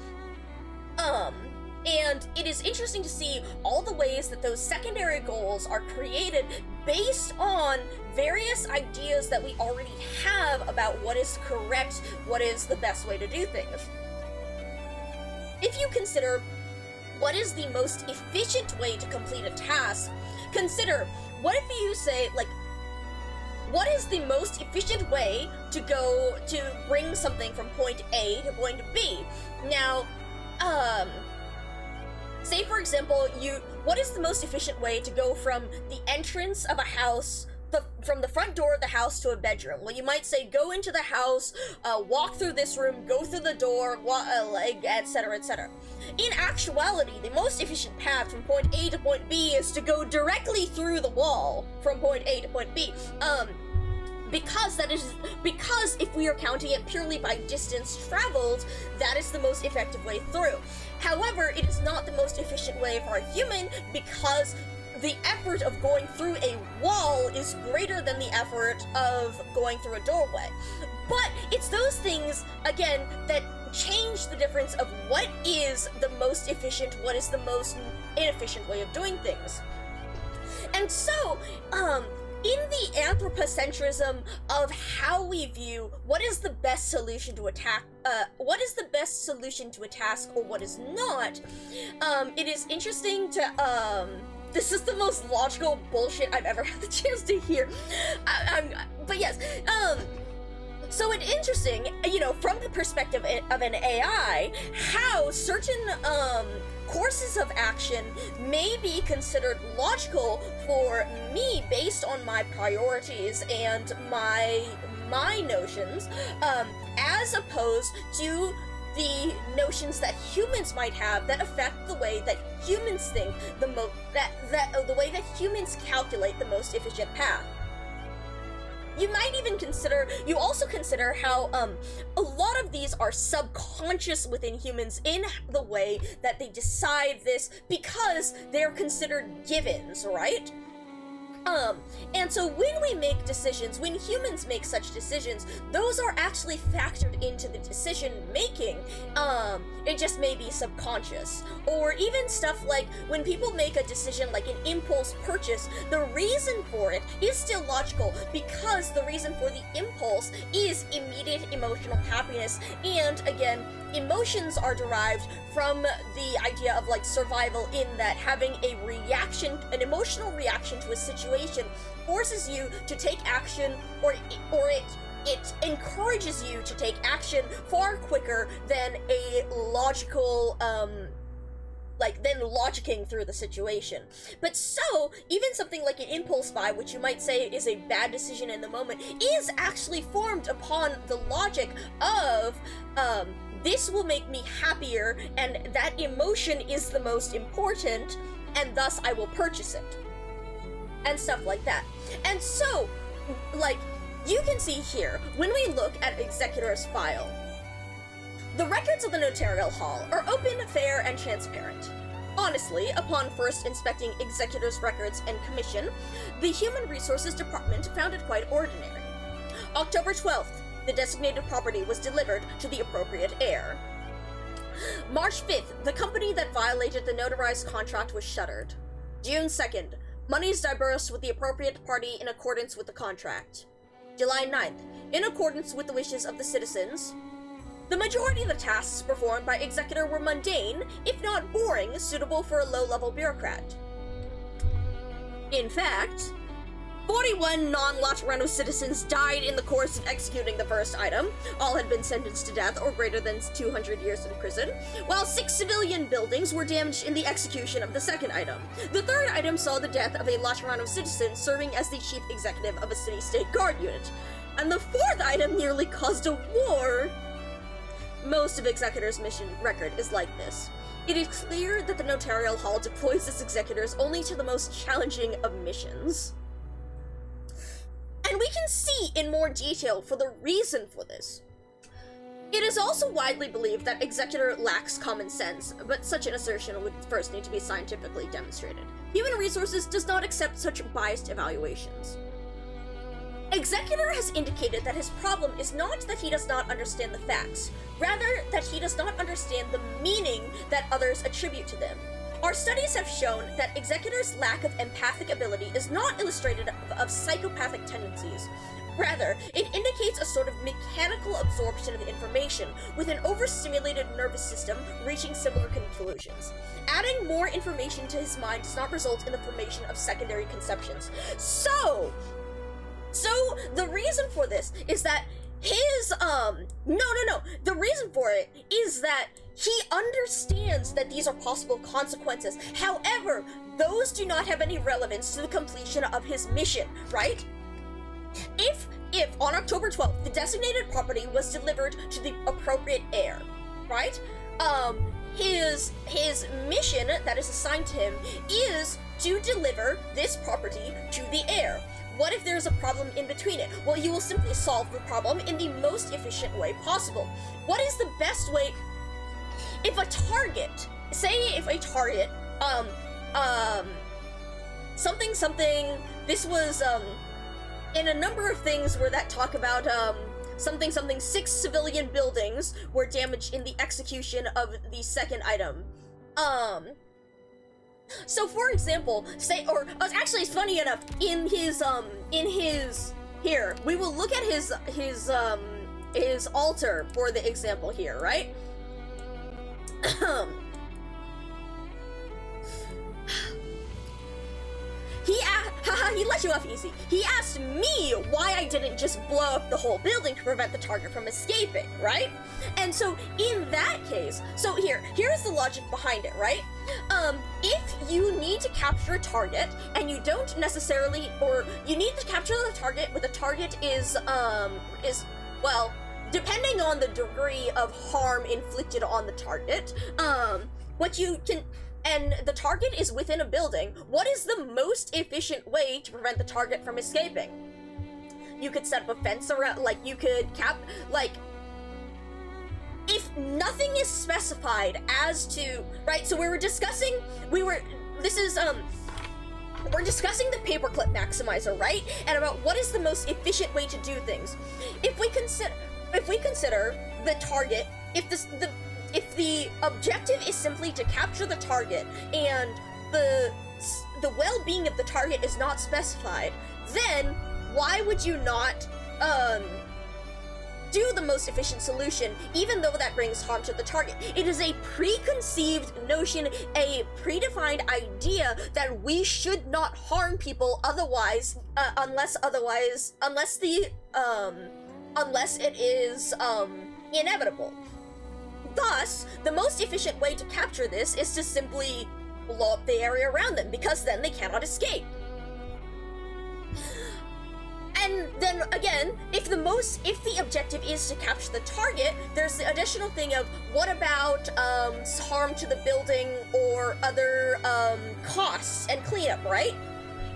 And it is interesting to see all the ways that those secondary goals are created based on various ideas that we already have about what is correct, what is the best way to do things. If you consider what is the most efficient way to complete a task, consider, what if you say, like, what is the most efficient way to bring something from point A to point B? Now, say for example, what is the most efficient way to go from the entrance of a house, from the front door of the house to a bedroom? Well, you might say, go into the house, walk through this room, go through the door, etc., etc. In actuality, the most efficient path from point A to point B is to go directly through the wall from point A to point B. because if we are counting it purely by distance traveled, that is the most effective way through. However, it is not the most efficient way for a human because the effort of going through a wall is greater than the effort of going through a doorway. But it's those things, again, that change the difference of what is the most efficient, what is the most inefficient way of doing things. And so, in the anthropocentrism of how we view what is the best solution to attack, what is the best solution to a task or what is not, it is interesting to, this is the most logical bullshit I've ever had the chance to hear. But yes, so it's interesting, you know, from the perspective of an AI, how certain, courses of action may be considered logical for me based on my priorities and my notions, as opposed to the notions that humans might have that affect the way that humans think the way that humans calculate the most efficient path. You might even also consider how a lot of these are subconscious within humans in the way that they decide this because they're considered givens, right? And so when we make decisions, when humans make such decisions, those are actually factored into the decision making. It just may be subconscious. Or even stuff like when people make a decision like an impulse purchase, the reason for it is still logical because the reason for the impulse is immediate emotional happiness. And again, emotions are derived from the idea of like survival, in that having an emotional reaction to a situation forces you to take action, or it encourages you to take action far quicker than a logical, than logicking through the situation. But so, even something like an impulse buy, which you might say is a bad decision in the moment, is actually formed upon the logic of, this will make me happier, and that emotion is the most important, and thus I will purchase it. And stuff like that. And so, like, you can see here, when we look at Executor's file, the records of the Notarial Hall are open, fair, and transparent. Honestly, upon first inspecting Executor's records and commission, the Human Resources Department found it quite ordinary. October 12th, the designated property was delivered to the appropriate heir. March 5th, the company that violated the notarized contract was shuttered. June 2nd, monies disbursed with the appropriate party in accordance with the contract. July 9th, in accordance with the wishes of the citizens. The majority of the tasks performed by Executor were mundane, if not boring, suitable for a low-level bureaucrat. In fact, 41 non-Laterano citizens died in the course of executing the first item. All had been sentenced to death or greater than 200 years in prison, while 6 civilian buildings were damaged in the execution of the second item. The third item saw the death of a Laterano citizen serving as the chief executive of a city-state guard unit. And the fourth item nearly caused a war. Most of Executor's mission record is like this. It is clear that the Notarial Hall deploys its executors only to the most challenging of missions. And we can see in more detail for the reason for this. It is also widely believed that Executor lacks common sense, but such an assertion would first need to be scientifically demonstrated. Human Resources does not accept such biased evaluations. Executor has indicated that his problem is not that he does not understand the facts, rather that he does not understand the meaning that others attribute to them. Our studies have shown that Executor's lack of empathic ability is not illustrative of psychopathic tendencies. Rather, it indicates a sort of mechanical absorption of information, with an overstimulated nervous system reaching similar conclusions. Adding more information to his mind does not result in the formation of secondary conceptions. So the reason for this is that the reason for it is that he understands that these are possible consequences. However, those do not have any relevance to the completion of his mission, right? If on October 12th, the designated property was delivered to the appropriate heir, right? His mission that is assigned to him is to deliver this property to the heir. what if there's a problem in between it? Well, you will simply solve the problem in the most efficient way possible. What is the best way? If a target, something, this was, in a number of things where that talk about, 6 civilian buildings were damaged in the execution of the second item. So for example, actually it's funny enough, here, we will look at his altar for the example here, right? He let you off easy. He asked me why I didn't just blow up the whole building to prevent the target from escaping, right? And so in that case, so here's the logic behind it, right? If you need to capture a target and you don't necessarily, or you need to capture the target, but the target is well, depending on the degree of harm inflicted on the target, what you can, and the target is within a building, what is the most efficient way to prevent the target from escaping? You could set up a fence around, like, you could if nothing is specified as to, right, so we're discussing the paperclip maximizer, right? And about what is the most efficient way to do things. If we consider the target, if the objective is simply to capture the target and the well-being of the target is not specified, then why would you not do the most efficient solution, even though that brings harm to the target? It is a preconceived notion, a predefined idea that we should not harm people otherwise, unless it is inevitable. Thus, the most efficient way to capture this is to simply blow up the area around them, because then they cannot escape. And then again, if the objective is to capture the target, there's the additional thing of what about harm to the building or other costs and cleanup, right?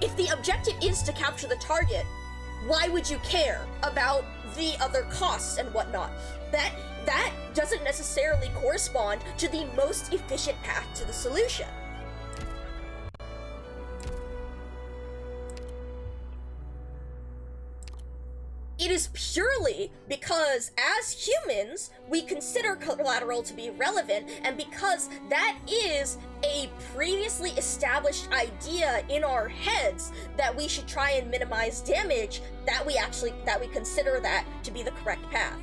If the objective is to capture the target, why would you care about the other costs and whatnot? That doesn't necessarily correspond to the most efficient path to the solution. It is purely because, as humans, we consider collateral to be relevant, and because that is a previously established idea in our heads that we should try and minimize damage, that we consider that to be the correct path.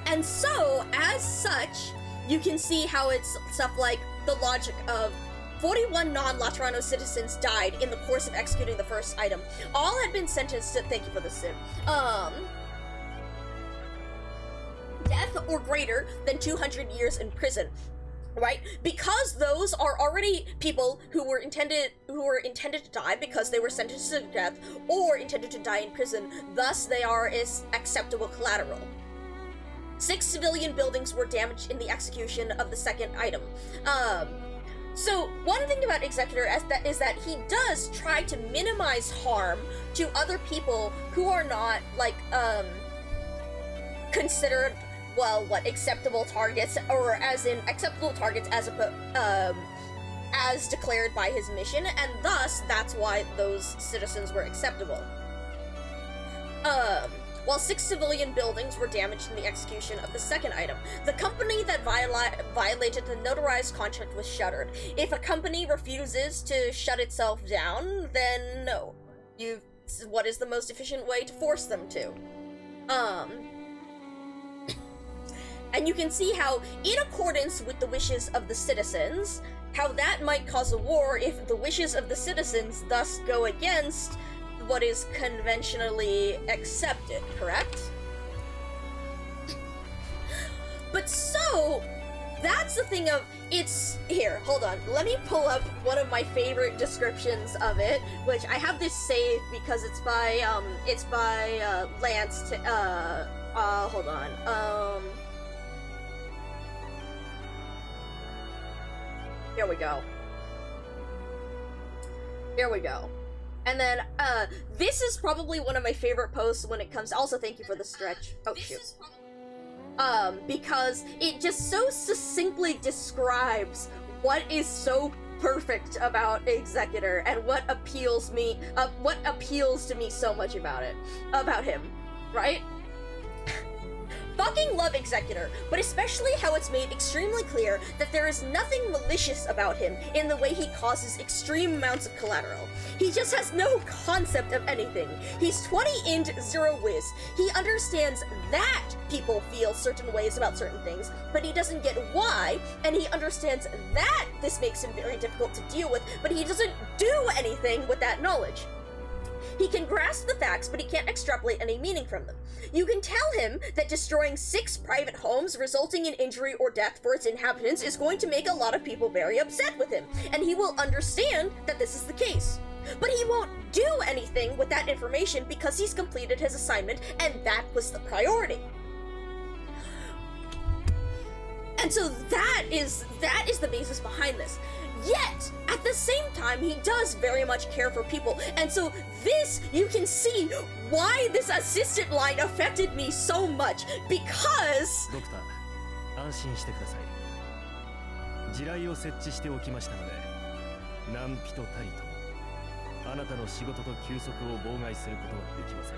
And so, as such, you can see how it's stuff like the logic of 41 non-Laterano citizens died in the course of executing the first item. All had been sentenced to, thank you for the sim, death or greater than 200 years in prison. Right? Because those are already people who were intended to die because they were sentenced to death or intended to die in prison. Thus, they are acceptable collateral. 6 civilian buildings were damaged in the execution of the second item. So one thing about Executor is that he does try to minimize harm to other people who are not, like, considered, well, acceptable targets, or as in acceptable targets as declared by his mission, and thus that's why those citizens were acceptable. While 6 civilian buildings were damaged in the execution of the second item. The company that violated the notarized contract was shuttered. If a company refuses to shut itself down, then no. What is the most efficient way to force them to? And you can see how, in accordance with the wishes of the citizens, how that might cause a war if the wishes of the citizens thus go against what is conventionally accepted, correct? But so, that's the thing of, here, hold on, let me pull up one of my favorite descriptions of it, which I have this saved because it's by Lance, Hold on. Here we go. Here we go. And then, this is probably one of my favorite posts when it comes. Also, thank you for the stretch. Oh, shoot. Because it just so succinctly describes what is so perfect about Executor and what appeals to me so much about him, right? Fucking love Executor, but especially how it's made extremely clear that there is nothing malicious about him in the way he causes extreme amounts of collateral. He just has no concept of anything. He's 20 int 0 whiz. He understands that people feel certain ways about certain things, but he doesn't get why, and he understands that this makes him very difficult to deal with, but he doesn't do anything with that knowledge. He can grasp the facts, but he can't extrapolate any meaning from them. You can tell him that destroying 6 private homes, resulting in injury or death for its inhabitants, is going to make a lot of people very upset with him, and he will understand that this is the case. But he won't do anything with that information because he's completed his assignment, and that was the priority. And so that is the basis behind this. Yet, at the same time, he does very much care for people. And so this, you can see why this assistant line affected me so much. Because... ドクター、安心してください。地雷を設置しておきましたので、何人たりともあなたの仕事と休息を妨害することはできません。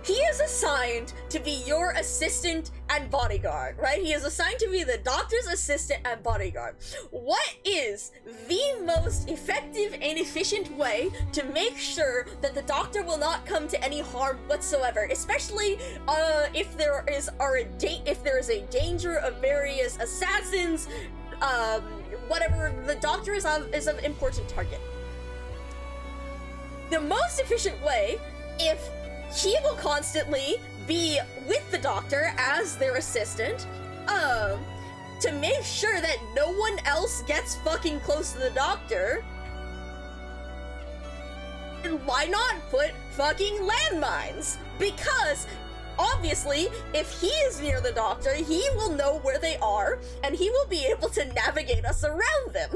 He is assigned to be your assistant and bodyguard, right? He is assigned to be the doctor's assistant and bodyguard. What is the most effective and efficient way to make sure that the doctor will not come to any harm whatsoever, especially if there is a danger of various assassins, whatever, the doctor is an important target. The most efficient way, if he will constantly be with the doctor as their assistant, to make sure that no one else gets fucking close to the doctor. And why not put fucking landmines? Because, obviously, if he is near the doctor, he will know where they are, and he will be able to navigate us around them.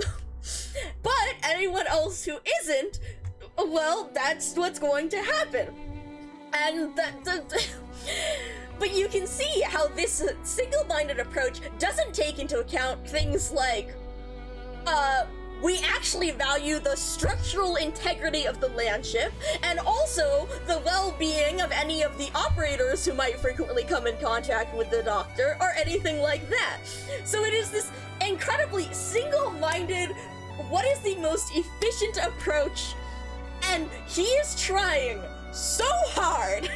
But anyone else who isn't, well, that's what's going to happen. And but you can see how this single-minded approach doesn't take into account things like, we actually value the structural integrity of the landship, and also the well-being of any of the operators who might frequently come in contact with the doctor, or anything like that. So it is this incredibly single-minded, what is the most efficient approach, and he is trying so hard.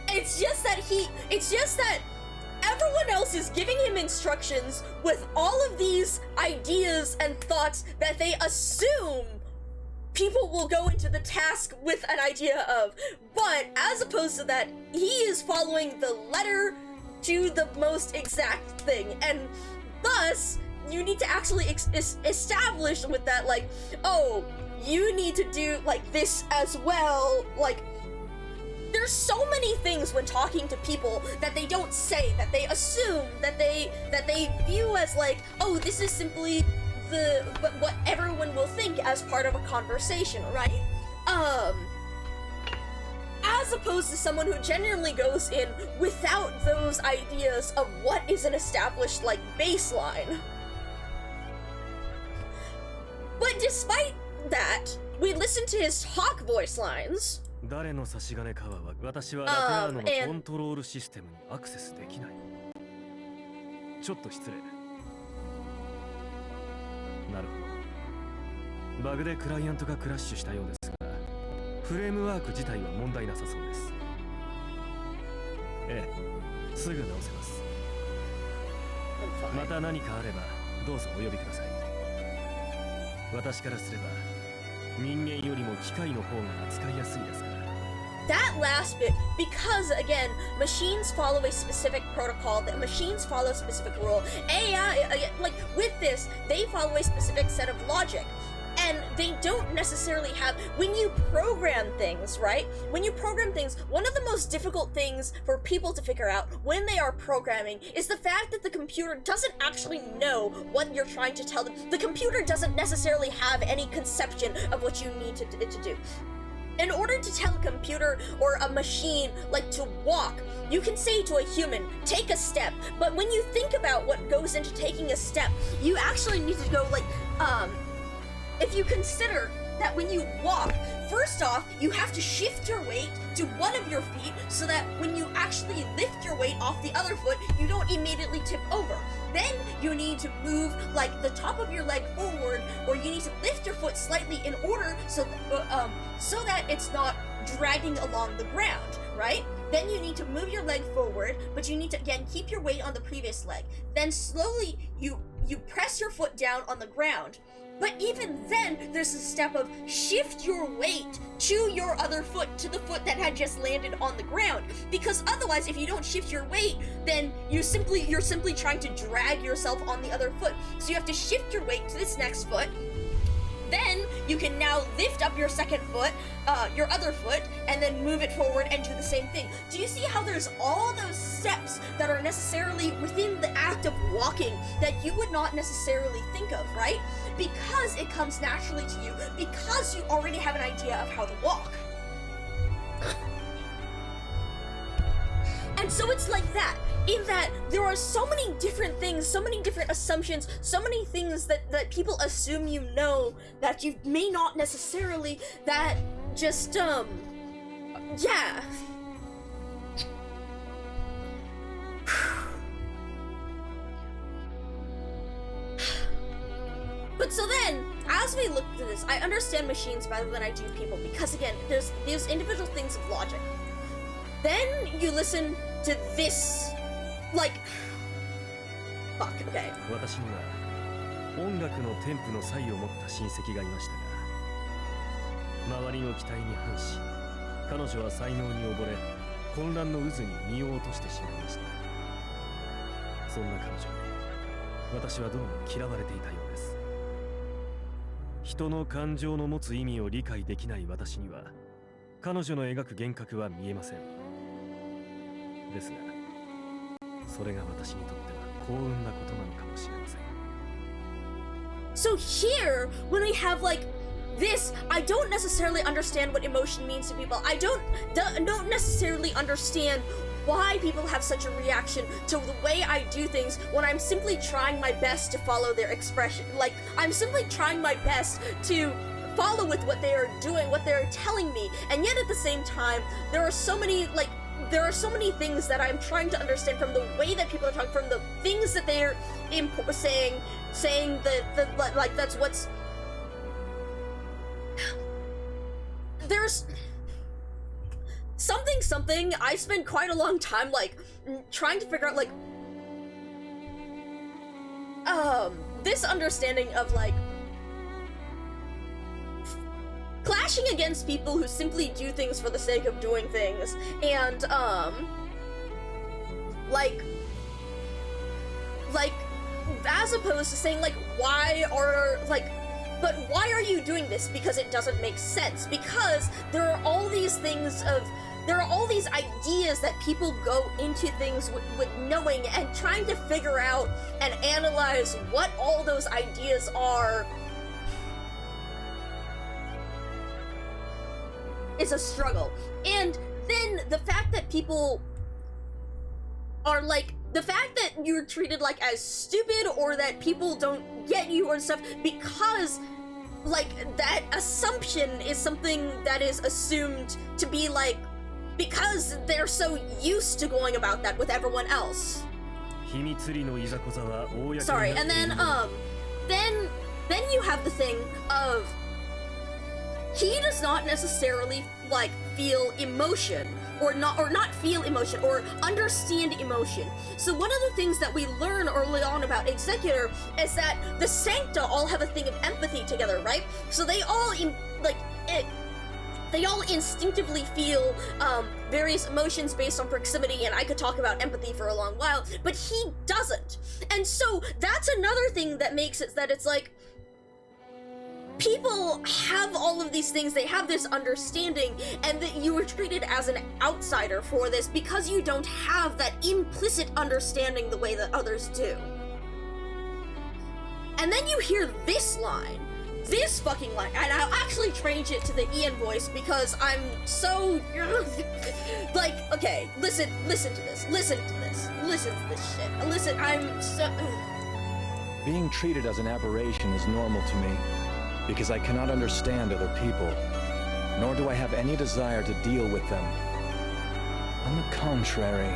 It's just that everyone else is giving him instructions with all of these ideas and thoughts that they assume people will go into the task with an idea of. But as opposed to that, he is following the letter to the most exact thing, and thus you need to actually establish with that, like, oh, you need to do, like, this as well. Like, there's so many things when talking to people that they don't say, that they assume, that they view as, like, oh, this is simply what everyone will think as part of a conversation, right? As opposed to someone who genuinely goes in without those ideas of what is an established, like, baseline. But despite that, we listen to his talk voice lines. 誰の差し金かは私はラテアーノのコントロールシステムにアクセスできない。ちょっと失礼。なるほど。バグでクライアントがクラッシュしたようですが、フレームワーク自体は問題なさそうです。ええ、すぐ直せます。また何かあればどうぞお呼びください。私からすれば人間よりも機械の方が扱いやすいですから。That last bit, because again, machines follow a specific protocol, that machines follow a specific rule. AI, like with this, they follow a specific set of logic. and they don't necessarily have, when you program things, right? When you program things, one of the most difficult things for people to figure out when they are programming is the fact that the computer doesn't actually know what you're trying to tell them. The computer doesn't necessarily have any conception of what you need it to do. In order to tell a computer or a machine, like, to walk, you can say to a human, take a step, but when you think about what goes into taking a step, you actually need to go, like, if you consider that when you walk, first off, you have to shift your weight to one of your feet so that when you actually lift your weight off the other foot, you don't immediately tip over. Then you need to move, like, the top of your leg forward, or you need to lift your foot slightly in order so that it's not dragging along the ground, right? Then you need to move your leg forward, but you need to, again, keep your weight on the previous leg. Then slowly you press your foot down on the ground. But even then, there's a step of shift your weight to your other foot, to the foot that had just landed on the ground. Because otherwise, if you don't shift your weight, then you're simply trying to drag yourself on the other foot. So you have to shift your weight to this next foot. Then you can now lift up your second foot, your other foot, and then move it forward and do the same thing. Do you see how there's all those steps that are necessarily within the act of walking that you would not necessarily think of, right? Because it comes naturally to you, because you already have an idea of how to walk. And so it's like that, in that there are so many different things, so many different assumptions, so many things that people assume you know that you may not necessarily, that just, yeah. But so then, as we look through this, I understand machines better than I do people, because again, there's individual things of logic. Then you listen to this, like, fuck, okay. 私には音楽のテンプの才を持った親戚がいましたが、周りの期待に反し、彼女は才能に溺れ、混乱の渦に身を落としてしまいました。そんな彼女に私はどうも嫌われていたようです。人の感情の持つ意味を理解できない私には、彼女の描く幻覚は見えません。ですが、それが私にとっては幸運なことなのかもしれません。So here, when we have like this, I don't necessarily understand what emotion means to people. I don't necessarily understand why people have such a reaction to the way I do things when I'm simply trying my best to follow their expression. Like, I'm simply trying my best to follow with what they are doing, what they're telling me, and yet at the same time, there are so many things that I'm trying to understand from the way that people are talking, from the things that they're saying that like that's what's there's something I spent quite a long time like trying to figure out like this understanding of like clashing against people who simply do things for the sake of doing things, and like as opposed to saying like why are you doing this? Because it doesn't make sense, because there are all these ideas that people go into things with knowing and trying to figure out and analyze what all those ideas are is a struggle. And then the fact that people are like, the fact that you're treated like as stupid or that people don't get you or stuff because like that assumption is something that is assumed to be like because they're so used to going about that with everyone else. Sorry, and then you have the thing of he does not necessarily like feel emotion or not feel emotion or understand emotion. So one of the things that we learn early on about Executor is that the Sancta all have a thing of empathy together, right? So they all they all instinctively feel various emotions based on proximity, and I could talk about empathy for a long while, but he doesn't. And so that's another thing that makes it that it's like people have all of these things, they have this understanding, and that you were treated as an outsider for this because you don't have that implicit understanding the way that others do. And then you hear this line, this fucking line, and I'll actually change it to the Ian voice because I'm so like, okay, listen to this shit. Listen, I'm so Being treated as an aberration is normal to me because I cannot understand other people, nor do I have any desire to deal with them. On the contrary,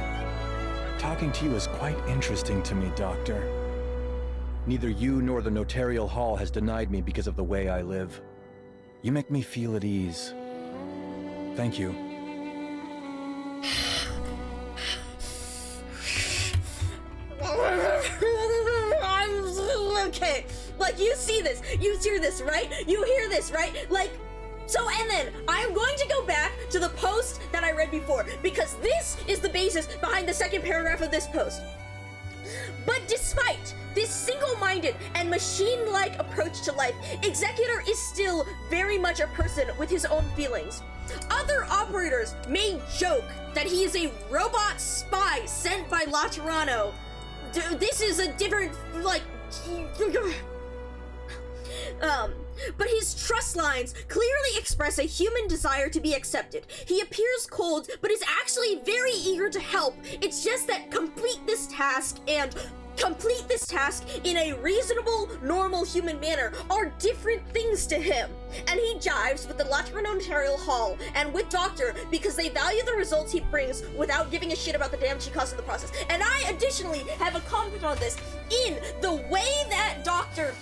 talking to you is quite interesting to me, Doctor. Neither you nor the notarial hall has denied me because of the way I live. You make me feel at ease. Thank you. Okay, like, you see this, you hear this, right? You hear this, right? Like, so, and then I'm going to go back to the post that I read before, because this is the basis behind the second paragraph of this post. But despite this single-minded and machine-like approach to life, Executor is still very much a person with his own feelings. Other operators may joke that he is a robot spy sent by Laterano. This is a different, like, but his trust lines clearly express a human desire to be accepted. He appears cold, but is actually very eager to help. It's just that complete this task in a reasonable, normal human manner are different things to him. And he jives with the Lateran Notarial Hall and with Doctor because they value the results he brings without giving a shit about the damage he caused in the process. And I additionally have a comment on this in the way that Doctor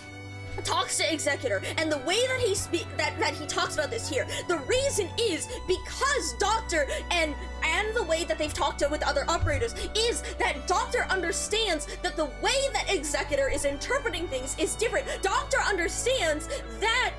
talks to Executor and the way that he talks about this here. The reason is because Doctor and the way that they've talked with other operators is that Doctor understands that the way that Executor is interpreting things is different. Doctor understands that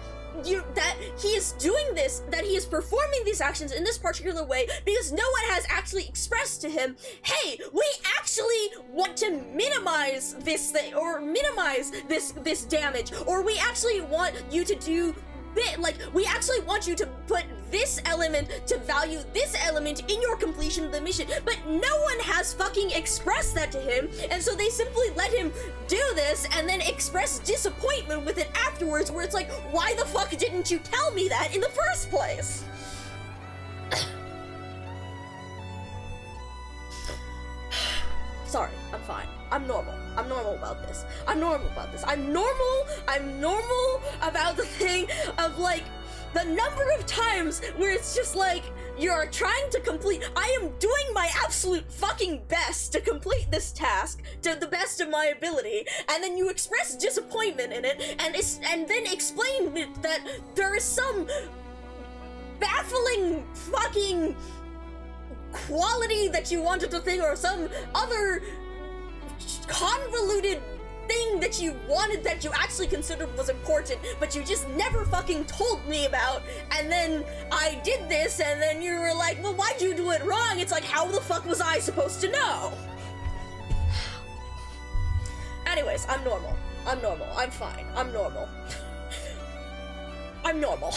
he is doing this, that he is performing these actions in this particular way because no one has actually expressed to him, hey, we actually want to minimize this thing, or minimize this damage, or we actually want you to do we actually want you to put this element, to value this element in your completion of the mission, but no one has fucking expressed that to him, and so they simply let him do this and then express disappointment with it afterwards, where it's like, why the fuck didn't you tell me that in the first place? Sorry, I'm fine. I'm normal. I'm normal about this. I'm normal about the thing of, like, the number of times where it's just like, you're trying to complete, I am doing my absolute fucking best to complete this task to the best of my ability, and then you express disappointment in it, and then explain that there is some baffling fucking quality that you wanted to think, or some other convoluted thing that you wanted that you actually considered was important, but you just never fucking told me about, and then I did this, and then you were like, well, why'd you do it wrong? It's like, how the fuck was I supposed to know? Anyways, I'm normal. I'm fine. I'm normal. I'm normal.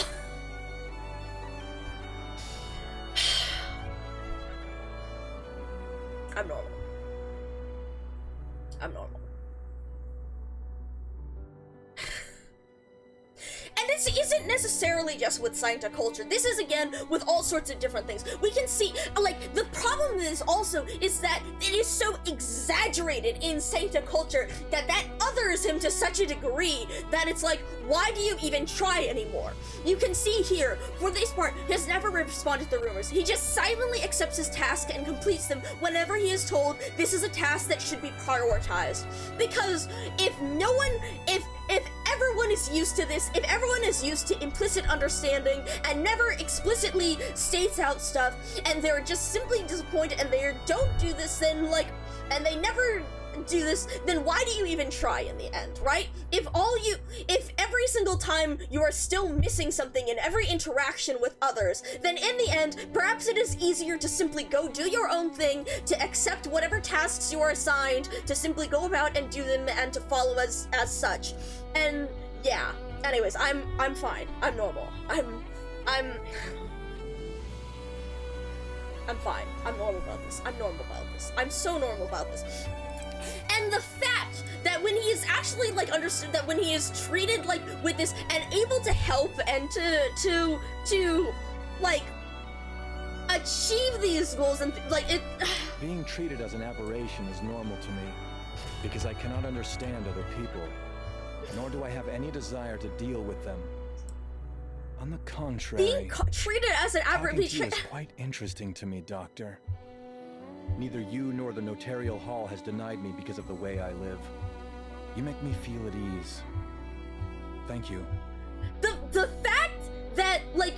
I'm normal. And this isn't necessarily just with Sancta culture. This is, again, with all sorts of different things. We can see, like, the problem with this also is that it is so exaggerated in Sancta culture that others him to such a degree that it's like, why do you even try anymore? You can see here, for this part, he has never responded to the rumors. He just silently accepts his task and completes them whenever he is told this is a task that should be prioritized. Because if everyone is used to this, if everyone is used to implicit understanding and never explicitly states out stuff, and they're just simply disappointed and they don't do this, then, like, and they never do this, then why do you even try in the end, right? If every single time you are still missing something in every interaction with others, then in the end, perhaps it is easier to simply go do your own thing, to accept whatever tasks you are assigned, to simply go about and do them and to follow as such. And yeah, Anyways, I'm fine. I'm normal. I'm fine. I'm normal about this. I'm normal about this. I'm so normal about this. And the fact that when he is actually, like, understood, that when he is treated, like, with this, and able to help and to like, achieve these goals and, like, it... Being treated as an aberration is normal to me, because I cannot understand other people, nor do I have any desire to deal with them. On the contrary, being treated as an aberration is quite interesting to me, Doctor. Neither you nor the notarial hall has denied me because of the way I live. You make me feel at ease. Thank you. The fact that, like,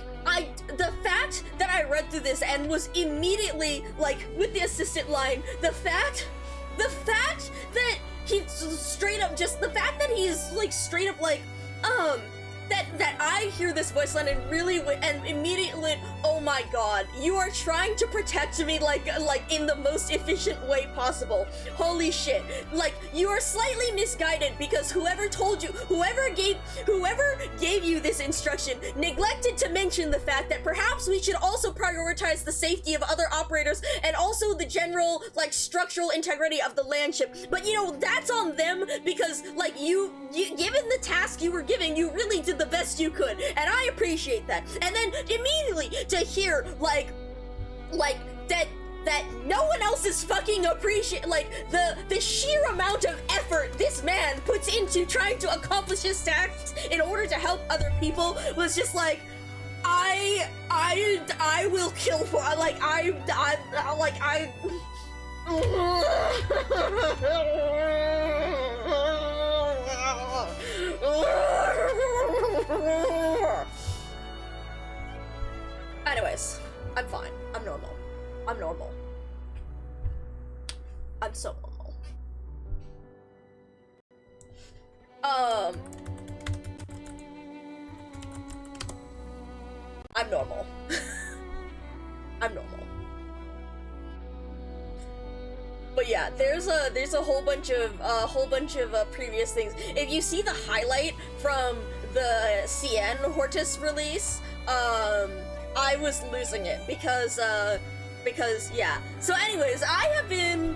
the fact that I read through this and was immediately, like, with the assistant line, the fact that he's straight up, just the fact that he's, like, straight up, like, that I hear this voice line and really, and immediately, oh my god, you are trying to protect me, like in the most efficient way possible. Holy shit. Like, you are slightly misguided because whoever gave you this instruction neglected to mention the fact that perhaps we should also prioritize the safety of other operators and also the general, like, structural integrity of the landship. But, you know, that's on them because, like, you given the task you were given, you really did the best you could, and I appreciate that. And then immediately to hear like that no one else is fucking appreciate, like, the sheer amount of effort this man puts into trying to accomplish his tasks in order to help other people was just like, I will kill for, like, anyways, I'm fine. I'm normal. I'm normal. I'm so normal. I'm normal. I'm normal. But yeah, there's a whole bunch of previous things. If you see the highlight from the CN Hortus release, I was losing it because yeah. So anyways, I have been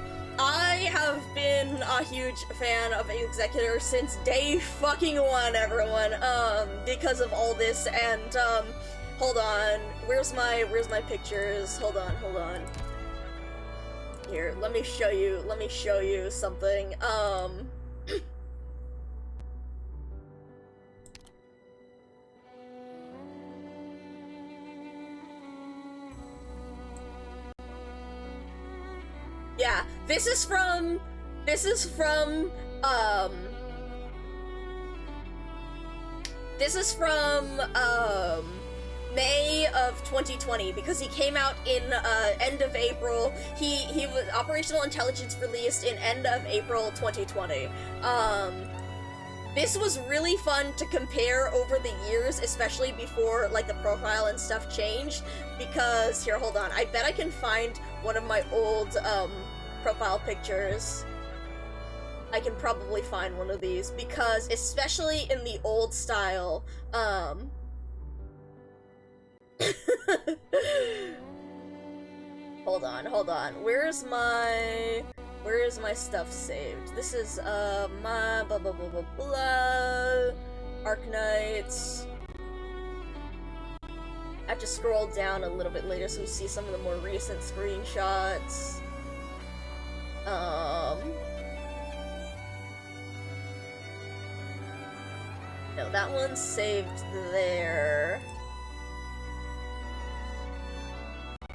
a huge fan of Executor since day fucking one, everyone. Because of all this, and hold on, where's my pictures? Hold on. Here, let me show you something. Yeah, this is from May of 2020, because he came out in end of April. He was Operational Intelligence released in end of April 2020. This was really fun to compare over the years, especially before, like, the profile and stuff changed, because here, hold on, I bet I can find one of my old profile pictures. I can probably find one of these, because especially in the old style, hold on. Where is my stuff saved? This is, my blah blah blah blah blah. Arknights. I have to scroll down a little bit later so we see some of the more recent screenshots. No, that one's saved there.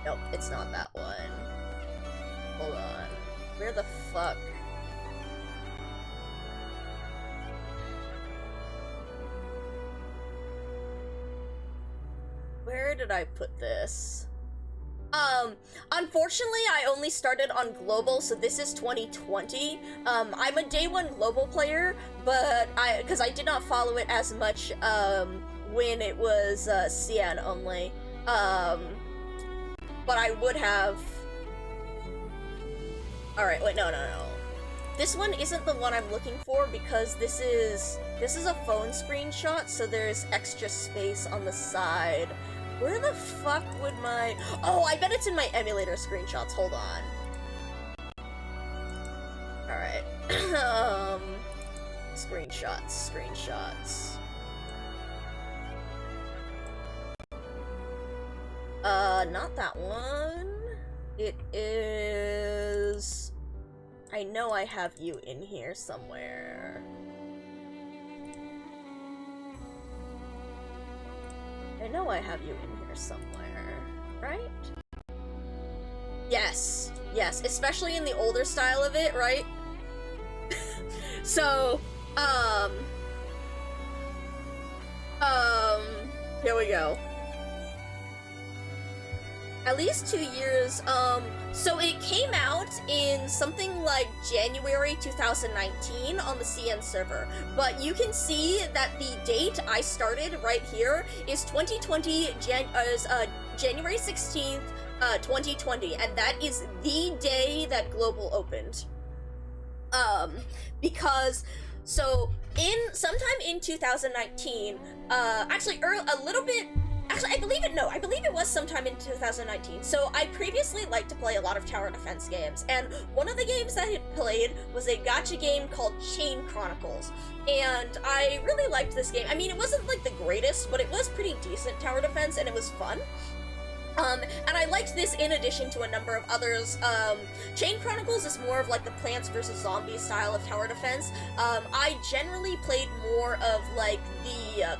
Nope, it's not that one. Hold on. Where the fuck? Where did I put this? Unfortunately, I only started on global, so this is 2020. I'm a day one global player, but because I did not follow it as much, when it was, CN only. But I would have. Alright, wait, no. this one isn't the one I'm looking for because this is a phone screenshot, so there's extra space on the side. Where the fuck would my... Oh, I bet it's in my emulator screenshots. Hold on. Alright. Screenshots. Not that one. It is... I know I have you in here somewhere. I know I have you in here somewhere, right? Yes, especially in the older style of it, right? So, here we go. At least 2 years, so it came out in something like January 2019 on the CN server, but you can see that the date I started right here is January 16th, 2020, and that is the day that Global opened. Because, so, sometime in 2019, actually, a little bit. Actually, I believe it was sometime in 2019. So I previously liked to play a lot of tower defense games, and one of the games that I had played was a gacha game called Chain Chronicles, and I really liked this game. I mean, it wasn't like the greatest, but it was pretty decent tower defense, and it was fun. And I liked this in addition to a number of others. Chain Chronicles is more of like the Plants vs. Zombies style of tower defense. I generally played more of like the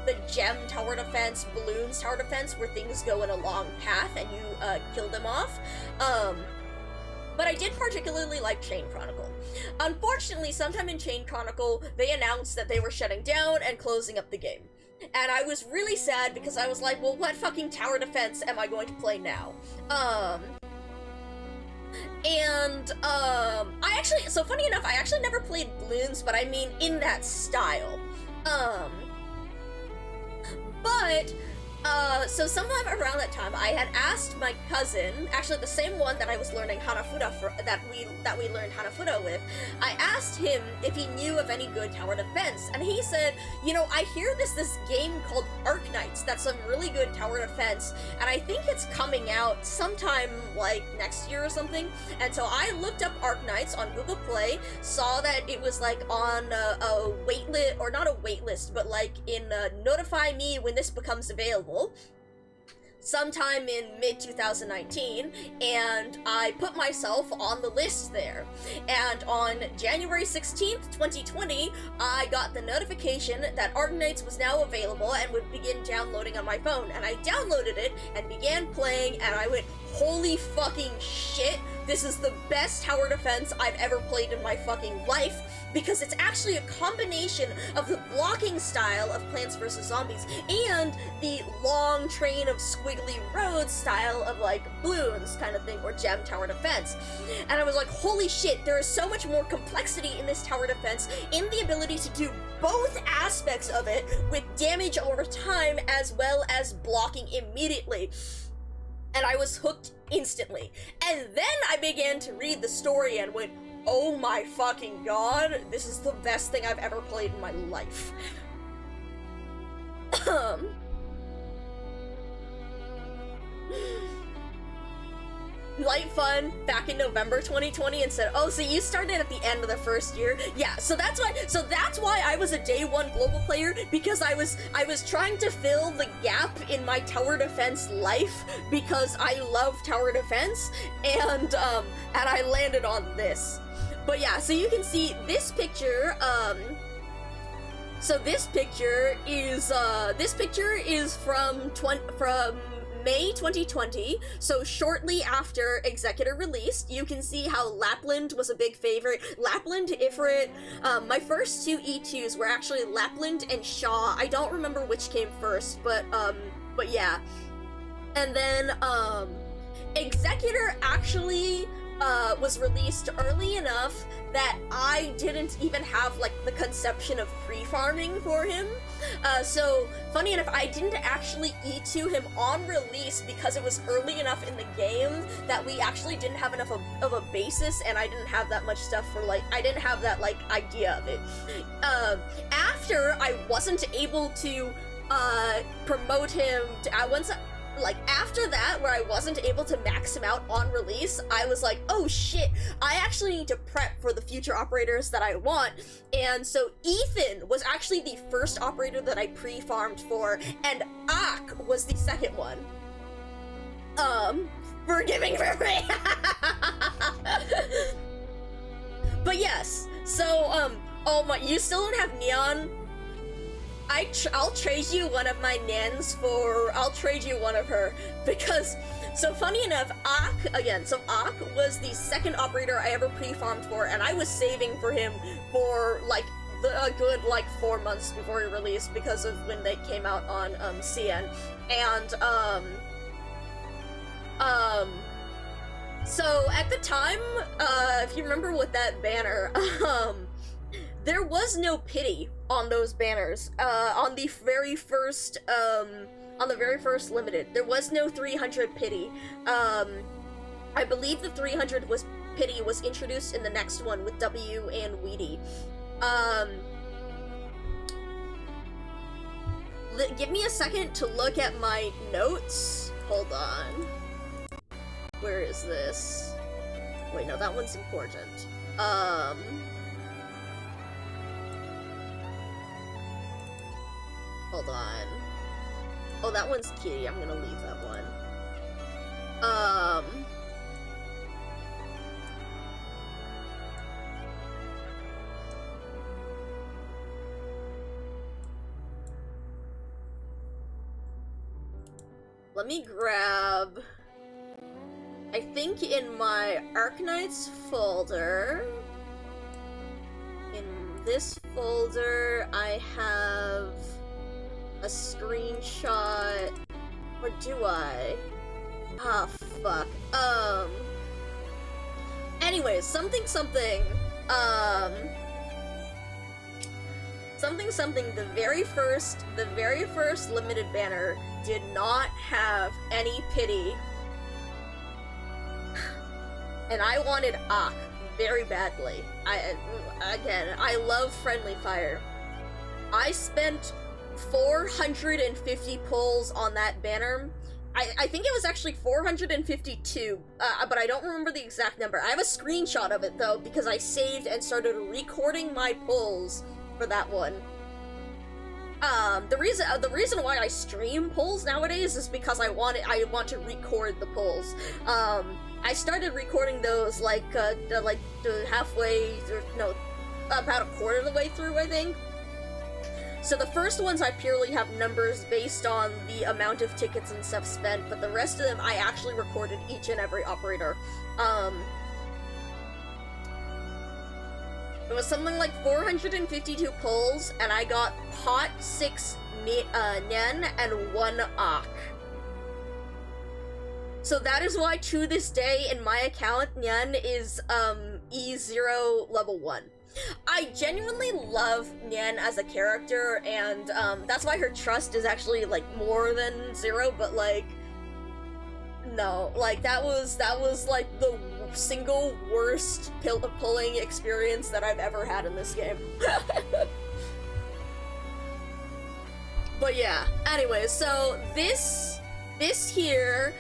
the gem tower defense, balloons tower defense, where things go in a long path and you kill them off. But I did particularly like Chain Chronicle. Unfortunately, sometime in Chain Chronicle, they announced that they were shutting down and closing up the game. And I was really sad because I was like, well, what fucking tower defense am I going to play now? So funny enough, I actually never played balloons, but I mean in that style. So sometime around that time, I had asked my cousin, actually the same one that I was learning Hanafuda that we learned Hanafuda with, I asked him if he knew of any good tower defense, and he said, you know, I hear this game called Arknights that's some really good tower defense, and I think it's coming out sometime like next year or something. And so I looked up Arknights on Google Play, saw that it was like on a waitlist, or not a waitlist, but like in notify me when this becomes available, sometime in mid-2019, and I put myself on the list there. And on January 16th, 2020, I got the notification that Arknights was now available and would begin downloading on my phone, and I downloaded it and began playing, and I went, holy fucking shit, this is the best tower defense I've ever played in my fucking life, because it's actually a combination of the blocking style of Plants vs. Zombies and the long train of squiggly roads style of like balloons kind of thing, or gem tower defense. And I was like, holy shit, there is so much more complexity in this tower defense, in the ability to do both aspects of it with damage over time as well as blocking immediately. And I was hooked instantly. And then I began to read the story and went, oh my fucking god, this is the best thing I've ever played in my life. Light Fun back in November 2020 and said, oh, so you started at the end of the first year? Yeah, so that's why I was a day one global player, because I was trying to fill the gap in my tower defense life, because I love tower defense, and I landed on this. But yeah, so you can see this picture, so this picture is from May 2020, so shortly after Executor released. You can see how Lapland was a big favorite. Lapland, Ifrit, my first two E2s were actually Lapland and Shaw. I don't remember which came first, but yeah. And then, Executor actually was released early enough that I didn't even have, like, the conception of pre-farming for him. So, funny enough, I didn't actually E2 him on release because it was early enough in the game that we actually didn't have enough of a basis, and I didn't have that much stuff for, like, I didn't have that, like, idea of it. After I wasn't able to, promote him to, after that, where I wasn't able to max him out on release, I was like, oh shit, I actually need to prep for the future operators that I want, and so Ethan was actually the first operator that I pre-farmed for, and Ak was the second one. Forgiving for me! But yes, so, oh my, you still don't have Neon? I'll trade you one of my Nans I'll trade you one of her, because, so funny enough, Ak was the second operator I ever pre-farmed for, and I was saving for him for, like, a good, like, 4 months before he released, because of when they came out on, CN, and, so at the time, if you remember with that banner, there was no pity on those banners. On the very first limited, there was no 300 pity. I believe the 300 pity was introduced in the next one with W and Weedy. Give me a second to look at my notes. Hold on. Where is this? Wait, no, that one's important. Hold on. Oh, that one's Kitty. I'm gonna leave that one. Let me grab... I think in my Arknights folder... In this folder, I have... a screenshot, or do I? Ah, fuck. Anyways, something, the very first limited banner did not have any pity. And I wanted Ak very badly. I love Friendly Fire. I spent 450 pulls on that banner. I think it was actually 452, but I don't remember the exact number. I have a screenshot of it, though, because I saved and started recording my pulls for that one. The reason why I stream pulls nowadays is because I want to record the pulls. I started recording those, like, halfway through, no, about a quarter of the way through, I think. So the first ones I purely have numbers based on the amount of tickets and stuff spent, but the rest of them I actually recorded each and every operator. It was something like 452 pulls, and I got pot 6 Nyen and 1 Ak. So that is why to this day in my account, Nyen is E0 level 1. I genuinely love Nyen as a character, and that's why her trust is actually, like, more than 0, but, like, no, like, that was like the single worst pulling experience that I've ever had in this game. But yeah, anyway, so this here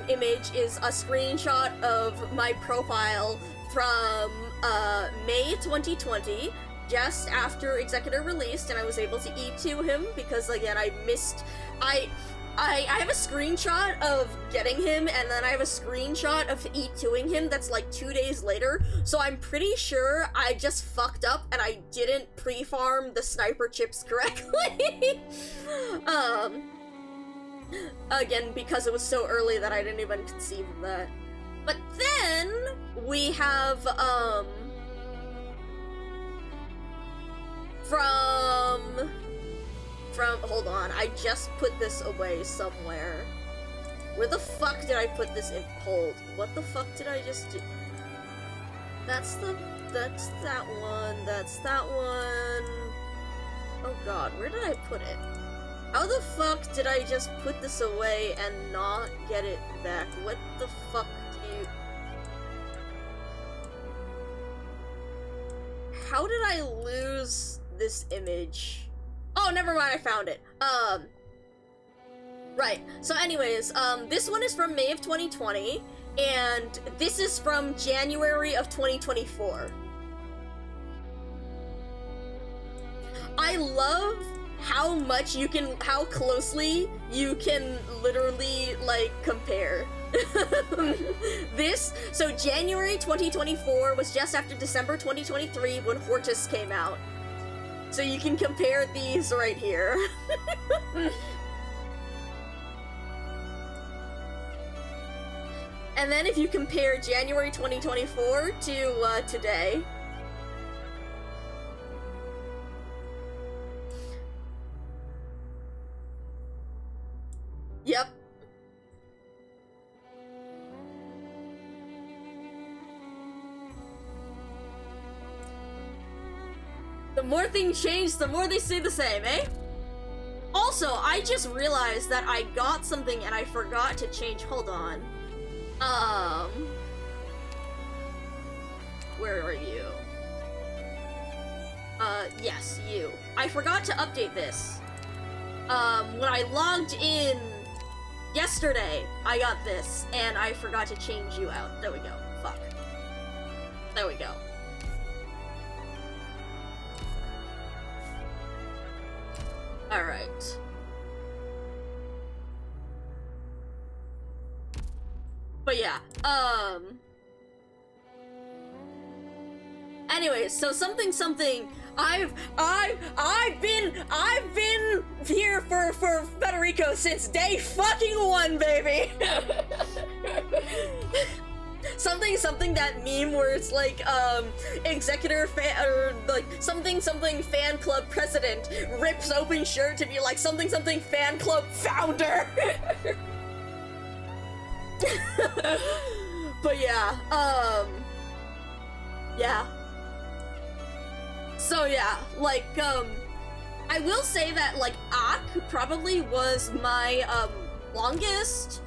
image is a screenshot of my profile from May 2020, just after Executor released, and I was able to E2 him because, again, I have a screenshot of getting him, and then I have a screenshot of E2ing him that's like 2 days later, so I'm pretty sure I just fucked up and I didn't pre-farm the sniper chips correctly. Again, because it was so early that I didn't even conceive of that. But then, we have, hold on, I just put this away somewhere. Where the fuck did I put this in? Hold. What the fuck did I just do? That's that one. That's that one. Oh god, where did I put it? How the fuck did I just put this away and not get it back? What the fuck do you... How did I lose this image? Oh, never mind, I found it. Right. So anyways, this one is from May of 2020, and this is from January of 2024. I love how much you can, how closely you can literally, like, compare. This, so January 2024 was just after December 2023 when Hortus came out. So you can compare these right here. And then if you compare January 2024 to today, yep. The more things change, the more they stay the same, eh? Also, I just realized that I got something and I forgot to change. Hold on. Where are you? Yes, you. I forgot to update this. When I logged in yesterday, I got this, and I forgot to change you out. There we go. Fuck. There we go. Alright. But yeah, anyways, so something, I've been here for Federico since day fucking one, baby! something, that meme where it's like, executor fan, or like, something fan club president rips open shirt to be like, something fan club founder! But yeah, yeah. So yeah, like, I will say that, like, Ak probably was my, longest,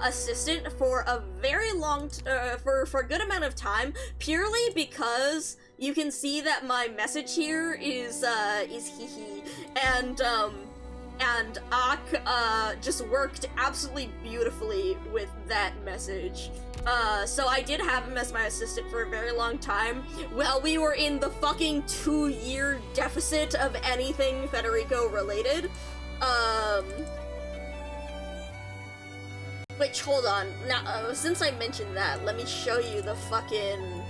assistant for a very long, for a good amount of time, purely because you can see that my message here is hee, and Ak, just worked absolutely beautifully with that message. So I did have him as my assistant for a very long time, while we were in the fucking 2-year deficit of anything Federico related. Which, hold on, now, since I mentioned that, let me show you the fucking...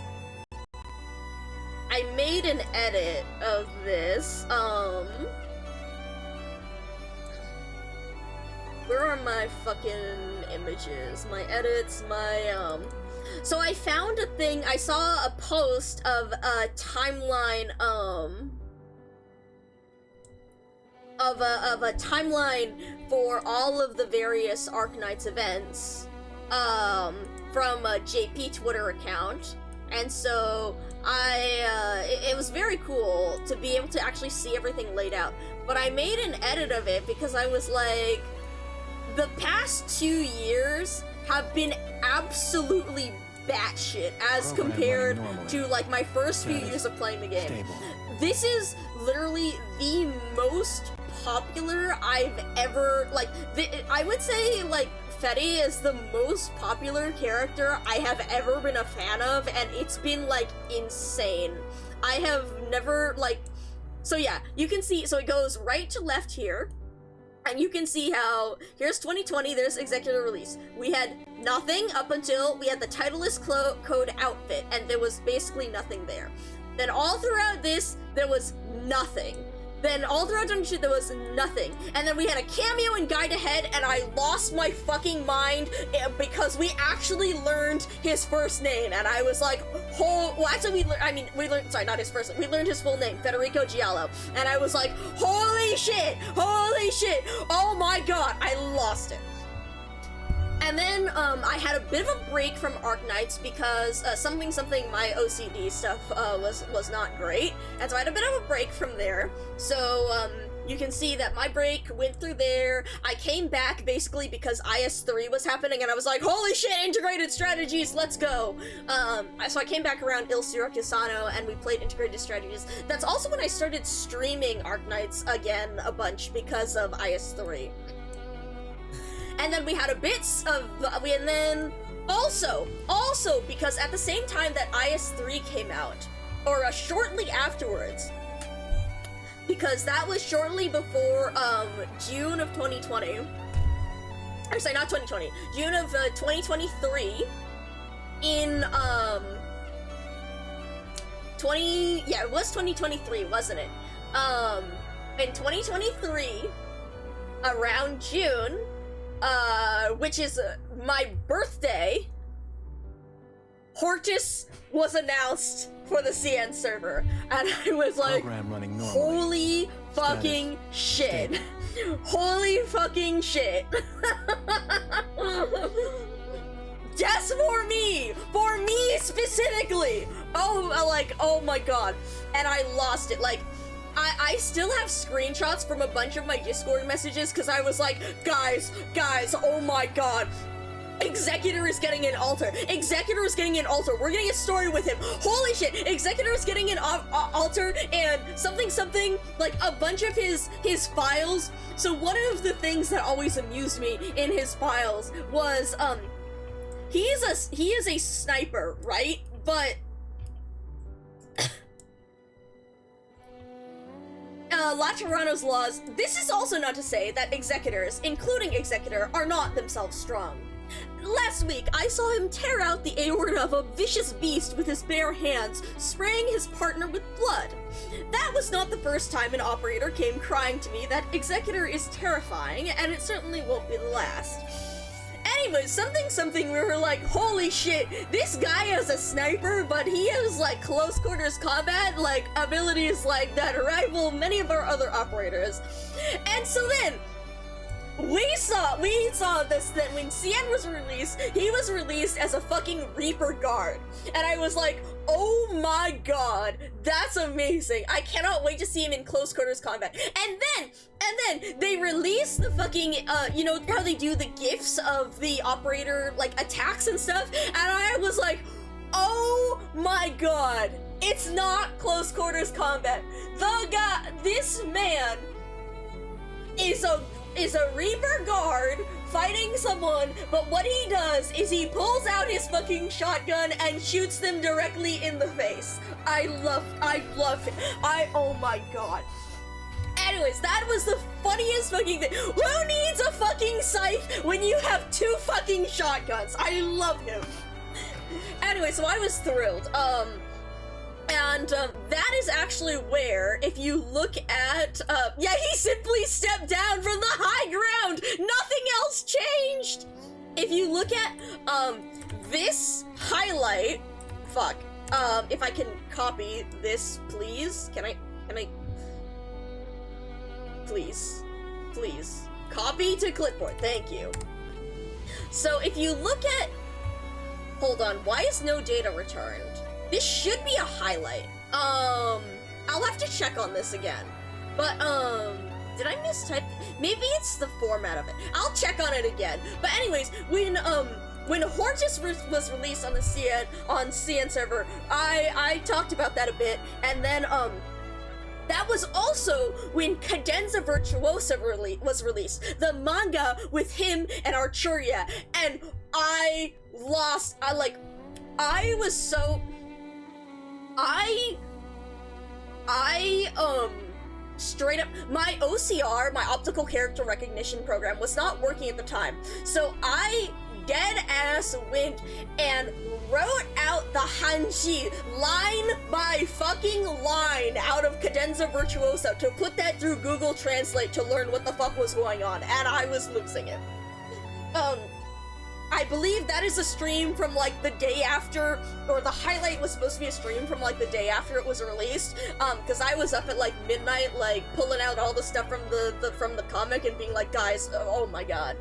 I made an edit of this, where are my fucking images? My edits, my, So I found a thing, I saw a post of a timeline, of a timeline for all of the various Arknights events, from a JP Twitter account. And so it was very cool to be able to actually see everything laid out. But I made an edit of it because I was like, the past 2 years have been absolutely batshit as compared to, like, my first few years of playing the game. This is literally the most popular I've ever, like, I would say, like, Fetty is the most popular character I have ever been a fan of, and it's been, like, insane. I have never, like, so yeah, you can see, so it goes right to left here, and you can see how, here's 2020, there's executive release. We had nothing up until we had the Titleist code outfit, and there was basically nothing there. Then all throughout this, there was nothing. Then all throughout Dungeon Shit, there was nothing. And then we had a cameo in Guide Ahead, and I lost my fucking mind because we actually learned his first name, and I was like, well, actually, we learned, sorry, not his first name, we learned his full name, Federico Giallo, and I was like, holy shit, oh my god, I lost it. And then I had a bit of a break from Arknights because something my OCD stuff was not great, and so I had a bit of a break from there. So you can see that my break went through there. I came back basically because IS3 was happening, and I was like, holy shit, integrated strategies, let's go! So I came back around Il Siro Kisano, and we played integrated strategies. That's also when I started streaming Arknights again a bunch because of IS3. And then we had a bits of, and then also because at the same time that IS3 came out, or shortly afterwards, because that was shortly before June of 2020, or sorry, not 2020, June of 2023, in it was 2023, wasn't it? In 2023, around June, which is my birthday, Hortus was announced for the CN server, and I was like, holy fucking shit. Holy fucking shit. Just for me specifically. Oh my god. And I lost it. Like, I still have screenshots from a bunch of my Discord messages because I was like, guys, oh my god. Executor is getting an altar. Executor is getting an altar. We're getting a story with him. Holy shit. Executor is getting an altar and something, like a bunch of his files. So one of the things that always amused me in his files was, he is a sniper, right? But Laterano's laws, this is also not to say that executors, including Executor, are not themselves strong. Last week, I saw him tear out the aorta of a vicious beast with his bare hands, spraying his partner with blood. That was not the first time an operator came crying to me that Executor is terrifying, and it certainly won't be the last. Anyway, something, we were like, holy shit, this guy is a sniper, but he has, like, close quarters combat, like, abilities like that rival many of our other operators. And so then, we saw this, that when CN was released, he was released as a fucking Reaper guard. And I was like, oh my god, that's amazing. I cannot wait to see him in close quarters combat. And then they released the fucking, you know how they do the gifs of the operator, like, attacks and stuff? And I was like, oh my god, it's not close quarters combat. This man is a Reaper guard fighting someone, but what he does is he pulls out his fucking shotgun and shoots them directly in the face. I love it. Oh my god. Anyways, that was the funniest fucking thing. Who needs a fucking scythe when you have two fucking shotguns? I love him. Anyway, so I was thrilled. And that is actually where, if you look at, yeah, he simply stepped down from the high ground! Nothing else changed! If you look at, this highlight, if I can copy this, please, can I, please, copy to clipboard, thank you. So if you look at, hold on, why is no data returned? This should be a highlight. I'll have to check on this again. But, did I mistype? Maybe it's the format of it. I'll check on it again. But anyways, when Hortus was released on the CN server, I talked about that a bit, and then, that was also when Cadenza Virtuosa was released, the manga with him and Archuria, and straight up, my OCR, my optical character recognition program, was not working at the time, so I dead ass went and wrote out the Hanji line by fucking line out of Cadenza Virtuosa to put that through Google Translate to learn what the fuck was going on, and I was losing it. I believe that is a stream from, like, the day after, or the highlight was supposed to be a stream from, like, the day after it was released, because I was up at, like, midnight, like, pulling out all the stuff from the comic and being like, guys, oh my god.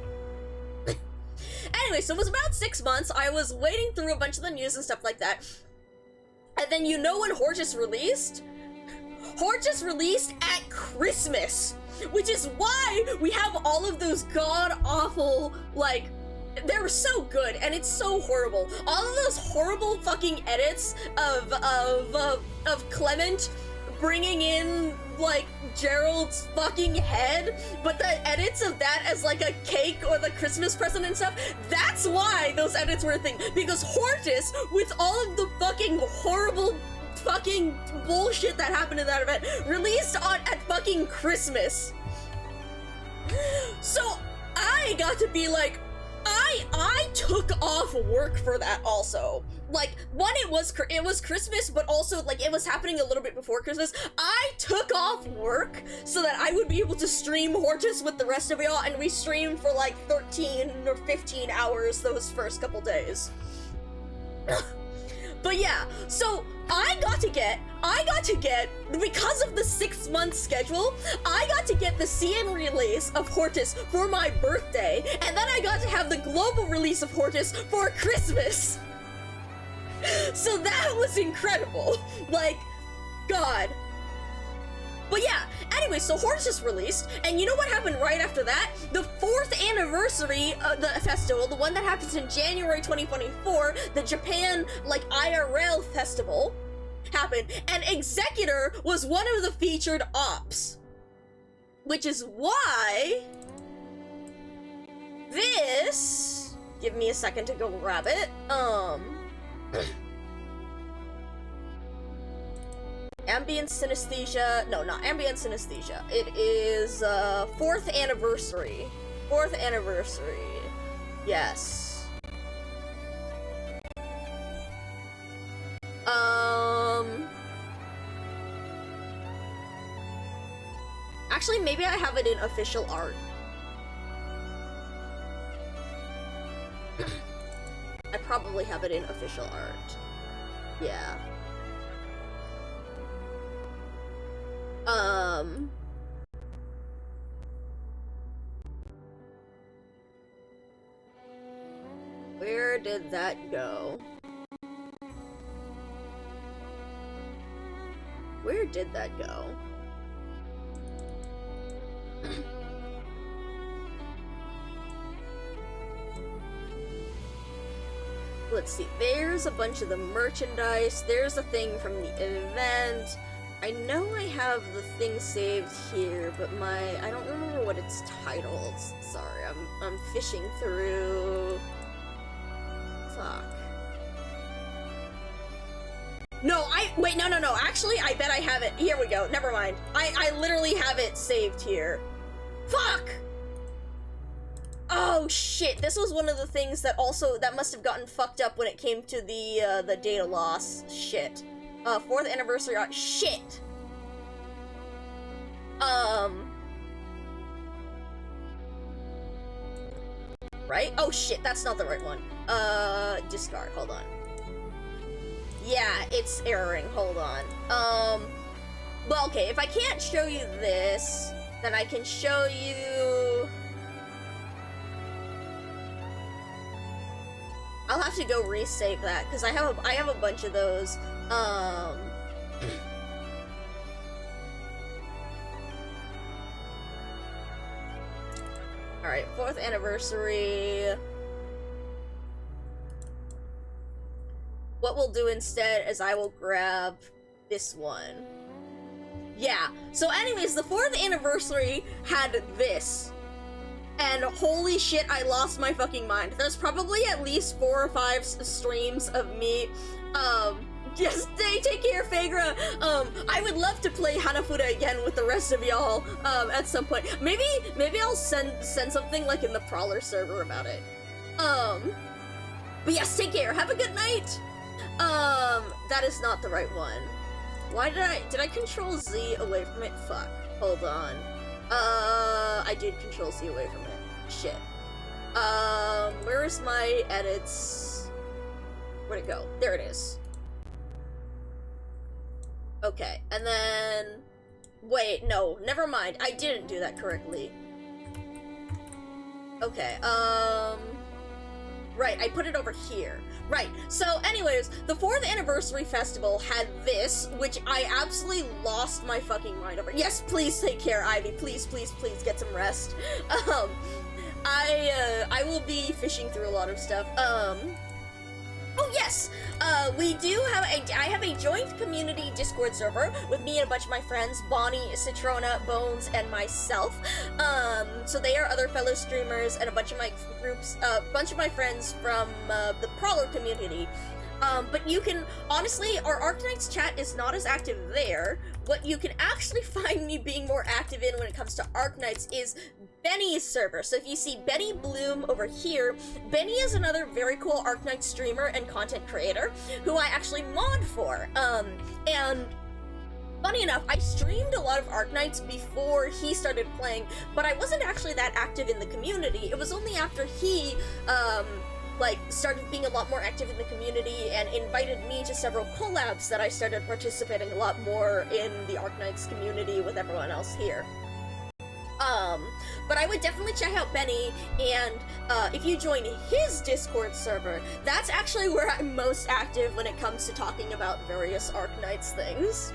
Anyway, so it was about 6 months. I was wading through a bunch of the news and stuff like that. And then you know when Hortus released? Hortus released at Christmas, which is why we have all of those god-awful, like, they were so good, and it's so horrible. All of those horrible fucking edits of Clement bringing in, like, Gerald's fucking head, but the edits of that as, like, a cake or the Christmas present and stuff, that's why those edits were a thing. Because Hortus, with all of the fucking horrible fucking bullshit that happened in that event, released at fucking Christmas. So I got to be like, I took off work for that also. Like, one, it was Christmas, but also, like, it was happening a little bit before Christmas. I took off work so that I would be able to stream Hortus with the rest of y'all, and we streamed for, like, 13 or 15 hours those first couple days. But yeah, so I got to get, because of the 6-month schedule, I got to get the CN release of Hortus for my birthday, and then I got to have the global release of Hortus for Christmas. So that was incredible. Like, God. But yeah, anyway, so Hortus released, and you know what happened right after that? The 4th anniversary of the festival, the one that happens in January 2024, the Japan, like, IRL festival, happened, and Executor was one of the featured ops. Which is why this, give me a second to go grab it, ambient synesthesia, no, not ambient synesthesia, it is, 4th anniversary, yes. Actually, maybe I have it in official art. I probably have it in official art. Yeah. Where did that go? Where did that go? Let's see, there's a bunch of the merchandise, there's a thing from the event. I know I have the thing saved here, but I don't remember what it's titled. Sorry, I'm fishing through. Fuck. No, wait, no, actually, I bet I have it. Here we go, never mind. I literally have it saved here. Fuck! Oh shit, this was one of the things that must have gotten fucked up when it came to the data loss. Shit. 4th anniversary art. Shit! Right? Oh shit, that's not the right one. Discard, hold on. Yeah, it's erroring, hold on. Well, okay, if I can't show you this, then I can show you... I'll have to go resave that, because I have a bunch of those. Alright, 4th anniversary. What we'll do instead is I will grab this one. Yeah, so anyways, the 4th anniversary had this. And holy shit, I lost my fucking mind. There's probably at least 4 or 5 streams of me, yes, take care, Phagra. I would love to play Hanafuda again with the rest of y'all, at some point. Maybe I'll send something, like, in the Prowler server about it. But yes, take care, have a good night! That is not the right one. Why did I Control Z away from it? Fuck, hold on. I did Control Z away from it. Shit. Where is my edits? Where'd it go? There it is. Okay, and then... Wait, no, never mind. I didn't do that correctly. Okay, Right, I put it over here. Right, so anyways, the 4th Anniversary Festival had this, which I absolutely lost my fucking mind over. Yes, please take care, Ivy. Please, please, please get some rest. I will be fishing through a lot of stuff. Oh yes! We do have I have a joint community Discord server with me and a bunch of my friends, Bonnie, Citrona, Bones, and myself. So they are other fellow streamers and a bunch of my bunch of my friends from the Prowler community. But you can, honestly, our Arknights chat is not as active there. What you can actually find me being more active in when it comes to Arknights is Benny's server. So if you see Benny Bloom over here, Benny is another very cool Arknight streamer and content creator who I actually mod for. And funny enough, I streamed a lot of Arknights before he started playing, but I wasn't actually that active in the community. It was only after he, started being a lot more active in the community and invited me to several collabs that I started participating a lot more in the Arknights community with everyone else here. But I would definitely check out Benny, and if you join his Discord server, that's actually where I'm most active when it comes to talking about various Arknights things.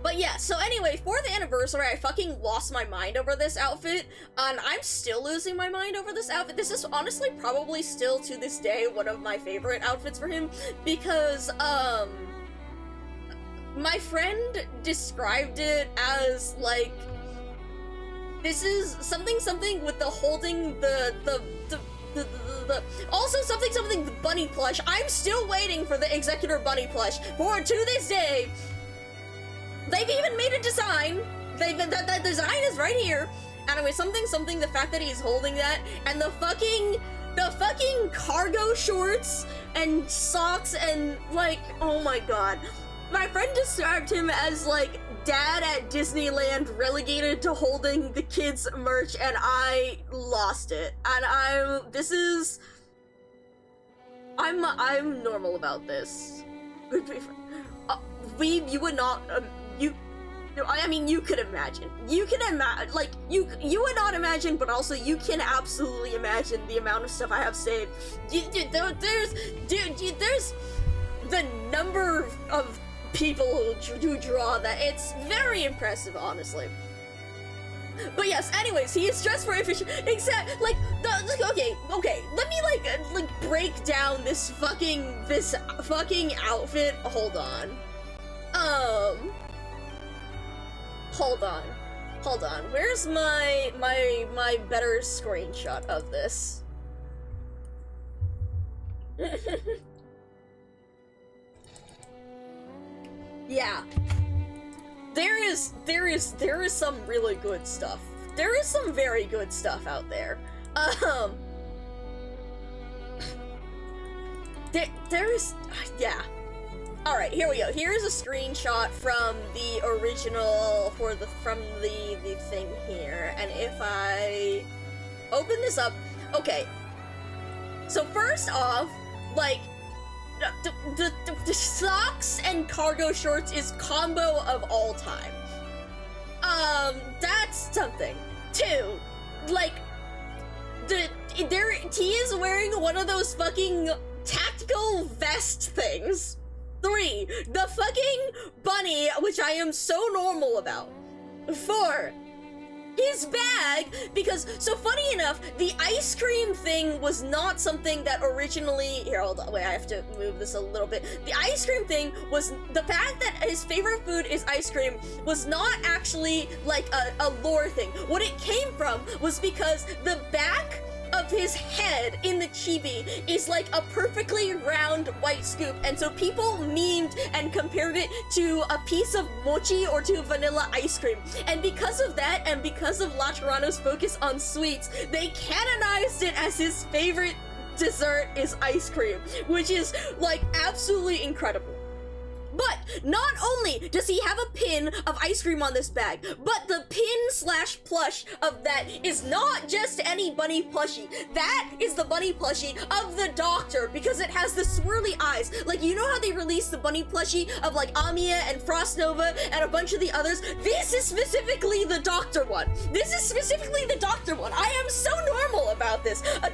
But yeah, so anyway, for the anniversary, I fucking lost my mind over this outfit, and I'm still losing my mind over this outfit. This is honestly probably still, to this day, one of my favorite outfits for him, because, my friend described it as, like, this is something with the holding also something the bunny plush. I'm still waiting for the Executor bunny plush, for to this day. They've even made a design. The design is right here. Anyway, something, the fact that he's holding that, and the fucking cargo shorts and socks and, like, oh my god. My friend described him as, like, dad at Disneyland relegated to holding the kids' merch, and I lost it. And I'm normal about this. You would not, I mean, you could imagine. You can imagine, like, you would not imagine, but also you can absolutely imagine the amount of stuff I have saved. There's the number of people who draw that. It's very impressive, honestly. But yes, anyways, he is dressed for efficient. Exact, like, okay. Let me like break down this fucking outfit. Hold on. Hold on. Where's my better screenshot of this? Yeah. There is some really good stuff. There is some very good stuff out there. There is, yeah. Alright, here we go. Here's a screenshot from the original, from the thing here. And if I open this up, okay. So first off, like, the socks and cargo shorts is combo of all time. That's something. 2, like, he is wearing one of those fucking tactical vest things. 3, the fucking bunny, which I am so normal about. 4, his bag, because, so funny enough, the ice cream thing was not something that originally, here, hold on, wait, I have to move this a little bit. The ice cream thing was, the fact that his favorite food is ice cream was not actually, like, a lore thing. What it came from was because the back of his head in the chibi is like a perfectly round white scoop, and so people memed and compared it to a piece of mochi or to vanilla ice cream. And because of that, and because of La Toronto's focus on sweets, they canonized it as his favorite dessert is ice cream, which is, like, absolutely incredible. But not only does he have a pin of ice cream on this bag, but the pin/plush of that is not just any bunny plushie. That is the bunny plushie of the Doctor, because it has the swirly eyes. Like, you know how they released the bunny plushie of like Amiya and Frost Nova and a bunch of the others? This is specifically the Doctor one. This is specifically the Doctor one. I am so normal about this. I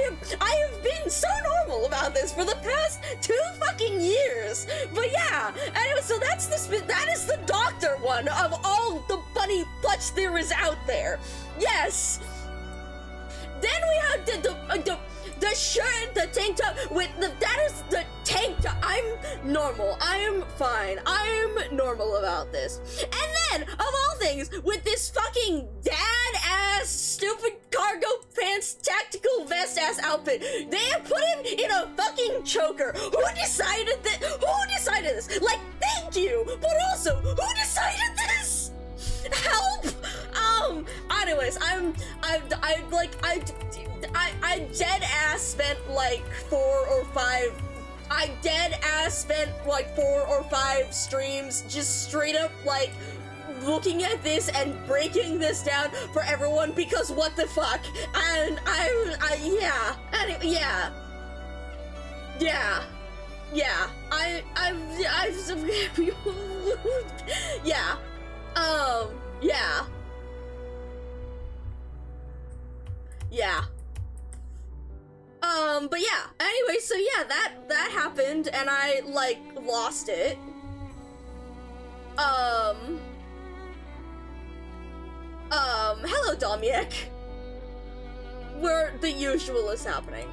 have been so normal about this for the past 2 fucking years. But yeah, anyway, so that is the Doctor one of all the bunny plush there is out there. Yes. Then we have the shirt, the tank top with that is the tank top. I'm normal. I am fine. I am normal about this. And then, of all things, with this fucking dad-ass, stupid cargo pants, tactical vest-ass outfit, they have put him in a fucking choker. Who decided that? Who decided this? Like, thank you, but also, who decided this? Help! Anyways, I dead ass spent like 4 or 5. I dead ass spent like 4 or 5 streams just straight up like looking at this and breaking this down for everyone because what the fuck? And yeah. Anyway, yeah. Yeah. Yeah. Yeah. Yeah. Yeah. But yeah, anyway, so yeah, that happened, and I, like, lost it. Hello, Dominic. Where the usual is happening.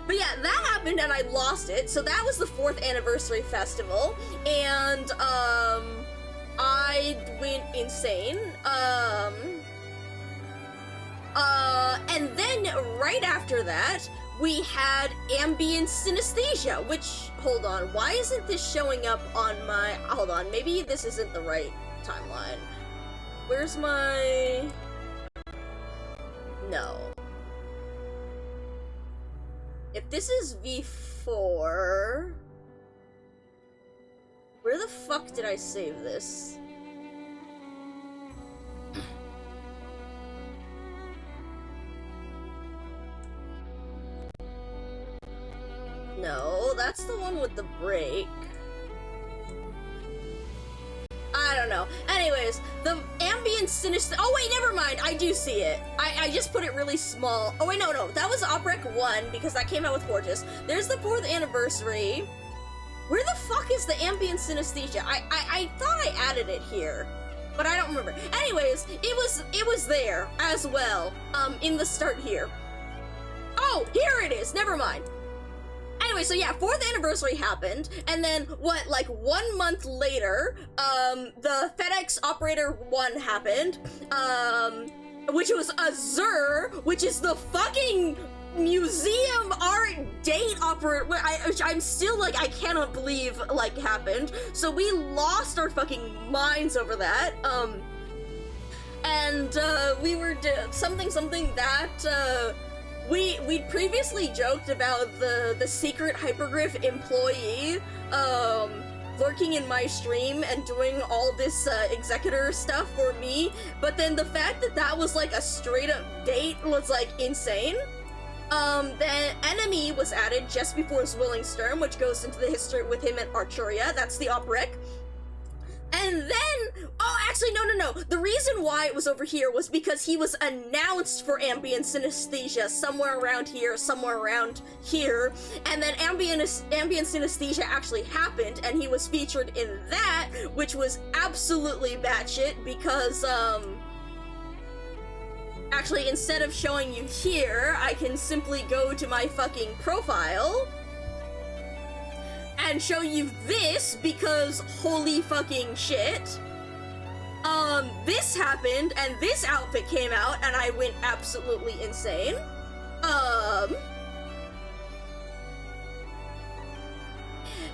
But yeah, that happened, and I lost it, so that was the 4th anniversary festival, and, I went insane, and then right after that, we had ambient synesthesia, which, hold on, why isn't this showing up on my, hold on, maybe this isn't the right timeline. Where's my, no. If this is V4, where the fuck did I save this? No, that's the one with the break. I don't know. Anyways, the ambient synesthesia. Oh wait, never mind. I do see it. I just put it really small. Oh wait, no. That was Oprec 1 because that came out with Fortis. There's the 4th anniversary. Where the fuck is the ambient synesthesia? I thought I added it here, but I don't remember. Anyways, it was there as well. In the start here. Oh, here it is. Never mind. Anyway, so yeah, 4th anniversary happened, and then, what, like 1 month later, the FedEx Operator 1 happened, which was Azure, which is the fucking museum art date operator, which I'm still, like, I cannot believe, like, happened, so we lost our fucking minds over that, and, we were, something that, We'd previously joked about the secret hypergriff employee, lurking in my stream and doing all this, executor stuff for me, but then the fact that was, like, a straight-up date was, like, insane. The enemy was added just before Zwillingstern, which goes into the history with him at Arturia, that's the Oprek. And then, oh, actually, no. The reason why it was over here was because he was announced for ambient synesthesia somewhere around here, and then ambient synesthesia actually happened, and he was featured in that, which was absolutely batshit, because, actually, instead of showing you here, I can simply go to my fucking profile and show you this, because holy fucking shit. This happened, and this outfit came out, and I went absolutely insane.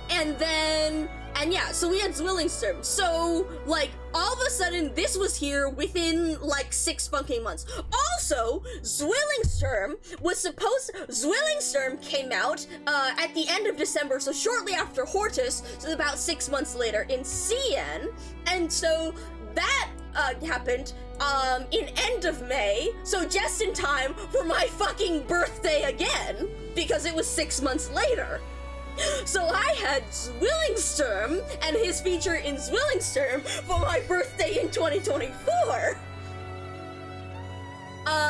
And yeah, so we had Zwillingstern. So, like, all of a sudden, this was here within, like, 6 fucking months. also, Zwillingsturm came out at the end of December, so shortly after Hortus, so about 6 months later in CN, and so that happened in end of May, so just in time for my fucking birthday again, because it was 6 months later. So I had Zwillingsturm and his feature in Zwillingsturm for my birthday in 2024.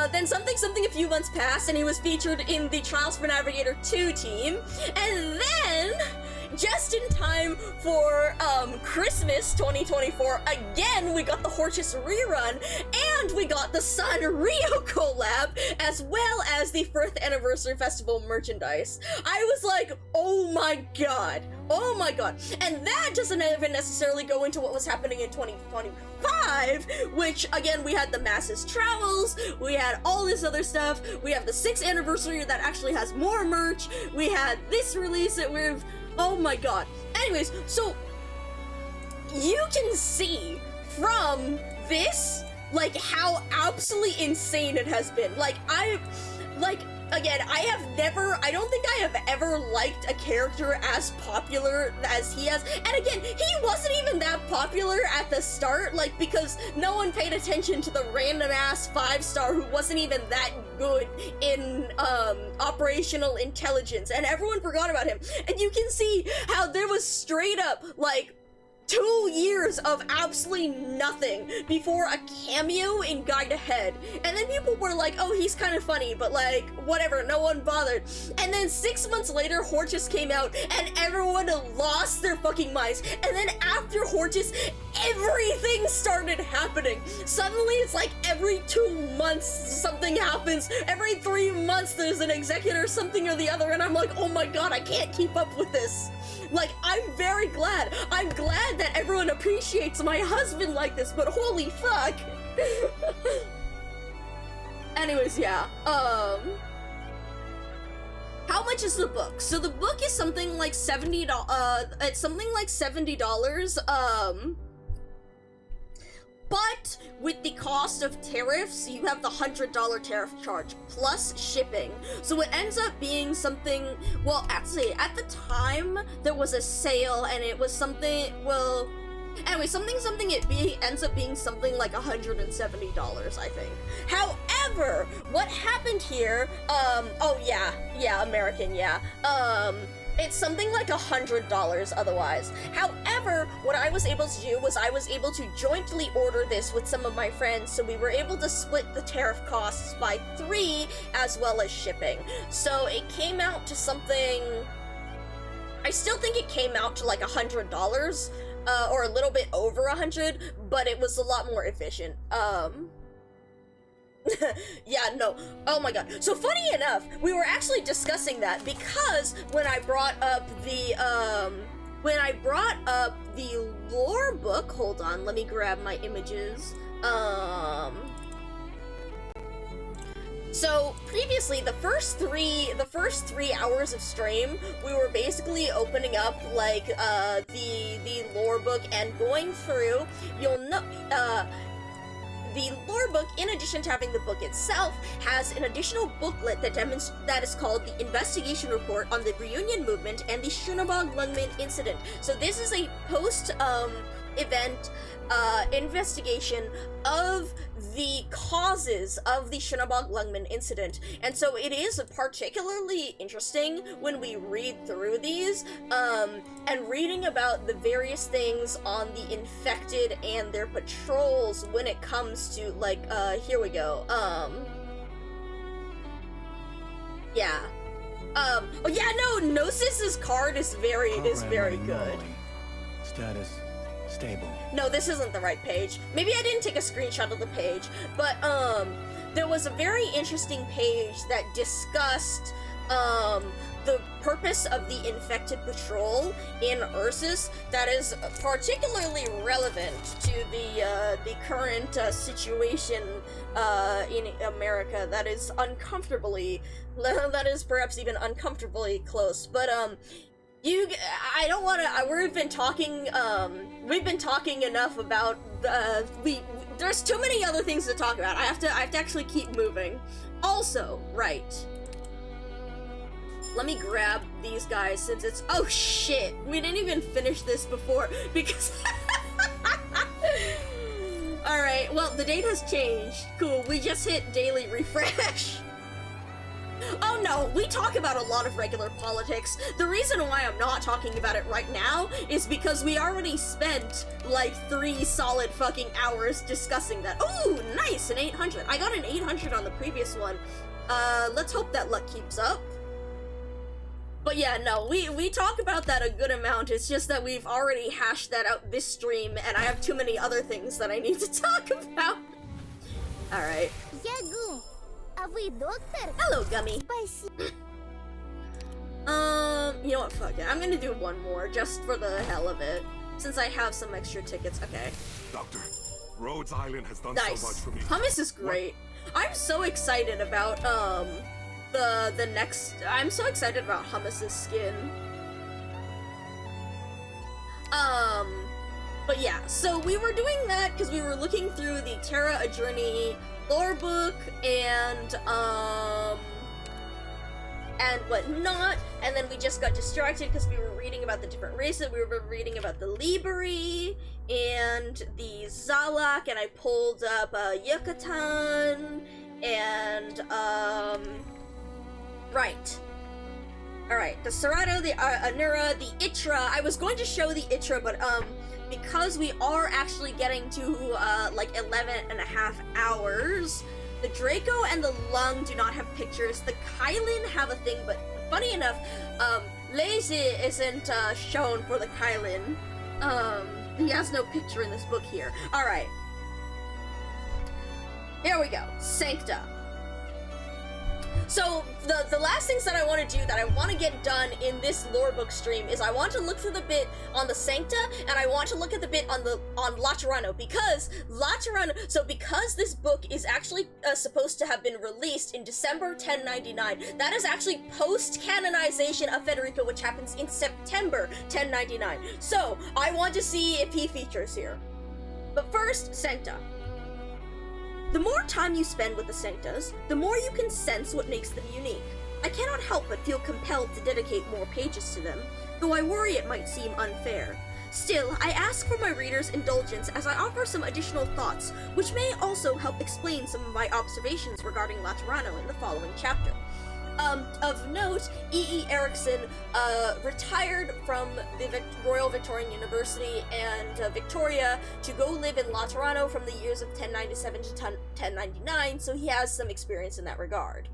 Then something a few months passed, and he was featured in the Trials for Navigator 2 team, and then, just in time for, Christmas 2024, again, we got the Hortus rerun, and we got the Sun Rio collab, as well as the 1st Anniversary Festival merchandise. I was like, oh my god, and that doesn't even necessarily go into what was happening in 2025, which, again, we had the Masses Travels, we had all this other stuff, we have the 6th Anniversary that actually has more merch, we had this release that we've, oh my god. Anyways, so, you can see from this, like, how absolutely insane it has been. Again, I don't think I have ever liked a character as popular as he has. And again, he wasn't even that popular at the start, like, because no one paid attention to the random-ass 5-star who wasn't even that good in, operational intelligence, and everyone forgot about him. And you can see how there was straight up, like, 2 years of absolutely nothing before a cameo in Guide Ahead. And then people were like, oh, he's kind of funny, but like, whatever, no one bothered. And then 6 months later, Hortus came out, and everyone lost their fucking minds. And then after Hortus, everything started happening. Suddenly, it's like every 2 months something happens. Every 3 months there's an executor, something or the other, and I'm like, oh my god, I can't keep up with this. Like, I'm very glad. I'm glad that everyone appreciates my husband like this, but holy fuck. Anyways, yeah. How much is the book? So the book is something like $70, it's something like $70, but with the cost of tariffs, you have the $100 tariff charge plus shipping. So it ends up being something, well, actually, at the time, there was a sale, and it was something, well, anyway, it ends up being something like $170, I think. However, what happened here, oh yeah, American, yeah, it's something like $100 otherwise. However, what I was able to do was I was able to jointly order this with some of my friends, so we were able to split the tariff costs by 3 as well as shipping. So it came out to something, I still think it came out to like $100, or a little bit over 100, but it was a lot more efficient. Yeah, no. Oh my god. So funny enough, we were actually discussing that because when I brought up the lore book, hold on, let me grab my images. So previously, the first three hours of stream, we were basically opening up like the lore book and going through. You'll know the lore book, in addition to having the book itself, has an additional booklet that is called the Investigation Report on the Reunion Movement and the Shunabog Lungmen Incident. So this is a post-event investigation of the causes of the Shunabog Lungmen incident, and so it is particularly interesting when we read through these, and reading about the various things on the infected and their patrols when it comes to, like, here we go, yeah. Oh yeah, no, Gnosis's card is very good. Status stable. No, this isn't the right page. Maybe I didn't take a screenshot of the page, but there was a very interesting page that discussed the purpose of the infected patrol in Ursus that is particularly relevant to the current situation in America that is perhaps even uncomfortably close. But we've been talking enough about there's too many other things to talk about. I have to actually keep moving. Also, right. Let me grab these guys since it's... Oh shit! We didn't even finish this before because... Alright, well, the date has changed. Cool, we just hit daily refresh. Oh no, we talk about a lot of regular politics. The reason why I'm not talking about it right now is because we already spent like 3 solid fucking hours discussing that. Ooh, nice, an 800. I got an 800 on the previous one. Let's hope that luck keeps up. But yeah, no, we talk about that a good amount. It's just that we've already hashed that out this stream, and I have too many other things that I need to talk about. Alright. Hello, Gummy. You know what, fuck it. I'm gonna do one more, just for the hell of it. Since I have some extra tickets, okay. Doctor, Rhodes Island has done Nice. so much for me. Hummus is great. I'm so excited about, the next... I'm so excited about Hummus's skin. But yeah, so we were doing that because we were looking through the Terra Adjourni lore book and whatnot, and then we just got distracted because we were reading about the different races. We were reading about the Liberi and the Zalak, and I pulled up Yucatan and right. Alright, the Serrato, the Anura, the Itra. I was going to show the Itra, but because we are actually getting to like 11.5 hours, the Draco and the Lung do not have pictures. The Kylan have a thing, but funny enough, Lazy isn't shown for the Kylan. He has no picture in this book here. Alright. Here we go. Sancta. So, the last things that I want to do, that I want to get done in this lore book stream, is I want to look through the bit on the Sancta, and I want to look at the bit on Laterano, because because this book is actually supposed to have been released in December 1099, that is actually post-canonization of Federico, which happens in September 1099. So, I want to see if he features here. But first, Sancta. The more time you spend with the Sanctas, the more you can sense what makes them unique. I cannot help but feel compelled to dedicate more pages to them, though I worry it might seem unfair. Still, I ask for my readers' indulgence as I offer some additional thoughts, which may also help explain some of my observations regarding Laterano in the following chapter. Of note, E.E. Erickson retired from the Royal Victorian University and Victoria to go live in Laterano from the years of 1097 to 1099, so he has some experience in that regard.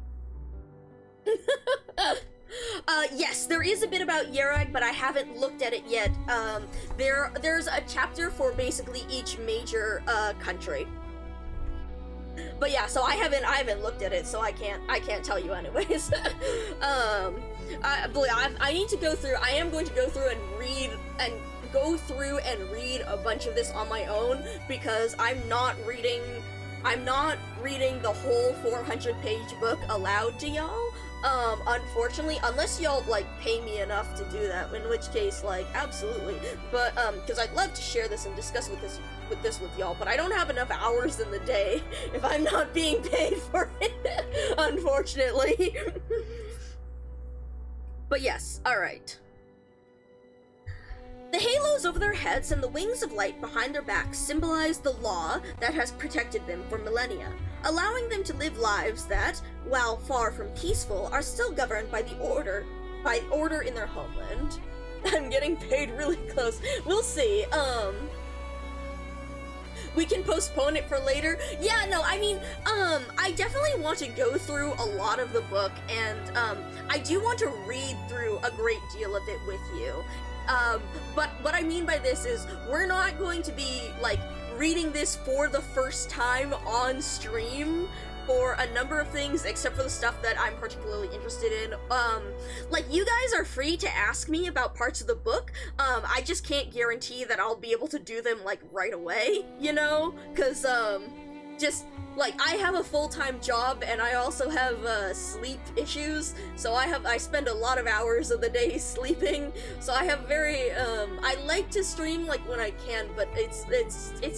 Yes, there is a bit about Yerag, but I haven't looked at it yet. There's a chapter for basically each major country. But yeah, so I haven't looked at it, so I can't tell you anyways. I need to go through. I am going to go through and read a bunch of this on my own, because I'm not reading the whole 400-page book aloud to y'all. Unfortunately, unless y'all like pay me enough to do that, in which case, like, absolutely. But because I'd love to share this and discuss with y'all, but I don't have enough hours in the day if I'm not being paid for it, unfortunately. But yes, alright. The halos over their heads and the wings of light behind their backs symbolize the law that has protected them for millennia, allowing them to live lives that, while far from peaceful, are still governed by order in their homeland. I'm getting paid really close. We'll see. We can postpone it for later. Yeah, no, I mean, I definitely want to go through a lot of the book, and, I do want to read through a great deal of it with you. But what I mean by this is, we're not going to be, like, reading this for the first time on stream for a number of things, except for the stuff that I'm particularly interested in. Like, you guys are free to ask me about parts of the book. I just can't guarantee that I'll be able to do them, like, right away, you know? 'Cause, just, like, I have a full-time job and I also have sleep issues, so I spend a lot of hours of the day sleeping, so I have very, I like to stream, like, when I can, but it's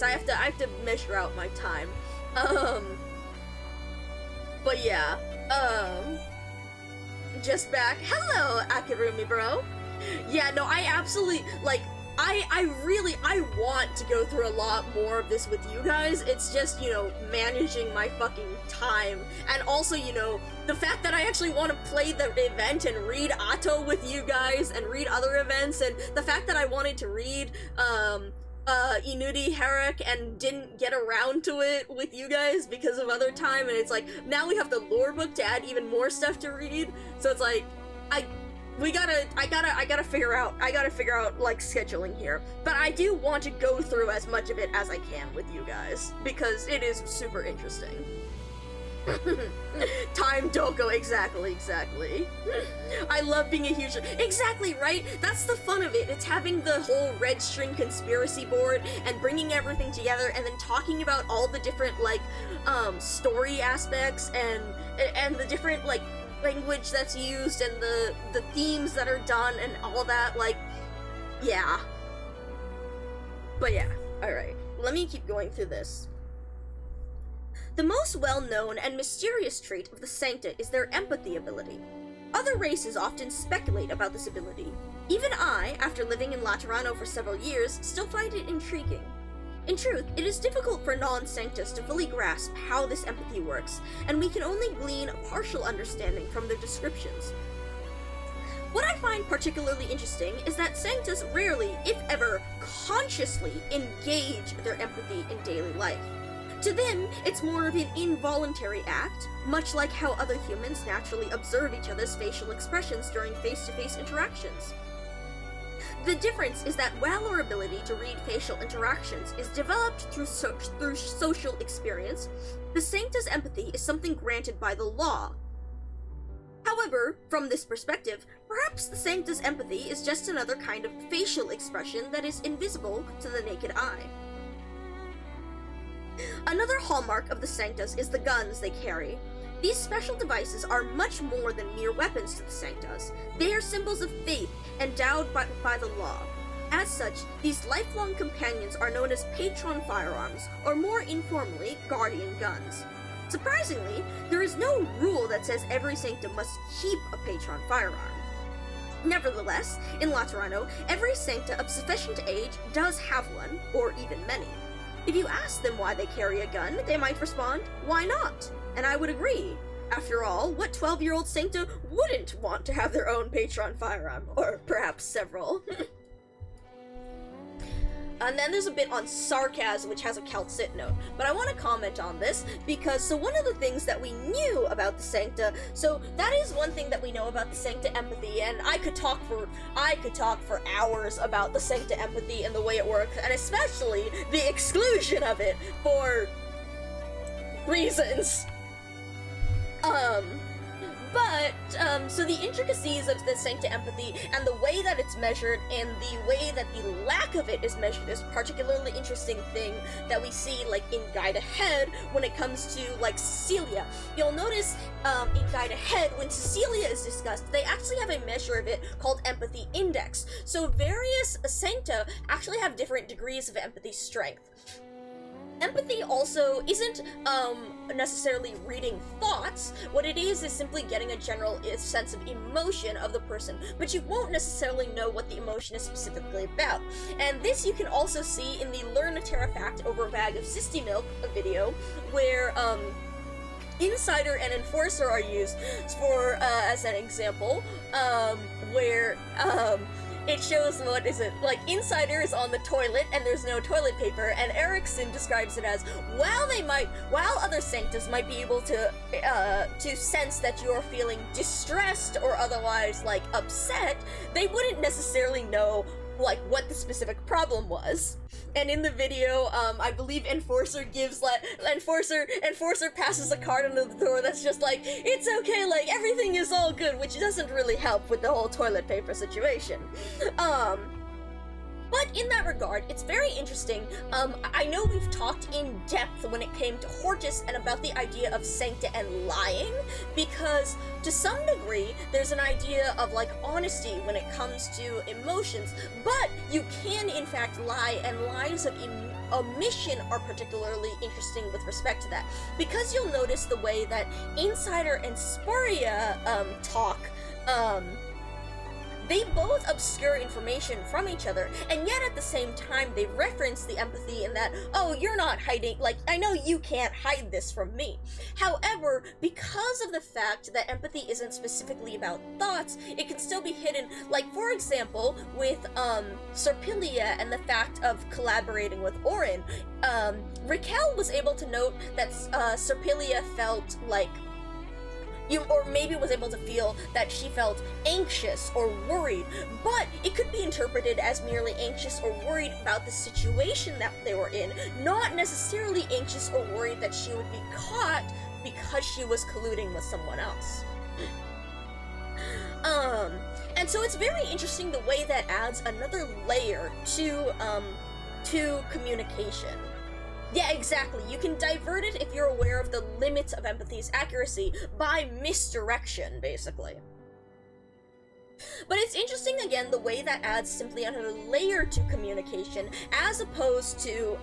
I have to measure out my time. But yeah, just back. Hello, Akirumi bro. Yeah, no, I absolutely, like, I want to go through a lot more of this with you guys. It's just, you know, managing my fucking time. And also, you know, the fact that I actually want to play the event and read Atto with you guys and read other events, and the fact that I wanted to read, Inudi Herrick and didn't get around to it with you guys because of other time, and it's like, now we have the lore book to add even more stuff to read, so it's like, I gotta figure out, like, scheduling here. But I do want to go through as much of it as I can with you guys, because it is super interesting. Time Doko, exactly. I love being a huge... Exactly, right? That's the fun of it. It's having the whole red string conspiracy board and bringing everything together and then talking about all the different, like, story aspects and the different, like, language that's used and the themes that are done and all that, like, yeah. But yeah, alright. Let me keep going through this. The most well-known and mysterious trait of the Sancta is their empathy ability. Other races often speculate about this ability. Even I, after living in Laterano for several years, still find it intriguing. In truth, it is difficult for non-Sanctus to fully grasp how this empathy works, and we can only glean a partial understanding from their descriptions. What I find particularly interesting is that Sanctus rarely, if ever, consciously engage their empathy in daily life. To them, it's more of an involuntary act, much like how other humans naturally observe each other's facial expressions during face-to-face interactions. The difference is that while our ability to read facial interactions is developed through social experience, the Sancta's empathy is something granted by the law. However, from this perspective, perhaps the Sancta's empathy is just another kind of facial expression that is invisible to the naked eye. Another hallmark of the Sanctas is the guns they carry. These special devices are much more than mere weapons to the Sanctas. They are symbols of faith, endowed by the law. As such, these lifelong companions are known as patron firearms, or more informally, guardian guns. Surprisingly, there is no rule that says every Sancta must keep a patron firearm. Nevertheless, in Laterano, every Sancta of sufficient age does have one, or even many. If you ask them why they carry a gun, they might respond, "Why not?" And I would agree. After all, what 12-year-old Sancta wouldn't want to have their own patron firearm? Or perhaps several. And then there's a bit on sarcasm, which has a calcit note. But I want to comment on this, because so one of the things that we knew about the Sancta, so that is one thing that we know about the Sancta empathy, and I could talk for hours about the Sancta empathy and the way it works, and especially the exclusion of it for reasons. So the intricacies of the Sancta empathy and the way that it's measured and the way that the lack of it is measured is a particularly interesting thing that we see, like, in Guide Ahead when it comes to, like, Cecilia. You'll notice, in Guide Ahead, when Cecilia is discussed, they actually have a measure of it called Empathy Index. So various Sancta actually have different degrees of empathy strength. Empathy also isn't necessarily reading thoughts. What it is simply getting a general sense of emotion of the person, but you won't necessarily know what the emotion is specifically about. And this you can also see in the Learn a Terra Fact over a bag of Sisti Milk video, where Insider and Enforcer are used for as an example, where it shows, what is it, like, Insider is on the toilet and there's no toilet paper, and Erickson describes it as, while other Sanctas might be able to sense that you're feeling distressed or otherwise, like, upset, they wouldn't necessarily know, like, what the specific problem was. And in the video, I believe Enforcer gives, like, Enforcer passes a card under the door that's just like, "It's okay, like, everything is all good," which doesn't really help with the whole toilet paper situation. But in that regard, it's very interesting. I know we've talked in depth when it came to Hortus and about the idea of sancta and lying, because to some degree, there's an idea of like honesty when it comes to emotions, but you can in fact lie, and lies of omission are particularly interesting with respect to that, because you'll notice the way that Insider and Sparia talk. They both obscure information from each other, and yet at the same time they reference the empathy in that, oh, you're not hiding, like, I know you can't hide this from me. However, because of the fact that empathy isn't specifically about thoughts, it can still be hidden, like, for example, with, Serpilia and the fact of collaborating with Orin, Raquel was able to note that, Serpilia felt like, or maybe was able to feel that she felt anxious or worried, but it could be interpreted as merely anxious or worried about the situation that they were in, not necessarily anxious or worried that she would be caught because she was colluding with someone else. And so it's very interesting the way that adds another layer to communication. Yeah, exactly. You can divert it if you're aware of the limits of empathy's accuracy by misdirection, basically. But it's interesting, again, the way that adds simply another layer to communication, as opposed to,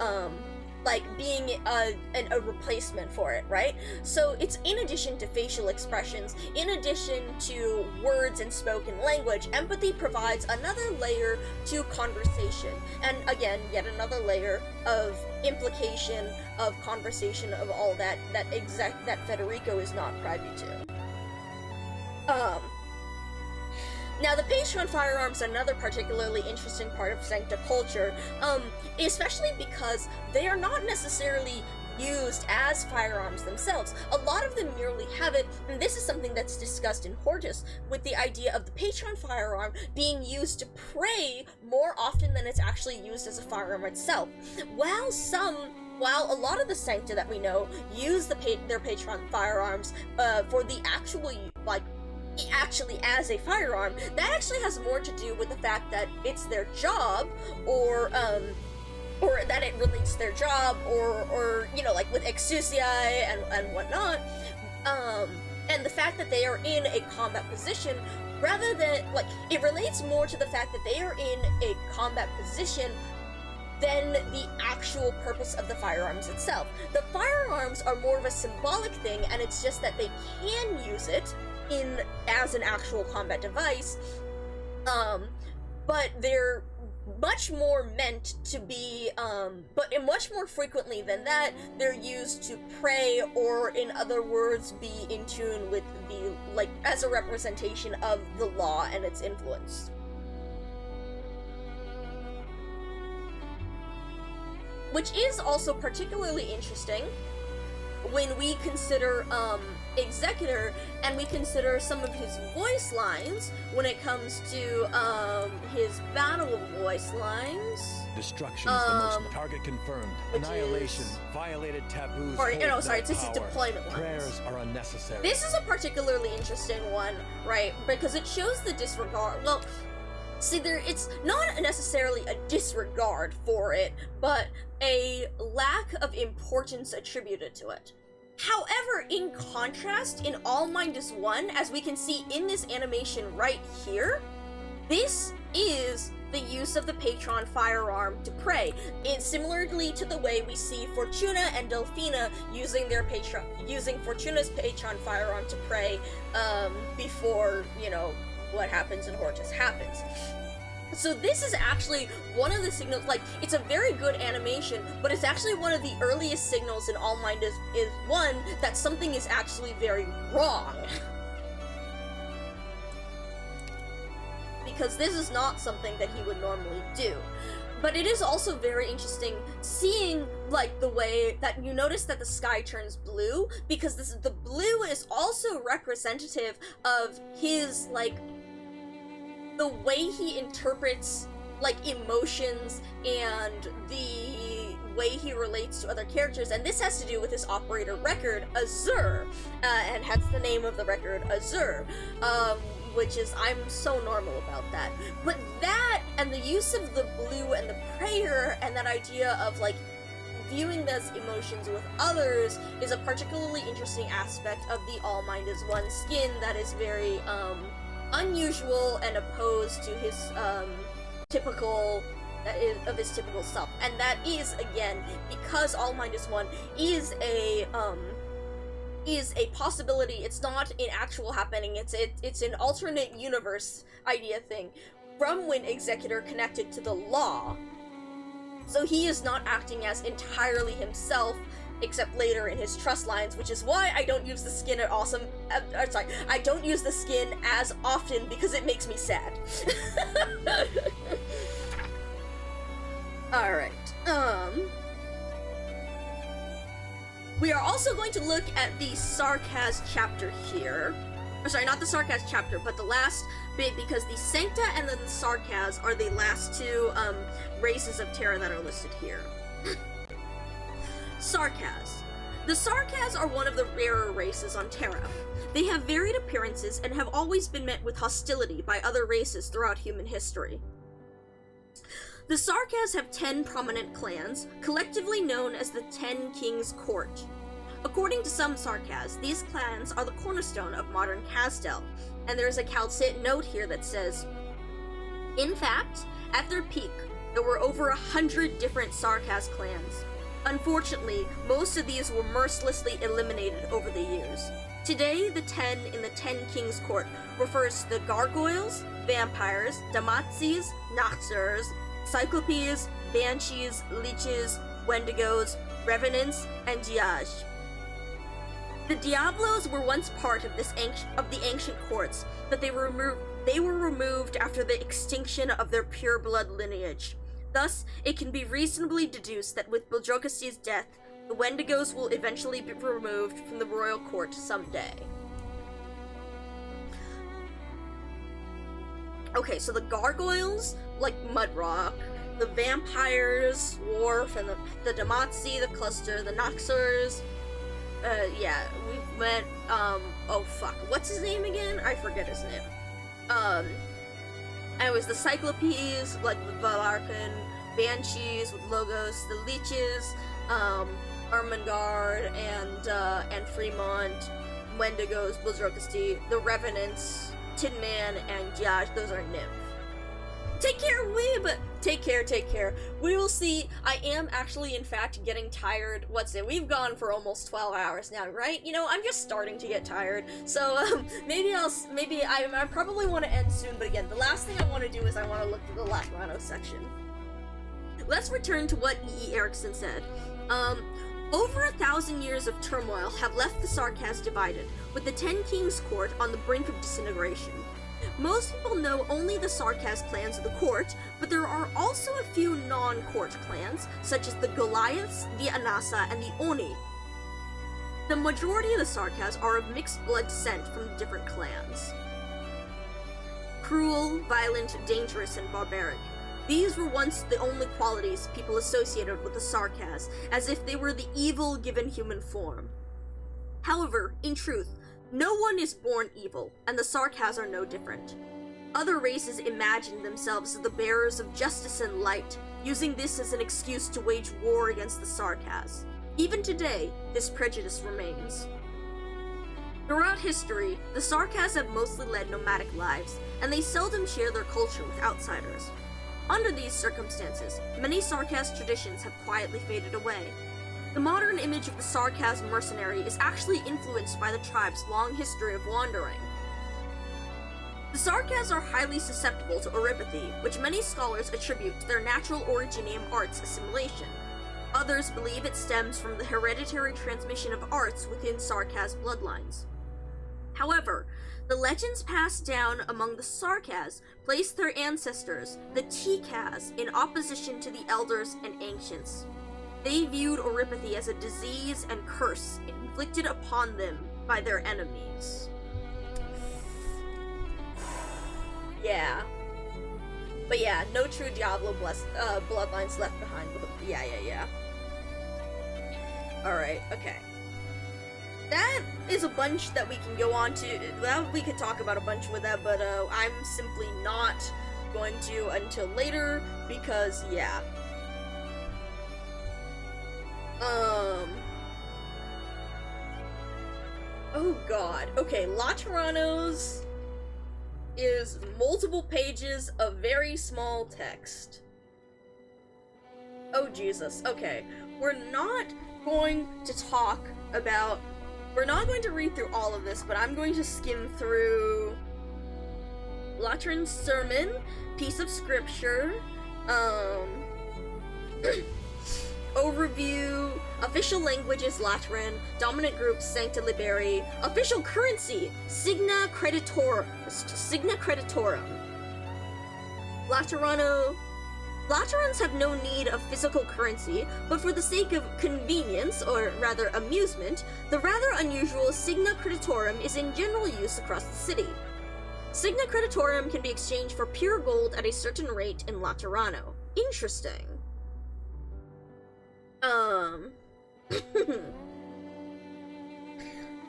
like, being a replacement for it, right? So it's in addition to facial expressions, in addition to words and spoken language, empathy provides another layer to conversation. And again, yet another layer of implication, of conversation, of all that Federico is not privy to. Now, the Patron firearms are another particularly interesting part of Sancta culture, especially because they are not necessarily used as firearms themselves. A lot of them merely have it, and this is something that's discussed in Hortus, with the idea of the Patron firearm being used to pray more often than it's actually used as a firearm itself. While a lot of the Sancta that we know use their Patron firearms for the actually as a firearm, that actually has more to do with the fact that it's their job, or that it relates to their job, or you know, like with exousiae and whatnot, and the fact that they are in a combat position, rather than, like, it relates more to the fact that they are in a combat position than the actual purpose of the firearms itself. The firearms are more of a symbolic thing, and it's just that they can use it as an actual combat device, but they're much more meant to be, but much more frequently than that, they're used to pray, or in other words, be in tune with the, like, as a representation of the law and its influence. Which is also particularly interesting when we consider, Executor, and we consider some of his voice lines when it comes to, his battle voice lines. Destruction is the most target confirmed. Annihilation, violated taboos. Or, you know, sorry, this is deployment lines. Prayers are unnecessary. This is a particularly interesting one, right? Because it shows the disregard. Well, see, it's not necessarily a disregard for it, but a lack of importance attributed to it. However, in contrast, in All Mind is One, as we can see in this animation right here, this is the use of the Patron firearm to pray. It's similarly to the way we see Fortuna and Delphina using Fortuna's Patron firearm to pray, before, you know, what happens in Hortus happens. So this is actually one of the signals, like, it's a very good animation, but it's actually one of the earliest signals in All Mind is One that something is actually very wrong. Because this is not something that he would normally do. But it is also very interesting seeing, like, the way that you notice that the sky turns blue, because the blue is also representative of his, like, the way he interprets, like, emotions and the way he relates to other characters, and this has to do with his operator record, Azur, and hence the name of the record, Azur, which is, I'm so normal about that. But that, And the use of the blue and the prayer and that idea of, like, viewing those emotions with others is a particularly interesting aspect of the All Mind is One skin that is very, unusual and opposed to his, typical self. And that is, again, because All Mind is One is a possibility. It's not an actual happening. It's an alternate universe idea thing from when Executor connected to the law. So he is not acting as entirely himself, except later in his trust lines, which is why I don't use the skin I don't use the skin as often because it makes me sad. Alright, we are also going to look at the Sarkaz chapter here. Or sorry, not the Sarkaz chapter, but the last bit, because the Sancta and then the Sarkaz are the last two, races of Terra that are listed here. Sarkaz. The Sarkaz are one of the rarer races on Terra. They have varied appearances and have always been met with hostility by other races throughout human history. The Sarkaz have 10 prominent clans, collectively known as the 10 Kings' Court. According to some Sarkaz, these clans are the cornerstone of modern Kazdel, and there's a Calcit note here that says, in fact, at their peak, there were over 100 different Sarkaz clans. Unfortunately, most of these were mercilessly eliminated over the years. Today, the 10 in the 10 Kings' Court refers to the Gargoyles, Vampires, Damatsis, Noxers, Cyclopes, Banshees, Leeches, Wendigos, Revenants, and Diage. The Diablos were once part of the ancient courts, but they were removed after the extinction of their pure blood lineage. Thus, it can be reasonably deduced that with Buljokasi's death, the Wendigos will eventually be removed from the royal court someday. Okay, so the Gargoyles, like Mudrock, the Vampires, Worf, and the Damatsi, the Cluster, the Noxers. Yeah, we've met, oh fuck, what's his name again? I forget his name. And it was the Cyclopes, like the Valarkan, Banshees with Logos, the Leeches, Ermengarde, and Fremont, Wendigos, Buljokasti, the Revenants, Tin Man, and Diage, those are Nymph. Take care, Weeb! Take care. We will see. I am actually, in fact, getting tired. We've gone for almost 12 hours now, right? You know, I'm just starting to get tired. So, maybe I probably want to end soon, but again, the last thing I want to do is I want to look through the Lacrano section. Let's return to what E.E. Erickson said. Over 1,000 years of turmoil have left the Sarkaz divided, with the 10 Kings' Court on the brink of disintegration. Most people know only the Sarkaz clans of the court, but there are also a few non-court clans, such as the Goliaths, the Anasa, and the Oni. The majority of the Sarkaz are of mixed blood descent from the different clans. Cruel, violent, dangerous, and barbaric. These were once the only qualities people associated with the Sarkaz, as if they were the evil given human form. However, in truth, no one is born evil, and the Sarkaz are no different. Other races imagine themselves as the bearers of justice and light, using this as an excuse to wage war against the Sarkaz. Even today, this prejudice remains. Throughout history, the Sarkaz have mostly led nomadic lives, and they seldom share their culture with outsiders. Under these circumstances, many Sarkaz traditions have quietly faded away. The modern image of the Sarkaz mercenary is actually influenced by the tribe's long history of wandering. The Sarkaz are highly susceptible to oripathy, which many scholars attribute to their natural originium arts assimilation. Others believe it stems from the hereditary transmission of arts within Sarkaz bloodlines. However, the legends passed down among the Sarkaz place their ancestors, the Tikaz, in opposition to the elders and ancients. They viewed oripathy as a disease and curse inflicted upon them by their enemies. Yeah. But yeah, no true Diablo bloodlines left behind. Yeah. Alright, okay. That is a bunch that we can go on to. Well, we could talk about a bunch with that, but I'm simply not going to until later, because, yeah. Oh god. Okay, Laterano's is multiple pages of very small text. Oh Jesus, okay. We're not going to talk about... We're not going to read through all of this, but I'm going to skim through Lateran's sermon, piece of scripture, overview, official languages Lateran, dominant groups Sancta Liberi, official currency Signa Creditorum. Laterans have no need of physical currency, but for the sake of convenience, or rather amusement, the rather unusual Signa Creditorum is in general use across the city. Signa Creditorum can be exchanged for pure gold at a certain rate in Laterano. Interesting.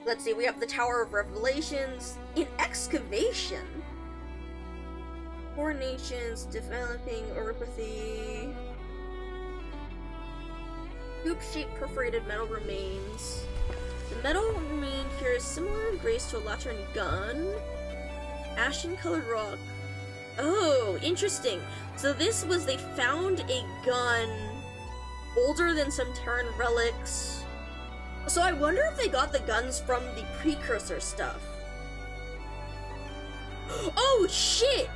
Let's see, we have the Tower of Revelations in excavation. 4 nations developing uropathy. Hoop-shaped perforated metal remains. The metal remain carries similar in grace to a Lateran gun. Ashen-colored rock. Oh, interesting. So this was, they found a gun older than some Terran relics. So I wonder if they got the guns from the precursor stuff. Oh, shit!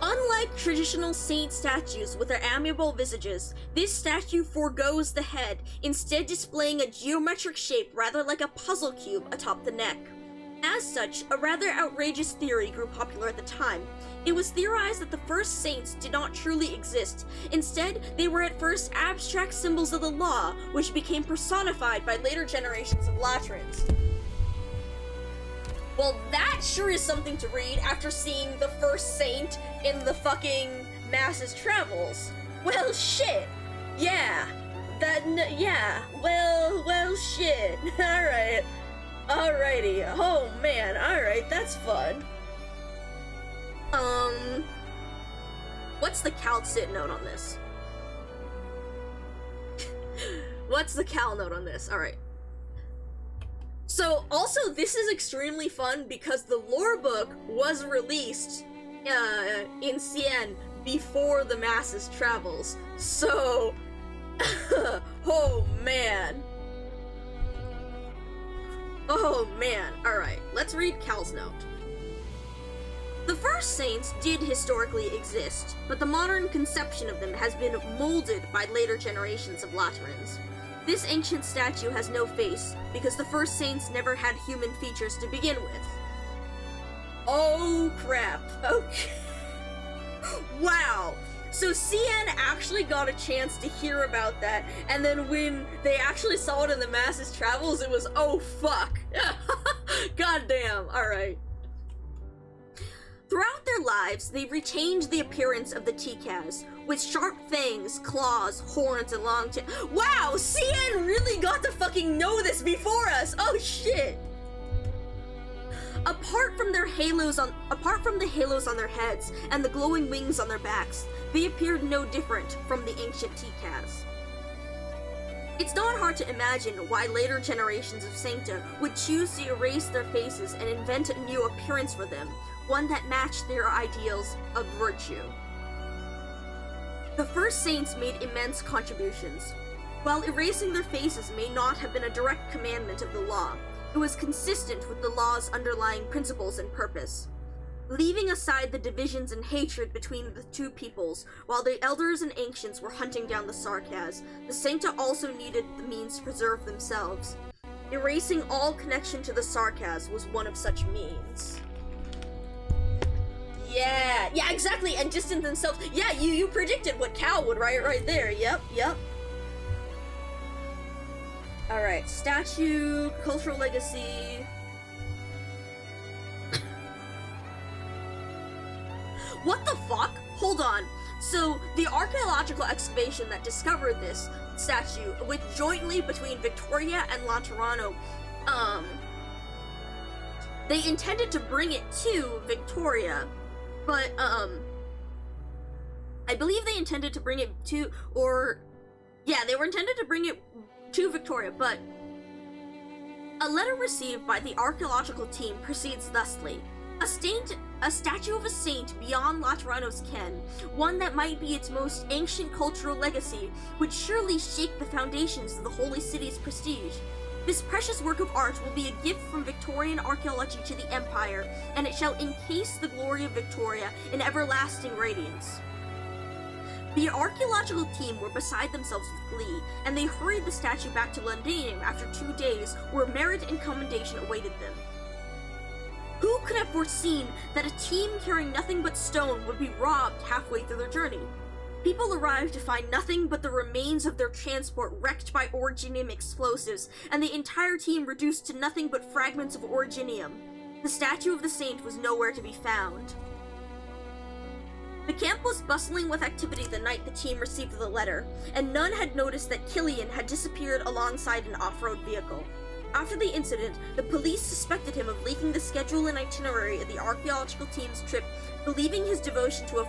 Unlike traditional saint statues with their amiable visages, this statue forgoes the head, instead displaying a geometric shape rather like a puzzle cube atop the neck. As such, a rather outrageous theory grew popular at the time. It was theorized that the first saints did not truly exist. Instead, they were at first abstract symbols of the law, which became personified by later generations of Laterans. Well, that sure is something to read after seeing the first saint in the fucking Masses Travels. Well, shit. Yeah. Yeah. Well, shit. Alright. Alrighty. Oh, man. Alright, that's fun. What's the CalCit note on this? What's the Cal note on this? Alright. So, also, this is extremely fun because the lore book was released in CN before the Masses Travels. So, oh man. Oh man. Alright, let's read Cal's note. The first saints did historically exist, but the modern conception of them has been molded by later generations of Laterans. This ancient statue has no face, because the first saints never had human features to begin with. Oh crap. Okay. Wow. So CN actually got a chance to hear about that, and then when they actually saw it in the Masses Travels, it was, oh fuck. Goddamn. Alright. Throughout their lives, they retained the appearance of the Tikaz, with sharp fangs, claws, horns, and long tails. Wow, CN really got to fucking know this before us! Oh shit! Apart from the halos on their heads and the glowing wings on their backs, they appeared no different from the ancient Tikaz. It's not hard to imagine why later generations of Sancta would choose to erase their faces and invent a new appearance for them, one that matched their ideals of virtue. The first saints made immense contributions. While erasing their faces may not have been a direct commandment of the law, it was consistent with the law's underlying principles and purpose. Leaving aside the divisions and hatred between the two peoples, while the elders and ancients were hunting down the Sarkaz, the Sancta also needed the means to preserve themselves. Erasing all connection to the Sarkaz was one of such means. Yeah, exactly, and distance themselves. Yeah, you predicted what Cal would write right there. Yep. Alright, statue, cultural legacy. What the fuck? Hold on. So, the archaeological excavation that discovered this statue, with jointly between Victoria and Laterano, they intended to bring it to Victoria, But, I believe they intended to bring it to, they were intended to bring it to Victoria, but a letter received by the archaeological team proceeds thusly. A statue of a saint beyond Laterano's ken, one that might be its most ancient cultural legacy, would surely shake the foundations of the holy city's prestige. This precious work of art will be a gift from Victorian archaeology to the Empire, and it shall encase the glory of Victoria in everlasting radiance. The archaeological team were beside themselves with glee, and they hurried the statue back to Londinium after 2 days, where merit and commendation awaited them. Who could have foreseen that a team carrying nothing but stone would be robbed halfway through their journey? People arrived to find nothing but the remains of their transport wrecked by originium explosives, and the entire team reduced to nothing but fragments of originium. The statue of the saint was nowhere to be found. The camp was bustling with activity the night the team received the letter, and none had noticed that Killian had disappeared alongside an off-road vehicle. After the incident, the police suspected him of leaking the schedule and itinerary of the archaeological team's trip, believing his devotion to a